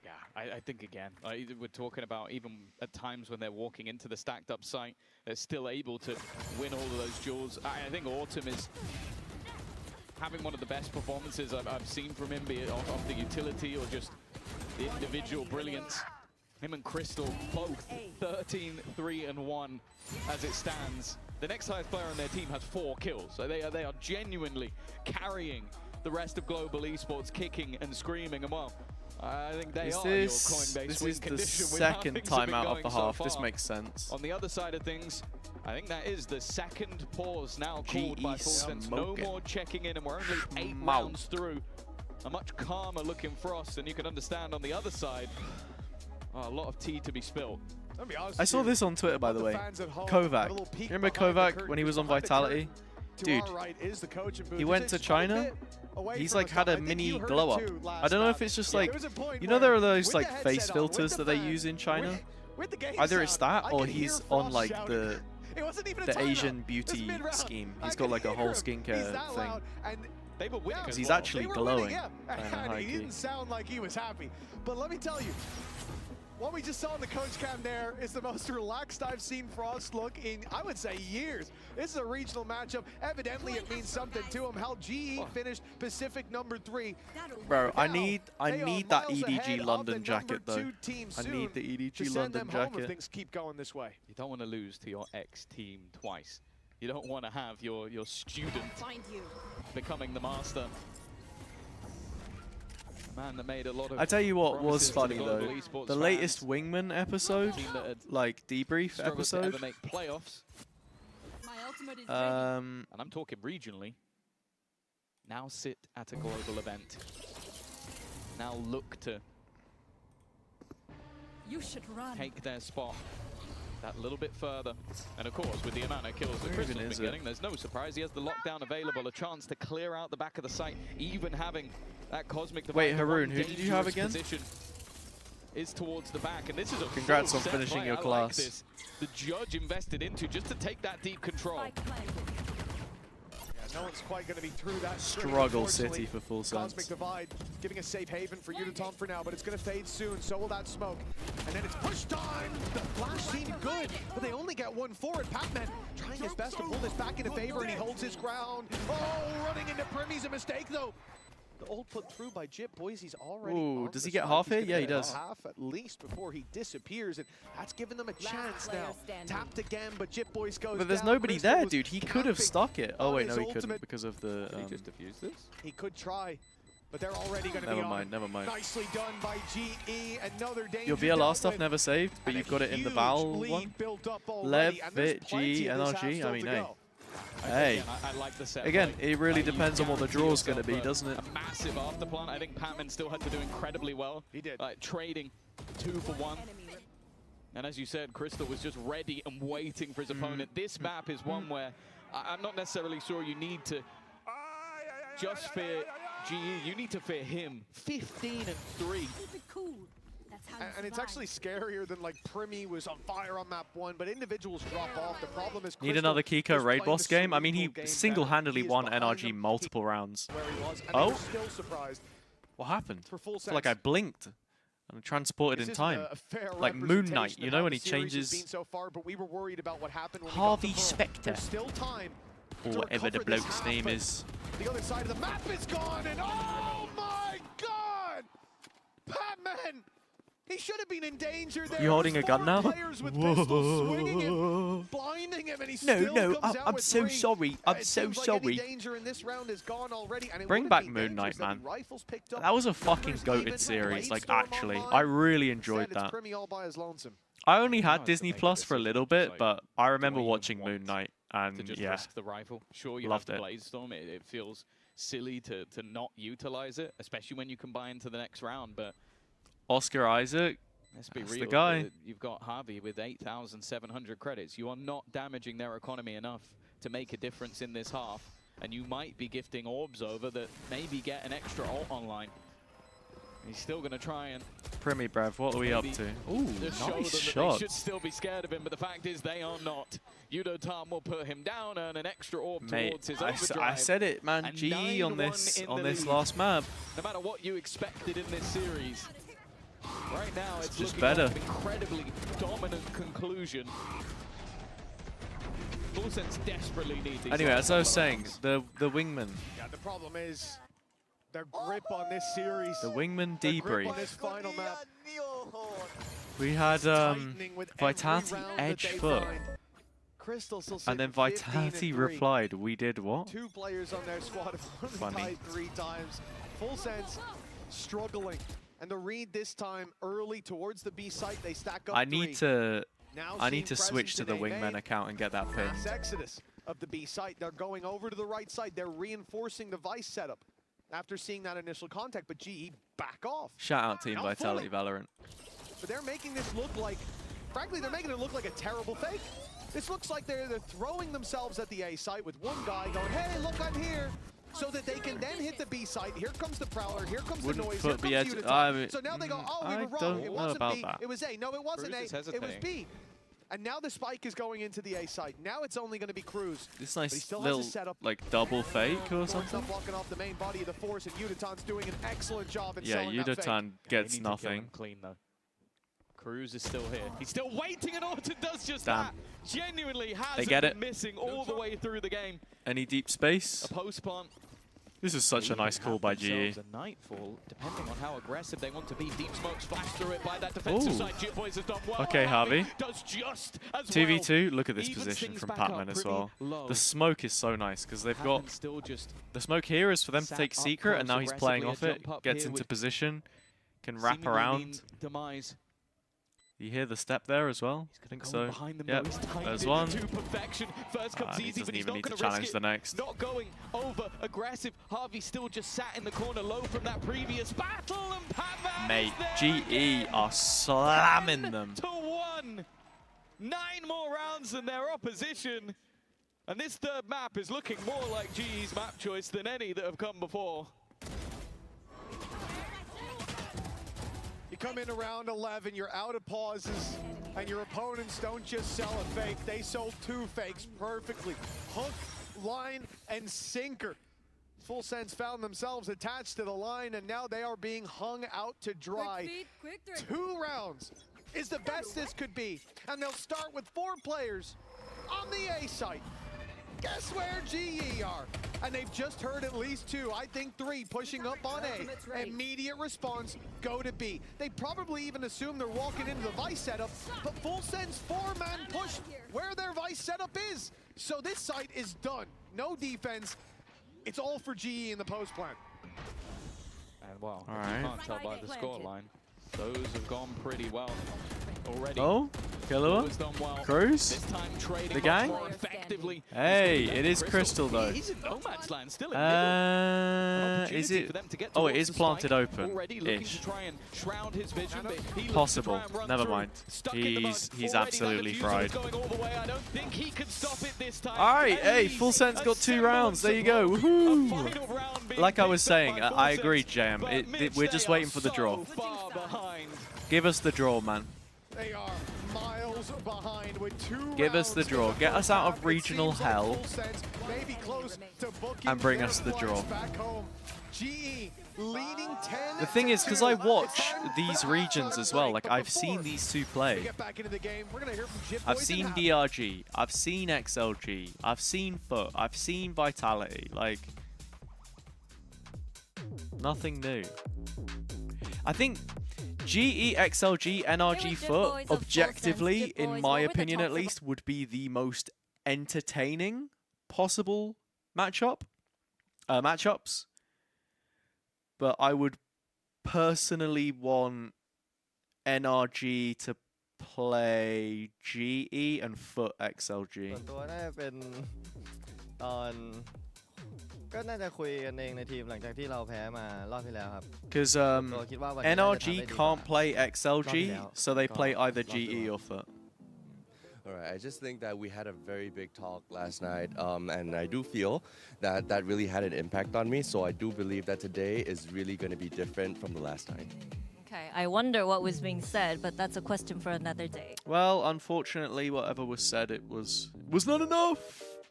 Speaker 22: Yeah, I think again, we're talking about even at times when they're walking into the stacked up site, they're still able to win all of those duels. I think Autumn is having one of the best performances I've seen from him, be it off the utility or just the individual brilliance. Him and Crystal both 13-3-1 as it stands. The next highest player on their team has 4 kills, so they are genuinely carrying the rest of Global Esports, kicking and screaming. And well, I think they are your Coinbase
Speaker 2: This
Speaker 22: win
Speaker 2: is the
Speaker 22: condition with
Speaker 2: second
Speaker 22: how things have been
Speaker 2: timeout of
Speaker 22: going
Speaker 2: the
Speaker 22: so
Speaker 2: half. This
Speaker 22: far.
Speaker 2: makes sense.
Speaker 22: On the other side of things, I think that is the second pause now called by Full Sense. No more checking in, and we're only 8 rounds through. A much calmer looking Frost, and you can understand on the other side, a lot of tea to be spilled.
Speaker 2: I saw this on Twitter, by the way. Kovac. Remember Kovac when he was on Vitality? Dude, he went to China. He's like had a mini glow up. I don't know if it's just like, you know, there are those like face filters that they use in China. Either it's that or he's on like the Asian beauty scheme. He's got like a whole skincare thing. Because he's actually glowing.
Speaker 14: He didn't sound like he was happy. But let me tell you, what we just saw in the coach cam there is the most relaxed I've seen Frost look in, I would say, years. This is a regional matchup. Evidently, it means something to him. How GE finished Pacific #3.
Speaker 2: Bro, I need that EDG London jacket though. I need the EDG London jacket.
Speaker 14: Things keep going this way.
Speaker 22: You don't want to lose to your ex-team twice. You don't want to have your student becoming the master. Man that made a lot of
Speaker 2: I tell you what was funny though, the latest Wingman episode, like debrief episode.
Speaker 22: To make playoffs.
Speaker 2: And
Speaker 22: I'm talking regionally. Now sit at a global event. Now look to take their spot that little bit further. And of course, with the amount of kills that Crystal's been getting, there's no surprise. He has the lockdown available, a chance to clear out the back of the site, even having that cosmic divide.
Speaker 2: Wait, Haroon, who did you have again?
Speaker 22: Is towards the back, and this is a
Speaker 2: congrats on finishing your class.
Speaker 22: Like the judge invested into just to take that deep control.
Speaker 14: No one's quite going to be through that.
Speaker 2: Struggle City for Full Sense.
Speaker 14: Cosmic Divide giving a safe haven for Udatom for now, but it's going to fade soon. So will that smoke. And then it's push time. The flash seemed good, but they only get 1 forward. Patman trying his best to pull this back into favor, and he holds his ground. Oh, running into Primi's a mistake though. The ult put through by Jip. Boys, he's already.
Speaker 2: Ooh, does he get half here? Yeah, he does.
Speaker 14: Half at least before he disappears, and that's given them a chance now. Tapped again, but Jip Boys goes.
Speaker 2: But there's nobody there, dude. He could have stuck it. Oh wait, no, he couldn't because of the.
Speaker 22: Did he just defuse this?
Speaker 14: He could try, but they're already going to be on.
Speaker 2: Never mind.
Speaker 14: Nicely done by GE. Another danger.
Speaker 2: Your VLR stuff never saved, but you've got it in the Val one. Lev, Vit, G, NRG. I mean, hey. Hey,
Speaker 22: I like the set.
Speaker 2: Again, it really depends on what the draw's going to be, doesn't it?
Speaker 22: A massive afterplan. I think Patman still had to do incredibly well.
Speaker 14: He did.
Speaker 22: Trading 2 for 1. And as you said, Crystal was just ready and waiting for his opponent. This map is one where I'm not necessarily sure you need to just fear GE. You need to fear him. 15-3.
Speaker 14: And it's actually scarier than like Primi was on fire on map 1, but individuals drop off. The problem is
Speaker 2: Need another Kiko raid boss game? I mean, he single-handedly won NRG multiple rounds. Oh,
Speaker 14: still surprised.
Speaker 2: What happened?
Speaker 14: For full
Speaker 2: I feel like I blinked and transported in time. Like Moon Knight, you know, when he changes.
Speaker 14: So far, but we were worried about what happened when
Speaker 2: Harvey Specter.
Speaker 14: Still time.
Speaker 2: Or whatever the bloke's name is.
Speaker 14: The other side of the map is gone, and oh my god! Batman! He should have been in danger there.
Speaker 2: You holding a gun now?
Speaker 14: Whoa. Blinding him, and he
Speaker 2: No, I'm so sorry. I'm so sorry.
Speaker 14: Danger in this round is gone already, and
Speaker 2: Bring back Moon Knight, man. That was a fucking goated series. Like, actually, I really enjoyed that. I only had Disney Plus for a little bit, but I remember watching Moon Knight, and
Speaker 22: to just
Speaker 2: yeah,
Speaker 22: risk the rifle. Sure, you
Speaker 2: loved
Speaker 22: have
Speaker 2: it.
Speaker 22: Bladestorm. It feels silly to not utilize it, especially when you combine to the next round. But
Speaker 2: Oscar Isaac,
Speaker 22: let's be
Speaker 2: that's
Speaker 22: real.
Speaker 2: the guy.
Speaker 22: You've got Harvey with 8,700 credits. You are not damaging their economy enough to make a difference in this half, and you might be gifting orbs over that maybe get an extra ult online. He's still going to try and...
Speaker 2: Primi, bruv, what are we up to? Ooh, nice shot.
Speaker 22: They should still be scared of him, but the fact is they are not. Yudo-Tan will put him down and an extra orb towards his overdrive.
Speaker 2: I said it, man. GE on this last map.
Speaker 22: No matter what you expected in this series, right now it's
Speaker 2: just
Speaker 22: looking
Speaker 2: better.
Speaker 22: like an incredibly dominant conclusion. Full Sense desperately need these.
Speaker 2: Anyway, as I was saying, the wingman.
Speaker 14: Yeah, the problem is their grip on this series.
Speaker 2: The wingman
Speaker 14: Their grip
Speaker 2: debrief.
Speaker 14: on this final map.
Speaker 2: We had Vitality edge foot. And then Vitality replied, we did what?
Speaker 14: 2 players on their squad have won tied 3 times. Full Sense struggling. And the read this time early towards the B site, they stack up
Speaker 2: I need
Speaker 14: 3.
Speaker 2: to switch to the wingman account and get that pin.
Speaker 14: Mass exodus of the B site. They're going over to the right side. They're reinforcing the Vice setup after seeing that initial contact, but GE back off.
Speaker 2: Shout out Team Vitality Valorant.
Speaker 14: But they're making this look like, frankly, they're making it look like a terrible fake. This looks like they're throwing themselves at the A site with one guy going, hey, look, I'm here. So that they can then hit the B site. Here comes the Prowler, here comes the noise, here comes Yuta. So now they go, oh, we were wrong. It wasn't B, it was A. No, it wasn't A, it was B. And now the spike is going into the A site. Now it's only going to be Cruz.
Speaker 2: This nice little, like, double fake or something.
Speaker 14: Blocking off the main body of the force, and Yuta-Tan's doing an excellent job in selling that fake.
Speaker 2: Yuta-Tan gets nothing.
Speaker 22: Clean though. Cruz is still here. He's still waiting, and Orton does just that. Genuinely has been missing all the way through the game.
Speaker 2: Any deep space?
Speaker 22: A post plant.
Speaker 2: This is such a nice call by GE.
Speaker 22: A Nightfall, depending on how aggressive they want to be. Deep smokes flash through it by that defensive side. Boys has done well.
Speaker 2: Okay, Harvey.
Speaker 22: Does just as
Speaker 2: 2v2, look at this position from Patman as well. The smoke is so nice because they've got the smoke here is for them to take secret, and now he's playing off it, gets into position, can wrap around.
Speaker 22: Demise.
Speaker 2: You hear the step there as well? I think so. Yep, there's one.
Speaker 22: First comes
Speaker 2: He
Speaker 22: easy,
Speaker 2: doesn't
Speaker 22: but he's
Speaker 2: even
Speaker 22: not
Speaker 2: need to
Speaker 22: going
Speaker 2: challenge the next.
Speaker 22: Not going over aggressive. Harvey still just sat in the corner low from that previous battle, and Patman
Speaker 2: Mate, GE are slamming them.
Speaker 22: 10-1. 9 more rounds than their opposition. And this third map is looking more like GE's map choice than any that have come before.
Speaker 14: You come in around 11, you're out of pauses, and your opponents don't just sell a fake. They sold 2 fakes perfectly. Hook, line, and sinker. Full Sense found themselves attached to the line, and now they are being hung out to dry. 2 rounds is the best this could be. And they'll start with 4 players on the A site. Guess where GE are? And they've just heard at least 2, I think 3, pushing up on A. Immediate response, go to B. They probably even assume they're walking into the Vice setup, but Full Sense 4-man push where their Vice setup is. So this site is done. No defense. It's all for GE in the post plant.
Speaker 22: And well,
Speaker 2: all
Speaker 22: you
Speaker 2: right.
Speaker 22: can't tell by the scoreline. Those have gone pretty well already.
Speaker 2: Oh, Killua, Cruz, the gang. Hey, it is Crystal though.
Speaker 22: He's in no man's land, still in
Speaker 2: is it? Oh, it is planted open-ish. Possible. Never mind. He's absolutely fried. All right, hey, Full Sense got 2 rounds. There you go. Woohoo! Like I was saying, I agree, JM. We're just waiting for the draw. Give us the draw, man.
Speaker 14: They are miles behind with 2
Speaker 2: Give us the
Speaker 14: rounds
Speaker 2: draw.
Speaker 14: to
Speaker 2: Get
Speaker 14: go
Speaker 2: us out
Speaker 14: back.
Speaker 2: of regional
Speaker 14: It seems like
Speaker 2: hell.
Speaker 14: Full Sense may be close to booking
Speaker 2: And bring
Speaker 14: their
Speaker 2: us the
Speaker 14: flights
Speaker 2: draw.
Speaker 14: back home. GE leading 10.
Speaker 2: The thing is, because I watch these regions as well, like I've seen these two play.
Speaker 14: Get back into the game. We're gonna hear from Jit
Speaker 2: I've
Speaker 14: Boys
Speaker 2: seen
Speaker 14: and
Speaker 2: DRG, I've seen XLG, I've seen Foot, I've seen Vitality, like nothing new. I think GE, XLG, NRG, Foot, objectively, in my opinion at least, would be the most entertaining possible matchups. But I would personally want NRG to play GE and Foot XLG.
Speaker 10: ตัวน่าจะเป็นตอนก็น่าจะคุยกันเองในทีมหลังจากที่เราแพ้มารอบที่แล้วครับ
Speaker 2: Because NRG can't play XLG, so they play either GE or Foot.
Speaker 21: All right, I just think that we had a very big talk last night, and I do feel that that really had an impact on me. So I do believe that today is really going to be different from the last time.
Speaker 12: Okay, I wonder what was being said, but that's a question for another day.
Speaker 2: Well, unfortunately, whatever was said, it was not enough.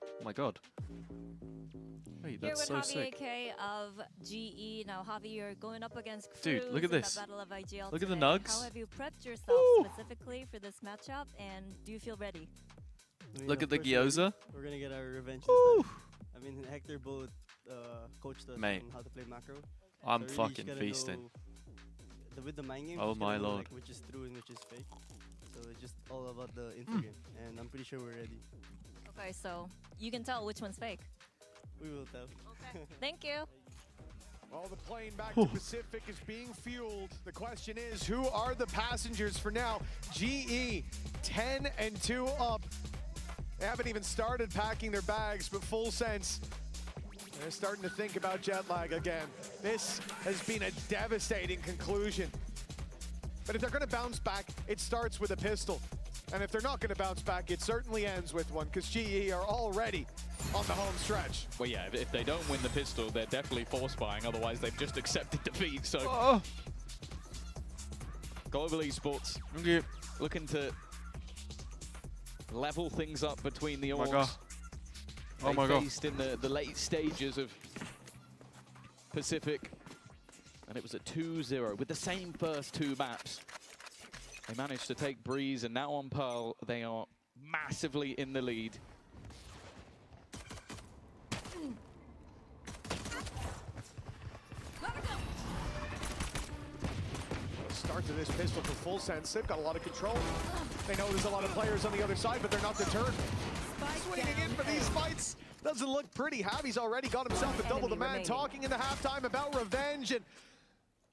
Speaker 2: Oh my god. Wait, that's so sick.
Speaker 12: Here with Javi AK of GE. Now, Javi, you're going up against Cruz.
Speaker 2: Dude, look at this.
Speaker 12: Battle of IGL
Speaker 2: Look at the
Speaker 12: today.
Speaker 2: nugs.
Speaker 12: How have you prepped yourself specifically for this matchup, and do you feel ready?
Speaker 2: Look at the gyoza.
Speaker 8: We're gonna get our revenge this time. I mean, Hector both coached us
Speaker 2: Mate.
Speaker 8: on how to play macro.
Speaker 2: I'm
Speaker 8: So really
Speaker 2: fucking
Speaker 8: just gotta
Speaker 2: feasting.
Speaker 8: know with the mind games,
Speaker 2: Oh
Speaker 8: just gotta
Speaker 2: my
Speaker 8: know,
Speaker 2: lord.
Speaker 8: like, which is true and which is fake. So it's just all about the info game, and I'm pretty sure we're ready.
Speaker 12: Okay, so you can tell which one's fake.
Speaker 8: We will tell.
Speaker 12: Okay. Thank you.
Speaker 14: Well, the plane back to Pacific is being fueled. The question is, who are the passengers for now? GE, 10-2 up. They haven't even started packing their bags, but Full Sense, they're starting to think about jet lag again. This has been a devastating conclusion. But if they're going to bounce back, it starts with a pistol. And if they're not going to bounce back, it certainly ends with one, because GE are already on the home stretch.
Speaker 22: Well, yeah, if they don't win the pistol, they're definitely force buying. Otherwise, they've just accepted defeat. So, Global Esports looking to level things up between the orgs.
Speaker 2: Oh my god.
Speaker 22: Faced in the late stages of Pacific, and it was a 2-0 with the same first two maps. They managed to take Breeze, and now on Pearl, they are massively in the lead.
Speaker 14: Start to this pistol for Full Sense. They've got a lot of control. They know there's a lot of players on the other side, but they're not deterred. Swinging in for these fights doesn't look pretty. Javi's already got himself a double the man, talking in the halftime about revenge, and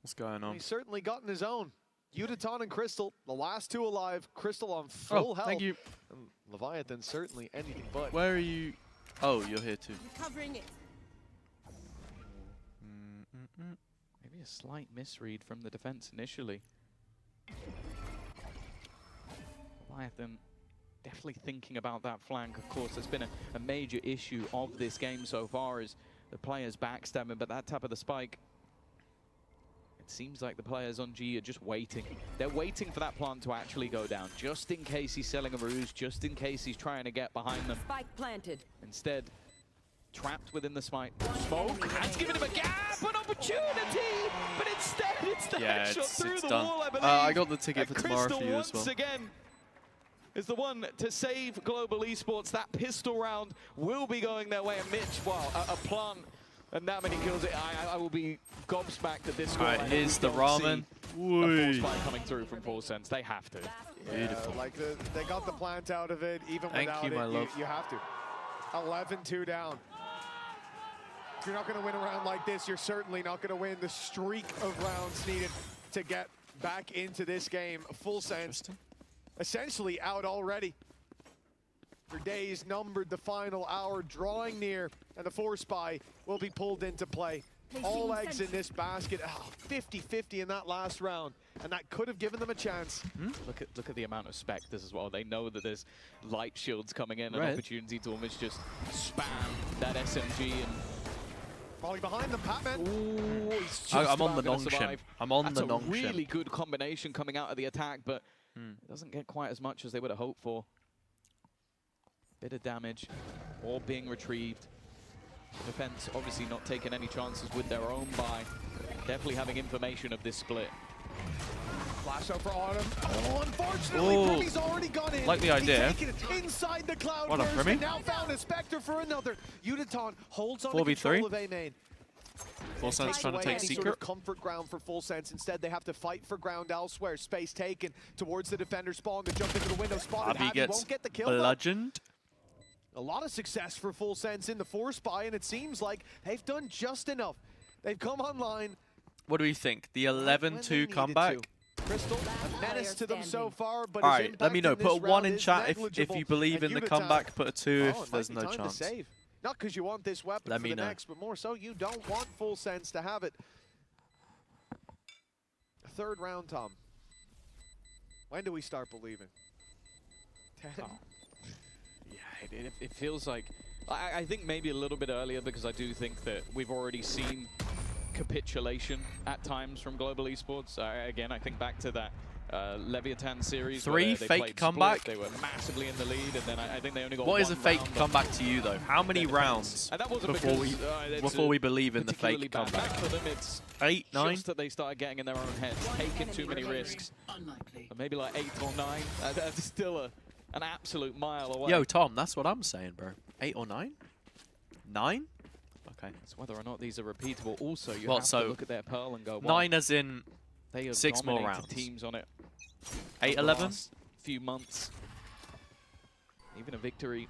Speaker 2: what's going on?
Speaker 14: He's certainly gotten his own. Utaton and Crystal, the last two alive. Crystal on full health.
Speaker 2: Thank you.
Speaker 14: And Leviathan certainly anything but.
Speaker 2: Where are you? Oh, you're here too.
Speaker 11: Covering it.
Speaker 22: Maybe a slight misread from the defense initially. Leviathan definitely thinking about that flank. Of course, that's been a major issue of this game so far, is the players backstabbing, but that tap of the spike, it seems like the players on G are just waiting. They're waiting for that plant to actually go down, just in case he's selling a ruse, just in case he's trying to get behind them.
Speaker 5: Spike planted.
Speaker 22: Instead, trapped within the smoke, has given him a gap, an opportunity, but instead it's the headshot through the
Speaker 2: done.
Speaker 22: wall, I believe.
Speaker 2: I got the ticket for
Speaker 22: And
Speaker 2: tomorrow
Speaker 22: Crystal
Speaker 2: for you as
Speaker 22: once
Speaker 2: well.
Speaker 22: again is the one to save Global Esports. That pistol round will be going their way, and Mitch, wow, a plant and that many kills. I will be gobsmacked at this score.
Speaker 2: Alright, here's the ramen.
Speaker 22: A force fight coming through from Full Sense. They have to.
Speaker 2: Beautiful.
Speaker 14: Like they got the plant out of it, even
Speaker 2: Thank
Speaker 14: without
Speaker 2: you, my
Speaker 14: it,
Speaker 2: love.
Speaker 14: you have to. 11-2 down. If you're not going to win a round like this, you're certainly not going to win the streak of rounds needed to get back into this game. Full Sense essentially out already. Your days numbered, the final hour drawing near, and the force buy will be pulled into play. All eggs in this basket. 50-50 in that last round, and that could have given them a chance.
Speaker 22: Look at the amount of specters as well. They know that there's light shields coming in, an
Speaker 2: Right.
Speaker 22: opportunity to almost just spam that SMG and
Speaker 14: Falling behind them, Patman.
Speaker 22: Ooh, he's just
Speaker 2: I'm on the
Speaker 22: about gonna
Speaker 2: Nongshim.
Speaker 22: survive.
Speaker 2: I'm on the
Speaker 22: That's a
Speaker 2: Nongshim.
Speaker 22: really good combination coming out of the attack, but it doesn't get quite as much as they would have hoped for. Bit of damage, all being retrieved. Defense obviously not taking any chances with their own buy. Definitely having information of this split.
Speaker 14: Flash out for Autumn. Oh, unfortunately, Primmy's already gone in.
Speaker 2: Like the idea.
Speaker 14: He's taken it inside the cloud
Speaker 2: What up,
Speaker 14: burst,
Speaker 2: Primmy?
Speaker 14: and now found a Spectre for another. Udaton holds on
Speaker 2: 4v3.
Speaker 14: to control of A main.
Speaker 2: Full Sense trying to take
Speaker 14: any
Speaker 2: Secret.
Speaker 14: sort of comfort ground for Full Sense. Instead, they have to fight for ground elsewhere. Space taken towards the defender spawn to jump into the window. Spotted
Speaker 2: Abby
Speaker 14: Abby won't get the kill.
Speaker 2: bludgeoned.
Speaker 14: A lot of success for Full Sense in the force buy, and it seems like they've done just enough. They've come online.
Speaker 2: What do we think? The 11-2 comeback?
Speaker 14: Crystal, a menace to them so far, but
Speaker 2: All
Speaker 14: his
Speaker 2: right, let me
Speaker 14: impact
Speaker 2: know.
Speaker 14: in
Speaker 2: Put a
Speaker 14: this
Speaker 2: 1
Speaker 14: round
Speaker 2: in
Speaker 14: is
Speaker 2: chat if
Speaker 14: negligible,
Speaker 2: you believe
Speaker 14: and
Speaker 2: in the
Speaker 14: Udaton-
Speaker 2: comeback. Put a 2
Speaker 14: Oh,
Speaker 2: if
Speaker 14: it
Speaker 2: there's
Speaker 14: might be
Speaker 2: no
Speaker 14: time to
Speaker 2: chance.
Speaker 14: save. Not because you want this weapon
Speaker 2: Let
Speaker 14: for
Speaker 2: me
Speaker 14: the
Speaker 2: know.
Speaker 14: next, but more so you don't want Full Sense to have it. Third round, Tom. When do we start believing? 10?
Speaker 22: Oh. Yeah, it feels like... I think maybe a little bit earlier, because I do think that we've already seen capitulation at times from Global Esports. Again, I think back to that Leviathan series.
Speaker 2: 3
Speaker 22: where they
Speaker 2: fake
Speaker 22: played
Speaker 2: comeback.
Speaker 22: Split. They were massively in the lead, and then I think they only got
Speaker 2: What is
Speaker 22: one
Speaker 2: a fake
Speaker 22: round
Speaker 2: comeback to you, though? How many rounds
Speaker 22: and that wasn't
Speaker 2: before we believe in the
Speaker 22: particularly
Speaker 2: fake
Speaker 22: bad
Speaker 2: comeback?
Speaker 22: match for them. It's
Speaker 2: 8, 9?
Speaker 22: just that they started getting in their own heads, taking too many risks. But maybe like 8 or 9. That's still an absolute mile away.
Speaker 2: Yo, Tom, that's what I'm saying, bro. 8 or 9? 9? Okay.
Speaker 22: It's whether or not these are repeatable. Also, you
Speaker 2: Well,
Speaker 22: have
Speaker 2: so
Speaker 22: to look at their Pearl and go, wow,
Speaker 2: 9 as in
Speaker 22: they have
Speaker 2: 6 more
Speaker 22: dominated
Speaker 2: rounds.
Speaker 22: teams on it.
Speaker 2: 8,
Speaker 22: over the
Speaker 2: 11?
Speaker 22: last few months. Even a victory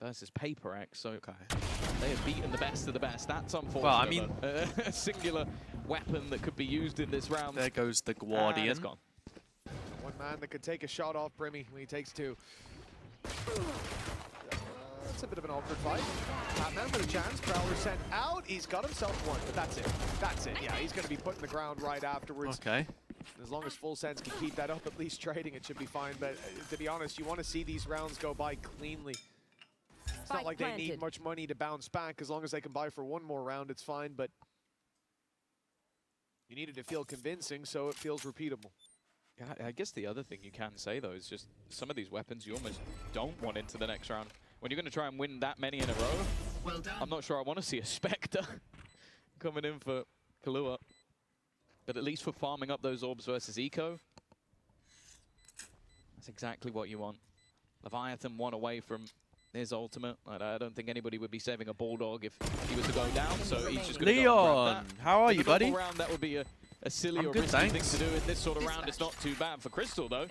Speaker 22: versus Paper X, so they have beaten the best of the best. That's unfortunate.
Speaker 2: Well, I mean,
Speaker 22: a singular weapon that could be used in this round.
Speaker 2: There goes the
Speaker 22: And
Speaker 2: Guardian.
Speaker 22: it's gone.
Speaker 14: One man that could take a shot off Brimmy when he takes 2. It's a bit of an awkward fight. Patman with a chance. Prowler sent out. He's got himself 1, but that's it. That's it. Yeah, he's going to be put in the ground right afterwards.
Speaker 2: Okay.
Speaker 14: As long as Full Sense can keep that up, at least trading, it should be fine. But to be honest, you want to see these rounds go by cleanly. It's not like they need much money to bounce back. As long as they can buy for 1 more round, it's fine. But you need it to feel convincing, so it feels repeatable.
Speaker 22: Yeah, I guess the other thing you can say, though, is just some of these weapons you almost don't want into the next round. When you're going to try and win that many in a row, I'm not sure I want to see a Spectre coming in for Kahlua. But at least for farming up those orbs versus Eco, that's exactly what you want. Leviathan 1 away from his ultimate. I don't think anybody would be saving a Bulldog if he was to go down, so he's just going to
Speaker 2: Leon, how are you, buddy?
Speaker 22: Round, that would be a silly
Speaker 2: I'm
Speaker 22: or
Speaker 2: good,
Speaker 22: risky
Speaker 2: thanks.
Speaker 22: thing to do in this sort of round. It's not too bad for Crystal, though.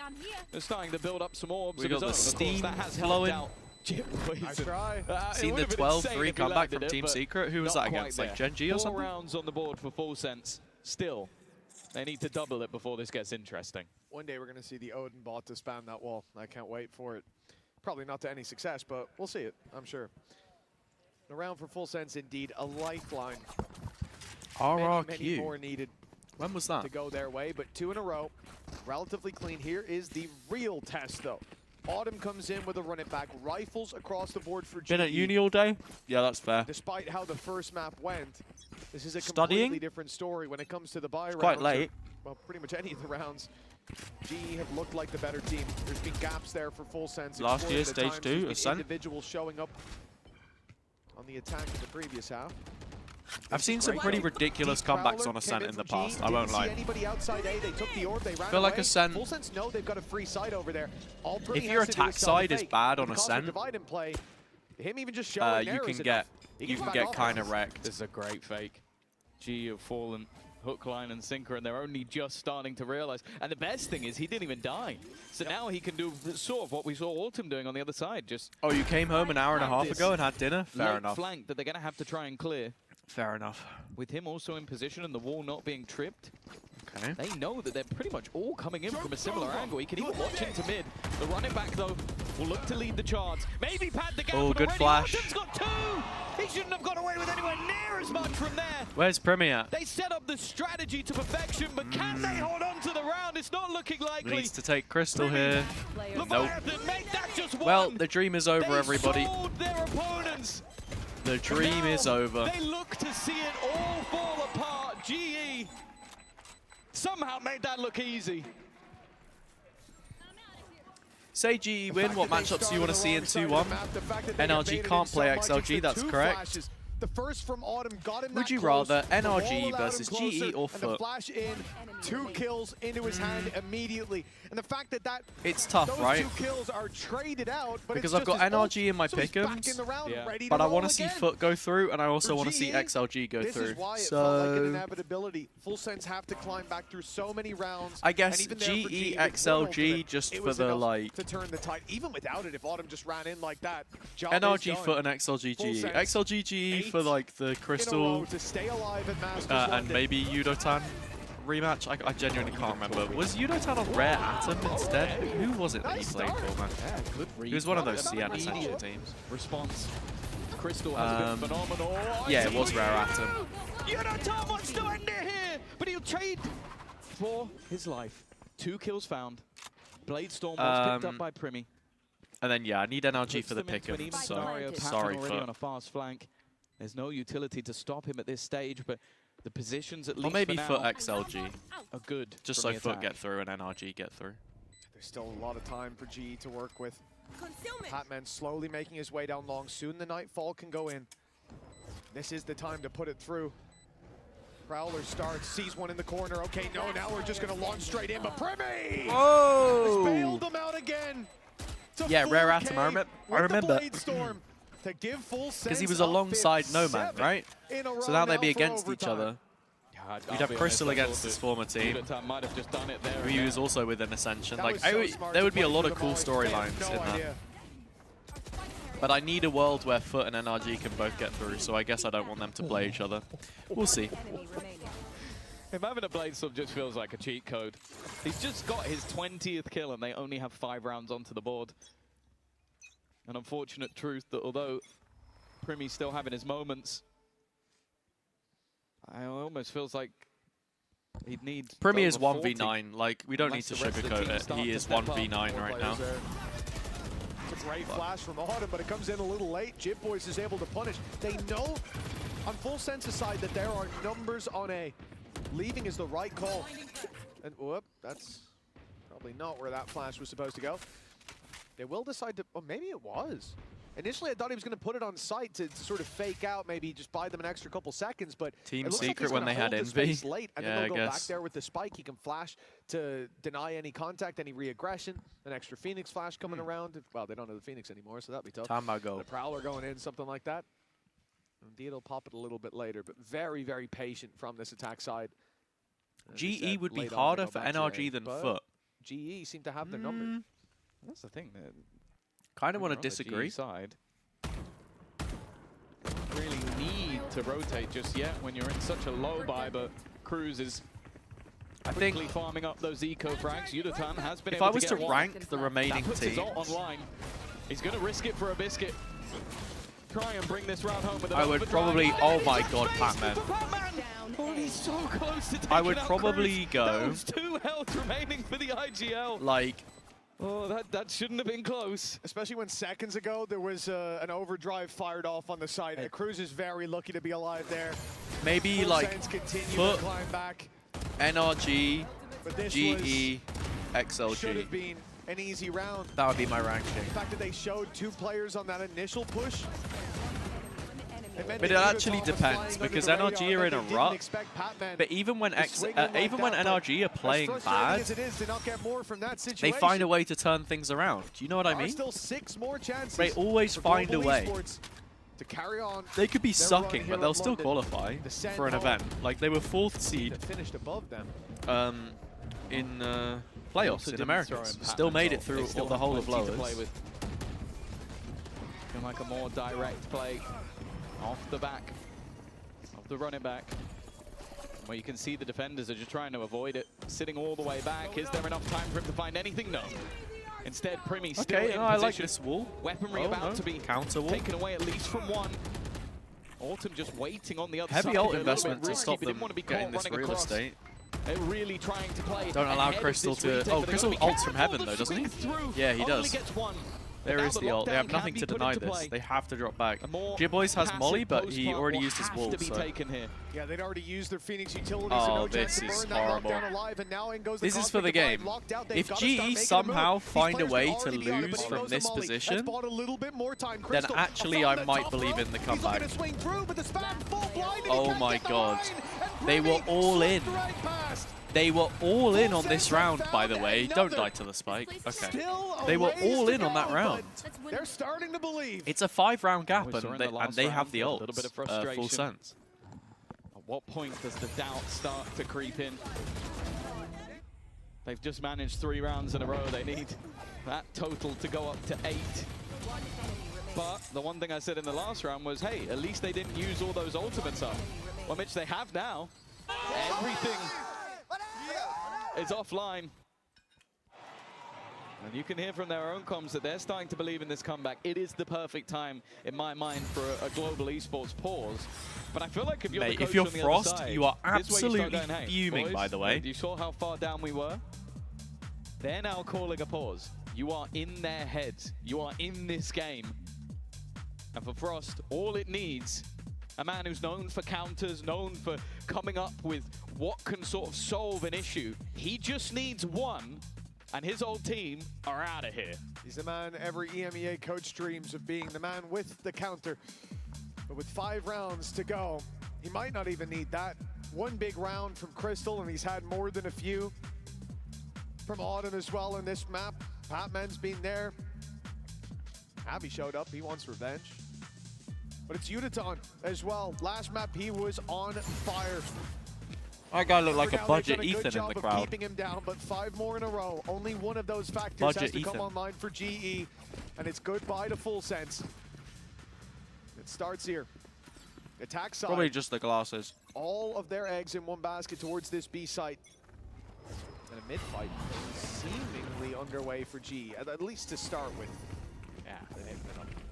Speaker 22: They're starting to build up some orbs
Speaker 2: We
Speaker 22: of
Speaker 2: got the
Speaker 22: his own. Of course,
Speaker 2: steam
Speaker 22: that has
Speaker 2: flowing.
Speaker 22: helped out Jit Boys.
Speaker 14: Nice try.
Speaker 22: It
Speaker 2: Seen the
Speaker 22: would have been insane
Speaker 2: 12-3
Speaker 22: if he
Speaker 2: comeback
Speaker 22: landed
Speaker 2: from
Speaker 22: it,
Speaker 2: Team
Speaker 22: but
Speaker 2: Secret. Who was
Speaker 22: not
Speaker 2: that
Speaker 22: quite
Speaker 2: against? Like
Speaker 22: there.
Speaker 2: Gen G or
Speaker 22: 4
Speaker 2: something?
Speaker 22: rounds on the board for Full Sense. Still, they need to double it before this gets interesting.
Speaker 14: One day we're going to see the Odin bot to spam that wall. I can't wait for it. Probably not to any success, but we'll see it, I'm sure. A round for Full Sense, indeed. A lifeline.
Speaker 2: RRQ.
Speaker 14: Many more needed.
Speaker 2: When was that?
Speaker 14: To go their way, but 2 in a row. Relatively clean. Here is the real test, though. Autumn comes in with a run it back. Rifles across the board for GE.
Speaker 2: Been at uni all day? Yeah, that's fair.
Speaker 14: Despite how the first map went, this is a
Speaker 2: Studying?
Speaker 14: completely different story when it comes to the buy rounds.
Speaker 2: quite late.
Speaker 14: Well, pretty much any of the rounds. GE have looked like the better team. There's been gaps there for Full Sense.
Speaker 2: Last year,
Speaker 14: Exploited at
Speaker 2: stage
Speaker 14: times. There's
Speaker 2: 2,
Speaker 14: been
Speaker 2: Ascent.
Speaker 14: individuals showing up on the attack in the previous half.
Speaker 2: I've seen some pretty ridiculous comebacks on Ascent in the past, I won't lie.
Speaker 14: Anybody outside A, they took the orb, they ran
Speaker 2: Feel like
Speaker 14: away.
Speaker 2: Ascent-
Speaker 14: Full Sense know they've got a free side over there. All
Speaker 2: If
Speaker 14: Brittany
Speaker 2: your
Speaker 14: has to do
Speaker 2: attack
Speaker 14: sell the
Speaker 2: side is
Speaker 14: fake.
Speaker 2: bad on
Speaker 14: With
Speaker 2: Ascent,
Speaker 14: divide and play, him even just showing
Speaker 2: you
Speaker 14: there
Speaker 2: can
Speaker 14: is
Speaker 2: get
Speaker 14: enough. He
Speaker 2: you
Speaker 14: gets
Speaker 2: can
Speaker 14: back
Speaker 2: get
Speaker 14: off
Speaker 2: kind
Speaker 14: it.
Speaker 2: of wrecked.
Speaker 22: This is a great fake. GE have fallen hook, line, and sinker, and they're only just starting to realize. And the best thing is he didn't even die. So now he can do sort of what we saw Autumn doing on the other side. Just
Speaker 2: Oh, you came home an hour and a half
Speaker 22: this
Speaker 2: ago and had dinner? Fair
Speaker 22: late
Speaker 2: enough.
Speaker 22: flank that they're going to have to try and clear.
Speaker 2: Fair enough.
Speaker 22: With him also in position and the wall not being tripped,
Speaker 2: Okay.
Speaker 22: they know that they're pretty much all coming in from a similar angle. He can even watch into mid. The running back, though, will look to lead the charge. Maybe pad the gap.
Speaker 2: Oh,
Speaker 22: but
Speaker 2: good
Speaker 22: already
Speaker 2: flash.
Speaker 22: Autumn's got 2! He shouldn't have got away with anywhere near as much from there.
Speaker 2: Where's Premier at?
Speaker 22: They set up the strategy to perfection, but can they hold on to the round? It's not looking likely.
Speaker 2: Needs to take Crystal here. Nope.
Speaker 22: Leviathan, mate, that's just one.
Speaker 2: Well, the dream is over,
Speaker 22: They
Speaker 2: everybody.
Speaker 22: sold their opponents.
Speaker 2: The dream is over.
Speaker 22: They look to see it all fall apart. GE somehow made that look easy.
Speaker 2: Say GE win, what matchups do you want to see in 2-1? NRG can't play XLG, that's correct.
Speaker 14: The first from Autumn got him.
Speaker 2: Would you rather NRG versus GE or Foot?
Speaker 14: Flash in, 2 kills into his hand immediately, and the fact that
Speaker 2: it's tough, right?
Speaker 14: Those 2 kills are traded out, but
Speaker 2: because I've got NRG in my pick'ems, but I want to see Foot go through, and I also want to see XLG go through.
Speaker 14: This is why it felt like an inevitability. Full Sends have to climb back through so many rounds.
Speaker 2: I guess GE XLG just for the like
Speaker 14: to turn the tide. Even without it, if Autumn just ran in like that,
Speaker 2: NRG Foot and XLG GE. XLG GE for like the Crystal
Speaker 14: to stay alive at Masters
Speaker 2: and maybe Yudotan rematch. I genuinely can't remember. Was Yudotan on Rare Atom instead? Who was it that he played for, man?
Speaker 22: Yeah, good read.
Speaker 2: He was one of those CN Essential teams.
Speaker 22: Response. Crystal has been phenomenal.
Speaker 2: Yeah, it was Rare Atom.
Speaker 22: Yudotan wants to end it here, but he'll trade for his life. 2 kills found. Bladestorm was picked up by Primi.
Speaker 2: And then yeah, I need NRG for the pick-em. So sorry,
Speaker 22: already on a
Speaker 2: Foot.
Speaker 22: fast flank. There's no utility to stop him at this stage, but the positions at least
Speaker 2: Or maybe
Speaker 22: for
Speaker 2: Foot
Speaker 22: now
Speaker 2: XLG.
Speaker 22: are good.
Speaker 2: Just so Foot get through and NRG get through.
Speaker 14: There's still a lot of time for GE to work with. Patman slowly making his way down long. Soon the Nightfall can go in. This is the time to put it through. Prowler starts, sees one in the corner. Okay, no, now we're just going to launch straight in, but Primi!
Speaker 2: Oh!
Speaker 14: Has bailed them out again.
Speaker 2: Yeah, Rare Atom, I remember.
Speaker 14: To give full
Speaker 2: because he was alongside No Man, right? So now they'd be against each other. You'd have Crystal against his former team.
Speaker 22: Might have just done it there.
Speaker 2: He was also with an Ascension. Like, there would be a lot of cool storylines in that. But I need a world where Foot and NRG can both get through, so I guess I don't want them to play each other. We'll see.
Speaker 22: Him having a Bladestorm just feels like a cheat code. He's just got his 20th kill and they only have 5 rounds onto the board. An unfortunate truth that although Primi's still having his moments, it almost feels like he'd need
Speaker 2: Primi is
Speaker 22: over
Speaker 2: 1v9, like, we don't need to sugarcoat it. He is 1v9 right now.
Speaker 14: It's a great flash from Autumn, but it comes in a little late. Jit Boys is able to punish. They know on Full Sense's side that there are numbers on A. Leaving is the right call. And whoop, that's probably not where that flash was supposed to go. They will decide to, oh, maybe it was. Initially, I thought he was going to put it on site to sort of fake out, maybe just buy them an extra couple seconds, but
Speaker 2: Team
Speaker 14: it looks
Speaker 2: Secret
Speaker 14: like
Speaker 2: when they had Envy.
Speaker 14: Late, and then they'll go back there with the spike. He can flash to deny any contact, any re-aggression. An extra Phoenix flash coming around. Well, they don't have the Phoenix anymore, so that'd be tough.
Speaker 2: Time go.
Speaker 14: The Prowler going in, something like that. Indeed, he'll pop it a little bit later, but very, very patient from this attack side.
Speaker 2: GE would be harder for NRG than Foot.
Speaker 14: GE seem to have their number.
Speaker 22: That's the thing.
Speaker 2: Kind of want to disagree.
Speaker 22: Side. Really need to rotate just yet when you're in such a low buy, but Cruz is quickly farming up those eco frags. Yudotan has been able to get
Speaker 2: If I was to rank the remaining teams,
Speaker 22: online, he's going to risk it for a biscuit. Try and bring this round home with
Speaker 2: I would probably, oh my god, Patman.
Speaker 22: Oh, he's so close to taking
Speaker 2: I would
Speaker 22: out
Speaker 2: probably
Speaker 22: Cruz.
Speaker 2: go.
Speaker 22: Those 2 health remaining for the IGL.
Speaker 2: Like,
Speaker 22: oh, that shouldn't have been close.
Speaker 14: Especially when seconds ago there was an overdrive fired off on the side. Cruz is very lucky to be alive there.
Speaker 2: maybe
Speaker 14: Full
Speaker 2: like
Speaker 14: Sense continue
Speaker 2: Foot,
Speaker 14: to climb back.
Speaker 2: NRG,
Speaker 14: But this
Speaker 2: GE,
Speaker 14: should
Speaker 2: XLG.
Speaker 14: have been an easy round.
Speaker 2: That would be my ranking.
Speaker 14: The fact that they showed 2 players on that initial push.
Speaker 2: But it actually depends because NRG are in a rut. But even when NRG are playing bad, they find a way to turn things around. Do you know what I mean?
Speaker 14: Still 6 more chances.
Speaker 2: They always find a way.
Speaker 14: To carry on.
Speaker 2: They could be sucking, but they'll still qualify for an event. Like they were 4th seed.
Speaker 14: Finished above them.
Speaker 2: In playoffs in Americans. Still made it through the whole of lowers.
Speaker 22: Feel like a more direct play. Off the back of the running back. Well, you can see the defenders are just trying to avoid it. Sitting all the way back. Is there enough time for him to find anything? No. Instead, Primi still in position.
Speaker 2: I like this wall.
Speaker 22: Weaponry about to be
Speaker 2: counter wall.
Speaker 22: taken away at least from one. Autumn just waiting on the other side.
Speaker 2: Heavy ult investment to stop them getting this real estate.
Speaker 22: They're really trying to play.
Speaker 2: Don't allow Crystal to... Oh, Crystal ults from heaven though, doesn't he? Yeah, he does.
Speaker 22: Gets one.
Speaker 2: There is the ult. They have nothing to deny this. They have to drop back. J-Boys has Molly, but he already used his wall. So.
Speaker 14: Yeah, they'd already used their Phoenix utilities.
Speaker 2: Oh, this is horrible. This is for the game. If GE somehow find a way to lose from this position, then actually I might believe in the comeback. Oh my god. They were all in. They were all in on this round, by the way. Don't die to the spike. Okay. They were all in on that round.
Speaker 14: They're starting to believe.
Speaker 2: It's a 5-round gap, and they have the
Speaker 22: ult. A little bit of frustration.
Speaker 2: Full sense.
Speaker 22: At what point does the doubt start to creep in? They've just managed 3 rounds in a row. They need that total to go up to 8. But the one thing I said in the last round was, hey, at least they didn't use all those ultimates up. Well, which they have now. Everything is offline. And you can hear from their own comms that they're starting to believe in this comeback. It is the perfect time, in my mind, for a global esports pause. But I feel like if you're,
Speaker 2: Mate,
Speaker 22: the coach
Speaker 2: if you're
Speaker 22: on the
Speaker 2: Frost,
Speaker 22: other side,
Speaker 2: you are
Speaker 22: this is where you start
Speaker 2: absolutely
Speaker 22: going, hey,
Speaker 2: fuming,
Speaker 22: boys,
Speaker 2: by the way.
Speaker 22: You saw how far down we were? They're now calling a pause. You are in their heads. You are in this game. And for Frost, all it needs, a man who's known for counters, known for coming up with what can sort of solve an issue, he just needs one, and his old team are out of here.
Speaker 14: He's the man every EMEA coach dreams of being, the man with the counter. But with 5 rounds to go, he might not even need that. One big round from Crystal, and he's had more than a few from Auden as well in this map. Patman's been there. Abby showed up, he wants revenge. But it's Udaton as well. Last map, he was on fire.
Speaker 2: That guy looked like a budget Ethan in the crowd.
Speaker 14: Keeping him down, but 5 more in a row. Only one of those factors has to come online for GE, and it's goodbye to Full Sense. It starts here. Attack side.
Speaker 2: Probably just the glasses.
Speaker 14: All of their eggs in one basket towards this B site. And a mid-fight seemingly underway for GE, at least to start with.
Speaker 22: Yeah,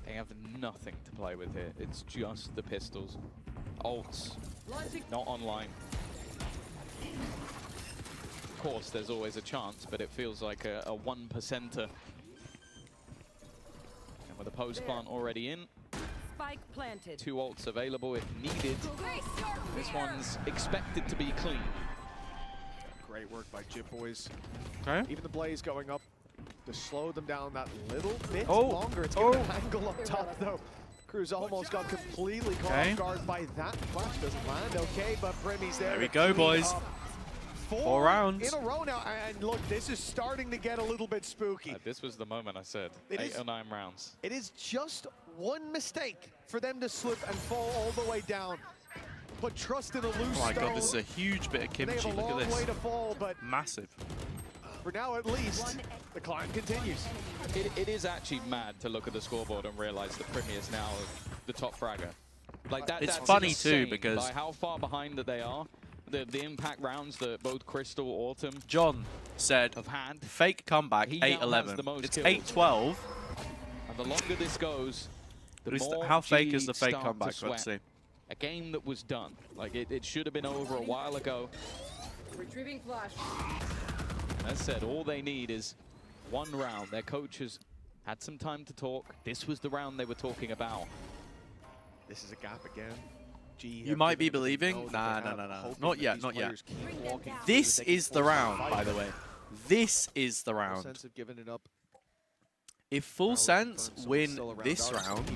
Speaker 22: they have nothing to play with here. It's just the pistols. Ults, not online. Of course, there's always a chance, but it feels like a 1%er. And with a post plant already in,
Speaker 5: Spike planted.
Speaker 22: 2 ults available if needed. This one's expected to be clean.
Speaker 14: Great work by J-Boys.
Speaker 2: Okay.
Speaker 14: Even the Blaze going up to slow them down that little bit
Speaker 2: Oh.
Speaker 14: longer. It's getting an angle up top, though. Cruz almost got completely caught off guard by that. Flash doesn't land, okay, but Primmy's there.
Speaker 2: There we go, boys. 4 rounds.
Speaker 14: In a row now, and look, this is starting to get a little bit spooky.
Speaker 22: This was the moment I said,
Speaker 14: It
Speaker 22: 8
Speaker 14: is-
Speaker 22: or 9 rounds.
Speaker 14: It is just one mistake for them to slip and fall all the way down. But trust in a loose
Speaker 2: Oh my
Speaker 14: stone.
Speaker 2: god, this is a huge bit of
Speaker 14: They have
Speaker 2: kimchi.
Speaker 14: a
Speaker 2: Look
Speaker 14: long
Speaker 2: at
Speaker 14: way
Speaker 2: this.
Speaker 14: to fall, but
Speaker 2: Massive.
Speaker 14: for now at least, the climb continues.
Speaker 22: It is actually mad to look at the scoreboard and realize the Premier is now the top fragger. Like that.
Speaker 2: It's
Speaker 22: that's
Speaker 2: funny
Speaker 22: insane,
Speaker 2: too, because
Speaker 22: by how far behind that they are, the impact rounds that both Crystal, Autumn,
Speaker 2: John said
Speaker 22: have had.
Speaker 2: Fake comeback,
Speaker 22: He now has
Speaker 2: 8-11.
Speaker 22: the most
Speaker 2: It's
Speaker 22: kills.
Speaker 2: 8-12.
Speaker 22: And the longer this goes, the more
Speaker 2: How fake
Speaker 22: GE
Speaker 2: is the fake
Speaker 22: start to
Speaker 2: comeback? Let's
Speaker 22: sweat.
Speaker 2: see.
Speaker 22: A game that was done. Like it should have been over a while ago.
Speaker 5: Retrieving flash.
Speaker 22: As said, all they need is 1 round. Their coaches had some time to talk. This was the round they were talking about.
Speaker 14: This is a gap again.
Speaker 2: You might be believing. Nah. Not yet, not yet. This is the round, by the way. This is the round.
Speaker 14: Sense of giving it up.
Speaker 2: If Full Sense win this round,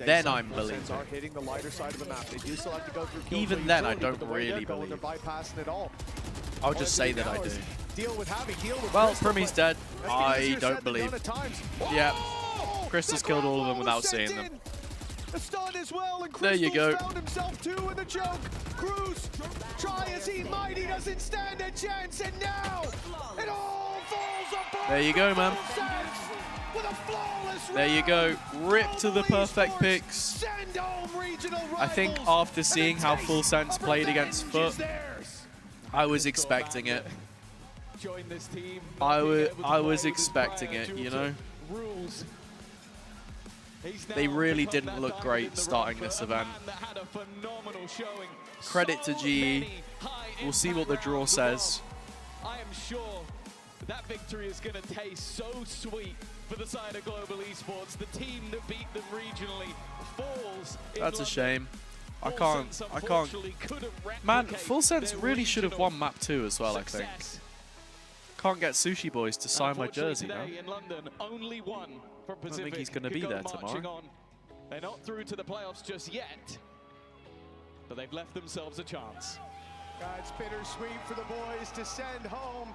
Speaker 2: then I'm believing.
Speaker 14: Are hitting the lighter side of the map. They do still have to go through kill
Speaker 2: Even
Speaker 14: for
Speaker 2: then, I
Speaker 14: utility,
Speaker 2: don't
Speaker 14: but the way
Speaker 2: really
Speaker 14: they're going,
Speaker 2: believe.
Speaker 14: They're bypassing it all.
Speaker 2: I'll just say that I do.
Speaker 14: Deal with Javi, deal with
Speaker 2: Well,
Speaker 14: Crystal,
Speaker 2: Primmy's
Speaker 14: but
Speaker 2: dead.
Speaker 14: that's
Speaker 2: I
Speaker 14: been easier
Speaker 2: don't
Speaker 14: said than
Speaker 2: believe.
Speaker 14: done at times.
Speaker 2: Yeah.
Speaker 14: Oh!
Speaker 2: Crystal's
Speaker 14: The
Speaker 2: killed all of them
Speaker 14: crowd
Speaker 2: without
Speaker 14: was
Speaker 2: seeing
Speaker 14: sent
Speaker 2: them.
Speaker 14: in. The stun as well, and
Speaker 2: There you
Speaker 14: Crystal's
Speaker 2: go.
Speaker 14: found himself too in the choke. Cruz, try as he might, he doesn't stand a chance, and now it all falls apart.
Speaker 2: There you go, man.
Speaker 14: With a flawless
Speaker 2: There you go. Rip to the perfect picks.
Speaker 14: send home regional
Speaker 2: I think
Speaker 14: rivals.
Speaker 2: after seeing how Full Sense played against Foot,
Speaker 14: Theirs.
Speaker 2: I was expecting it.
Speaker 22: Join this team.
Speaker 2: I was expecting it, you know?
Speaker 22: Rules.
Speaker 2: They really didn't look great starting this event. Credit to GE. We'll see what the draw says.
Speaker 22: I am sure that victory is going to taste so sweet for the side of Global Esports. The team that beat them regionally falls in
Speaker 2: That's a
Speaker 22: London.
Speaker 2: shame. I can't. Man, Full Sense really should have won map 2 as well, I think. Can't get Sushi Boys to sign my jersey now.
Speaker 22: In London, only one from
Speaker 2: I don't
Speaker 22: Pacific
Speaker 2: think he's going to
Speaker 22: could
Speaker 2: be
Speaker 22: go
Speaker 2: there
Speaker 22: marching
Speaker 2: tomorrow.
Speaker 22: on. They're not through to the playoffs just yet, but they've left themselves a chance.
Speaker 14: It's bittersweet for the boys to send home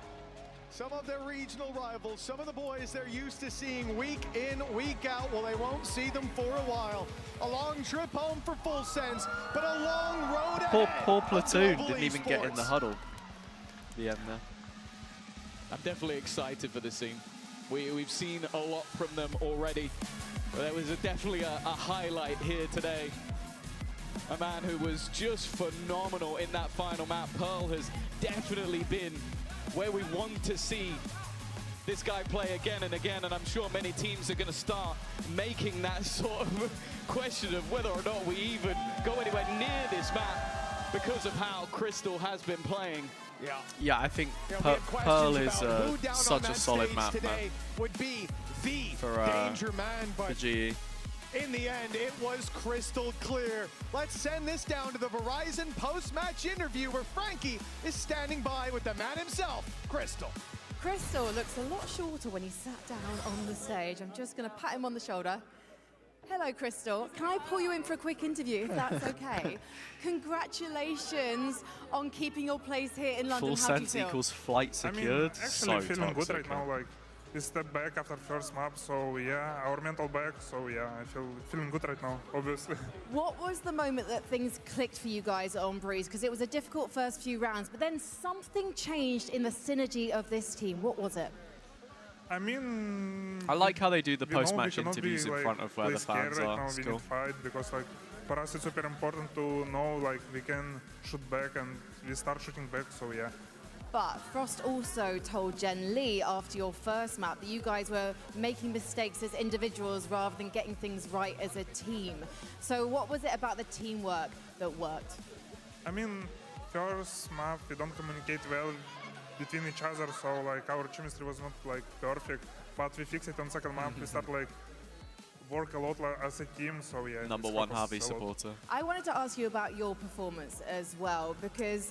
Speaker 14: some of their regional rivals, some of the boys they're used to seeing week in, week out. Well, they won't see them for a while. A long trip home for Full Sense, but a long road ahead.
Speaker 2: Poor Platoon
Speaker 14: of
Speaker 2: didn't even get in the
Speaker 14: Esports.
Speaker 2: huddle. The end there.
Speaker 22: I'm definitely excited for this team. We've seen a lot from them already. There was definitely a highlight here today. A man who was just phenomenal in that final map. Pearl has definitely been where we want to see this guy play again and again, and I'm sure many teams are going to start making that sort of question of whether or not we even go anywhere near this map because of how Crystal has been playing.
Speaker 2: Yeah, I think Pearl is such a solid map, man.
Speaker 14: Would be the
Speaker 2: For
Speaker 14: danger man, but
Speaker 2: GE.
Speaker 14: in the end, it was crystal clear. Let's send this down to the Verizon post-match interview where Frankie is standing by with the man himself, Crystal.
Speaker 11: Crystal looks a lot shorter when he sat down on the stage. I'm just going to pat him on the shoulder. Hello, Crystal. Can I pull you in for a quick interview, if that's okay? Congratulations on keeping your place here in London.
Speaker 2: Full
Speaker 11: How do you
Speaker 2: Sense
Speaker 11: feel?
Speaker 2: equals flight secured.
Speaker 17: Actually
Speaker 2: So
Speaker 17: feeling good
Speaker 2: toxic,
Speaker 17: right now. Like we step back after first map, so yeah, our mental back. So yeah, I feeling good right now. Obviously.
Speaker 11: What was the moment that things clicked for you guys on Breeze? Because it was a difficult first few rounds, but then something changed in the synergy of this team. What was it?
Speaker 17: I mean,
Speaker 2: I like how they do the
Speaker 17: you know, we
Speaker 2: post-match
Speaker 17: cannot
Speaker 2: interviews
Speaker 17: be,
Speaker 2: in
Speaker 17: like,
Speaker 2: front of where
Speaker 17: play
Speaker 2: the
Speaker 17: scared
Speaker 2: fans
Speaker 17: right
Speaker 2: are.
Speaker 17: now.
Speaker 2: It's
Speaker 17: We
Speaker 2: cool.
Speaker 17: need fight because like for us it's super important to know like we can shoot back and we start shooting back. So yeah.
Speaker 11: But Frost also told Jen Lee after your first map that you guys were making mistakes as individuals rather than getting things right as a team. So what was it about the teamwork that worked?
Speaker 17: I mean, first map we don't communicate well between each other, so like our chemistry was not like perfect. But we fixed it on second map. We start like work a lot as a team. So yeah.
Speaker 2: Number one Harvey supporter.
Speaker 11: I wanted to ask you about your performance as well, because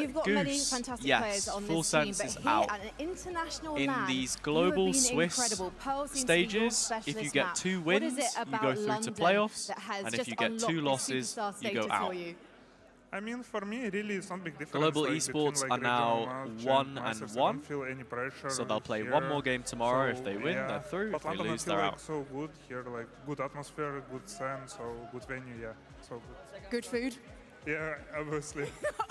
Speaker 11: you've got
Speaker 2: Goose,
Speaker 11: many fantastic
Speaker 2: yes,
Speaker 11: players on
Speaker 2: Full
Speaker 11: this team,
Speaker 2: Sense
Speaker 11: but
Speaker 2: is
Speaker 11: here
Speaker 2: out.
Speaker 11: at an international
Speaker 2: In
Speaker 11: LAN,
Speaker 2: these
Speaker 11: you
Speaker 2: global
Speaker 11: have been
Speaker 2: Swiss
Speaker 11: incredible. Pearl seems to be your
Speaker 2: stages, if you
Speaker 11: specialist
Speaker 2: get
Speaker 11: map.
Speaker 2: 2
Speaker 11: What is
Speaker 2: wins,
Speaker 11: it
Speaker 2: you
Speaker 11: about
Speaker 2: go through
Speaker 11: London
Speaker 2: to playoffs,
Speaker 11: that has
Speaker 2: and if
Speaker 11: just
Speaker 2: you get 2
Speaker 11: unlocked
Speaker 2: losses,
Speaker 11: this superstar
Speaker 2: you go
Speaker 11: status
Speaker 2: out.
Speaker 11: for you?
Speaker 17: I mean, for me, really, it's not big difference.
Speaker 2: Global
Speaker 17: like,
Speaker 2: Esports
Speaker 17: between,
Speaker 2: are
Speaker 17: like,
Speaker 2: now
Speaker 17: regional match
Speaker 2: 1
Speaker 17: Masters.
Speaker 2: and
Speaker 17: I
Speaker 2: 1,
Speaker 17: don't feel any pressure
Speaker 2: so they'll play
Speaker 17: here.
Speaker 2: 1 more game tomorrow.
Speaker 17: So,
Speaker 2: If they win,
Speaker 17: yeah.
Speaker 2: they're through.
Speaker 17: But
Speaker 2: If they
Speaker 17: London,
Speaker 2: lose,
Speaker 17: I feel
Speaker 2: they're
Speaker 17: like
Speaker 2: out.
Speaker 17: so good here, like good atmosphere, good sand, so good venue, yeah, so good.
Speaker 11: Good food?
Speaker 17: Yeah, obviously.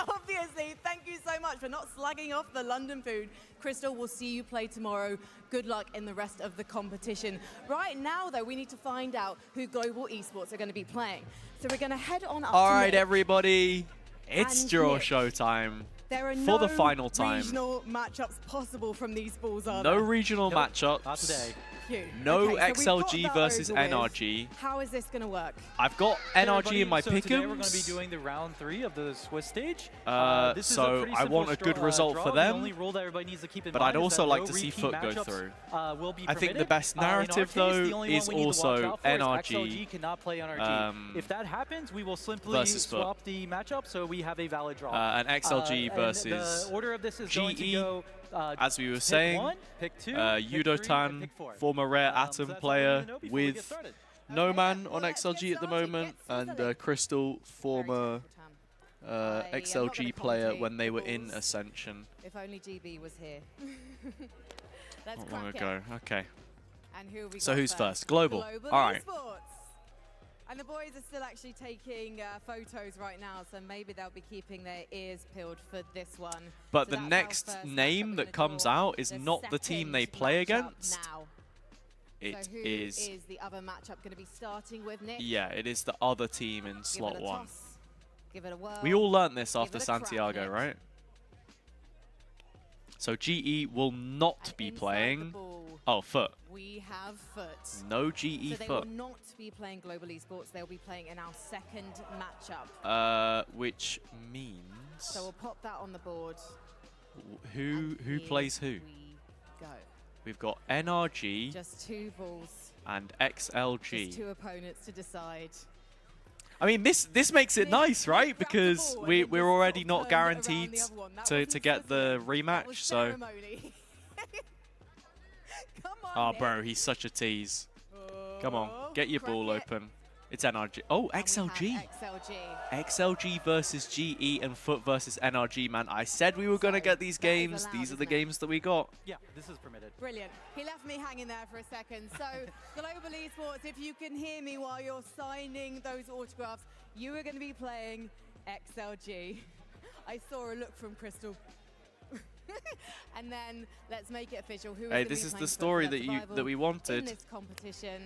Speaker 11: Obviously, thank you so much for not slagging off the London food. Crystal, we'll see you play tomorrow. Good luck in the rest of the competition. Right now, though, we need to find out who Global Esports are going to be playing. So we're going to head on up
Speaker 2: All
Speaker 11: to
Speaker 2: right,
Speaker 11: Nick.
Speaker 2: everybody. It's
Speaker 11: And
Speaker 2: draw
Speaker 11: Nick,
Speaker 2: showtime
Speaker 11: There are
Speaker 2: for
Speaker 11: no
Speaker 2: the final time.
Speaker 11: regional matchups possible from these balls, are
Speaker 2: No
Speaker 11: there?
Speaker 2: regional matchups.
Speaker 11: Not today. Phew.
Speaker 2: No
Speaker 11: Okay, so we've got
Speaker 2: XLG
Speaker 11: that
Speaker 2: versus
Speaker 11: over with.
Speaker 2: NRG.
Speaker 11: How is this going to work?
Speaker 2: I've got NRG in my
Speaker 18: so today we're going to be
Speaker 2: pick'ems.
Speaker 18: doing the round 3 of the Swiss stage. This is a
Speaker 2: So
Speaker 18: pretty
Speaker 2: I
Speaker 18: simple
Speaker 2: want a good result
Speaker 18: draw.
Speaker 2: for
Speaker 18: The
Speaker 2: them.
Speaker 18: only rule that everybody needs to keep in
Speaker 2: But
Speaker 18: mind
Speaker 2: I'd
Speaker 18: is
Speaker 2: also
Speaker 18: that
Speaker 2: like
Speaker 18: no
Speaker 2: to see
Speaker 18: repeat
Speaker 2: Foot go
Speaker 18: matchups,
Speaker 2: through.
Speaker 18: Will be
Speaker 2: I think the
Speaker 18: permitted.
Speaker 2: best
Speaker 18: In our
Speaker 2: narrative,
Speaker 18: case,
Speaker 2: though,
Speaker 18: the only
Speaker 2: is
Speaker 18: one we need to watch
Speaker 2: also
Speaker 18: out for
Speaker 2: NRG,
Speaker 18: is XLG cannot play NRG. If that happens, we will simply
Speaker 2: versus Foot.
Speaker 18: swap the matchup so we have a valid draw.
Speaker 2: And XLG
Speaker 18: and
Speaker 2: versus
Speaker 18: the order of this is going to
Speaker 2: GE,
Speaker 18: go,
Speaker 2: as we were
Speaker 18: pick
Speaker 2: saying,
Speaker 18: 1, pick 2, pick 3, and
Speaker 2: Yudotan,
Speaker 18: pick 4.
Speaker 2: former Rare
Speaker 18: So
Speaker 2: Atom
Speaker 18: that's
Speaker 2: player
Speaker 18: all we need to know before we get
Speaker 2: with
Speaker 18: started.
Speaker 2: No Man on XLG at the moment, and Crystal, former XLG player when they were in Ascension.
Speaker 11: If only GB was here. Let's
Speaker 2: Not long
Speaker 11: crack it.
Speaker 2: ago. Okay.
Speaker 11: And who have we
Speaker 2: So
Speaker 11: got
Speaker 2: who's first? Global.
Speaker 11: Global
Speaker 2: All right.
Speaker 11: Esports. And the boys are still actually taking photos right now, so maybe they'll be keeping their ears peeled for this one.
Speaker 2: But
Speaker 11: So
Speaker 2: the
Speaker 11: that's our
Speaker 2: next
Speaker 11: first
Speaker 2: name
Speaker 11: matchup.
Speaker 2: that comes out is not the team they play against.
Speaker 11: Now.
Speaker 2: It
Speaker 11: So who
Speaker 2: is,
Speaker 11: is the other matchup going to be starting with, Nick?
Speaker 2: yeah, it is the other team in slot
Speaker 11: Give it a
Speaker 2: 1.
Speaker 11: toss. Give it a whirl.
Speaker 2: We all learnt this after
Speaker 11: Give it a crack,
Speaker 2: Santiago,
Speaker 11: Nick.
Speaker 2: right? So GE will not be playing. Oh, Foot.
Speaker 11: We have Foot.
Speaker 2: No GE
Speaker 11: So they
Speaker 2: Foot.
Speaker 11: will not be playing Global Esports. They'll be playing in our second matchup.
Speaker 2: Which means
Speaker 11: So we'll pop that on the board.
Speaker 2: who plays who?
Speaker 11: Go.
Speaker 2: We've got NRG
Speaker 11: Just 2 balls.
Speaker 2: and XLG.
Speaker 11: Just 2 opponents to decide.
Speaker 2: I mean, this makes it nice, right? Because we're already not guaranteed to get the rematch, so... Oh, bro, he's such a tease. Come on, get your ball open. It's NRG. Oh, XLG. XLG versus GE and Foot versus NRG, man. I said we were going to get these games. These are the games that we got.
Speaker 18: Yeah, this is permitted.
Speaker 11: Brilliant. He left me hanging there for a second. So, Global Esports, if you can hear me while you're signing those autographs, you are going to be playing XLG. I saw a look from Crystal. And then let's make it official. Who
Speaker 2: Hey, this is the story that we wanted.
Speaker 11: In this competition.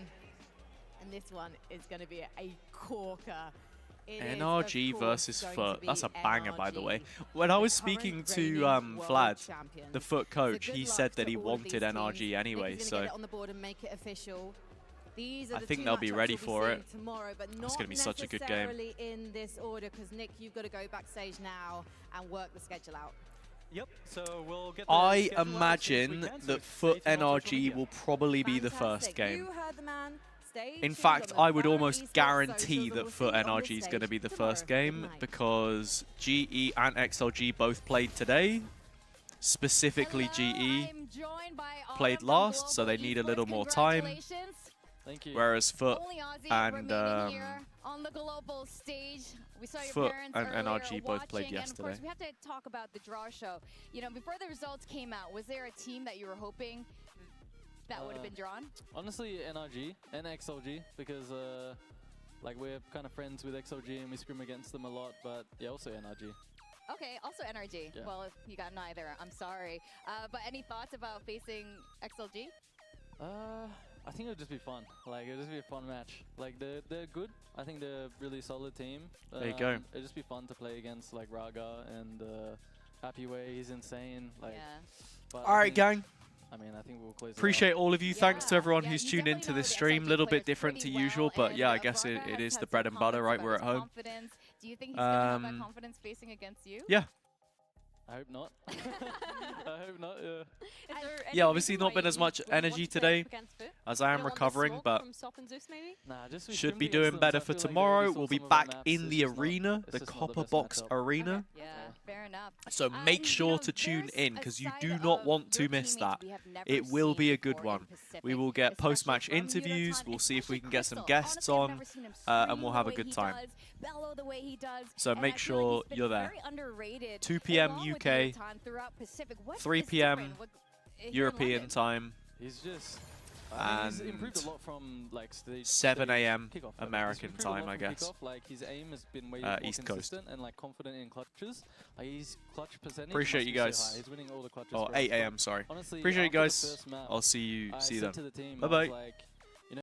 Speaker 11: And this one is going to be a corker.
Speaker 2: NRG versus Foot. That's a banger, by the way. When I was speaking to Vlad, the Foot coach, he said that he wanted NRG anyway, so I think they'll be ready for it. It's going to be such a good game.
Speaker 11: In this order, because Nick, you've got to go backstage now and work the schedule out.
Speaker 18: Yep, so we'll get
Speaker 2: I imagine that Foot NRG will probably be the first game.
Speaker 11: You heard the man.
Speaker 2: In fact, I would almost guarantee that Foot NRG is going to be the first game because GE and XLG both played today. Specifically, GE played last, so they need a little more time.
Speaker 18: Thank you.
Speaker 2: Whereas Foot and Foot and NRG both played yesterday.
Speaker 1: And of course, we have to talk about the draw show. You know, before the results came out, was there a team that you were hoping that would have been drawn?
Speaker 15: Honestly, NRG and XLG, because like we're kind of friends with XLG and we scrim against them a lot, but yeah, also NRG.
Speaker 1: Okay, also NRG.
Speaker 15: Yeah.
Speaker 1: Well, you got neither. I'm sorry. But any thoughts about facing XLG?
Speaker 15: I think it would just be fun. Like, it would just be a fun match. Like, they're good. I think they're a really solid team.
Speaker 2: There you go.
Speaker 15: It would just be fun to play against, like, Raga and Happy Way. He's insane. Like,
Speaker 1: yeah.
Speaker 2: All right, gang.
Speaker 15: I mean, I think we'll close
Speaker 2: Appreciate
Speaker 15: it out.
Speaker 2: all of you. Thanks to everyone who's tuned into this stream. A little bit different to usual, but yeah, I guess it is the bread and butter, right? We're at home.
Speaker 1: Do you think he's going to have that confidence facing against you?
Speaker 2: Yeah.
Speaker 15: I hope not. I hope not, yeah.
Speaker 2: Yeah, obviously not been as much energy today as I am recovering, but should be doing better for tomorrow. We'll be back in the arena, the Copper Box Arena.
Speaker 1: Yeah, fair enough.
Speaker 2: So make sure to tune in because you do not want to miss that. It will be a good one. We will get post-match interviews. We'll see if we can get some guests on, and we'll have a good time. So make sure you're there. 2 p.m. UK, 3 p.m. European time,
Speaker 15: He's just
Speaker 2: and
Speaker 15: he's improved a lot from like
Speaker 2: 7 a.m.
Speaker 15: kickoff.
Speaker 2: American
Speaker 15: He's improved a
Speaker 2: time,
Speaker 15: lot
Speaker 2: I
Speaker 15: from
Speaker 2: guess.
Speaker 15: kickoff. Like his aim has been way more
Speaker 2: East
Speaker 15: consistent
Speaker 2: Coast.
Speaker 15: and like confident in clutches. Like his clutch percentage.
Speaker 2: Appreciate
Speaker 15: must
Speaker 2: you
Speaker 15: be so
Speaker 2: guys.
Speaker 15: high. He's winning all the clutches.
Speaker 2: Oh,
Speaker 15: for us.
Speaker 2: 8 a.m. Sorry.
Speaker 15: Honestly,
Speaker 2: Appreciate you
Speaker 15: after the
Speaker 2: guys.
Speaker 15: first map,
Speaker 2: I'll see you
Speaker 15: I
Speaker 2: then.
Speaker 15: said to the team,
Speaker 2: Bye
Speaker 15: I was
Speaker 2: bye.
Speaker 15: like,